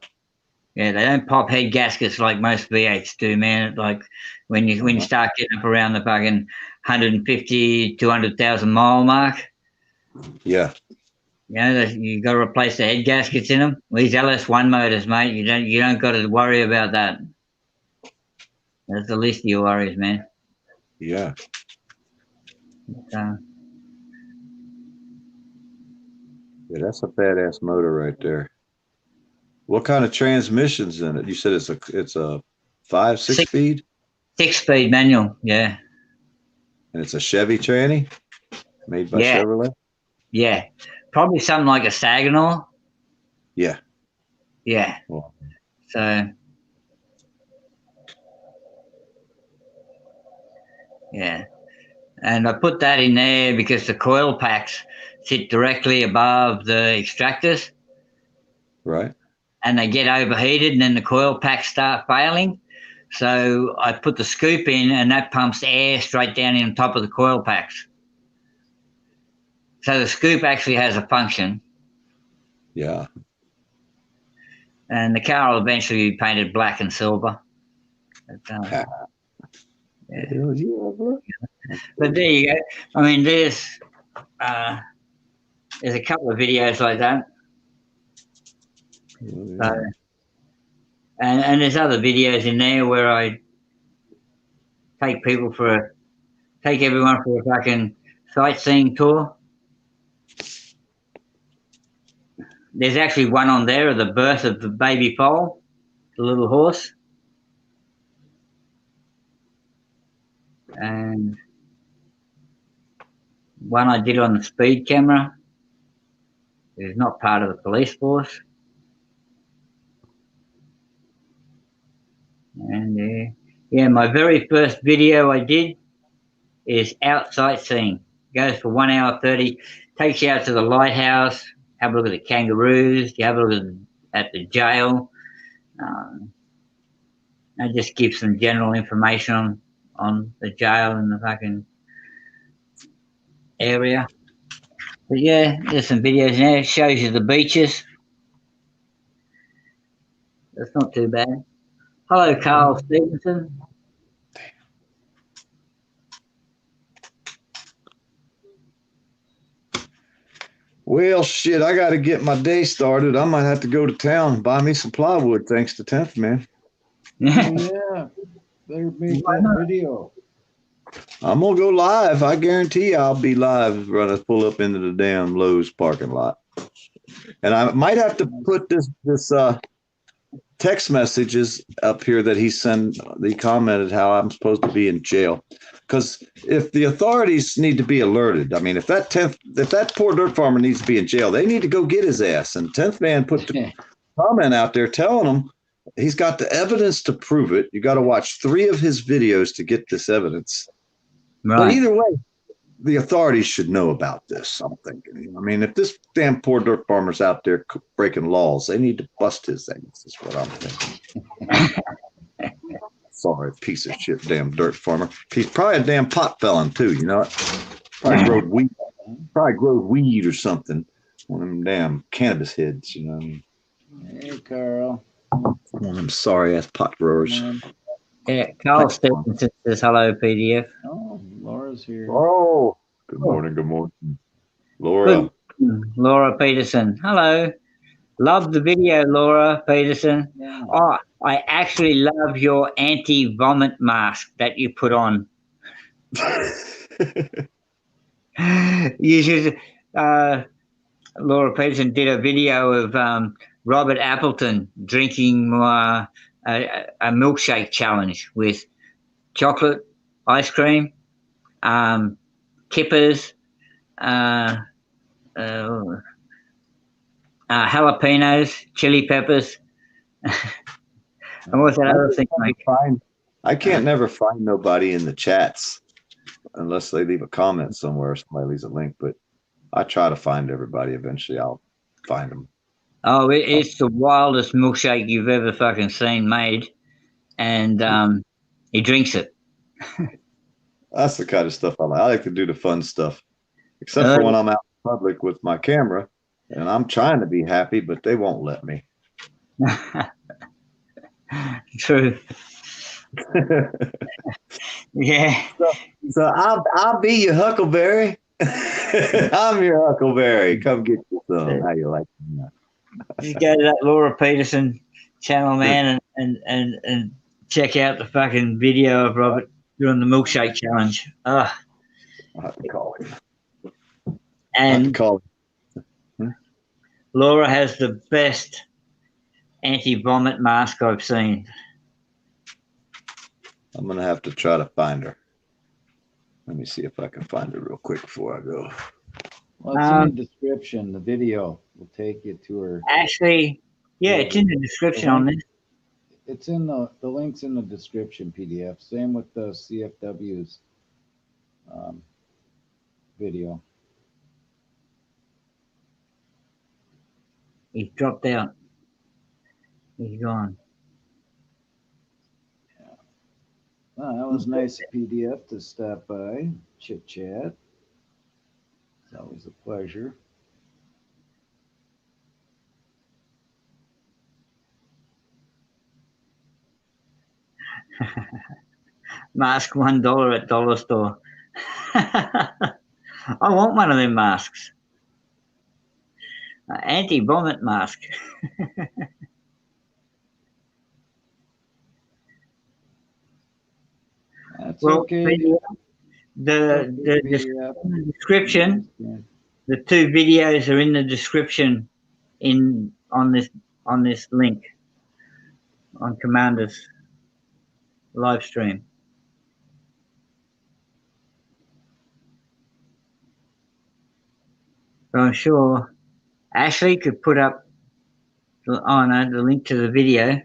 Yeah, they don't pop head gaskets like most V8s do, man. Like when you start getting up around the fucking 150, 200,000 mile mark. Yeah. You know, you got to replace the head gaskets in them. Well, these LS1 motors, mate, you don't got to worry about that. That's the least of your worries, man. Yeah. Yeah, That's a badass motor right there. What kind of transmission's in it? You said it's a 5-6 speed? 6-speed manual, yeah. And it's a Chevy tranny made by Chevrolet? Yeah. Probably something like a Saginaw. Yeah. Yeah. Well, so yeah. And I put that in there because the coil packs sit directly above the extractors. Right. And they get overheated, and then the coil packs start failing. So I put the scoop in, and that pumps air straight down in top of the coil packs. So the scoop actually has a function. Yeah. And the car will eventually be painted black and silver. But, yeah. But there you go. I mean, there's a couple of videos like that. And there's other videos in there where I take everyone for a fucking sightseeing tour. there's actually one on there of the birth of the baby foal, the little horse. And one I did on the speed camera. It's not part of the police force. And yeah, my very first video I did is out sightseeing. Goes for 1 hour 30. Takes you out to the lighthouse. Have a look at the kangaroos. You have a look at the jail. I just give some general information on the jail and the fucking area. But yeah, there's some videos there. It shows you the beaches. That's not too bad. Hello, Carl Stevenson. Well, shit, I got to get my day started. I might have to go to town and buy me some plywood, thanks to 10th Man. Yeah, better make that video. I'm going to go live. I guarantee you I'll be live when I pull up into the damn Lowe's parking lot. And I might have to put this text messages up here that he commented how I'm supposed to be in jail. Because if the authorities need to be alerted, I mean, if that poor dirt farmer needs to be in jail, they need to go get his ass. And 10th Man put the comment out there telling him he's got the evidence to prove it. You got to watch 3 of his videos to get this evidence. Right. But either way, the authorities should know about this, I'm thinking. I mean, if this damn poor dirt farmer's out there breaking laws, they need to bust his ass, is what I'm thinking. Sorry, piece of shit, damn dirt farmer. He's probably a damn pot felon, too, you know what? Probably growed weed or something. One of them damn cannabis heads, you know. Hey, Carl. One of them sorry-ass pot growers. Yeah, Carl Stevenson says hello, PDF. Oh, Laura's here. Oh, good morning, good morning. Laura. Laura Peterson. Hello. Love the video, Laura Peterson. Yeah. Oh, I actually love your anti-vomit mask that you put on. You should. Laura Peterson did a video of Robert Appleton drinking a milkshake challenge with chocolate, ice cream, kippers, jalapenos, chili peppers. And what's that other thing? I can't never find nobody in the chats unless they leave a comment somewhere. Somebody leaves a link, but I try to find everybody. Eventually, I'll find them. Oh, it's the wildest milkshake you've ever fucking seen made, and he drinks it. That's the kind of stuff I like. I like to do the fun stuff, except for when I'm out in public with my camera, and I'm trying to be happy, but they won't let me. True. Yeah. So I'll be your Huckleberry. I'm your Huckleberry. Come get you some. How you like it? You go to that Laura Peterson channel, man, and check out the fucking video of Robert doing the milkshake challenge. I'll have to call him. And Laura has the best anti-vomit mask I've seen. I'm gonna have to try to find her. Let me see if I can find her real quick before I go. Well, it's in the description. The video will take you to her. Actually, yeah, it's in the description on this. It's in the link's in the description PDF. Same with the CFW's video. He's dropped out. He's gone. Yeah. Well, that was nice PDF to stop by, chit chat. It's always a pleasure. Mask $1 at dollar store. I want one of them masks. Anti-vomit mask. That's okay. The description, the 2 videos are in the description on this link on Commander's live stream. So I'm sure Ashley could put up the link to the video.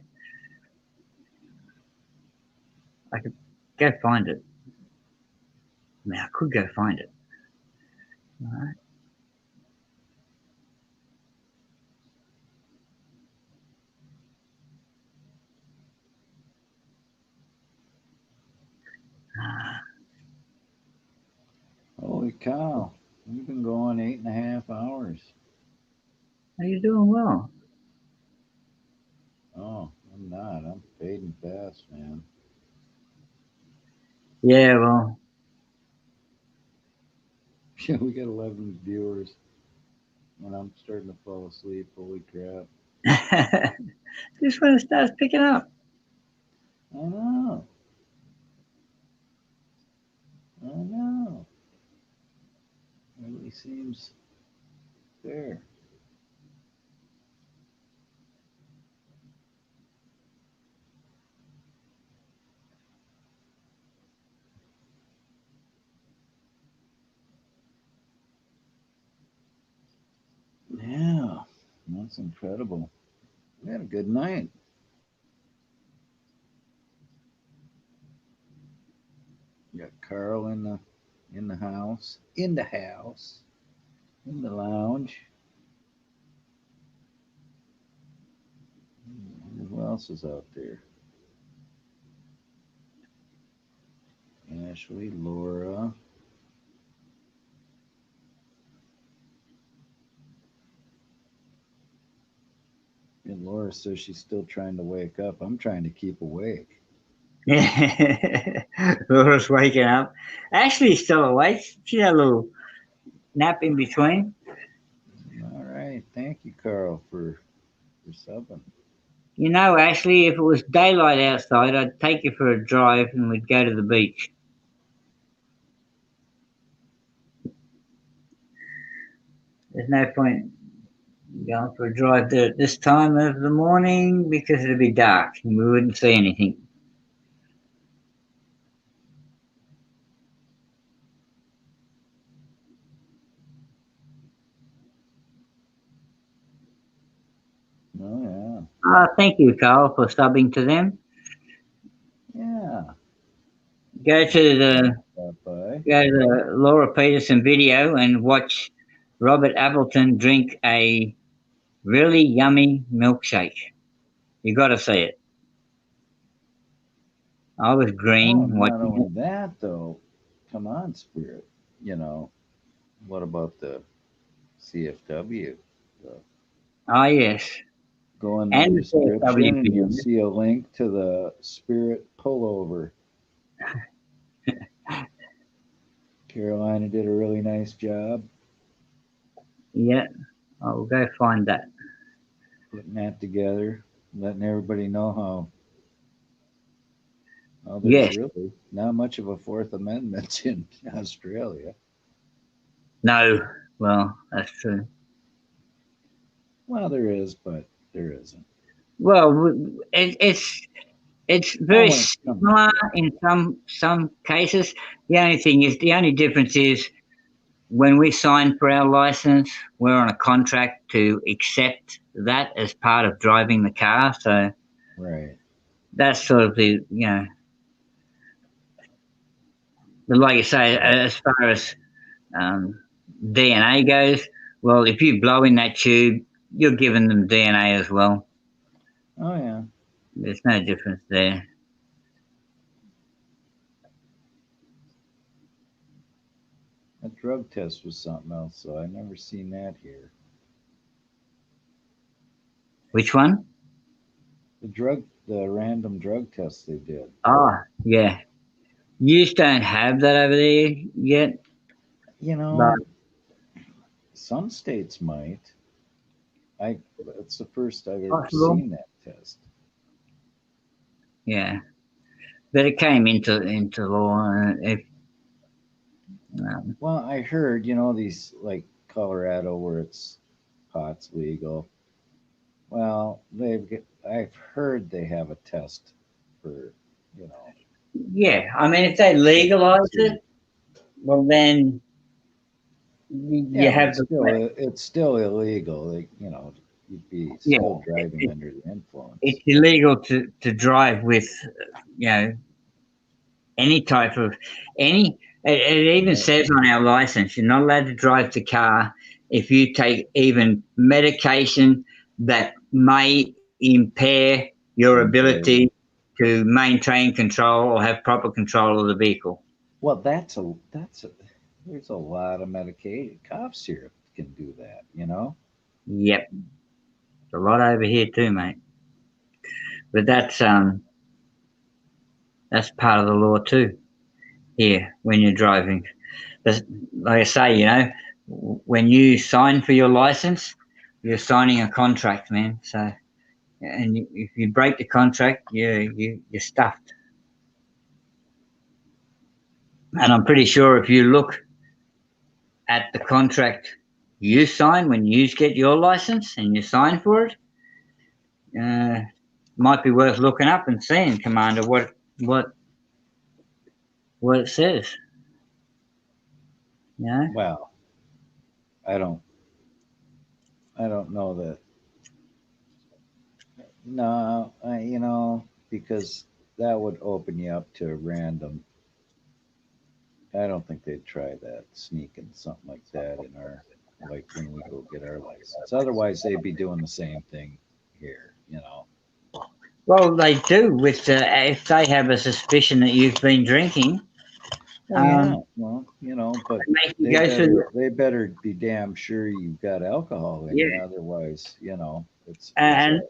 I could go find it. I mean, I could go find it. All right. Holy cow. We've been going 8.5 hours. Are you doing well? Oh, I'm not. I'm fading fast, man. Yeah, well. Yeah, we got 11 viewers. And I'm starting to fall asleep. Holy crap. This one starts picking up. I know. Really seems fair. Yeah, that's incredible. We had a good night. We got Carl in the house. In the lounge. Who else is out there? Ashley, Laura. And Laura says she's still trying to wake up. I'm trying to keep awake. Yeah. Laura's waking up. Ashley's still awake. She had a little nap in between. All right. Thank you, Carl, for subbing. You know, Ashley, if it was daylight outside, I'd take you for a drive and we'd go to the beach. There's no point going for a drive there at this time of the morning because it'd be dark and we wouldn't see anything. Oh, yeah. Thank you, Carl, for subbing to them. Yeah. Go to the Laura Peterson video and watch Robert Appleton drink a really yummy milkshake. You got to see it. I was green. Not only that, though. Come on, Spirit. You know, what about the CFW? Oh, yes. Go in the And description and you'll video. see a link to the Spirit pullover. Carolina did a really nice job. Yeah, I'll go find that. Putting that together, letting everybody know how Yes. there's really not much of a Fourth Amendment in Australia. No, well, that's true. Well, there is, but there isn't. Well, it's very similar in some cases. The only difference is when we sign for our license, we're on a contract to accept that as part of driving the car. So right, that's sort of but like you say, as far as DNA goes, well, if you blow in that tube, you're giving them DNA as well. Oh yeah, there's no difference there. A drug test was something else, so I never seen that here. Which one? The random drug test they did. Oh, yeah. You just don't have that over there yet? You know, some states might. It's the first I've ever seen that test. Yeah. But it came into law. Well, I heard, these like Colorado where it's pot's legal. Well, I've heard they have a test for, you know, Yeah, I mean, if they legalize it, well, then you yeah, but have the it's still illegal. Like, you know, you'd be yeah. still driving It, under the influence. it's illegal to drive with, you know, any type of any. It even Right. says on our license you're not allowed to drive the car if you take even medication that may impair your Impaired. ability to maintain control or have proper control of the vehicle. Well, there's a lot of medicated cops here can do that, you know? Yep, a lot over here too, mate. But that's part of the law too here when you're driving. Like I say, you know, when you sign for your license, you're signing a contract, man. So, and if you break the contract, you're stuffed. And I'm pretty sure if you look at the contract you sign when you get your license and you sign for it, uh, might be worth looking up and seeing, Commander, what what it says. You know? Well, I don't I don't know that. No, you know, because that would open you up to random. I don't think they'd try that, sneaking something like that in our, like when we go get our license. Otherwise, they'd be doing the same thing here, you know. Well, they do with if they have a suspicion that you've been drinking, Well, yeah, well, you know, but make you go through. they better be damn sure you've got alcohol in you. Yeah, Otherwise, you know, it's a and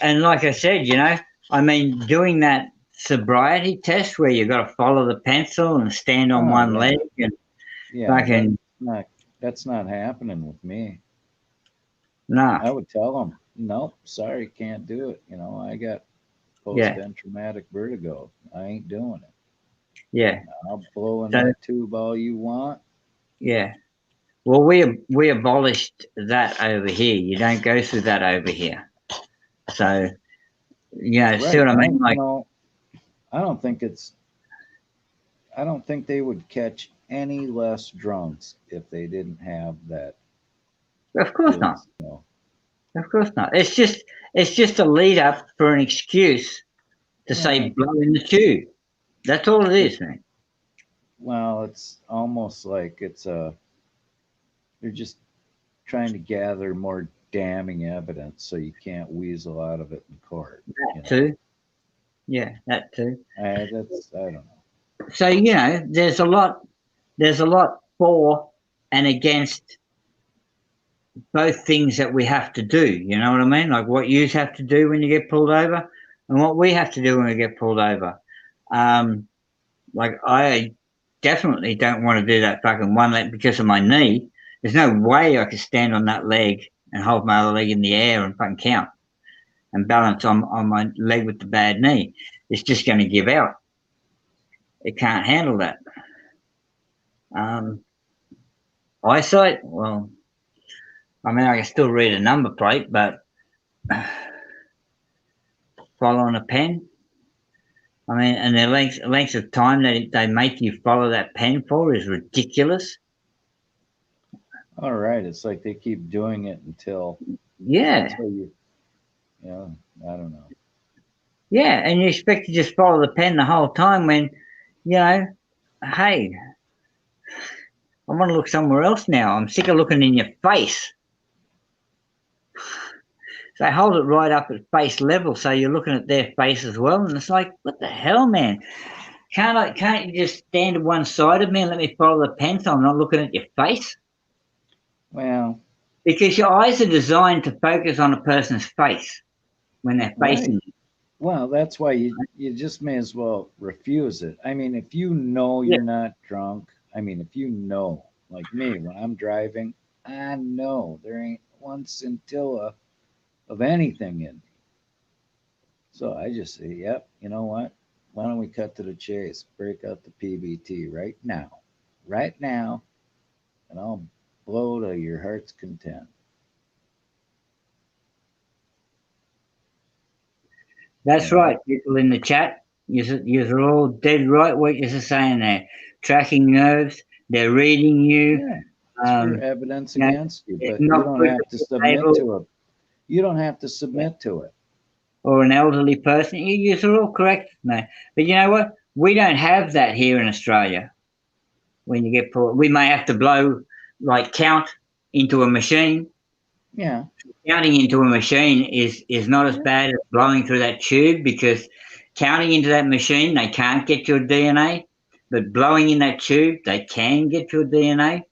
and like I said, you know, I mean, doing that sobriety test where you got to follow the pencil and stand on oh one yeah, leg and yeah. fucking That's not happening with me. nah, I would tell them, nope, sorry, can't do it. You know, I got yeah, post traumatic vertigo. I ain't doing it. yeah. I'll blow in So that tube all you want. yeah, well, we abolished that over here. You don't go through that over here. So yeah, see Right. what I mean? You Like, know, I don't think it's I don't think they would catch any less drunks if they didn't have that of course not, is, you know. of course not. It's just a lead up for an excuse to say Well, blow in the tube. That's all it it, is, man. well, it's almost like they're just trying to gather more damning evidence so you can't weasel out of it in court, you That know. too. Yeah, that too. I don't know. So you know, there's a lot for and against both things that we have to do. You know what I mean? Like what you have to do when you get pulled over, and what we have to do when we get pulled over. Um, like I definitely don't want to do that fucking one leg because of my knee. There's no way I could stand on that leg and hold my other leg in the air and fucking count and balance on my leg with the bad knee. It's just going to give out. It can't handle that. Um, eyesight, well, I mean, I can still read a number plate, but following a pen, I mean, and the length of time that they make you follow that pen for is ridiculous. All right, it's like they keep doing it Yeah, until you know, I don't know. yeah, and you expect to just follow the pen the whole time when, you know, hey, I want to look somewhere else now. I'm sick of looking in your face. So they hold it right up at face level, so you're looking at their face as well, and it's like, what the hell, man? Can't you just stand to one side of me and let me follow the pen so I'm not looking at your face? Well, Because your eyes are designed to focus on a person's face when they're right. facing you. Well, that's why you just may as well refuse it. I mean, if you know Yeah, you're not drunk, I mean, if you know, like me, when I'm driving, I know there ain't one scintilla of anything in me. So I just say, yep, you know what? Why don't we cut to the chase? Break out the PBT right now, and I'll blow to your heart's content. That's you know? right. People in the chat, you're all dead right what you're saying there. Tracking nerves, they're reading you. Yeah, it's for evidence You know, against you, it's but you not don't good have to for the submit table to it. You don't have to submit to it. or an elderly person. You're all correct, mate. But you know what? We don't have that here in Australia. When you get pulled, we may have to blow, like count into a machine. Yeah. Counting into a machine is not as bad as blowing through that tube, because counting into that machine, they can't get your DNA, but blowing in that tube, they can get your DNA.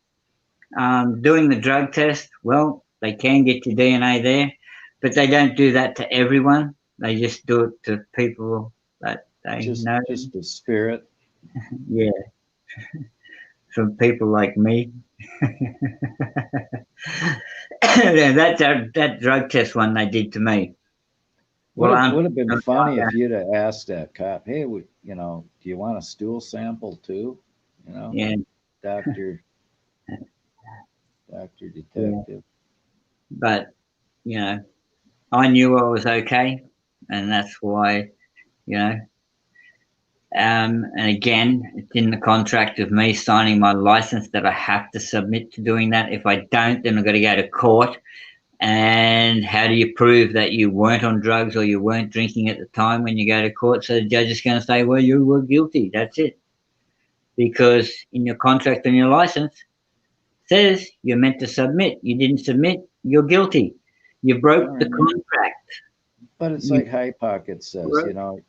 Doing the drug test, well, they can get your DNA there, but they don't do that to everyone. They just do it to people that they know. Just the spirit. Yeah, from people like me. Yeah, that drug test one they did to me. Would Well, have been funny if you'd have asked that cop, "Hey, do you want a stool sample too?" You know, yeah, doctor detective. but I knew I was okay, and that's why, you know. And again, it's in the contract of me signing my license that I have to submit to doing that. If I don't, then I've got to go to court. And how do you prove that you weren't on drugs or you weren't drinking at the time when you go to court? So the judge is going to say, well, you were guilty. That's it. Because in your contract and your license says you're meant to submit. You didn't submit, you're guilty. You broke the contract. But it's like High Pocket says,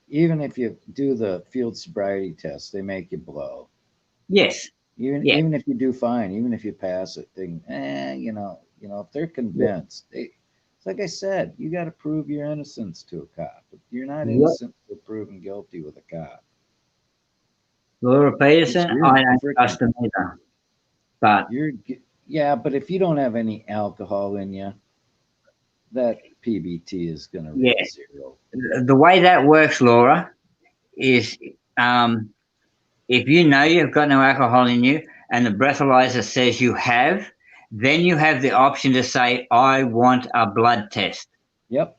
even if you do the field sobriety test, they make you blow. Yes. Even if you do fine, even if you pass it, if they're convinced, it's like I said, you got to prove your innocence to a cop. If you're not innocent, you're proven guilty with a cop. Laura Peterson, I don't trust them either. But but if you don't have any alcohol in you, that PBT is going to read zero. The way that works, Laura, is if you know you've got no alcohol in you and the breathalyzer says you have, then you have the option to say, I want a blood test. Yep.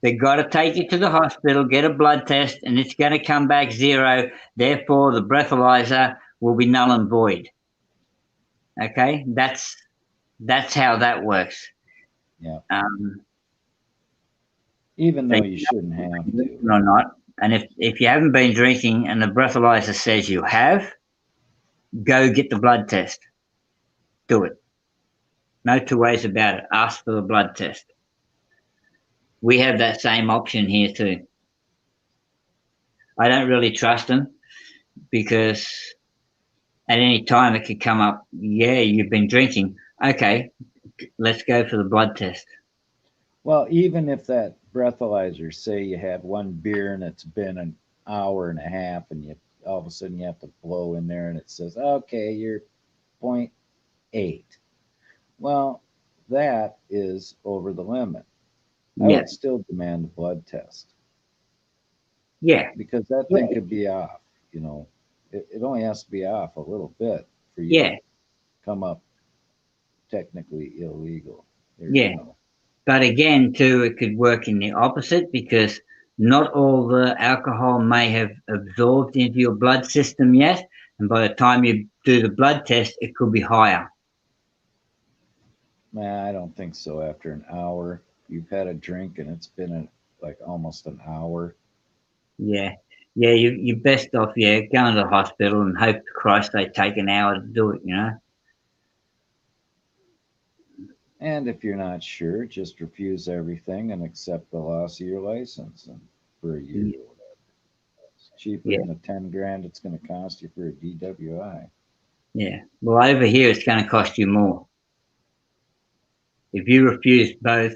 They got to take you to the hospital, get a blood test, and it's going to come back zero. Therefore, the breathalyzer will be null and void. Okay, that's how that works. Yeah. Even though you shouldn't have to. Or not. And if you haven't been drinking and the breathalyzer says you have, go get the blood test. Do it. No two ways about it. Ask for the blood test. We have that same option here too. I don't really trust them because at any time it could come up, yeah, you've been drinking. Okay, let's go for the blood test. Well, even if that breathalyzer, say you had one beer and it's been an hour and a half and all of a sudden you have to blow in there and it says, okay, you're 0.8. Well, that is over the limit. I would still demand a blood test. Yeah. Because that thing could be off, It only has to be off a little bit for you to come up technically illegal. But again, too, it could work in the opposite because not all the alcohol may have absorbed into your blood system yet. And by the time you do the blood test, it could be higher. Nah, I don't think so. After an hour, you've had a drink and it's been like almost an hour. Yeah. Yeah, you're best off, going to the hospital and hope to Christ they take an hour to do it, And if you're not sure, just refuse everything and accept the loss of your license for a year or whatever. It's cheaper than the 10 grand it's going to cost you for a DWI. Yeah. Well, over here, it's going to cost you more. If you refuse both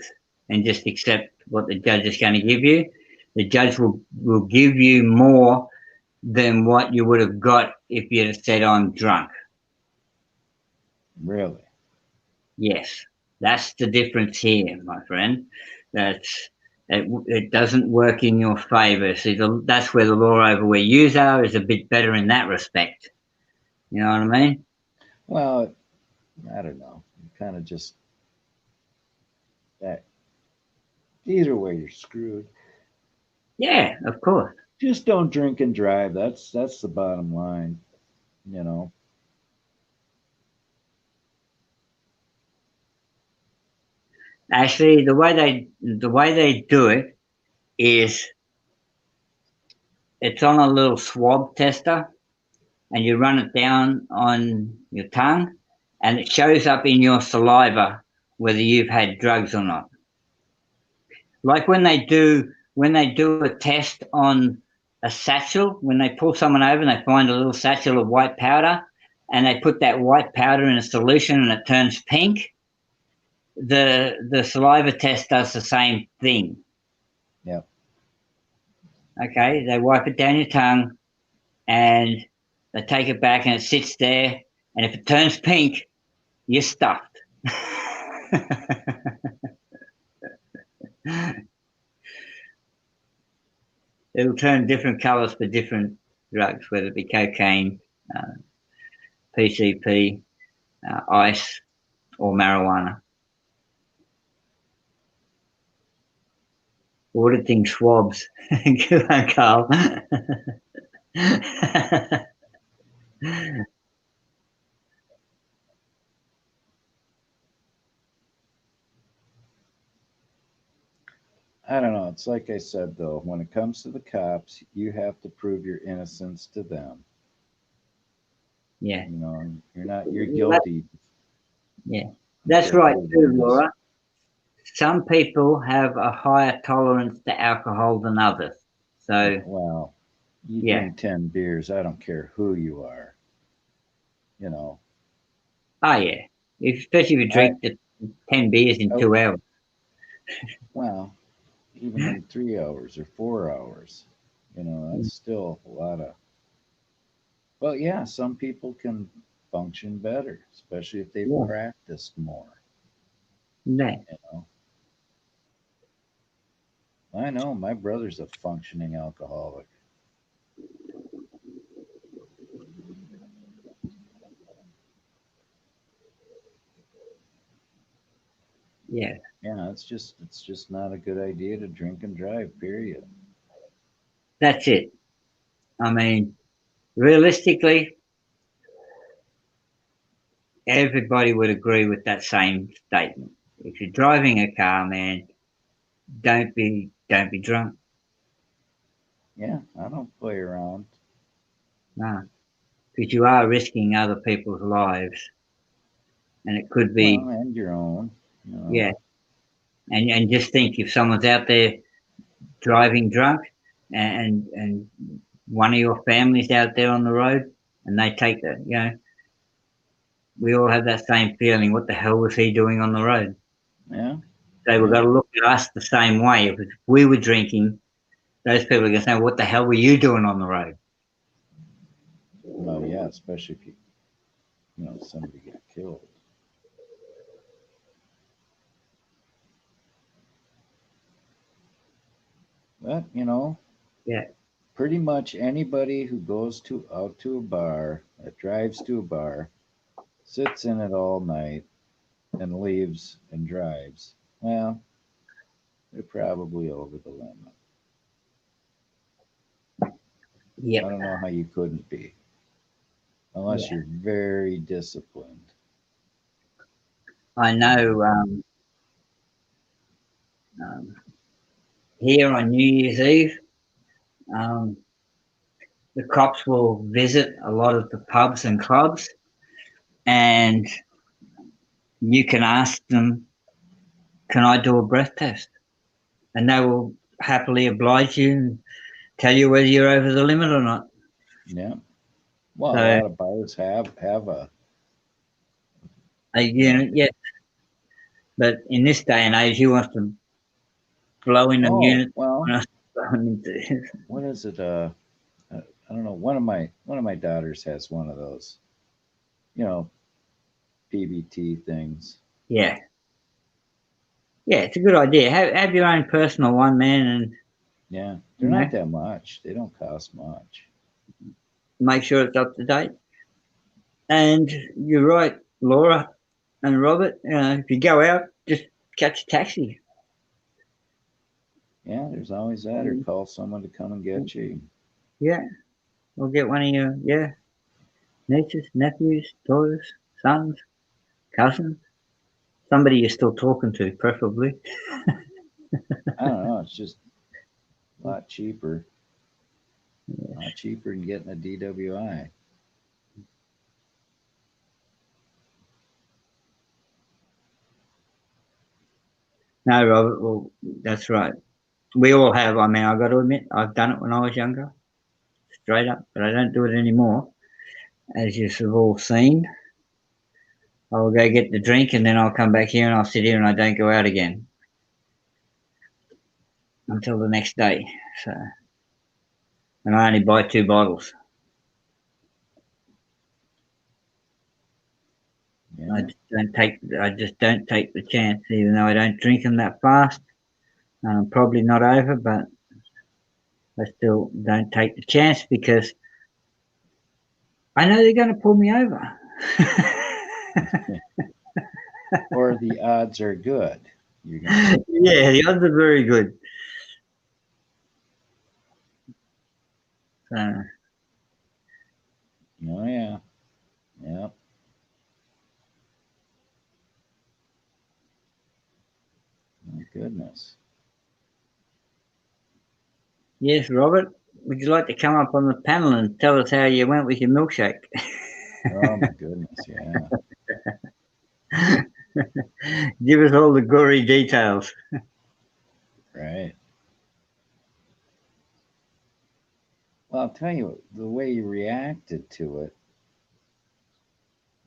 and just accept what the judge is going to give you, the judge will give you more than what you would have got if you'd have said, I'm drunk. Really? Yes. That's the difference here, my friend. It doesn't work in your favor. See, that's where the law over where you are is a bit better in that respect. You know what I mean? Well, I don't know. You kind of just either way you're screwed. Yeah, of course. Just don't drink and drive. That's the bottom line, you know. Actually, the way they do it is it's on a little swab tester, and you run it down on your tongue, and it shows up in your saliva whether you've had drugs or not. Like when they do a test on a satchel, when they pull someone over and they find a little satchel of white powder, and they put that white powder in a solution and it turns pink. The saliva test does the same thing. Yep. Okay, they wipe it down your tongue, and they take it back, and it sits there. And if it turns pink, you're stuffed. It'll turn different colors for different drugs, whether it be cocaine, PCP, ice, or marijuana. Auditing swabs. Good on, Carl. I don't know. It's like I said, though, when it comes to the cops, you have to prove your innocence to them. Yeah. You know, you're guilty. Yeah. That's right too, Laura. Some people have a higher tolerance to alcohol than others. So, well, you yeah. drink 10 beers, I don't care who you are. You know. Oh, yeah. Especially if you drink 10 beers in 2 hours. Well, even in 3 hours or 4 hours, you know, that's still a lot of. Well, yeah, some people can function better, especially if they've practiced more. Yeah. You know. I know my brother's a functioning alcoholic. Yeah. Yeah, it's just not a good idea to drink and drive, period. That's it. I mean, realistically, everybody would agree with that same statement. If you're driving a car, man, don't be drunk. Yeah, I don't play around. No, because you are risking other people's lives, and it could be and your own. You know. Yeah, and just think if someone's out there driving drunk, and one of your family's out there on the road, and they take that, we all have that same feeling. What the hell was he doing on the road? Yeah. So we've got to look at us the same way. If we were drinking, those people are going to say, "What the hell were you doing on the road?" Well, yeah, especially if somebody get killed. But yeah, pretty much anybody who goes out to a bar, that drives to a bar, sits in it all night, and leaves and drives, well, they're probably over the limit. Yeah. I don't know how you couldn't be, unless you're very disciplined. I know. Here on New Year's Eve, the cops will visit a lot of the pubs and clubs, and you can ask them, "Can I do a breath test?" And they will happily oblige you and tell you whether you're over the limit or not. Yeah. Well, a lot of bars have a unit, yes. But in this day and age, who wants to blow in a unit? Well, what is it? I don't know. One of my daughters has one of those, PBT things. Yeah. Yeah, it's a good idea. Have your own personal one, man, and yeah, they're not that much. They don't cost much. Make sure it's up to date. And you're right, Laura and Robert. If you go out, just catch a taxi. Yeah, there's always that, or call someone to come and get you. Yeah, or get one of your nieces, nephews, daughters, sons, cousins, somebody you're still talking to, preferably. I don't know. It's just a lot cheaper. A lot cheaper than getting a DWI. No, Robert. Well, that's right. We all have. I mean, I've got to admit, I've done it when I was younger, straight up, but I don't do it anymore. As you've all seen, I'll go get the drink and then I'll come back here and I'll sit here and I don't go out again until the next day. So, and I only buy 2 bottles. Yeah. I just don't take the chance, even though I don't drink them that fast. And I'm probably not over, but I still don't take the chance because I know they're going to pull me over. Or the odds are good. Yeah, the odds are very good. So, oh yeah. Yep. My goodness. yes, Robert, would you like to come up on the panel and tell us how you went with your milkshake? Oh my goodness, yeah. Give us all the gory details. Right. Well, I'll tell you, the way you reacted to it.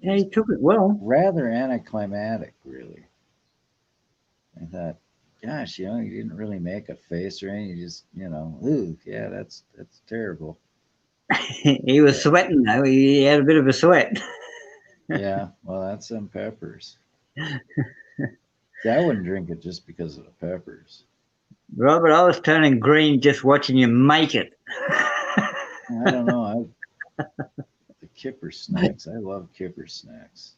Yeah, you took it well. Rather anticlimactic, really. I thought, gosh, you didn't really make a face or anything. You just, ooh, yeah, that's terrible. He was sweating though. He had a bit of a sweat. Yeah, well, that's some peppers. See, I wouldn't drink it just because of the peppers. Robert, I was turning green just watching you make it. I don't know. The kipper snacks. I love kipper snacks.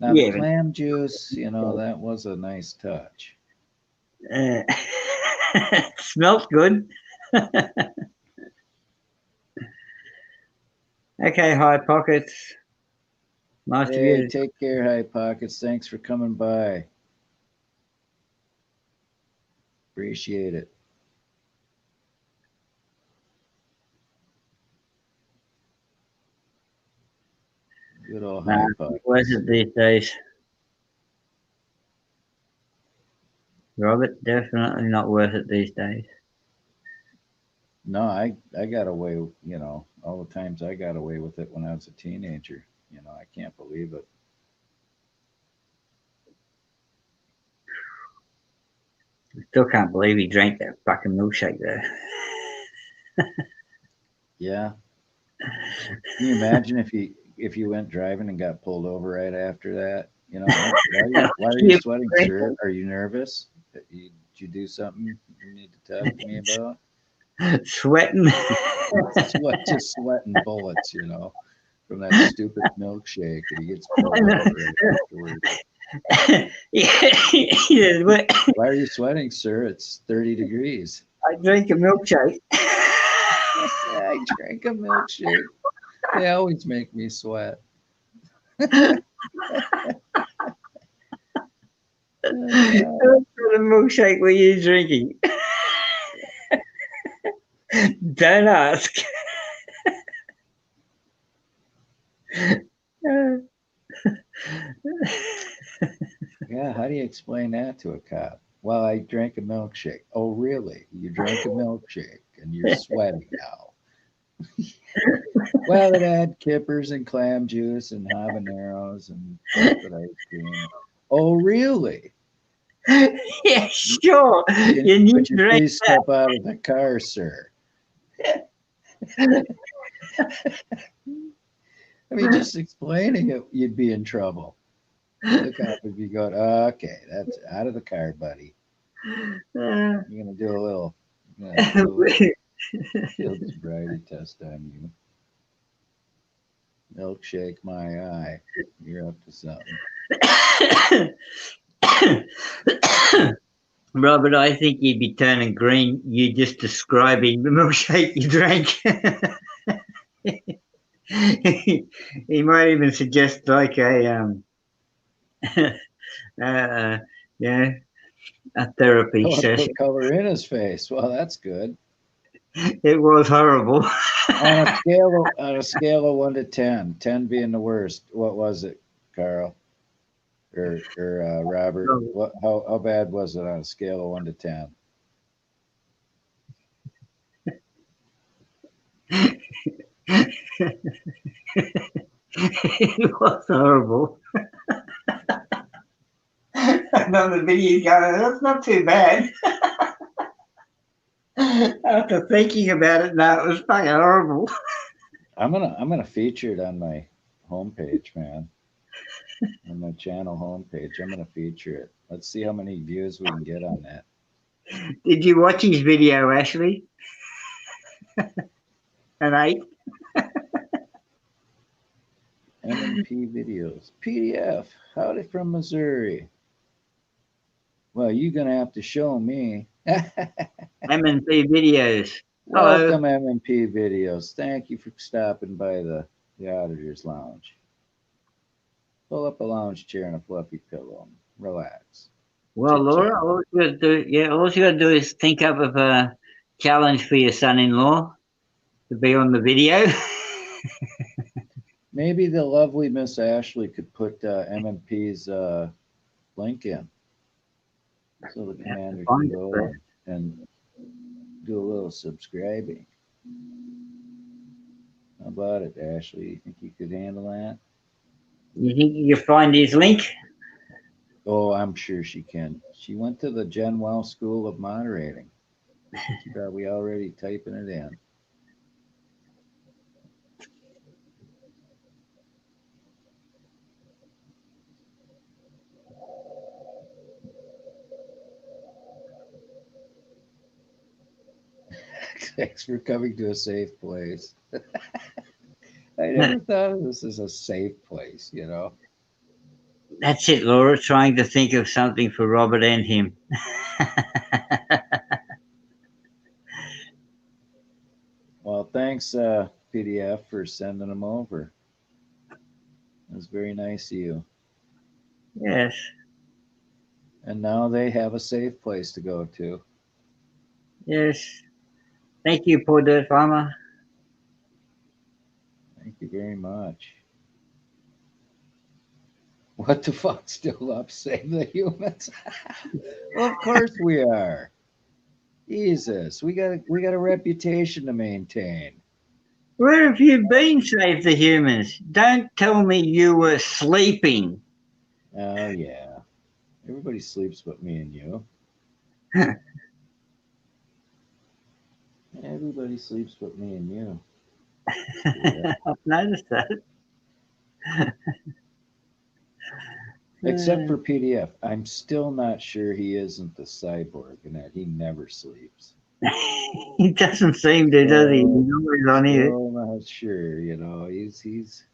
Now, the clam juice, that was a nice touch. Smells good. Okay, High Pockets. Nice to Hey, you. take care, High Pockets. Thanks for coming by. Appreciate it. Good old High Pockets. Worth it these days. Robert, definitely not worth it these days. No, I got away, all the times I got away with it when I was a teenager. I can't believe it. I still can't believe he drank that fucking milkshake there. Yeah. Can you imagine if you went driving and got pulled over right after that? Why are you sweating, sir? Are you nervous? Did you do something you need to talk to me about? Sweating. Just sweating bullets, from that stupid milkshake, and he gets pulled over right afterwards. Why are you sweating, sir? It's 30 degrees. I drank a milkshake. I drank a milkshake. They always make me sweat. What kind of milkshake were you drinking? Don't ask. Yeah, how do you explain that to a cop? Well, I drank a milkshake. Oh, really? You drank a milkshake and you're sweating now. Well, it had kippers and clam juice and habaneros and chocolate ice cream. Oh, really? Yeah, sure. Would you please step out of the car, sir? I mean, just explaining it, you'd be in trouble. The cop would be going, oh, okay, that's out of the car, buddy. You're going to do a little field sobriety test on you. Milkshake my eye. You're up to something. Robert, I think you'd be turning green. You just describing the milkshake you drank. He might even suggest like a yeah, a therapy Oh, session. put color in his face. Well, that's good. It was horrible. On a scale of 1 to 10, 10 being the worst, what was it, Carl or Robert? How bad was it on a scale of 1 to 10? It was horrible. Another video going, that's not too bad. After thinking about it, no, it was fucking horrible. I'm gonna feature it on my homepage, man. On my channel homepage, I'm gonna feature it. Let's see how many views we can get on that. Did you watch his video, Ashley? And I MMP videos, PDF. Howdy from Missouri. Well, you're gonna have to show me. MNP videos. Welcome, MMP videos. Thank you for stopping by the Auditors Lounge. Pull up a lounge chair and a fluffy pillow. And relax. Well, Laura, all you got to do, all you got to do is think up of a challenge for your son-in-law to be on the video. Maybe the lovely Miss Ashley could put MMP's link in, so the commander can go and do a little subscribing. How about it, Ashley? You think you could handle that? You think you can find his link? Oh, I'm sure she can. She went to the Gen Well School of Moderating. She's probably already typing it in. Thanks for coming to a safe place. I never thought of this as a safe place, you know. That's it, Laura, trying to think of something for Robert and him. Well, thanks, PDF, for sending them over. It was very nice of you. Yes. And now they have a safe place to go to. Yes. Thank you, poor dirt farmer. Thank you very much. What the fuck? Still up? Save the humans? Well, of course we are. Jesus, we got a reputation to maintain. Where have you been, Save the Humans? Don't tell me you were sleeping. Oh yeah, everybody sleeps but me and you. Everybody sleeps but me and you. Yeah. I've noticed that. Except for PDF. I'm still not sure he isn't the cyborg and that he never sleeps. He doesn't seem to, does he? He's always on here. Still not sure, you know. He's.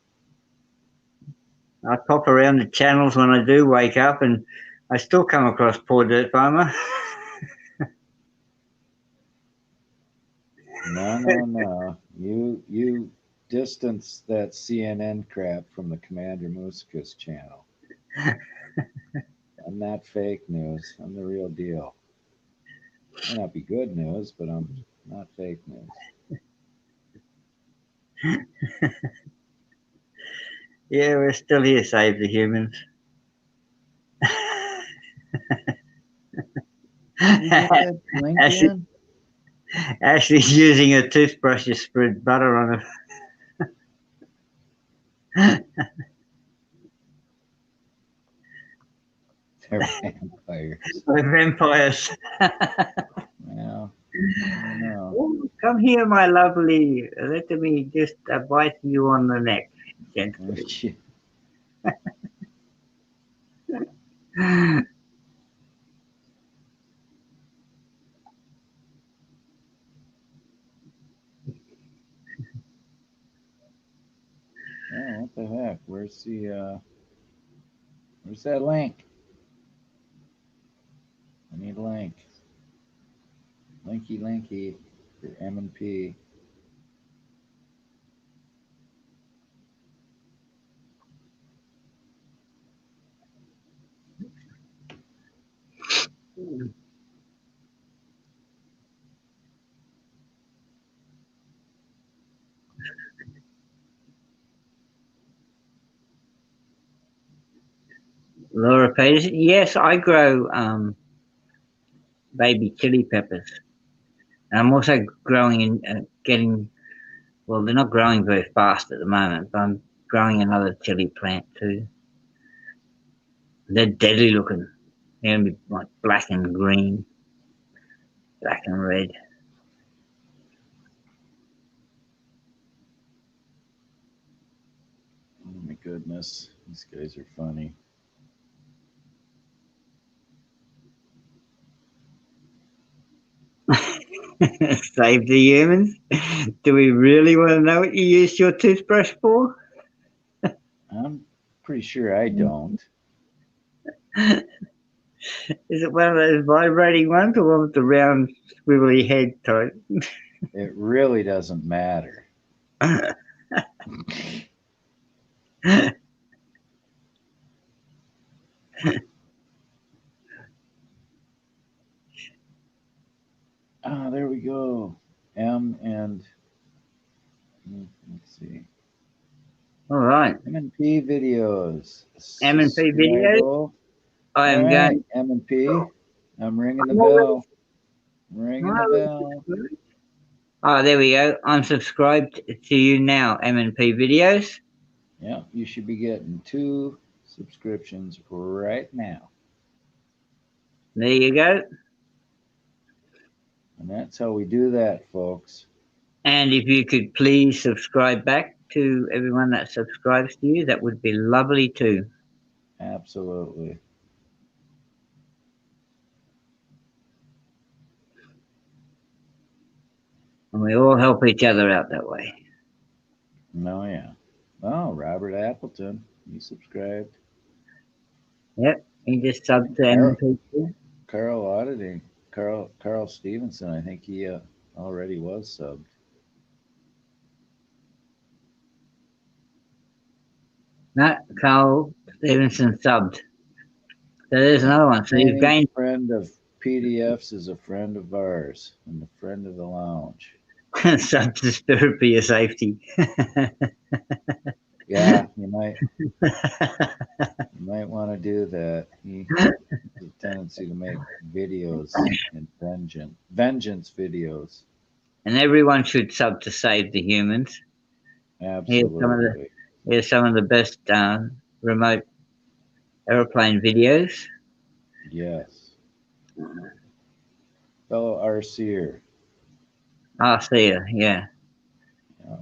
I pop around the channels when I do wake up, and I still come across poor dirt farmer. No. You distance that CNN crap from the Commander Muskus channel. I'm not fake news. I'm the real deal. May not be good news, but I'm not fake news. Yeah, we're still here, Save the Humans. Ashley's using a toothbrush to spread butter on it. They're vampires. They're vampires. Well, I don't know. Oh, come here, my lovely. Let me just bite you on the neck gently. Oh, what the heck? Where's that link? I need a link. Linky for M&P. Laura Peterson. Yes, I grow baby chili peppers. And I'm also growing and getting, well, they're not growing very fast at the moment, but I'm growing another chili plant too. They're deadly looking. They're going to be like black and green, black and red. Oh my goodness, these guys are funny. Save the humans. Do we really want to know what you used your toothbrush for? I'm pretty sure I don't. Is it one of those vibrating ones or one with the round, squiggly head type? It really doesn't matter. Ah, there we go. M and let's see. All right. M&P videos. M&P videos. Subscribe-o. I am All right, going. M&P. I'm ringing the bell. Ringing the bell. Oh, there we go. I'm subscribed to you now, M&P videos. Yeah, you should be getting 2 subscriptions right now. There you go. And that's how we do that, folks. And if you could please subscribe back to everyone that subscribes to you, that would be lovely too. Absolutely. And we all help each other out that way. Oh, yeah. Oh, Robert Appleton. He subscribed. Yep. He just subbed to Carol, M&P too. Carl Auditing. Carl Stevenson, I think he already was subbed. No, Carl Stevenson subbed. So there's another one. So you've Any gained friend of PDFs is a friend of ours and a friend of the lounge. sub to Spirit for your safety. Yeah, you might want to do that. He has a tendency to make videos and vengeance videos. And everyone should sub to Save the Humans. Absolutely. Here's some of the best remote aeroplane videos. Yes. Fellow RCer. RCer, yeah. Yeah.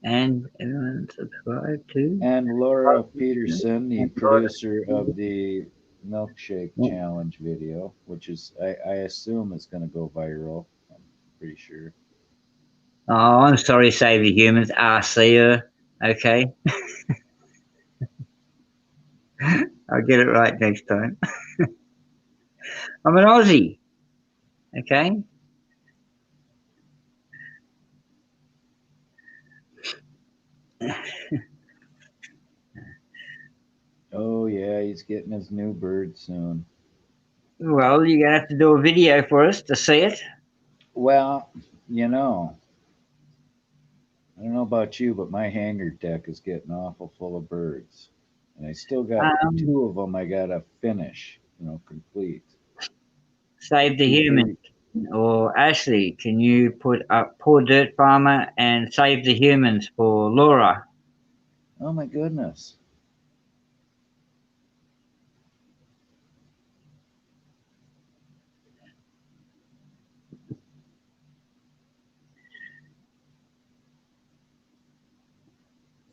And everyone subscribe to. And Laura Peterson, the producer of the Milkshake Challenge video, which is, I assume, is going to go viral. I'm pretty sure. Oh, I'm sorry, Save the Humans. RCer. Okay. I'll get it right next time. I'm an Aussie. Okay. Oh, yeah, he's getting his new bird soon. Well, you're going to have to do a video for us to see it. Well, I don't know about you, but my hangar deck is getting awful full of birds. And I still got 2 of them I got to finish, complete. Save the Humans. Or Ashley, can you put up Poor Dirt Farmer and Save the Humans for Laura? Oh, my goodness.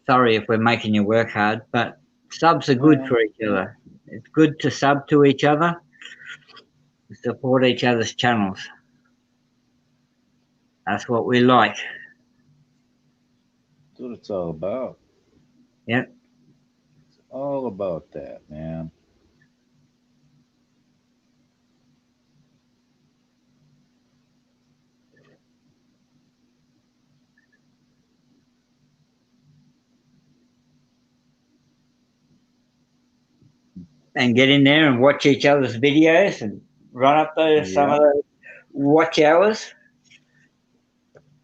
Sorry if we're making you work hard, but subs are good for each other. It's good to sub to each other, support each other's channels. That's what we like. That's what it's all about. Yep. It's all about that, man. and get in there and watch each other's videos and run up those some of those watch hours.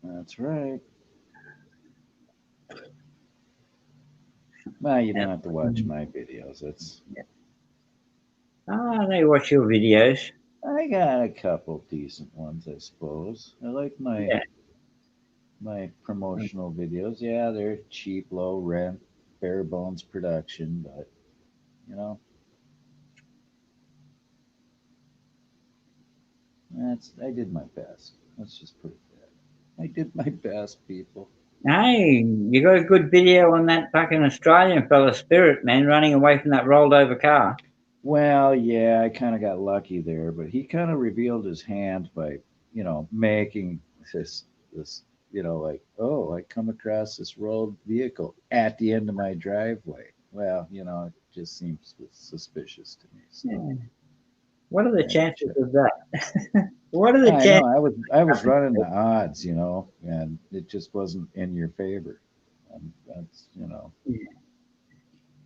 That's right. Well, you don't have to watch my videos. They watch your videos. I got a couple decent ones, I suppose. I like my promotional videos. Yeah, they're cheap, low rent, bare bones production, but you know, I did my best. Let's just put it that. I did my best, people. Hey, you got a good video on that fucking Australian fella, Spirit, man, running away from that rolled over car. Well, yeah, I kind of got lucky there, but he kind of revealed his hand by, making this, like, oh, I come across this rolled vehicle at the end of my driveway. Well, it just seems suspicious to me. So. What are the chances of that? What are the chances? Know, I was running the odds, and it just wasn't in your favor. That's.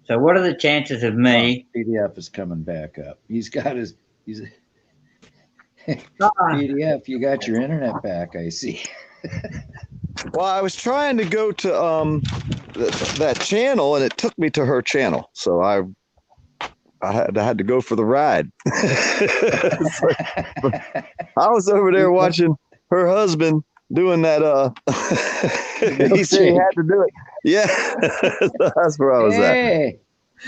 So what are the chances of me? PDF is coming back up. He's PDF. You got your internet back, I see. Well, I was trying to go to that channel, and it took me to her channel. So I had to go for the ride. I was over there watching her husband doing that. He said he had to do it. Yeah, that's where I was at. Hey,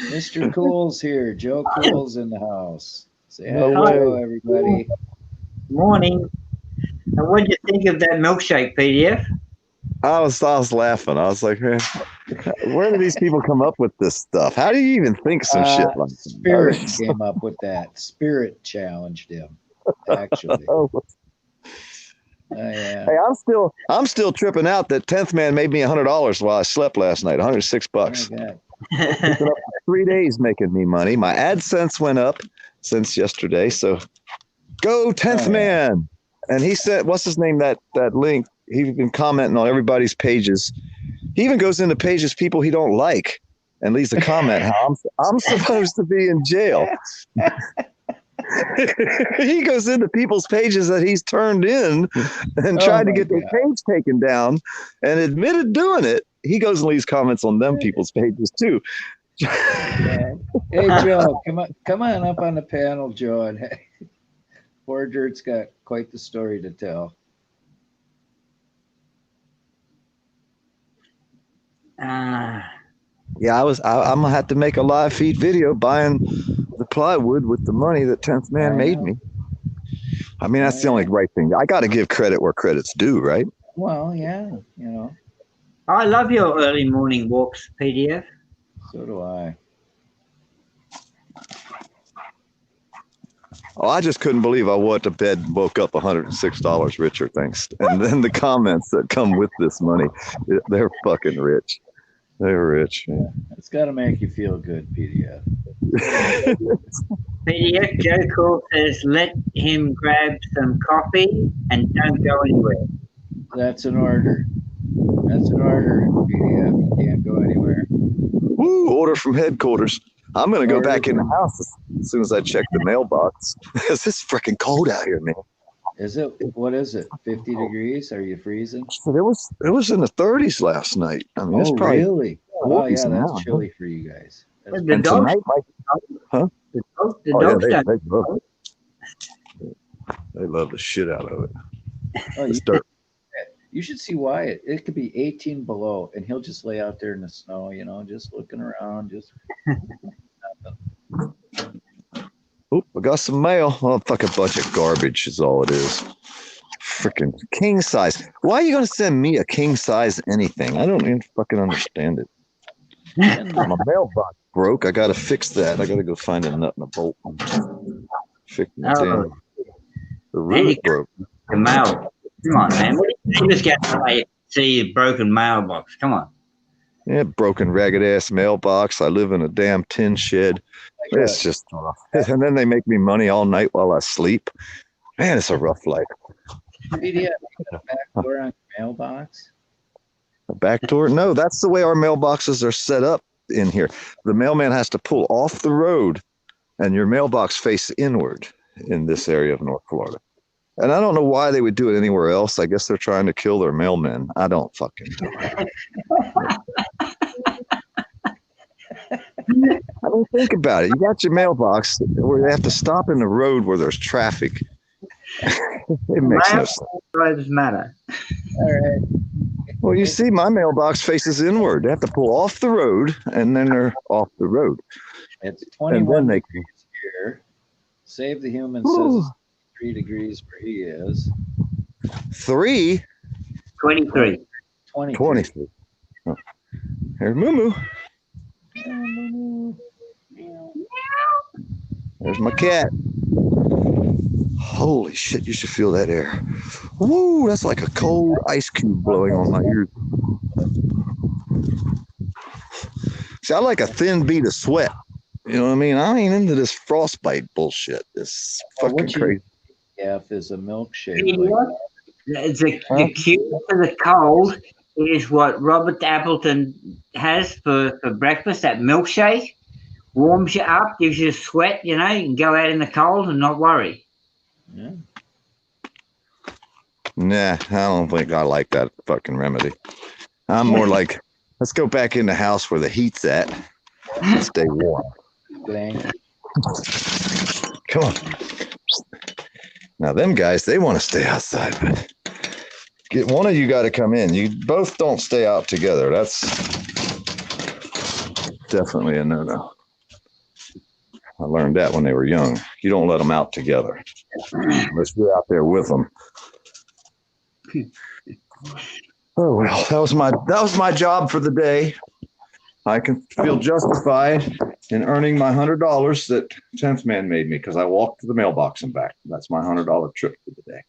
Mr. Cool's here. Joe Cool's in the house. Say hello, everybody. Morning. Now, what did you think of that milkshake, PDF? I was laughing. I was like, man, where do these people come up with this stuff? How do you even think some shit like that? Spirit came up with that. Spirit challenged him, actually. Yeah. Hey, I'm still tripping out that 10th man made me $100 while I slept last night. $106. Oh my God. It's been up for 3 days making me money. My AdSense went up since yesterday. So go 10th man. And he said, what's his name? That link. He's been commenting on everybody's pages. He even goes into pages people he don't like and leaves a comment how I'm supposed to be in jail. He goes into people's pages that he's turned in and tried to get their page taken down and admitted doing it. He goes and leaves comments on them people's pages too. Hey, Joe, come on up on the panel, Joe. And poor Dirt's got quite the story to tell. Yeah, I'm gonna have to make a live feed video buying the plywood with the money that 10th man made me. I mean, that's the only right thing. I got to give credit where credit's due, right? Well, yeah, I love your early morning walks, PDF. So do I. Oh, I just couldn't believe I went to bed and woke up $106 richer, thanks. And then the comments that come with this money, they're fucking rich. They're rich. Yeah. It's got to make you feel good, PDF. PDF Joe Cool says, let him grab some coffee and don't go anywhere. That's an order. That's an order, PDF. You can't go anywhere. Woo, order from headquarters. I'm going to go back in the house as soon as I check the mailbox. Because it's freaking cold out here, man. Is it? What is it? 50 degrees? Are you freezing? It was in the 30s last night. I mean, it's probably really? Oh, yeah, that's chilly for you guys. The dogs, huh? The dogs they love the shit out of it. Oh, you should see Wyatt. It could be 18 below, and he'll just lay out there in the snow, just looking around, just Oh, I got some mail. Oh, fucking bunch of garbage is all it is. Freaking king size. Why are you going to send me a king size anything? I don't even fucking understand it. My mailbox broke. I got to fix that. I got to go find a nut and a bolt. Fix the root broke. The mail. Come on, man. You just got to see a broken mailbox. Come on. Yeah, broken, ragged-ass mailbox. I live in a damn tin shed. It's just rough. And then they make me money all night while I sleep. Man, it's a rough life. PDF, you got a back door on your mailbox? A back door? No, that's the way our mailboxes are set up in here. The mailman has to pull off the road and your mailbox faces inward in this area of North Florida. And I don't know why they would do it anywhere else. I guess they're trying to kill their mailmen. I don't fucking know. I mean, think about it. You got your mailbox where you have to stop in the road where there's traffic. It makes no sense. Roads matter. All right. Well, you see, my mailbox faces inward. They have to pull off the road, and then they're off the road. It's 21 degrees here. Save the Human says it's 3 degrees where he is. 3? 23. 23. Oh. Here's Moo. There's my cat. Holy shit, you should feel that air. Woo, that's like a cold ice cube blowing on my ears. See, I like a thin bead of sweat. You know what I mean? I ain't into this frostbite bullshit. It's fucking crazy. F is a milkshake. The cure for the cold is what Robert Appleton has for breakfast, that milkshake. Warms you up, gives you a sweat, you know, you can go out in the cold and not worry. Yeah. Nah, I don't think I like that fucking remedy. I'm more like, let's go back in the house where the heat's at and stay warm. Come on. Now, them guys, they want to stay outside, but one of you got to come in. You both don't stay out together. That's definitely a no-no. I learned that when they were young. You don't let them out together unless you're out there with them. Oh well, that was my job for the day. I can feel justified in earning my $100 that 10th Man made me because I walked to the mailbox and back. That's my $100 trip for the day.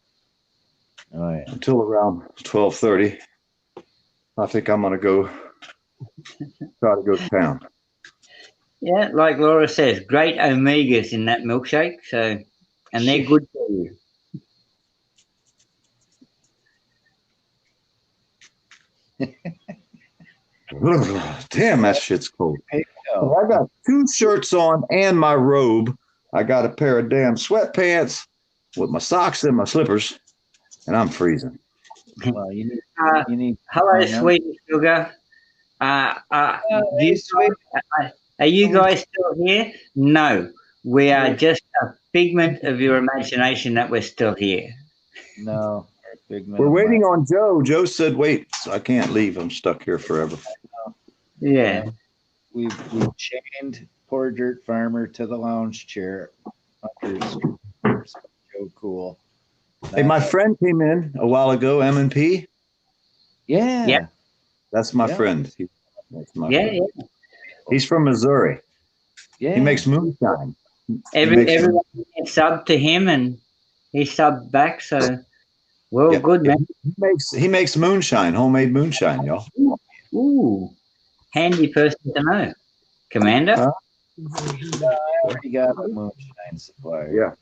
Oh, yeah. Until around 12:30, I think I'm gonna go try to go to town. Yeah, like Laura says, great omegas in that milkshake. So, and they're good for you. Damn, that shit's cold. Well, I got 2 shirts on and my robe. I got a pair of damn sweatpants with my socks and my slippers, and I'm freezing. Well, you need. Hello, sweet sugar. Are you guys still here? No, we are just a figment of your imagination that we're still here. No, we're waiting on Joe. Joe said, "Wait, I can't leave. I'm stuck here forever." Yeah, we've chained poor dirt farmer to the lounge chair. Joe Cool. Hey, my friend came in a while ago. M&P. Yeah. Yeah. That's my friend. That's my friend. Yeah. He's from Missouri. Yeah. He makes moonshine. Everyone subbed to him and he subbed back. So, well, good, man. He makes moonshine, homemade moonshine, y'all. Ooh, handy person to know. Commander? I already got a moonshine supplier. Yeah.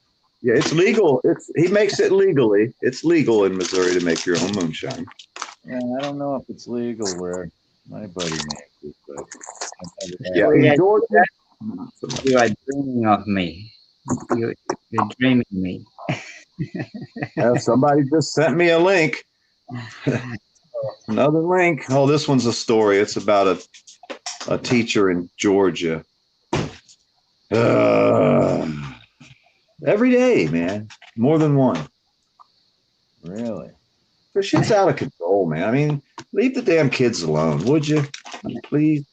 Yeah, it's legal. He makes it legally. It's legal in Missouri to make your own moonshine. Yeah, I don't know if it's legal where my buddy makes it, but yeah, in Georgia. You are dreaming of me. You're dreaming me. Somebody just sent me a link. Another link. Oh, this one's a story. It's about a teacher in Georgia. Every day, man. More than one. Really? This shit's out of control, man. I mean, leave the damn kids alone, would you? Please.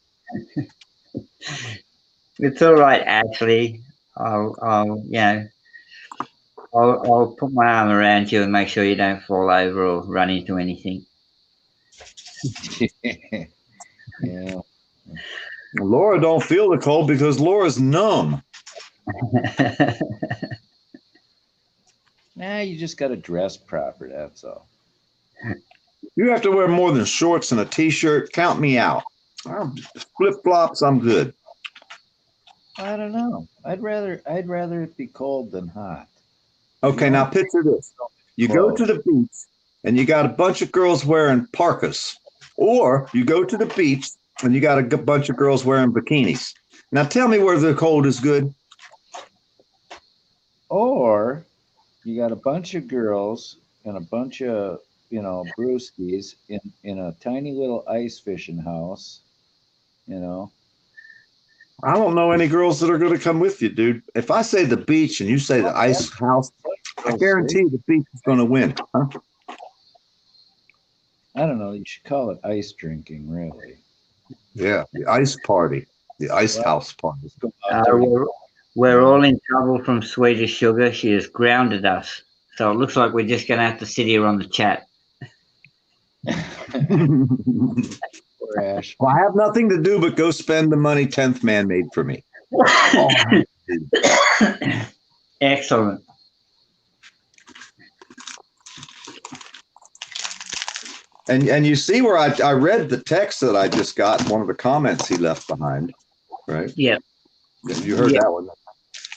It's all right, Ashley. I'll put my arm around you and make sure you don't fall over or run into anything. Yeah. Laura don't feel the cold because Laura's numb. Nah, you just got to dress proper. That's all. You have to wear more than shorts and a t-shirt. Count me out. Flip-flops, I'm good. I don't know. I'd rather it be cold than hot. Okay, now picture this. You go to the beach and you got a bunch of girls wearing parkas. Or you go to the beach and you got a bunch of girls wearing bikinis. Now tell me where the cold is good. Or you got a bunch of girls and a bunch of, brewskis in a tiny little ice fishing house, you know. I don't know any girls that are going to come with you, dude. If I say the beach and you say the ice house, I guarantee the beach is going to win. Huh? I don't know. You should call it ice drinking, really. Yeah, the ice party, the ice house party. We're all in trouble from Swedish Sugar. She has grounded us. So it looks like we're just going to have to sit here on the chat. Ash. Well, I have nothing to do but go spend the money 10th Man made for me. Excellent. And you see where I read the text that I just got, one of the comments he left behind, right? Yeah. You heard that one.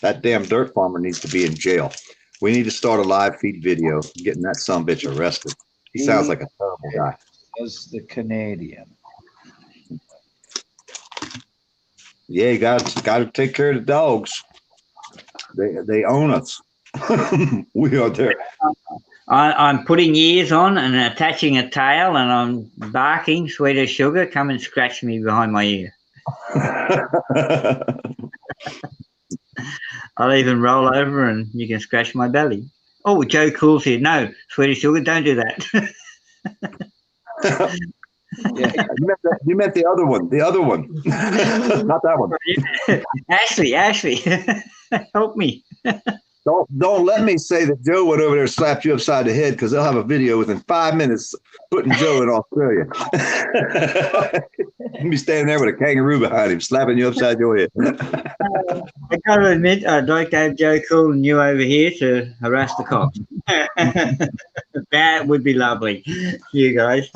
That damn dirt farmer needs to be in jail. We need to start a live feed video getting that sumbitch arrested. He sounds like a terrible guy. As the Canadian. Yeah, you got to take care of the dogs. They own us. We are there. I'm putting ears on and attaching a tail, and I'm barking, Swedish Sugar, come and scratch me behind my ear. I'll even roll over and you can scratch my belly. Oh, Joe Cool's here. No, Swedish Sugar, don't do that. Yeah, you meant the other one. The other one. Not that one. Ashley, help me. Don't let me say that Joe went over there and slapped you upside the head, because they'll have a video within 5 minutes putting Joe in Australia. He'll be standing there with a kangaroo behind him, slapping you upside your head. I gotta admit, I'd like to have Joe Cool and you over here to harass the cops. That would be lovely, you guys.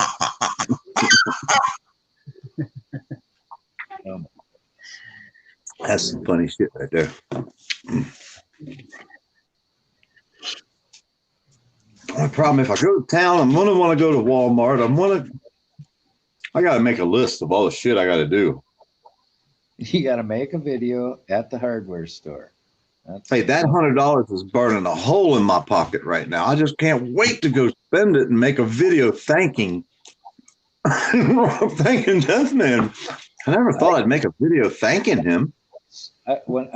That's some funny shit right there. The problem, if I go to town, I'm gonna want to go to Walmart. I gotta make a list of all the shit I gotta do. You gotta make a video at the hardware store. Hey, that $100 is burning a hole in my pocket right now. I just can't wait to go spend it and make a video thanking Death Man. I never thought I'd make a video thanking him. I would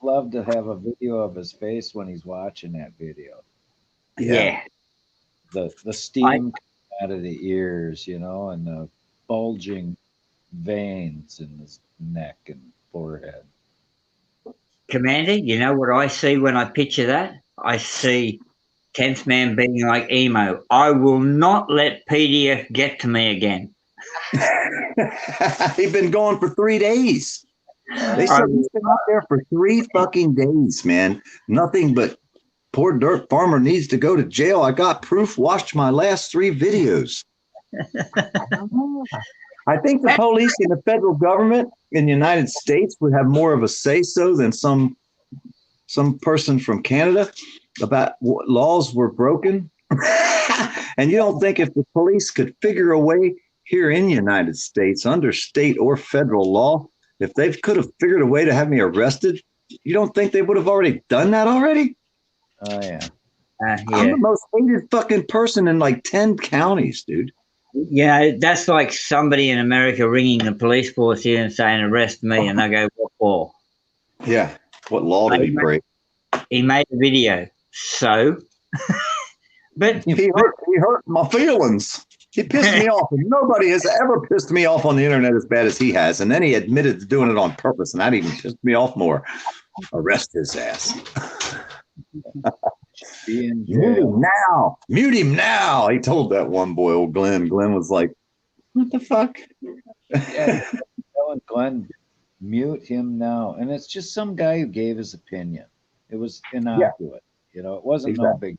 love to have a video of his face when he's watching that video. Yeah. The steam coming out of the ears, and the bulging veins in his neck and forehead. Commander, you know what I see when I picture that? I see 10th Man being like emo. I will not let PDF get to me again. He's been gone for 3 days. They said he's been out there for 3 fucking days, man. Nothing but poor dirt farmer needs to go to jail. I got proof. Watched my last 3 videos. I think the police and the federal government in the United States would have more of a say-so than some person from Canada about what laws were broken. And you don't think if the police could figure a way here in the United States under state or federal law, if they could have figured a way to have me arrested, you don't think they would have already done that already? Oh, yeah. I'm the most hated fucking person in like 10 counties, dude. Yeah, that's like somebody in America ringing the police force here and saying, arrest me, and they go, what for? Yeah. What law did he break? He made a video. So? But he hurt my feelings. He pissed me off. And nobody has ever pissed me off on the internet as bad as he has. And then he admitted to doing it on purpose, and that even pissed me off more. Arrest his ass. Mute him now. He told that one boy, old Glenn. Glenn was like, what the fuck? Yeah, Glenn, mute him now. And it's just some guy who gave his opinion. It was innocuous. It wasn't no big.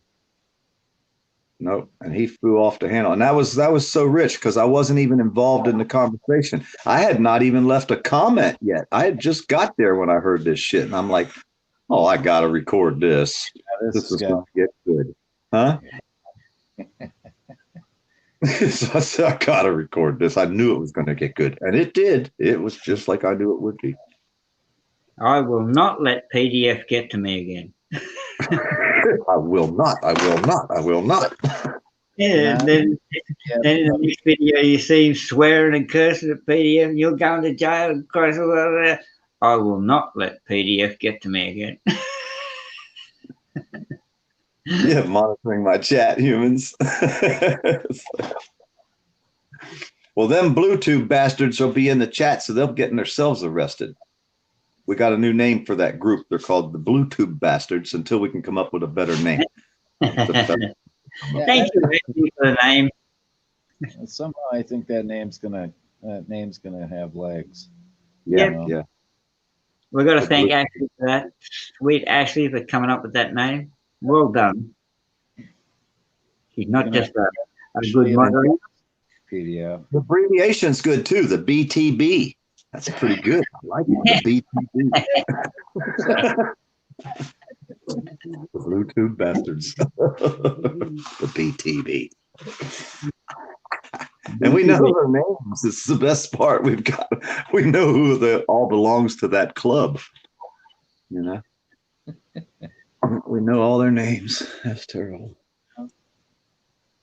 Nope. And he flew off the handle. And that was so rich because I wasn't even involved in the conversation. I had not even left a comment yet. I had just got there when I heard this shit. And I'm like, oh, I got to record this. Yeah, this is going to get good. Huh? So I said, I got to record this. I knew it was going to get good. And it did. It was just like I knew it would be. I will not let PDF get to me again. I will not. I will not. I will not. Yeah, then in the next video you see him swearing and cursing at PDF. You're going to jail. Christ, blah, blah, blah. I will not let PDF get to me again. Yeah, monitoring my chat, humans. Well, them Bluetooth bastards will be in the chat, so they'll get themselves arrested. We got a new name for that group. They're called the Bluetooth bastards until we can come up with a better name. Thank you for the name. Somehow I think that name's gonna have legs. Yeah, Yep. You know? yeah. We've got to thank Ashley for that. Sweet Ashley for coming up with that name. Well done. She's not just a good moderator. PDF. The abbreviation's good too. The BTB. That's pretty good. I like it. The BTB. The Bluetooth bastards. The BTB. And we know their names. This is the best part. We know who all belongs to that club. You know? We know all their names. That's terrible.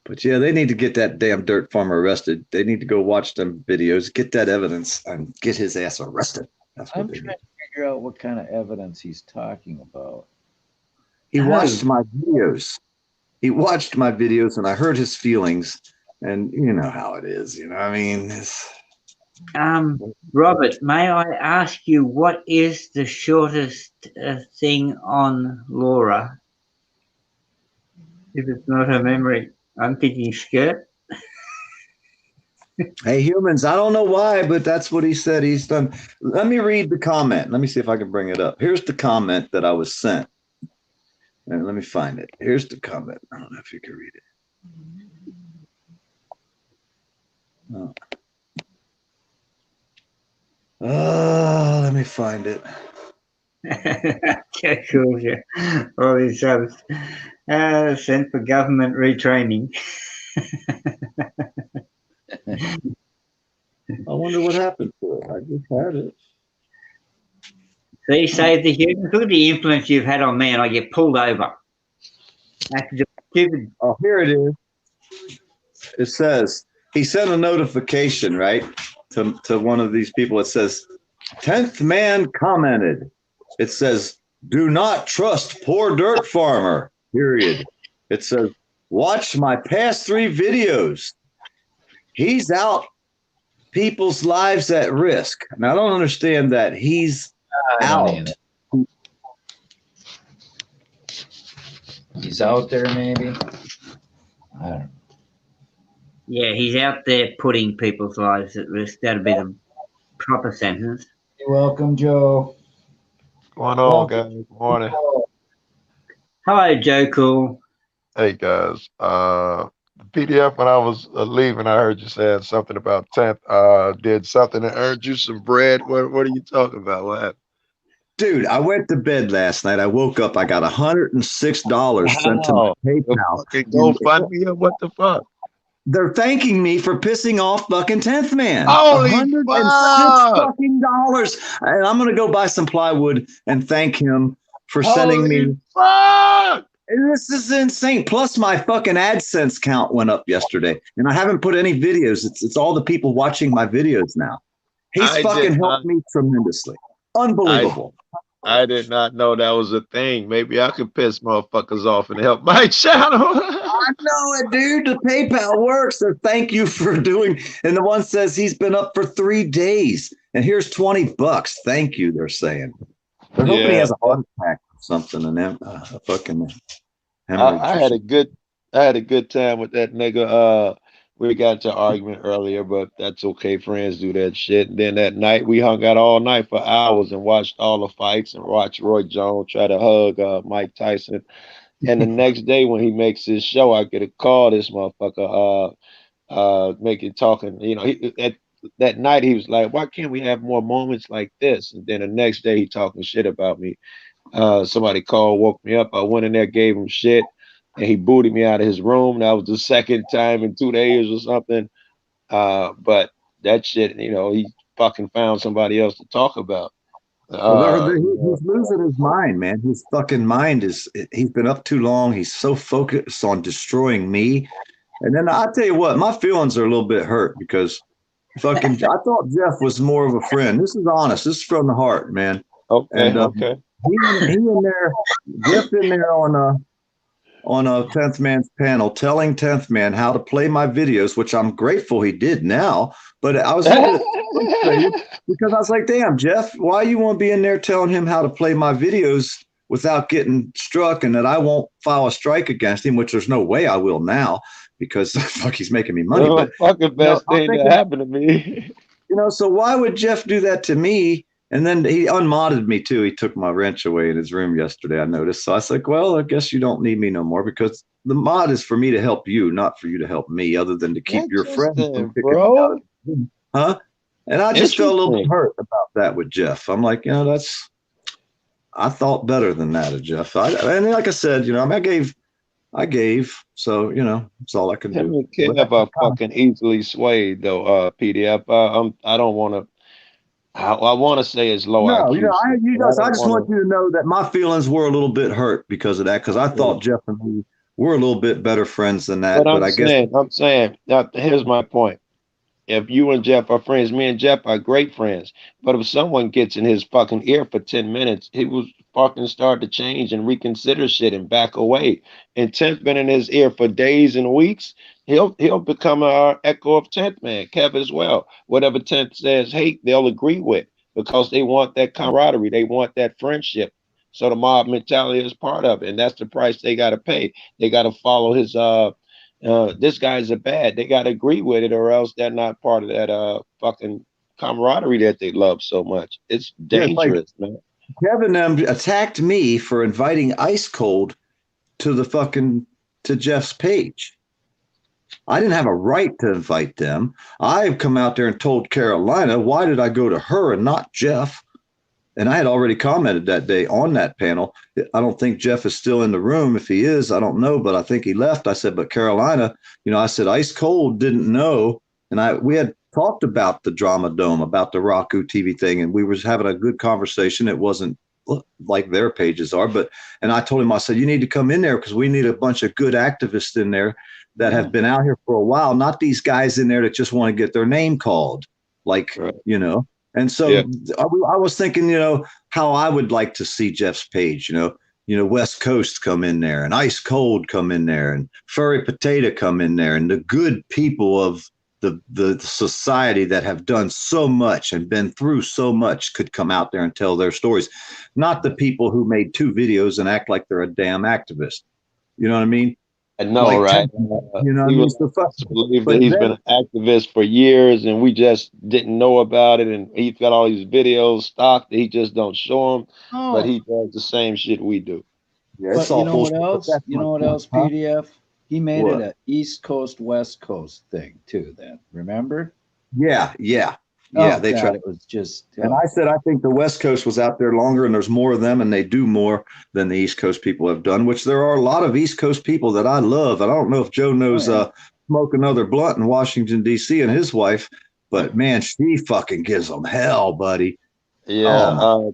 But yeah, they need to get that damn dirt farmer arrested. They need to go watch them videos, get that evidence, and get his ass arrested. That's what I'm trying to figure out what kind of evidence he's talking about. He watched my videos. He watched my videos, and I heard his feelings. And you know how it is. You know, I mean, Robert, may I ask you what is the shortest thing on Laura? If it's not her memory, I'm thinking skirt. Hey, humans, I don't know why, but that's what he said he's done. Let me read the comment. Let me see if I can bring it up. Here's the comment that I was sent. And let me find it. Here's the comment. I don't know if you can read it. Oh. Let me find it. Okay, cool. Yeah. All these subs sent for government retraining. I wonder what happened to it. I just had it. See, save the humans. Look at the influence you've had on me, and I get pulled over. That's just stupid. Oh, here it is. It says he sent a notification, right, to one of these people. It says, 10th man commented. It says, do not trust poor dirt farmer, period. It says, watch my past 3 videos. He's out people's lives at risk. Now, I don't understand that he's out. He's out there, maybe. I don't know. Yeah, he's out there putting people's lives at risk. That'd be the proper sentence. You're welcome, Joe. What's going on, guys? Good morning. Hello, Joe Cool. Hey, guys. PDF, when I was leaving, I heard you saying something about 10th. Did something that earned you some bread? What are you talking about? What happened? Dude, I went to bed last night. I woke up. I got $106 sent to my PayPal. Go fund me up. What the fuck? They're thanking me for pissing off fucking 10th man. Holy $106 fucking dollars. And I'm gonna go buy some plywood and thank him for sending me. Fuck! And this is insane. Plus, my fucking AdSense count went up yesterday, and I haven't put any videos. It's all the people watching my videos now. He's fucking helped me tremendously. Unbelievable. I did not know that was a thing. Maybe I could piss motherfuckers off and help my channel. I know it, dude. The PayPal works. So thank you for doing. And the one says he's been up for 3 days, and here's $20. Thank you. They're saying. They're hoping he has a heart attack or something, and then a fucking. I had a good time with that nigga. We got into an argument earlier, but that's okay. Friends do that shit. And then that night we hung out all night for hours and watched all the fights and watched Roy Jones try to hug Mike Tyson. And the next day when he makes his show, I get a call. This motherfucker making talking. You know, that night he was like, "Why can't we have more moments like this?" And then the next day he talking shit about me. Somebody called, woke me up. I went in there, gave him shit. And he booted me out of his room. That was the second time in 2 days or something. But that shit, you know, he fucking found somebody else to talk about. He's losing his mind, man. His fucking mind he's been up too long. He's so focused on destroying me. And then I'll tell you what, my feelings are a little bit hurt because I thought Jeff was more of a friend. This is honest. This is from the heart, man. Okay, And okay. he in there, Jeff in there on a 10th Man's panel telling 10th Man how to play my videos, which I'm grateful he did now. But I was a little bit frustrated because I was like, damn, Jeff, why you want to be in there telling him how to play my videos without getting struck and that I won't file a strike against him, which there's no way I will now because fuck, he's making me money. But fucking best thing that happened to me. So why would Jeff do that to me? And then he unmodded me too. He took my wrench away in his room yesterday, I noticed. So I was like, well, I guess you don't need me no more because the mod is for me to help you, not for you to help me, other than to keep your friends from kicking me out. Huh? And I just felt a little bit hurt about that with Jeff. I'm like, I thought better than that of Jeff. And like I said, I gave. So, that's all I can do. Kev are fucking easily swayed though, PDF. I don't want to. I want to say it's low IQ. I just want you to know that my feelings were a little bit hurt because of that, because I thought Jeff and me were a little bit better friends than that. But I'm saying, now, here's my point. If you and Jeff are friends, me and Jeff are great friends. But if someone gets in his fucking ear for 10 minutes, he will fucking start to change and reconsider shit and back away. And 10th been in his ear for days and weeks, he'll become an echo of 10th Man, Kev as well. Whatever 10th says, hey, they'll agree with because they want that camaraderie. They want that friendship. So the mob mentality is part of it. And that's the price they got to pay. They got to follow his this guy's a bad. They got to agree with it, or else they're not part of that fucking camaraderie that they love so much. It's dangerous, man. Kevin attacked me for inviting Ice Cold to Jeff's page. I didn't have a right to invite them. I've come out there and told Carolina, why did I go to her and not Jeff? And I had already commented that day on that panel. I don't think Jeff is still in the room. If he is, I don't know, but I think he left. I said, but Carolina, I said, Ice Cold didn't know. And we had talked about the Drama Dome, about the Raku TV thing, and we was having a good conversation. It wasn't like their pages are, and I told him, I said, you need to come in there because we need a bunch of good activists in there that have been out here for a while, not these guys in there that just want to get their name called, And so I was thinking, how I would like to see Jeff's page, West Coast come in there and Ice Cold come in there and Furry Potato come in there and the good people of the society that have done so much and been through so much could come out there and tell their stories, not the people who made 2 videos and act like they're a damn activist. You know what I mean? I know, right? Believe that he's been an activist for years, and we just didn't know about it. And he's got all these videos stocked that he just don't show them, but he does the same shit we do. Yeah, but you know what else? You know what else? PDF. He made it an East Coast West Coast thing too. Then remember? Yeah. They tried. It was just. And I said I think the West Coast was out there longer, and there's more of them, and they do more than the East Coast people have done. Which there are a lot of East Coast people that I love. I don't know if Joe knows Smoke Another Blunt in Washington D.C. and his wife, but man, she fucking gives them hell, buddy. Yeah,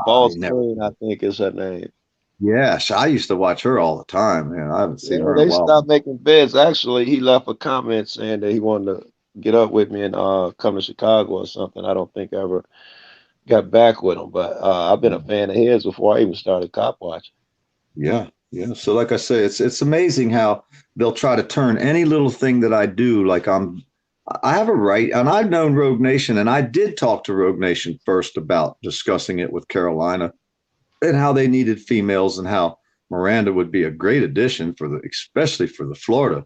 Balls Queen, I think is her name. Yeah, I used to watch her all the time, man. I haven't seen her in a while. They stopped making beds. Actually, he left a comment saying that he wanted to get up with me and come to Chicago or something. I don't think I ever got back with him, but I've been a fan of his before I even started cop watching. Yeah. So like I say, it's amazing how they'll try to turn any little thing that I do like I have a right, and I've known Rogue Nation, and I did talk to Rogue Nation first about discussing it with Carolina and how they needed females and how Miranda would be a great addition especially for the Florida.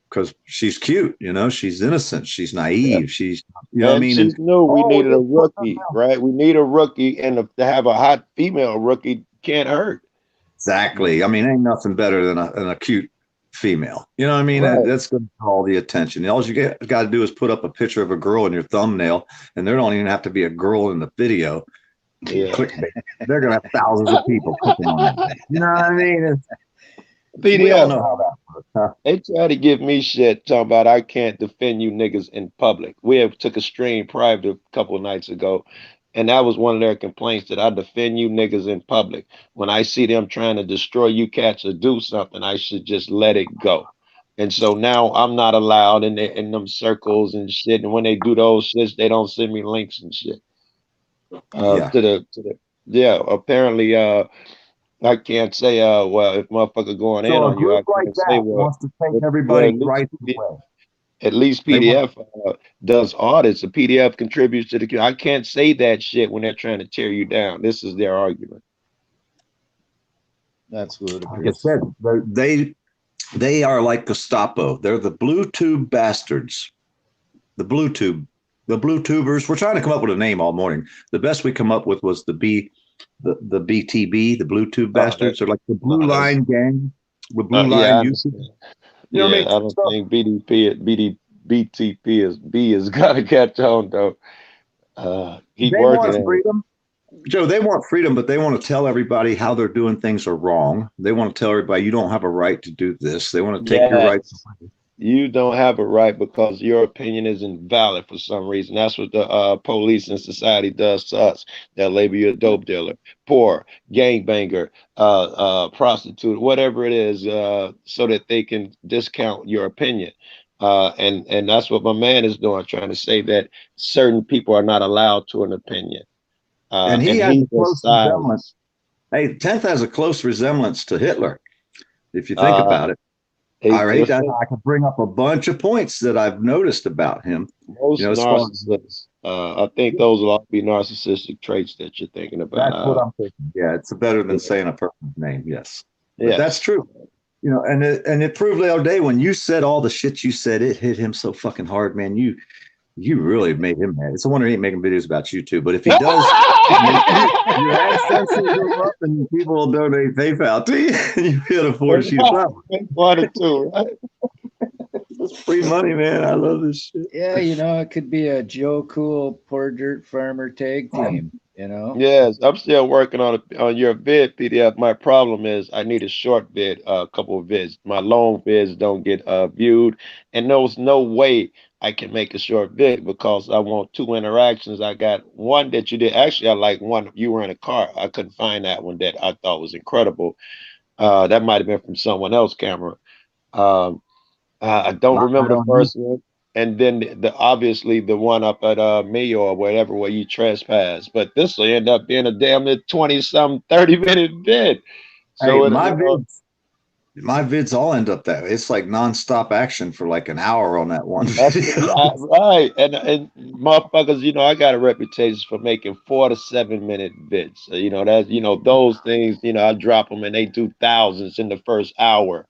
Because she's cute, she's innocent, she's naive, she's, what I mean? She knew we needed a rookie, right? We need a rookie, and to have a hot female rookie can't hurt. Exactly. I mean, ain't nothing better than a cute female. You know what I mean? Right. That's going to draw all the attention. All you got to do is put up a picture of a girl in your thumbnail, and there don't even have to be a girl in the video. Yeah. They're going to have thousands of people clicking on that. You know what I mean? We all know how that works, huh? They try to give me shit talking about I can't defend you niggas in public. We took a stream private a couple of nights ago, And that was one of their complaints, that I defend you niggas in public. When I see them trying to destroy you cats or do something, I should just let it go. And so now I'm not allowed in them circles and shit. And when they do those shits, they don't send me links and shit. Yeah. To the yeah, apparently I can't say well, if motherfucker going in So a on you, I group like can't say that well, wants to take but everybody's at least rights away. at least They want, PDF does audits. The PDF contributes to the. I can't say that shit when they're trying to tear you down. This is their argument. That's like I ludicrous. said, they are like Gestapo. They're the blue tube bastards. The blue tubers. We're trying to come up with a name all morning. The best we come up with was the BTB, the blue tube bastards. They're like the blue line gang, the blue Yeah, line YouTube. You know what I mean? I don't think BTP is gonna catch on though. Keep They working want at it. freedom. Joe, they want freedom, but they want to tell everybody how they're doing things are wrong. They want to tell everybody you don't have a right to do this. They want to take your rights away. You don't have a right because your opinion is invalid for some reason. That's what the police and society does to us. They'll label you a dope dealer, poor, gangbanger, prostitute, whatever it is, so that they can discount your opinion. And that's what my man is doing, trying to say that certain people are not allowed to an opinion. And he has he a close resemblance. Hey, 10th has a close resemblance to Hitler, if you think about it. I could bring up a bunch of points that I've noticed about him. Most narcissists, I think those will all be narcissistic traits that you're thinking about. That's what I'm thinking. Yeah, it's better than saying a person's name. Yes, but that's true. You know, and it proved the other day when you said all the shit you said, it hit him so fucking hard, man. You really made him mad. It's a wonder he ain't making videos about you too. But if he does, your AdSense will go up and people will donate PayPal to you, and you feel to force you to flower. One or two, right? It's free money, man. I love this shit. Yeah, you know, it could be a Joe Cool Poor Dirt Farmer tag team. You know. Yes, I'm still working on your vid PDF. My problem is I need a short vid, a couple of vids. My long vids don't get viewed, and there's no way I can make a short vid because I want two interactions. I got one that you did. Actually, I like one. You were in a car. I couldn't find that one that I thought was incredible. That might have been from someone else's camera. I don't remember the first one. And then the obviously the one up at me or whatever where you trespass. But this will end up being a damn 20-some 30-minute vid. So hey, my vids all end up that way. It's like nonstop action for like an hour on that one video. Right. And motherfuckers, you know, I got a reputation for making 4 to 7 minute vids. So, you know, that's, you know, those things, you know, I drop them and they do thousands in the first hour.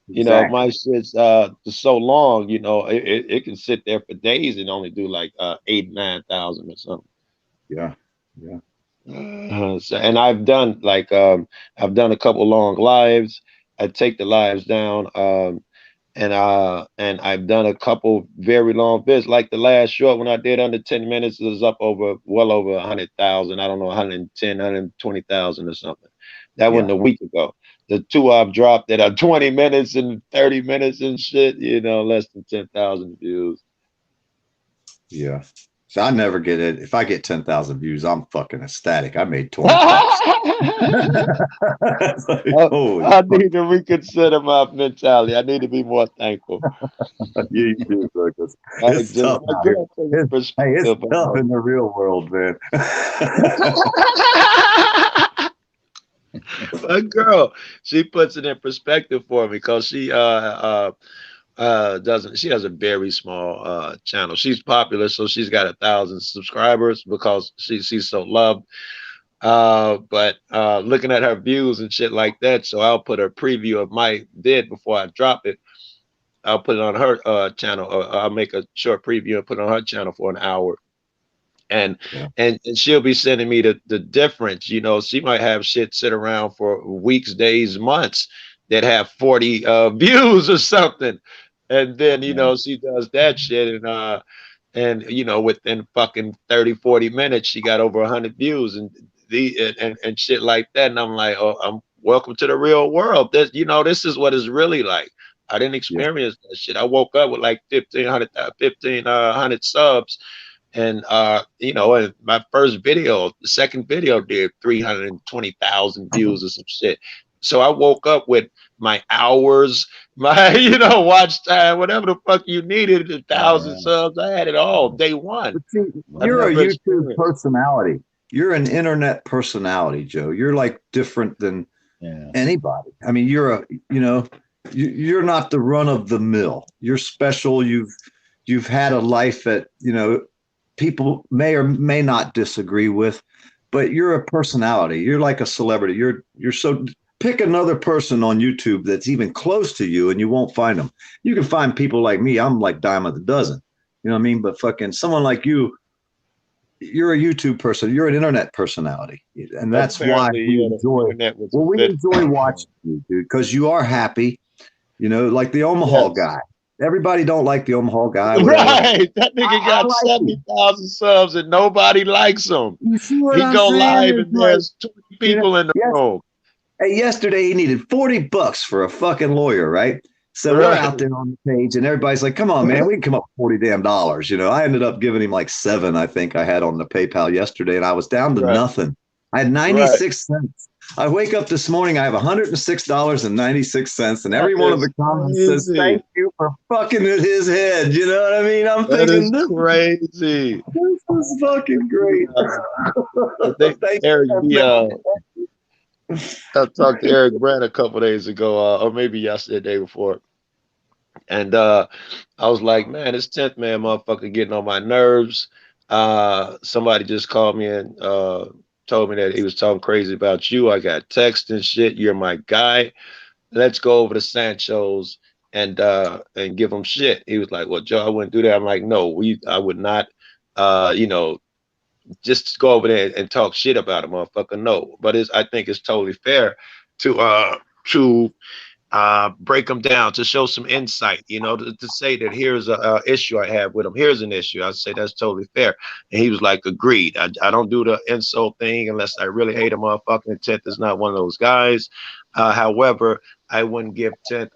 You know, my shit's so long, you know, it can sit there for days and only do like 8,000-9,000 or something. Yeah. So, and I've done like I've done a couple long lives. I take the lives down, and I've done a couple very long vids. Like the last short one I did under 10 minutes, it was up well over 100,000. I don't know, 110, 120,000 or something. That wasn't a week ago. The two I've dropped that are 20 minutes and 30 minutes and shit, you know, less than 10,000 views. Yeah. So I never get it. If I get 10,000 views, I'm fucking ecstatic. I made 20 bucks. I need to reconsider my mentality. I need to be more thankful. You do, Douglas. It's tough. It's tough in the real world, man. A girl, she puts it in perspective for me because she she has a very small channel. She's popular, so she's got 1,000 subscribers because she's so loved. But looking at her views and shit like that, so I'll put a preview of my vid before I drop it. I'll put it on her channel, or I'll make a short preview and put it on her channel for an hour. And she'll be sending me the difference. You know, she might have shit sit around for weeks, days, months that have 40 views or something. And then, you know, she does that shit and you know, within fucking 30, 40 minutes, she got over 100 views and shit like that. And I'm like, oh, I'm welcome to the real world. This, you know, this is what it's really like. I didn't experience that shit. I woke up with like 1,500 subs And you know, and my first video, the second video did 320,000 views or some shit. So I woke up with my hours, my watch time, whatever the fuck you needed, 1,000 subs. I had it all day one. But see, I you're a never YouTube experienced. personality. You're an internet personality, Joe. You're like different than anybody. I mean, you're not the run of the mill. You're special. You've had a life that, people may or may not disagree with, but you're a personality. You're like a celebrity. You're so pick another person on YouTube that's even close to you and you won't find them. You can find people like me. I'm like dime of the dozen. You know what I mean? But fucking someone like you, you're a YouTube person. You're an internet personality, and that's why we enjoy. Well, we enjoy watching you, dude, because you are happy. Like the Omaha guy. Everybody don't like the Omaha guy. Right, that nigga got 70,000 subs and nobody likes him. He go live and there's 20 people in the room. Hey, yesterday he needed $40 for a fucking lawyer, right? So we're out there on the page, and everybody's like, "Come on, man, we can come up with $40 damn." I ended up giving him like $7, I think I had on the PayPal yesterday, and I was down to nothing. I had 96 cents. I wake up this morning, I have $106.96, and every one of the comments says, "Thank you for fucking at his head." You know what I mean? I'm thinking, this is crazy. This is fucking great. Eric, I talked to Eric Brand a couple days ago, or maybe yesterday, the day before. And I was like, man, this 10th man motherfucker getting on my nerves. Somebody just called me and told me that he was talking crazy about you. I got text and shit. You're my guy. Let's go over to Sancho's and give him shit. He was like, well, Joe, I wouldn't do that. I'm like, no, I would not, just go over there and talk shit about a motherfucker. No, but I think it's totally fair to break them down, to show some insight, to say that here's a issue I have with him. Here's an issue. I say that's totally fair. And he was like, agreed. I don't do the insult thing unless I really hate a motherfucker. And 10th is not one of those guys. However, I wouldn't give 10th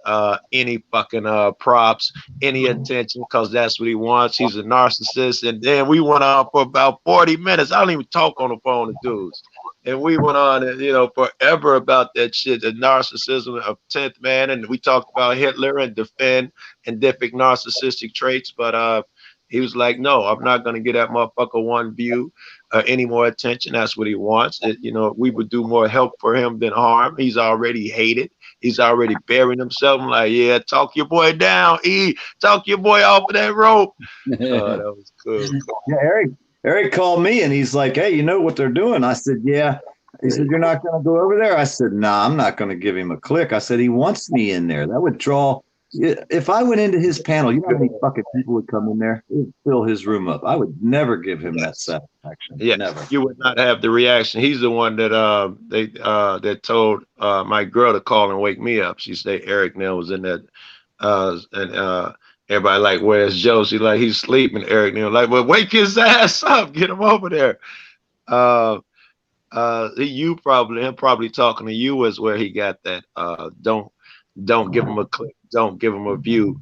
any fucking props, any attention, because that's what he wants. He's a narcissist. And then we went on for about 40 minutes. I don't even talk on the phone to dudes. And we went on, forever about that shit, the narcissism of 10th man. And we talked about Hitler and different narcissistic traits. But he was like, no, I'm not going to get that motherfucker one view, any more attention. That's what he wants. We would do more help for him than harm. He's already hated. He's already burying himself. I'm like, yeah, talk your boy down. Talk your boy off of that rope. That was cool. Yeah, Eric called me and he's like, hey, you know what they're doing? I said, yeah. He said, you're not going to go over there? I said, nah, I'm not going to give him a click. I said, he wants me in there. That would draw. If I went into his panel, you know how many fucking people would come in there? It would fill his room up. I would never give him that satisfaction. Yeah, never. You would not have the reaction. He's the one that that told my girl to call and wake me up. She said Eric now was in that, and everybody like, where's Joe? She like, he's sleeping. Eric Neal like, well, wake his ass up, get him over there. Him probably talking to you is where he got that. Don't give him a click, don't give him a view.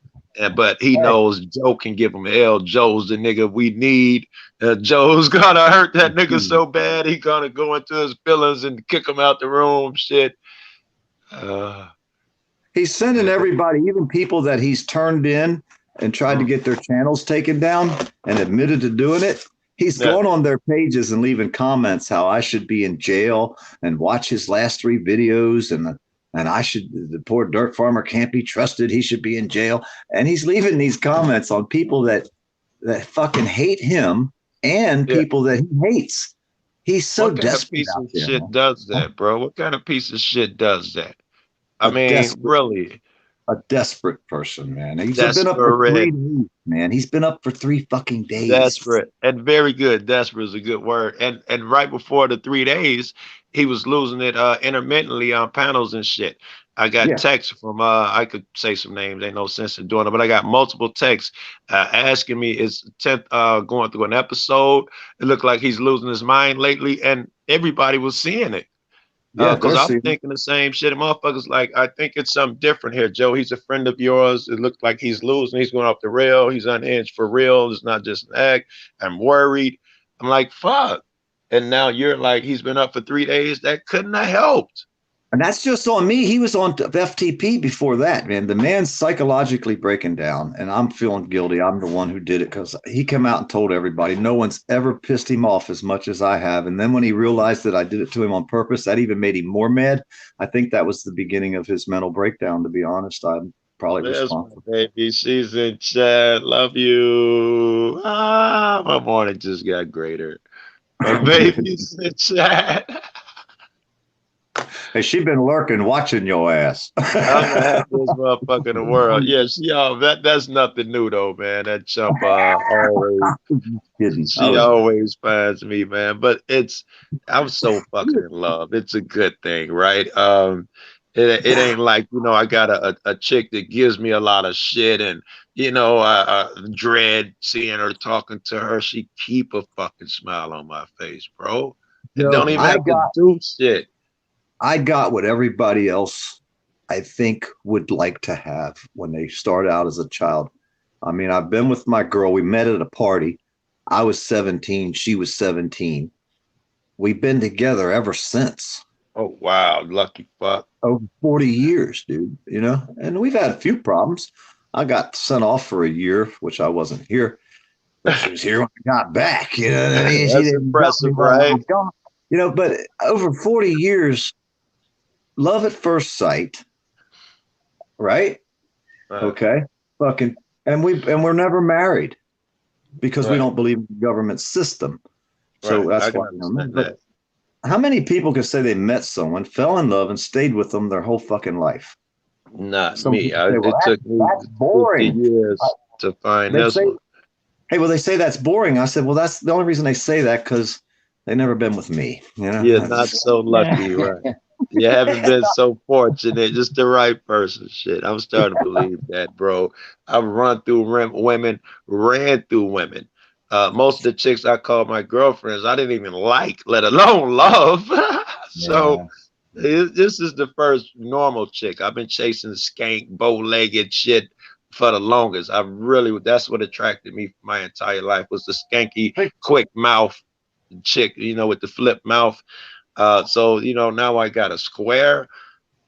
But he knows Joe can give him L. Joe's the nigga we need. Joe's gonna hurt that nigga so bad he gonna go into his feelings and kick him out the room. Shit. He's sending everybody, even people that he's turned in and tried to get their channels taken down and admitted to doing it. He's going on their pages and leaving comments how I should be in jail and watch his last 3 videos and the poor dirt farmer can't be trusted. He should be in jail. And he's leaving these comments on people that fucking hate him and people that he hates. He's so desperate. What kind of piece of shit does that, bro? What kind of piece of shit does that? I mean, really. A desperate person, man. He's been up for 3 days, man. He's been up for 3 fucking days. Desperate and very good. Desperate is a good word. And right before the 3 days, he was losing it intermittently on panels and shit. I got texts from I could say some names, ain't no sense in doing it, but I got multiple texts asking me, is 10th going through an episode? It looked like he's losing his mind lately, and everybody was seeing it. Yeah, because I'm thinking the same shit. And motherfuckers like, I think it's something different here, Joe. He's a friend of yours. It looks like he's losing. He's going off the rail. He's unhinged for real. It's not just an act. I'm worried. I'm like, fuck. And now you're like, he's been up for 3 days. That couldn't have helped. And that's just on me. He was on FTP before that, man. The man's psychologically breaking down, and I'm feeling guilty. I'm the one who did it because he came out and told everybody no one's ever pissed him off as much as I have. And then when he realized that I did it to him on purpose, that even made him more mad. I think that was the beginning of his mental breakdown, to be honest. I'm probably responsible. Baby, she's in chat. Love you. Ah, my morning just got greater. My baby's in chat. Hey, she been lurking, watching your ass. I'm the happiest motherfucker in the world. Yes, that's nothing new though, man. That chump always finds me, man. But I'm so fucking in love. It's a good thing, right? It ain't like, I got a chick that gives me a lot of shit and dread seeing her, talking to her. She keep a fucking smile on my face, bro. And don't even have to do shit. I got what everybody else, I think, would like to have when they start out as a child. I mean, I've been with my girl. We met at a party. I was 17. She was 17. We've been together ever since. Oh, wow. Lucky fuck. Over 40 years, dude, and we've had a few problems. I got sent off for a year, which I wasn't here. But she was here when I got back. You know what I mean? That's impressive, right? But over 40 years, love at first sight, right? Okay, fucking, and we're never married because we don't believe in the government system. So that's why. But how many people can say they met someone, fell in love, and stayed with them their whole fucking life? Not me. It took me 50 years to find this one. Hey, well, they say that's boring. I said, well, that's the only reason they say that because they've never been with me. You're not so lucky, right? You haven't been so fortunate, just the right person. Shit, I'm starting to believe that, bro. I've ran through women. Most of the chicks I called my girlfriends, I didn't even like, let alone love. So this is the first normal chick. I've been chasing skank, bow-legged shit for the longest. That's what attracted me for my entire life was the skanky, quick mouth chick, with the flip mouth. So now I got a square,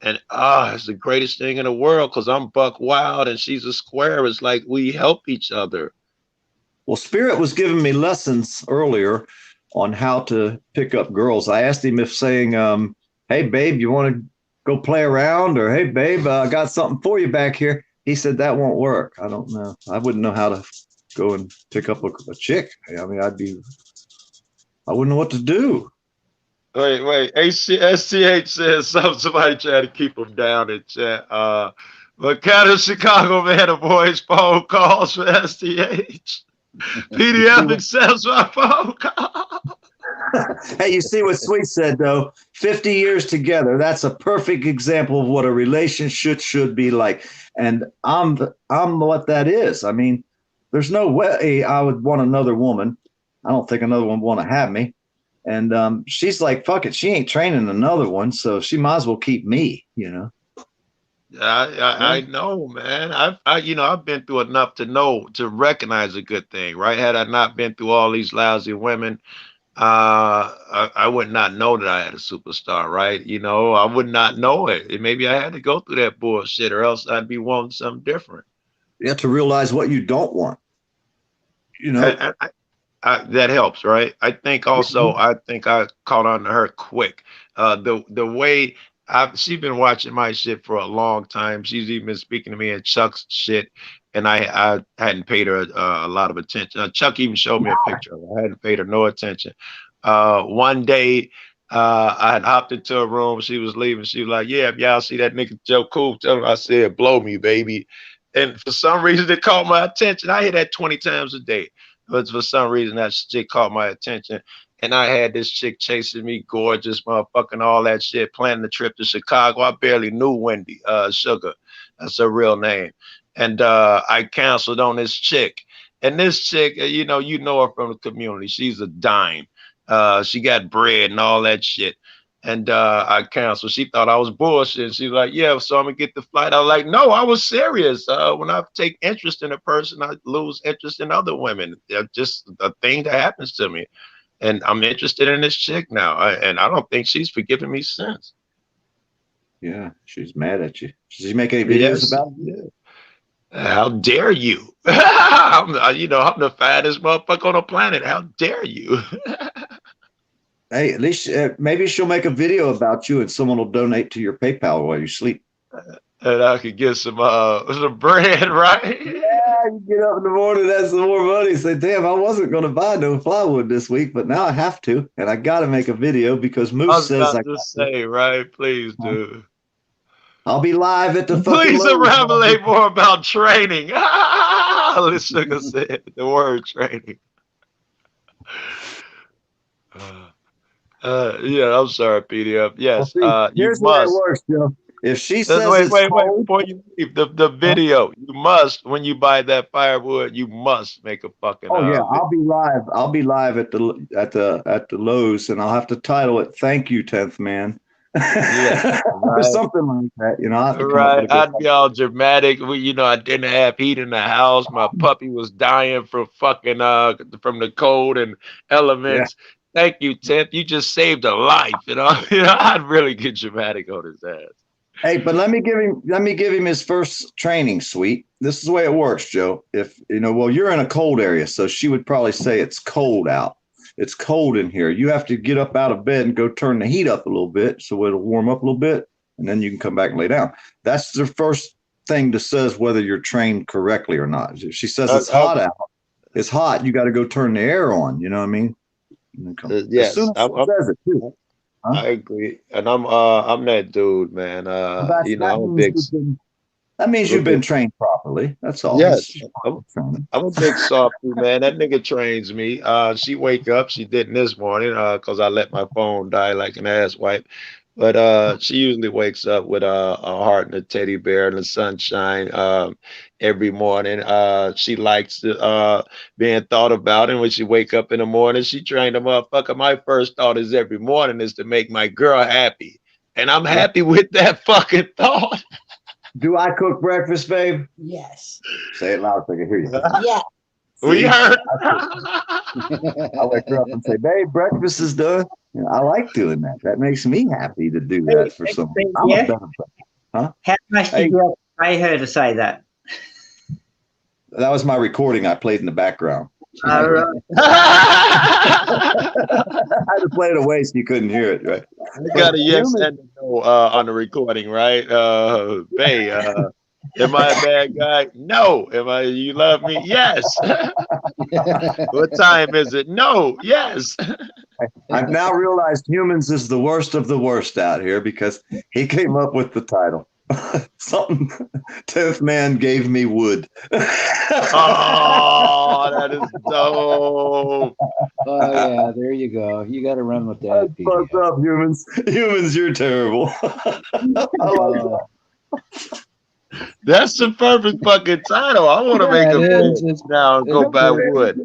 and it's the greatest thing in the world because I'm buck wild and she's a square. It's like we help each other. Well, Spirit was giving me lessons earlier on how to pick up girls. I asked him if saying, "Hey, babe, you want to go play around?" or "Hey, babe, I got something for you back here." He said that won't work. I don't know. I wouldn't know how to go and pick up a chick. I mean, I wouldn't know what to do. Wait. STH says somebody try to keep him down in chat. But kind of Chicago man avoids phone calls for STH. PDF accepts my phone call. Hey, you see what Sweet said though? 50 years together. That's a perfect example of what a relationship should be like. And I'm what that is. I mean, there's no way I would want another woman. I don't think another one would want to have me. And she's like, fuck it, she ain't training another one, so she might as well keep me, I know, man. I've been through enough to recognize a good thing, right? Had I not been through all these lousy women, I would not know that I had a superstar, right? I would not know it. Maybe I had to go through that bullshit, or else I'd be wanting something different. You have to realize what you don't want. That helps, right? I think also, I caught on to her quick. The way she's been watching my shit for a long time. She's even been speaking to me in Chuck's shit, and I hadn't paid her a lot of attention. Chuck even showed me a picture of her. I hadn't paid her no attention. One day, I had hopped into a room. She was leaving. She was like, "Yeah, if y'all see that nigga Joe Cool, tell him I said blow me, baby." And for some reason, it caught my attention. I hear that 20 times a day. But for some reason, that shit caught my attention. And I had this chick chasing me, gorgeous, motherfucking all that shit, planning the trip to Chicago. I barely knew Wendy, Sugar. That's her real name. And I canceled on this chick. And this chick, you know her from the community. She's a dime. She got bread and all that shit. And I canceled. She thought I was bullshit. She's like, yeah, so I'm gonna get the flight. I was like, no, I was serious. When I take interest in a person, I lose interest in other women. They're just a thing that happens to me. And I'm interested in this chick now. And I don't think she's forgiven me since. Yeah, she's mad at you. Does she make any videos about it? How dare you? I'm the fattest motherfucker on the planet. How dare you? Hey, at least maybe she'll make a video about you and someone will donate to your PayPal while you sleep. And I could get some bread, right? Yeah, you get up in the morning, that's some more money. Say, damn, I wasn't going to buy no plywood this week, but now I have to, and I got to make a video because Moose says I got to say, right? Please do. I'll be live at the Please fucking elaborate more about training. Sugar said the word training. Yeah, I'm sorry, PDF. Yes, here's you the way it must. works, Joe. If she says wait, it's cold, before you leave the video, you must, when you buy that firewood, you must make a fucking. Oh yeah, I'll be live. I'll be live at the Lowe's, and I'll have to title it "Thank You, 10th Man," Yeah, or something like that. You know, I have to come up right. with a good I'd be all dramatic. I didn't have heat in the house. My puppy was dying from fucking from the cold and elements. Yeah. Thank you, 10th. You just saved a life. I'd really get dramatic on his ass. Hey, but let me give him his first training suite. This is the way it works, Joe. If you're in a cold area, so she would probably say it's cold out. It's cold in here. You have to get up out of bed and go turn the heat up a little bit so it'll warm up a little bit, and then you can come back and lay down. That's the first thing that says whether you're trained correctly or not. If she says it's hot out, it's hot. You got to go turn the air on. You know what I mean? Yes, as soon as she says it too. Huh? I agree, and I'm that dude, man. I'm a big. That means you've been trained properly. That's all. Yes, I'm a big softy, man. That nigga trains me. She wake up. She didn't this morning because I let my phone die like an asswipe. But she usually wakes up with a heart and a teddy bear and the sunshine every morning. She likes being thought about. And when she wake up in the morning, she trained a motherfucker. My first thought is every morning is to make my girl happy. And I'm happy with that fucking thought. Do I cook breakfast, babe? Yes. Say it loud so I can hear you. Yeah. We heard. I wake her up and say, babe, breakfast is done. I like doing that. That makes me happy to do that for someone. Yeah. Huh? How much did you have to pay her to say that? That was my recording I played in the background. All right. I had to play it away so you couldn't hear it, right? I got a yes and a no on the recording, right? Bae, am I a bad guy? No. You love me? Yes. What time is it? No. Yes. I've now realized humans is the worst of the worst out here because he came up with the title. Something 10th man gave me wood. Oh, that is dope. Oh yeah, there you go. You got to run with that. Fuck up, humans. Humans, you're terrible. That's the perfect fucking title. I want to make a bed now and go buy wood.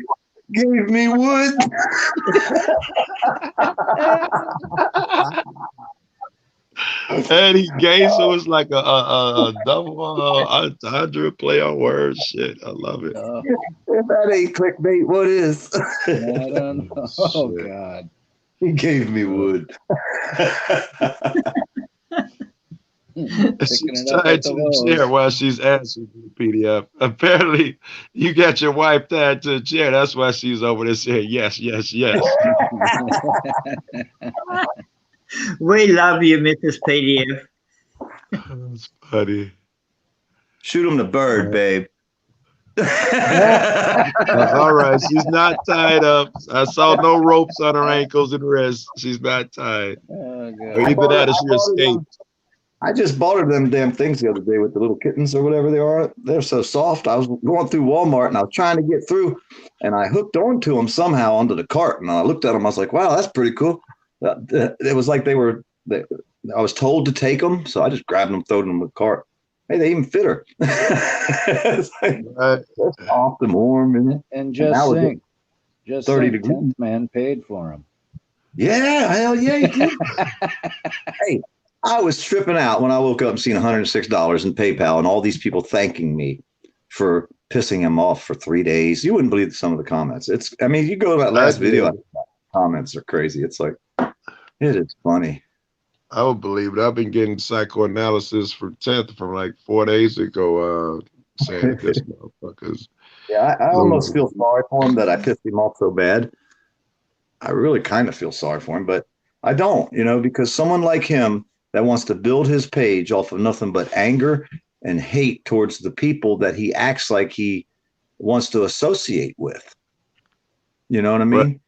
Gave me wood. And he gay, so it's like a double entendre play on words. Shit, I love it. If that ain't clickbait, what is? I don't know. Oh God. He gave me wood. She's tied to the chair while she's answering the PDF. Apparently, you got your wife tied to the chair. That's why she's over there saying yes, yes, yes. We love you, Mrs. PDF. That's funny. Shoot him the bird, babe. All right, she's not tied up. I saw no ropes on her ankles and wrists. She's not tied. Oh, God. Or either that or she escaped. I just bought her them damn things the other day with the little kittens or whatever they are. They're so soft. I was going through Walmart and I was trying to get through, and I hooked onto them somehow onto the cart. And I looked at them. I was like, "Wow, that's pretty cool." It was like I was told to take them, so I just grabbed them, threw them in the cart. Hey, they even fit her. It's like, soft and warm, isn't it? And just think, just 30 think, degrees. 10th man paid for him. Yeah, hell yeah, he did. Hey, I was tripping out when I woke up and seen $106 in PayPal and all these people thanking me for pissing him off for 3 days. You wouldn't believe some of the comments. I mean, you go to that last video, comments are crazy. It's like, it is funny. I would believe it. I've been getting psychoanalysis from 10th from like 4 days ago, saying that this motherfucker's. Yeah, I almost feel sorry for him that I pissed him off so bad. I really kind of feel sorry for him, but I don't, because someone like him that wants to build his page off of nothing but anger and hate towards the people that he acts like he wants to associate with. You know what I mean?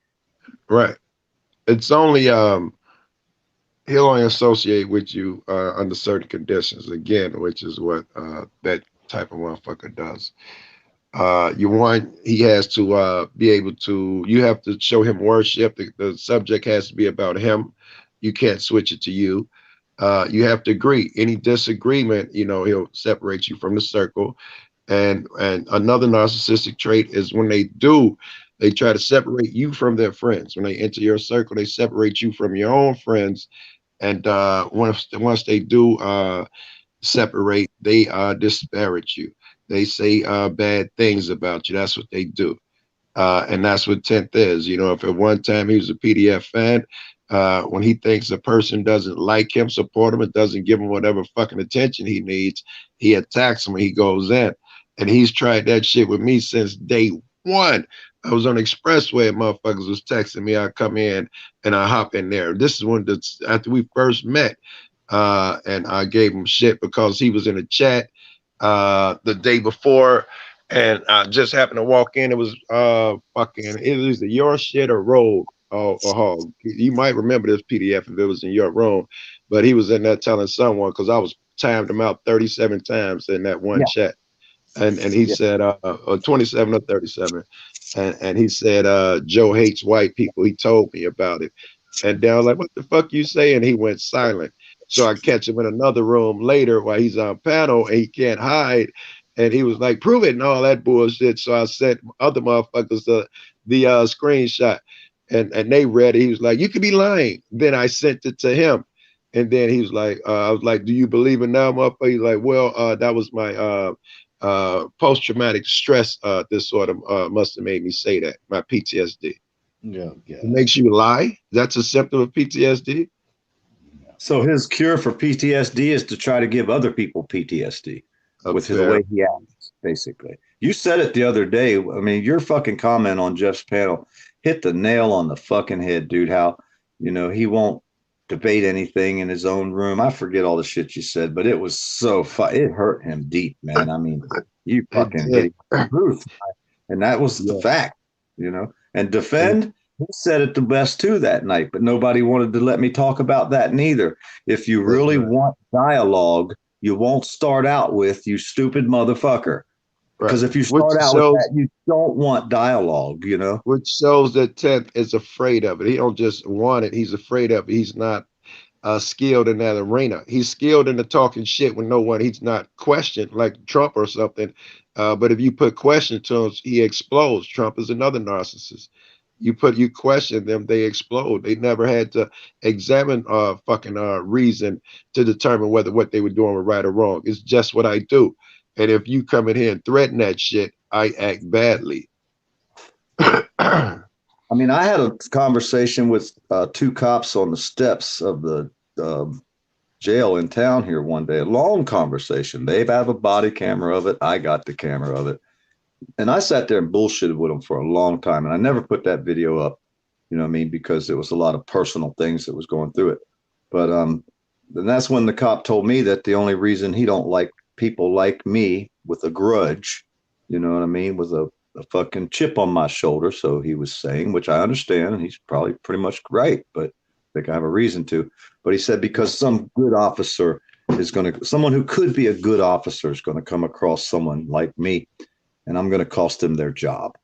Right. It's only he'll only associate with you under certain conditions, again, which is what that type of motherfucker does. He has to be able to, you have to show him worship. The subject has to be about him. You can't switch it to you. You have to agree. Any disagreement, he'll separate you from the circle. And another narcissistic trait is when they try to separate you from their friends. When they enter your circle, they separate you from your own friends. And once they do separate, they disparage you. They say bad things about you. That's what they do. And that's what 10th is. If at one time he was a PDF fan, when he thinks a person doesn't like him, support him, and doesn't give him whatever fucking attention he needs, he attacks him and he goes in. And he's tried that shit with me since day one. I was on the expressway and motherfuckers was texting me. I come in and I hop in there. This is after we first met. And I gave him shit because he was in a chat the day before, and I just happened to walk in. It was it was your shit or Rogue or Hog. You might remember this PDF if it was in your room, but he was in there telling someone, because I was timed him out 37 times in that one chat, and he said 27 or 37, and he said Joe hates white people. He told me about it, and then I was like, what the fuck you say? And he went silent. So I catch him in another room later while he's on panel and he can't hide. And he was like, prove it and all that bullshit. So I sent other motherfuckers the screenshot and they read it. He was like, you could be lying. Then I sent it to him. And then he was like, I was like, do you believe it now, motherfucker? He's like, well, that was my post-traumatic stress disorder must have made me say that, my PTSD. Yeah. It makes you lie? That's a symptom of PTSD? So his cure for PTSD is to try to give other people PTSD with the way he acts, basically. You said it the other day. I mean, your fucking comment on Jeff's panel hit the nail on the fucking head, dude. How, he won't debate anything in his own room. I forget all the shit you said, but it was so it hurt him deep, man. I mean, you fucking hit the truth. And that was the fact, and defend. He said it the best too that night, but nobody wanted to let me talk about that neither. If you really want dialogue, you won't start out with, you stupid motherfucker. Because if you start out with that, you don't want dialogue, Which shows that 10th is afraid of it. He don't just want it, he's afraid of it. He's not skilled in that arena. He's skilled in the talking shit when he's not questioned, like Trump or something. But if you put question to him, he explodes. Trump is another narcissist. You question them, they explode. They never had to examine reason to determine whether what they were doing was right or wrong. It's just what I do. And if you come in here and threaten that shit, I act badly. I mean, I had a conversation with two cops on the steps of the jail in town here one day. A long conversation. They have a body camera of it. I got the camera of it. And I sat there and bullshitted with them for a long time. And I never put that video up, because there was a lot of personal things that was going through it. But then that's when the cop told me that the only reason he don't like people like me with a grudge, with a fucking chip on my shoulder. So he was saying, which I understand, and he's probably pretty much right, but I think I have a reason to. But he said, because some good officer someone who could be a good officer is going to come across someone like me, and I'm going to cost them their job.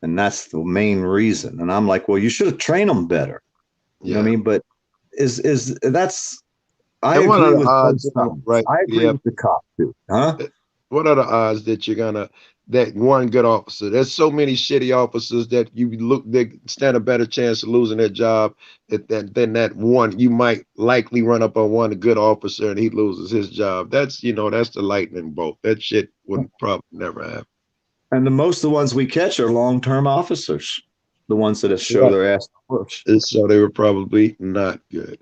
And that's the main reason. And I'm like, well, you should have trained them better. You know what I mean? But I agree with both sides. I agree with the cop too. Huh? What are the odds that you're gonna that one good officer. There's so many shitty officers that they stand a better chance of losing their job than that one. You might likely run up on one good officer and he loses his job. That's that's the lightning bolt. That shit would probably never happen. And most of the ones we catch are long-term officers, the ones that show Right. their ass push. So they were probably not good.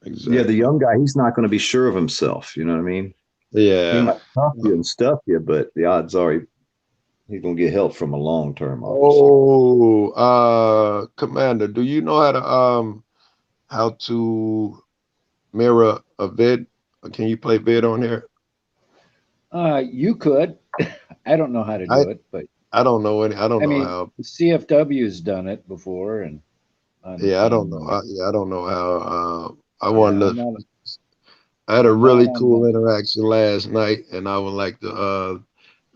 Exactly. Yeah, the young guy, he's not going to be sure of himself. You know what I mean? He Yeah. might cuff you and stuff you, but the odds are he's going to get help from a long-term officer. Oh, Commander, do you know how to mirror a vid? Can you play vid on here? You could. I don't know how to do it, but I don't know any. I don't know mean, how. the CFW's done it before, and Yeah, I don't know. I don't know how. I Yeah, wanted I'm to. not- I had a I'm really not on cool that. interaction last night, and I would like to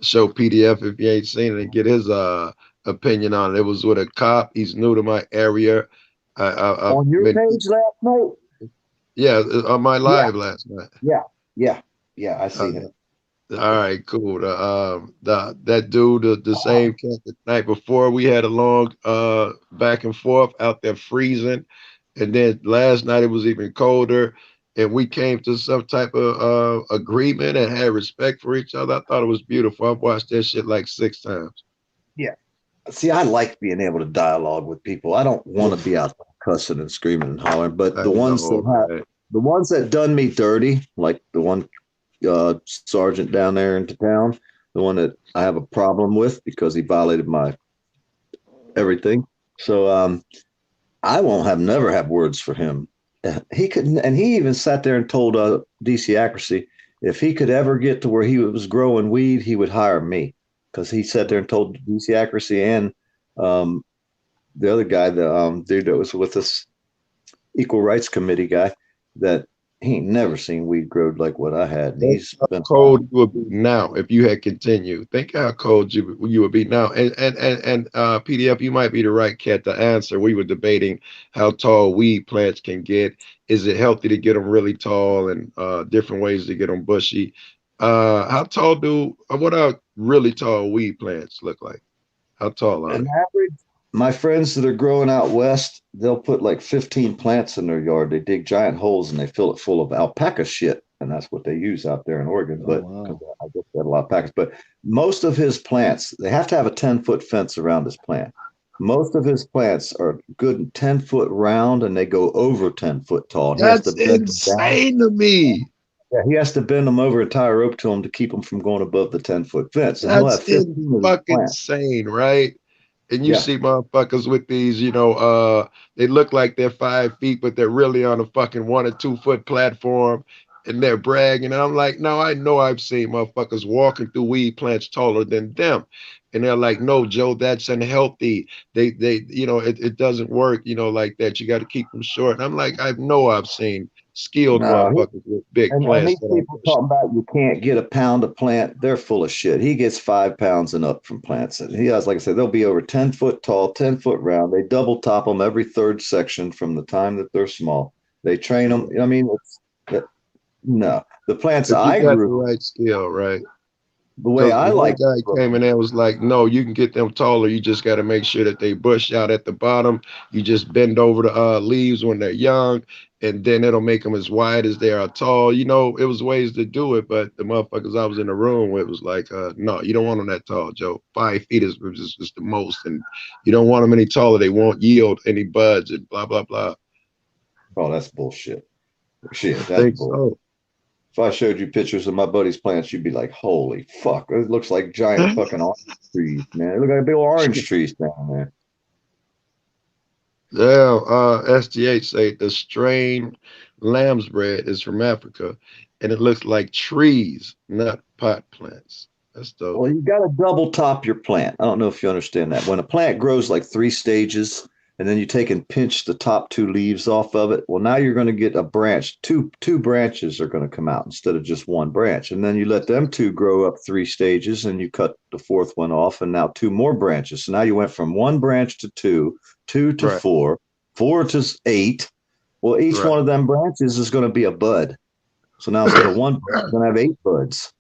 show PDF if you ain't seen it and get his opinion on it. It was with a cop. He's new to my area. I On your page last night? Yeah, on my live last night. Yeah, I seen it. All right, cool. That dude, the same cat the night before, we had a long back and forth out there freezing, and then last night it was even colder, and we came to some type of agreement and had respect for each other. I thought it was beautiful. I've watched that shit like 6 times. Yeah. See, I like being able to dialogue with people. I don't want to be out there cussing and screaming and hollering, but the ones that done me dirty, like the one sergeant down there into town, the one that I have a problem with because he violated my everything. So I won't never have words for him. He couldn't, and he even sat there and told DC Accuracy if he could ever get to where he was growing weed, he would hire me, because he sat there and told DC Accuracy and the other guy, the dude that was with us, Equal Rights Committee guy, that he ain't never seen weed growed like what I had. And he's how been cold you would be now if you had continued. Think how cold you would be now. And PDF, you might be the right cat to answer. We were debating how tall weed plants can get. Is it healthy to get them really tall, and different ways to get them bushy? How tall what are really tall weed plants look like? How tall are an they? average? My friends that are growing out west, they'll put like 15 plants in their yard. They dig giant holes and they fill it full of alpaca shit, and that's what they use out there in Oregon. But I guess they have a lot of alpacas. But most of his plants, they have to have a 10-foot fence around his plant. Most of his plants are good 10-foot round, and they go over 10-foot tall. That's insane to me. Yeah, he has to bend them over and tie a rope to them to keep them from going above the 10-foot fence. And he'll have That's 15 fucking insane, right? And you see motherfuckers with these, they look like they're 5 feet, but they're really on a fucking 1 or 2 foot platform, and they're bragging. And I'm like, no, I know I've seen motherfuckers walking through weed plants taller than them. And they're like, no, Joe, that's unhealthy. It doesn't work, like that. You got to keep them short. And I'm like, I've seen skilled motherfuckers with big plants. These people talking about you can't get a pound of plant, they're full of shit. He gets 5 pounds and up from plants. And he has, like I said, they'll be over 10 foot tall, 10 foot round. They double top them every third section from the time that they're small. They train them. I mean, no, the plants I got grew. The right skill, right? The way I like guy came in there was like, no, you can get them taller. You just got to make sure that they bush out at the bottom. You just bend over the leaves when they're young, and then it'll make them as wide as they are tall. It was ways to do it, but the motherfuckers I was in the room with was like, no, you don't want them that tall, Joe. 5 feet is the most, and you don't want them any taller. They won't yield any buds and blah, blah, blah. Oh, that's bullshit. Shit, that's bullshit. If I showed you pictures of my buddy's plants, you'd be like, holy fuck. It looks like giant fucking orange trees, man. It looks like big orange trees down there. Yeah, SGH say the strain lamb's bread is from Africa, and it looks like trees, not pot plants. That's dope. Well, you got to double top your plant. I don't know if you understand that. When a plant grows like 3 stages, and then you take and pinch the top 2 leaves off of it, well, now you're going to get a branch. Two branches are going to come out instead of just 1 branch. And then you let them 2 grow up 3 stages, and you cut the 4th one off, and now 2 more branches. So now you went from 1 branch to 2, 2 to 4, 4 to 8. Well, each one of them branches is going to be a bud. So now instead of 1 bud, you're going to have 8 buds.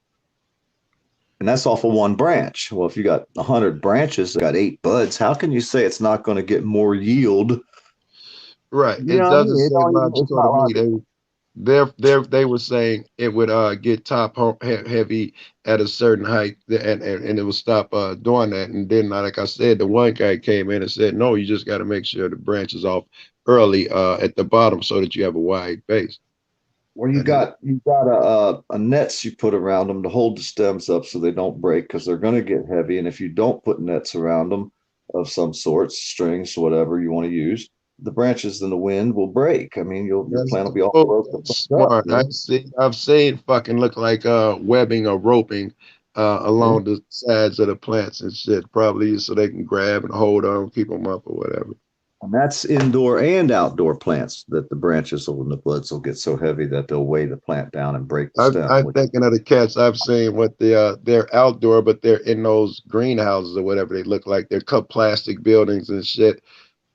And that's off of one branch. Well, if you got 100 branches, got 8 buds, how can you say it's not going to get more yield? Right. You It know what I doesn't mean? seem It's logical not to me. logical. They were saying it would get top heavy at a certain height, and it would stop doing that. And then, like I said, the one guy came in and said, no, you just got to make sure the branch is off early at the bottom so that you have a wide base. Well, you got a nets you put around them to hold the stems up so they don't break because they're going to get heavy. And if you don't put nets around them of some sorts, strings, whatever you want to use, the branches in the wind will break. I mean, your plant will be all broke the That's fuck up. smart. I've seen fucking look like webbing or roping along the sides of the plants and shit, probably so they can grab and hold on, keep them up or whatever. And that's indoor and outdoor plants that the branches and the buds will get so heavy that they'll weigh the plant down and break the stem. I'm thinking of the cats I've seen with they're outdoor, but they're in those greenhouses or whatever they look like. They're cut plastic buildings and shit.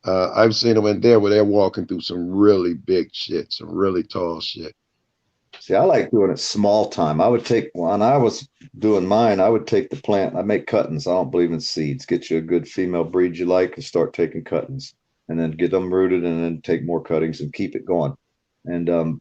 I've seen them in there where they're walking through some really big shit, some really tall shit. See, I like doing it small time. I would take, when I was doing mine, I would take the plant. I make cuttings. I don't believe in seeds. Get you a good female breed you like and start taking cuttings and then get them rooted and then take more cuttings and keep it going. And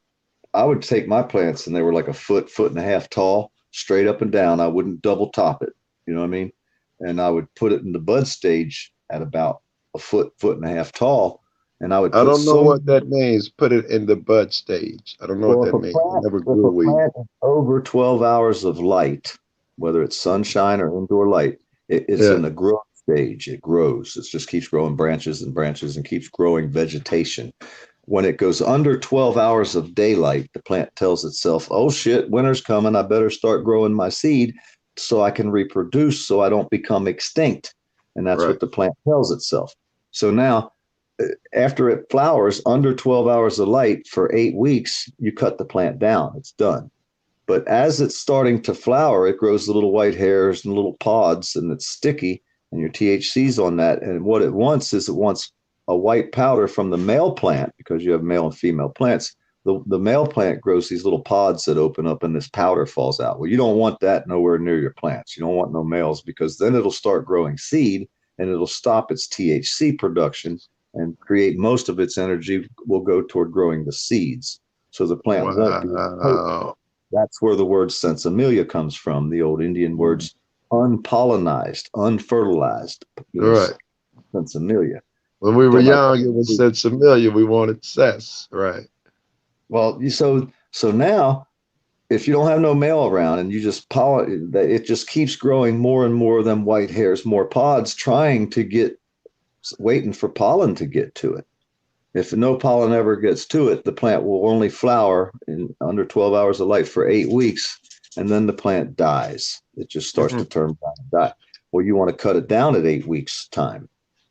I would take my plants and they were like a foot and a half tall, straight up and down. I wouldn't double top it. You know what I mean? And I would put it in the bud stage at about a foot and a half tall. And I would I put don't know what that means. Put it in the bud stage. I don't know what that means. I never grew weed. Plant is over 12 hours of light, whether it's sunshine or indoor light, it's in the growth stage. It grows. It just keeps growing branches and branches and keeps growing vegetation. When it goes under 12 hours of daylight, the plant tells itself, oh shit, winter's coming. I better start growing my seed so I can reproduce so I don't become extinct. And that's what the plant tells itself. So now, after it flowers under 12 hours of light for 8 weeks, you cut the plant down. It's done. But as it's starting to flower, it grows little white hairs and little pods, and it's sticky, and your THC's on that. And what it wants is it wants a white powder from the male plant, because you have male and female plants. The male plant grows these little pods that open up and this powder falls out. Well, you don't want that nowhere near your plants. You don't want no males because then it'll start growing seed and it'll stop its THC production and create most of its energy will go toward growing the seeds. So the plant won't be potent. That's where the word sensimilia comes from, the old Indian words unpollinized, unfertilized. Sensimilia. When we were young, it was sensimilia. We wanted cess, right? Well, so now, if you don't have no male around and you just pollen, it just keeps growing more and more of them white hairs, more pods, waiting for pollen to get to it. If no pollen ever gets to it, the plant will only flower in under 12 hours of light for 8 weeks, and then the plant dies. It just starts to turn brown and die. Well, you want to cut it down at 8 weeks' time.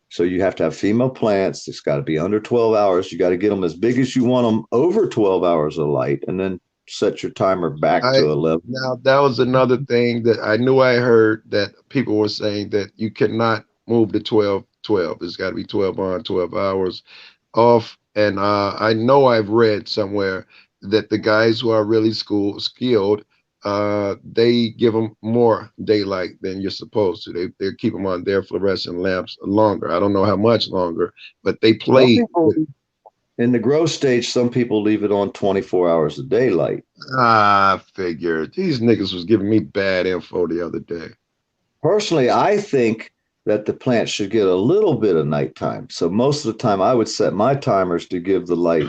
So you have to have female plants. It's got to be under 12 hours. You got to get them as big as you want them over 12 hours of light, and then set your timer back to 11. Now, that was another thing that I knew I heard that people were saying that you cannot move to 12. It's got to be 12 on, 12 hours off. And I know I've read somewhere that the guys who are really skilled, they give them more daylight than you're supposed to. They keep them on their fluorescent lamps longer. I don't know how much longer, but they play. In the growth stage, some people leave it on 24 hours of daylight. I figured these niggas was giving me bad info the other day. Personally, I think that the plant should get a little bit of nighttime. So most of the time I would set my timers to give the light,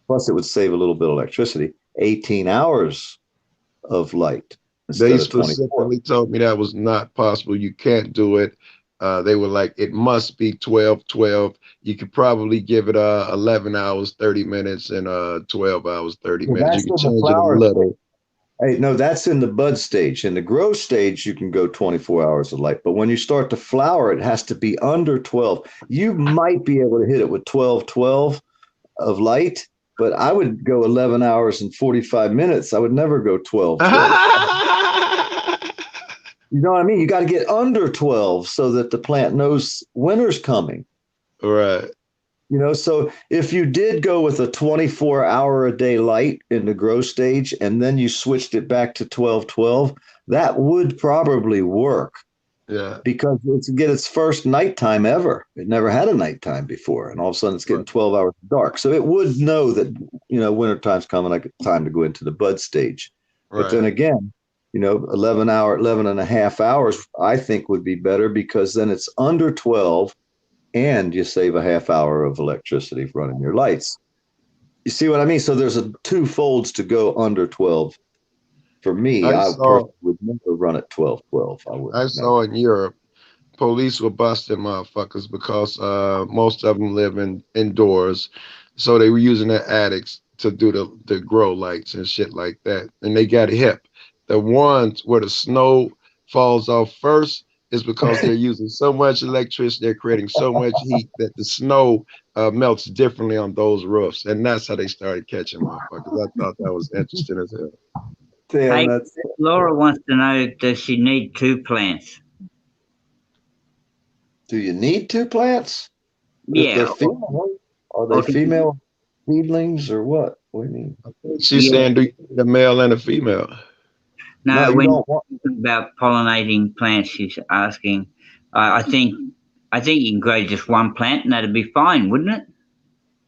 plus it would save a little bit of electricity, 18 hours of light. They specifically told me that was not possible. You can't do it. They were like, it must be 12. You could probably give it 11 hours, 30 minutes and 12 hours, 30 minutes. You can change it a little. Hey, no, that's in the bud stage. In the growth stage, you can go 24 hours of light. But when you start to flower, it has to be under 12. You might be able to hit it with 12 of light, but I would go 11 hours and 45 minutes. I would never go 12. You know what I mean? You got to get under 12 so that the plant knows winter's coming. Right. You know, so if you did go with a 24-hour-a-day light in the grow stage and then you switched it back to 12-12, that would probably work. Yeah. Because it's get its first nighttime ever. It never had a nighttime before, and all of a sudden it's getting 12 hours dark. So it would know that, you know, wintertime's coming, like time to go into the bud stage. But then again, you know, 11 and a half hours, I think would be better because then it's under 12 and you save a half hour of electricity running your lights. You see what I mean? So there's two folds to go under 12. For me, I personally would never run at 12-12. I saw in Europe, police were busting motherfuckers because most of them live indoors, so they were using their attics to do the grow lights and shit like that, and they got hip. The ones where the snow falls off first is because they're using so much electricity, they're creating so much heat that the snow melts differently on those roofs, and that's how they started catching motherfuckers. I thought that was interesting as hell. Hey, Laura wants to know, does she need 2 plants? Do you need 2 plants? Yeah. Are they female seedlings or what? What do you mean? She's saying, do you need a male and a female? No, when you're talking about pollinating plants, she's asking. I think you can grow just 1 plant and that'd be fine, wouldn't it?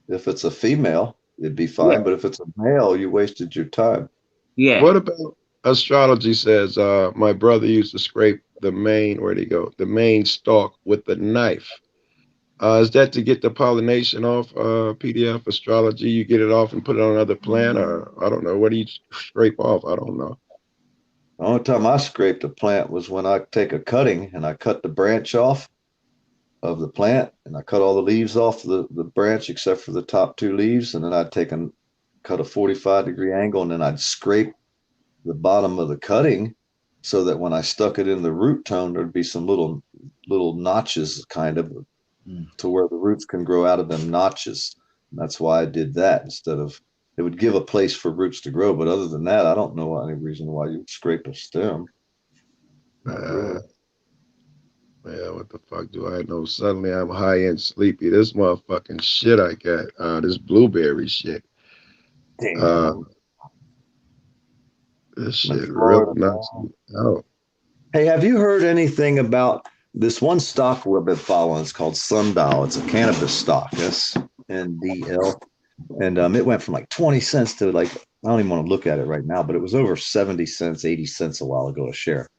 If it's a female, it'd be fine. Yeah. But if it's a male, you wasted your time. Yeah. What about astrology says, my brother used to scrape the main, where'd he go? The main stalk with the knife. Is that to get the pollination off PDF astrology? You get it off and put it on another plant, or I don't know. What do you scrape off? I don't know. The only time I scraped a plant was when I take a cutting and I cut the branch off of the plant and I cut all the leaves off the branch except for the top 2 leaves. And then I'd cut a 45-degree angle and then I'd scrape the bottom of the cutting so that when I stuck it in the root tone, there'd be some little notches kind of to where the roots can grow out of them notches. And that's why I did that instead of, it would give a place for roots to grow. But other than that, I don't know any reason why you would scrape a stem. Yeah, what the fuck do I know? Suddenly I'm high and sleepy. This motherfucking shit I got, this blueberry shit. This shit really knocks me out. Hey, have you heard anything about this one stock we've been following? It's called Sundial. It's a cannabis stock, SNDL. And it went from like 20 cents to like, I don't even want to look at it right now, but it was over 70 cents, 80 cents a while ago a share.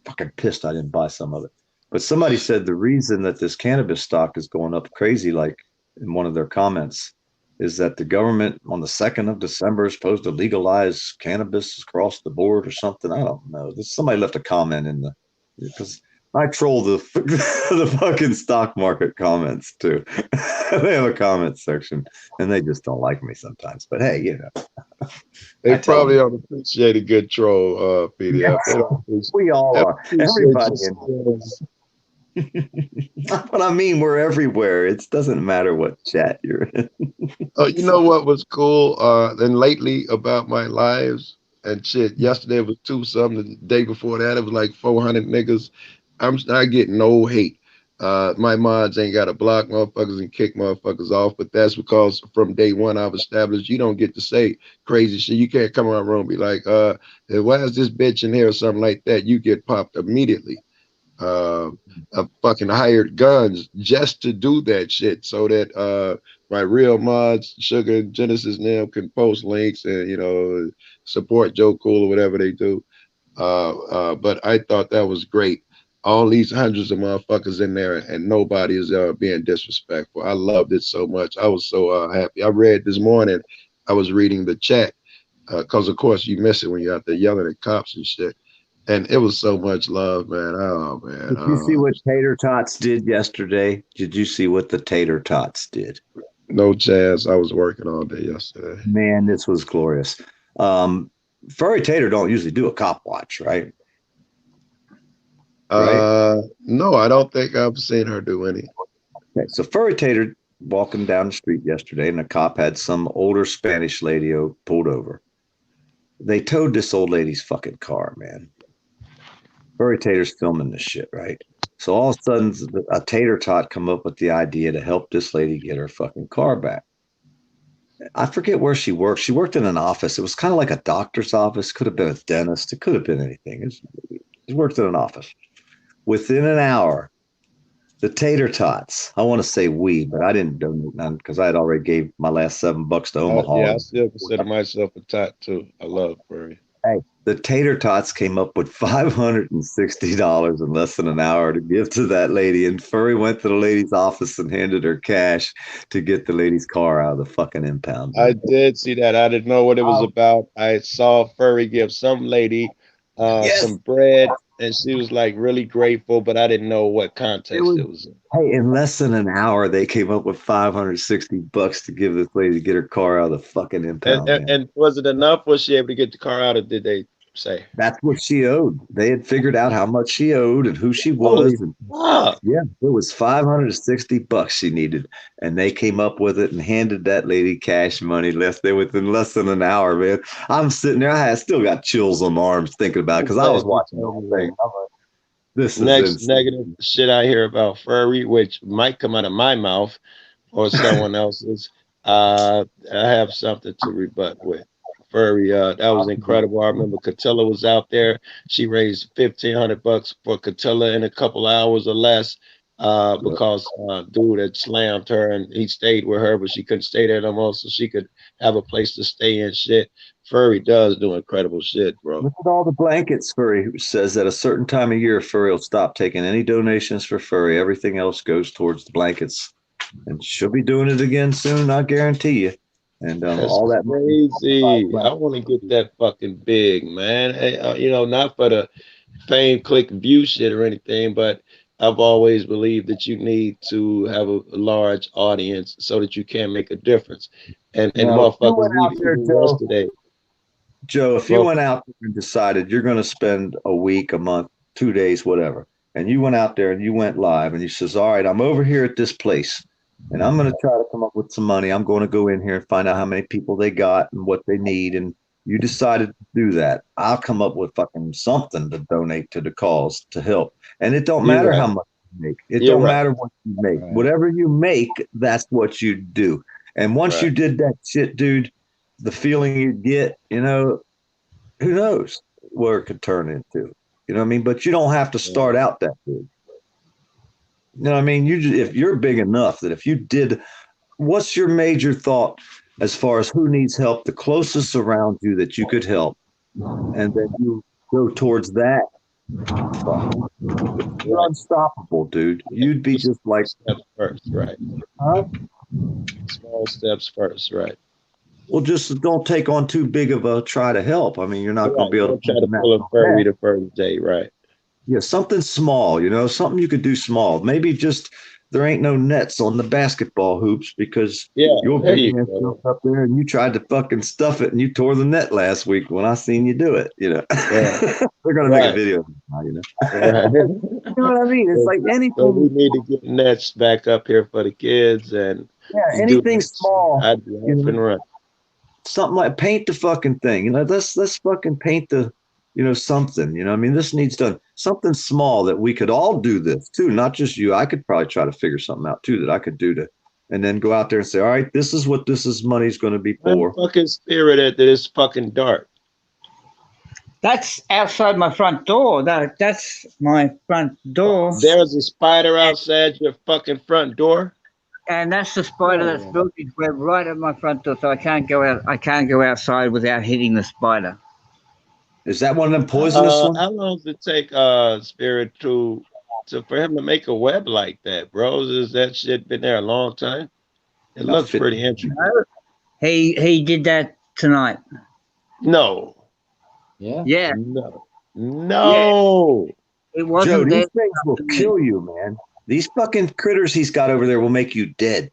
Fucking pissed I didn't buy some of it. But somebody said the reason that this cannabis stock is going up crazy, like in one of their comments, is that the government on the 2nd of December is supposed to legalize cannabis across the board or something. I don't know. Somebody left a comment because I troll the fucking stock market comments too. They have a comment section and they just don't like me sometimes. But hey, you know. They probably don't appreciate a good troll, PDF. We all are. Everybody. But I mean, we're everywhere. It doesn't matter what chat you're in. Oh, you know what was cool? And lately about my lives and shit. Yesterday it was 2-something. The day before that it was like 400 niggas. I'm not getting no hate. My mods ain't got to block motherfuckers and kick motherfuckers off, but that's because from day one I've established you don't get to say crazy shit. You can't come around the room and be like, why is this bitch in here or something like that? You get popped immediately. I fucking hired guns just to do that shit so that my real mods, Sugar and Genesis and them can post links and, you know, support Joe Cool or whatever they do. But I thought that was great. All these hundreds of motherfuckers in there and nobody is being disrespectful. I loved it so much. I was so happy. I read this morning, I was reading the chat because of course you miss it when you're out there yelling at cops and shit. And it was so much love, man. Oh, man. Did you see what Tater Tots did yesterday? Did you see what the Tater Tots did? No chance. I was working all day yesterday. Man, this was glorious. Furry Tater don't usually do a cop watch, right? No, I don't think I've seen her do any. Okay, so Furry Tater walking down the street yesterday, and a cop had some older Spanish lady pulled over. They towed this old lady's fucking car, man. Furry Tater's filming this shit, right? So all of a sudden, a tater tot come up with the idea to help this lady get her fucking car back. I forget where she worked. She worked in an office. It was kind of like a doctor's office. Could have been a dentist. It could have been anything. She worked in an office. Within an hour, the tater tots. I want to say we, but I didn't donate none because I had already gave my last $7 to Omaha. Yeah, I still consider myself a tot too. I love furry. Hey, the tater tots came up with $560 in less than an hour to give to that lady, and Furry went to the lady's office and handed her cash to get the lady's car out of the fucking impound. I did see that. I didn't know what it was about. I saw Furry give some lady some bread, and she was like really grateful, but I didn't know what context it was in. Hey, in less than an hour, they came up with $560 to give this lady to get her car out of the fucking impound. And was it enough? Was she able to get the car out, or did they say? That's what she owed. They had figured out how much she owed and who she was. Yeah, it was $560 she needed, and they came up with it and handed that lady cash money. Within less than an hour, man. I'm sitting there. I still got chills on my arms thinking about it because I was watching the whole thing. This is next negative shit I hear about Furry, which might come out of my mouth or someone else's. I have something to rebut with. Furry, that was incredible. I remember Catilla was out there. She raised $1,500 for Catilla in a couple hours or less because dude had slammed her and he stayed with her, but she couldn't stay there no more, so she could have a place to stay in. Shit, Furry does do incredible shit, bro. Look at all the blankets. Furry says at a certain time of year, Furry will stop taking any donations for Furry. Everything else goes towards the blankets, and she'll be doing it again soon. I guarantee you. And all that crazy. I want to get that fucking big, man. Hey, you know, not for the fame, click, view shit or anything, but I've always believed that you need to have a large audience so that you can make a difference. And motherfuckers need to do yesterday. Joe, if you went out and decided you're going to spend a week, a month, 2 days, whatever, and you went out there and you went live and you says, all right, I'm over here at this place and I'm going to try to come up with some money. I'm going to go in here and find out how many people they got and what they need. And you decided to do that. I'll come up with fucking something to donate to the cause to help. And it don't matter how much you make. It don't matter what you make. Whatever you make, that's what you do. And once you did that shit, dude, the feeling you get, you know, who knows where it could turn into. You know what I mean? But you don't have to start out that big. You know what I mean? If you're big enough that if you did, what's your major thought as far as who needs help, the closest around you that you could help, and then you go towards that. You're unstoppable, dude. You'd be just like steps first, right? Huh? Small steps first, right? Well, just don't take on too big of a try to help. I mean, you're not going to be able to try to pull a Furry the first day, right? Yeah, something small, you know, something you could do small. Maybe just there ain't no nets on the basketball hoops because your big man jumped up there and you tried to fucking stuff it and you tore the net last week when I seen you do it, you know. Yeah. They're gonna make a video now, you know. You know what I mean? It's like anything. So we need to get nets back up here for the kids and anything small. I'd be off and run. Something like paint the fucking thing, you know. Let's fucking paint the, you know, something, you know. I mean, this needs done. Something small that we could all do this too, not just you. I could probably try to figure something out too that I could do to, and then go out there and say, all right, this is what money's going to be for. I'm fucking spirited that it's fucking dark. That's outside my front door. That's my front door. There's a spider outside your fucking front door. And that's the spider that's built its web right at my front door, so I can't go out. I can't go outside without hitting the spider. Is that one of them poisonous ones? How long does it take Spirit to for him to make a web like that, bro? Has that shit been there a long time? It looks pretty interesting. He did that tonight. No. Yeah. Yeah. No. Yeah. It wasn't. Joe, these things will kill you, man. These fucking critters he's got over there will make you dead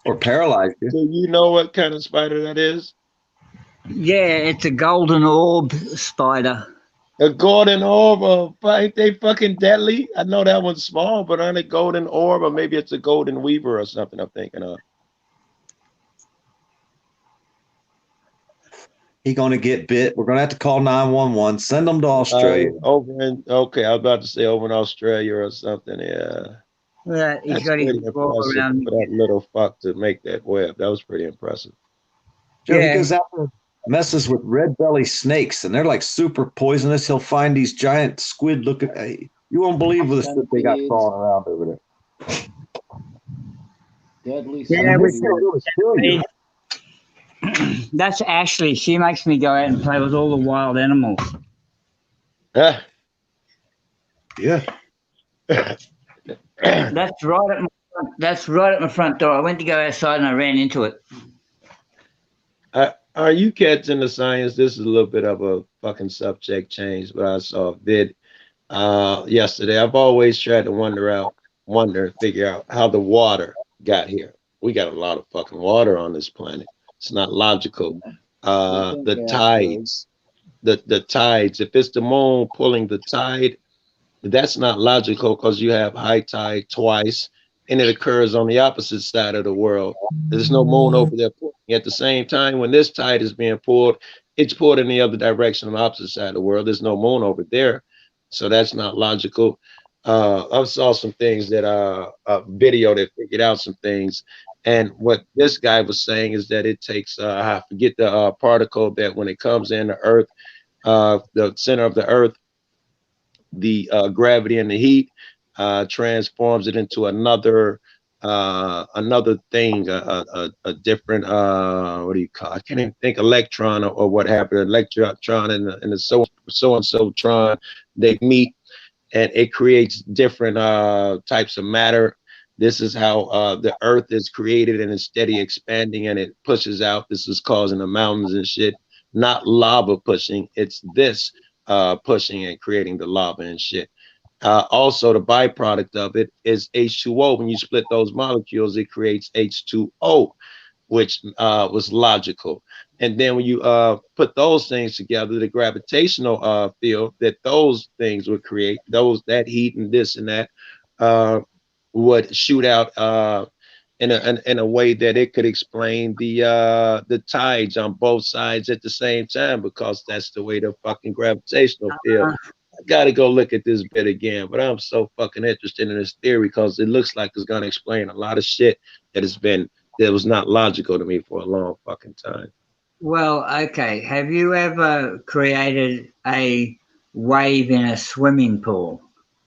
or paralyze you. So you know what kind of spider that is? Yeah, it's a golden orb spider. A golden orb? Ain't they fucking deadly? I know that one's small, but aren't it golden orb? Or maybe it's a golden weaver or something I'm thinking of. He gonna get bit. We're gonna have to call 911. Send him to Australia. Okay, I was about to say over in Australia or something. Yeah, Well, he's that's got his pretty claw impressive around. for that little fuck to make that web. That was pretty impressive. Joe, he Yeah. goes out there, messes with red belly snakes, and they're like super poisonous. He'll find these giant squid looking. You won't believe the shit they got Centipedes. crawling around over there. Deadly Yeah, I mean, we this shit will kill you. That's Ashley. She makes me go out and play with all the wild animals. Ah. Yeah. That's right at my front door. I went to go outside and I ran into it. Are you catching the science? This is a little bit of a fucking subject change, but I saw a vid yesterday. I've always tried to figure out how the water got here. We got a lot of fucking water on this planet. It's not logical. The tides, the tides. If it's the moon pulling the tide, that's not logical because you have high tide twice, and it occurs on the opposite side of the world. There's no moon over there pulling. At the same time, when this tide is being pulled, it's pulled in the other direction on the opposite side of the world. There's no moon over there, so that's not logical. I saw some things that a video that figured out some things, and what this guy was saying is that it takes I forget the particle that when it comes in the Earth, the center of the Earth, the gravity and the heat transforms it into another thing, a different what do you call? I can't even think. Electron or what happened. Electron and the so and so tron, they meet and it creates different types of matter. This is how the Earth is created and it's steady expanding and it pushes out. This is causing the mountains and shit. Not lava pushing. It's this pushing and creating the lava and shit. Also, the byproduct of it is H2O. When you split those molecules, it creates H2O, which was logical. And then when you put those things together, the gravitational field that those things would create, that heat and this and that, would shoot out in a way that it could explain the tides on both sides at the same time, because that's the way the fucking gravitational field. I gotta go look at this bit again, but I'm so fucking interested in this theory because it looks like it's gonna explain a lot of shit that was not logical to me for a long fucking time. Well, okay. Have you ever created a wave in a swimming pool?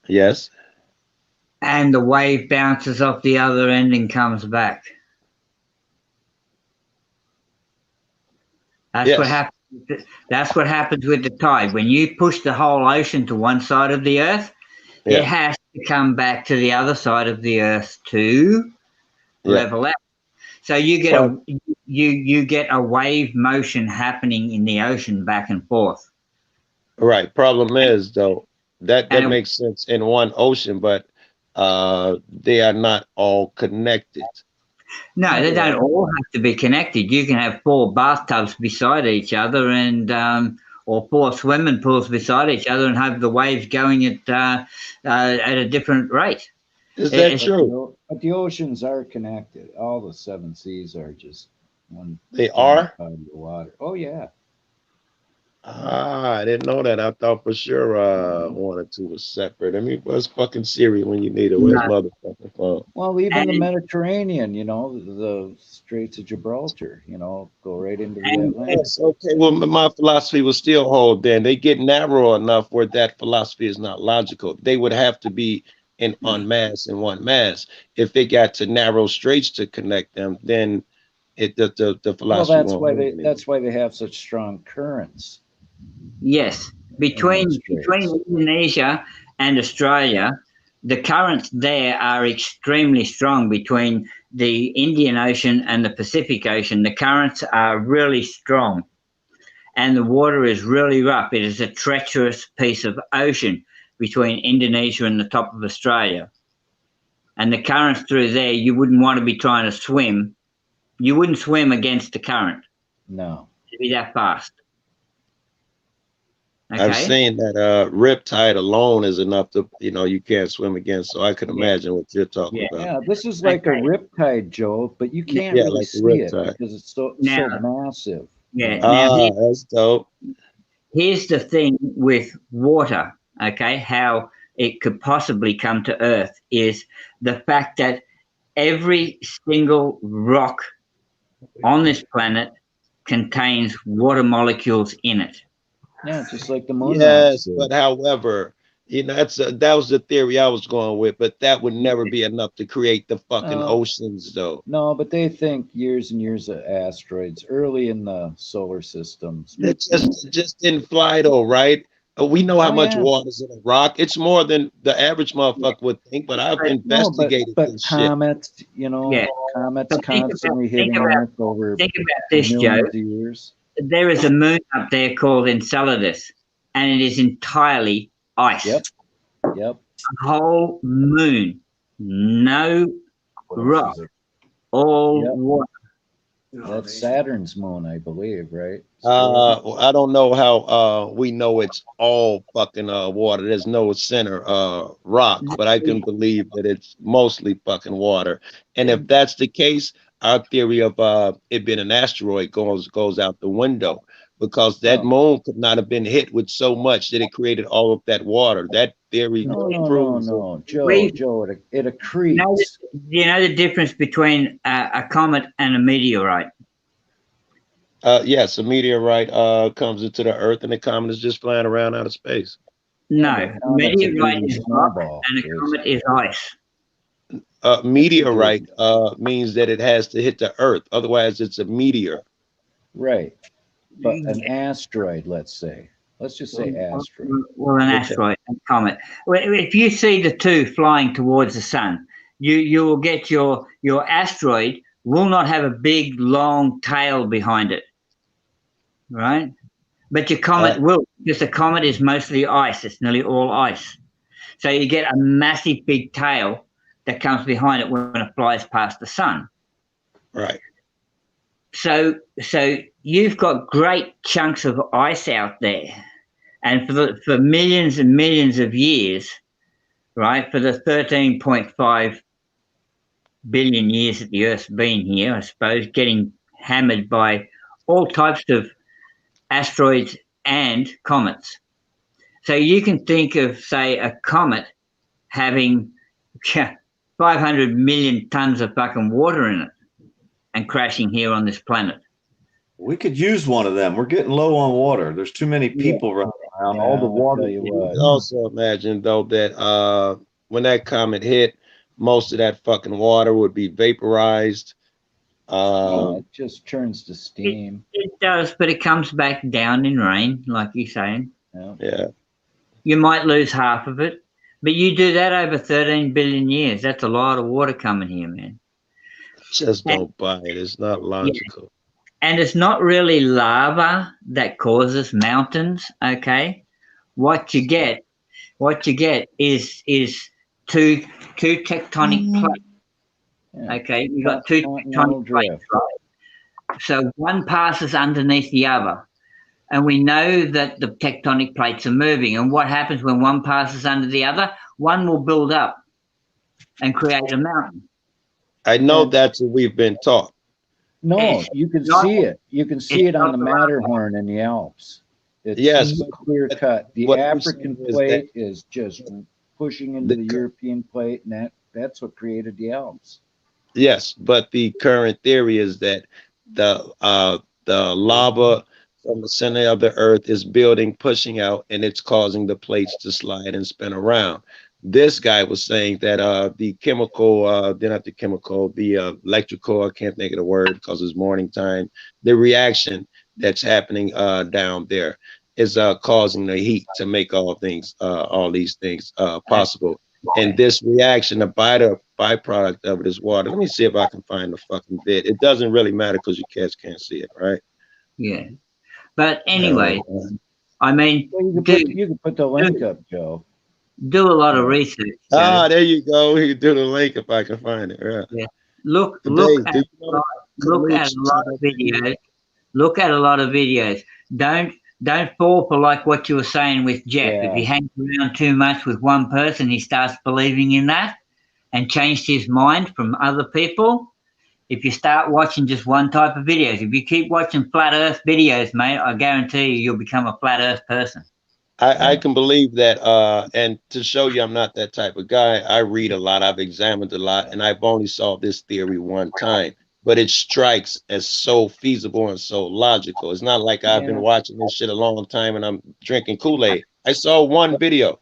Yes. And the wave bounces off the other end and comes back. That's what happens. That's what happens with the tide. When you push the whole ocean to one side of the earth, it has to come back to the other side of the earth to level out. So you get a wave motion happening in the ocean back and forth. Right. Problem is though, that makes sense in one ocean, but they are not all connected. No, they don't all have to be connected. You can have 4 bathtubs beside each other and or 4 swimming pools beside each other and have the waves going at a different rate. Is that true? But the oceans are connected. All the 7 seas are just one. They are? Body of water. Oh yeah. I didn't know that. I thought for sure 1 or 2 was separate. I mean, where's fucking Siri when you need it? Where's motherfucking phone? Well, even the Mediterranean, the Straits of Gibraltar, go right into the Atlantic. Yes, okay. Well, my philosophy will still hold then. They get narrow enough where that philosophy is not logical. They would have to be in mass in one mass. If they got to narrow straits to connect them, then the philosophy won't. That's why they have such strong currents. Yes, between Indonesia and Australia, the currents there are extremely strong. Between the Indian Ocean and the Pacific Ocean, the currents are really strong, and the water is really rough. It is a treacherous piece of ocean between Indonesia and the top of Australia. And the currents through there, you wouldn't want to be trying to swim. You wouldn't swim against the current. No. It'd be that fast. Okay. I've seen that riptide alone is enough to, you can't swim against. So I can imagine what you're talking about. Yeah, this is like a riptide, Joe, but you can't really see it because it's so massive. Yeah. Now, that's dope. here's the thing with water, okay, how it could possibly come to Earth is the fact that every single rock on this planet contains water molecules in it. Yeah, just like the moon rocks Yes, do. but however, that was the theory I was going with, but that would never be enough to create the fucking oceans, though. No, but they think years and years of asteroids early in the solar system. It just didn't fly though, right? We know how Oh, much yeah. water's in a rock. It's more than the average motherfucker would think, but I've investigated but this shit. comets, you know, Yeah. comets But think constantly about- hitting think about- Earth over Think about this, Joe. millions of years. There is a moon up there called Enceladus, and it is entirely ice. Yep. A whole moon, no rock, all water. That's Saturn's moon, I believe, right? I don't know how we know it's all fucking water. There's no center rock, but I can believe that it's mostly fucking water. And if that's the case, our theory of it being an asteroid goes out the window, because that moon could not have been hit with so much that it created all of that water. That theory proves No, Joe, it accretes. You know the difference between a comet and a meteorite? Yes, a meteorite comes into the Earth, and the comet is just flying around out of space. No, meteorite is rock, and a comet is ice. Meteorite means that it has to hit the Earth. Otherwise, it's a meteor. Right. But an asteroid, let's say. Let's just say asteroid. Well, an asteroid and comet. Well, if you see the two flying towards the sun, you will get your asteroid will not have a big long tail behind it, right? But your comet will, because the comet is mostly ice. It's nearly all ice. So you get a massive big tail that comes behind it when it flies past the sun. Right. So you've got great chunks of ice out there, and for millions and millions of years, right? For the 13.5 billion years that the Earth's been here, I suppose, getting hammered by all types of asteroids and comets. So you can think of, say, a comet having 500 million tons of fucking water in it and crashing here on this planet. We could use one of them. We're getting low on water. There's too many people running around. All the water. Also imagine though that when that comet hit, most of that fucking water would be vaporized. It just turns to steam. It does, but it comes back down in rain, like you're saying. Yeah. You might lose half of it, but you do that over 13 billion years. That's a lot of water coming here, man. Just don't buy it. It's not logical. And it's not really lava that causes mountains, okay? What you get is two tectonic plates. Okay, you got two tectonic plates, right? So one passes underneath the other. And we know that the tectonic plates are moving. And what happens when one passes under the other? One will build up and create a mountain. I know that's what we've been taught. No, you can see it. You can see it on the Matterhorn in the Alps. It's clear cut. The African plate is just pushing into the European plate, and that's what created the Alps. Yes, but the current theory is that the lava from the center of the Earth is building, pushing out, and it's causing the plates to slide and spin around. This guy was saying that the electrical, I can't think of the word because it's morning time, the reaction that's happening down there is causing the heat to make all these things possible. And this reaction, the byproduct of it is water. Let me see if I can find the fucking bit. It doesn't really matter because you cats can't see it, right? Yeah. But anyway, I mean, you can put the link up, Joe. Do a lot of research. There you go. You do the link if I can find it. Right. Yeah. Look at a lot of videos. Look at a lot of videos. Don't fall for like what you were saying with Jeff. Yeah. If he hangs around too much with one person, he starts believing in that and changed his mind from other people. if you start watching just one type of videos, if you keep watching flat Earth videos, mate, I guarantee you'll become a flat Earth person. I can believe that. And to show you I'm not that type of guy, I read a lot, I've examined a lot, and I've only saw this theory one time. But it strikes as so feasible and so logical. It's not like I've been watching this shit a long time and I'm drinking Kool-Aid. I saw one video.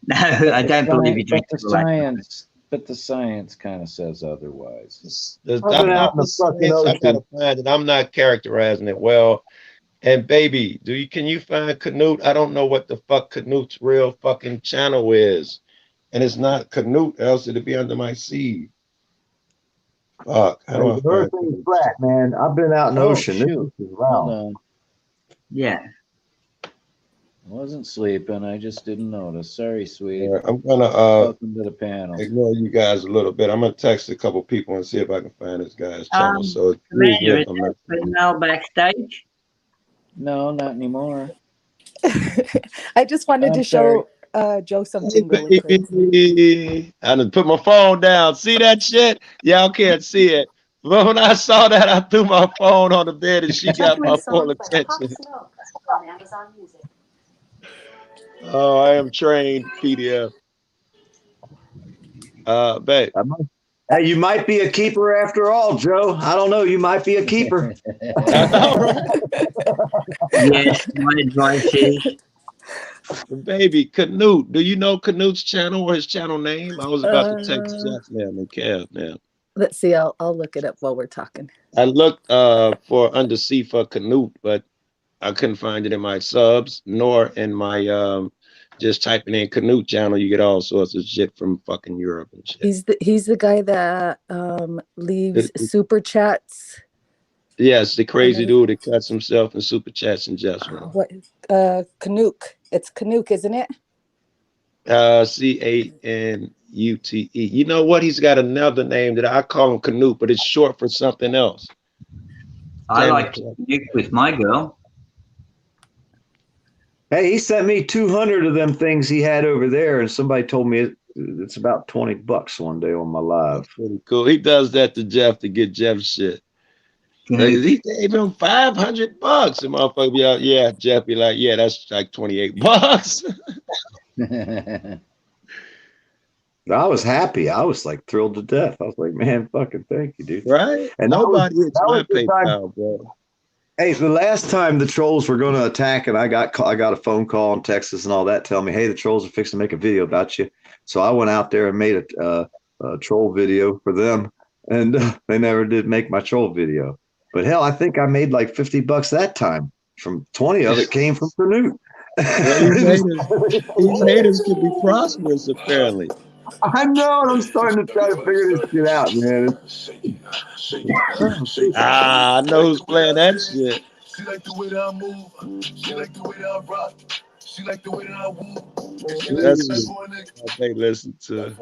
No, I don't believe you drink Kool-Aid. But the science kind of says otherwise. I'm trying to find it. I'm not characterizing it well. And baby, can you find Canute? I don't know what the fuck Canute's real fucking channel is. And it's not Canute, else it'd be under my seed. Fuck. How do I find Everything's flat, man. I've been out in the ocean. Shoot. This is round. Hold on. Yeah. I wasn't sleeping. I just didn't notice. Sorry, sweet. Yeah, I'm gonna welcome to the panel. Ignore you guys a little bit. I'm gonna text a couple people and see if I can find this guy's channel. So Commander, is there female backstage? No, not anymore. I just wanted to show Joe something really quick. I done put my phone down. See that shit? Y'all can't see it. But when I saw that, I threw my phone on the bed and she got my full attention. Oh, I am trained, PDF. Babe. Hey, you might be a keeper after all, Joe. I don't know. You might be a keeper. Yes, my advice is. Baby, Canute. Do you know Canute's channel or his channel name? I was about to text Jeff now and Kev now. Let's see. I'll look it up while we're talking. I looked for Undersea for Canute, but I couldn't find it in my subs nor in my just typing in Canute channel. You get all sorts of shit from fucking Europe and shit. He's the guy that leaves super chats. Yes, the crazy dude that cuts himself in super chats and just what Canuke. It's Canuke, isn't it? Canute. You know what? He's got another name that I call him Canute, but it's short for something else. I like to connect with my girl. Hey, he sent me 200 of them things he had over there, and somebody told me it's about $20 one day on my live. Pretty cool. He does that to Jeff to get Jeff shit. Like, he gave him $500. And motherfucker be out, yeah, Jeff be like, yeah, that's like $28. I was happy. I was like thrilled to death. I was like, man, fucking thank you, dude. Right? And nobody hits my the PayPal, bro. Hey, the last time the trolls were going to attack, and I got a phone call in Texas and all that telling me, hey, the trolls are fixing to make a video about you. So I went out there and made a troll video for them, and they never did make my troll video. But hell, I think I made like $50 that time. From 20 of it came from Canute. These haters can be prosperous, apparently. I know, and I'm starting to try to figure this shit out, man. I know who's playing that shit. She like the way that I move. She like the way that I rock. She like the way that I woo. That's what they listen to.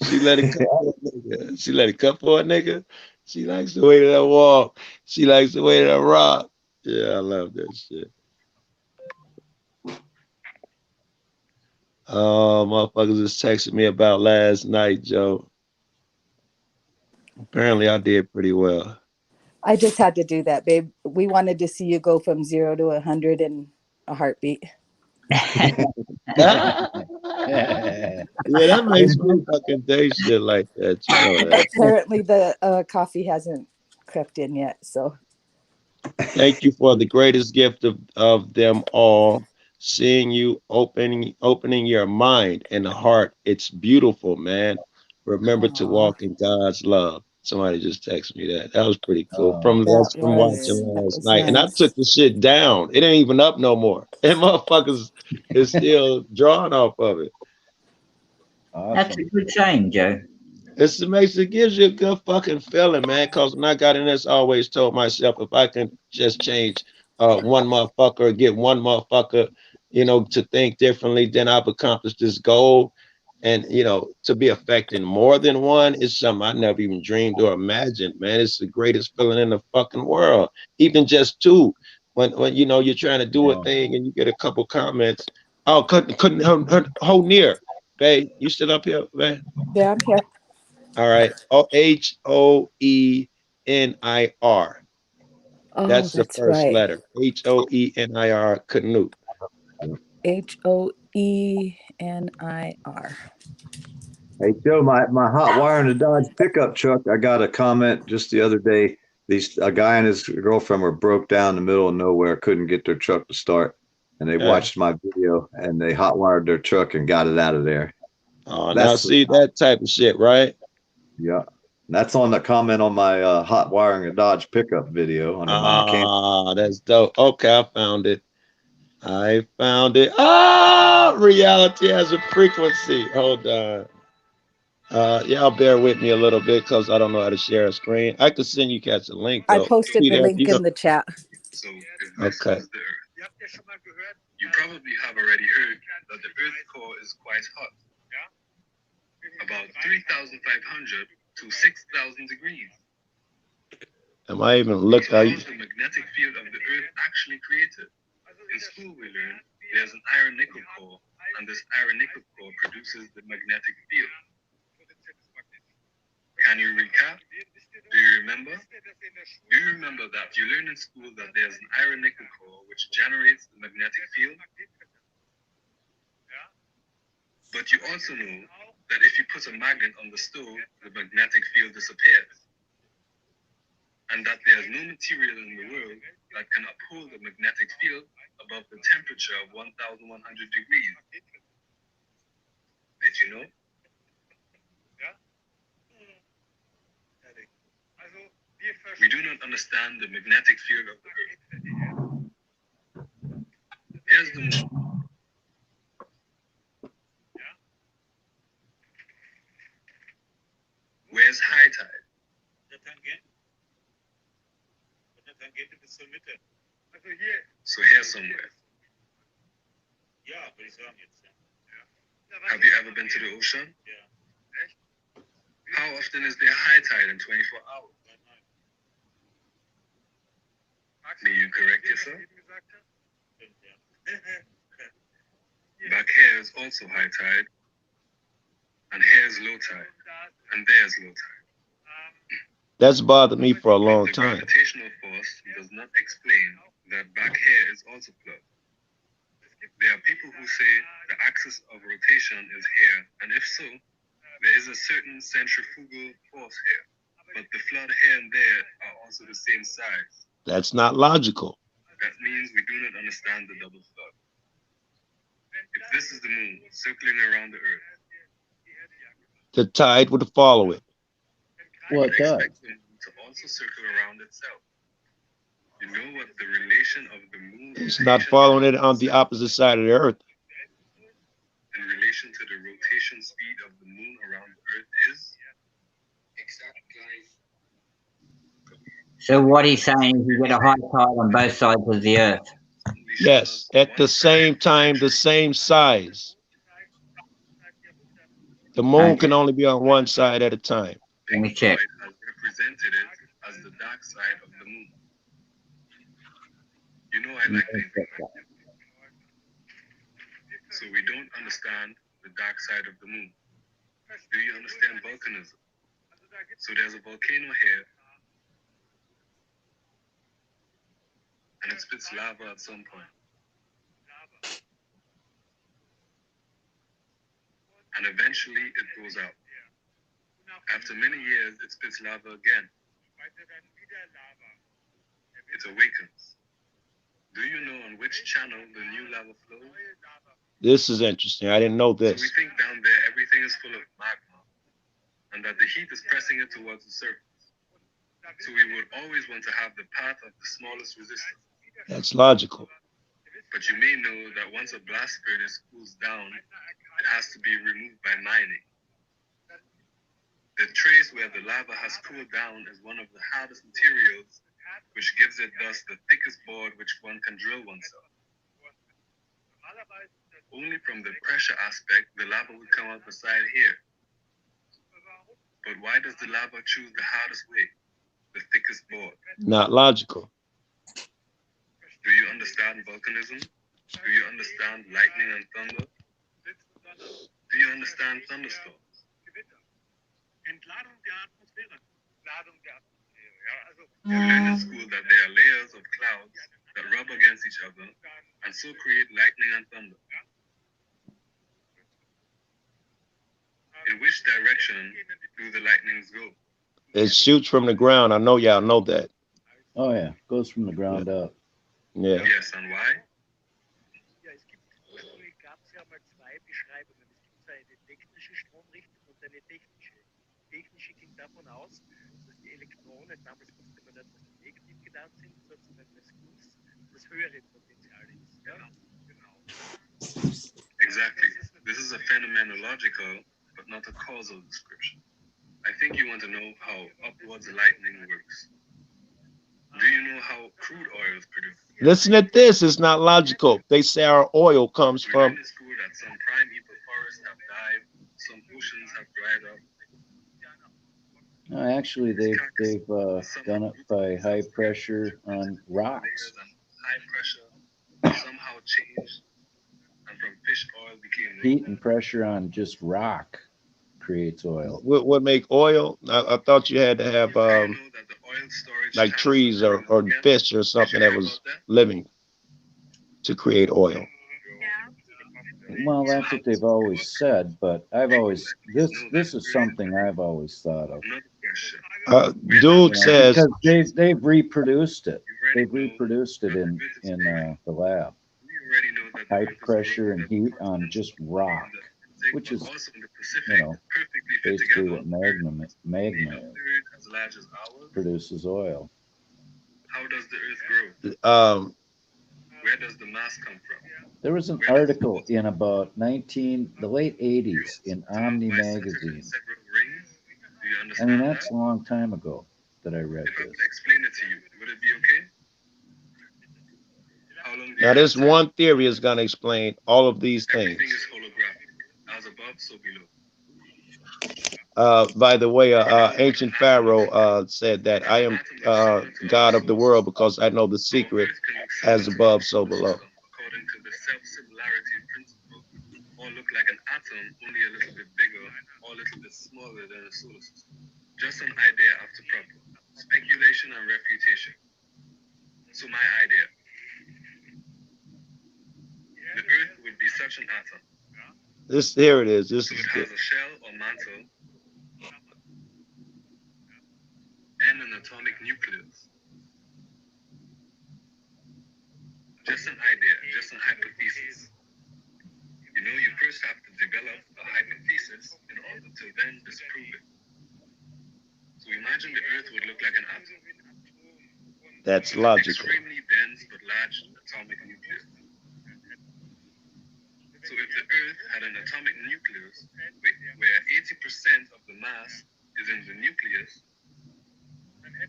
She let it cut for a nigga. She let it cut for a nigga. She likes the way that I walk. She likes the way that I rock. Yeah, I love that shit. Motherfuckers just texted me about last night, Joe. Apparently I did pretty well. I just had to do that, babe. We wanted to see you go from 0 to 100 in a heartbeat. Yeah, that makes me fucking day shit like that. You know that. Apparently the coffee hasn't crept in yet, so. Thank you for the greatest gift of them all. Seeing you opening your mind and the heart. It's beautiful, man. Remember to walk in God's love. Somebody just texted me that. That was pretty cool. From watching last night. Nice. And I took the shit down. It ain't even up no more. And motherfuckers is still drawing off of it. Awesome. That's a good saying, Joe. It gives you a good fucking feeling, man. Because when I got in this, I always told myself, if I can just change one motherfucker or get one motherfucker, to think differently, then I've accomplished this goal. And, to be affecting more than one is something I never even dreamed or imagined, man. It's the greatest feeling in the fucking world. Even just two, when you're trying to do a thing and you get a couple comments. Oh, couldn't hold near. Babe, you still up here, man? Yeah, I'm here. All right. Hoenir. Oh, That's the that's first right. letter. Hoenir. Canute. Hoenir. Hey Joe, my hot wire in the Dodge pickup truck. I got a comment just the other day. A guy and his girlfriend were broke down in the middle of nowhere, couldn't get their truck to start, and they Yeah. watched my video and they hot wired their truck and got it out of there. Oh, now That's see that type of shit, right? yeah. That's on the comment on my hot wiring a Dodge pickup video under my mechanic. Ah, that's dope. Okay, I found it. I found it. Ah, reality has a frequency. Hold on. Y'all bear with me a little bit because I don't know how to share a screen. I could send you guys a link I though. posted See the there, link you in the chat. So if this Okay. is the Earth, you probably have already heard that the Earth's core is quite hot, about 3,500 to 6,000 degrees. Am I even look? So how is the magnetic field of the Earth actually created? In school we learned there's an iron nickel core, and this iron nickel core produces the magnetic field. Can you recap? Do you remember? Do you remember that you learned in school that there's an iron nickel core which generates the magnetic field? But you also know that if you put a magnet on the stove, the magnetic field disappears. And that there's no material in the world that can uphold the magnetic field above the temperature of 1,100 degrees. Did you know? We do not understand the magnetic field of the Earth. Here's the moon. Where's high tide? So here somewhere. Have you ever been to the ocean? How often is there high tide in 24 hours? May you correct yourself? Back here is also high tide, and here's low tide, and there's low tide. That's bothered me for a long The time. gravitational force does not explain that back here is also plugged. There are people who say the axis of rotation is here, and if so, there is a certain centrifugal force here, but the flood here and there are also the same size. That's not logical. That means we do not understand the double flood. If this is the moon circling around the Earth, The tide would follow it. what expect the moon to also circle around itself. You know what the relation of the moon It's not following it on the opposite side of the earth. in relation to the rotation speed of the moon around the Earth is? So what he's saying is you get a high tide on both sides of the Earth. Yes, at the same time, the same size. The moon can only be on one side at a time. Let me check. Has represented it as the dark side of the moon. You know I like thinking. So we don't understand the dark side of the moon. Do you understand volcanism? So there's a volcano here, and it spits lava at some point. And eventually it goes out. After many years, it spits lava again. It awakens. Do you know on which channel the new lava flows? This is interesting. I didn't know So we this. think down there everything is full of magma, and that the heat is pressing it towards the surface. So we would always want to have the path of the smallest resistance. That's logical. But you may know that once a blast furnace cools down, it has to be removed by mining. The trace where the lava has cooled down is one of the hardest materials, which gives it thus the thickest board which one can drill oneself. Only from the pressure aspect, the lava would come out the side here. But why does the lava choose the hardest way, the thickest board? Not logical. Do you understand volcanism? Do you understand lightning and thunder? Do you understand thunderstorms? You learn in school that there are layers of clouds that rub against each other and so create lightning and thunder. In which direction do the lightnings go? It shoots from the ground. I know y'all know that. Oh yeah, goes from the ground up. Yeah. Yes, and why? Exactly. This is a phenomenological, but not a causal description. I think you want to know how upwards lightning works. Do you know how crude oil is produced? Listen at this. It's not logical. They say our oil comes We from. learned in school that some primeval forests have died, some oceans have dried up. No, actually, they've done it by high pressure on rocks. And high pressure somehow changed, and from fish oil became Heat and pressure on just rock creates oil. What make oil? I thought you had to have like trees or fish or something that was living to create oil. Well, that's what they've always said, but this is something I've always thought of. Dude says because they've reproduced it. They've reproduced it in the lab. High pressure and heat on just rock, which is basically what magma is. Produces oil. How does the earth grow? Where does the mass come from? There was an article in about the late 80s in Omni magazine. I mean, that's a long time ago that I read this. Explain it to you. Would it be okay? Now, this one theory is going to explain all of these things. Everything is holographic. As above, so below. By the way, ancient Pharaoh said that I am God of the world because I know the secret, as above, so below. According to the self-similarity principle, all look like an atom, only a little bit bigger, or a little bit smaller than a solar system. Just an idea after problem. Speculation and refutation. So my idea. The Earth would be such an atom. Here it is. This so is it has a shell or mantle and an atomic nucleus. Just an idea, just an hypothesis. You know, you first have to develop a hypothesis in order to then disprove it. So imagine the Earth would look like an atom. That's logical. Extremely dense but large atomic nucleus. So if the Earth had an atomic nucleus where 80% of the mass is in the nucleus,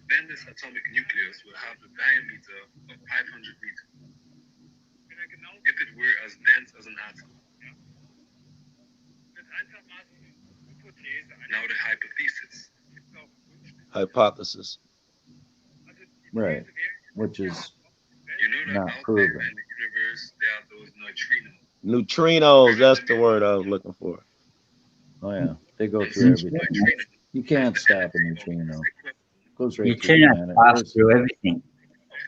then this atomic nucleus will have the diameter of 500 meters. If it were as dense as an atom. Now the hypothesis. Hypothesis. Right. Which is not out proven. there in the universe, there are those neutrinos. Neutrinos, that's the word I was looking for. Oh yeah, they go through everything. You can't stop a neutrino. Goes right through the planet. Pass through everything.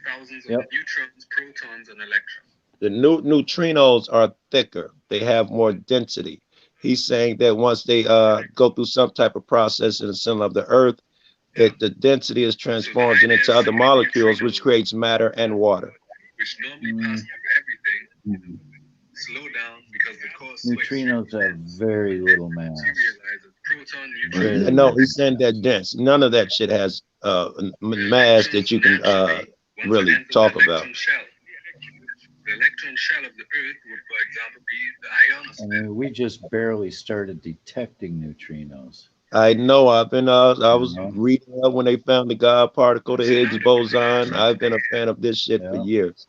Thousands of neutrons, protons, and electrons. The neutrinos are thicker. They have more density. He's saying that once they go through some type of process in the center of the Earth, that the density is transformed into other molecules, which creates matter and water. Which normally pass through everything. Slow down because the course neutrinos have very little mass. No, he's saying they're dense. None of that shit has mass that you can really talk about. The electron shell of the Earth would, for example, be the ionosphere. I mean, we just barely started detecting neutrinos. I know. I've been. I was reading up when they found the God particle, the Higgs boson. I've been a fan of this shit for years.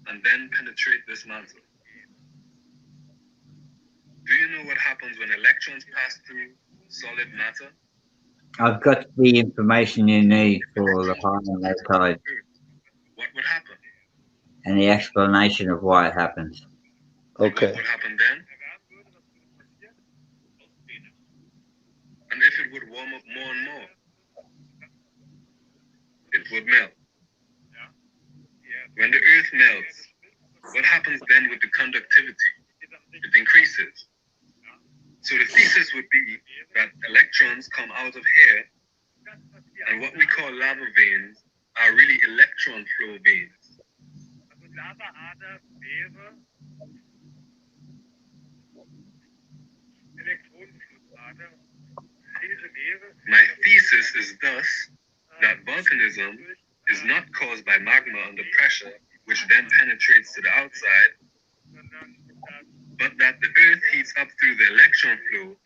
And then penetrate this mantle. Do you know what happens when electrons pass through solid matter? I've got the information you need for the high and low tide. What would happen? And the explanation of why it happens. Okay. What would happen then? it would warm up more and more. It would melt. When the Earth melts, what happens then with the conductivity? It increases. So the thesis would be that electrons come out of here, and what we call lava veins are really electron flow veins. My thesis is thus that volcanism is not caused by magma under pressure, which then penetrates to the outside, but that the Earth heats up through the electron flow,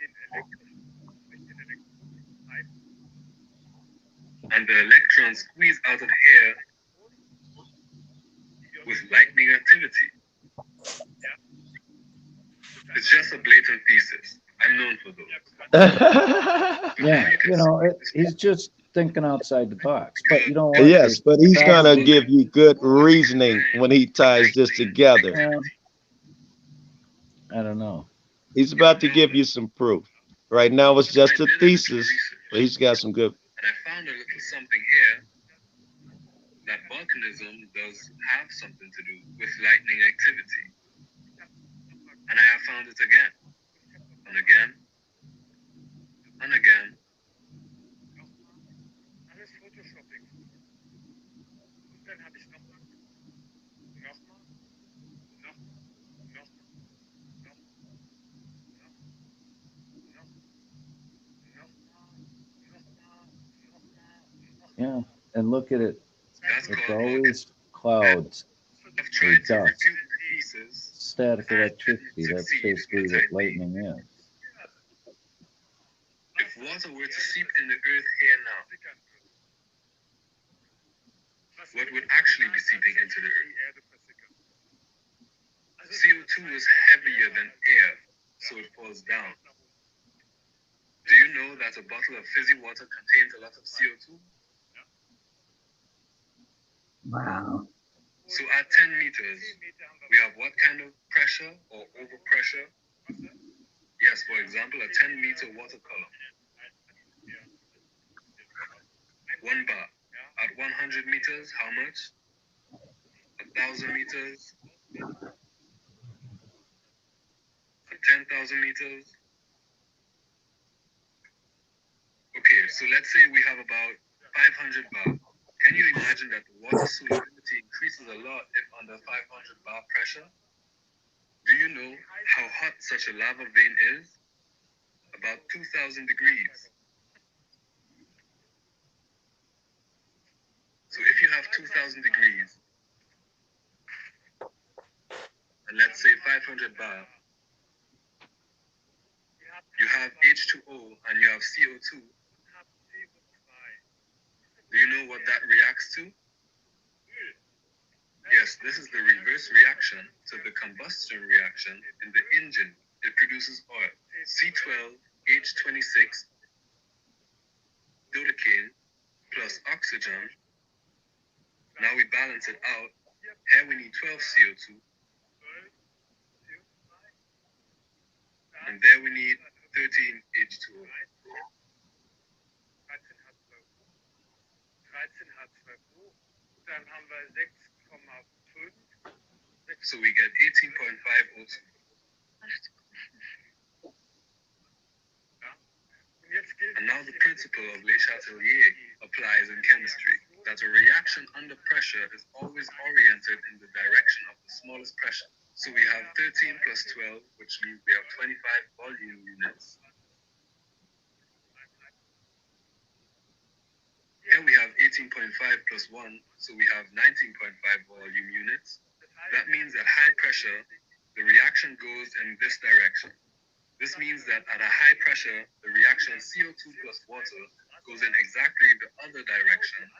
and the electrons squeeze out of here with lightning activity. It's just a blatant thesis. I'm known for those. Yeah, you know, he's just thinking outside the box. But you know what? Yes, but he's There's gonna give you good reasoning when he ties this together. I don't know. He's about to give you some proof. Right now it's just a thesis, but he's got some good. And I found a little something here that volcanism does have something to do with lightning activity. And I have found it again, and again, and again. Yeah, and look at it. It's always clouds or dust. Static electricity, that's basically what lightning is. If water were to seep in the earth here now, what would actually be seeping into the earth? CO2 is heavier than air, so it falls down. Do you know that a bottle of fizzy water contains a lot of CO2? Wow. So at 10 meters, we have what kind of pressure or overpressure? Yes, for example, a 10-meter water column. 1 bar. At 100 meters, how much? 1,000 meters? At 10,000 meters? Okay, so let's say we have about 500 bar. Can you imagine that the water solubility increases a lot if under 500 bar pressure? Do you know how hot such a lava vein is? About 2,000 degrees. So if you have 2,000 degrees, and let's say 500 bar, you have H2O and you have CO2. Do you know what that reacts to? Yes, this is the reverse reaction to the combustion reaction in the engine. It produces oil. C12H26 dodecane plus oxygen. Now we balance it out. Here we need 12 CO2. And there we need 13 H2O. So we get 18.5 O2. And now the principle of Le Chatelier applies in chemistry, that a reaction under pressure is always oriented in the direction of the smallest pressure. So we have 13 plus 12, which means we have 25 volume units. Here we have 18.5 plus 1, so we have 19.5 volume units. That means at high pressure, the reaction goes in this direction. This means that at a high pressure, the reaction CO2 plus water goes in exactly the other direction,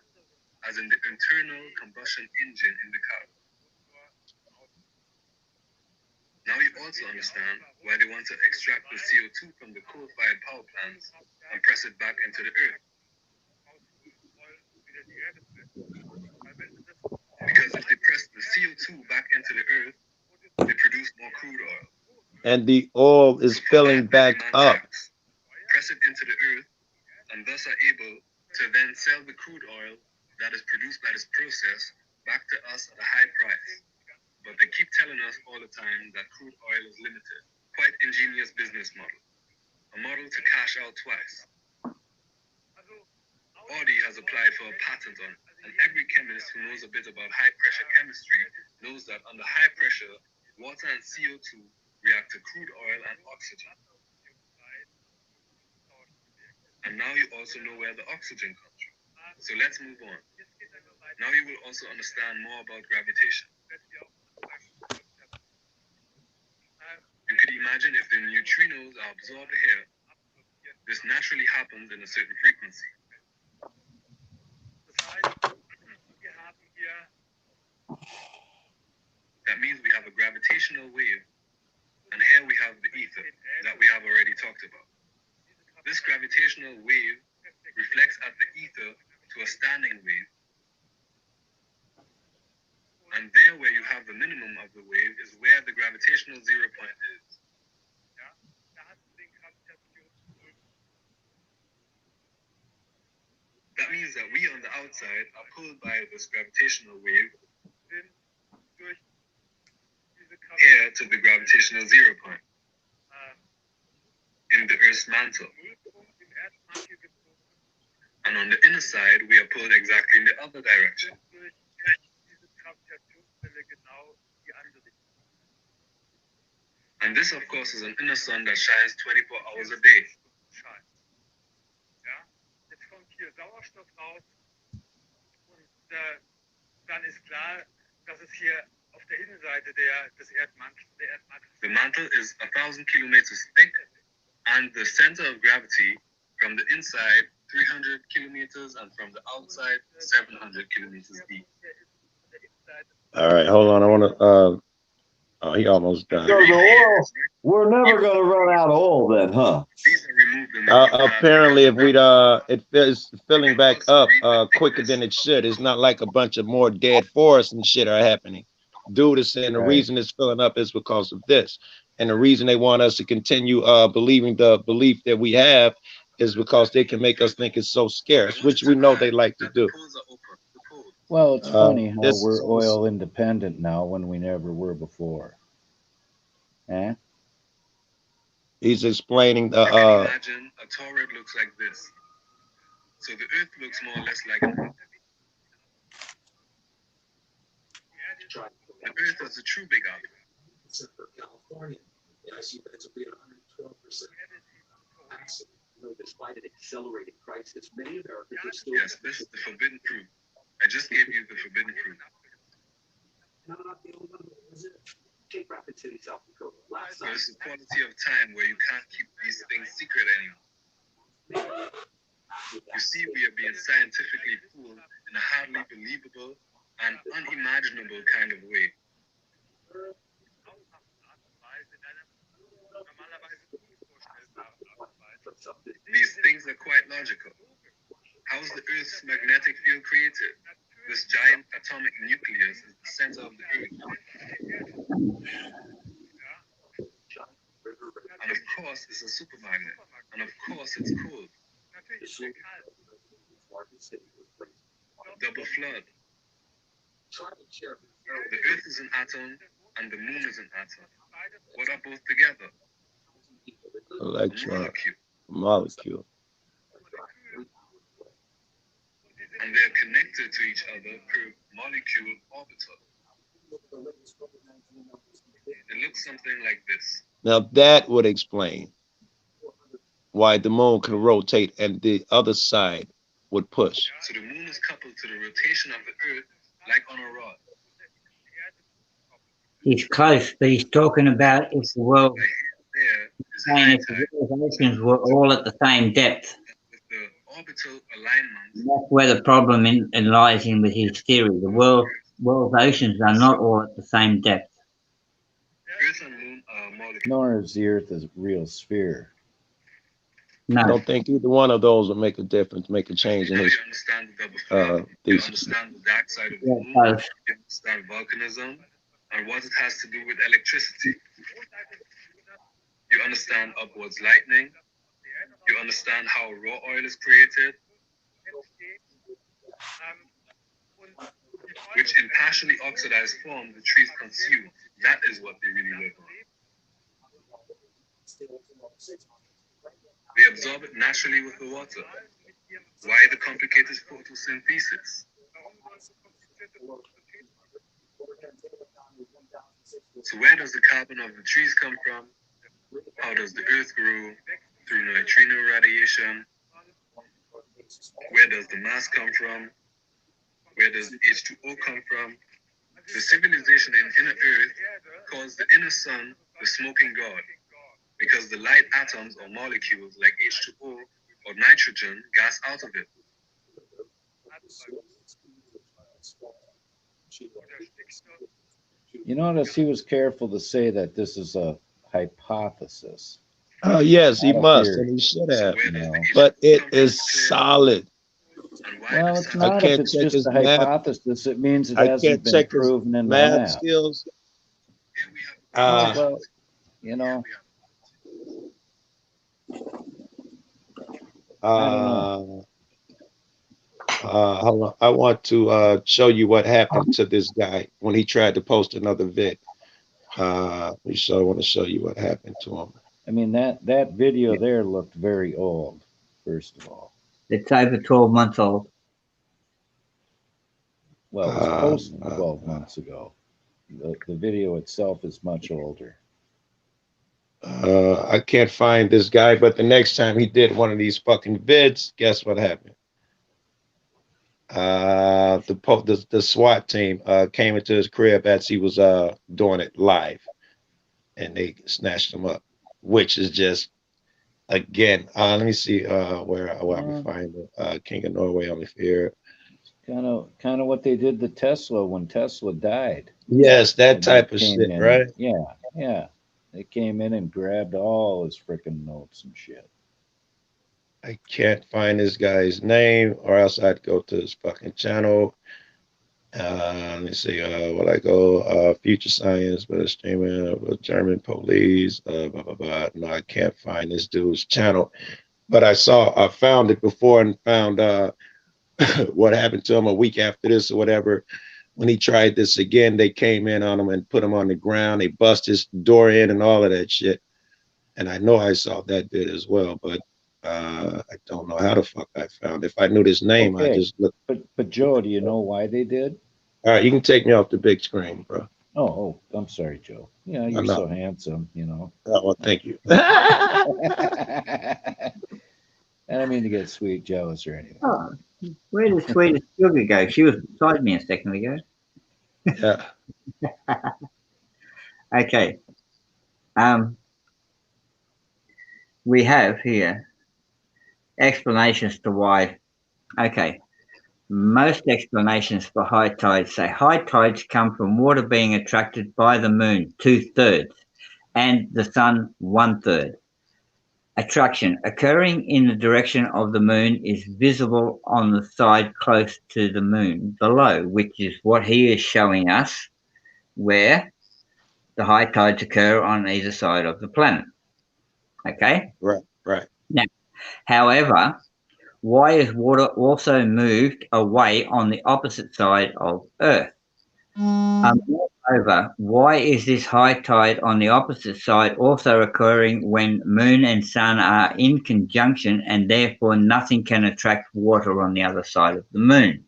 as in the internal combustion engine in the car. Now you also understand why they want to extract the CO2 from the coal-fired power plants and press it back into the earth. Because if they press the CO2 back into the earth, they produce more crude oil. And the oil is filling back up. Press it into the earth, and thus are able to then sell the crude oil that is produced by this process back to us at a high price. But they keep telling us all the time that crude oil is limited. Quite ingenious business model. A model to cash out twice. Audi has applied for a patent on it, and every chemist who knows a bit about high pressure chemistry knows that under high pressure, water and CO2 react to crude oil and oxygen. And now you also know where the oxygen comes from. So let's move on. Now you will also understand more about gravitation. You could imagine if the neutrinos are absorbed here, this naturally happens in a certain frequency. That means we have a gravitational wave, and here we have the ether that we have already talked about. This gravitational wave reflects at the ether to a standing wave, and there where you have the minimum of the wave is where the gravitational zero point is. That means that we on the outside are pulled by this gravitational wave here to the gravitational zero point in the Earth's mantle. And on the inner side, we are pulled exactly in the other direction. And this, of course, is an inner sun that shines 24 hours a day. The mantle is 1,000 kilometers thick, and the center of gravity from the inside 300 kilometers, and from the outside 700 kilometers deep. All right, hold on. I want to. Oh, he almost done. So the oil, we're never going to run out of oil then, huh? Apparently, if we it is filling back up quicker than it should. It's not like a bunch of more dead forests and shit are happening. Dude is saying the reason it's filling up is because of this, and the reason they want us to continue believing the belief that we have is because they can make us think it's so scarce, which we know they like to do. Well, it's funny how we're oil independent now when we never were before. Eh? He's explaining the. Imagine a torrid looks like this. So the Earth looks more or less like an Earth. The Earth is the true big apple. California, the IC beds will be at 112%. Despite an accelerating crisis, many Americans are still. Yes, this is the forbidden fruit. I just gave you the forbidden fruit. And I'm not the only one who is it. Take Rapid City, South Dakota. There's a quality of time where you can't keep these things secret anymore. You see, we are being scientifically fooled in a hardly believable and unimaginable kind of way. These things are quite logical. How is the Earth's magnetic field created? This giant atomic nucleus is the center of the Earth. And of course, it's a supermagnet. And of course, it's cold. Double flood. The Earth is an atom and the moon is an atom. What are both together? Electron. Molecule. And they're connected to each other per molecule orbital. It looks something like this. Now that would explain why the moon can rotate and the other side would push. So the moon is coupled to the rotation of the Earth like on a rod. He's close, but he's talking about if the world, saying if the world oceans were all at the same depth. Orbital alignment. That's where the problem lies in with his theory. The world's oceans are not all at the same depth. Earth and moon are molecules. Nor is the Earth a real sphere. No. I don't think either one of those will make a difference, make a change in his You understand the dark side of the moon. You understand volcanism and what it has to do with electricity. You understand upwards lightning. You understand how raw oil is created, which in partially oxidized form the trees consume. That is what they really live on. They absorb it naturally with the water. Why the complicated photosynthesis? So where does the carbon of the trees come from? How does the earth grow? Through neutrino radiation. Where does the mass come from? Where does the H2O come from? The civilization in inner earth calls the inner sun the smoking god, because the light atoms or molecules like H2O or nitrogen gas out of it. You notice he was careful to say that this is a hypothesis. Oh yes, he Not a must, theory. and he should have. You know. But it is solid. Well, it's I not if can't it's check just his a math. hypothesis. It means it I hasn't can't been check his proven in the math lab. skills. Oh, well, you know. I don't know. Hold on. I want to show you what happened to this guy when he tried to post another vid. I want to show you what happened to him. I mean, that video there looked very old, first of all. It's over 12 months old. Well, it was posted 12 months ago. The video itself is much older. I can't find this guy, but the next time he did one of these fucking vids, guess what happened? The SWAT team came into his crib as he was doing it live, and they snatched him up, which is just again. Let me see where I can find it. King of Norway on the fear. Kind of what they did to Tesla when Tesla died. Yes, that And type they of came shit, in, right? Yeah. They came in and grabbed all his freaking notes and shit. I can't find this guy's name, or else I'd go to his fucking channel. Let me see. Will I go? Future Science, but a streaming of German police. Blah, blah, blah. No, I can't find this dude's channel. But I found it before and found what happened to him a week after this or whatever. When he tried this again, they came in on him and put him on the ground. They bust his door in and all of that shit. And I know I saw that bit as well, but I don't know how the fuck I found it. If I knew his name, I just looked. But Joe, do you know why they did? All right, you can take me off the big screen, bro. Oh, I'm sorry, Joe. Yeah, you're so handsome, you know. Oh, well, thank you. I don't mean to get sweet jealous or anything. Oh, where did sweetest sugar go? She was beside me a second ago. Yeah. Okay. We have here explanations to why. Okay. Most explanations for high tides say high tides come from water being attracted by the moon, 2/3, and the sun, 1/3. Attraction occurring in the direction of the moon is visible on the side close to the moon below, which is what he is showing us, where the high tides occur on either side of the planet. Okay? Right. Now, however, why is water also moved away on the opposite side of Earth? Moreover, why is this high tide on the opposite side also occurring when moon and sun are in conjunction and therefore nothing can attract water on the other side of the moon?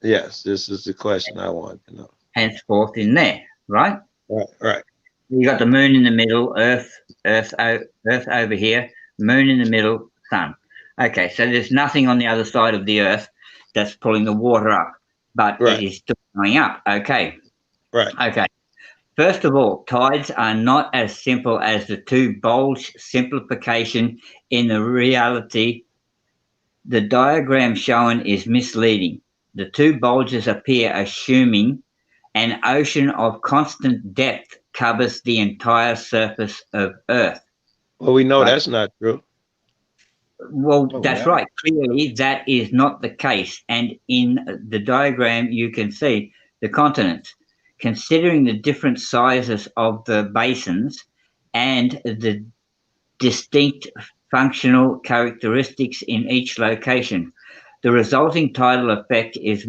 Yes, this is the question I want to know. Henceforth in there, right? Right. You got the moon in the middle, Earth over here, moon in the middle, sun. Okay, so there's nothing on the other side of the Earth that's pulling the water up, but it is still going up. Okay. Right. Okay. First of all, tides are not as simple as the two bulge simplification. In the reality, the diagram shown is misleading. The two bulges appear assuming an ocean of constant depth covers the entire surface of Earth. Well, we know that's not true. Well, that's right. Clearly, that is not the case. And in the diagram, you can see the continents. Considering the different sizes of the basins and the distinct functional characteristics in each location. The resulting tidal effect is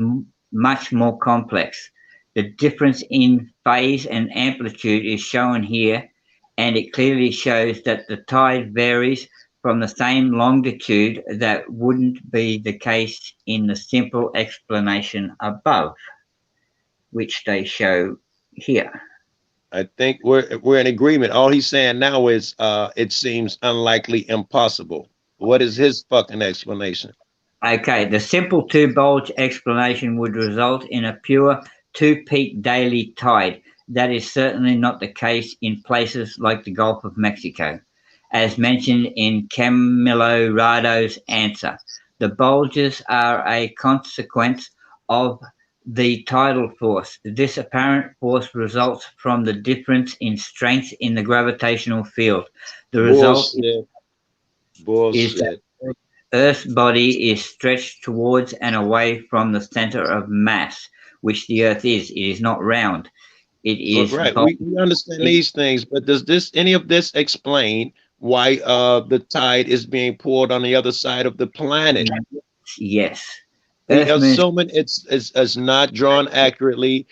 much more complex. The difference in phase and amplitude is shown here, and it clearly shows that the tide varies from the same longitude. That wouldn't be the case in the simple explanation above, which they show here. I think we're in agreement. All he's saying now is it seems unlikely impossible. What is his fucking explanation? Okay, the simple two-bulge explanation would result in a pure two-peak daily tide. That is certainly not the case in places like the Gulf of Mexico, as mentioned in Camilo Rado's answer. The bulges are a consequence of the tidal force. This apparent force results from the difference in strength in the gravitational field. The result is that Earth's body is stretched towards and away from the center of mass, which the Earth is. It is not round. It is. Right. We understand these things, but does any of this explain why the tide is being pulled on the other side of the planet? Yes. Assuming it's not drawn accurately,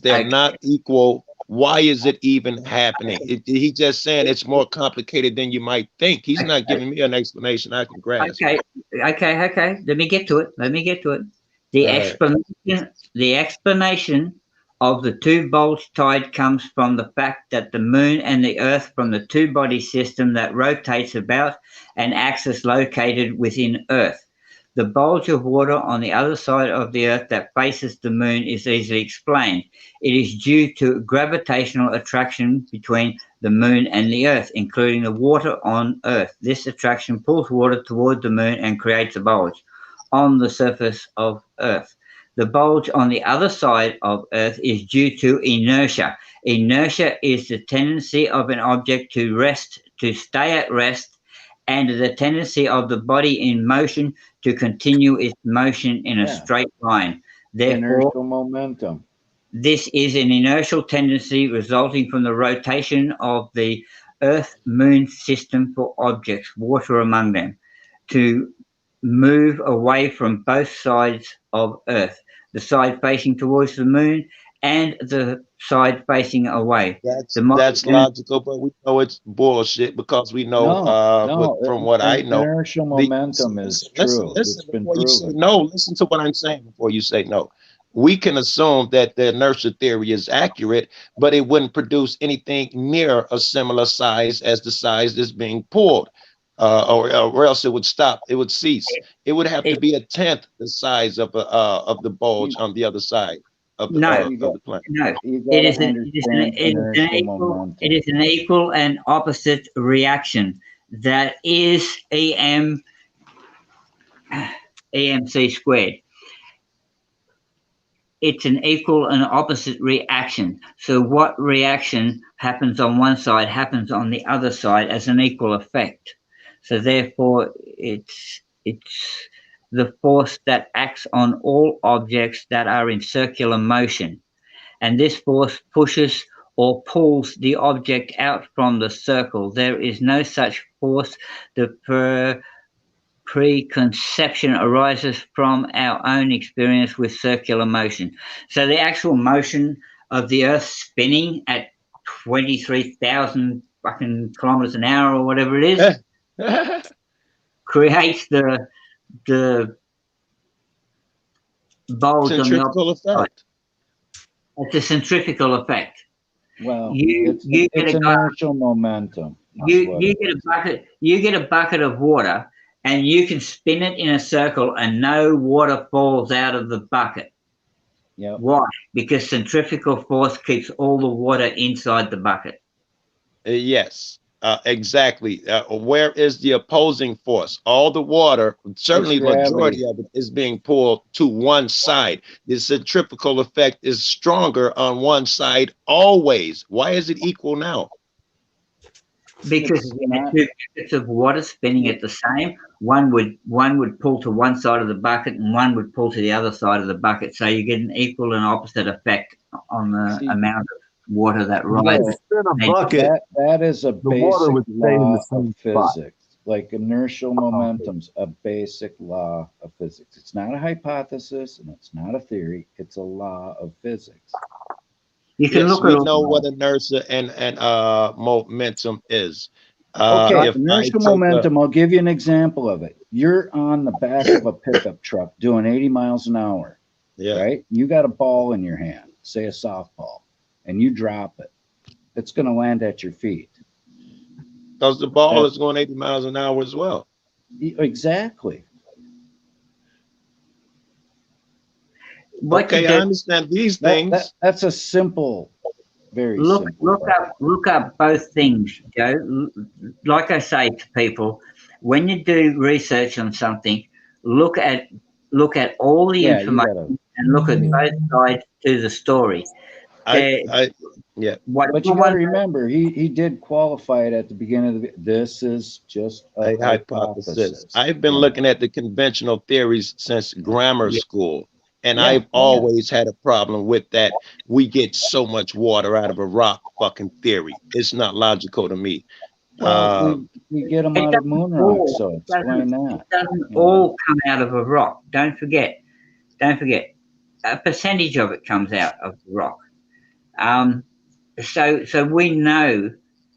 they're not equal. Why is it even happening? He's just saying it's more complicated than you might think. He's not giving me an explanation I can grasp. Okay. Let me get to it. The explanation of the two-bulge tide comes from the fact that the moon and the Earth from the two-body system that rotates about an axis located within Earth. The bulge of water on the other side of the Earth that faces the moon is easily explained. It is due to gravitational attraction between the moon and the Earth, including the water on Earth. This attraction pulls water toward the moon and creates a bulge on the surface of Earth. The bulge on the other side of Earth is due to inertia. Inertia is the tendency of an object to rest, to stay at rest, and the tendency of the body in motion to continue its motion in a straight line. Therefore, inertial momentum. This is an inertial tendency resulting from the rotation of the Earth-Moon system for objects, water among them, to move away from both sides of Earth, the side facing towards the moon and the side facing away. That's logical, but we know it's bullshit because we know from what I know, inertial momentum is true. It's been proven. Listen to what I'm saying before you say no. We can assume that the inertia theory is accurate, but it wouldn't produce anything near a similar size as the size that's being pulled, or else it would stop. It would cease. It would have to be a tenth the size of the bulge on the other side of the planet. No, it is an equal and opposite reaction. That is EMC squared. It's an equal and opposite reaction. So what reaction happens on one side happens on the other side as an equal effect. So therefore, it's the force that acts on all objects that are in circular motion. And this force pushes or pulls the object out from the circle. There is no such force. The preconception arises from our own experience with circular motion. So the actual motion of the Earth spinning at 23,000 fucking kilometers an hour or whatever it is creates the bulge centrifugal on the effect. It's a centrifugal effect. Well, it's inertial momentum. You get a bucket of water, and you can spin it in a circle, and no water falls out of the bucket. Yep. Why? Because centrifugal force keeps all the water inside the bucket. Yes, exactly. Where is the opposing force? All the water, certainly the majority of it, is being pulled to one side. The centrifugal effect is stronger on one side always. Why is it equal now? Because two buckets of water spinning at the same, one would pull to one side of the bucket and one would pull to the other side of the bucket. So you get an equal and opposite effect on the amount of water that rises. In a bucket, that is a basic law of physics. like inertial momentum's a basic law of physics. It's not a hypothesis and it's not a theory. It's a law of physics. You can Yes, look we at know what inertia and momentum is. Okay, If I inertial take a momentum, I'll give you an example of it. You're on the back of a pickup truck doing 80 miles an hour, right? You got a ball in your hand, say a softball, and you drop it. It's going to land at your feet. because the ball is going 80 miles an hour as well. Exactly. Okay, I understand these things. That's a simple, very look simple. look up both things, Joe. Like I say to people, when you do research on something, look at all the Yeah, you information and look at both sides to the story. Yeah. But you got to remember, he did qualify it at the beginning of this is just a hypothesis. I've been looking at the conventional theories since grammar school, and Yeah, I've always had a problem with that. We get so much water out of a rock fucking theory. It's not logical to me. Well, we get them out of moon rocks, so explain that. It doesn't all come out of a rock. Don't forget, a percentage of it comes out of the rock. So we know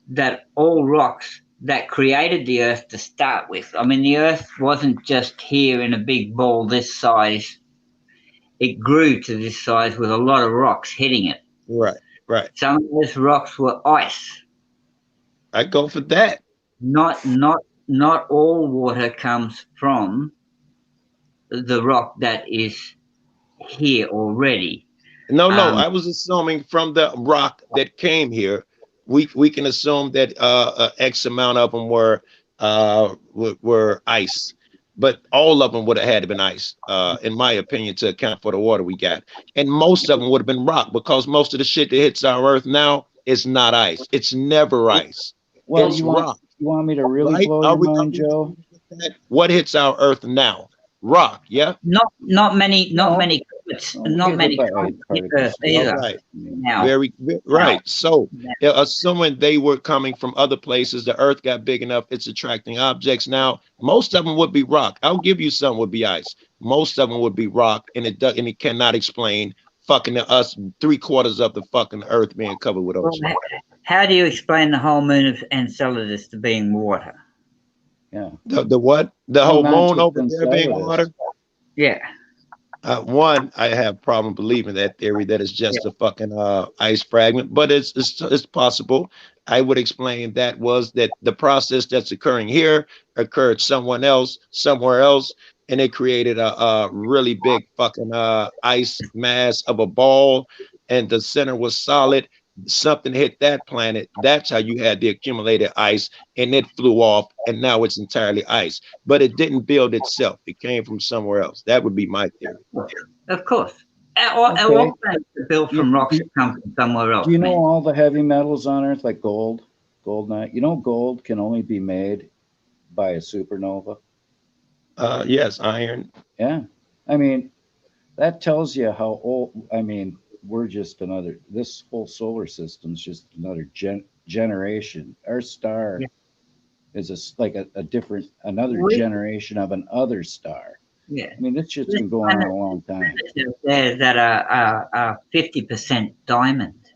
that all rocks that created the Earth to start with. I mean, the Earth wasn't just here in a big ball this size. It grew to this size with a lot of rocks hitting it. Right. Some of those rocks were ice. I go for that. Not all water comes from the rock that is here already. No, I was assuming from the rock that came here, we can assume that X amount of them were ice, but all of them would have had to been ice, in my opinion, to account for the water we got. And most of them would have been rock, because most of the shit that hits our Earth now is not ice. It's never ice. Well, it's you rock. want me to really blow your mind, Joe? What hits our Earth now? Rock, yeah. Not many comets, not many comets hit Earth either. Right. Now. Very right. So, assuming they were coming from other places, the Earth got big enough; it's attracting objects. Now, most of them would be rock. I'll give you some would be ice. Most of them would be rock, and it cannot explain fucking us 3/4 of the fucking Earth being covered with ocean. How do you explain the whole moon of Enceladus to being water? Yeah. The what? The whole moon over there being water? Yeah. One, I have problem believing that theory that it's just a fucking ice fragment, but it's possible. I would explain that the process that's occurring here occurred somewhere else, and it created a really big fucking ice mass of a ball, and the center was solid. Something hit that planet. That's how you had the accumulated ice, and it flew off, and now it's entirely ice. But it didn't build itself. It came from somewhere else. That would be my theory. Of course. All planets are built from rocks that come from somewhere else. Do you know all the heavy metals on Earth, like gold, not? You know, gold can only be made by a supernova. Yes, iron. Yeah, I mean, that tells you how old. I mean, we're just this whole solar system's just another generation. Our star is like another generation of another star. Yeah. I mean, this shit's been going on a long time. There's that are 50% diamond.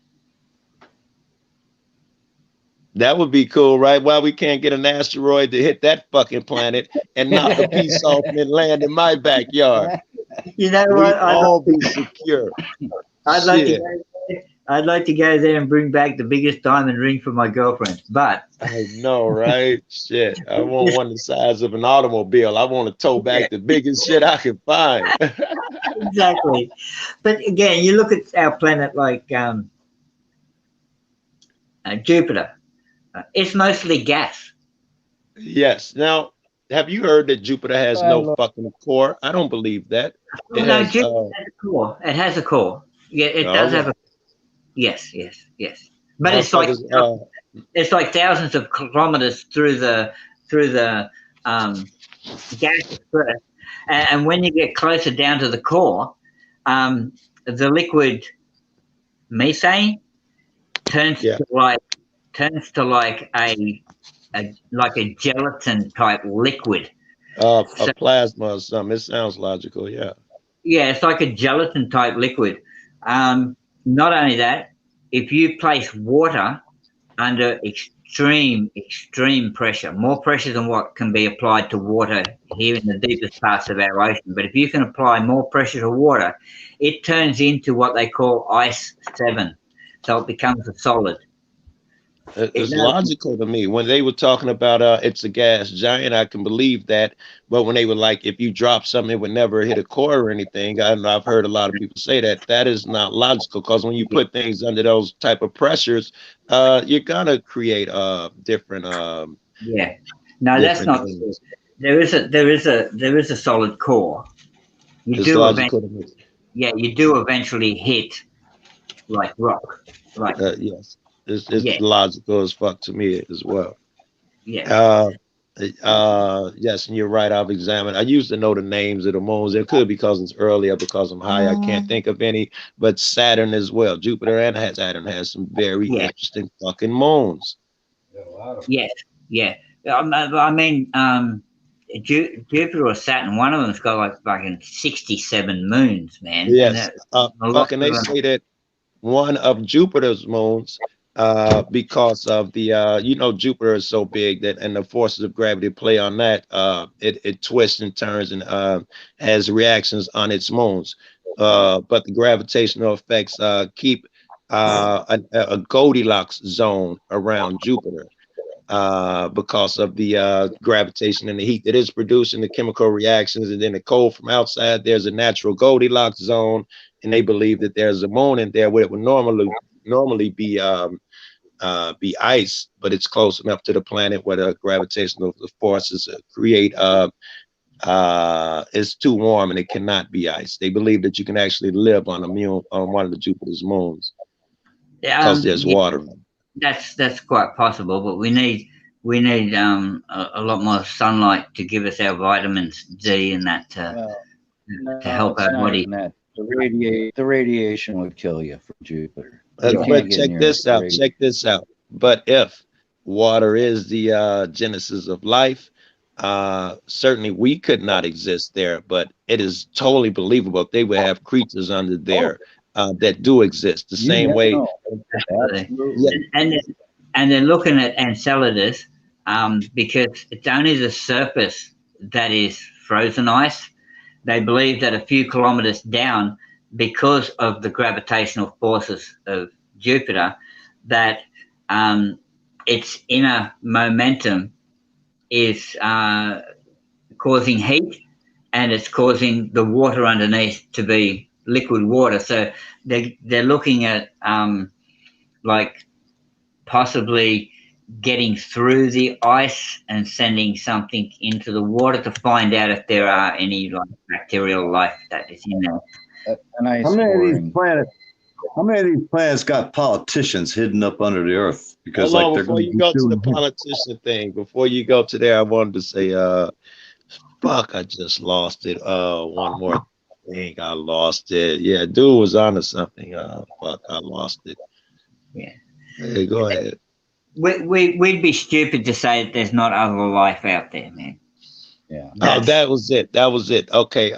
That would be cool, right? Why we can't get an asteroid to hit that fucking planet and knock a piece off and land in my backyard? You know We'd what? all be secure. I'd like to go there and bring back the biggest diamond ring for my girlfriend. But I know, right? Shit. I want one the size of an automobile. I want to tow back the biggest shit I can find. Exactly. But again, you look at our planet like Jupiter. It's mostly gas. Yes. Now, have you heard that Jupiter has no fucking core? I don't believe that. Jupiter has a core. It has a core. Yeah, it does have a. Yes. But it's like thousands of kilometers through the gas first, and when you get closer down to the core, the liquid methane turns to like a like a gelatin type liquid. A So, plasma or something. It sounds logical. Yeah. yeah, it's like a gelatin type liquid. Not only that, if you place water under extreme pressure, more pressure than what can be applied to water here in the deepest parts of our ocean. But if you can apply more pressure to water, it turns into what they call ice 7. So it becomes a solid. It's logical to me. When they were talking about it's a gas giant, I can believe that. But when they were like, if you drop something, it would never hit a core or anything. I've heard a lot of people say that. That is not logical, because when you put things under those type of pressures, you're gonna create different Yeah. No, that's different not true. things. There is a solid core. You It's do logical to eventually, me. yeah, you do eventually hit like rock. Like Yes, it's yeah, logical as fuck to me as well. yeah, Uh, yes, and you're right. I've examined. I used to know the names of the moons. It could be because it's earlier, because I'm high. I can't think of any. But Saturn as well. Jupiter and Saturn has some very yeah, interesting fucking moons. yes, yeah. I mean, Jupiter or Saturn, one of them's got like fucking 67 moons, man, and Yes. that's a lot Fucking they of them. say that one of Jupiter's moons, because of the Jupiter is so big that, and the forces of gravity play on that, it twists and turns and has reactions on its moons. But the gravitational effects keep a Goldilocks zone around Jupiter, because of the gravitation and the heat that is producing the chemical reactions, and then the cold from outside. There's a natural Goldilocks zone, and they believe that there's a moon in there where it would normally be ice, but it's close enough to the planet where the gravitational forces create it's too warm and it cannot be ice. They believe that you can actually live on on one of the Jupiter's moons because there's Yeah, water. that's quite possible, but we need a lot more sunlight to give us our vitamins D and that No, to help it's our not body. even that. The radiation would kill you from Jupiter. You Yeah. can't But get check near this the out. radiation. Check this out. But if water is the genesis of life, certainly we could not exist there. But it is totally believable if they would have creatures under there that do exist. The You same never way. know. Absolutely. Yeah. And they're looking at Enceladus because it's only the surface that is frozen ice. They believe that a few kilometers down, because of the gravitational forces of Jupiter, that its inner momentum is causing heat, and it's causing the water underneath to be liquid water. So they're looking at like possibly getting through the ice and sending something into the water to find out if there are any like bacterial life that is in there. An ice How many of these boring. planets? How many of these planets got politicians hidden up under the earth? Because Hold like on, they're before going to you be go to the doing. politician thing, before you go to there, I wanted to say, fuck, I just lost it. One more thing, I lost it. Yeah, dude was onto something. Fuck, I lost it. Yeah. Hey, go ahead. We'd be stupid to say that there's not other life out there, man. Yeah. Oh, that was it. That was it. Okay.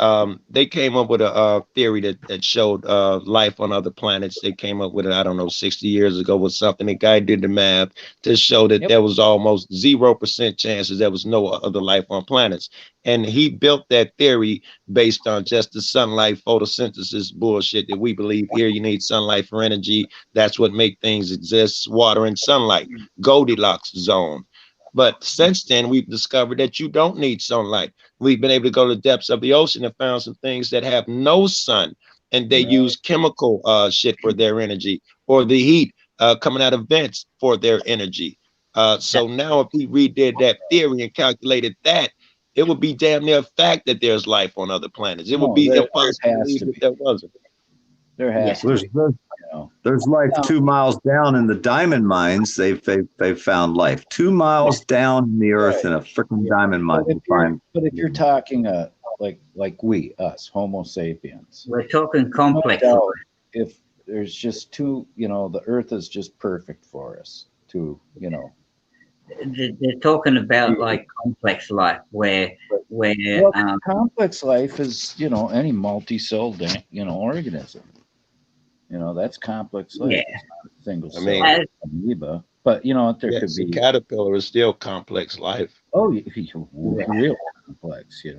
They came up with a theory that showed life on other planets. They came up with it, I don't know, 60 years ago or something. The guy did the math to show that there was almost 0% chances there was no other life on planets. And he built that theory based on just the sunlight photosynthesis bullshit that we believe here. You need sunlight for energy. That's what make things exist. Water and sunlight. Goldilocks zone. But since then, we've discovered that you don't need sunlight. We've been able to go to the depths of the ocean and found some things that have no sun, and they use chemical shit for their energy, or the heat coming out of vents for their energy. So now if he redid that theory and calculated that, it would be damn near a fact that there's life on other planets. It would be impossible to believe that there wasn't. There has to be. There's life 2 miles down in the diamond mines. They've found life 2 miles down in the earth in a freaking diamond mine. But if you're talking like we, us, Homo sapiens, we're talking complex. No doubt, if there's just the Earth is just perfect for us to, they're talking about like complex life where Well, complex life is, any multi-celled, organism. That's complex life. Yeah. It's not a single I cell mean, amoeba. But, there could yes, a be, caterpillar is still complex life. real complex, See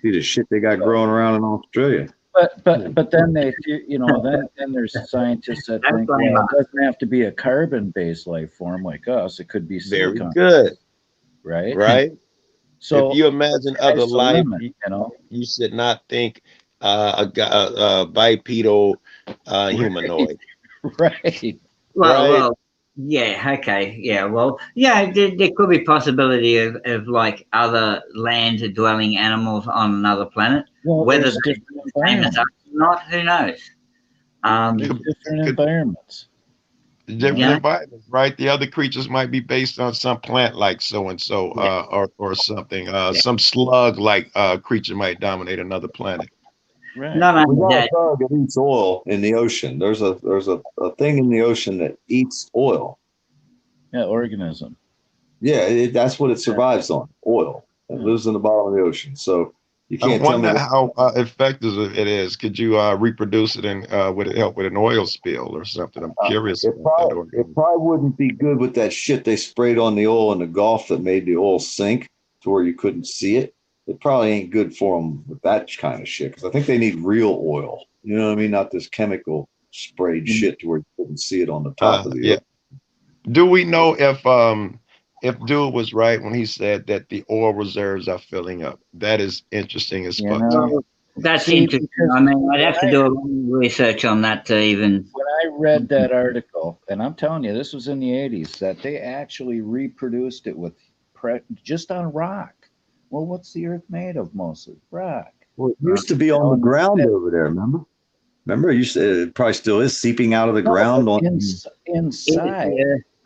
the shit they got growing around in Australia. But then then there's scientists that think, well, it doesn't have to be a carbon-based life form like us. It could be Very silicon, good. right? Right? So If you imagine other sky's the life, limit, you should not think a bipedal humanoid. Right. Well, yeah, okay, yeah, well, yeah, there could be possibility of like other land-dwelling animals on another planet. Well, Whether there's they're different the same as us environments. or not, who knows? There's different environments. Different Yeah. environments, right? The other creatures might be based on some plant like so and so, or something. Some slug like creature might dominate another planet. Right. Not We only got that, a bug that eats oil in the ocean. There's a thing in the ocean that eats oil. Yeah, organism. Yeah, that's what it survives on, oil. It lives in the bottom of the ocean. So you I can't tell me wonder that. how effective it is. Could you reproduce it, and would it help with an oil spill or something? I'm curious It about that probably, organism. it probably wouldn't be good with that shit they sprayed on the oil in the Gulf that made the oil sink to where you couldn't see it. It probably ain't good for them with that kind of shit because I think they need real oil. You know what I mean? Not this chemical sprayed shit to where you couldn't see it on the top of the Yeah. oil. Do we know if Dude was right when he said that the oil reserves are filling up? That is interesting as fuck to me. well, that's See, interesting. because I mean, I'd have to do a lot of research on that to even. when I read that article, and I'm telling you, this was in the 80s, that they actually reproduced it with just on rock. Well, what's the Earth made of mostly? Rock. Well, it used to be on the ground over there, remember? Remember, you said it probably still is seeping out of the ground on inside.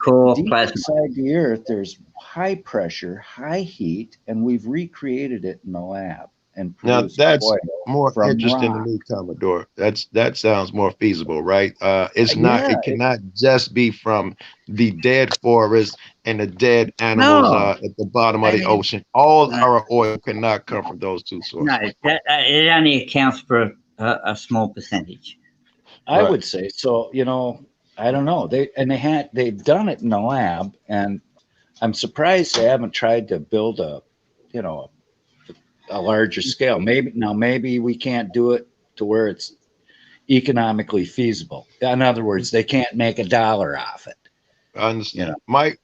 Core Deep plasma. inside the Earth, there's high pressure, high heat, and we've recreated it in the lab and Now produced that's oil more from interesting to rock. me, Commodore. That sounds more feasible, right? It's not. Yeah, It cannot just be from the dead forest and the dead animals No. at the bottom of I the mean, ocean. All our oil cannot come from those two sources. no, it only accounts for a small percentage. I would say so. I don't know. They've done it in the lab, and I'm surprised they haven't tried to build a larger scale. Maybe we can't do it to where it's economically feasible. In other words, they can't make $1 off it. I understand.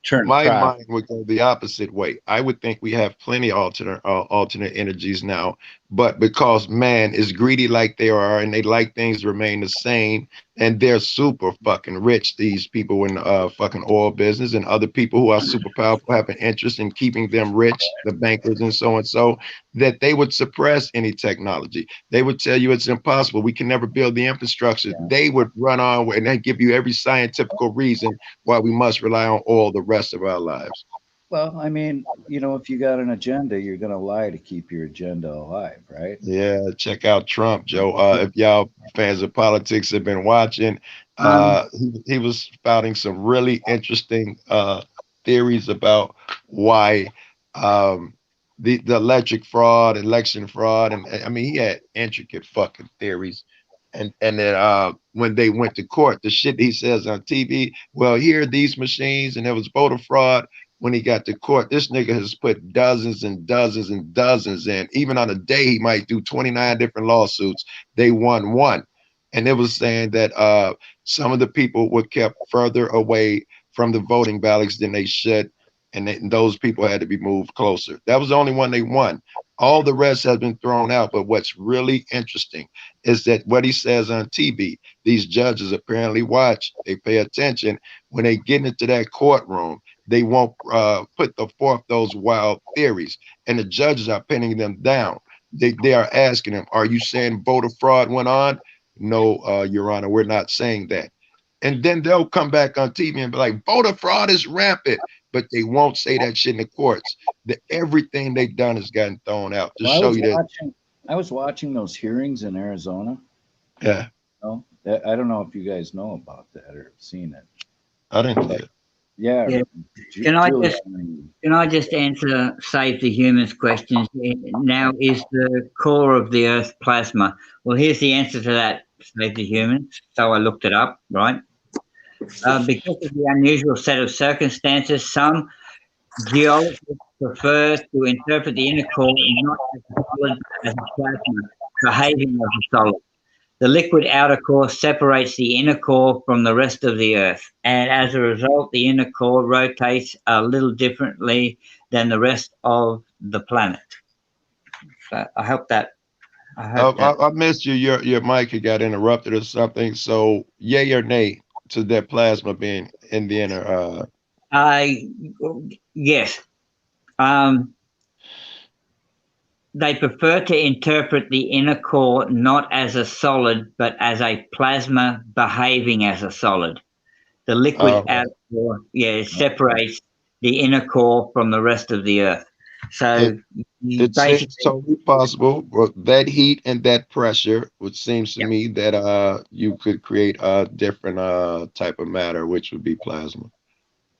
Turn My profit. mind would go the opposite way. I would think we have plenty alternate energies now, but because man is greedy like they are, and they like things to remain the same, and they're super fucking rich. These people in fucking oil business and other people who are super powerful have an interest in keeping them rich, the bankers and so, that they would suppress any technology. They would tell you it's impossible. We can never build the infrastructure. They would run on and they give you every scientific reason why we must rely on oil the rest of our lives. Well, I mean, if you got an agenda, you're going to lie to keep your agenda alive, right? Yeah, check out Trump, Joe. If y'all fans of politics have been watching, he was spouting some really interesting theories about why the election fraud, and I mean he had intricate fucking theories. And then when they went to court, the shit he says on TV, well, here are these machines, and there was voter fraud. When he got to court, this nigga has put dozens and dozens and dozens in. Even on a day, he might do 29 different lawsuits. They won one. And it was saying that some of the people were kept further away from the voting ballots than they should. And those people had to be moved closer. That was the only one they won. All the rest has been thrown out. But what's really interesting is that what he says on TV, these judges apparently watch, they pay attention. When they get into that courtroom, they won't put forth those wild theories, and the judges are pinning them down. They are asking them, "Are you saying voter fraud went on?" No, Your Honor, we're not saying that. And then they'll come back on TV and be like, "Voter fraud is rampant," but they won't say that shit in the courts. Everything they've done has gotten thrown out to show you that. I was watching those hearings in Arizona. Yeah. I don't know if you guys know about that or have seen it. I didn't see it. Yeah. Yeah. Can I just answer Save the Humans questions? Now, is the core of the Earth plasma? Well, here's the answer to that, Save the Humans. So I looked it up, right? Because of the unusual set of circumstances, some geologists prefer to interpret the inner core not as a solid, but as a plasma, behaving as a solid. The liquid outer core separates the inner core from the rest of the Earth, and as a result, the inner core rotates a little differently than the rest of the planet. So I hope that. I missed you. Your mic had got interrupted or something. So, yay or nay to that plasma being in the inner? Yes. They prefer to interpret the inner core not as a solid, but as a plasma behaving as a solid. The liquid outer core, separates the inner core from the rest of the Earth. So it seems totally possible. That heat and that pressure, which seems to me that you could create a different type of matter, which would be plasma.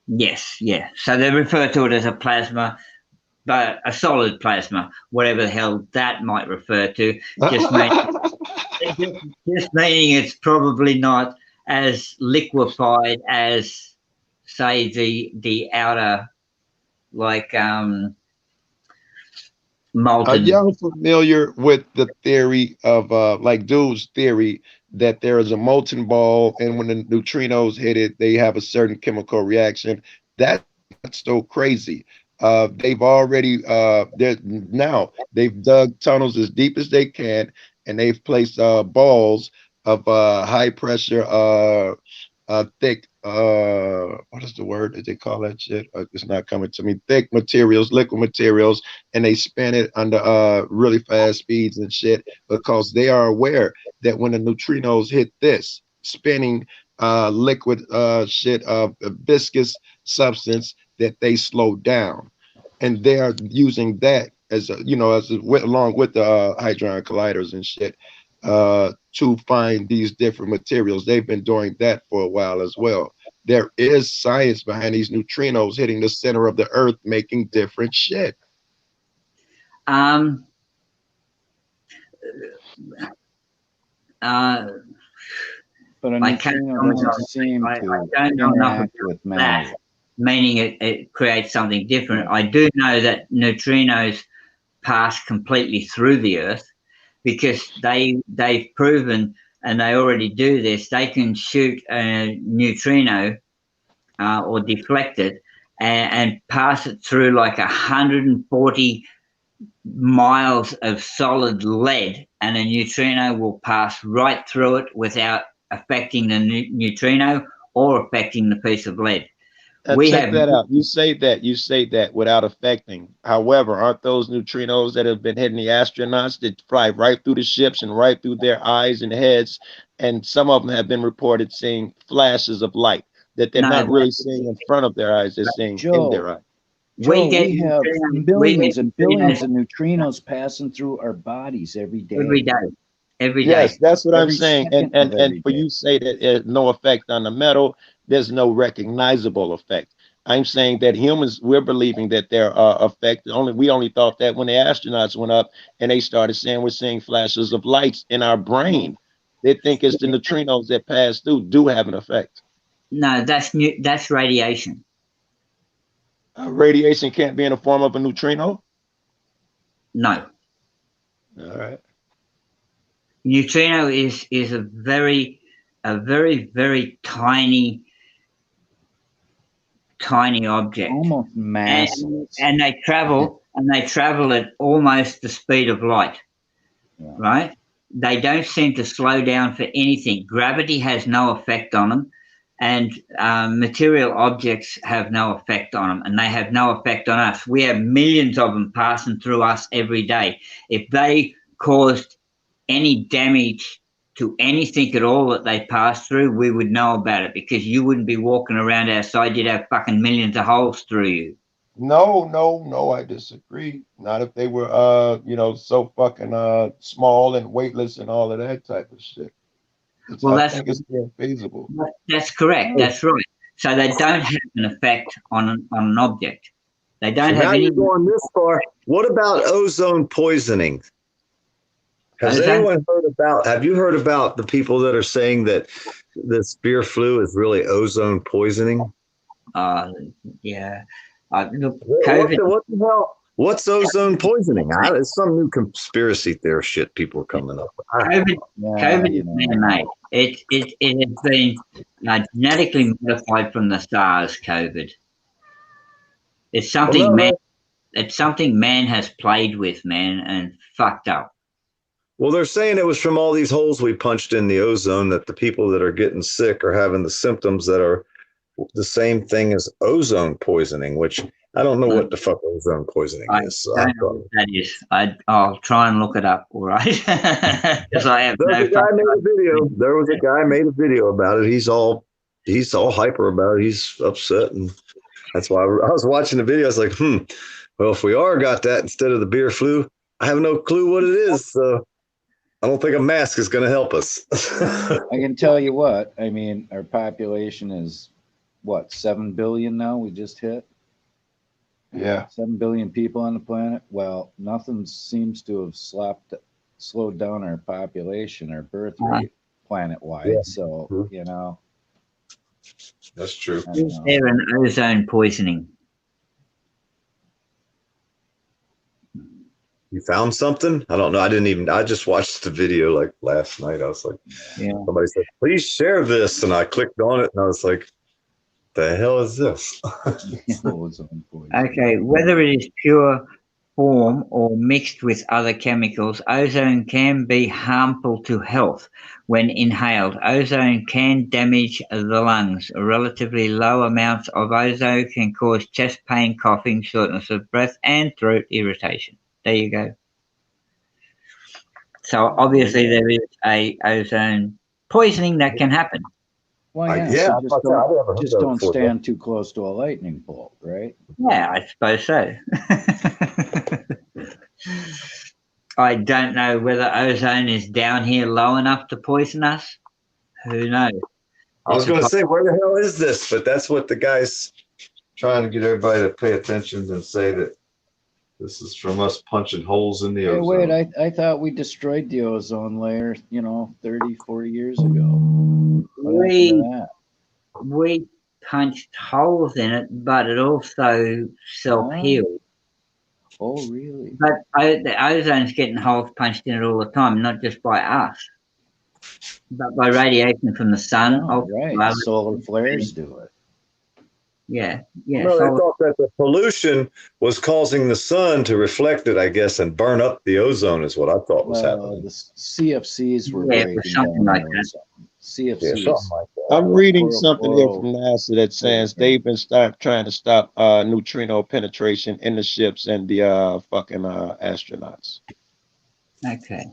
Yes, yeah. So they refer to it as a plasma, but a solid plasma, whatever the hell that might refer to, just meaning it's probably not as liquefied as, say, the outer, like molten. Are y'all familiar with the theory of like Dude's theory that there is a molten ball, and when the neutrinos hit it, they have a certain chemical reaction? That's so crazy. They've already they've dug tunnels as deep as they can, and they've placed balls of high pressure thick what is the word that they call that shit? It's not coming to me. Thick materials, liquid materials, and they spin it under really fast speeds and shit, because they are aware that when the neutrinos hit this spinning liquid shit of viscous substance, that they slow down, and they are using that as along with the hadron colliders and shit to find these different materials. They've been doing that for a while as well. There is science behind these neutrinos hitting the center of the Earth, making different shit. But a neutrino doesn't seem to interact with matter. Meaning it creates something different. I do know that neutrinos pass completely through the Earth, because they've proven, and they already do this, they can shoot a neutrino or deflect it and pass it through like 140 miles of solid lead, and a neutrino will pass right through it without affecting the neutrino or affecting the piece of lead. Check that out. You say that without affecting. However, aren't those neutrinos that have been hitting the astronauts that fly right through the ships and right through their eyes and heads? And some of them have been reported seeing flashes of light that they're not really seeing in front of their eyes; they're seeing in their eyes. Joe, we have millions and billions of neutrinos passing through our bodies every day. Every day. Yes, that's what I'm saying. And for you say that there's no effect on the metal, there's no recognizable effect. I'm saying that humans, we're believing that there are effects. We only thought that when the astronauts went up and they started saying we're seeing flashes of lights in our brain. They think it's the neutrinos that pass through do have an effect. No, that's radiation. Radiation can't be in the form of a neutrino? No. All right. Neutrino is a very, very tiny object. Almost massive. And they travel at almost the speed of light. Yeah. Right? They don't seem to slow down for anything. Gravity has no effect on them, and material objects have no effect on them, and they have no effect on us. We have millions of them passing through us every day. If they caused any damage to anything at all that they pass through, we would know about it, because you wouldn't be walking around outside. You'd have fucking millions of holes through you. No, I disagree. Not if they were so fucking small and weightless and all of that type of shit. I think it's feasible. That's correct. That's right. So they don't have an effect on an object. They don't So have now any. you're going this far. What about ozone poisoning? Has Ozone? anyone heard about? Have you heard about the people that are saying that this beer flu is really ozone poisoning? Yeah. Look, What COVID. the hell? What's ozone poisoning? It's some new conspiracy theory shit people are coming up with. COVID is man-made. It has been genetically modified from the SARS COVID. It's something It's something man has played with, man, and fucked up. Well, they're saying it was from all these holes we punched in the ozone that the people that are getting sick are having the symptoms that are the same thing as ozone poisoning, which I don't know what the fuck ozone poisoning is. So I don't know what that is. I'll try and look it up, all right? Because I have There was a guy made a video about it. He's all hyper about it. He's upset, and that's why I was watching the video. I was like, well, if we got that instead of the beer flu, I have no clue what it is. So I don't think a mask is going to help us. I can tell you what, I mean, our population is what, 7 billion now? We just hit? Yeah. 7 billion people on the planet. Well, nothing seems to have slowed down our population, our birth rate planet-wide. Yeah. So, you know. That's true. Is there an ozone poisoning? You found something? I don't know. I just watched the video like last night. I was like, somebody said, please share this. And I clicked on it and I was like, the hell is this? Okay, whether it is pure form or mixed with other chemicals, ozone can be harmful to health. When inhaled, ozone can damage the lungs. Relatively low amounts of ozone can cause chest pain, coughing, shortness of breath, and throat irritation. There you go. So obviously there is a ozone poisoning that can happen. Well, yeah, so just don't stand too close to a lightning bolt, right? Yeah, I suppose so. I don't know whether ozone is down here low enough to poison us. Who knows? I was going to say, where the hell is this? But that's what the guy's trying to get everybody to pay attention and say that this is from us punching holes in the ozone. Wait, I thought we destroyed the ozone layer, 30, 40 years ago. We punched holes in it, but it also self-healed. Oh, really? But the ozone's getting holes punched in it all the time, not just by us, but by radiation from the sun. Right, solar flares do it. Yeah. No, they thought that the pollution was causing the sun to reflect it, I guess, and burn up the ozone is what I thought was happening. The CFCs were something like that. CFCs. Yeah, something like that. I'm reading something here from NASA that says they've been trying to stop neutrino penetration in the ships and the fucking astronauts. Okay.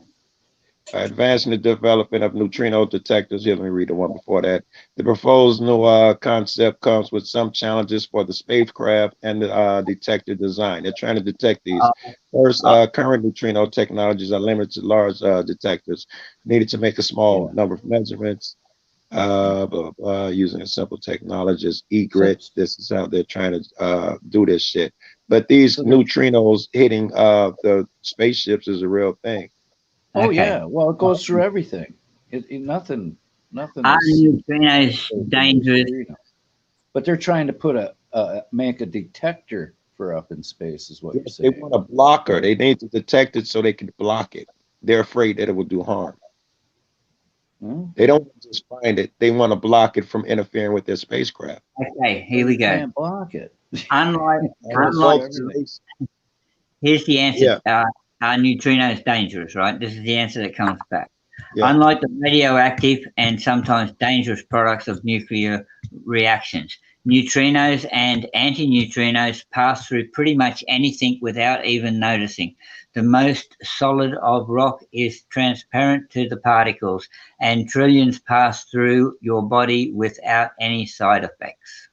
Advancing the development of neutrino detectors. Here, let me read the one before that. The proposed new concept comes with some challenges for the spacecraft and the detector design. They're trying to detect these. First, current neutrino technologies are limited to large detectors needed to make a small number of measurements using a simple technology as egret. This is how they're trying to do this shit. But these neutrinos hitting the spaceships is a real thing. Oh yeah, well it goes through everything. Nothing. Are neutrinos dangerous? But they're trying to make a detector for up in space, is what you're saying. They want a blocker. They need to detect it so they can block it. They're afraid that it will do harm. They don't just find it. They want to block it from interfering with their spacecraft. Okay, here we go. Can't block it. Unlike here's the answer. Are neutrinos dangerous, right? This is the answer that comes back. Yeah. Unlike the radioactive and sometimes dangerous products of nuclear reactions, neutrinos and antineutrinos pass through pretty much anything without even noticing. The most solid of rock is transparent to the particles, and trillions pass through your body without any side effects.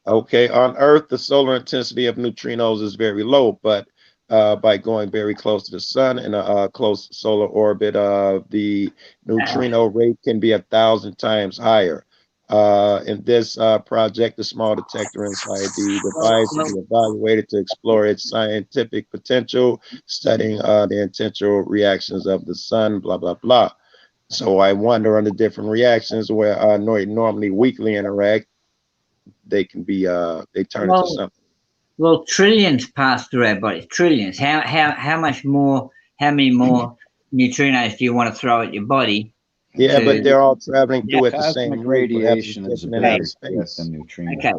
Okay, on Earth, the solar intensity of neutrinos is very low, but by going very close to the sun in a close solar orbit, the neutrino rate can be 1,000 times higher. In this project, the small detector inside the device will be evaluated to explore its scientific potential, studying the intentional reactions of the sun, blah, blah, blah. So I wonder on the different reactions where normally weakly interact, they can be, they turn into something. Well, trillions pass through our bodies. Trillions. How much more? How many more neutrinos do you want to throw at your body? Yeah, but they're all traveling through at the same Cosmic rate. Perhaps radiation it's is different in outer better space. than neutrinos. Okay.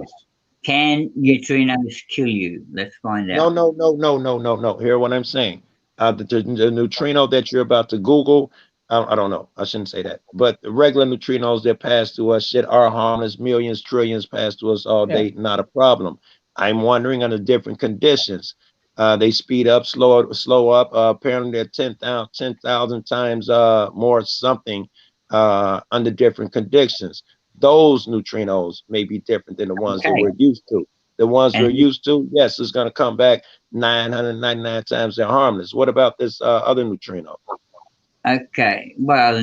Can neutrinos kill you? Let's find out. No. Hear what I'm saying. The neutrino that you're about to Google, I don't know. I shouldn't say that. But the regular neutrinos that pass through us shit are harmless. Millions, trillions pass through us all day. Not a problem. I'm wondering under different conditions. They speed up, slow up. Apparently, they're 10,000 times more something under different conditions. Those neutrinos may be different than the ones that we're used to. The ones we're used to, yes, it's going to come back 999 times they're harmless. What about this other neutrino? Okay, well,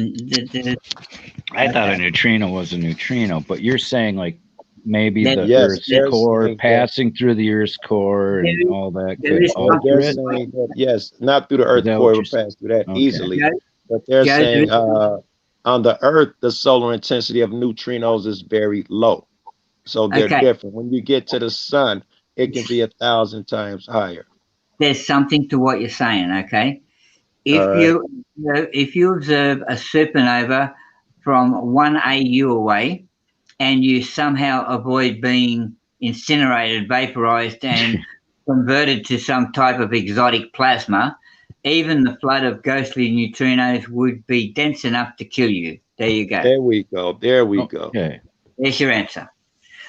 I thought a neutrino was a neutrino, but you're saying like maybe the Earth's they're core saying that- passing through the Earth's core and all that could alter they're it. saying that, yes, not through the Earth that core, what it will pass through that Okay. easily. But they're saying on the Earth, the solar intensity of neutrinos is very low. So they're different. When you get to the sun, it can be 1,000 times higher. There's something to what you're saying. Okay, if you observe a supernova from 1 AU away, and you somehow avoid being incinerated, vaporized, and converted to some type of exotic plasma, even the flood of ghostly neutrinos would be dense enough to kill you. There you go. There we go. Okay. There's your answer.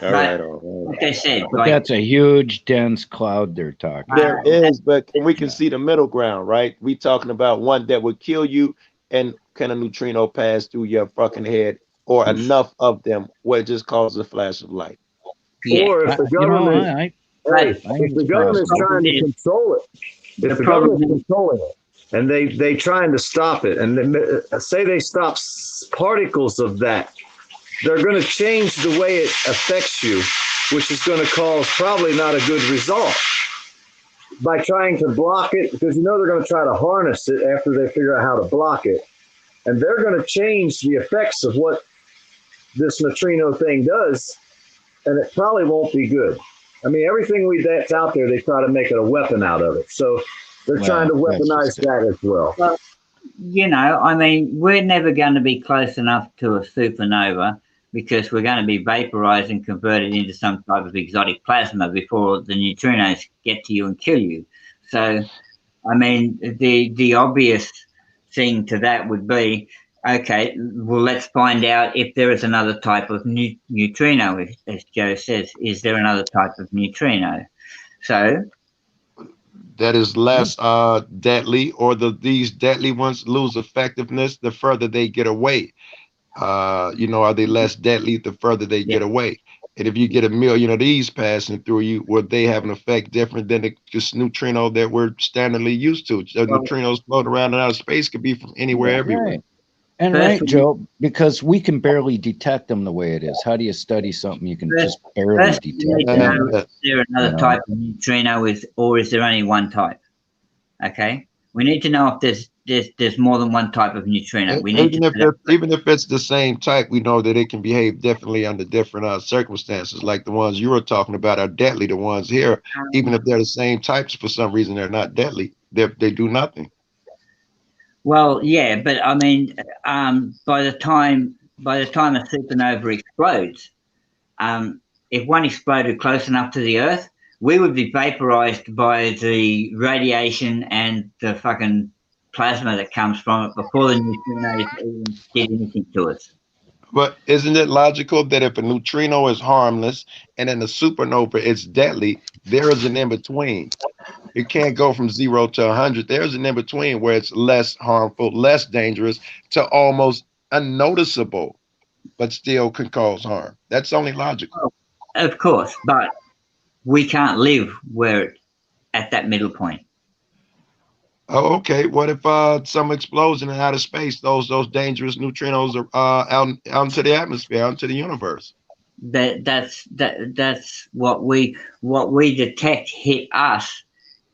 All right. Like I said, But that's a huge, dense cloud they're talking There about. is, but we can see the middle ground, right? We talking about one that would kill you, and can a neutrino pass through your fucking head, or enough of them where it just causes a flash of light? Or if the government, if the government's trying to control it, if the government's controlling it, and they trying to stop it, and say they stop particles of that, they're going to change the way it affects you, which is going to cause probably not a good result by trying to block it, because they're going to try to harness it after they figure out how to block it, and they're going to change the effects of what this neutrino thing does, and it probably won't be good. I mean, everything that's out there, they try to make it a weapon out of it. So they're trying to weaponize that as well. I mean, we're never going to be close enough to a supernova because we're going to be vaporized and converted into some type of exotic plasma before the neutrinos get to you and kill you. So, I mean, the obvious thing to that would be, okay, well, let's find out if there is another type of neutrino, as Joe says. Is there another type of neutrino? So that is less deadly, or these deadly ones lose effectiveness the further they get away. Are they less deadly the further they get away? And if you get 1 million of these passing through you, would they have an effect different than the just neutrino that we're standardly used to? Neutrinos floating around in outer space could be from anywhere, everywhere. Right. And right, Joe, because we can barely detect them the way it is. How do you study something you can just barely detect? Is there another type of neutrino, or is there only one type? Okay, we need to know if there's more than one type of neutrino. Even if it's the same type, we know that it can behave differently under different circumstances. Like the ones you were talking about are deadly. The ones here, even if they're the same types, for some reason they're not deadly. They do nothing. Well, yeah, but I mean, by the time a supernova explodes, if one exploded close enough to the Earth, we would be vaporized by the radiation and the fucking plasma that comes from it before the neutrinos even did anything to us. But isn't it logical that if a neutrino is harmless and in a supernova it's deadly, there is an in-between? It can't go from 0 to 100. There's an in-between where it's less harmful, less dangerous, to almost unnoticeable, but still can cause harm. That's only logical. Of course, but we can't live at that middle point. Oh, okay. What if some explosion in outer space? Those dangerous neutrinos are out into the atmosphere, out into the universe. That's what we detect hit us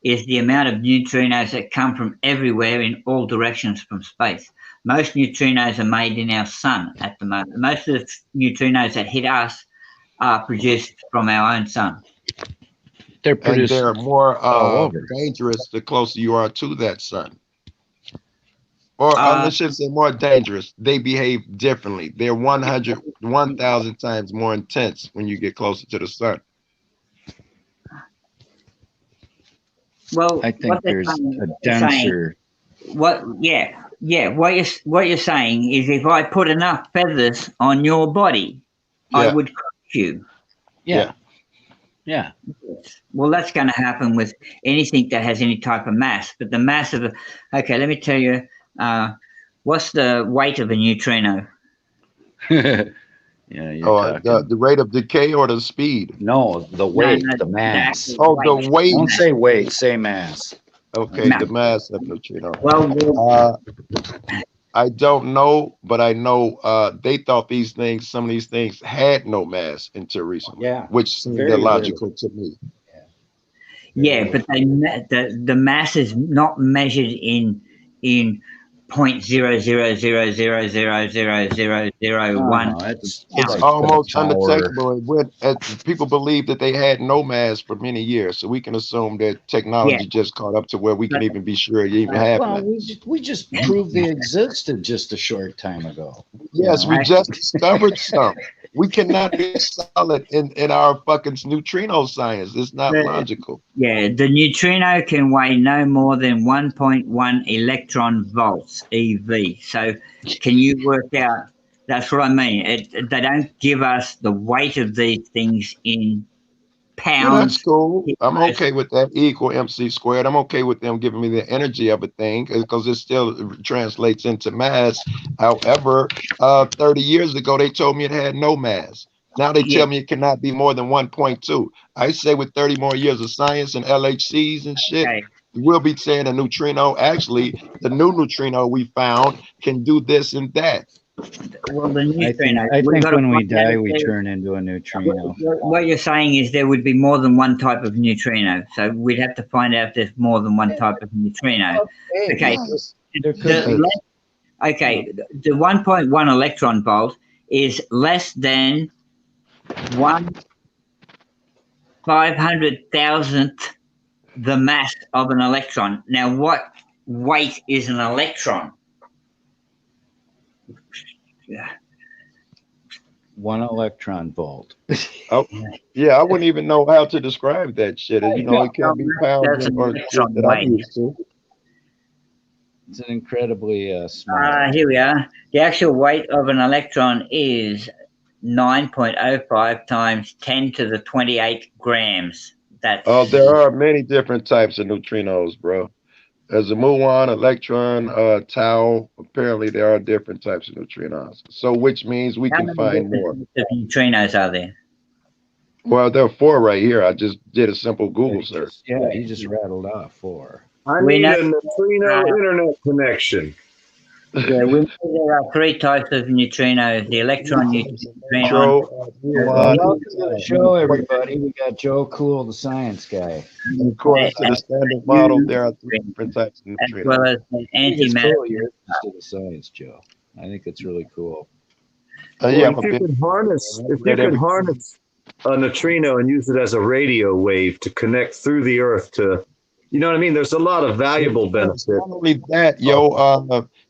is the amount of neutrinos that come from everywhere in all directions from space. Most neutrinos are made in our sun at the moment. Most of the neutrinos that hit us are produced from our own sun. They're And produced they're more all over. dangerous the closer you are to that sun. Or let's just say more dangerous. They behave differently. They're 1,000 times more intense when you get closer to the sun. Well, I think there's a denser. What you're saying is if I put enough feathers on your body, I would crush you. Yeah. Well, that's going to happen with anything that has any type of mass. But the mass of okay, let me tell you, what's the weight of a neutrino? Yeah, you're talking. The rate of decay or the speed? No, the weight, the mass. The weight. Don't say weight, say mass. Okay, the mass of neutrino. Well, I don't know, but I know they thought some of these things had no mass until recently, which seemed illogical to me. Yeah, but the mass is not measured in 0.0000000001. It's almost undetectable. People believe that they had no mass for many years, so we can assume that technology just caught up to where we can even be sure you even have mass. We just proved they existed just a short time ago. Yes, we just discovered some. We cannot be solid in our fucking neutrino science. It's not logical. Yeah, the neutrino can weigh no more than 1.1 electron volts EV. So can you work out? That's what I mean. They don't give us the weight of these things in pounds. Well, that's cool. I'm okay with that. E equal MC squared. I'm okay with them giving me the energy of a thing because it still translates into mass. However, 30 years ago, they told me it had no mass. Now they tell me it cannot be more than 1.2. I say with 30 more years of science and LHCs and shit, we'll be saying a neutrino. Actually, the new neutrino we found can do this and that. Well, the neutrino. I think when we die, we turn into a neutrino. What you're saying is there would be more than one type of neutrino. So we'd have to find out if there's more than one type of neutrino. Okay. Okay. The 1.1 electron volt is less than 1/500,000th the mass of an electron. Now, what weight is an electron? Yeah. 1 electron volt. Oh, yeah, I wouldn't even know how to describe that shit. You know, it can't be pounds or shit that I'm used to. It's an incredibly small. Here we are. The actual weight of an electron is 9.05 times 10 to the 28 grams. That's there are many different types of neutrinos, bro. There's a muon, electron, tau. Apparently, there are different types of neutrinos. So, which means we can find more. Neutrinos are there? Well, there are 4 right here. I just did a simple Google search. Yeah, you just rattled off 4. I need a neutrino internet connection. Yeah, we know there are 3 types of neutrinos: the electron neutrino. Welcome to the show, everybody. We got Joe Cool, the science guy. According to the standard model, there are 3 different types of neutrinos. As well as the antimatter. You're to the science, Joe. I think it's really cool. If you could harness a neutrino and use it as a radio wave to connect through the Earth to, you know what I mean? There's a lot of valuable benefits. Not only that,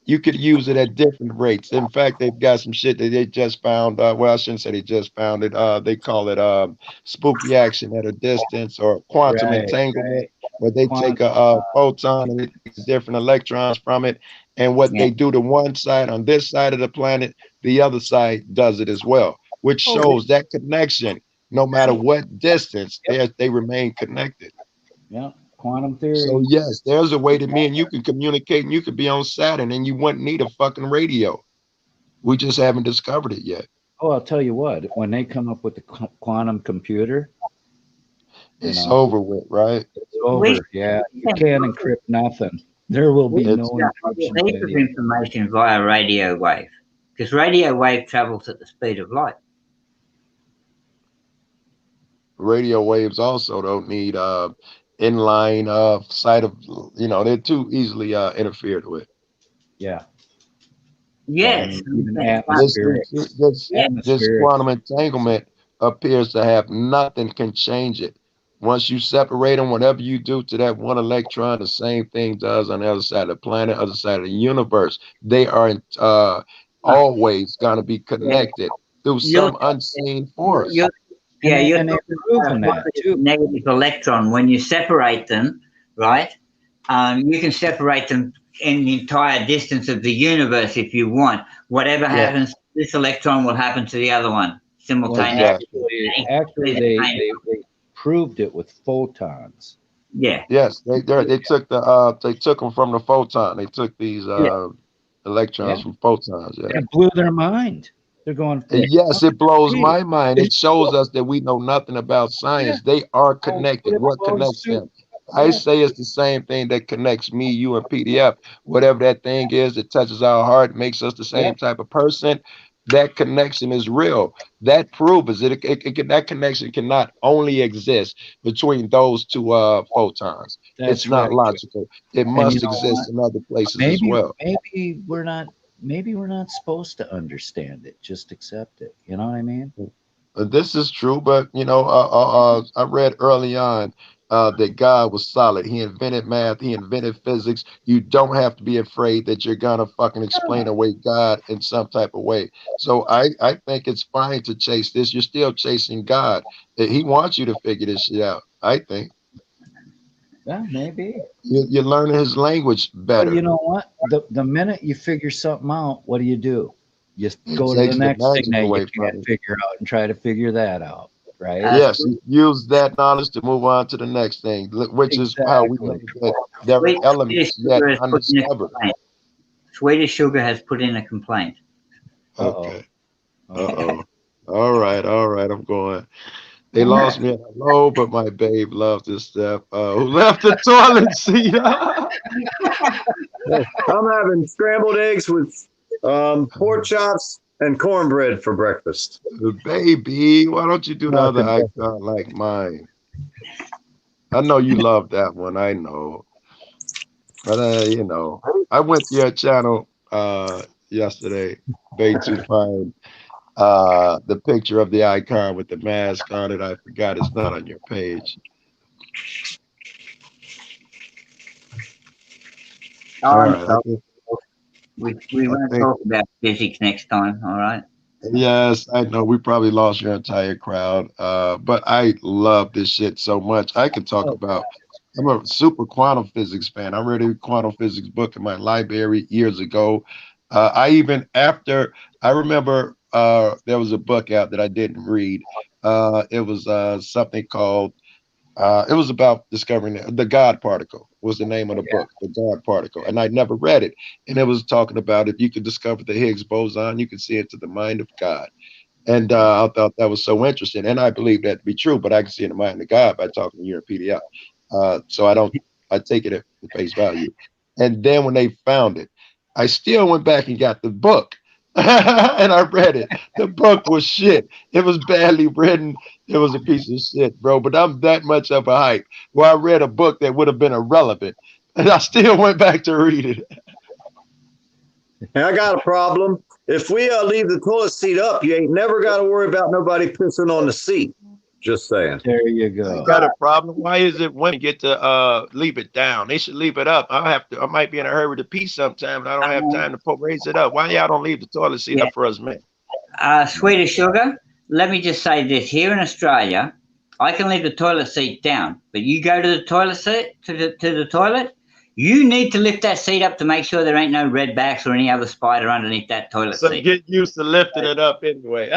you could use it at different rates. In fact, they've got some shit that they just found. Well, I shouldn't say they just found it. They call it spooky action at a distance or quantum entanglement, where they take a photon and they take different electrons from it. And what they do to one side on this side of the planet, the other side does it as well, which shows that connection, no matter what distance, they remain connected. Yeah. Quantum theory. So yes, there's a way that me and you can communicate, and you could be on Saturn, and you wouldn't need a fucking radio. We just haven't discovered it yet. Oh, I'll tell you what. When they come up with the quantum computer, it's over with, right? It's over. Yeah, you can't encrypt nothing. There will be We no got a encryption heap of of any. information via radio wave, because radio wave travels at the speed of light. Radio waves also don't need inline side of, they're too easily interfered with. Yeah. Yes. Even This atmospheric. this quantum entanglement appears to have nothing can change it. Once you separate them, whatever you do to that one electron, the same thing does on the other side of the planet, other side of the universe. They are always going to be connected through some unseen force. You're and they've talking proven about that a too. negative electron. When you separate them, right? You can separate them in the entire distance of the universe if you want. Whatever happens to this electron will happen to the other one simultaneously. Actually, they proved it with photons. Yeah. Yes, they took them from the photon. They took these electrons from photons. Yeah. It blew their mind. They're going. Yes, it blows my mind. It shows us that we know nothing about science. They are connected. What connects them? I say it's the same thing that connects me, you, and PDF. Whatever that thing is that touches our heart, makes us the same type of person. That connection is real. That proves it. That connection cannot only exist between those two photons. It's not logical. It must exist in other places as well. Maybe we're not supposed to understand it. Just accept it. You know what I mean? This is true, but I read early on that God was solid. He invented math. He invented physics. You don't have to be afraid that you're gonna fucking explain away God in some type of way. So I think it's fine to chase this. You're still chasing God. He wants you to figure this shit out. I think. Yeah, maybe. You're learning his language better. But you know what? The minute you figure something out, what do? You go to the Takes the next thing magic that away you from can't it. figure out and try to figure that out, right? Yes, you use that knowledge to move on to the next thing, which is how we know that there are elements yet undiscovered. Swedish Sugar has put in a complaint. Okay. All right. I'm going. They lost me at hello, but my babe loves this stuff. Who left the toilet seat? I'm having scrambled eggs with pork chops and cornbread for breakfast. Baby, why don't you do the other icon like mine? I know you love that one. I know. But I went to your channel yesterday, Bay to find the picture of the icon with the mask on it. I forgot it's not on your page. All right. We want to talk about physics next time, all right? Yes, I know we probably lost your entire crowd, but I love this shit so much. I could talk about. I'm a super quantum physics fan. I read a quantum physics book in my library years ago. I remember there was a book out that I didn't read. It was something called. It was about discovering the God particle was the name of the book, the God particle, and I never read it. And it was talking about if you could discover the Higgs boson, you could see into the mind of God. And I thought that was so interesting, and I believe that to be true. But I can see in the mind of God by talking to you in PDF. So I take it at face value. And then when they found it, I still went back and got the book. And I read it. The book was shit. It was badly written. It was a piece of shit, bro. But I'm that much of a hype. Well, I read a book that would have been irrelevant, and I still went back to read it. And I got a problem. If we leave the toilet seat up, you ain't never got to worry about nobody pissing on the seat. Just saying. There you go. I got a problem. Why is it women get to leave it down? They should leave it up. I might be in a hurry to pee sometime, and I don't have time to raise it up. Why y'all don't leave the toilet seat up for us men? Swedish Sugar, let me just say this. Here in Australia, I can leave the toilet seat down, but you go to the toilet seat, to the toilet, you need to lift that seat up to make sure there ain't no redbacks or any other spider underneath that toilet seat. Get used to lifting it up anyway.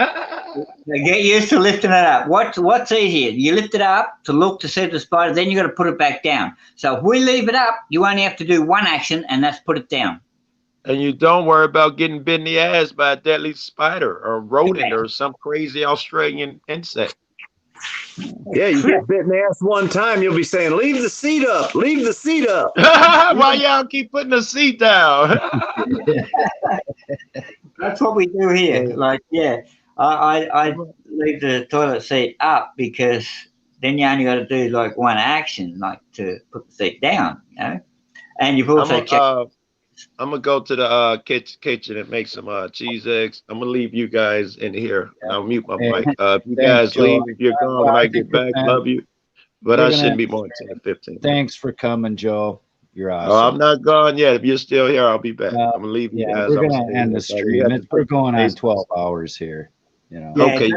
Get used to lifting it up. What's easier? You lift it up to look to see the spider, then you got to put it back down. So if we leave it up, you only have to do one action, and that's put it down. And you don't worry about getting bit in the ass by a deadly spider or rodent or some crazy Australian insect. Yeah, you get bit in the ass one time, you'll be saying, "Leave the seat up, leave the seat up." Why y'all keep putting the seat down? That's what we do here. Like, yeah, I leave the toilet seat up because then you only got to do like one action, like to put the seat down, you know. And you've also checked. I'm gonna go to the kitchen and make some cheese eggs. I'm gonna leave you guys in here. I'll mute my mic. If you guys leave, if you're gone when I get back, love you. But I shouldn't be more than 10 or 15. Thanks for coming, Joe. You're awesome. Oh, I'm not gone yet. If you're still here, I'll be back. I'm gonna leave you Yeah, guys. we're gonna end the stream. We're going on 12 hours here. You know. Okay.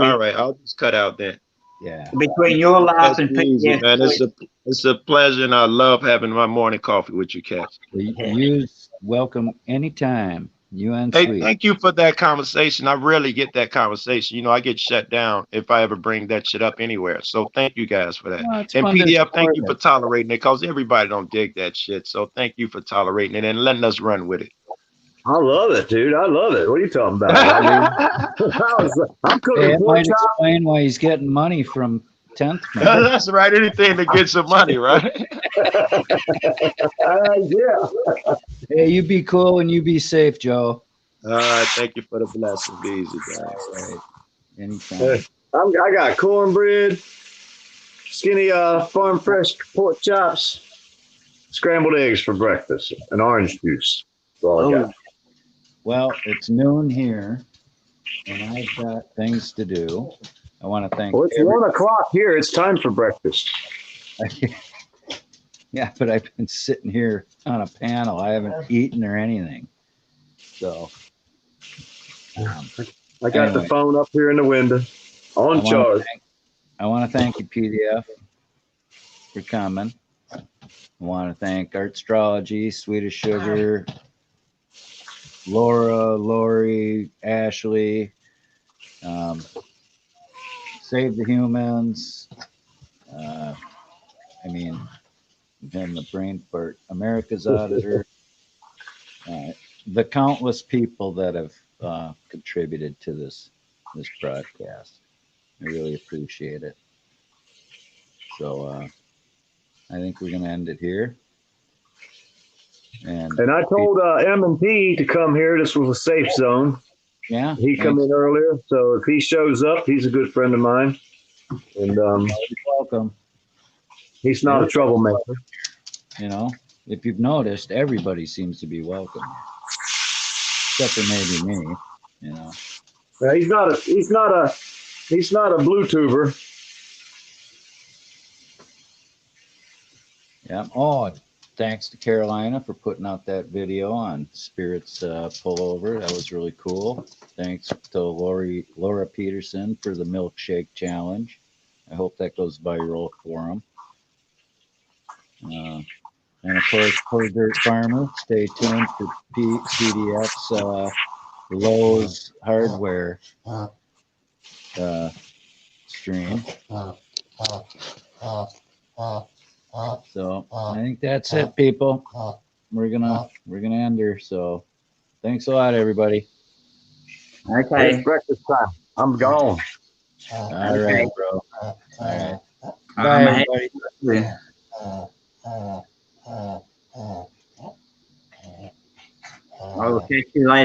All right. I'll just cut out then. Yeah. Between your laugh and easy, man. It's a pleasure, and I love having my morning coffee with you cats. You welcome anytime. You and Hey, Sweet. thank you for that conversation. I really get that conversation. You know, I get shut down if I ever bring that shit up anywhere. So thank you guys for that. Well, it's and fun to PDF, thank you explore for tolerating it, because everybody don't dig that shit. So thank you for tolerating it and letting us run with it. I love it, dude. I love it. What are you talking about? I mean, I'm cooking It pork might chops. explain why he's getting money from 10th. That's right. Anything to get some money, right? Yeah. Hey, you be cool and you be safe, Joe. All right. Thank you for the blessing. Be easy, guys. All right. Anytime. I got cornbread, skinny farm fresh pork chops, scrambled eggs for breakfast, and orange juice. That's all I got. Well, it's noon here, and I've got things to do. I want to thank. Well, it's 1 o'clock here. It's time for breakfast. Yeah, but I've been sitting here on a panel. I haven't eaten or anything. So I got the phone up here in the window on charge. I want to thank you, PDF, for coming. I want to thank Artstrology, Swedish Sugar, Laura, Lori, Ashley, Save the Humans. I mean, then the brain fart, America's Auditor, the countless people that have contributed to this broadcast. I really appreciate it. So I think we're going to end it here. And I told M&P to come here. This was a safe zone. Yeah. He come in earlier, so if he shows up, he's a good friend of mine. And welcome. He's not a troublemaker. You know, if you've noticed, everybody seems to be welcome, except for maybe me. You know. Well, he's not a blue tuber. Yeah. Oh, thanks to Carolina for putting out that video on Spirits Pullover. That was really cool. Thanks to Laura Peterson for the milkshake challenge. I hope that goes viral for him. And of course, Poor Dirt Farmer, stay tuned for PDF's Lowe's hardware stream. So I think that's it, people. We're gonna end her. So thanks a lot, everybody. Okay. It's breakfast time. I'm gone. All right, bro. All right. Bye, everybody. I will catch you later.